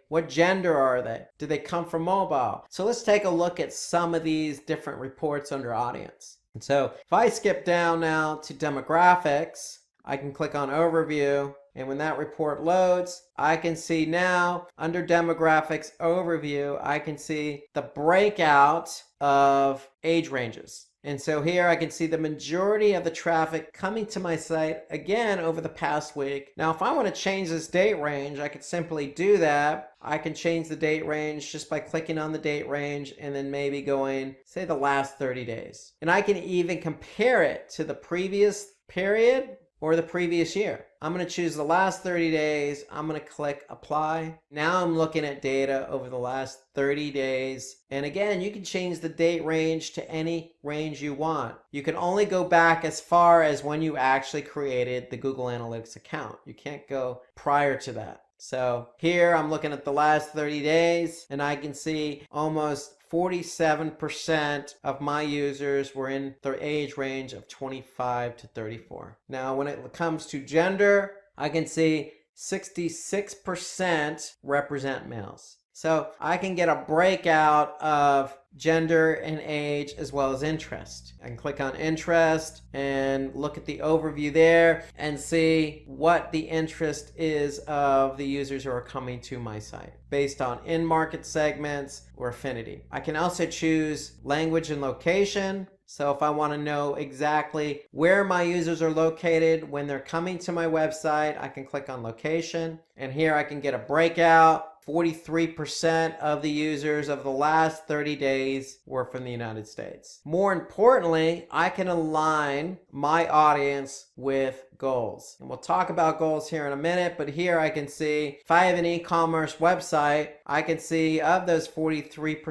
What gender are they? Do they come from mobile? So let's take a look at some of these different reports under audience. And so if I skip down now to demographics, I can click on overview, and when that report loads, I can see now under demographics overview, I can see the breakout of age ranges. And so here I can see the majority of the traffic coming to my site again over the past week. Now, if I want to change this date range, I could simply do that. I can change the date range just by clicking on the date range and then maybe going, say, the last 30 days. And I can even compare it to the previous period or the previous year. I'm going to choose the last 30 days. I'm going to click apply. Now I'm looking at data over the last 30 days. And again, you can change the date range to any range you want. You can only go back as far as when you actually created the Google Analytics account. You can't go prior to that. So here I'm looking at the last 30 days and I can see almost 47% of my users were in the age range of 25 to 34. Now, when it comes to gender, I can see 66% represent males. So I can get a breakout of gender and age as well as interest. I can click on interest and look at the overview there and see what the interest is of the users who are coming to my site based on in-market segments or affinity. I can also choose language and location. So if I want to know exactly where my users are located when they're coming to my website, I can click on location. And here I can get a breakout. 43% of the users of the last 30 days were from the United States. More importantly, I can align my audience with goals. And we'll talk about goals here in a minute, but here I can see if I have an e-commerce website, I can see of those 43%,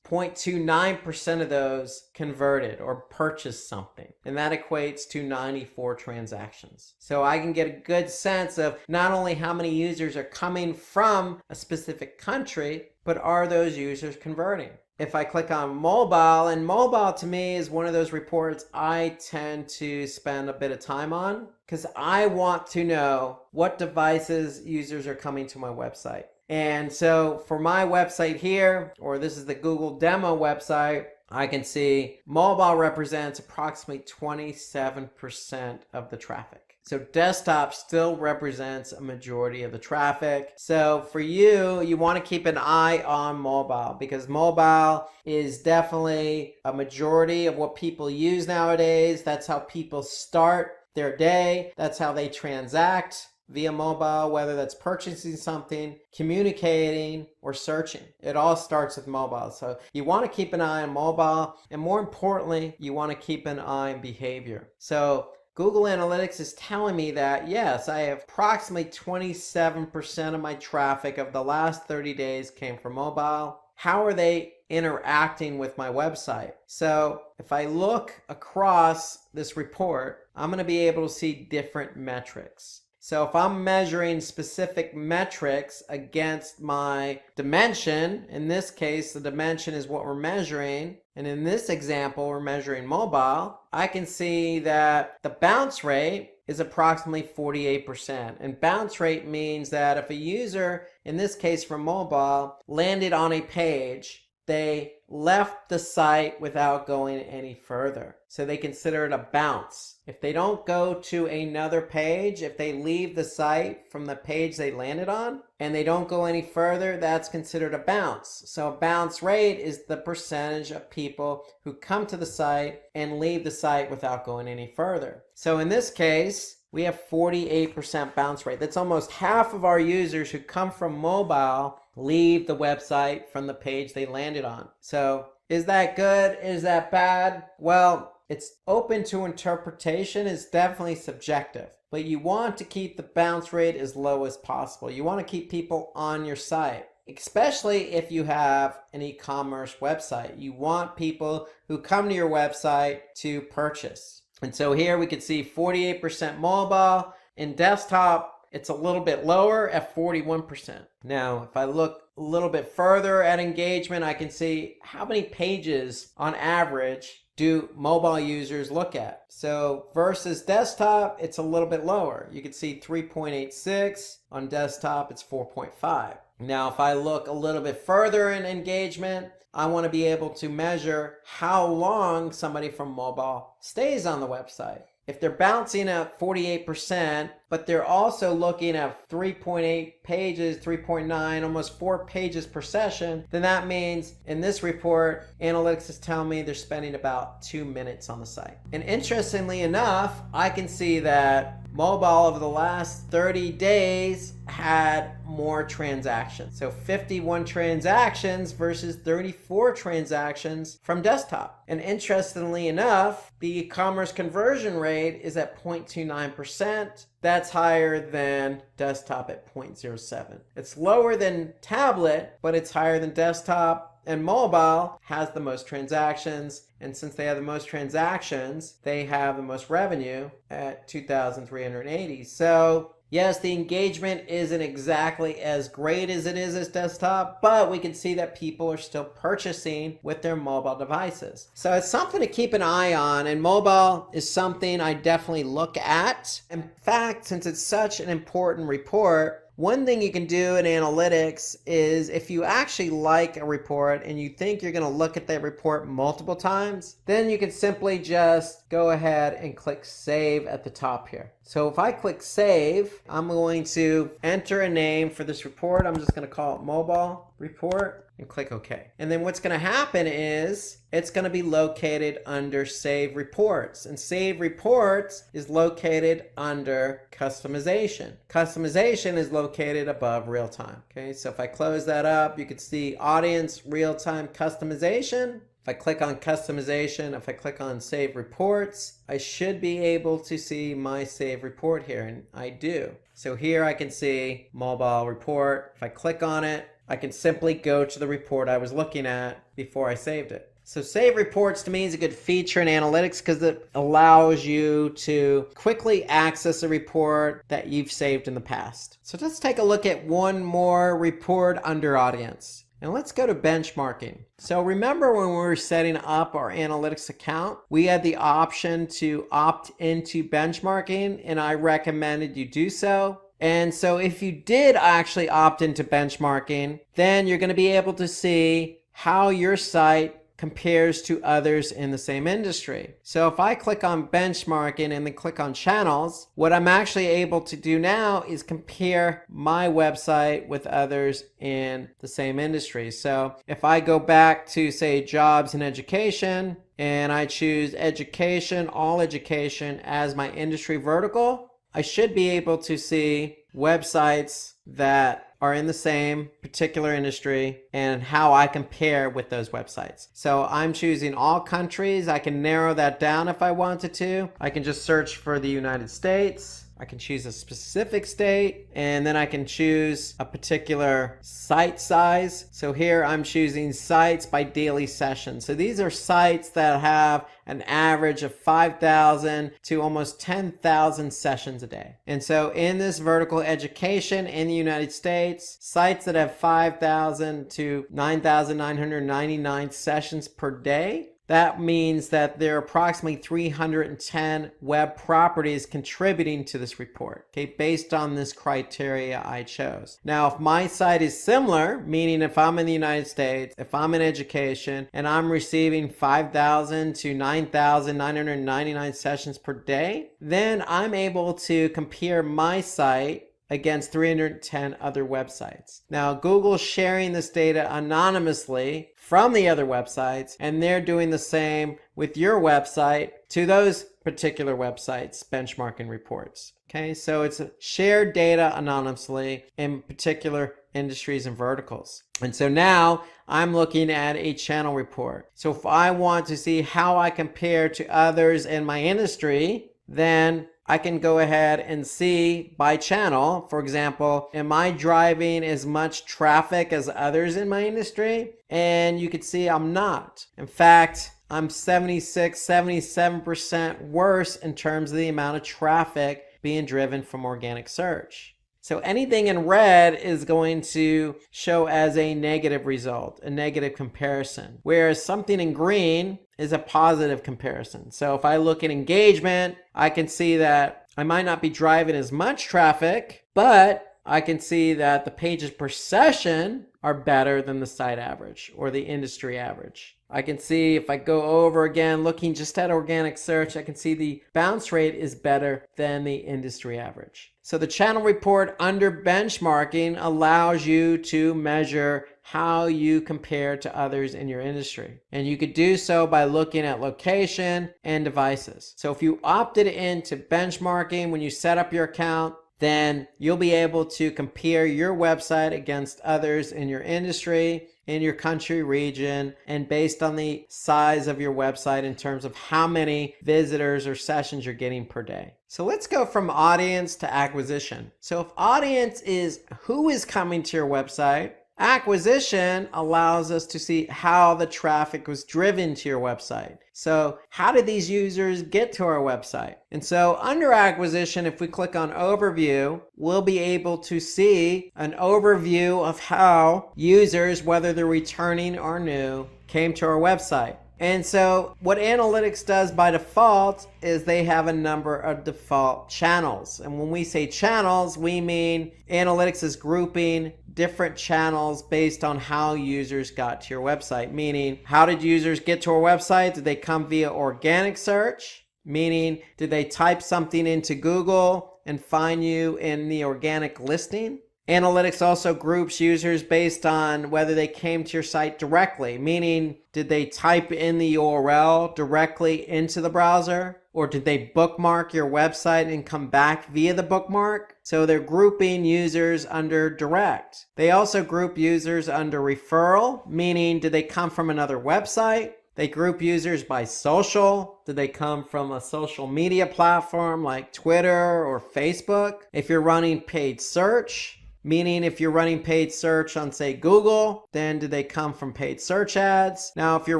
0.29% of those converted or purchased something. And that equates to 94 transactions. So I can get a good sense of not only how many users are coming from a specific country, but are those users converting? If I click on mobile, and mobile to me is one of those reports I tend to spend a bit of time on because I want to know what devices users are coming to my website. And so for my website here, or this is the Google demo website, I can see mobile represents approximately 27% of the traffic. So desktop still represents a majority of the traffic. So for you, you want to keep an eye on mobile because mobile is definitely a majority of what people use nowadays. That's how people start their day. That's how they transact via mobile, whether that's purchasing something, communicating, or searching. It all starts with mobile. So you want to keep an eye on mobile, and more importantly, you want to keep an eye on behavior. So Google Analytics is telling me that, yes, I have approximately 27% of my traffic of the last 30 days came from mobile. How are they interacting with my website? So if I look across this report, I'm going to be able to see different metrics. So if I'm measuring specific metrics against my dimension, in this case, the dimension is what we're measuring. And in this example, we're measuring mobile. I can see that the bounce rate is approximately 48%. And bounce rate means that if a user, in this case for mobile, landed on a page, they left the site without going any further. So they consider it a bounce. If they don't go to another page, if they leave the site from the page they landed on and they don't go any further, that's considered a bounce. So a bounce rate is the percentage of people who come to the site and leave the site without going any further. So in this case, we have 48% bounce rate. That's almost half of our users who come from mobile leave the website from the page they landed on. So is that good? Is that bad? Well, it's open to interpretation. It's definitely subjective. But you want to keep the bounce rate as low as possible. You want to keep people on your site, especially if you have an e-commerce website. You want people who come to your website to purchase. And so here we can see 48% mobile. In desktop, it's a little bit lower at 41%. Now, if I look a little bit further at engagement, I can see how many pages on average do mobile users look at. So versus desktop, it's a little bit lower. You can see 3.86. On desktop, it's 4.5. Now, if I look a little bit further in engagement, I want to be able to measure how long somebody from mobile stays on the website. If they're bouncing at 48%, but they're also looking at 3.8 pages, 3.9, almost 4 pages per session, then that means in this report, analytics is telling me they're spending about 2 minutes on the site. And interestingly enough, I can see that mobile over the last 30 days had more transactions. So 51 transactions versus 34 transactions from desktop. And interestingly enough, the e-commerce conversion rate is at 0.29%. That's higher than desktop at 0.07. It's lower than tablet, but it's higher than desktop. And mobile has the most transactions, and since they have the most transactions, they have the most revenue at 2,380. So yes, the engagement isn't exactly as great as it is as desktop, but we can see that people are still purchasing with their mobile devices. So it's something to keep an eye on, and mobile is something I definitely look at. In fact, since it's such an important report, one thing you can do in analytics is if you actually like a report and you think you're going to look at that report multiple times, then you can simply just go ahead and click save at the top here. So if I click save, I'm going to enter a name for this report. I'm just going to call it mobile report and click OK. And then what's going to happen is it's going to be located under save reports, and save reports is located under customization. Customization is located above real time. Okay, so if I close that up, you can see audience, real time, customization. If I click on customization, if I click on save reports, I should be able to see my save report here, and I do. So here I can see mobile report. If I click on it, I can simply go to the report I was looking at before I saved it. So save reports to me is a good feature in analytics because it allows you to quickly access a report that you've saved in the past. So let's take a look at one more report under audience. And let's go to benchmarking. So remember when we were setting up our analytics account, we had the option to opt into benchmarking, and I recommended you do so. And so if you did actually opt into benchmarking, then you're going to be able to see how your site compares to others in the same industry. So if I click on benchmarking and then click on channels, what I'm actually able to do now is compare my website with others in the same industry. So if I go back to, say, jobs and education, and I choose education, all education as my industry vertical, I should be able to see websites that are in the same particular industry and how I compare with those websites. So I'm choosing all countries. I can narrow that down if I wanted to. I can just search for the United States. I can choose a specific state, and then I can choose a particular site size. So here I'm choosing sites by daily session. So these are sites that have an average of 5,000 to almost 10,000 sessions a day. And so in this vertical education in the United States, sites that have 5,000 to 9,999 sessions per day, that means that there are approximately 310 web properties contributing to this report, okay, based on this criteria I chose. Now, if my site is similar, meaning if I'm in the United States, if I'm in education, and I'm receiving 5,000 to 9,999 sessions per day, then I'm able to compare my site against 310 other websites. Now, Google's sharing this data anonymously from the other websites, and they're doing the same with your website to those particular websites' benchmarking reports. Okay, so it's shared data anonymously in particular industries and verticals. And so now I'm looking at a channel report. So if I want to see how I compare to others in my industry, then I can go ahead and see by channel. For example, am I driving as much traffic as others in my industry? And you can see I'm not. In fact, I'm 77% worse in terms of the amount of traffic being driven from organic search. So anything in red is going to show as a negative result, a negative comparison, whereas something in green is a positive comparison. So if I look at engagement, I can see that I might not be driving as much traffic, but I can see that the pages per session are better than the site average or the industry average. I can see if I go over again, looking just at organic search, I can see the bounce rate is better than the industry average. So the channel report under benchmarking allows you to measure how you compare to others in your industry. And you could do so by looking at location and devices. So if you opted into benchmarking when you set up your account, then you'll be able to compare your website against others in your industry, in your country, region, and based on the size of your website in terms of how many visitors or sessions you're getting per day. So let's go from audience to acquisition. So if audience is who is coming to your website, acquisition allows us to see how the traffic was driven to your website. So how did these users get to our website? And so under acquisition, if we click on overview, we'll be able to see an overview of how users, whether they're returning or new, came to our website. And so what analytics does by default is they have a number of default channels. And when we say channels, we mean analytics is grouping different channels based on how users got to your website. Meaning, how did users get to our website? Did they come via organic search? Meaning, did they type something into Google and find you in the organic listing? Analytics also groups users based on whether they came to your site directly, meaning did they type in the URL directly into the browser, or did they bookmark your website and come back via the bookmark? So they're grouping users under direct. They also group users under referral, meaning did they come from another website, They group users by social. Did they come from a social media platform like Twitter or Facebook? If you're running paid search, meaning if you're running paid search on, say, Google, then do they come from paid search ads? Now, if you're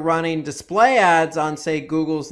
running display ads on, say, Google's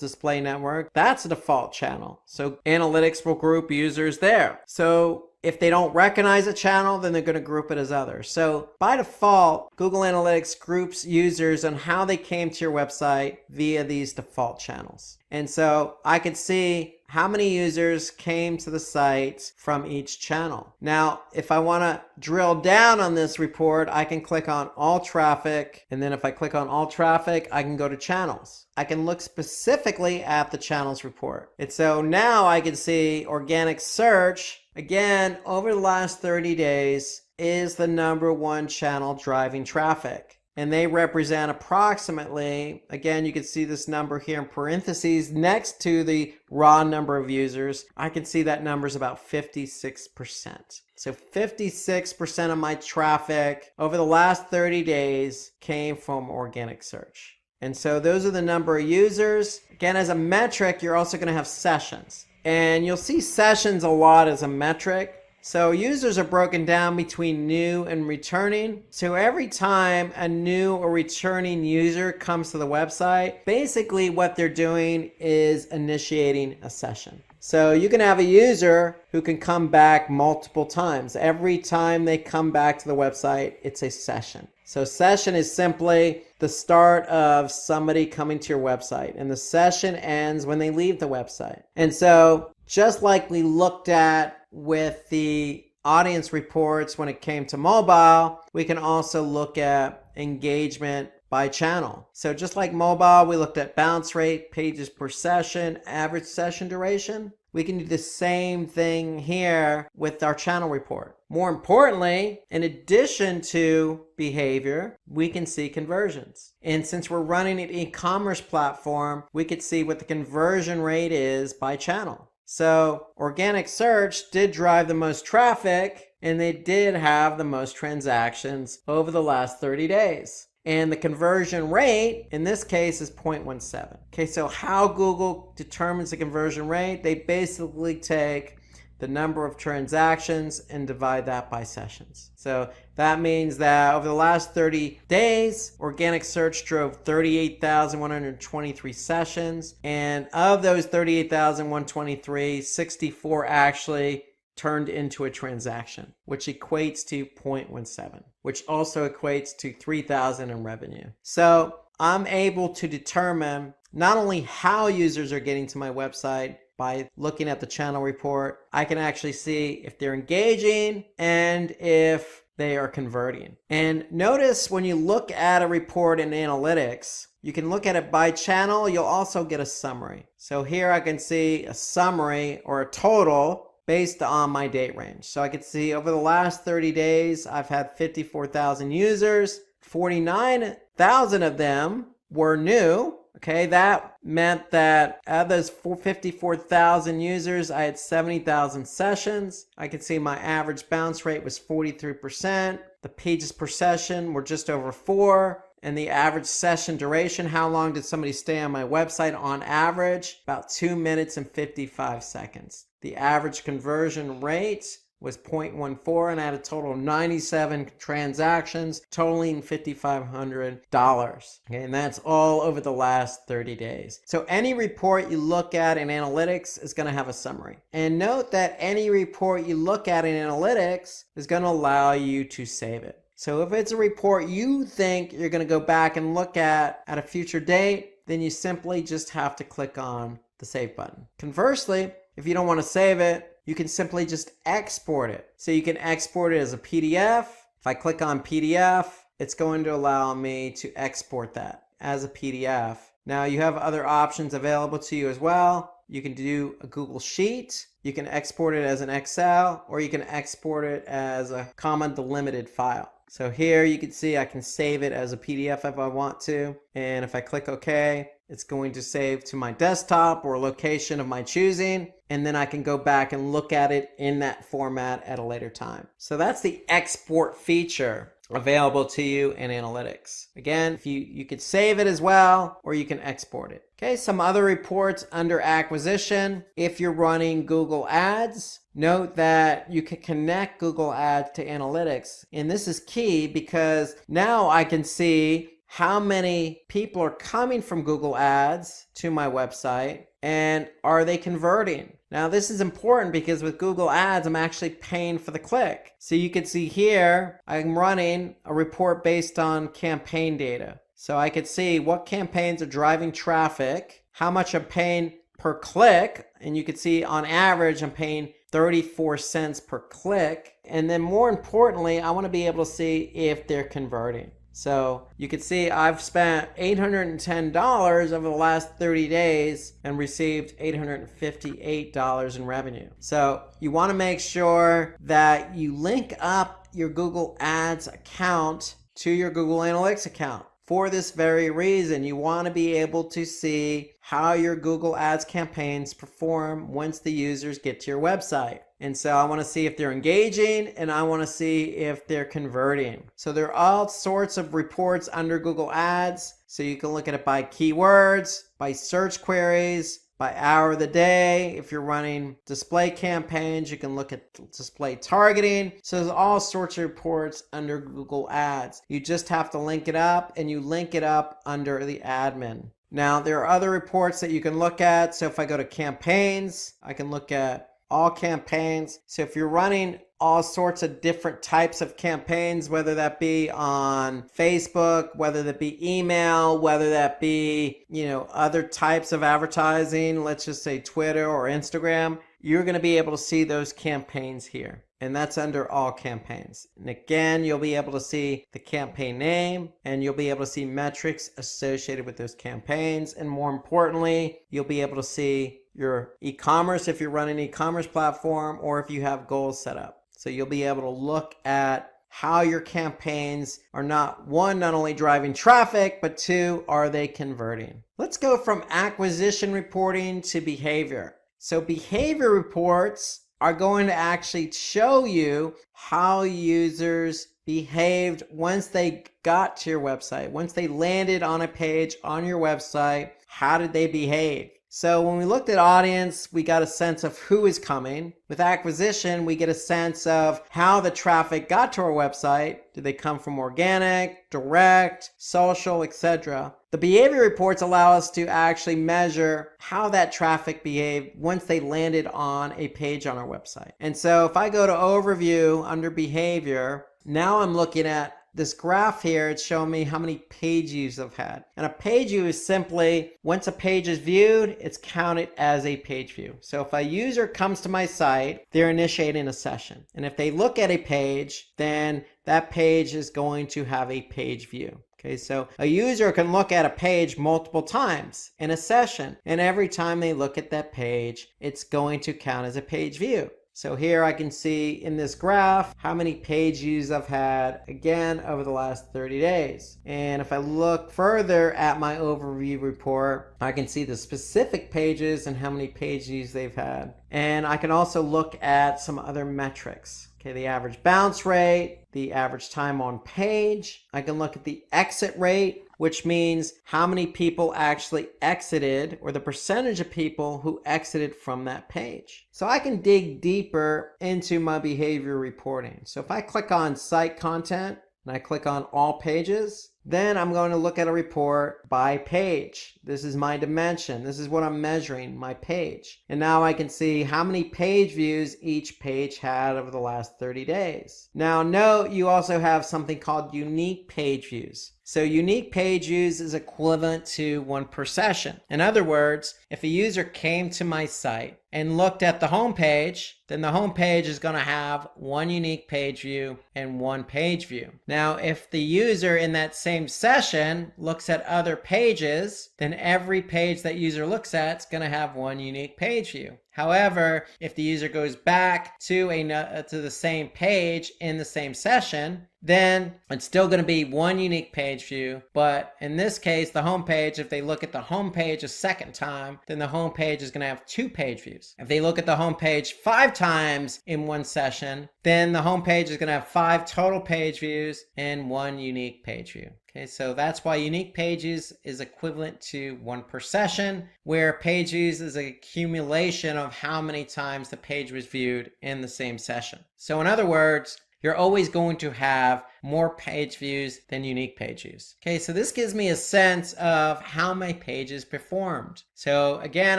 display network, that's a default channel. So analytics will group users there. So if they don't recognize a channel, then they're going to group it as others. So by default, Google Analytics groups users on how they came to your website via these default channels. And so I could see how many users came to the site from each channel. Now, if I want to drill down on this report, I can click on all traffic. And then if I click on all traffic, I can go to channels. I can look specifically at the channels report. And so now I can see organic search, again, over the last 30 days, is the #1 channel driving traffic. And they represent approximately, again, you can see this number here in parentheses next to the raw number of users. I can see that number is about 56%. So 56% of my traffic over the last 30 days came from organic search. And so those are the number of users. Again, as a metric, you're also going to have sessions. And you'll see sessions a lot as a metric. So users are broken down between new and returning. So every time a new or returning user comes to the website, basically what they're doing is initiating a session. So you can have a user who can come back multiple times. Every time they come back to the website, it's a session. So session is simply the start of somebody coming to your website, and the session ends when they leave the website. And so just like we looked at with the audience reports when it came to mobile, we can also look at engagement by channel. So just like mobile, we looked at bounce rate, pages per session, average session duration. We can do the same thing here with our channel report. More importantly, in addition to behavior, we can see conversions. And since we're running an e-commerce platform, we could see what the conversion rate is by channel. So organic search did drive the most traffic, and they did have the most transactions over the last 30 days. And the conversion rate in this case is 0.17. Okay, so how Google determines the conversion rate? They basically take the number of transactions and divide that by sessions. So that means that over the last 30 days, organic search drove 38,123 sessions. And of those 38,123, 64 actually turned into a transaction, which equates to 0.17, which also equates to $3,000 in revenue. So I'm able to determine not only how users are getting to my website by looking at the channel report, I can actually see if they're engaging and if they are converting. And notice when you look at a report in analytics, you can look at it by channel. You'll also get a summary. So here I can see a summary or a total based on my date range. So I can see over the last 30 days, I've had 54,000 users, 49,000 of them were new. Okay, that meant that out of those 54,000 users, I had 70,000 sessions. I could see my average bounce rate was 43%. The pages per session were just over 4. And the average session duration, how long did somebody stay on my website on average? About 2 minutes and 55 seconds. The average conversion rate was 0.14, and I had a total of 97 transactions totaling $5,500. Okay, and that's all over the last 30 days. So any report you look at in analytics is going to have a summary. And note that any report you look at in analytics is going to allow you to save it. So if it's a report you think you're going to go back and look at a future date, then you simply just have to click on the save button. Conversely, if you don't want to save it, you can simply just export it. So you can export it as a PDF. If I click on PDF, it's going to allow me to export that as a PDF. Now you have other options available to you as well. You can do a Google Sheet. You can export it as an Excel, or you can export it as a comma delimited file. So here you can see I can save it as a PDF if I want to. And if I click OK, it's going to save to my desktop or location of my choosing. And then I can go back and look at it in that format at a later time. So that's the export feature available to you in analytics. Again, if you could save it as well, or you can export it. Okay, some other reports under acquisition. If you're running Google Ads, note that you can connect Google Ads to analytics. And this is key because now I can see how many people are coming from Google Ads to my website and are they converting? Now this is important because with Google Ads, I'm actually paying for the click. So you can see here, I'm running a report based on campaign data. So I could see what campaigns are driving traffic, how much I'm paying per click, and you can see on average I'm paying 34 cents per click. And then more importantly, I want to be able to see if they're converting. So you can see I've spent $810 over the last 30 days and received $858 in revenue. So you want to make sure that you link up your Google Ads account to your Google Analytics account. For this very reason, you want to be able to see how your Google Ads campaigns perform once the users get to your website. And so I want to see if they're engaging and I want to see if they're converting. So there are all sorts of reports under Google Ads. So you can look at it by keywords, by search queries, by hour of the day. If you're running display campaigns, you can look at display targeting. So there's all sorts of reports under Google Ads. You just have to link it up, and you link it up under the admin. Now there are other reports that you can look at. So if I go to campaigns, I can look at all campaigns. So if you're running all sorts of different types of campaigns, whether that be on Facebook, whether that be email, whether that be, other types of advertising, let's just say Twitter or Instagram, you're going to be able to see those campaigns here. And that's under all campaigns. And again, you'll be able to see the campaign name and you'll be able to see metrics associated with those campaigns. And more importantly, you'll be able to see your e-commerce if you're running an e-commerce platform or if you have goals set up. So you'll be able to look at how your campaigns are not only driving traffic, but two, are they converting? Let's go from acquisition reporting to behavior. So behavior reports are going to actually show you how users behaved once they got to your website. Once they landed on a page on your website, how did they behave? So when we looked at audience, we got a sense of who is coming. With acquisition, we get a sense of how the traffic got to our website. Did they come from organic, direct, social, etc.? The behavior reports allow us to actually measure how that traffic behaved once they landed on a page on our website. And so if I go to overview under behavior, now I'm looking at this graph here. It's showing me how many page views I've had. And a page view is simply, once a page is viewed, it's counted as a page view. So if a user comes to my site, they're initiating a session. And if they look at a page, then that page is going to have a page view. Okay, so a user can look at a page multiple times in a session. And every time they look at that page, it's going to count as a page view. So here I can see in this graph how many page views I've had, again, over the last 30 days. And if I look further at my overview report, I can see the specific pages and how many page views they've had. And I can also look at some other metrics. Okay, the average bounce rate, the average time on page. I can look at the exit rate, which means how many people actually exited, or the percentage of people who exited from that page. So I can dig deeper into my behavior reporting. So if I click on site content and I click on all pages, then I'm going to look at a report by page. This is my dimension. This is what I'm measuring, my page. And now I can see how many page views each page had over the last 30 days. Now note, you also have something called unique page views. So unique page views is equivalent to one per session. In other words, if a user came to my site and looked at the home page, then the home page is going to have one unique page view and one page view. Now, if the user in that same session looks at other pages, then every page that user looks at is going to have one unique page view. However, if the user goes back to the same page in the same session, then it's still going to be one unique page view. But in this case, the home page, if they look at the home page a second time, then the home page is going to have 2 page views. If they look at the home page 5 times in one session, then the home page is going to have 5 total page views and 1 unique page view. Okay, so that's why unique pages is equivalent to 1 per session, where page views is an accumulation of how many times the page was viewed in the same session. So in other words, you're always going to have more page views than unique page views. Okay, so this gives me a sense of how my pages performed. So again,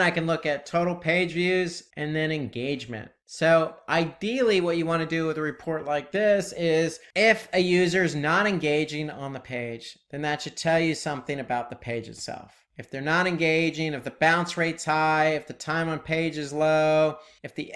I can look at total page views and then engagement. So ideally what you want to do with a report like this is if a user is not engaging on the page, then that should tell you something about the page itself. If they're not engaging, if the bounce rate's high, if the time on page is low, if the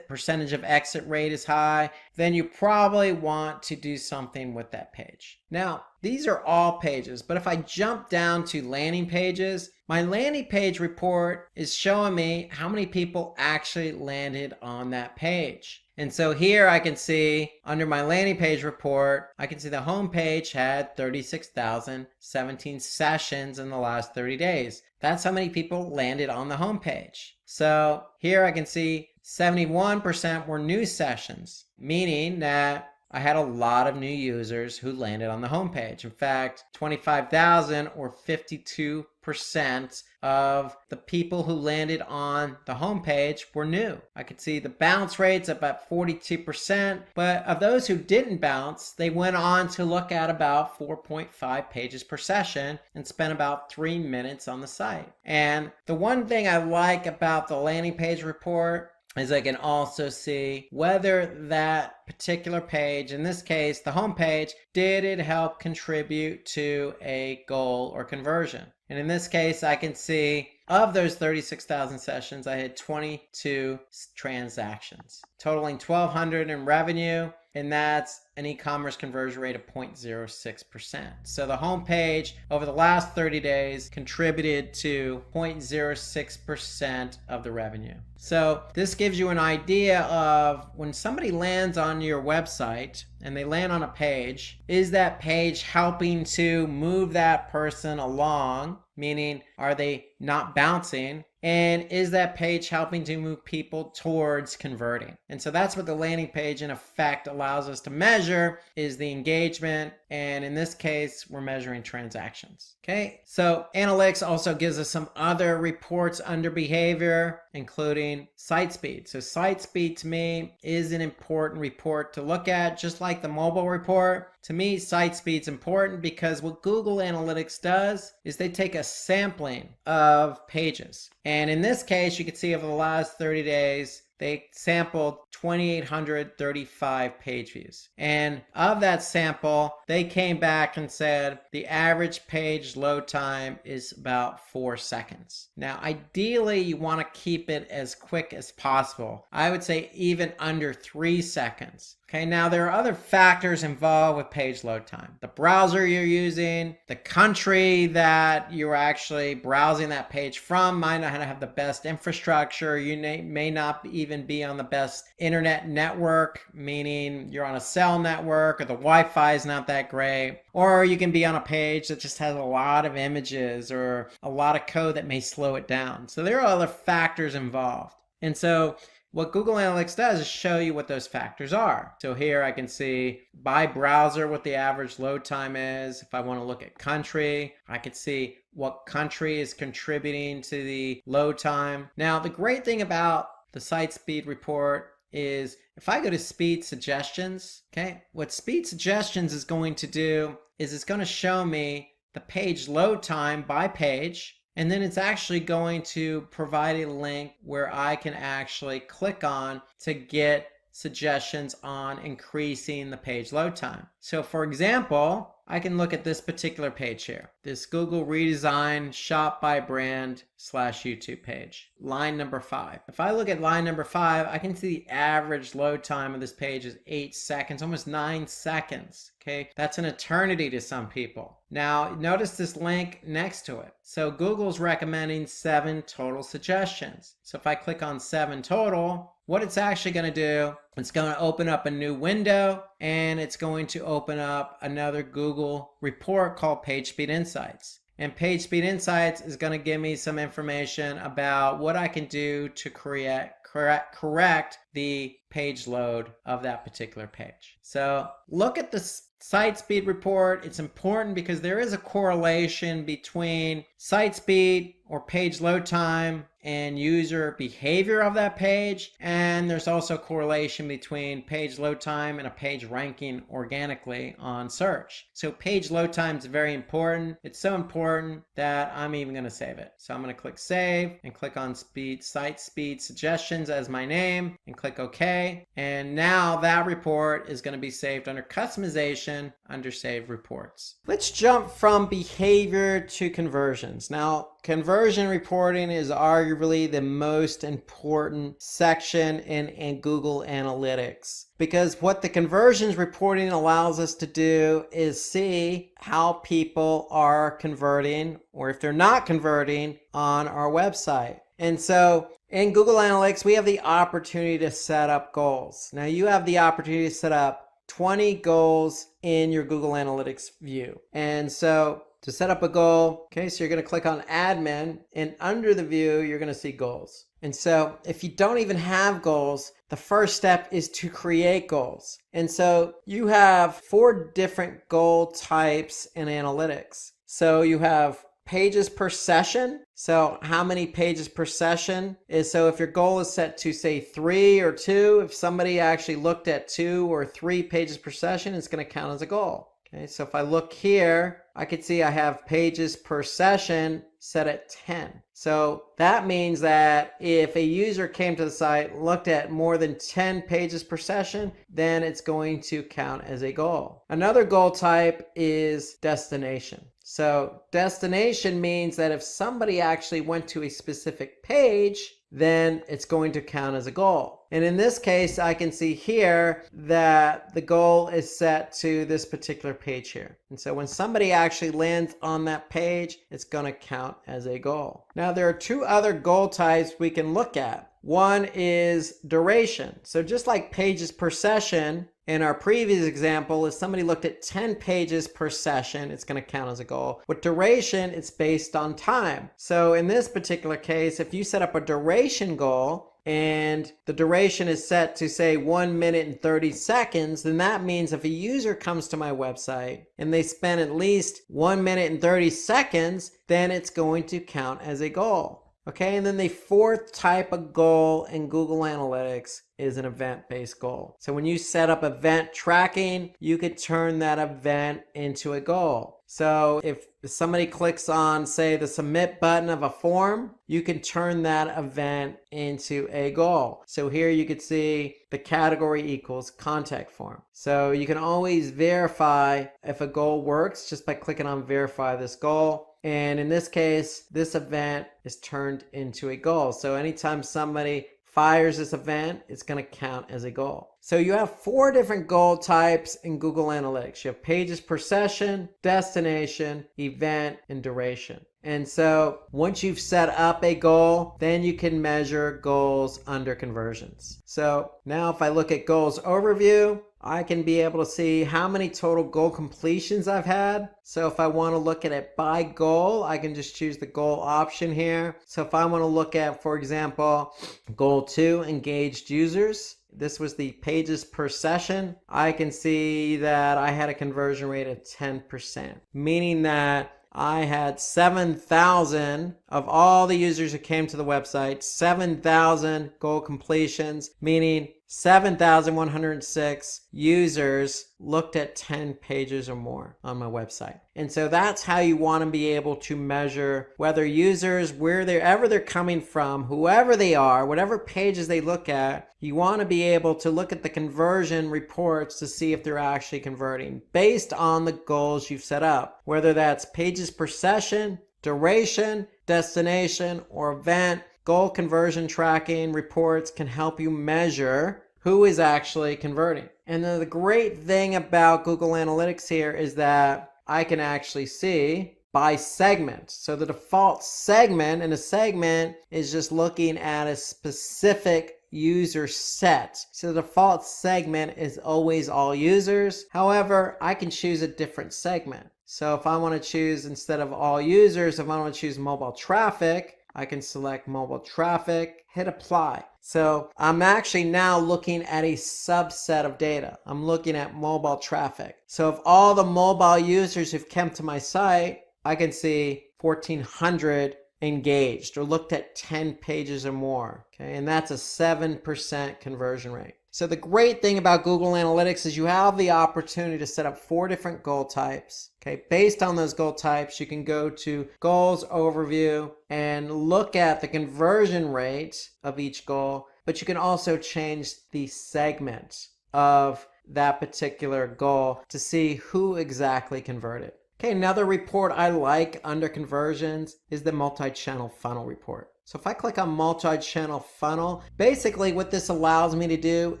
percentage of exit rate is high, then you probably want to do something with that page. Now, these are all pages, but if I jump down to landing pages, my landing page report is showing me how many people actually landed on that page. And so here I can see under my landing page report, I can see the home page had 36,017 sessions in the last 30 days. That's how many people landed on the home page. So here I can see 71% were new sessions, meaning that I had a lot of new users who landed on the homepage. In fact, 25,000 or 52% of the people who landed on the homepage were new. I could see the bounce rates about 42%, but of those who didn't bounce, they went on to look at about 4.5 pages per session and spent about 3 minutes on the site. And the one thing I like about the landing page report is I can also see whether that particular page, in this case the home page, did it help contribute to a goal or conversion. And in this case I can see of those 36,000 sessions I had 22 transactions totaling 1,200 in revenue, and that's an e-commerce conversion rate of 0.06%. So the home page over the last 30 days contributed to 0.06% of the revenue. So this gives you an idea of when somebody lands on your website and they land on a page, is that page helping to move that person along? Meaning, are they not bouncing? And is that page helping to move people towards converting? And so that's what the landing page in effect allows us to measure, is the engagement. And in this case, we're measuring transactions. Okay, so analytics also gives us some other reports under behavior, including site speed. So site speed to me is an important report to look at, just like the mobile report. To me, site speed's important because what Google Analytics does is they take a sampling of pages. And in this case, you can see over the last 30 days, they sampled 2,835 page views. And of that sample, they came back and said the average page load time is about 4 seconds. Now, ideally, you want to keep it as quick as possible. I would say even under 3 seconds. Okay, now there are other factors involved with page load time. The browser you're using, the country that you're actually browsing that page from might not have the best infrastructure. You may not even be on the best internet network, meaning you're on a cell network or the Wi-Fi is not that great. Or you can be on a page that just has a lot of images or a lot of code that may slow it down. So there are other factors involved. And so what Google Analytics does is show you what those factors are. So here I can see by browser what the average load time is. If I want to look at country, I could see what country is contributing to the load time. Now, the great thing about the site speed report is if I go to speed suggestions, okay, what speed suggestions is going to do is it's going to show me the page load time by page. And then it's actually going to provide a link where I can actually click on to get suggestions on increasing the page load time. So for example, I can look at this particular page here, this Google redesign shop by brand /YouTube page, line number 5. If I look at line number 5, I can see the average load time of this page is 8 seconds, almost 9 seconds. Okay, that's an eternity to some people. Now, notice this link next to it. So Google's recommending 7 total suggestions. So if I click on 7 total, what it's actually going to do, it's going to open up a new window, and it's going to open up another Google report called PageSpeed Insights. And PageSpeed Insights is going to give me some information about what I can do to correct the page load of that particular page. So look at the site speed report. It's important because there is a correlation between site speed or page load time and user behavior of that page. And there's also a correlation between page load time and a page ranking organically on search. So page load time is very important. It's so important that I'm even going to save it. So I'm going to click save and click on site speed suggestions as my name and click OK. And now that report is going to be saved under customization under save reports. Let's jump from behavior to conversions. Now, conversion reporting is arguably the most important section in Google Analytics, because what the conversions reporting allows us to do is see how people are converting, or if they're not converting, on our website. And so in Google Analytics, we have the opportunity to set up goals. Now you have the opportunity to set up 20 goals in your Google Analytics view. And so to set up a goal, okay, so you're going to click on admin, and under the view, you're going to see goals. And so if you don't even have goals, the first step is to create goals. And so you have 4 different goal types in analytics. So you have pages per session. So how many pages per session is, so if your goal is set to say 3 or 2, if somebody actually looked at 2 or 3 pages per session, it's going to count as a goal. Okay, so if I look here, I can see I have pages per session set at 10. So that means that if a user came to the site, looked at more than 10 pages per session, then it's going to count as a goal. Another goal type is destination. So destination means that if somebody actually went to a specific page, then it's going to count as a goal. And in this case, I can see here that the goal is set to this particular page here. And so when somebody actually lands on that page, it's going to count as a goal. Now there are 2 other goal types we can look at. One is duration. So just like pages per session, in our previous example, if somebody looked at 10 pages per session, it's going to count as a goal. With duration, it's based on time. So in this particular case, if you set up a duration goal, and the duration is set to say 1 minute and 30 seconds, then that means if a user comes to my website and they spend at least 1 minute and 30 seconds, then it's going to count as a goal. Okay, and then the 4th type of goal in Google Analytics is an event-based goal. So when you set up event tracking, you could turn that event into a goal. So if somebody clicks on, say, the submit button of a form, you can turn that event into a goal. So here you could see the category equals contact form. So you can always verify if a goal works just by clicking on verify this goal. And in this case, this event is turned into a goal. So anytime somebody fires this event, it's going to count as a goal. So you have 4 different goal types in Google Analytics. You have pages per session, destination, event, and duration. And so once you've set up a goal, then you can measure goals under conversions. So now if I look at goals overview, I can be able to see how many total goal completions I've had. So if I want to look at it by goal, I can just choose the goal option here. So if I want to look at, for example, goal 2, engaged users, this was the pages per session, I can see that I had a conversion rate of 10%, meaning that I had 7,000 of all the users who came to the website, 7,000 goal completions, meaning 7,106 users looked at 10 pages or more on my website. And so that's how you want to be able to measure whether users, wherever they're coming from, whoever they are, whatever pages they look at, you want to be able to look at the conversion reports to see if they're actually converting based on the goals you've set up, whether that's pages per session, duration, destination, or event. Goal conversion tracking reports can help you measure who is actually converting. And then the great thing about Google Analytics here is that I can actually see by segment. So the default segment in a segment is just looking at a specific user set. So the default segment is always all users. However, I can choose a different segment. So if I want to choose, instead of all users, if I want to choose mobile traffic, I can select mobile traffic, hit apply. So I'm actually now looking at a subset of data. I'm looking at mobile traffic. So if all the mobile users who've come to my site, I can see 1,400 engaged or looked at 10 pages or more. Okay, and that's a 7% conversion rate. So the great thing about Google Analytics is you have the opportunity to set up 4 different goal types. Okay, based on those goal types, you can go to Goals Overview and look at the conversion rate of each goal, but you can also change the segment of that particular goal to see who exactly converted. Okay, another report I like under conversions is the multi-channel funnel report. So if I click on multi-channel funnel, basically what this allows me to do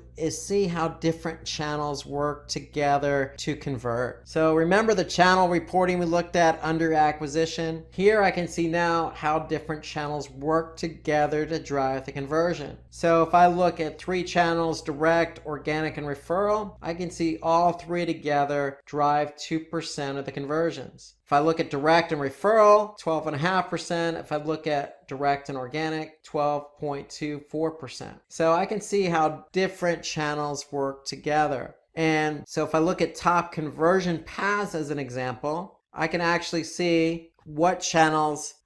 is see how different channels work together to convert. So remember the channel reporting we looked at under acquisition? Here I can see now how different channels work together to drive the conversion. So if I look at 3 channels, direct, organic, and referral, I can see all 3 together drive 2% of the conversions. If I look at direct and referral, 12.5%. If I look at direct and organic, 12.24%. So I can see how different channels work together. And so if I look at top conversion paths as an example, I can actually see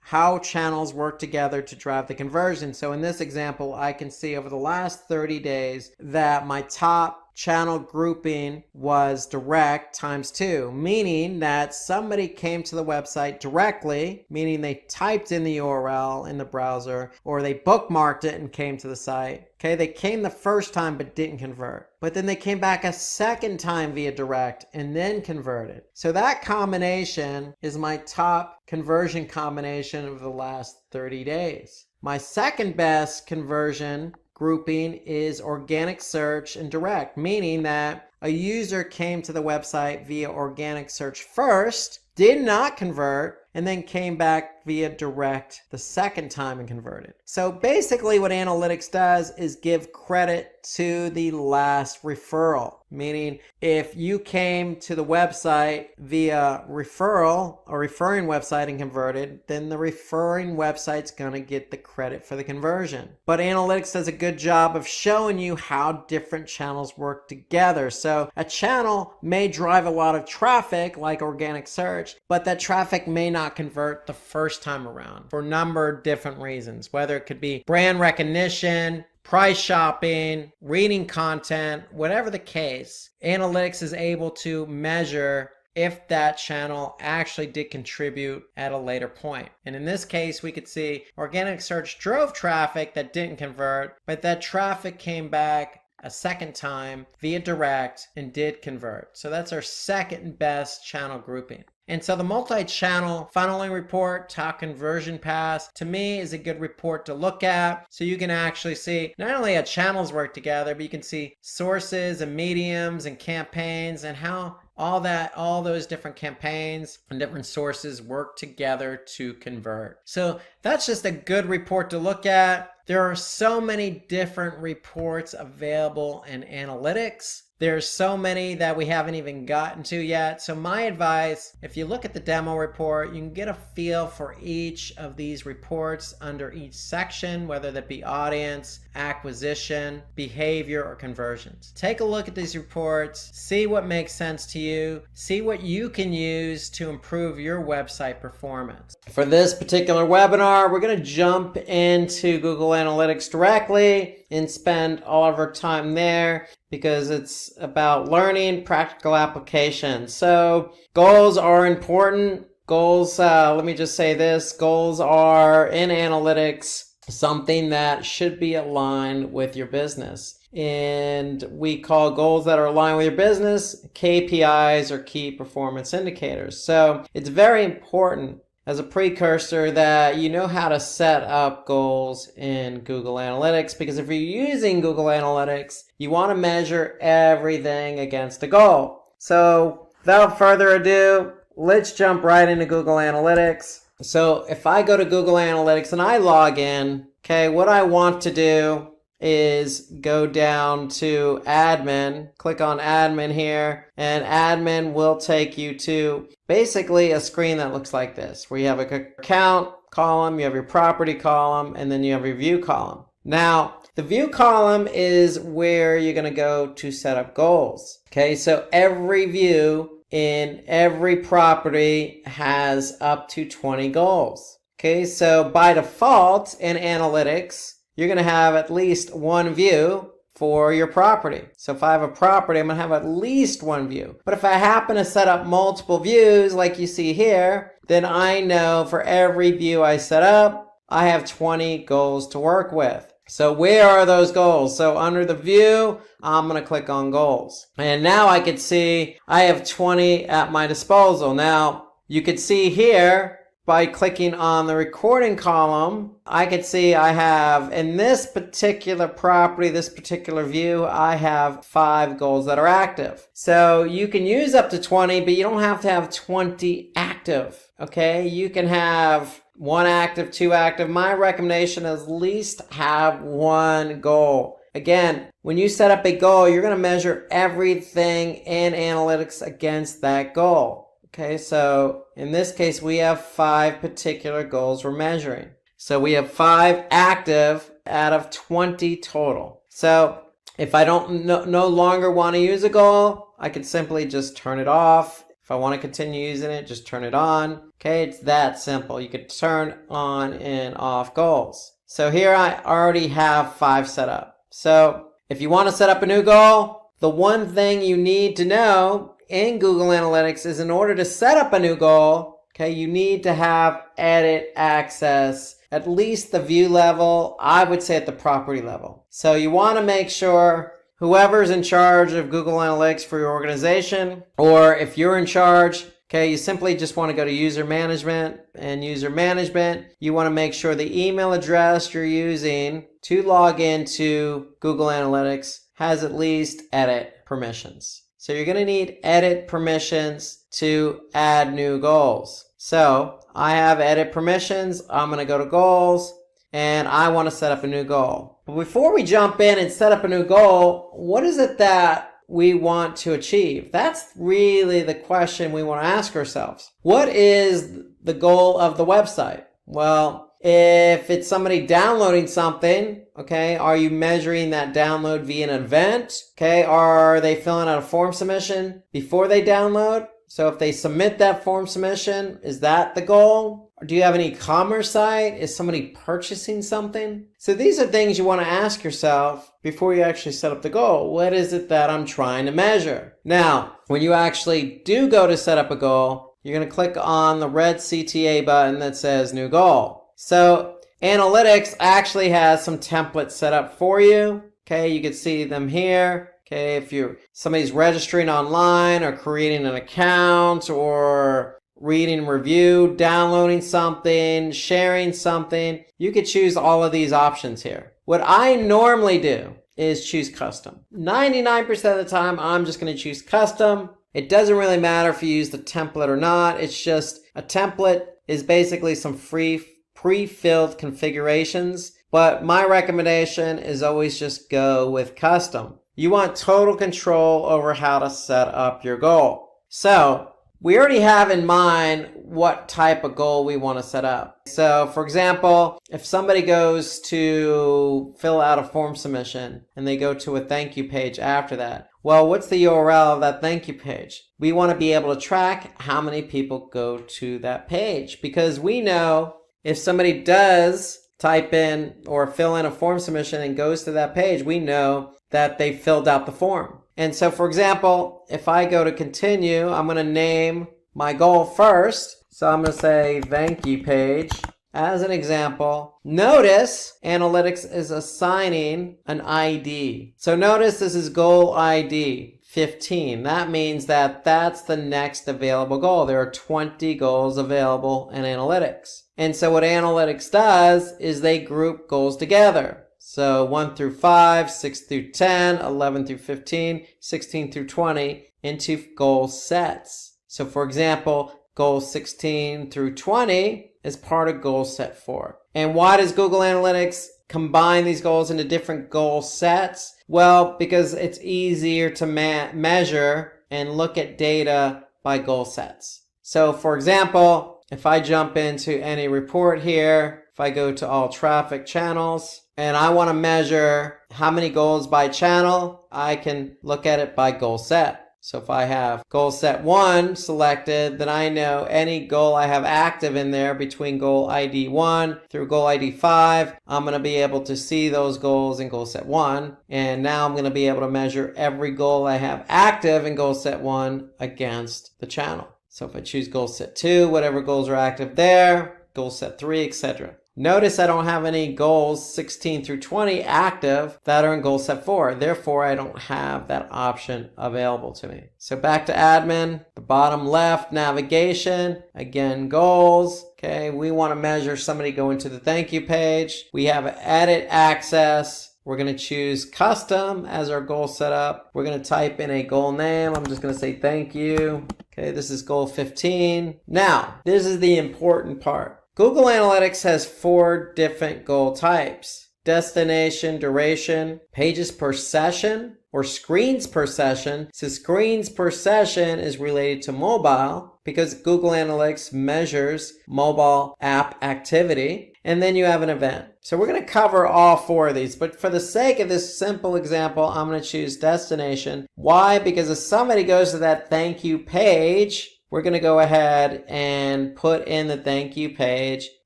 how channels work together to drive the conversion. So in this example, I can see over the last 30 days that my top channel grouping was direct times 2, meaning that somebody came to the website directly, meaning they typed in the URL in the browser, or they bookmarked it and came to the site. Okay, they came the first time but didn't convert. But then they came back a second time via direct and then converted. So that combination is my top conversion combination of the last 30 days. My second best conversion grouping is organic search and direct, meaning that a user came to the website via organic search first, did not convert, and then came back via direct the second time and converted. So basically what analytics does is give credit to the last referral, meaning if you came to the website via referral, a referring website, and converted, then the referring website's gonna get the credit for the conversion. But analytics does a good job of showing you how different channels work together. So a channel may drive a lot of traffic like organic search, but that traffic may not convert the first time around for a number of different reasons, whether it could be brand recognition, price shopping, reading content, whatever the case. Analytics is able to measure if that channel actually did contribute at a later point. And in this case, we could see organic search drove traffic that didn't convert, but that traffic came back a second time via direct and did convert. So that's our second best channel grouping. And so the multi-channel funneling report, top conversion paths, to me is a good report to look at. So you can actually see not only how channels work together, but you can see sources and mediums and campaigns and how all those different campaigns and different sources work together to convert. So that's just a good report to look at. There are so many different reports available in analytics. There's so many that we haven't even gotten to yet. So my advice, if you look at the demo report, you can get a feel for each of these reports under each section, whether that be audience, acquisition, behavior, or conversions. Take a look at these reports, see what makes sense to you, see what you can use to improve your website performance. For this particular webinar, we're going to jump into Google Analytics directly and spend all of our time there because it's about learning practical application. So goals are important. Goals, let me just say this, goals are in analytics something that should be aligned with your business. And we call goals that are aligned with your business KPIs or key performance indicators. So it's very important as a precursor that you know how to set up goals in Google Analytics, because if you're using Google Analytics, you want to measure everything against a goal. So without further ado, let's jump right into Google Analytics. So if I go to Google Analytics and I log in, okay, what I want to do is go down to admin, click on admin here, and admin will take you to basically a screen that looks like this, where you have an account column, you have your property column, and then you have your view column. Now, the view column is where you're going to go to set up goals. Okay, so every view in every property has up to 20 goals. Okay, so by default in analytics, you're going to have at least one view for your property. So if I have a property, I'm going to have at least one view. But if I happen to set up multiple views like you see here, then I know for every view I set up, I have 20 goals to work with. So where are those goals? So under the view, I'm going to click on goals. And now I can see I have 20 at my disposal. Now you can see here by clicking on the recording column, I can see I have in this particular property, this particular view, I have 5 goals that are active. So you can use up to 20, but you don't have to have 20 active. Okay, you can have 1 active, 2 active. My recommendation is at least have 1 goal. Again, when you set up a goal, you're going to measure everything in analytics against that goal. Okay, so in this case, we have 5 particular goals we're measuring. So we have 5 active out of 20 total. So if I don't no longer want to use a goal, I can simply just turn it off. If I want to continue using it, just turn it on. Okay, it's that simple. You can turn on and off goals. So here I already have 5 set up. So if you want to set up a new goal, the one thing you need to know in Google Analytics is in order to set up a new goal, okay, you need to have edit access, at least the view level, I would say at the property level. So you want to make sure whoever's in charge of Google Analytics for your organization, or if you're in charge, okay, you simply just want to go to user management, and user management, you want to make sure the email address you're using to log into Google Analytics has at least edit permissions. So you're going to need edit permissions to add new goals. So I have edit permissions. I'm going to go to goals and I want to set up a new goal. But before we jump in and set up a new goal, what is it that we want to achieve? That's really the question we want to ask ourselves. What is the goal of the website? Well, if it's somebody downloading something, okay, are you measuring that download via an event? Okay, are they filling out a form submission before they download? So if they submit that form submission, is that the goal? Or do you have an e-commerce site? Is somebody purchasing something? So these are things you want to ask yourself before you actually set up the goal. What is it that I'm trying to measure? Now, when you actually do go to set up a goal, you're going to click on the red CTA button that says new goal. So analytics actually has some templates set up for you. Okay, you can see them here. Okay, if somebody's registering online or creating an account or reading review, downloading something, sharing something, you could choose all of these options here. What I normally do is choose custom. 99% of the time, I'm just going to choose custom. It doesn't really matter if you use the template or not. It's just a template is basically some free pre-filled configurations, but my recommendation is always just go with custom. You want total control over how to set up your goal. So we already have in mind what type of goal we want to set up. So for example, if somebody goes to fill out a form submission and they go to a thank you page after that, well, what's the URL of that thank you page? We want to be able to track how many people go to that page, because we know if somebody does type in or fill in a form submission and goes to that page, we know that they filled out the form. And so, for example, if I go to continue, I'm going to name my goal first. So I'm going to say thank you page as an example. Notice analytics is assigning an ID. So notice this is goal ID 15. That means that that's the next available goal. There are 20 goals available in analytics. And so what analytics does is they group goals together. So 1 through 5, 6 through 10, 11 through 15, 16 through 20 into goal sets. So for example, goal 16 through 20 is part of goal set 4. And why does Google Analytics combine these goals into different goal sets? Well, because it's easier to measure and look at data by goal sets. So for example, if I jump into any report here, if I go to all traffic channels, and I want to measure how many goals by channel, I can look at it by goal set. So if I have goal set 1 selected, then I know any goal I have active in there between goal ID 1 through goal ID 5, I'm going to be able to see those goals in goal set 1. And now I'm going to be able to measure every goal I have active in goal set 1 against the channel. So if I choose goal set 2, whatever goals are active there, goal set 3, etc. Notice I don't have any goals 16 through 20 active that are in goal set 4. Therefore, I don't have that option available to me. So back to admin, the bottom left, navigation, again, goals. Okay, we want to measure somebody going to the thank you page. We have edit access. We're going to choose custom as our goal setup. We're going to type in a goal name. I'm just going to say thank you. Okay, this is goal 15. Now, this is the important part. Google Analytics has 4 different goal types: destination, duration, pages per session, or screens per session. So screens per session is related to mobile because Google Analytics measures mobile app activity. And then you have an event. So we're going to cover all 4 of these, but for the sake of this simple example, I'm going to choose destination. Why? Because if somebody goes to that thank you page, we're going to go ahead and put in the thank you page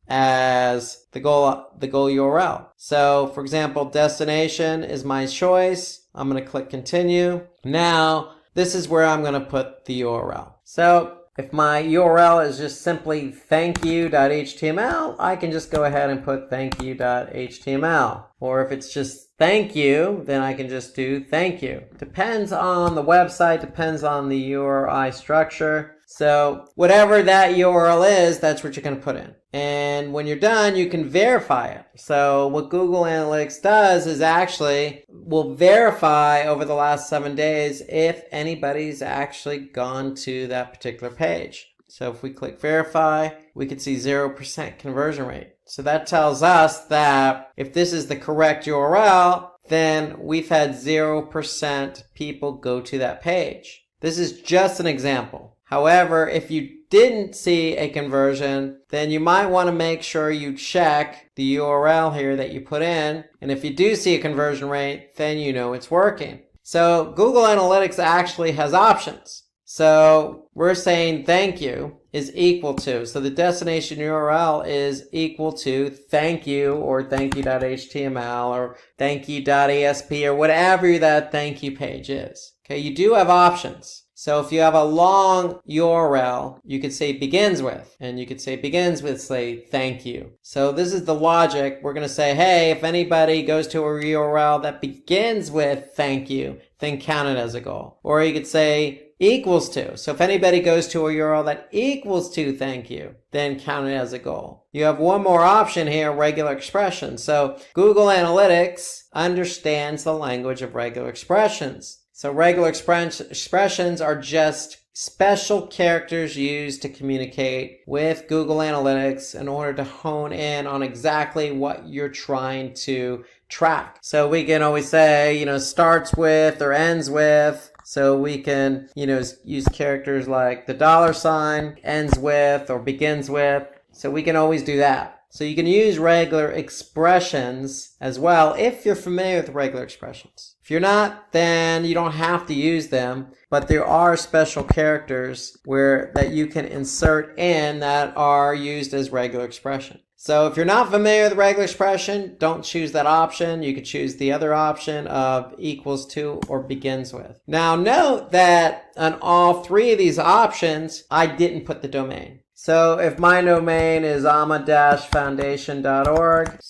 as the goal URL. So for example, destination is my choice. I'm going to click continue. Now, this is where I'm going to put the URL. So if my URL is just simply thankyou.html, I can just go ahead and put thankyou.html. Or if it's just thank you, then I can just do thank you. Depends on the website, depends on the URI structure. So whatever that URL is, that's what you're going to put in. And when you're done, you can verify it. So what Google Analytics does is actually will verify over the last 7 days if anybody's actually gone to that particular page. So if we click verify, we can see 0% conversion rate. So that tells us that if this is the correct URL, then we've had 0% people go to that page. This is just an example. However, if you didn't see a conversion, then you might want to make sure you check the URL here that you put in. And if you do see a conversion rate, then you know it's working. So Google Analytics actually has options. So we're saying thank you is equal to, so the destination URL is equal to thank you or thankyou.html or thankyou.esp or whatever that thank you page is. Okay, you do have options. So if you have a long URL, you could say begins with, and you could say begins with, say, thank you. So this is the logic. We're going to say, hey, if anybody goes to a URL that begins with thank you, then count it as a goal. Or you could say equals to. So if anybody goes to a URL that equals to thank you, then count it as a goal. You have one more option here, regular expressions. So Google Analytics understands the language of regular expressions. So regular expressions are just special characters used to communicate with Google Analytics in order to hone in on exactly what you're trying to track. So we can always say, starts with or ends with. So we can, use characters like the $, ends with or begins with. So we can always do that. So you can use regular expressions as well if you're familiar with regular expressions. If you're not, then you don't have to use them, but there are special characters that you can insert in that are used as regular expression. So if you're not familiar with regular expression, don't choose that option. You could choose the other option of equals to or begins with. Now note that on all 3 of these options, I didn't put the domain. So if my domain is ama-foundation.org/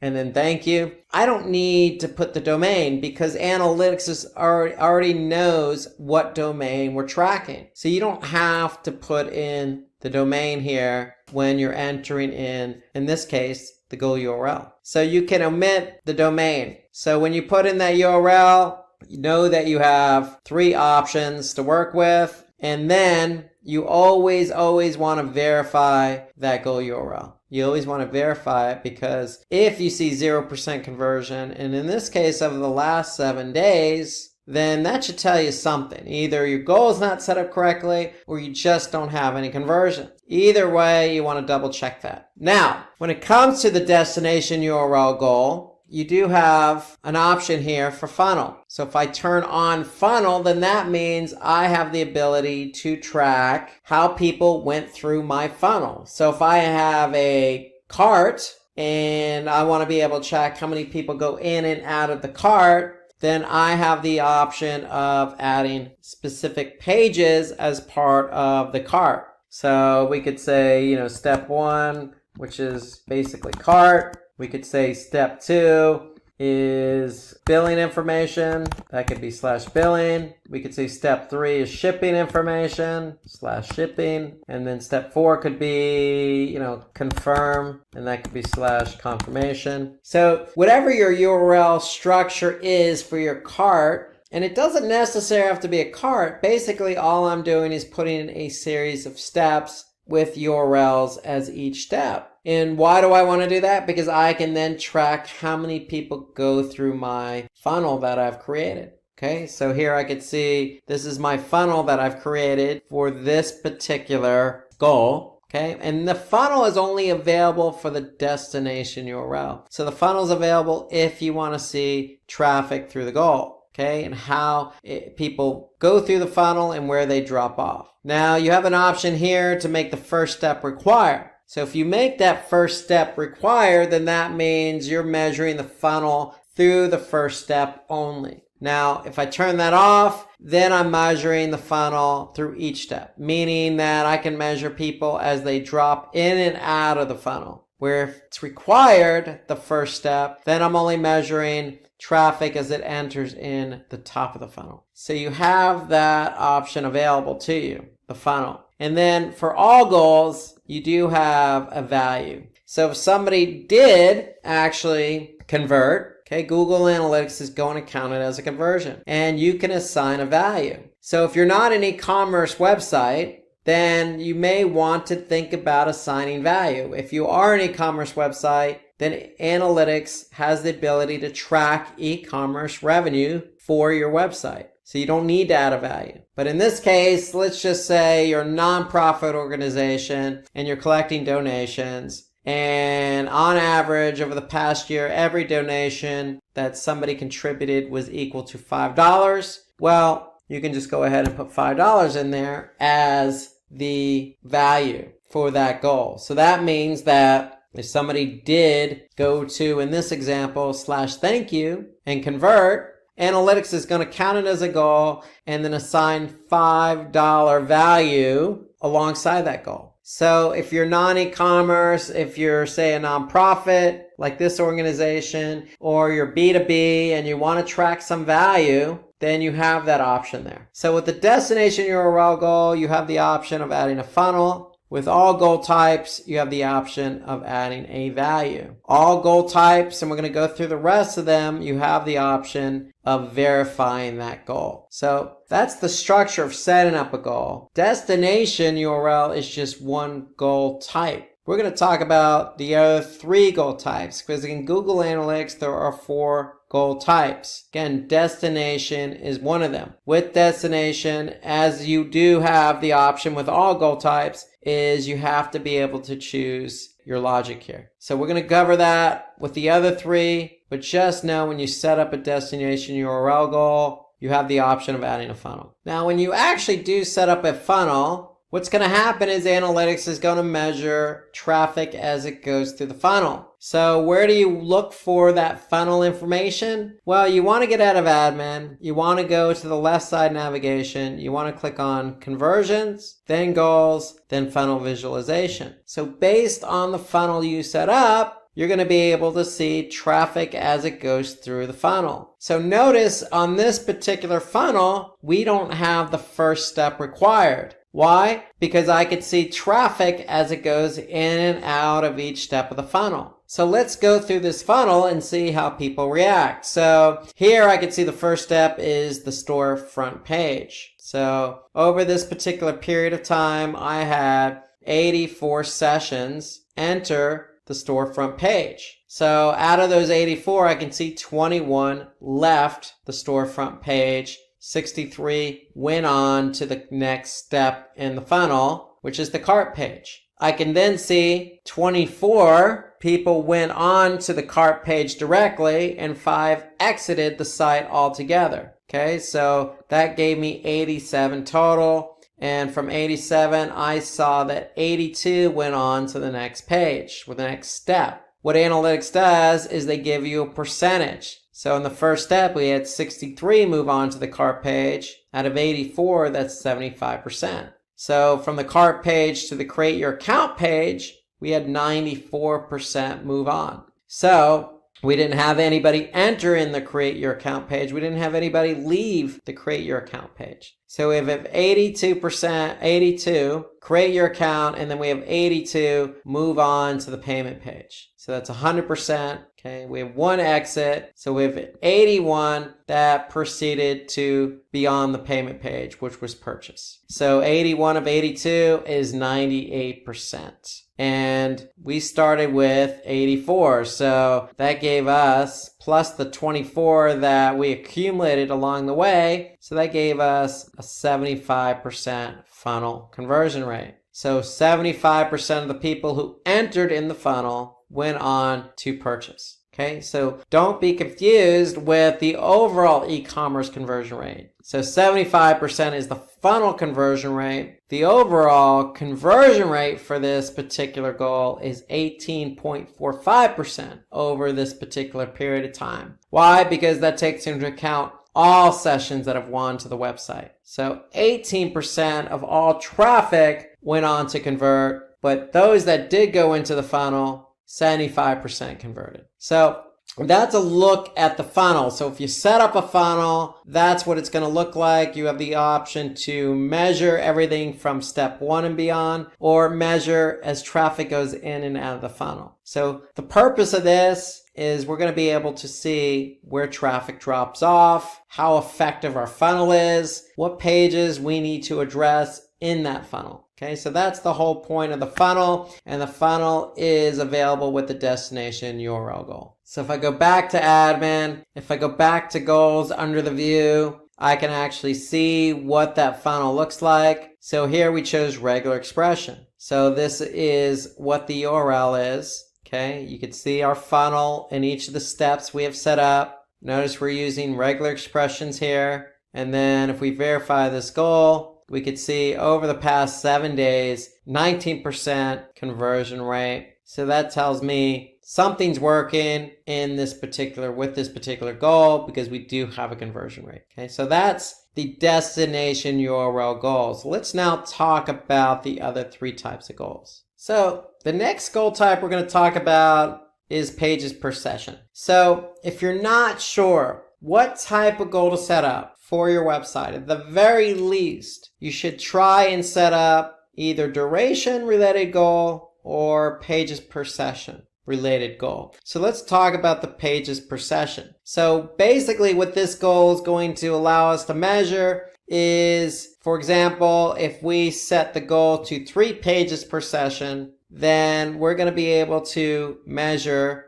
and then thank you, I don't need to put the domain because Analytics already knows what domain we're tracking. So you don't have to put in the domain here when you're entering in this case, the goal URL. So you can omit the domain. So when you put in that URL, you know that you have 3 options to work with. And then you always want to verify that goal URL. You always want to verify it, because if you see 0% conversion, and in this case over the last 7 days, then that should tell you something. Either your goal is not set up correctly or you just don't have any conversion. Either way, you want to double check that. Now, when it comes to the destination URL goal, you do have an option here for funnel. So if I turn on funnel, then that means I have the ability to track how people went through my funnel. So if I have a cart and I want to be able to track how many people go in and out of the cart, then I have the option of adding specific pages as part of the cart. So we could say, step 1, which is basically cart. We could say step 2 is billing information. That could be /billing. We could say step 3 is shipping information /shipping. And then step 4 could be, confirm. And that could be /confirmation. So whatever your URL structure is for your cart, and it doesn't necessarily have to be a cart. Basically, all I'm doing is putting in a series of steps with URLs as each step. And why do I want to do that? Because I can then track how many people go through my funnel that I've created. Okay, so here I could see this is my funnel that I've created for this particular goal. Okay, and the funnel is only available for the destination URL. So the funnel is available if you want to see traffic through the goal. Okay, and how people go through the funnel and where they drop off. Now you have an option here to make the first step required. So if you make that first step required, then that means you're measuring the funnel through the first step only. Now, if I turn that off, then I'm measuring the funnel through each step, meaning that I can measure people as they drop in and out of the funnel. Where if it's required, the first step, then I'm only measuring traffic as it enters in the top of the funnel. So you have that option available to you, the funnel. And then for all goals, you do have a value. So if somebody did actually convert, okay, Google Analytics is going to count it as a conversion. And you can assign a value. So if you're not an e-commerce website, then you may want to think about assigning value. If you are an e-commerce website, then Analytics has the ability to track e-commerce revenue for your website. So you don't need to add a value. But in this case, let's just say you're a nonprofit organization and you're collecting donations. And on average, over the past year, every donation that somebody contributed was equal to $5. Well, you can just go ahead and put $5 in there as the value for that goal. So that means that if somebody did go to, in this example, /thank you and convert, Analytics is going to count it as a goal and then assign $5 value alongside that goal. So if you're non-e-commerce, if you're, say, a nonprofit like this organization, or you're B2B and you want to track some value, then you have that option there. So with the destination URL goal, you have the option of adding a funnel. With all goal types, you have the option of adding a value. All goal types, and we're going to go through the rest of them, you have the option of verifying that goal. So that's the structure of setting up a goal. Destination URL is just one goal type. We're going to talk about the other 3 goal types, because in Google Analytics, there are 4 goal types. Again, destination is one of them. With destination, as you do have the option with all goal types, is you have to be able to choose your logic here. So we're going to cover that with the other 3, but just know when you set up a destination URL goal, you have the option of adding a funnel. Now, when you actually do set up a funnel, what's going to happen is Analytics is going to measure traffic as it goes through the funnel. So where do you look for that funnel information? Well, you want to get out of admin. You want to go to the left side navigation. You want to click on conversions, then goals, then funnel visualization. So based on the funnel you set up, you're going to be able to see traffic as it goes through the funnel. So notice on this particular funnel, we don't have the first step required. Why? Because I could see traffic as it goes in and out of each step of the funnel. So let's go through this funnel and see how people react. So here I can see the first step is the store front page. So So over this particular period of time, I had 84 sessions enter the storefront page. So out of those 84, I can see 21 left the storefront page. 63 went on to the next step in the funnel, which is the cart page. I can then see 24 people went on to the cart page directly and 5 exited the site altogether. Okay, so that gave me 87 total. And from 87, I saw that 82 went on to the next page with the next step. What analytics does is they give you a percentage. So in the first step, we had 63 move on to the cart page. Out of 84, that's 75%. So from the cart page to the create your account page, we had 94% move on. So we didn't have anybody enter in the create your account page. We didn't have anybody leave the create your account page. So we have 82%, 82, create your account, and then we have 82 move on to the payment page. So that's 100%. Okay, we have 1 exit. So we have 81 that proceeded to be on the payment page, which was purchase. So 81 of 82 is 98%. And we started with 84. So that gave us, plus the 24 that we accumulated along the way, so that gave us a 75% funnel conversion rate. So 75% of the people who entered in the funnel went on to purchase. Okay, so don't be confused with the overall e-commerce conversion rate. So 75% is the funnel conversion rate. The overall conversion rate for this particular goal is 18.45% over this particular period of time. Why? Because that takes into account all sessions that have gone to the website. So 18% of all traffic went on to convert, but those that did go into the funnel, 75% converted. So that's a look at the funnel. So if you set up a funnel, that's what it's going to look like. You have the option to measure everything from step 1 and beyond, or measure as traffic goes in and out of the funnel. So the purpose of this is we're going to be able to see where traffic drops off, how effective our funnel is, what pages we need to address in that funnel. Okay, so that's the whole point of the funnel, and the funnel is available with the destination URL goal. So if I go back to admin, if I go back to goals under the view, I can actually see what that funnel looks like. So here we chose regular expression. So this is what the URL is. Okay, you can see our funnel and each of the steps we have set up. Notice we're using regular expressions here. And then if we verify this goal, we could see over the past 7 days, 19% conversion rate. So that tells me something's working in this particular, with this particular goal, because we do have a conversion rate. Okay, so that's the destination URL goal. So let's now talk about the other 3 types of goals. So the next goal type we're going to talk about is pages per session. So if you're not sure what type of goal to set up for your website, at the very least, you should try and set up either duration related goal or pages per session related goal. So let's talk about the pages per session. So basically what this goal is going to allow us to measure is, for example, if we set the goal to 3 pages per session, then we're going to be able to measure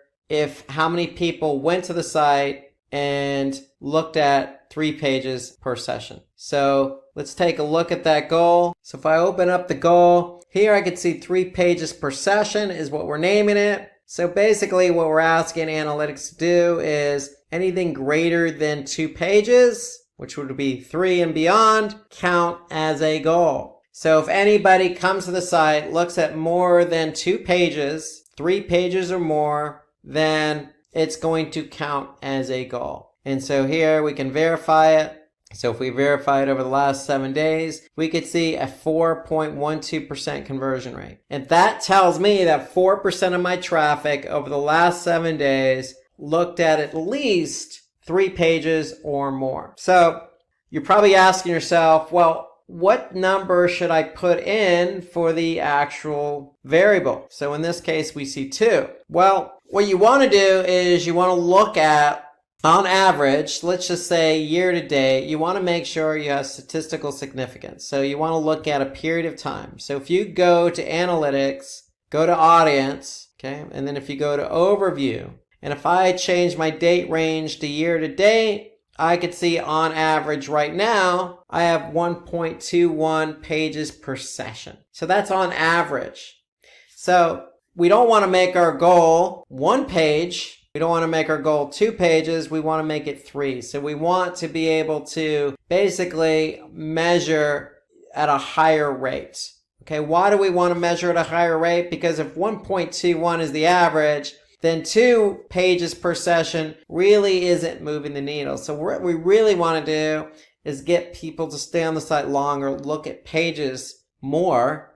how many people went to the site and looked at 3 pages per session. So let's take a look at that goal. So if I open up the goal, here I can see 3 pages per session is what we're naming it. So basically what we're asking analytics to do is anything greater than 2 pages, which would be 3 and beyond, count as a goal. So if anybody comes to the site, looks at more than 2 pages, 3 pages or more, then it's going to count as a goal. And so here we can verify it. So if we verify it over the last 7 days, we could see a 4.12% conversion rate. And that tells me that 4% of my traffic over the last 7 days looked at least 3 pages or more. So you're probably asking yourself, well, what number should I put in for the actual variable? So in this case, we see 2. Well, what you want to do is you want to look at on average, let's just say year to date, you want to make sure you have statistical significance. So you want to look at a period of time. So if you go to analytics, go to audience, okay, and then if you go to overview, and if I change my date range to year to date, I could see on average right now, I have 1.21 pages per session. So that's on average. So we don't want to make our goal 1 page. We don't want to make our goal 2 pages. We want to make it 3. So we want to be able to basically measure at a higher rate. Okay, why do we want to measure at a higher rate? Because if 1.21 is the average, then 2 pages per session really isn't moving the needle. So what we really want to do is get people to stay on the site longer, look at pages more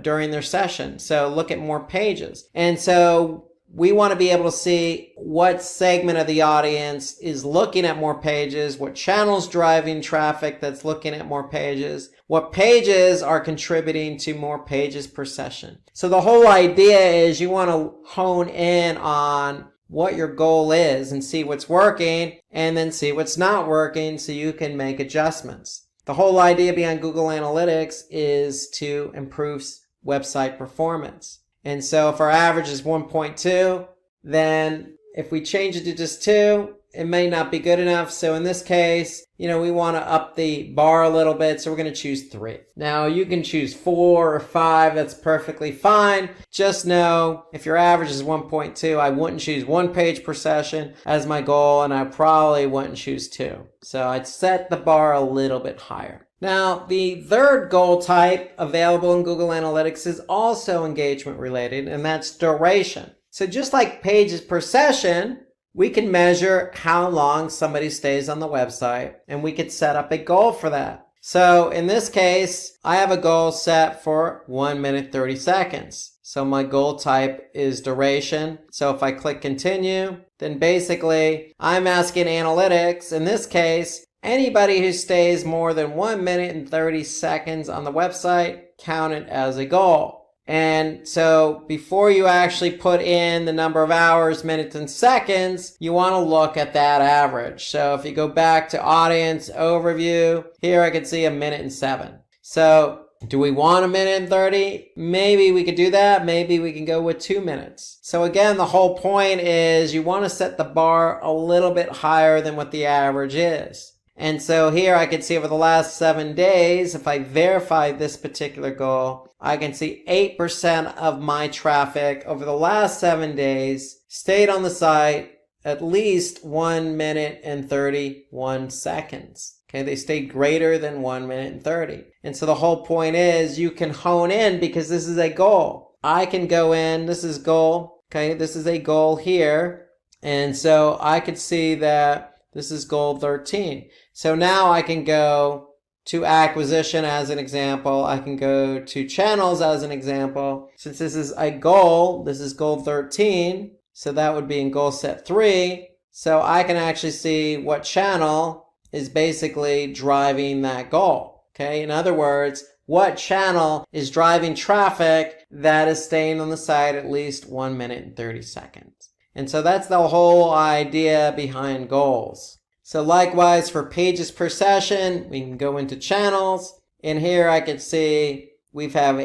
during their session. So look at more pages. And so we want to be able to see what segment of the audience is looking at more pages, what channels driving traffic that's looking at more pages, what pages are contributing to more pages per session. So the whole idea is you want to hone in on what your goal is and see what's working and then see what's not working so you can make adjustments. The whole idea behind Google Analytics is to improve website performance. And so if our average is 1.2, then if we change it to just 2, it may not be good enough. So in this case, we want to up the bar a little bit. So we're going to choose 3. Now you can choose 4 or 5. That's perfectly fine. Just know if your average is 1.2, I wouldn't choose 1 page per session as my goal, and I probably wouldn't choose 2. So I'd set the bar a little bit higher. Now, the third goal type available in Google Analytics is also engagement related, and that's duration. So just like pages per session, we can measure how long somebody stays on the website, and we could set up a goal for that. So in this case, I have a goal set for 1 minute 30 seconds. So my goal type is duration. So if I click continue, then basically I'm asking analytics, in this case, anybody who stays more than 1 minute and 30 seconds on the website, count it as a goal. And so before you actually put in the number of hours, minutes, and seconds, you want to look at that average. So if you go back to audience overview, here I can see 1 minute and 7. So do we want 1 minute and 30? Maybe we could do that. Maybe we can go with 2 minutes. So again, the whole point is you want to set the bar a little bit higher than what the average is. And so here I can see over the last 7 days, if I verify this particular goal, I can see 8% of my traffic over the last 7 days stayed on the site at least 1 minute and 31 seconds. Okay, they stayed greater than 1 minute and 30. And so the whole point is you can hone in because this is a goal. I can go in, this is goal, okay, this is a goal here. And so I could see that this is goal 13. So now I can go to acquisition as an example. I can go to channels as an example. Since this is a goal, this is goal 13. So that would be in goal set 3. So I can actually see what channel is basically driving that goal. Okay, in other words, what channel is driving traffic that is staying on the site at least 1 minute and 30 seconds. And so that's the whole idea behind goals. So likewise for pages per session, we can go into channels. And here I can see we have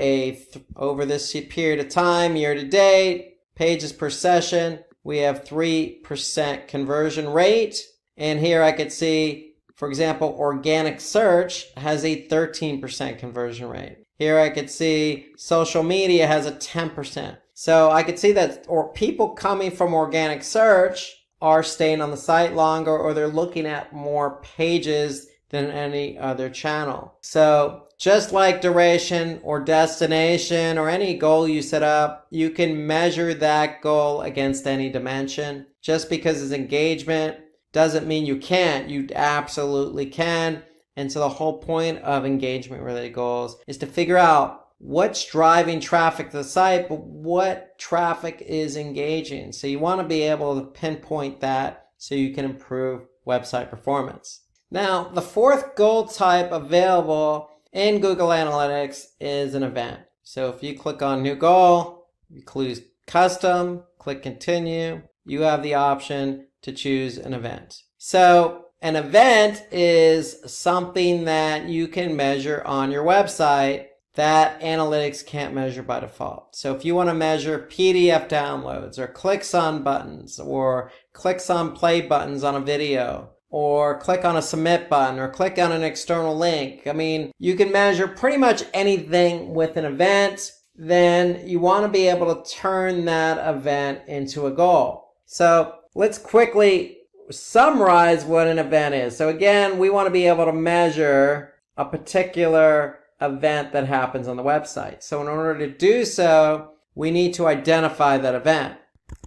over this period of time, year to date, pages per session, we have 3% conversion rate. And here I could see, for example, organic search has a 13% conversion rate. Here I could see social media has a 10%. So I could see that people coming from organic search are staying on the site longer, or they're looking at more pages than any other channel. So just like duration or destination or any goal you set up, you can measure that goal against any dimension. Just because it's engagement doesn't mean you can't. You absolutely can. And so the whole point of engagement related goals is to figure out what's driving traffic to the site, but what traffic is engaging. So you want to be able to pinpoint that so you can improve website performance. Now, the fourth goal type available in Google Analytics is an event. So if you click on new goal, you choose custom, click continue, you have the option to choose an event. So an event is something that you can measure on your website that analytics can't measure by default. So if you want to measure PDF downloads or clicks on buttons or clicks on play buttons on a video or click on a submit button or click on an external link, I mean, you can measure pretty much anything with an event. Then you want to be able to turn that event into a goal. So let's quickly summarize what an event is. So again, we want to be able to measure a particular event that happens on the website. So in order to do so, we need to identify that event.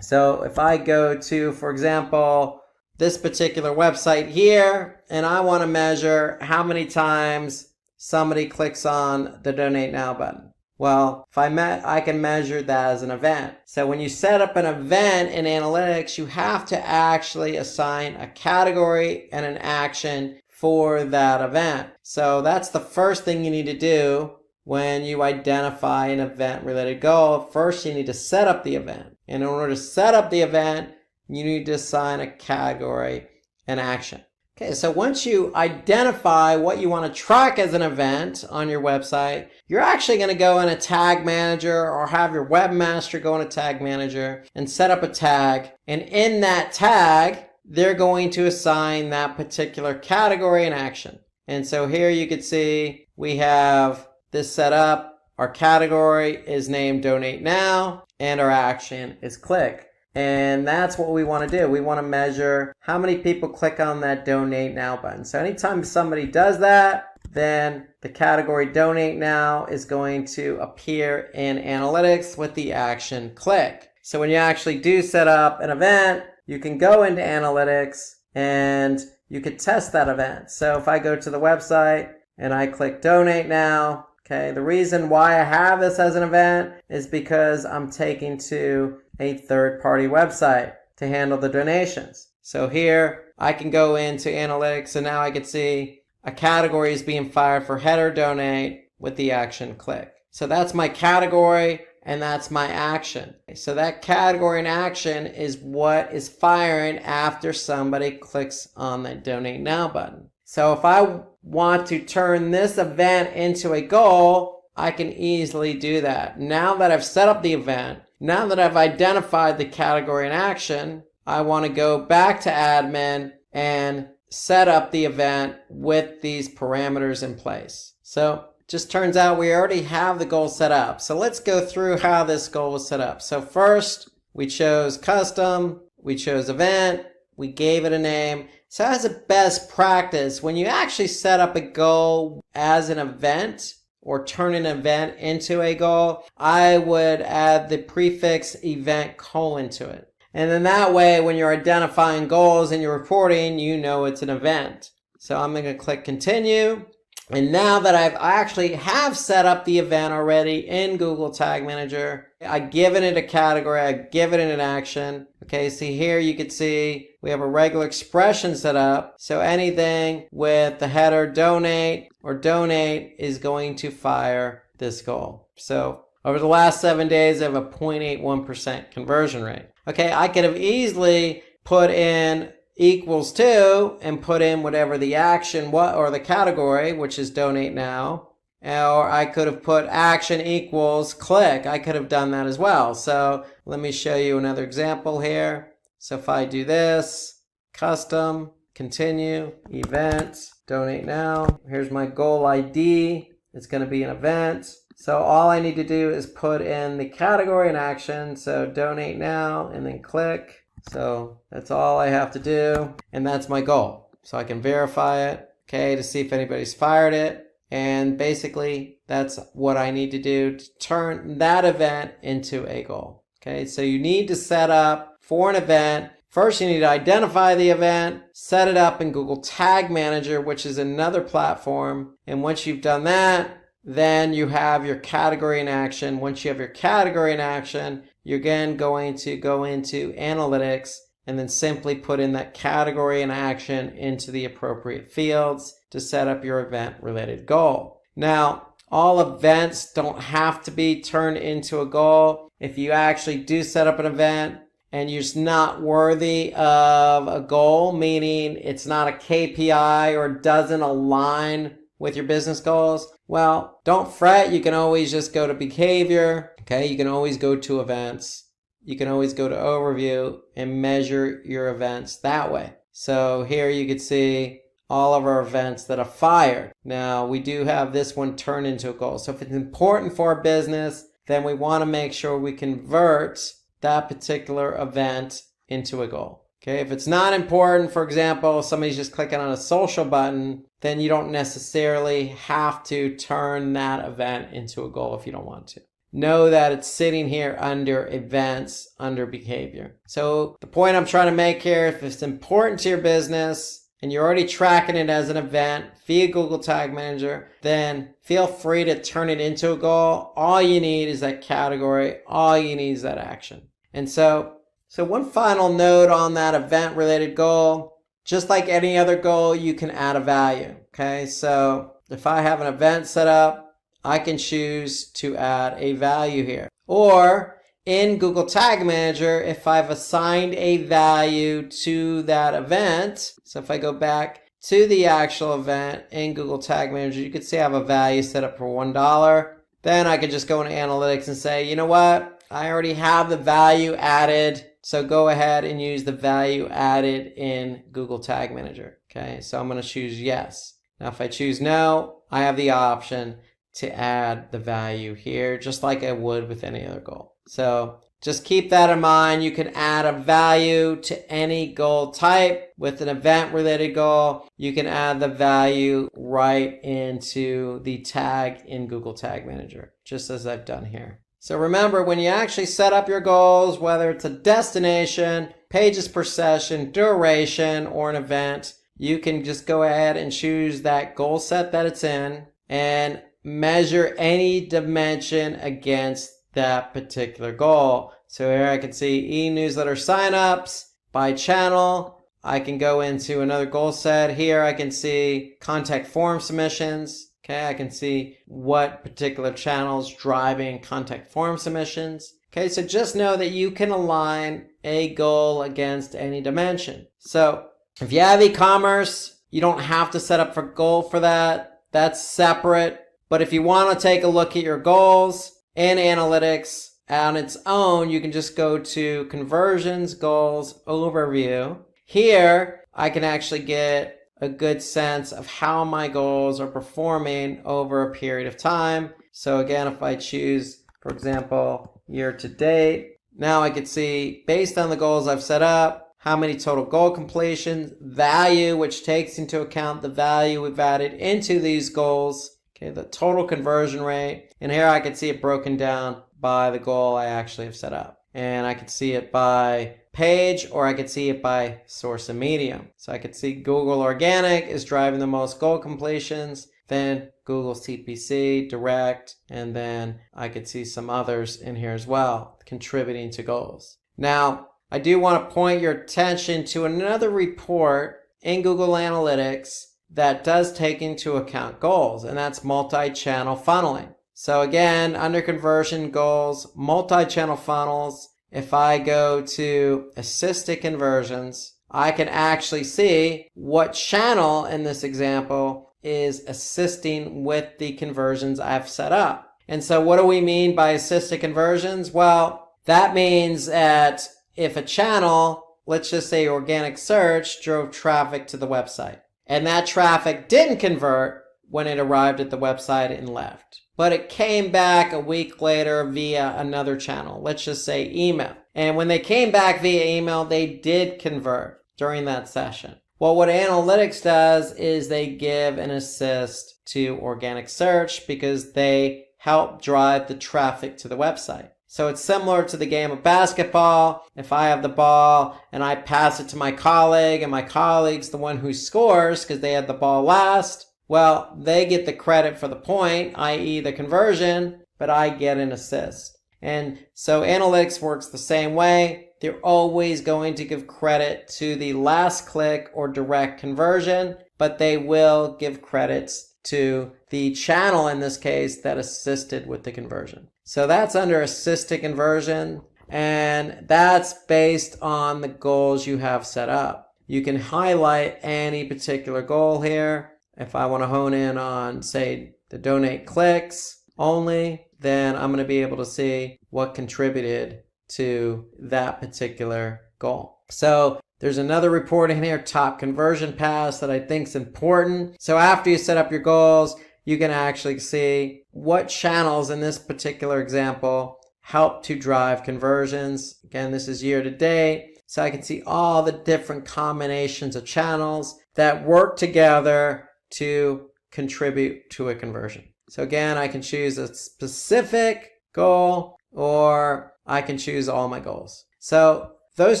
So if I go to, for example, this particular website here, and I want to measure how many times somebody clicks on the Donate Now button. Well, if I can measure that as an event. So when you set up an event in analytics, you have to actually assign a category and an action for that event. So that's the first thing you need to do when you identify an event related goal. First, you need to set up the event. And in order to set up the event, you need to assign a category and action. Okay, so once you identify what you want to track as an event on your website, you're actually going to go in a tag manager or have your webmaster go in a tag manager and set up a tag. And in that tag, they're going to assign that particular category and action. And so here you can see we have this set up. Our category is named Donate Now and our action is click. And that's what we want to do. We want to measure how many people click on that Donate Now button. So anytime somebody does that, then the category Donate Now is going to appear in analytics with the action click. So when you actually do set up an event, you can go into analytics and you can test that event. So if I go to the website and I click Donate Now, okay, the reason why I have this as an event is because I'm taking to a third-party website to handle the donations. So here I can go into analytics and now I can see a category is being fired for header donate with the action click. So that's my category and that's my action. So that category and action is what is firing after somebody clicks on the Donate Now button. So if I want to turn this event into a goal, I can easily do that. Now that I've set up the event, now that I've identified the category and action, I want to go back to admin and set up the event with these parameters in place. So just turns out we already have the goal set up. So let's go through how this goal was set up. So first, we chose custom, we chose event, we gave it a name. So as a best practice, when you actually set up a goal as an event or turn an event into a goal, I would add the prefix event : to it. And then that way, when you're identifying goals in your reporting, you know it's an event. So I'm going to click continue. And now that I actually have set up the event already in Google Tag Manager, I've given it a category, I've given it an action. Okay, so here you can see we have a regular expression set up. So anything with the header donate or donate is going to fire this goal. So over the last 7 days, I have a 0.81% conversion rate. Okay, I could have easily put in equals to and put in whatever the action or the category, which is Donate Now, or I could have put action equals click. I could have done that as well. So let me show you another example here. So if I do this, custom, continue, event, Donate Now, here's my goal ID. It's going to be an event. So all I need to do is put in the category and action. So Donate Now and then click. So that's all I have to do, and that's my goal. So I can verify it, okay, to see if anybody's fired it. And basically, that's what I need to do to turn that event into a goal. Okay, so you need to set up for an event. First, you need to identify the event, set it up in Google Tag Manager, which is another platform. And once you've done that, then you have your category in action. Once you have your category in action, you're again going to go into analytics and then simply put in that category and action into the appropriate fields to set up your event related goal. Now, all events don't have to be turned into a goal. If you actually do set up an event and you're just not worthy of a goal, meaning it's not a KPI or doesn't align with your business goals, well, don't fret. You can always just go to behavior. Okay, you can always go to events. You can always go to overview and measure your events that way. So here you can see all of our events that are fired. Now we do have this one turned into a goal. So if it's important for our business, then we want to make sure we convert that particular event into a goal. Okay, if it's not important, for example, somebody's just clicking on a social button, then you don't necessarily have to turn that event into a goal if you don't want to. Know that it's sitting here under events, under behavior. So the point I'm trying to make here, if it's important to your business and you're already tracking it as an event via Google Tag Manager, then feel free to turn it into a goal. All you need is that category. All you need is that action. And so one final note on that event related goal, just like any other goal, you can add a value. Okay, so if I have an event set up, I can choose to add a value here. Or in Google Tag Manager, if I've assigned a value to that event, so if I go back to the actual event in Google Tag Manager, you can see I have a value set up for $1. Then I could just go into analytics and say, you know what? I already have the value added. So go ahead and use the value added in Google Tag Manager. Okay, so I'm going to choose yes. Now if I choose no, I have the option to add the value here, just like I would with any other goal. So just keep that in mind. You can add a value to any goal type. With an event related goal, you can add the value right into the tag in Google Tag Manager, just as I've done here. So remember, when you actually set up your goals, whether it's a destination, pages per session, duration, or an event, you can just go ahead and choose that goal set that it's in and measure any dimension against that particular goal. So here I can see e-newsletter signups by channel. I can go into another goal set. Here I can see contact form submissions. Okay, I can see what particular channels driving contact form submissions. Okay, so just know that you can align a goal against any dimension. So if you have e-commerce, you don't have to set up a goal for that. That's separate. But if you want to take a look at your goals in analytics on its own, you can just go to Conversions, Goals, Overview. Here, I can actually get a good sense of how my goals are performing over a period of time. So again, if I choose, for example, year to date, now I can see based on the goals I've set up, how many total goal completions, value, which takes into account the value we've added into these goals, okay, the total conversion rate. And here I can see it broken down by the goal I actually have set up. And I can see it by page, or I could see it by source and medium. So I could see Google Organic is driving the most goal completions, then Google CPC, Direct, and then I could see some others in here as well, contributing to goals. Now, I do want to point your attention to another report in Google Analytics that does take into account goals, and that's multi-channel funneling. So again, under conversion goals, multi-channel funnels, if I go to assisted conversions, I can actually see what channel in this example is assisting with the conversions I've set up. And so what do we mean by assisted conversions? Well, that means that if a channel, let's just say organic search, drove traffic to the website, and that traffic didn't convert when it arrived at the website and left, but it came back a week later via another channel, let's just say email. And when they came back via email, they did convert during that session. Well, what analytics does is they give an assist to organic search because they help drive the traffic to the website. So it's similar to the game of basketball. If I have the ball and I pass it to my colleague, and my colleague's the one who scores because they had the ball last, well, they get the credit for the point, i.e. the conversion, but I get an assist. And so analytics works the same way. They're always going to give credit to the last click or direct conversion, but they will give credits to the channel in this case that assisted with the conversion. So that's under assisted conversion. And that's based on the goals you have set up. You can highlight any particular goal here. If I want to hone in on, say, the donate clicks only, then I'm going to be able to see what contributed to that particular goal. So there's another report in here, top conversion paths, that I think is important. So after you set up your goals, you can actually see what channels in this particular example help to drive conversions. Again, this is year to date, so I can see all the different combinations of channels that work together to contribute to a conversion. So again, I can choose a specific goal, or I can choose all my goals. So those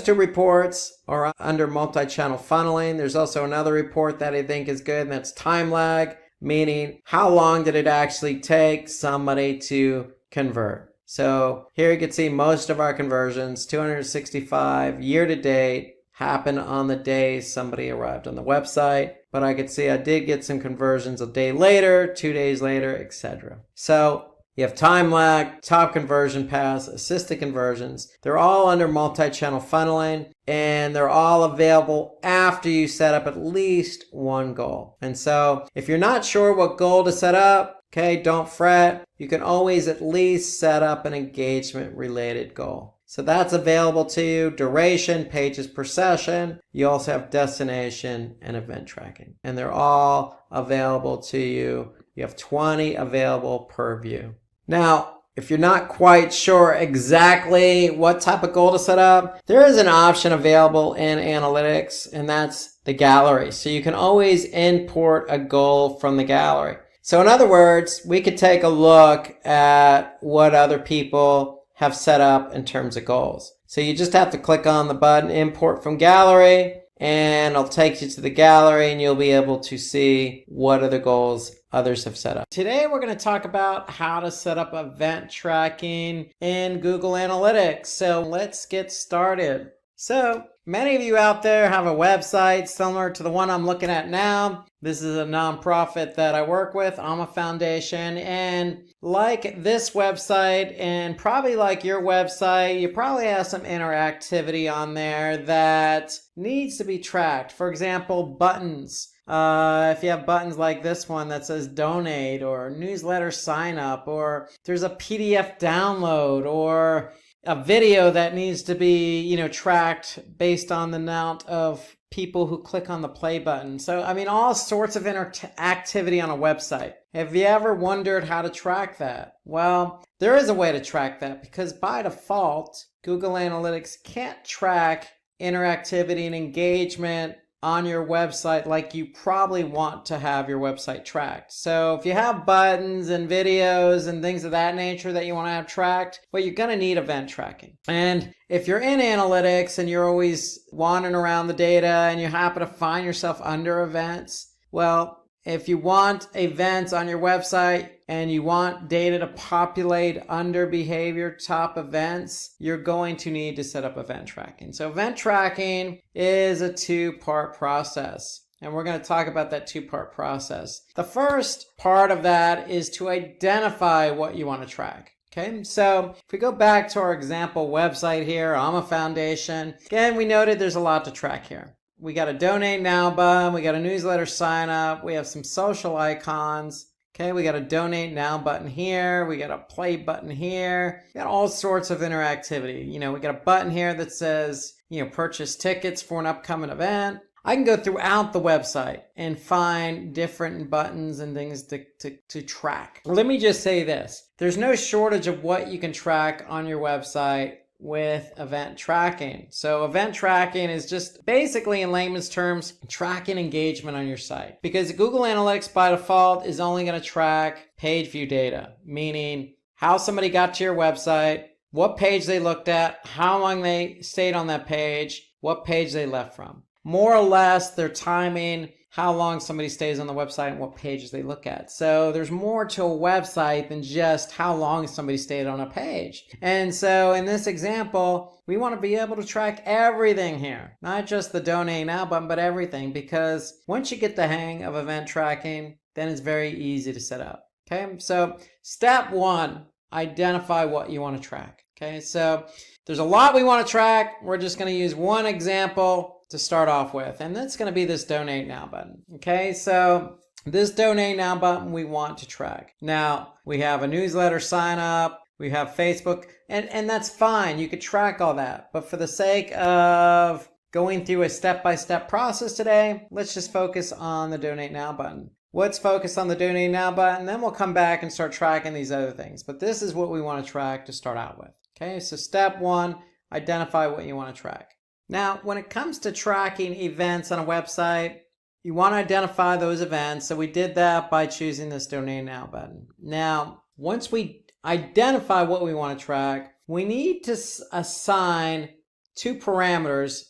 two reports are under multi-channel funneling. There's also another report that I think is good, and that's time lag, meaning how long did it actually take somebody to convert. So here you can see most of our conversions, 265 year to date, happened on the day somebody arrived on the website. But I could see I did get some conversions a day later, 2 days later, etc. So you have time lag, top conversion paths, assisted conversions. They're all under multi-channel funneling, and they're all available after you set up at least one goal. And so if you're not sure what goal to set up, okay, don't fret. You can always at least set up an engagement related goal. So that's available to you. Duration, pages per session. You also have destination and event tracking. And they're all available to you. You have 20 available per view. Now, if you're not quite sure exactly what type of goal to set up, there is an option available in analytics, and that's the gallery. So you can always import a goal from the gallery. So in other words, we could take a look at what other people have set up in terms of goals. So you just have to click on the button import from gallery, and it'll take you to the gallery, and you'll be able to see what other goals others have set up. Today we're going to talk about how to set up event tracking in Google Analytics. So let's get started. So many of you out there have a website similar to the one I'm looking at now. This is a nonprofit that I work with, Alma Foundation, and like this website and probably like your website, you probably have some interactivity on there that needs to be tracked. For example, buttons. If you have buttons like this one that says donate or newsletter sign up, or there's a PDF download, or a video that needs to be, tracked based on the amount of people who click on the play button. So, all sorts of interactivity on a website. Have you ever wondered how to track that? Well, there is a way to track that, because by default, Google Analytics can't track interactivity and engagement on your website like you probably want to have your website tracked. So if you have buttons and videos and things of that nature that you want to have tracked, well, you're going to need event tracking. And if you're in analytics and you're always wandering around the data and you happen to find yourself under events, well, if you want events on your website and you want data to populate under behavior top events, you're going to need to set up event tracking. So event tracking is a two-part process, and we're going to talk about that two-part process. The first part of that is to identify what you want to track. Okay, so if we go back to our example website here, Alma Foundation, again, we noted there's a lot to track here. We got a donate now button, we got a newsletter sign up, we have some social icons. Okay, we got a donate now button here, we got a play button here, we got all sorts of interactivity. We got a button here that says, purchase tickets for an upcoming event. I can go throughout the website and find different buttons and things to track. Let me just say this. There's no shortage of what you can track on your website with event tracking. So event tracking is just basically, in layman's terms, tracking engagement on your site. Because Google Analytics by default is only going to track page view data, meaning how somebody got to your website, what page they looked at, how long they stayed on that page, what page they left from. More or less, they're timing how long somebody stays on the website and what pages they look at. So there's more to a website than just how long somebody stayed on a page. And so in this example, we want to be able to track everything here, not just the donate now button, but everything, because once you get the hang of event tracking, then it's very easy to set up. Okay, so step one, identify what you want to track. Okay, so there's a lot we want to track. We're just going to use one example to start off with, and that's going to be this Donate Now button. Okay, so this Donate Now button we want to track. Now, we have a newsletter sign up, we have Facebook, and that's fine. You could track all that. But for the sake of going through a step-by-step process today, let's just focus on the Donate Now button. Let's focus on the Donate Now button, then we'll come back and start tracking these other things. But this is what we want to track to start out with. Okay, so step one, identify what you want to track. Now, when it comes to tracking events on a website, you want to identify those events. So we did that by choosing this Donate Now button. Now, once we identify what we want to track, we need to assign 2 parameters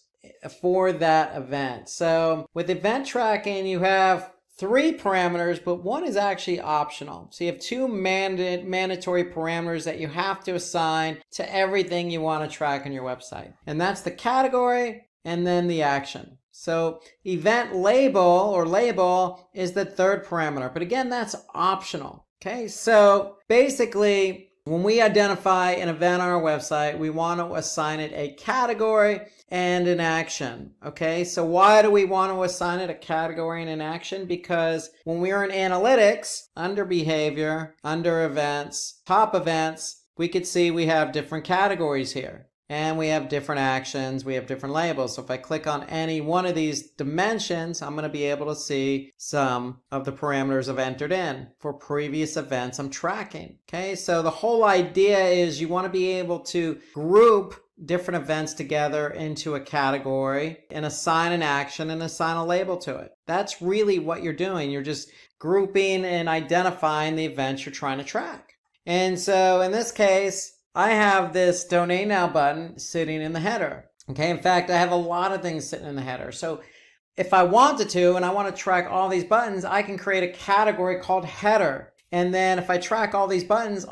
for that event. So with event tracking, you have 3 parameters, but one is actually optional. So you have 2 mandatory parameters that you have to assign to everything you want to track on your website. And that's the category and then the action. So event label is the 3rd parameter, but again, that's optional. Okay, so basically, when we identify an event on our website, we want to assign it a category and an action. Okay, so why do we want to assign it a category and an action? Because when we are in analytics, under behavior, under events, top events, we could see we have different categories here. And we have different actions, we have different labels. So if I click on any one of these dimensions, I'm going to be able to see some of the parameters I've entered in for previous events I'm tracking. Okay, so the whole idea is you want to be able to group different events together into a category and assign an action and assign a label to it. That's really what you're doing. You're just grouping and identifying the events you're trying to track. And so in this case, I have this Donate Now button sitting in the header. Okay, in fact, I have a lot of things sitting in the header. So if I wanted to, and I want to track all these buttons, I can create a category called header. And then if I track all these buttons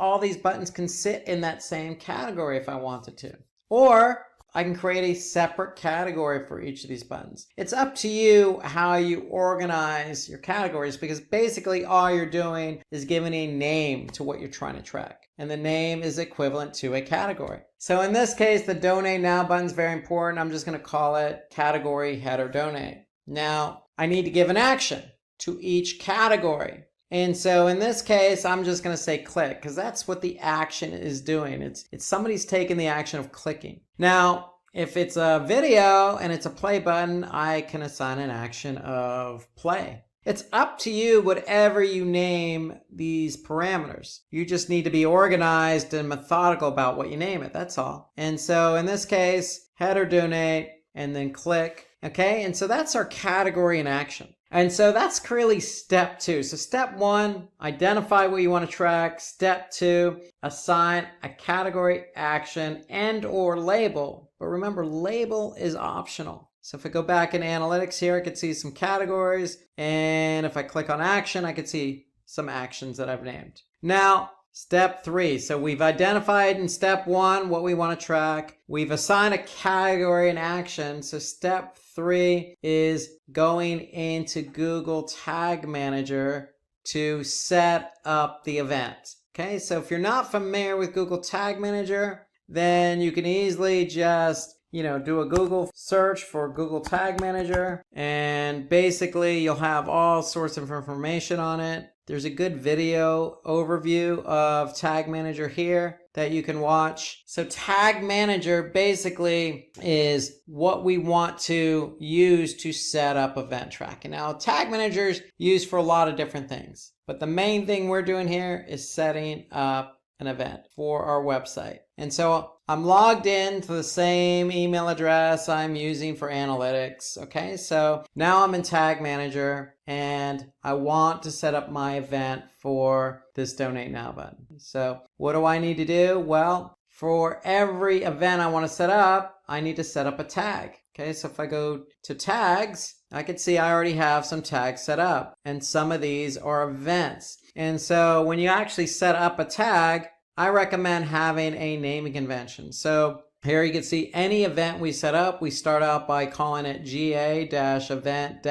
can sit in that same category if I wanted to. Or I can create a separate category for each of these buttons. It's up to you how you organize your categories, because basically all you're doing is giving a name to what you're trying to track. And the name is equivalent to a category. So in this case, the Donate Now button is very important. I'm just going to call it category header donate. Now, I need to give an action to each category. And so in this case, I'm just going to say click, because that's what the action is doing. It's somebody's taking the action of clicking. Now, if it's a video and it's a play button, I can assign an action of play. It's up to you whatever you name these parameters. You just need to be organized and methodical about what you name it, that's all. And so in this case, header donate and then click. Okay, and so that's our category in action. And so that's really step 2. So step 1, identify what you want to track. Step 2, assign a category, action, and or label. But remember, label is optional. So if I go back in analytics here, I could see some categories. And if I click on action, I could see some actions that I've named. Now, step 3. So we've identified in step 1 what we want to track. We've assigned a category and action. So step 3 is going into Google Tag Manager to set up the event. Okay, so if you're not familiar with Google Tag Manager, then you can easily just do a Google search for Google Tag Manager, and basically you'll have all sorts of information on it. There's a good video overview of Tag Manager here that you can watch. So Tag Manager basically is what we want to use to set up event tracking. Now, Tag Manager is used for a lot of different things, but the main thing we're doing here is setting up an event for our website. And so I'm logged in to the same email address I'm using for analytics. Okay, so now I'm in Tag Manager and I want to set up my event for this Donate Now button. So what do I need to do? Well, for every event I want to set up, I need to set up a tag. Okay, so if I go to tags, I can see I already have some tags set up, and some of these are events. And so when you actually set up a tag, I recommend having a naming convention. So here you can see any event we set up, we start out by calling it GA-event-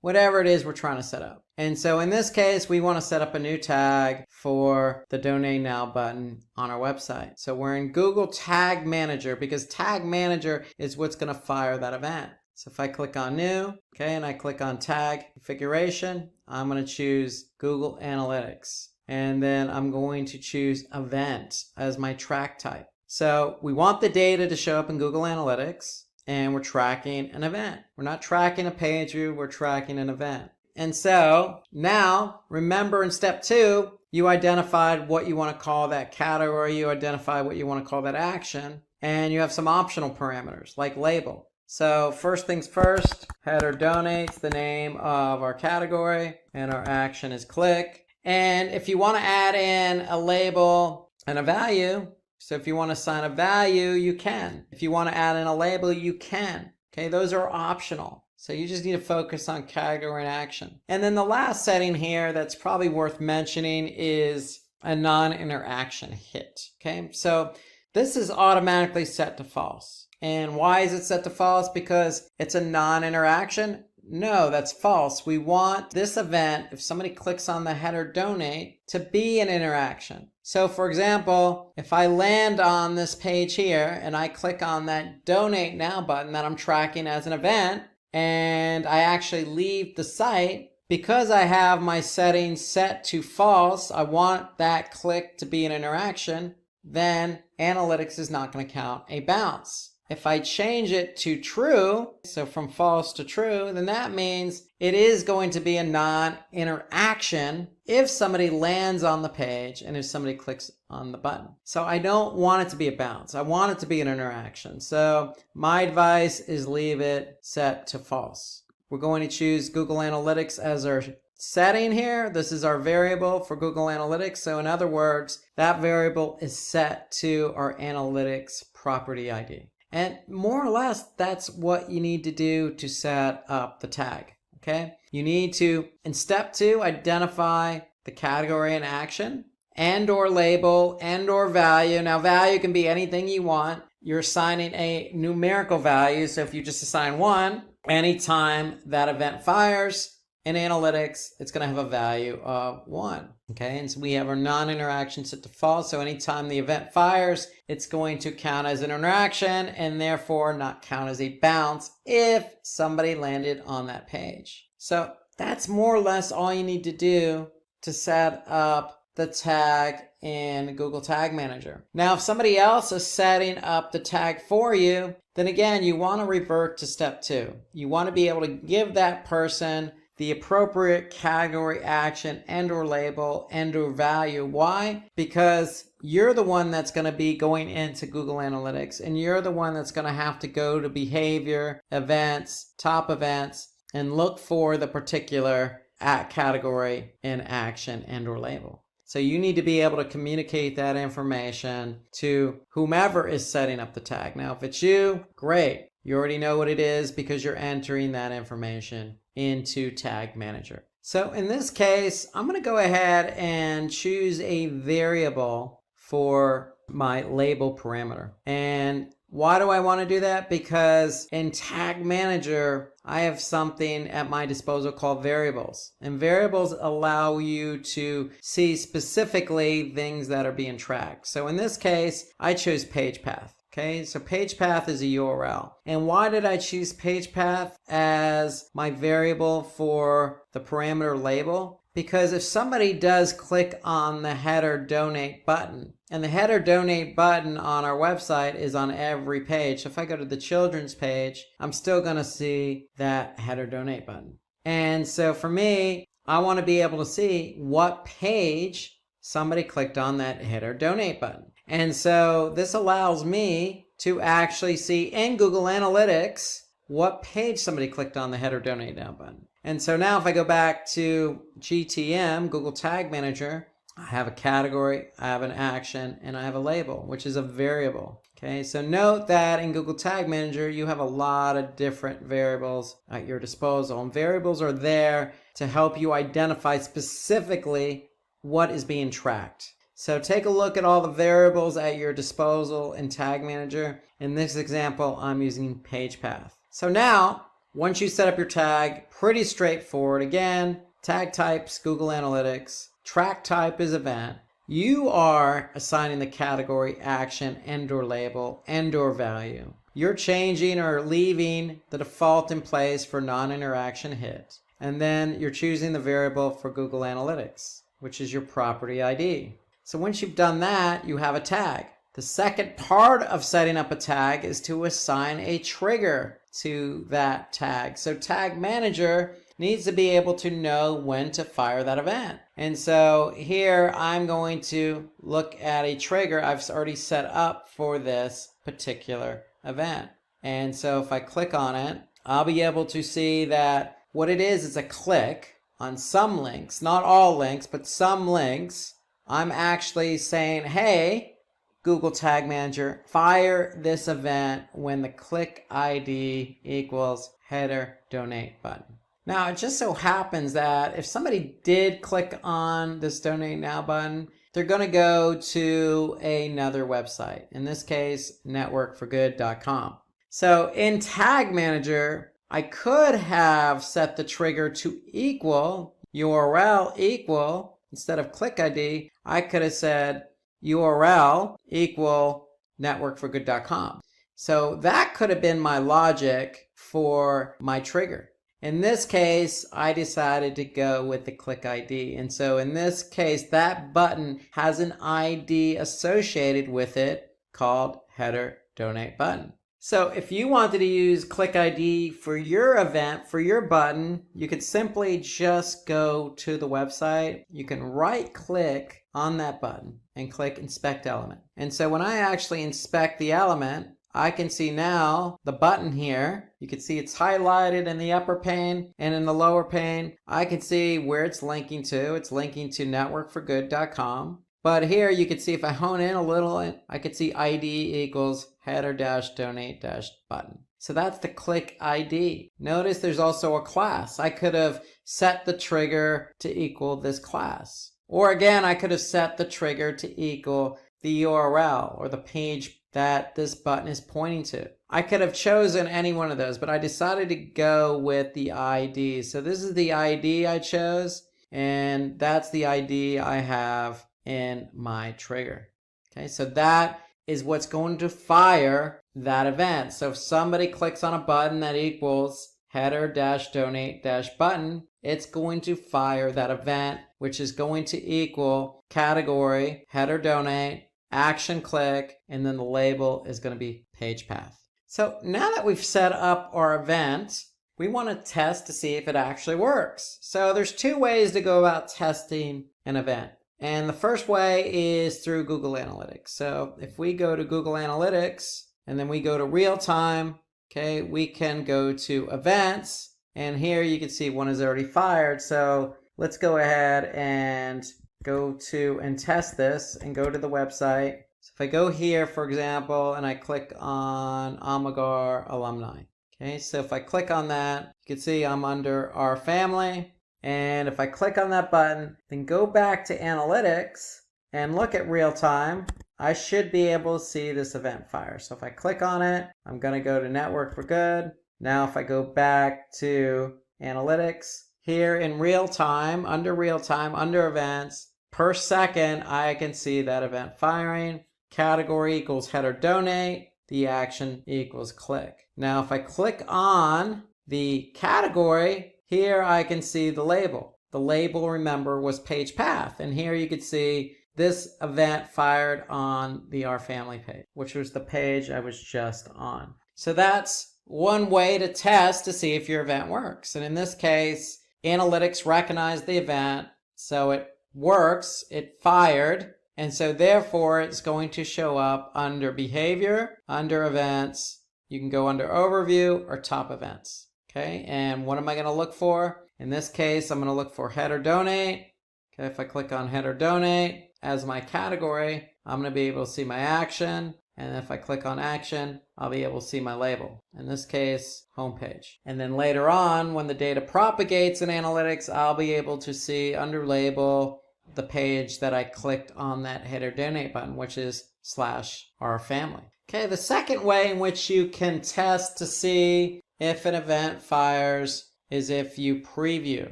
whatever it is we're trying to set up. And so in this case, we want to set up a new tag for the Donate Now button on our website. So we're in Google Tag Manager because Tag Manager is what's going to fire that event. So if I click on New, okay, and I click on Tag Configuration, I'm going to choose Google Analytics. And then I'm going to choose Event as my track type. So we want the data to show up in Google Analytics, and we're tracking an event. We're not tracking a page view, we're tracking an event. And so now, remember in step 2, you identified what you want to call that category, you identify what you want to call that action, and you have some optional parameters like label. So first things first, header donates, the name of our category, and our action is click. And if you want to add in a label and a value, so if you want to assign a value, you can. If you want to add in a label, you can. Okay, those are optional. So you just need to focus on category and action. And then the last setting here that's probably worth mentioning is a non-interaction hit. Okay, so this is automatically set to false. And why is it set to false? Because it's a non-interaction? No, that's false. We want this event, if somebody clicks on the header donate, to be an interaction. So for example, if I land on this page here and I click on that donate now button that I'm tracking as an event, and I actually leave the site, because I have my settings set to false, I want that click to be an interaction, then analytics is not going to count a bounce. If I change it to true, so from false to true, then that means it is going to be a non-interaction if somebody lands on the page and if somebody clicks on the button. So I don't want it to be a bounce. I want it to be an interaction. So my advice is leave it set to false. We're going to choose Google Analytics as our setting here. This is our variable for Google Analytics. So in other words, that variable is set to our analytics property ID. And more or less, that's what you need to do to set up the tag, okay? You need to, in step 2, identify the category and action, and or label, and or value. Now, value can be anything you want. You're assigning a numerical value, so if you just assign 1, anytime that event fires, in analytics, it's going to have a value of 1. Okay, and so we have our non-interaction set to false. So anytime the event fires, it's going to count as an interaction and therefore not count as a bounce if somebody landed on that page. So that's more or less all you need to do to set up the tag in Google Tag Manager. Now, if somebody else is setting up the tag for you, then again, you want to revert to step 2. You want to be able to give that person the appropriate category, action, and or label, and or value. Why? Because you're the one that's going to be going into Google Analytics, and you're the one that's going to have to go to behavior, events, top events, and look for the particular category and action and or label. So you need to be able to communicate that information to whomever is setting up the tag. Now, if it's you, great. You already know what it is because you're entering that information into Tag Manager. So in this case, I'm going to go ahead and choose a variable for my label parameter. And why do I want to do that? Because in Tag Manager, I have something at my disposal called variables. And variables allow you to see specifically things that are being tracked. So in this case, I chose page path. Okay, so page path is a URL. And why did I choose page path as my variable for the parameter label? Because if somebody does click on the header donate button, and the header donate button on our website is on every page. So if I go to the children's page, I'm still going to see that header donate button. And so for me, I want to be able to see what page somebody clicked on that header donate button. And so this allows me to actually see in Google Analytics what page somebody clicked on the header donate now button. And so now if I go back to GTM, Google Tag Manager, I have a category, I have an action, and I have a label, which is a variable. Okay, so note that in Google Tag Manager, you have a lot of different variables at your disposal. And variables are there to help you identify specifically what is being tracked. So take a look at all the variables at your disposal in Tag Manager. In this example, I'm using page path. So now, once you set up your tag, pretty straightforward. Again, tag type's Google Analytics, track type is event. You are assigning the category, action, and/or label, and/or value. You're changing or leaving the default in place for non-interaction hit. And then you're choosing the variable for Google Analytics, which is your property ID. So once you've done that, you have a tag. The second part of setting up a tag is to assign a trigger to that tag. So Tag Manager needs to be able to know when to fire that event. And so here I'm going to look at a trigger I've already set up for this particular event. And so if I click on it, I'll be able to see that what it is a click on some links, not all links, but some links. I'm actually saying, hey, Google Tag Manager, fire this event when the click ID equals header donate button. Now, it just so happens that if somebody did click on this donate now button, they're going to go to another website, in this case, networkforgood.com. So in Tag Manager, I could have set the trigger to equal URL equal, instead of click ID, I could have said URL equal networkforgood.com. So that could have been my logic for my trigger. In this case, I decided to go with the click ID. And so in this case, that button has an ID associated with it called header donate button. So if you wanted to use click ID for your event, for your button, you could simply just go to the website. You can right click on that button and click inspect element. And so when I actually inspect the element, I can see now the button here. You can see it's highlighted in the upper pane, and in the lower pane, I can see where it's linking to. It's linking to networkforgood.com. But here you can see if I hone in a little, I can see ID equals header-donate-button. So that's the click ID. Notice there's also a class. I could have set the trigger to equal this class. Or again, I could have set the trigger to equal the URL or the page that this button is pointing to. I could have chosen any one of those, but I decided to go with the ID. So this is the ID I chose, and that's the ID I have in my trigger. Okay, so that is what's going to fire that event. So if somebody clicks on a button that equals header-donate-button, it's going to fire that event, which is going to equal category, header donate, action click, and then the label is going to be page path. So now that we've set up our event, we want to test to see if it actually works. So there's two ways to go about testing an event. And the first way is through Google Analytics. So if we go to Google Analytics and then we go to real time, okay, we can go to events, and here you can see one is already fired. So let's go ahead and go to and test this and go to the website. So if I go here, for example, and I click on Amagar Alumni. Okay, so if I click on that, you can see I'm under our family. And if I click on that button, then go back to analytics and look at real time, I should be able to see this event fire. So if I click on it, I'm going to go to Network for Good. Now if I go back to analytics, here in real time, under events, per second, I can see that event firing. Category equals header donate. The action equals click. Now if I click on the category, here I can see the label. The label, remember, was page path. And here you could see this event fired on the Our Family page, which was the page I was just on. So that's one way to test to see if your event works. And in this case, analytics recognized the event, so it works, it fired, and so therefore it's going to show up under behavior, under events. You can go under overview or top events. Okay, and what am I going to look for? In this case, I'm going to look for header donate. Okay, if I click on header donate as my category, I'm going to be able to see my action. And if I click on action, I'll be able to see my label. In this case, homepage. And then later on, when the data propagates in analytics, I'll be able to see under label the page that I clicked on that header donate button, which is /our-family. Okay, the second way in which you can test to see if an event fires is if you preview.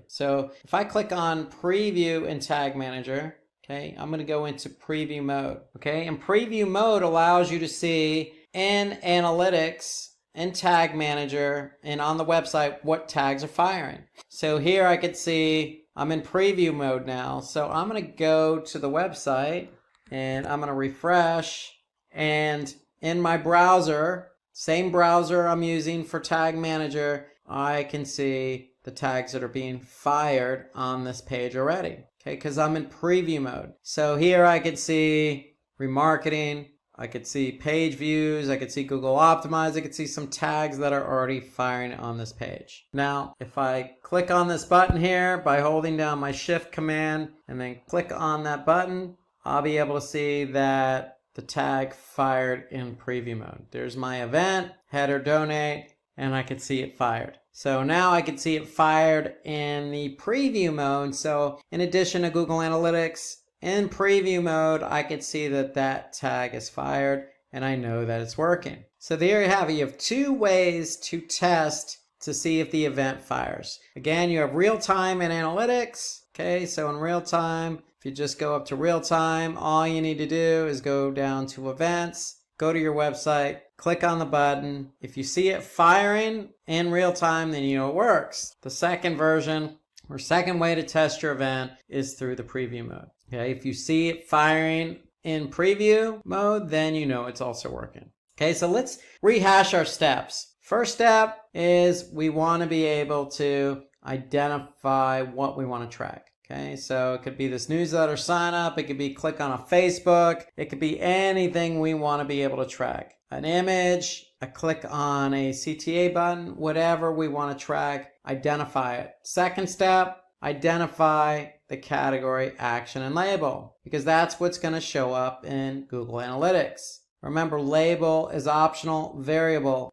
So if I click on preview in Tag Manager, okay, I'm going to go into preview mode. Okay, and preview mode allows you to see in analytics and Tag Manager and on the website what tags are firing. So here I could see I'm in preview mode now. So I'm going to go to the website and I'm going to refresh, and in my browser, same browser I'm using for Tag Manager, I can see the tags that are being fired on this page already. Okay, because I'm in preview mode. So here I could see remarketing, I could see page views, I could see Google Optimize, I could see some tags that are already firing on this page. Now, if I click on this button here by holding down my Shift command and then click on that button, I'll be able to see that the tag fired in preview mode. There's my event, header donate, and I could see it fired. So now I can see it fired in the preview mode. So in addition to Google Analytics, in preview mode, I could see that that tag is fired and I know that it's working. So there you have it. You have two ways to test to see if the event fires. Again, you have real time and analytics. Okay, so in real time, if you just go up to real time, all you need to do is go down to events, go to your website, click on the button. If you see it firing in real time, then you know it works. The second version or second way to test your event is through the preview mode. Okay, if you see it firing in preview mode, then you know it's also working. Okay, so let's rehash our steps. First step is we want to be able to identify what we want to track. Okay, so it could be this newsletter sign up, it could be click on a Facebook, it could be anything we want to be able to track. An image, a click on a CTA button, whatever we want to track, identify it. Second step, identify the category, action, and label, because that's what's going to show up in Google Analytics. Remember, label is optional, value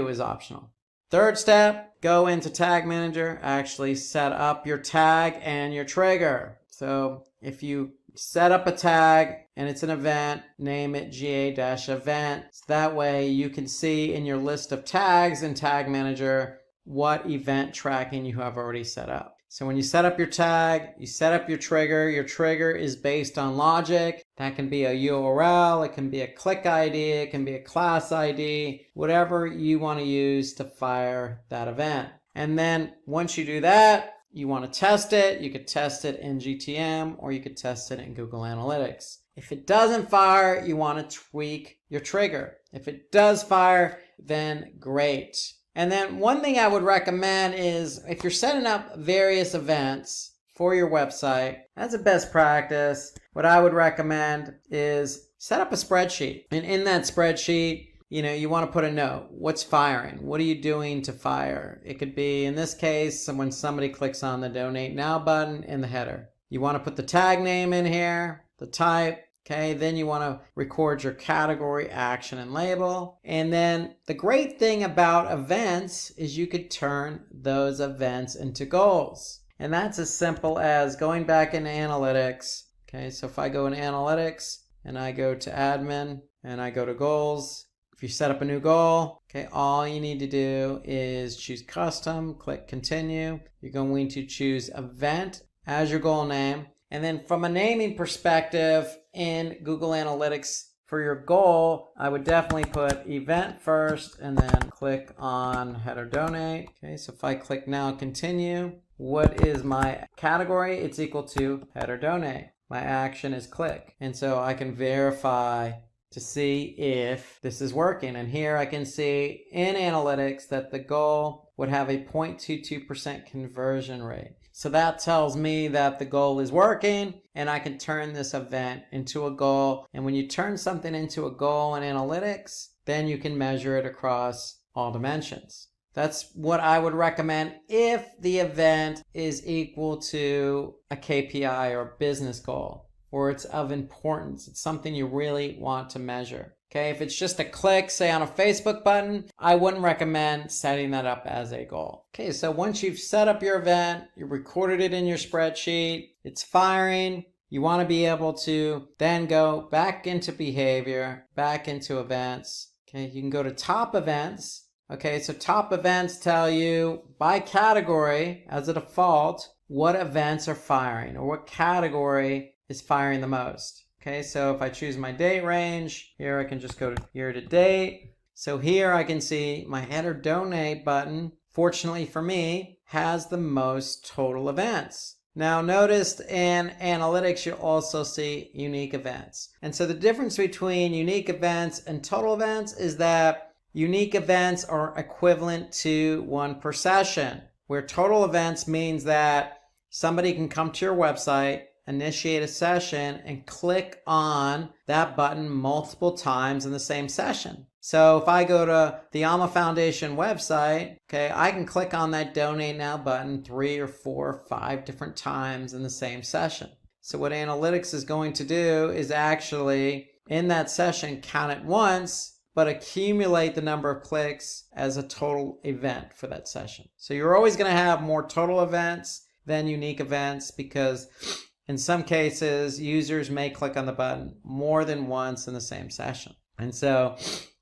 is optional. Third step, go into Tag Manager, actually set up your tag and your trigger. So if you set up a tag and it's an event, name it GA-event. So that way you can see in your list of tags in Tag Manager what event tracking you have already set up. So when you set up your tag, you set up your trigger. Your trigger is based on logic. That can be a URL, it can be a click ID, it can be a class ID, whatever you want to use to fire that event. And then once you do that, you want to test it. You could test it in GTM or you could test it in Google Analytics. If it doesn't fire, you want to tweak your trigger. If it does fire, then great. And then one thing I would recommend is if you're setting up various events for your website, that's a best practice. What I would recommend is set up a spreadsheet. And in that spreadsheet, you want to put a note. What's firing? What are you doing to fire? It could be, in this case, when somebody clicks on the Donate Now button in the header. You want to put the tag name in here, the type. Okay, then you want to record your category, action, and label. And then the great thing about events is you could turn those events into goals. And that's as simple as going back into analytics. Okay, so if I go into analytics and I go to admin and I go to goals, if you set up a new goal, okay, all you need to do is choose custom, click continue. You're going to choose event as your goal name. And then from a naming perspective in Google Analytics for your goal, I would definitely put event first and then click on header donate. Okay, so if I click now continue, what is my category? It's equal to header donate. My action is click. And so I can verify to see if this is working. And here I can see in analytics that the goal would have a 0.22% conversion rate. So that tells me that the goal is working and I can turn this event into a goal. And when you turn something into a goal in analytics, then you can measure it across all dimensions. That's what I would recommend if the event is equal to a KPI or business goal, or it's of importance. It's something you really want to measure. Okay, if it's just a click, say on a Facebook button, I wouldn't recommend setting that up as a goal. Okay, so once you've set up your event, you recorded it in your spreadsheet, it's firing, you want to be able to then go back into behavior, back into events. Okay, you can go to top events, Okay, so top events tell you by category as a default what events are firing or what category is firing the most. Okay, so if I choose my date range, here I can just go to year to date. So here I can see my header donate button, fortunately for me, has the most total events. Now notice in analytics, you'll also see unique events. And so the difference between unique events and total events is that unique events are equivalent to 1 per session, where total events means that somebody can come to your website, initiate a session, and click on that button multiple times in the same session. So if I go to the Alma Foundation website, okay, I can click on that Donate Now button 3 or 4 or 5 different times in the same session. So what analytics is going to do is actually, in that session, count it once, but accumulate the number of clicks as a total event for that session. So you're always going to have more total events than unique events, because in some cases, users may click on the button more than once in the same session. And so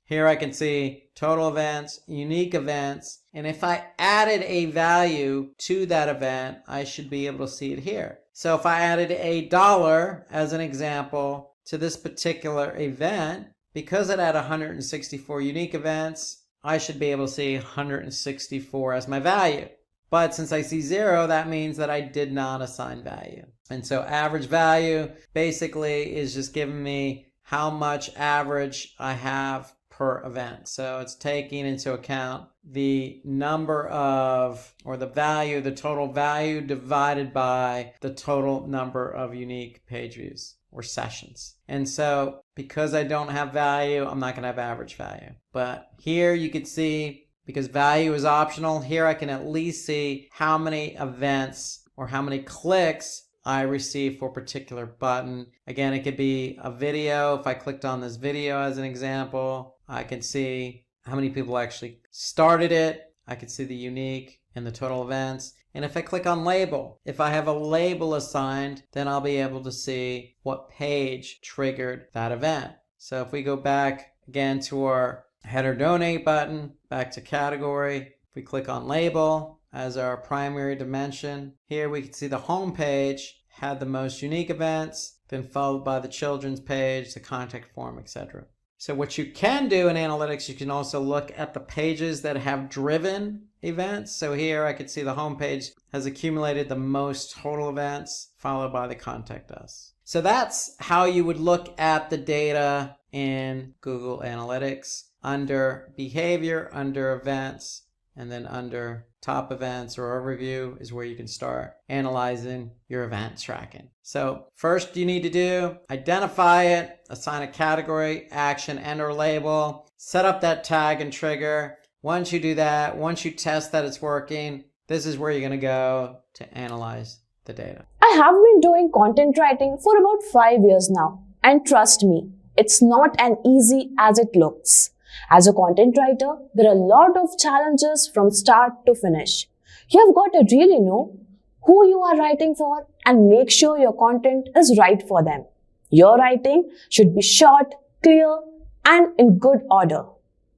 here I can see total events, unique events, and if I added a value to that event, I should be able to see it here. So if I added $1 as an example to this particular event, because it had 164 unique events, I should be able to see 164 as my value. But since I see 0, that means that I did not assign value. And so average value basically is just giving me how much average I have per event. So it's taking into account the number of, or the value, the total value divided by the total number of unique page views or sessions. And so because I don't have value, I'm not going to have average value. But here you could see, because value is optional, here I can at least see how many events or how many clicks I receive for a particular button. Again, it could be a video. If I clicked on this video as an example, I can see how many people actually started it. I can see the unique and the total events. And if I click on label, if I have a label assigned, then I'll be able to see what page triggered that event. So if we go back again to our header donate button, back to category, if we click on label as our primary dimension, here we can see the home page had the most unique events, then followed by the children's page, the contact form, etc. So what you can do in analytics, you can also look at the pages that have driven events. So here I could see the home page has accumulated the most total events, followed by the contact us. So that's how you would look at the data in Google Analytics. Under behavior, under events, and then under top events or overview is where you can start analyzing your event tracking. So first you need to do, identify it, assign a category, action, and or label, set up that tag and trigger. Once you do that, once you test that it's working, this is where you're going to go to analyze the data. I have been doing content writing for about 5 years now, and trust me, it's not as easy as it looks. As a content writer, there are a lot of challenges from start to finish. You have got to really know who you are writing for and make sure your content is right for them. Your writing should be short, clear, and in good order.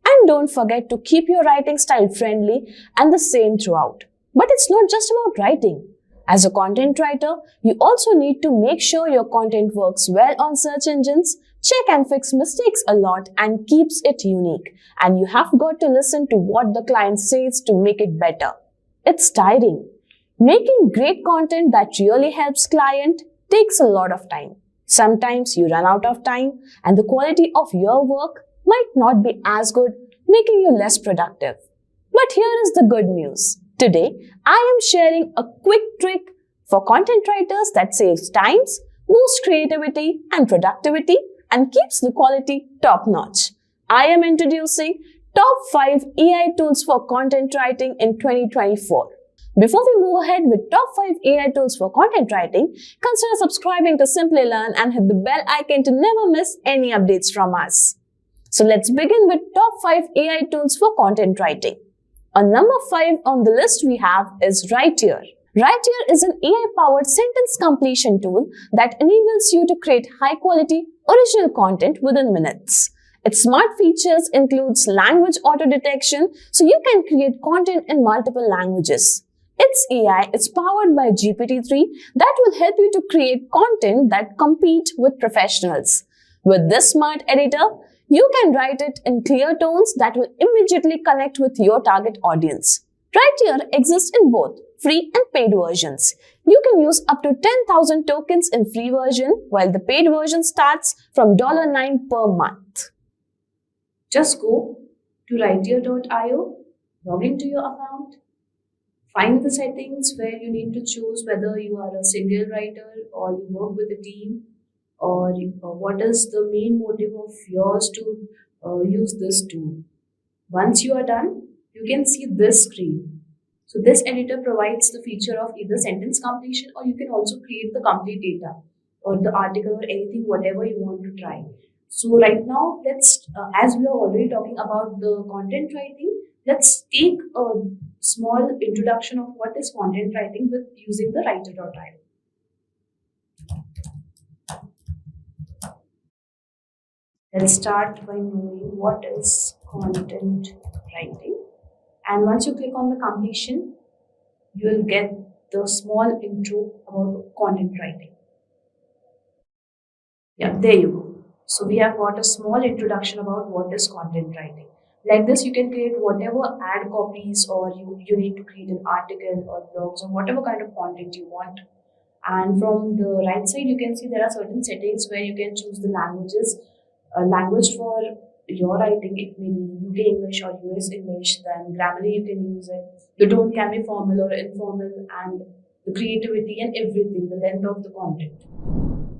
And don't forget to keep your writing style friendly and the same throughout. But it's not just about writing. As a content writer, you also need to make sure your content works well on search engines, check and fix mistakes a lot, and keeps it unique. And you have got to listen to what the client says to make it better. It's tiring. Making great content that really helps client takes a lot of time. Sometimes you run out of time and the quality of your work might not be as good, making you less productive. But here is the good news. Today, I am sharing a quick trick for content writers that saves times, boosts creativity and productivity, and keeps the quality top-notch. I am introducing top 5 AI tools for content writing in 2024. Before we move ahead with top 5 AI tools for content writing, consider subscribing to Simplilearn and hit the bell icon to never miss any updates from us. So let's begin with top 5 AI tools for content writing. On number 5 on the list we have is Writeer. Writeer is an AI-powered sentence completion tool that enables you to create high-quality, original content within minutes. Its smart features includes language auto detection, so you can create content in multiple languages. Its AI is powered by GPT-3 that will help you to create content that compete with professionals. With this smart editor, you can write it in clear tones that will immediately connect with your target audience. Right here exists in both free and paid versions. You can use up to 10,000 tokens in free version, while the paid version starts from $9 per month. Just go to writehere.io, log into your account, find the settings where you need to choose whether you are a single writer or you work with a team, or what is the main motive of yours to use this tool. Once you are done, you can see this screen. So this editor provides the feature of either sentence completion, or you can also create the complete data or the article or anything, whatever you want to try. So right now, let's, as we are already talking about the content writing, let's take a small introduction of what is content writing with using the writer.io. Let's start by knowing what is content writing. And once you click on the completion, you will get the small intro about content writing. Yeah, there you go. So we have got a small introduction about what is content writing. Like this, you can create whatever ad copies, or you need to create an article or blogs or whatever kind of content you want. And from the right side, you can see there are certain settings where you can choose the languages. Language for your writing, it may be UK English or US English, then Grammarly you can use it. The tone can be formal or informal, and the creativity and everything, the length of the content.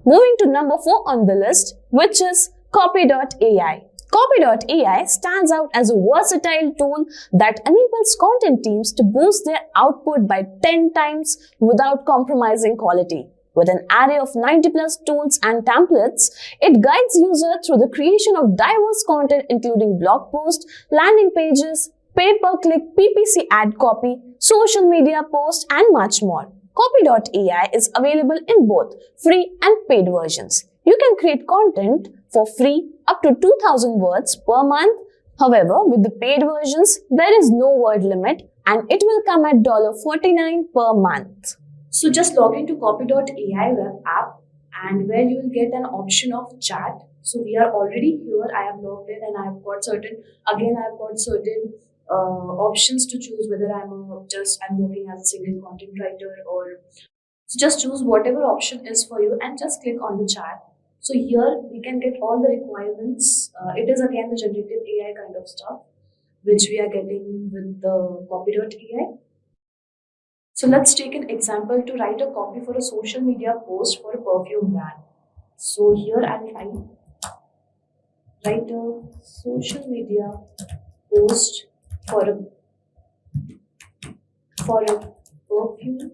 Moving to number 4 on the list, which is Copy.ai. Copy.ai stands out as a versatile tool that enables content teams to boost their output by 10 times without compromising quality. With an array of 90 plus tools and templates, it guides users through the creation of diverse content including blog posts, landing pages, pay-per-click PPC ad copy, social media posts, and much more. Copy.ai is available in both free and paid versions. You can create content for free up to 2,000 words per month. However, with the paid versions, there is no word limit and it will come at $49 per month. So just log into Copy.ai web app, and where you will get an option of chat. So we are already here. I have logged in and I have got certain options to choose whether I'm working as a single content writer, or so just choose whatever option is for you and just click on the chat. So here we can get all the requirements. It is again the generative AI kind of stuff which we are getting with the Copy.ai. So let's take an example to write a copy for a social media post for a perfume brand. So here I'll write a social media post for a perfume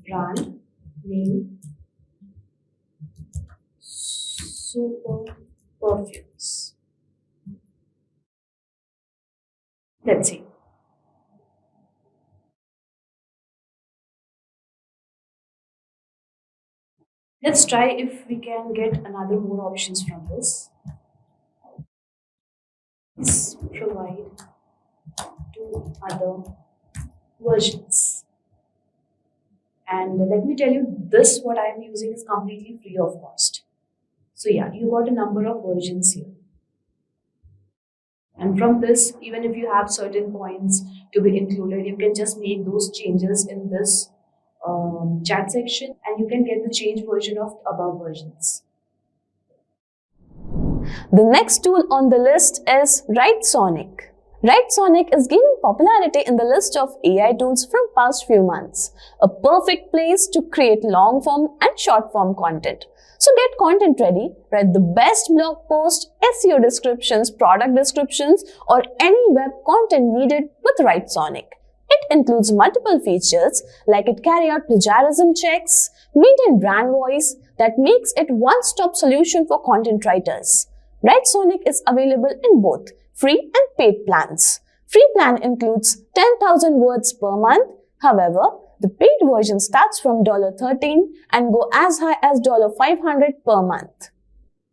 brand name Super Perfumes. Let's see. Let's try if we can get another more options from this. Let's provide 2 other versions. And let me tell you, this what I am using is completely free of cost. So yeah, you got a number of versions here. And from this, even if you have certain points to be included, you can just make those changes in this chat section, and you can get the change version of above versions. The next tool on the list is WriteSonic. WriteSonic is gaining popularity in the list of AI tools from past few months. A perfect place to create long form and short form content. So get content ready, write the best blog post, SEO descriptions, product descriptions, or any web content needed with WriteSonic. It includes multiple features like it carry out plagiarism checks, maintain brand voice that makes it one-stop solution for content writers. WriteSonic is available in both free and paid plans. Free plan includes 10,000 words per month. However, the paid version starts from $13 and go as high as $500 per month.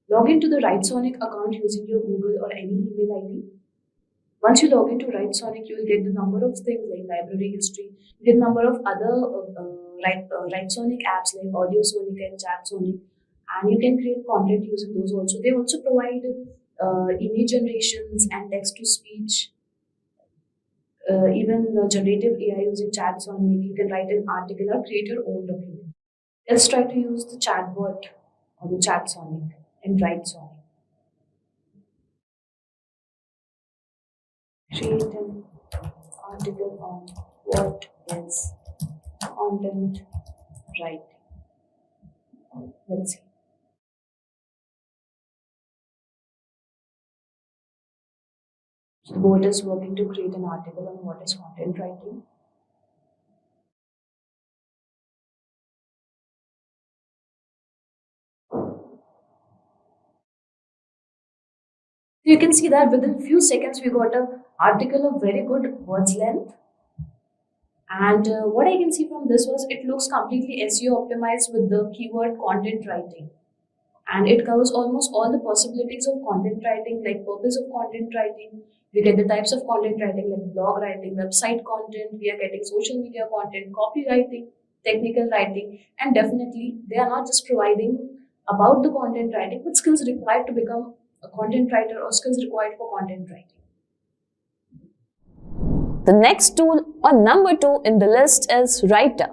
Log into the Writesonic account using your Google or any email ID. Once you log into Writesonic, you will get the number of things like library history, you get a number of other Writesonic apps like AudioSonic and ChatSonic, and you can create content using those also. They also provide image generations and text to speech, even generative AI using ChatSonic. You can write an article or create your own document. Let's try to use the chatbot or the ChatSonic and Writesonic. Create an article on what is content writing. Let's see. So the bot is working to create an article on what is content writing. You can see that within few seconds we got an article of very good words length. And what I can see from this was it looks completely SEO optimized with the keyword content writing. And it covers almost all the possibilities of content writing, like purpose of content writing. We get the types of content writing like blog writing, website content, we are getting social media content, copywriting, technical writing, and definitely they are not just providing about the content writing, but skills required to become a content writer or skills required for content writing. The next tool or number 2 in the list is Writer.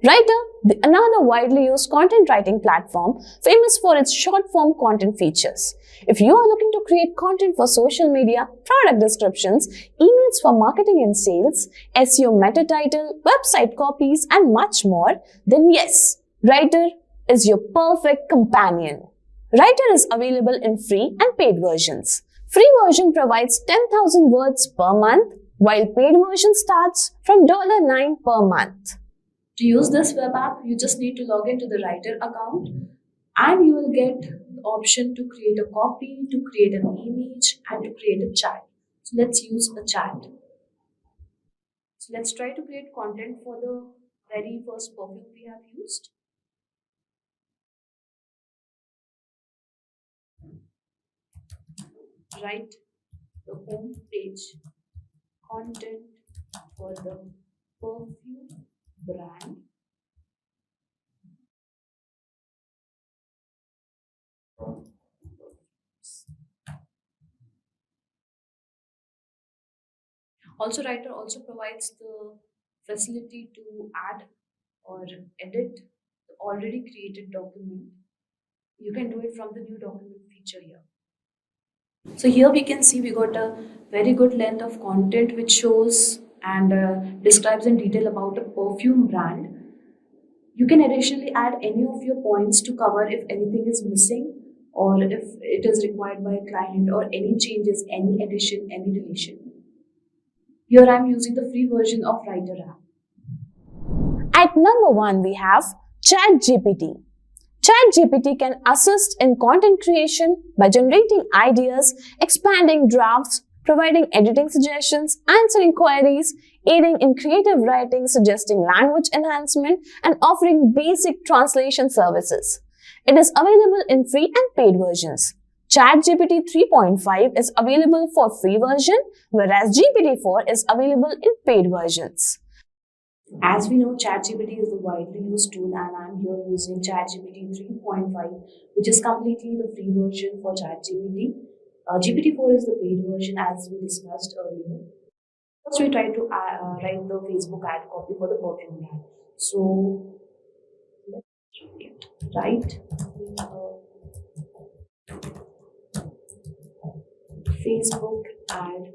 Writer, another widely used content writing platform famous for its short-form content features. If you are looking to create content for social media, product descriptions, emails for marketing and sales, SEO meta title, website copies, and much more, then yes, Writer is your perfect companion. Writer is available in free and paid versions. Free version provides 10,000 words per month, while paid version starts from $9 per month. To use this web app, you just need to log into the Writer account and you will get the option to create a copy, to create an image, and to create a chat. So let's use a chat. So let's try to create content for the very first perfume we have used. Write the home page content for the perfume brand. Also, Writer also provides the facility to add or edit the already created document. You can do it from the new document feature here. So here we can see we got a very good length of content which shows and describes in detail about a perfume brand. You can additionally add any of your points to cover if anything is missing or if it is required by a client or any changes, any addition, any deletion. Here I am using the free version of Writer app. At number 1, we have ChatGPT. ChatGPT can assist in content creation by generating ideas, expanding drafts, providing editing suggestions, answering queries, aiding in creative writing, suggesting language enhancement, and offering basic translation services. It is available in free and paid versions. ChatGPT 3.5 is available for free version, whereas GPT-4 is available in paid versions. As we know, ChatGPT is the widely used tool and I'm here using ChatGPT 3.5, which is completely the free version for ChatGPT. GPT-4 is the paid version as we discussed earlier. First, we try to write the Facebook ad copy for the perfume brand. So, let's write Facebook ad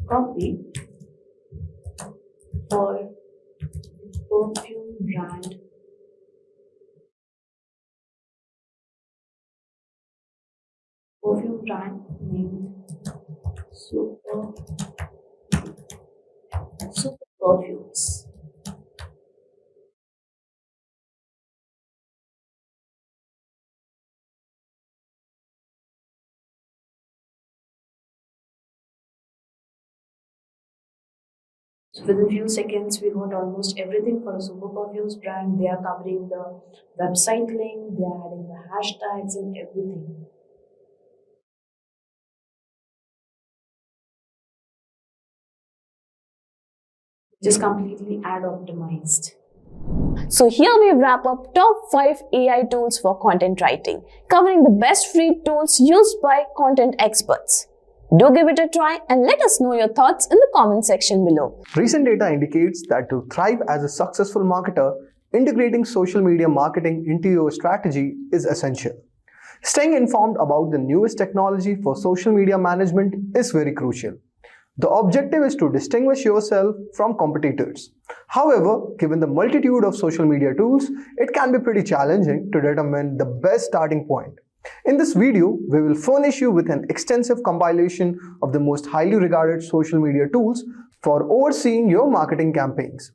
copy for perfume brand named Super Perfumes. So within few seconds, we got almost everything for a super perfumes brand. They are covering the website link, they are adding the hashtags and everything. Just completely ad optimized. So here we wrap up top 5 AI tools for content writing, covering the best free tools used by content experts. Do give it a try and let us know your thoughts in the comment section below. Recent data indicates that to thrive as a successful marketer, integrating social media marketing into your strategy is essential. Staying informed about the newest technology for social media management is very crucial. The objective is to distinguish yourself from competitors. However, given the multitude of social media tools, it can be pretty challenging to determine the best starting point. In this video, we will furnish you with an extensive compilation of the most highly regarded social media tools for overseeing your marketing campaigns.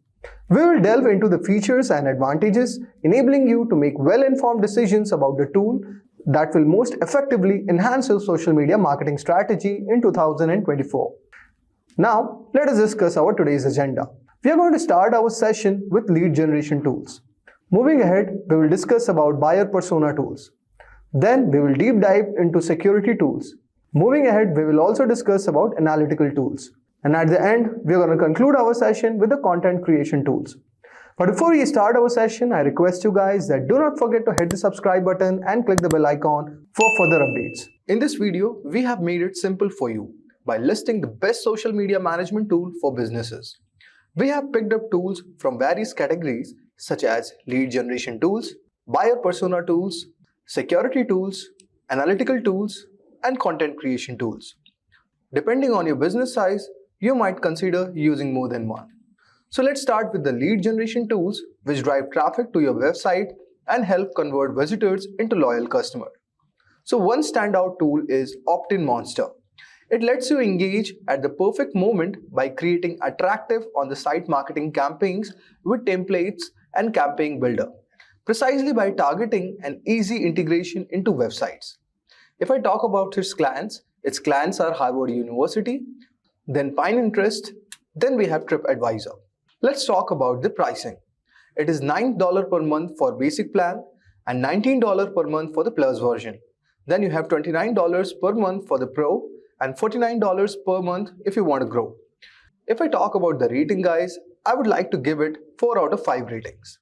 We will delve into the features and advantages, enabling you to make well-informed decisions about the tool that will most effectively enhance your social media marketing strategy in 2024. Now, let us discuss our today's agenda. We are going to start our session with lead generation tools. Moving ahead, we will discuss about buyer persona tools. Then we will deep dive into security tools. Moving ahead, we will also discuss about analytical tools. And at the end, we are going to conclude our session with the content creation tools. But before we start our session, I request you guys that do not forget to hit the subscribe button and click the bell icon for further updates. In this video, we have made it simple for you by listing the best social media management tool for businesses. We have picked up tools from various categories such as lead generation tools, buyer persona tools, security tools, analytical tools, and content creation tools. Depending on your business size, you might consider using more than one. So let's start with the lead generation tools which drive traffic to your website and help convert visitors into loyal customers. So one standout tool is Opt-in Monster. It lets you engage at the perfect moment by creating attractive on-the-site marketing campaigns with templates and campaign builder, precisely by targeting an easy integration into websites. If I talk about its clients are Harvard University, then Pinterest, then we have TripAdvisor. Let's talk about the pricing. It is $9 per month for basic plan and $19 per month for the plus version. Then you have $29 per month for the pro and $49 per month if you want to grow. If I talk about the rating guys, I would like to give it 4 out of 5 ratings.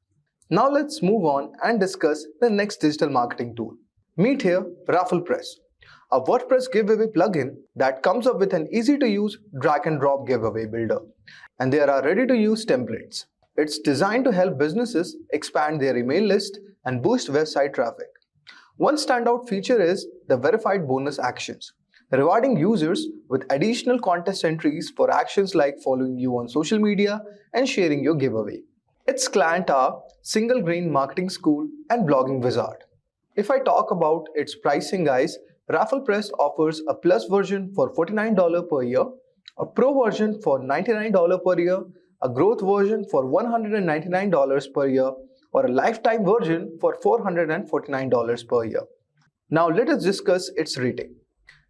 Now let's move on and discuss the next digital marketing tool. Meet here RafflePress, a WordPress giveaway plugin that comes up with an easy to use drag and drop giveaway builder. And there are ready to use templates. It's designed to help businesses expand their email list and boost website traffic. One standout feature is the verified bonus actions, rewarding users with additional contest entries for actions like following you on social media and sharing your giveaway. Its clients are Single Grain Marketing School and Blogging Wizard. If I talk about its pricing guys, RafflePress offers a plus version for $49 per year, a pro version for $99 per year, a growth version for $199 per year, or a lifetime version for $449 per year. Now let us discuss its rating.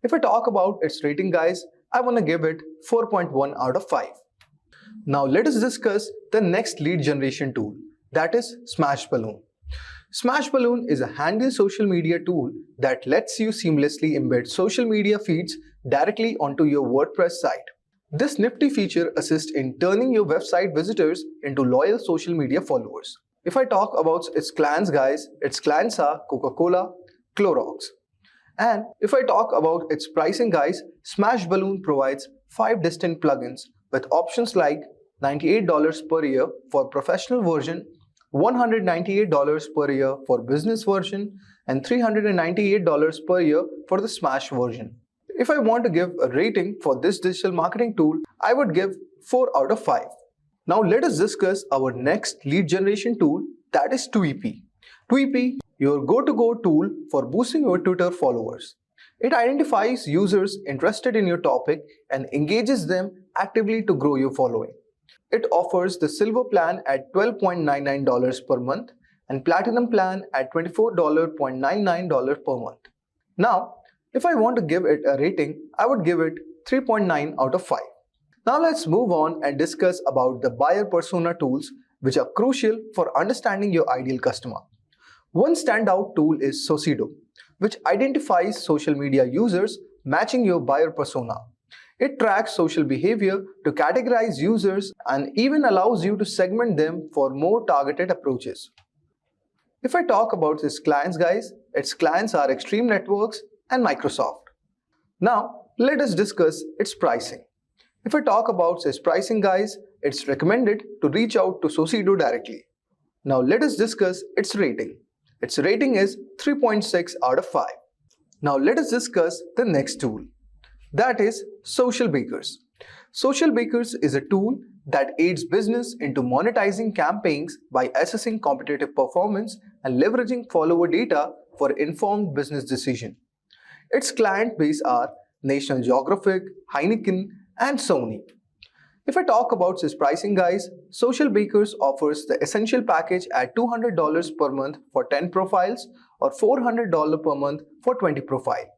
If I talk about its rating guys, I want to give it 4.1 out of 5. Now let us discuss the next lead generation tool, that is Smashballoon. Smashballoon is a handy social media tool that lets you seamlessly embed social media feeds directly onto your WordPress site. This nifty feature assists in turning your website visitors into loyal social media followers. If I talk about its clients guys, its clients are Coca-Cola, Clorox. And if I talk about its pricing guys, Smashballoon provides 5 distinct plugins with options like $98 per year for professional version, $198 per year for business version, and $398 per year for the Smash version. If I want to give a rating for this digital marketing tool, I would give 4 out of 5. Now let us discuss our next lead generation tool, that is Tweepy. Tweepy, your go-to-go tool for boosting your Twitter followers. It identifies users interested in your topic and engages them actively to grow your following. It offers the silver plan at $12.99 per month and platinum plan at $24.99 per month. Now, if I want to give it a rating, I would give it 3.9 out of 5. Now let's move on and discuss about the buyer persona tools which are crucial for understanding your ideal customer. One standout tool is Socido, which identifies social media users matching your buyer persona. It tracks social behavior to categorize users and even allows you to segment them for more targeted approaches. If I talk about its clients, guys, its clients are Extreme Networks and Microsoft. Now, let us discuss its pricing. If I talk about its pricing, guys, it's recommended to reach out to Socido directly. Now, let us discuss its rating. Its rating is 3.6 out of 5. Now, let us discuss the next tool. That is Social Bakers. Social Bakers is a tool that aids business into monetizing campaigns by assessing competitive performance and leveraging follower data for informed business decision. Its client base are National Geographic, Heineken, and Sony. If I talk about its pricing, guys, Social Bakers offers the essential package at $200 per month for 10 profiles or $400 per month for 20 profiles.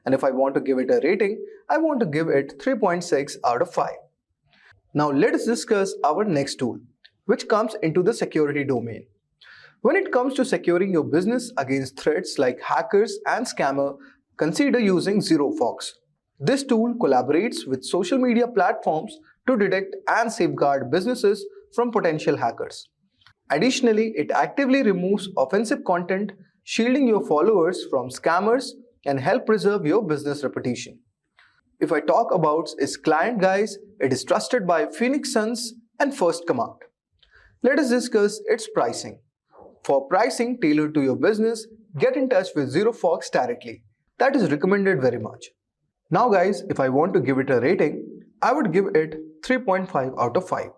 And if I want to give it a rating, I want to give it 3.6 out of 5. Now let us discuss our next tool, which comes into the security domain. When it comes to securing your business against threats like hackers and scammers, consider using ZeroFox. This tool collaborates with social media platforms to detect and safeguard businesses from potential hackers. Additionally, it actively removes offensive content, shielding your followers from scammers and help preserve your business reputation. If I talk about its client, guys, it is trusted by Phoenix Suns and First Command. Let us discuss its pricing. For pricing tailored to your business, get in touch with ZeroFox directly. That is recommended very much. Now guys, if I want to give it a rating, I would give it 3.5 out of 5.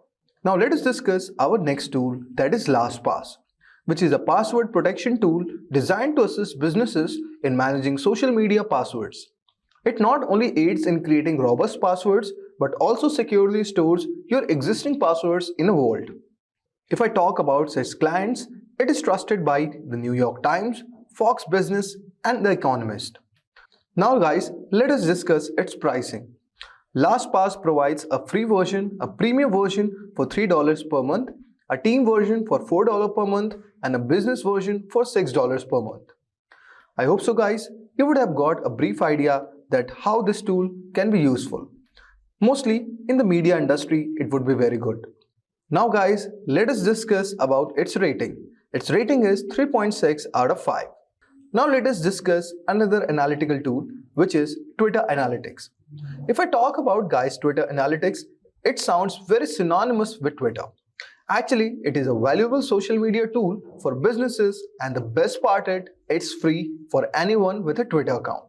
Now let us discuss our next tool, that is LastPass, which is a password protection tool designed to assist businesses in managing social media passwords. It not only aids in creating robust passwords, but also securely stores your existing passwords in a vault. If I talk about its clients, it is trusted by the New York Times, Fox Business, and The Economist. Now guys, let us discuss its pricing. LastPass provides a free version, a premium version for $3 per month, a team version for $4 per month, and a business version for $6 per month. I hope so guys, you would have got a brief idea that how this tool can be useful. Mostly in the media industry, it would be very good. Now guys, let us discuss about its rating. Its rating is 3.6 out of 5. Now let us discuss another analytical tool, which is Twitter Analytics. If I talk about guys Twitter Analytics, it sounds very synonymous with Twitter. Actually, it is a valuable social media tool for businesses, and the best part is it's free for anyone with a Twitter account.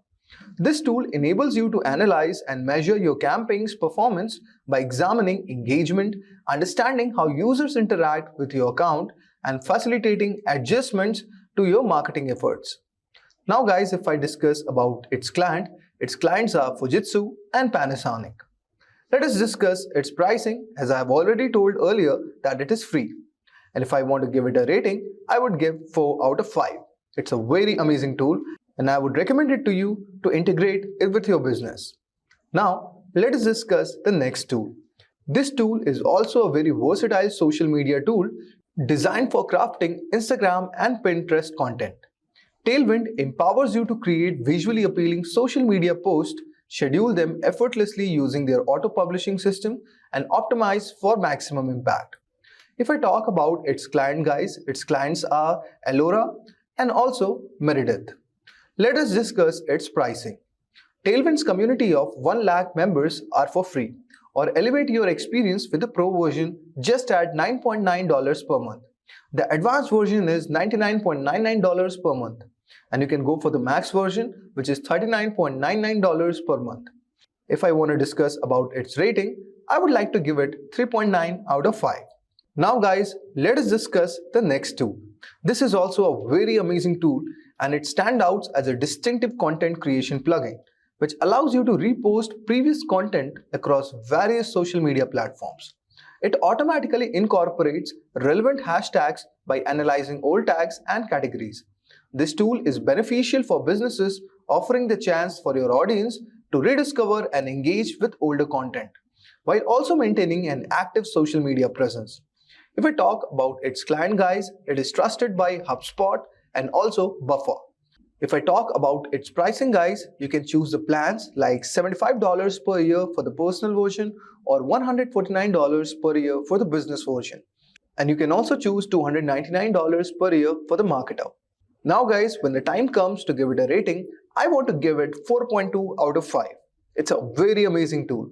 This tool enables you to analyze and measure your campaign's performance by examining engagement, understanding how users interact with your account, and facilitating adjustments to your marketing efforts. Now guys, if I discuss about its clients are Fujitsu and Panasonic. Let us discuss its pricing, as I have already told earlier that it is free. And if I want to give it a rating, I would give 4 out of 5. It's a very amazing tool, and I would recommend it to you to integrate it with your business. Now, let us discuss the next tool. This tool is also a very versatile social media tool designed for crafting Instagram and Pinterest content. Tailwind empowers you to create visually appealing social media posts, schedule them effortlessly using their auto-publishing system, and optimize for maximum impact. If I talk about its client guys, its clients are Allora and also Meredith. Let us discuss its pricing. Tailwind's community of 1 lakh members are for free, or elevate your experience with the Pro version just at $9.9 per month. The advanced version is $99.99 per month, and you can go for the max version, which is $39.99 per month. If I want to discuss about its rating, I would like to give it 3.9 out of 5. Now guys, let us discuss the next tool. This is also a very amazing tool, and it stands out as a distinctive content creation plugin, which allows you to repost previous content across various social media platforms. It automatically incorporates relevant hashtags by analyzing old tags and categories. This tool is beneficial for businesses, offering the chance for your audience to rediscover and engage with older content. while also maintaining an active social media presence. If I talk about its client guys, it is trusted by HubSpot and also Buffer. If I talk about its pricing guys, you can choose the plans like $75 per year for the personal version or $149 per year for the business version. And you can also choose $299 per year for the marketer. Now guys, when the time comes to give it a rating, I want to give it 4.2 out of 5. It's a very amazing tool.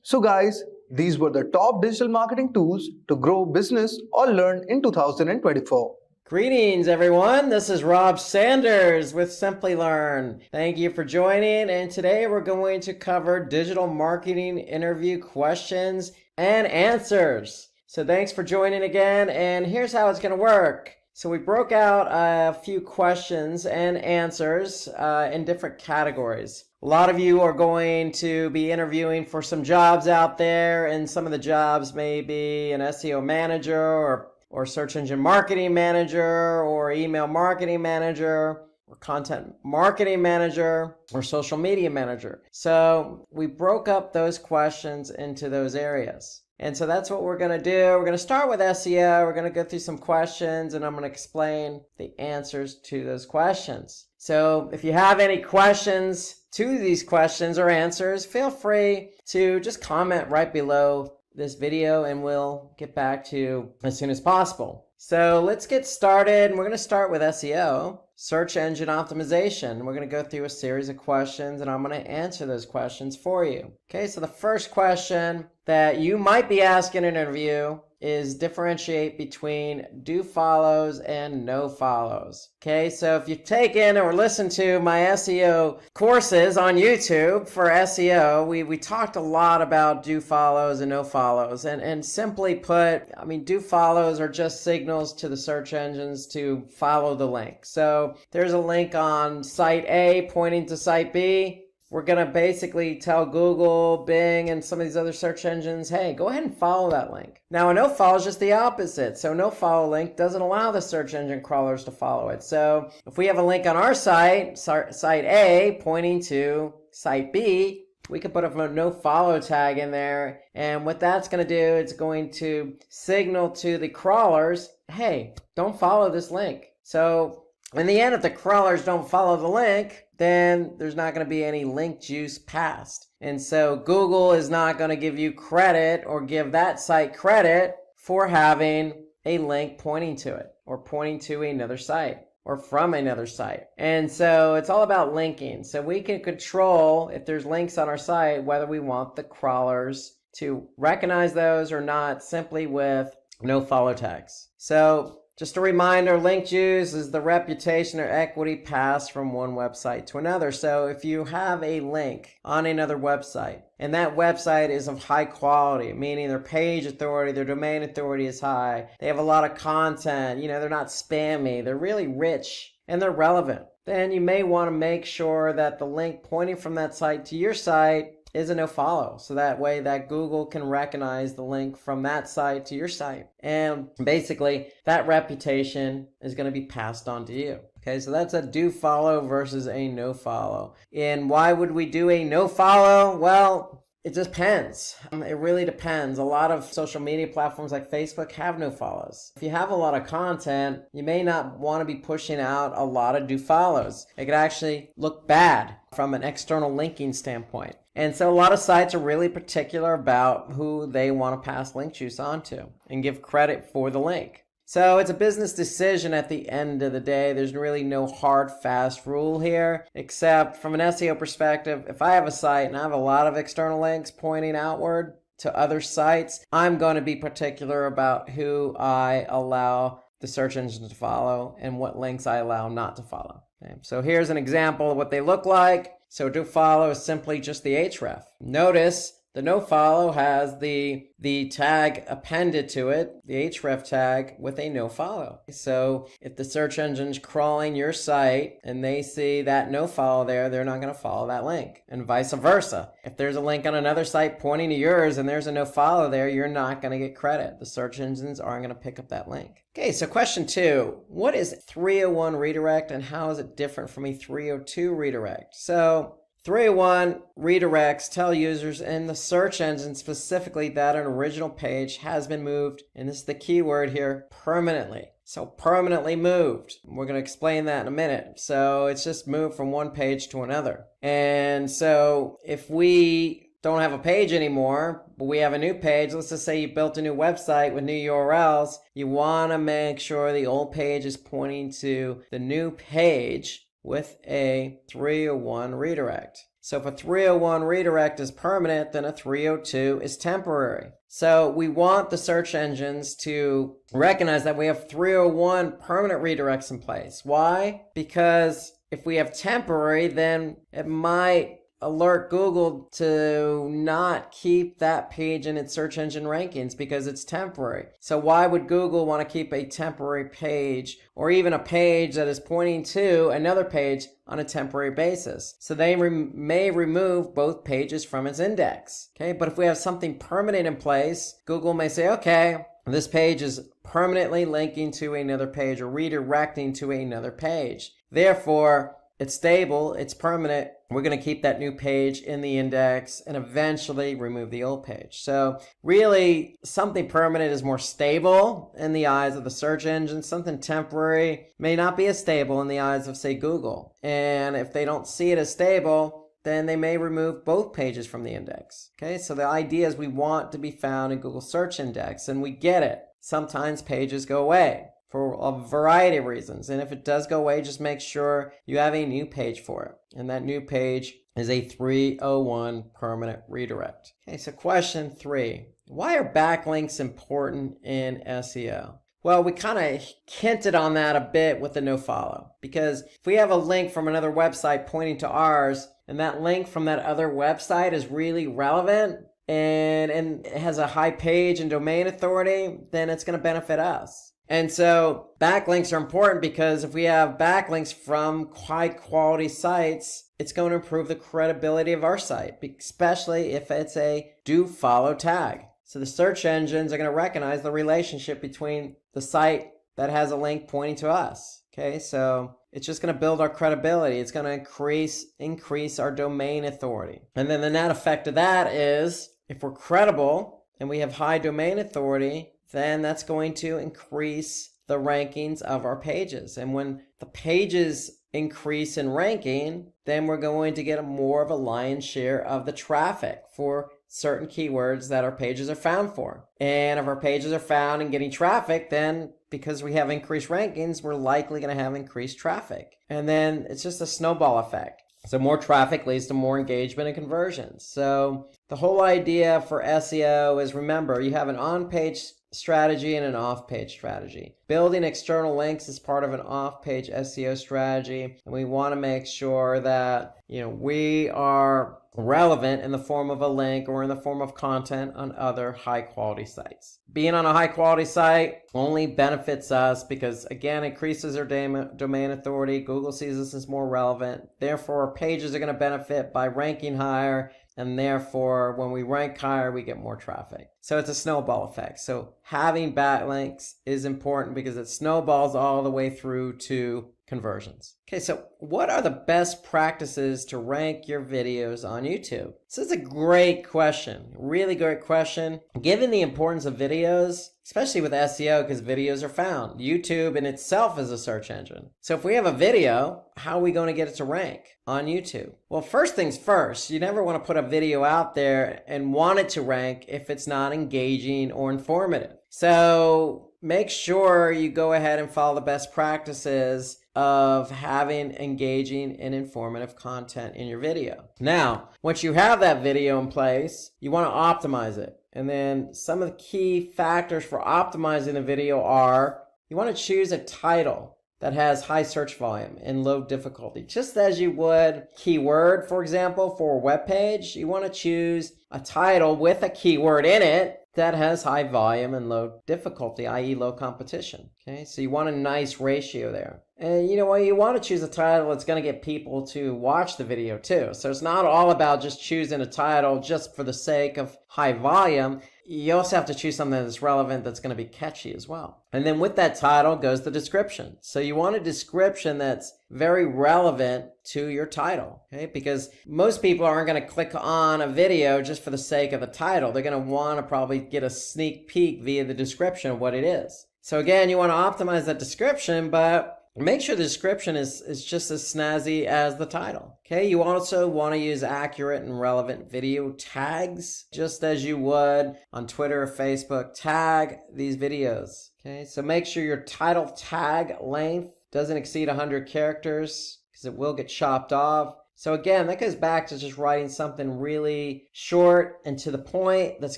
So guys, these were the top digital marketing tools to grow business or learn in 2024. Greetings, everyone. This is Rob Sanders with Simplilearn. Thank you for joining, and today we're going to cover digital marketing interview questions and answers. So thanks for joining again, and here's how it's going to work. So we broke out a few questions and answers in different categories. A lot of you are going to be interviewing for some jobs out there, and some of the jobs may be an SEO manager or search engine marketing manager or email marketing manager or content marketing manager or social media manager. So we broke up those questions into those areas. And so that's what we're going to do. We're going to start with SEO. We're going to go through some questions and I'm going to explain the answers to those questions. So if you have any questions to these questions or answers, feel free to just comment right below this video and we'll get back to you as soon as possible. So let's get started. We're going to start with SEO, search engine optimization. We're going to go through a series of questions and I'm going to answer those questions for you. Okay, so the first question that you might be asking in an interview is differentiate between do follows and no follows. Okay, so if you've taken or listened to my SEO courses on YouTube for SEO, we talked a lot about do follows and no follows. And simply put, I mean, do follows are just signals to the search engines to follow the link. So there's a link on site A pointing to site B. We're going to basically tell Google, Bing, and some of these other search engines, hey, go ahead and follow that link. Now, a no-follow is just the opposite. So no-follow link doesn't allow the search engine crawlers to follow it. So if we have a link on our site, site A, pointing to site B, we can put a no-follow tag in there. And what that's going to do, it's going to signal to the crawlers, hey, don't follow this link. So in the end, if the crawlers don't follow the link, then there's not going to be any link juice passed. And so Google is not going to give you credit or give that site credit for having a link pointing to it or pointing to another site or from another site. And so it's all about linking. So we can control if there's links on our site, whether we want the crawlers to recognize those or not, simply with no follow tags. So just a reminder, link juice is the reputation or equity passed from one website to another. So if you have a link on another website and that website is of high quality, meaning their page authority, their domain authority is high, they have a lot of content, they're not spammy, they're really rich and they're relevant, then you may want to make sure that the link pointing from that site to your site is a no follow. So that way that Google can recognize the link from that site to your site. And basically that reputation is going to be passed on to you. Okay, so that's a do follow versus a no follow. And why would we do a no follow? Well, it depends. It really depends. A lot of social media platforms like Facebook have no follows. If you have a lot of content, you may not want to be pushing out a lot of do follows. It could actually look bad from an external linking standpoint. And so a lot of sites are really particular about who they want to pass link juice onto and give credit for the link. So it's a business decision at the end of the day. There's really no hard, fast rule here, except from an SEO perspective, if I have a site and I have a lot of external links pointing outward to other sites, I'm going to be particular about who I allow the search engine to follow and what links I allow not to follow. Okay, so here's an example of what they look like. So do follow is simply just the href. Notice the no follow has the tag appended to it, the href tag with a no follow. So if the search engine's crawling your site and they see that no follow there, they're not going to follow that link, and vice versa. If there's a link on another site pointing to yours and there's a no follow there, you're not going to get credit. The search engines aren't going to pick up that link. Okay, so question 2, what is 301 redirect and how is it different from a 302 redirect? So 301 redirects tell users in the search engine specifically that an original page has been moved, and this is the key word here, permanently. So permanently moved. We're going to explain that in a minute. So it's just moved from one page to another. And so if we don't have a page anymore, but we have a new page, let's just say you built a new website with new URLs, you want to make sure the old page is pointing to the new page with a 301 redirect. So if a 301 redirect is permanent, then a 302 is temporary. So we want the search engines to recognize that we have 301 permanent redirects in place. Why? Because if we have temporary, then it might alert Google to not keep that page in its search engine rankings because it's temporary. So why would Google want to keep a temporary page or even a page that is pointing to another page on a temporary basis? So they may remove both pages from its index. Okay, but if we have something permanent in place, Google may say, okay, this page is permanently linking to another page or redirecting to another page. Therefore, it's stable, it's permanent. We're going to keep that new page in the index and eventually remove the old page. So really, something permanent is more stable in the eyes of the search engine. Something temporary may not be as stable in the eyes of, say, Google. And if they don't see it as stable, then they may remove both pages from the index. Okay, so the idea is we want to be found in Google Search Index, and we get it. Sometimes pages go away for a variety of reasons. And if it does go away, just make sure you have a new page for it. And that new page is a 301 permanent redirect. Okay, so question 3. Why are backlinks important in SEO? Well, we kind of hinted on that a bit with the nofollow. Because if we have a link from another website pointing to ours, and that link from that other website is really relevant, and it has a high page and domain authority, then it's going to benefit us. And so backlinks are important because if we have backlinks from high quality sites, it's going to improve the credibility of our site, especially if it's a do follow tag. So the search engines are going to recognize the relationship between the site that has a link pointing to us. Okay, so it's just going to build our credibility. It's going to increase our domain authority. And then the net effect of that is if we're credible and we have high domain authority, then that's going to increase the rankings of our pages. And when the pages increase in ranking, then we're going to get more of a lion's share of the traffic for certain keywords that our pages are found for. And if our pages are found and getting traffic, then because we have increased rankings, we're likely going to have increased traffic. And then it's just a snowball effect. So more traffic leads to more engagement and conversions. So the whole idea for SEO is, remember, you have an on-page strategy and an off-page strategy. Building external links is part of an off-page SEO strategy, and we want to make sure that we are relevant in the form of a link or in the form of content on other high-quality sites. Being on a high-quality site only benefits us because, again, increases our domain authority. Google sees us as more relevant. Therefore, our pages are going to benefit by ranking higher, and therefore, when we rank higher, we get more traffic. So it's a snowball effect. So having backlinks is important because it snowballs all the way through to conversions. Okay, so what are the best practices to rank your videos on YouTube? This is a great question, really great question. Given the importance of videos, especially with SEO, because videos are found. YouTube in itself is a search engine. So if we have a video, how are we going to get it to rank on YouTube? Well, first things first, you never want to put a video out there and want it to rank if it's not engaging or informative. So make sure you go ahead and follow the best practices of having engaging and informative content in your video. Now, once you have that video in place, you want to optimize it. And then some of the key factors for optimizing the video are you want to choose a title that has high search volume and low difficulty. Just as you would keyword, for example, for a web page, you want to choose a title with a keyword in it that has high volume and low difficulty, i.e. low competition. Okay, so you want a nice ratio there. And you want to choose a title that's going to get people to watch the video too. So it's not all about just choosing a title just for the sake of high volume. you also have to choose something that's relevant, that's going to be catchy as well. And then with that title goes the description. So you want a description that's very relevant to your title, okay? Because most people aren't going to click on a video just for the sake of the title. They're going to want to probably get a sneak peek via the description of what it is. So again, you want to optimize that description, but make sure the description is just as snazzy as the title. Okay, you also want to use accurate and relevant video tags, just as you would on Twitter or Facebook. Tag these videos. Okay, so make sure your title tag length doesn't exceed 100 characters because it will get chopped off. So again, that goes back to just writing something really short and to the point that's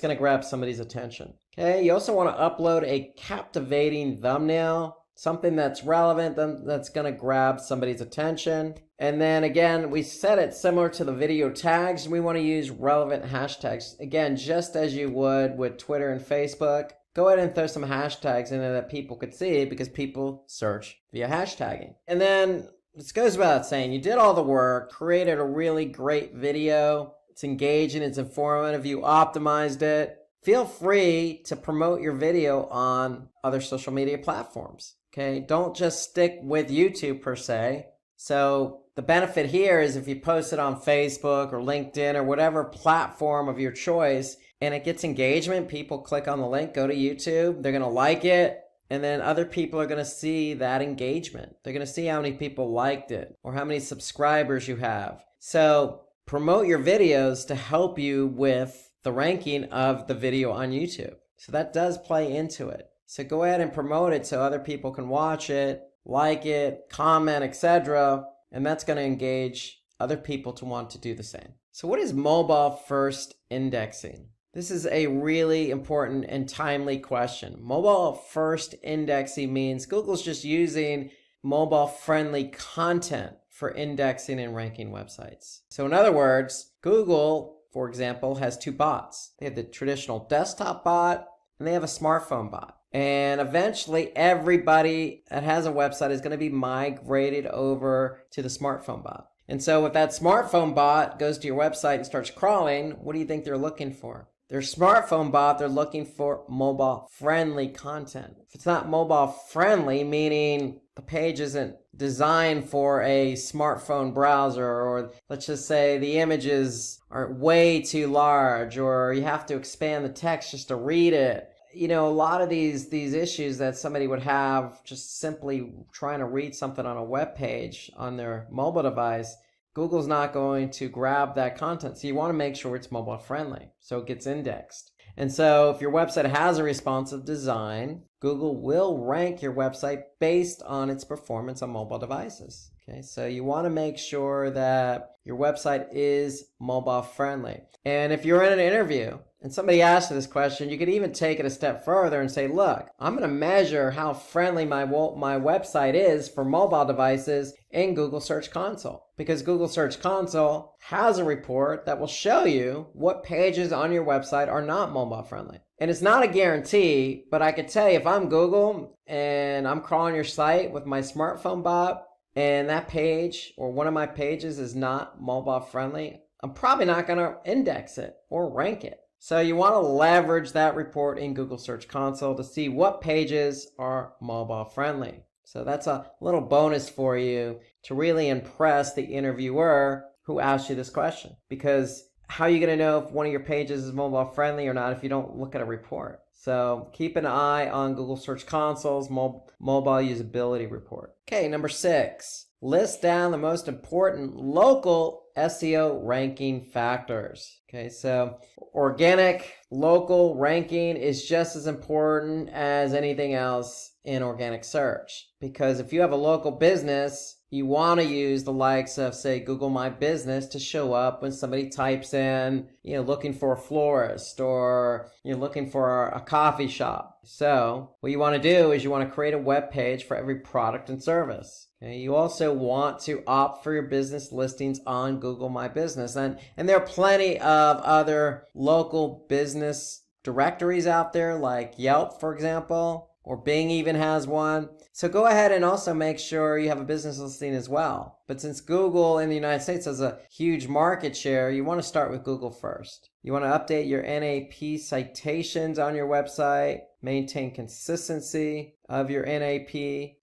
going to grab somebody's attention. Okay, you also want to upload a captivating thumbnail, something that's relevant, that's going to grab somebody's attention. And then again, we set it similar to the video tags. We want to use relevant hashtags. Again, just as you would with Twitter and Facebook, go ahead and throw some hashtags in there that people could see because people search via hashtagging. And then this goes without saying, you did all the work, created a really great video. It's engaging, it's informative, you optimized it. Feel free to promote your video on other social media platforms. Okay, don't just stick with YouTube per se. So the benefit here is if you post it on Facebook or LinkedIn or whatever platform of your choice and it gets engagement, people click on the link, go to YouTube, they're going to like it, and then other people are going to see that engagement. They're going to see how many people liked it or how many subscribers you have. So promote your videos to help you with the ranking of the video on YouTube. So that does play into it. So go ahead and promote it so other people can watch it, like it, comment, etc. And that's going to engage other people to want to do the same. So what is mobile first indexing? This is a really important and timely question. Mobile first indexing means Google's just using mobile friendly content for indexing and ranking websites. So in other words, Google, for example, has two bots. They have the traditional desktop bot and they have a smartphone bot. And eventually everybody that has a website is going to be migrated over to the smartphone bot. And so if that smartphone bot goes to your website and starts crawling, what do you think they're looking for? Their smartphone bot, they're looking for mobile friendly content. If it's not mobile friendly, meaning the page isn't designed for a smartphone browser, or let's just say the images are way too large, or you have to expand the text just to read it. You know, a lot of these issues that somebody would have just simply trying to read something on a web page on their mobile device, Google's not going to grab that content. So you want to make sure it's mobile friendly so it gets indexed. And so if your website has a responsive design, Google will rank your website based on its performance on mobile devices. Okay, so you want to make sure that your website is mobile friendly. And if you're in an interview and somebody asks you this question, you could even take it a step further and say, look, I'm going to measure how friendly my website is for mobile devices in Google Search Console. Because Google Search Console has a report that will show you what pages on your website are not mobile friendly. And it's not a guarantee, but I could tell you if I'm Google and I'm crawling your site with my smartphone bot and that page or one of my pages is not mobile friendly, I'm probably not going to index it or rank it. So you want to leverage that report in Google Search Console to see what pages are mobile friendly. So that's a little bonus for you to really impress the interviewer who asked you this question. Because how are you going to know if one of your pages is mobile friendly or not if you don't look at a report? So keep an eye on Google Search Console's mobile usability report. Okay, number 6. List down the most important local SEO ranking factors. Okay, so organic local ranking is just as important as anything else in organic search. Because if you have a local business, you want to use the likes of, say, Google My Business to show up when somebody types in, looking for a florist or looking for a coffee shop. So what you want to do is you want to create a web page for every product and service. Okay? You also want to opt for your business listings on Google My Business. And there are plenty of other local business directories out there like Yelp, for example. or Bing even has one. So go ahead and also make sure you have a business listing as well. But since Google in the United States has a huge market share, you want to start with Google first. You want to update your NAP citations on your website, maintain consistency of your NAP.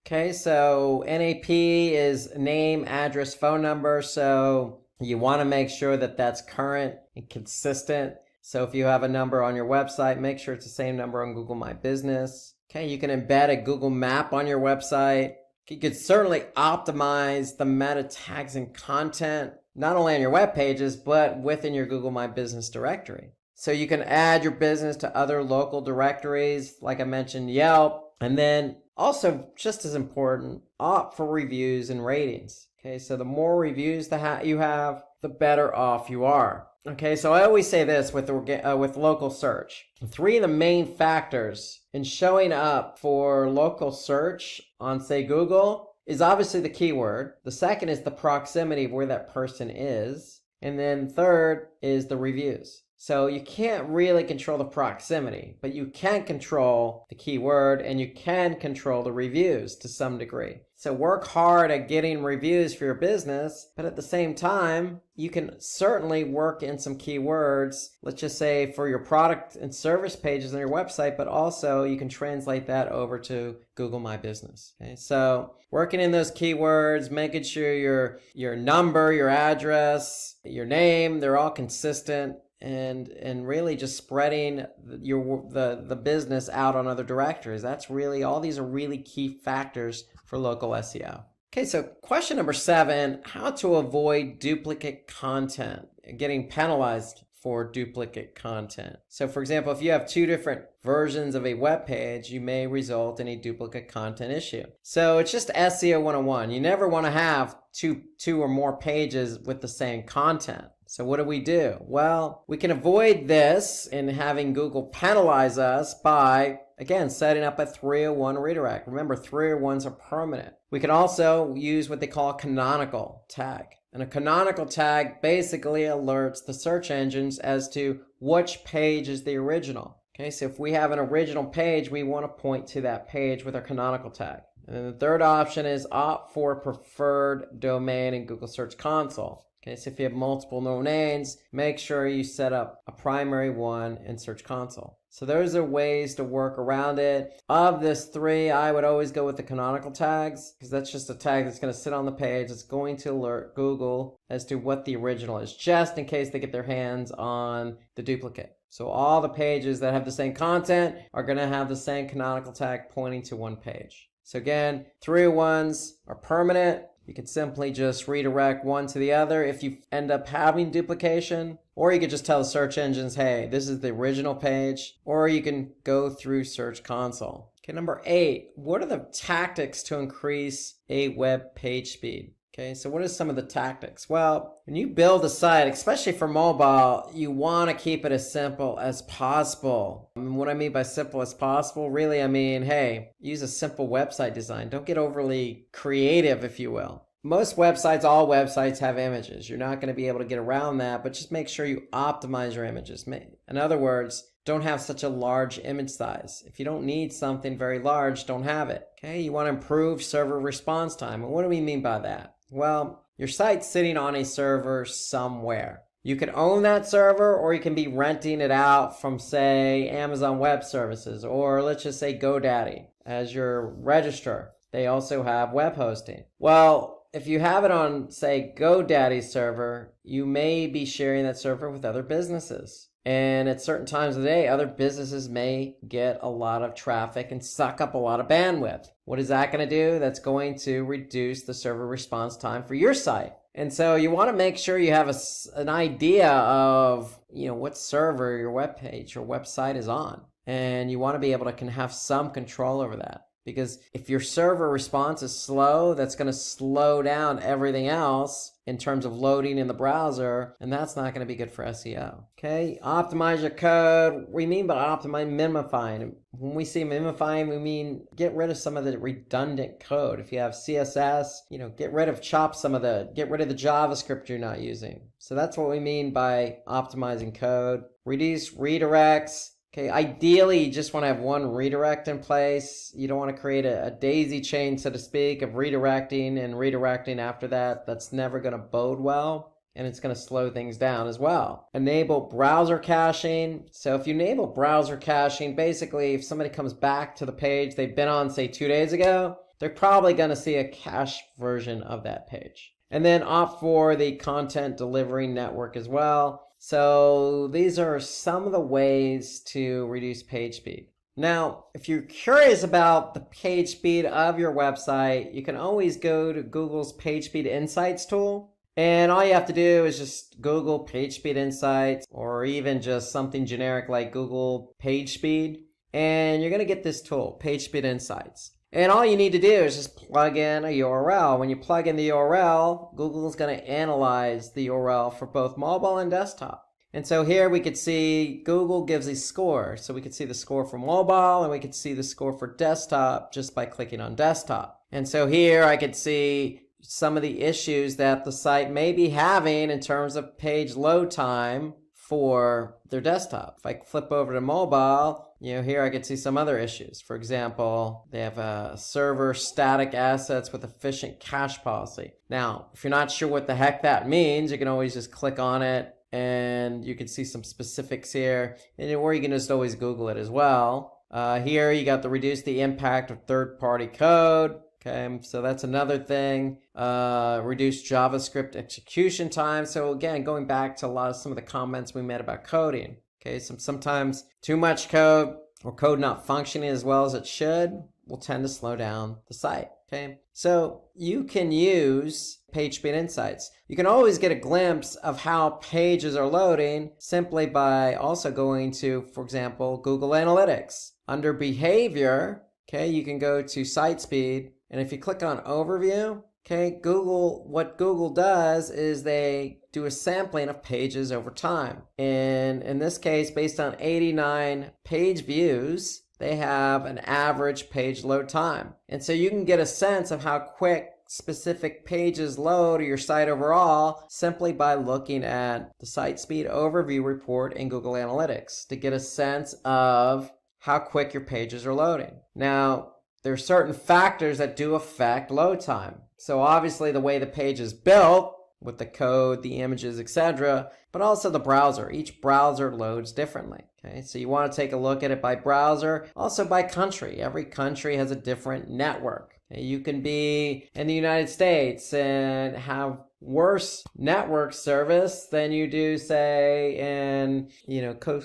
Okay, so NAP is name, address, phone number. So you want to make sure that that's current and consistent. So if you have a number on your website, make sure it's the same number on Google My Business. Okay, you can embed a Google map on your website. You could certainly optimize the meta tags and content, not only on your web pages, but within your Google My Business directory. So you can add your business to other local directories, like I mentioned, Yelp. And then also, just as important, opt for reviews and ratings. Okay, so the more reviews you have, the better off you are. Okay, so I always say this with local search. 3 of the main factors in showing up for local search on, say, Google is obviously the keyword. The second is the proximity of where that person is. And then third is the reviews. So you can't really control the proximity, but you can control the keyword and you can control the reviews to some degree. So work hard at getting reviews for your business, but at the same time, you can certainly work in some keywords, let's just say for your product and service pages on your website, but also you can translate that over to Google My Business. Okay, so working in those keywords, making sure your number, your address, your name, they're all consistent. And really just spreading the business out on other directories. That's really, all these are really key factors for local SEO. Okay, so question number 7, how to avoid duplicate content, getting penalized for duplicate content. So for example, if you have 2 different versions of a web page, you may result in a duplicate content issue. So it's just SEO 101. You never want to have two or more pages with the same content. So what do? Well, we can avoid this in having Google penalize us by, again, setting up a 301 redirect. Remember, 301s are permanent. We can also use what they call a canonical tag. And a canonical tag basically alerts the search engines as to which page is the original. Okay, so if we have an original page, we want to point to that page with our canonical tag. And then the third option is opt for preferred domain in Google Search Console. Okay, so if you have multiple domains, make sure you set up a primary one in Search Console. So those are ways to work around it. Of this 3, I would always go with the canonical tags, because that's just a tag that's going to sit on the page. It's going to alert Google as to what the original is, just in case they get their hands on the duplicate. So all the pages that have the same content are going to have the same canonical tag pointing to one page. So again, 301s are permanent. You can simply just redirect one to the other if you end up having duplication, or you could just tell the search engines, hey, this is the original page, or you can go through Search Console. Okay, number 8, what are the tactics to increase a web page speed? Okay, so what are some of the tactics? Well, when you build a site, especially for mobile, you want to keep it as simple as possible. And what I mean by simple as possible, really, I mean, hey, use a simple website design. Don't get overly creative, if you will. Most websites, all websites have images. You're not going to be able to get around that, but just make sure you optimize your images. In other words, don't have such a large image size. If you don't need something very large, don't have it. Okay, you want to improve server response time. And what do we mean by that? Well, your site's sitting on a server somewhere. You can own that server, or you can be renting it out from, say, Amazon Web Services, or let's just say GoDaddy as your registrar. They also have web hosting. Well, if you have it on, say, GoDaddy's server, you may be sharing that server with other businesses. And at certain times of the day, other businesses may get a lot of traffic and suck up a lot of bandwidth. What is that going to do? That's going to reduce the server response time for your site. And so you want to make sure you have an idea of, what server your web page or website is on. And you want to be able to have some control over that. Because if your server response is slow, that's going to slow down everything else in terms of loading in the browser, and that's not going to be good for SEO. Okay, optimize your code. We mean by optimize, minifying. When we say minifying, we mean get rid of some of the redundant code. If you have CSS, get rid of the JavaScript you're not using. So that's what we mean by optimizing code. Reduce redirects. Okay, ideally, you just want to have one redirect in place. You don't want to create a daisy chain, so to speak, of redirecting and redirecting after that. That's never going to bode well, and it's going to slow things down as well. Enable browser caching. So if you enable browser caching, basically, if somebody comes back to the page they've been on, say, 2 days ago, they're probably going to see a cached version of that page. And then opt for the content delivery network as well. So these are some of the ways to reduce page speed. Now, if you're curious about the page speed of your website, you can always go to Google's Page Speed Insights tool. And all you have to do is just Google Page Speed Insights, or even just something generic like Google Page Speed. And you're going to get this tool, Page Speed Insights. And all you need to do is just plug in a URL. When you plug in the URL, Google is going to analyze the URL for both mobile and desktop. And so here we could see Google gives a score. So we could see the score for mobile and we could see the score for desktop just by clicking on desktop. And so here I could see some of the issues that the site may be having in terms of page load time for their desktop. If I flip over to mobile, here I could see some other issues. For example, they have a server static assets with efficient cache policy. Now, if you're not sure what the heck that means, you can always just click on it and you can see some specifics here. Or you can just always Google it as well. Here you got to reduce the impact of third-party code. Okay, so that's another thing. Reduce JavaScript execution time. So again, going back to some of the comments we made about coding. Okay, sometimes too much code or code not functioning as well as it should will tend to slow down the site. Okay, so you can use Page Speed Insights. You can always get a glimpse of how pages are loading simply by also going to, for example, Google Analytics. Under Behavior, okay, you can go to Site Speed, and if you click on Overview, okay, what Google does is they do a sampling of pages over time. And in this case, based on 89 page views, they have an average page load time. And so you can get a sense of how quick specific pages load your site overall simply by looking at the Site Speed Overview report in Google Analytics to get a sense of how quick your pages are loading. Now, there are certain factors that do affect load time. So obviously the way the page is built with the code, the images, etc., but also the browser. Each browser loads differently. Okay, so you want to take a look at it by browser, also by country. Every country has a different network. Okay, you can be in the United States and have worse network service than you do, say, in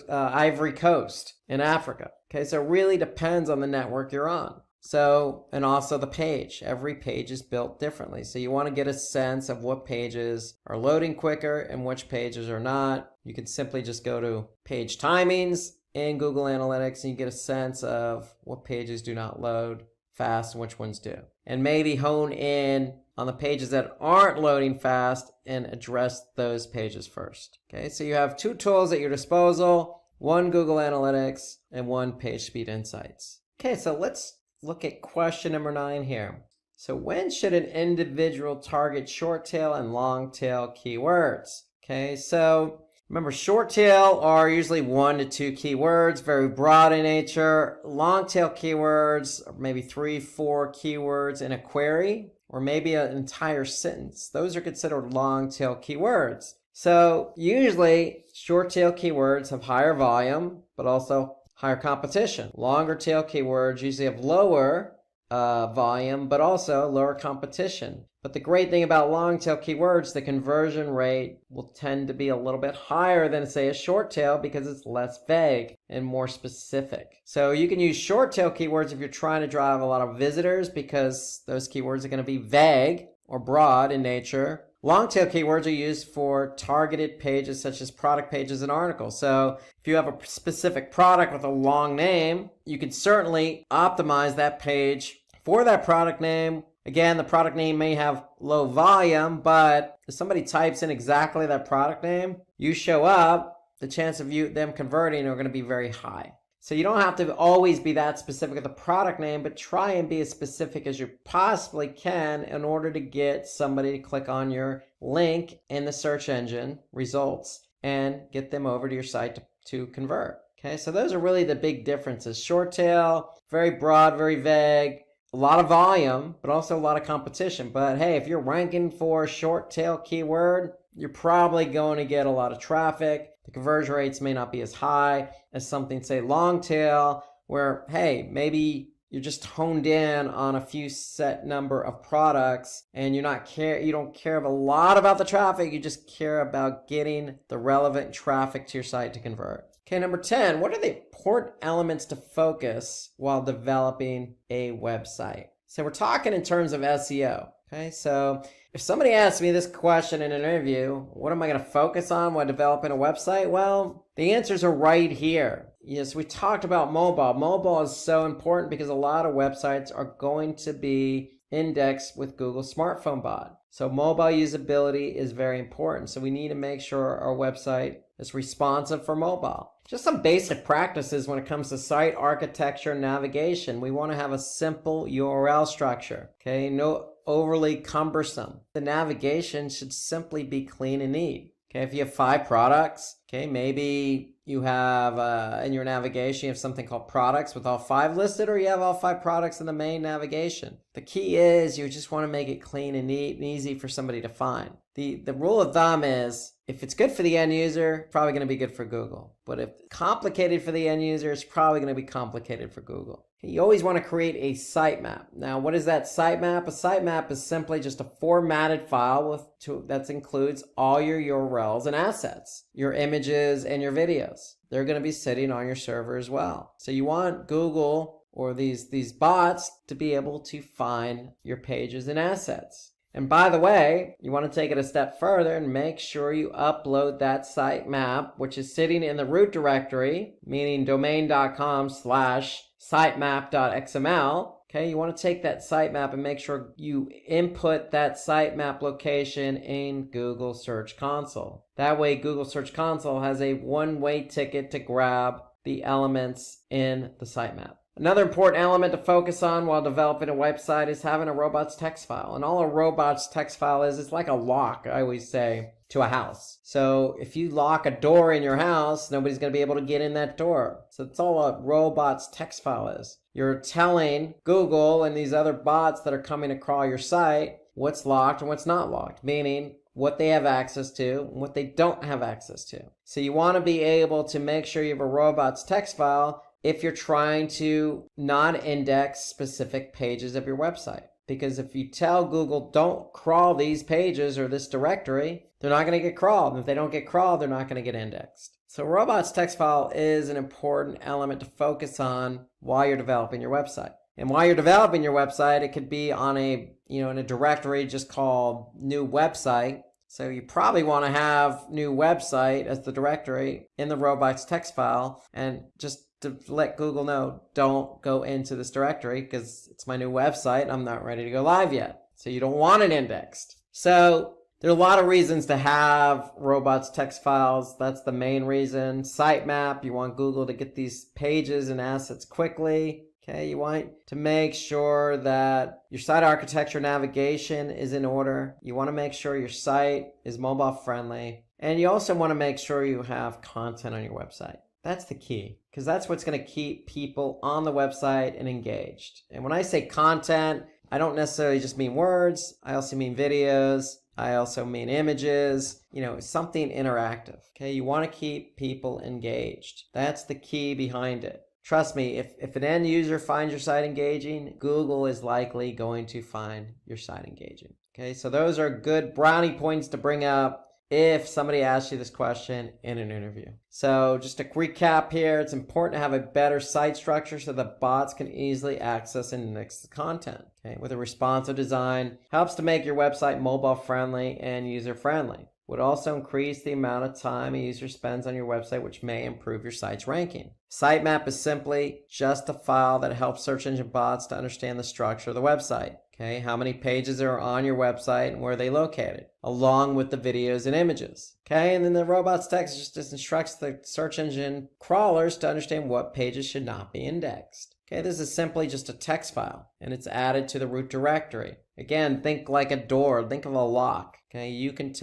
Ivory Coast in Africa. Okay, so it really depends on the network you're on. So, and also the page. Every page is built differently. So you want to get a sense of what pages are loading quicker and which pages are not. You can simply just go to page timings in Google Analytics and you get a sense of what pages do not load fast and which ones do. And maybe hone in on the pages that aren't loading fast and address those pages first. Okay, so you have two tools at your disposal, one Google Analytics and one Page Speed Insights. Okay, so let's look at question number 9 here. So when should an individual target short tail and long tail keywords? Okay, so remember, short tail are usually 1 to 2 keywords, very broad in nature. Long tail keywords are maybe 3, 4 keywords in a query, or maybe an entire sentence. Those are considered long tail keywords. So usually short tail keywords have higher volume, but also higher competition. Longer tail keywords usually have lower volume, but also lower competition. But the great thing about long tail keywords, the conversion rate will tend to be a little bit higher than, say, a short tail because it's less vague and more specific. So you can use short tail keywords if you're trying to drive a lot of visitors because those keywords are going to be vague or broad in nature. Long tail keywords are used for targeted pages such as product pages and articles. So if you have a specific product with a long name, you can certainly optimize that page for that product name. Again, the product name may have low volume, but if somebody types in exactly that product name, you show up, the chance of them converting are going to be very high. So you don't have to always be that specific with the product name, but try and be as specific as you possibly can in order to get somebody to click on your link in the search engine results and get them over to your site to convert. Okay, so those are really the big differences. Short tail, very broad, very vague, a lot of volume, but also a lot of competition. But hey, if you're ranking for a short tail keyword, you're probably going to get a lot of traffic. The conversion rates may not be as high as something, say, long tail, where, hey, maybe you're just honed in on a few set number of products and you don't care a lot about the traffic, you just care about getting the relevant traffic to your site to convert. Okay, number 10, what are the important elements to focus while developing a website? So we're talking in terms of SEO. Okay, so if somebody asks me this question in an interview, what am I going to focus on while developing a website? Well, the answers are right here. Yes, we talked about mobile. Mobile is so important because a lot of websites are going to be indexed with Google Smartphone Bot. So mobile usability is very important. So we need to make sure our website is responsive for mobile. Just some basic practices when it comes to site architecture and navigation. We want to have a simple URL structure. Okay, no overly cumbersome. The navigation should simply be clean and neat. Okay, if you have 5 products, okay, maybe you have in your navigation, you have something called products with all 5 listed, or you have all 5 products in the main navigation. The key is you just want to make it clean and neat and easy for somebody to find. The rule of thumb is if it's good for the end user, it's probably going to be good for Google. But if it's complicated for the end user, it's probably going to be complicated for Google. You always want to create a sitemap. Now, what is that sitemap? A sitemap is simply just a formatted file that includes all your URLs and assets, your images and your videos. They're going to be sitting on your server as well. So you want Google or these bots to be able to find your pages and assets. And by the way, you want to take it a step further and make sure you upload that sitemap, which is sitting in the root directory, meaning domain.com/sitemap.xml. Okay, you want to take that sitemap and make sure you input that sitemap location in Google Search Console. That way, Google Search Console has a one-way ticket to grab the elements in the sitemap. Another important element to focus on while developing a website is having a robots text file. And all a robots text file is like a lock, I always say, to a house. So if you lock a door in your house, nobody's going to be able to get in that door. So that's all a robots text file is. You're telling Google and these other bots that are coming to crawl your site what's locked and what's not locked, meaning what they have access to and what they don't have access to. So you want to be able to make sure you have a robots text file if you're trying to non-index specific pages of your website. Because if you tell Google, don't crawl these pages or this directory, they're not going to get crawled. And if they don't get crawled, they're not going to get indexed. So robots text file is an important element to focus on while you're developing your website. And while you're developing your website, it could be on in a directory just called new website. So you probably want to have new website as the directory in the robots text file, and just to let Google know, don't go into this directory because it's my new website and I'm not ready to go live yet. So you don't want it indexed. So there are a lot of reasons to have robots text files. That's the main reason. Sitemap, you want Google to get these pages and assets quickly. Okay, you want to make sure that your site architecture navigation is in order. You want to make sure your site is mobile friendly. And you also want to make sure you have content on your website. That's the key, because that's what's going to keep people on the website and engaged. And when I say content, I don't necessarily just mean words. I also mean videos. I also mean images, something interactive. Okay, you want to keep people engaged. That's the key behind it. Trust me, if an end user finds your site engaging, Google is likely going to find your site engaging. Okay, so those are good brownie points to bring up if somebody asks you this question in an interview. So just a recap here, it's important to have a better site structure so that bots can easily access and index the content. Okay, with a responsive design, helps to make your website mobile friendly and user friendly. Would also increase the amount of time a user spends on your website, which may improve your site's ranking. Sitemap is simply just a file that helps search engine bots to understand the structure of the website. Okay, how many pages are on your website and where are they located, along with the videos and images. Okay, and then the robots text just instructs the search engine crawlers to understand what pages should not be indexed. Okay, this is simply just a text file, and it's added to the root directory. Again, think like a door, think of a lock. Okay, you can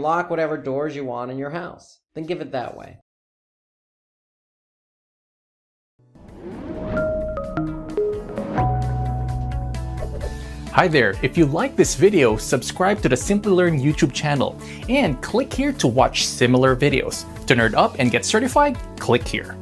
lock whatever doors you want in your house. Think of it that way. Hi there, if you like this video, subscribe to the Simplilearn YouTube channel and click here to watch similar videos. To nerd up and get certified, click here.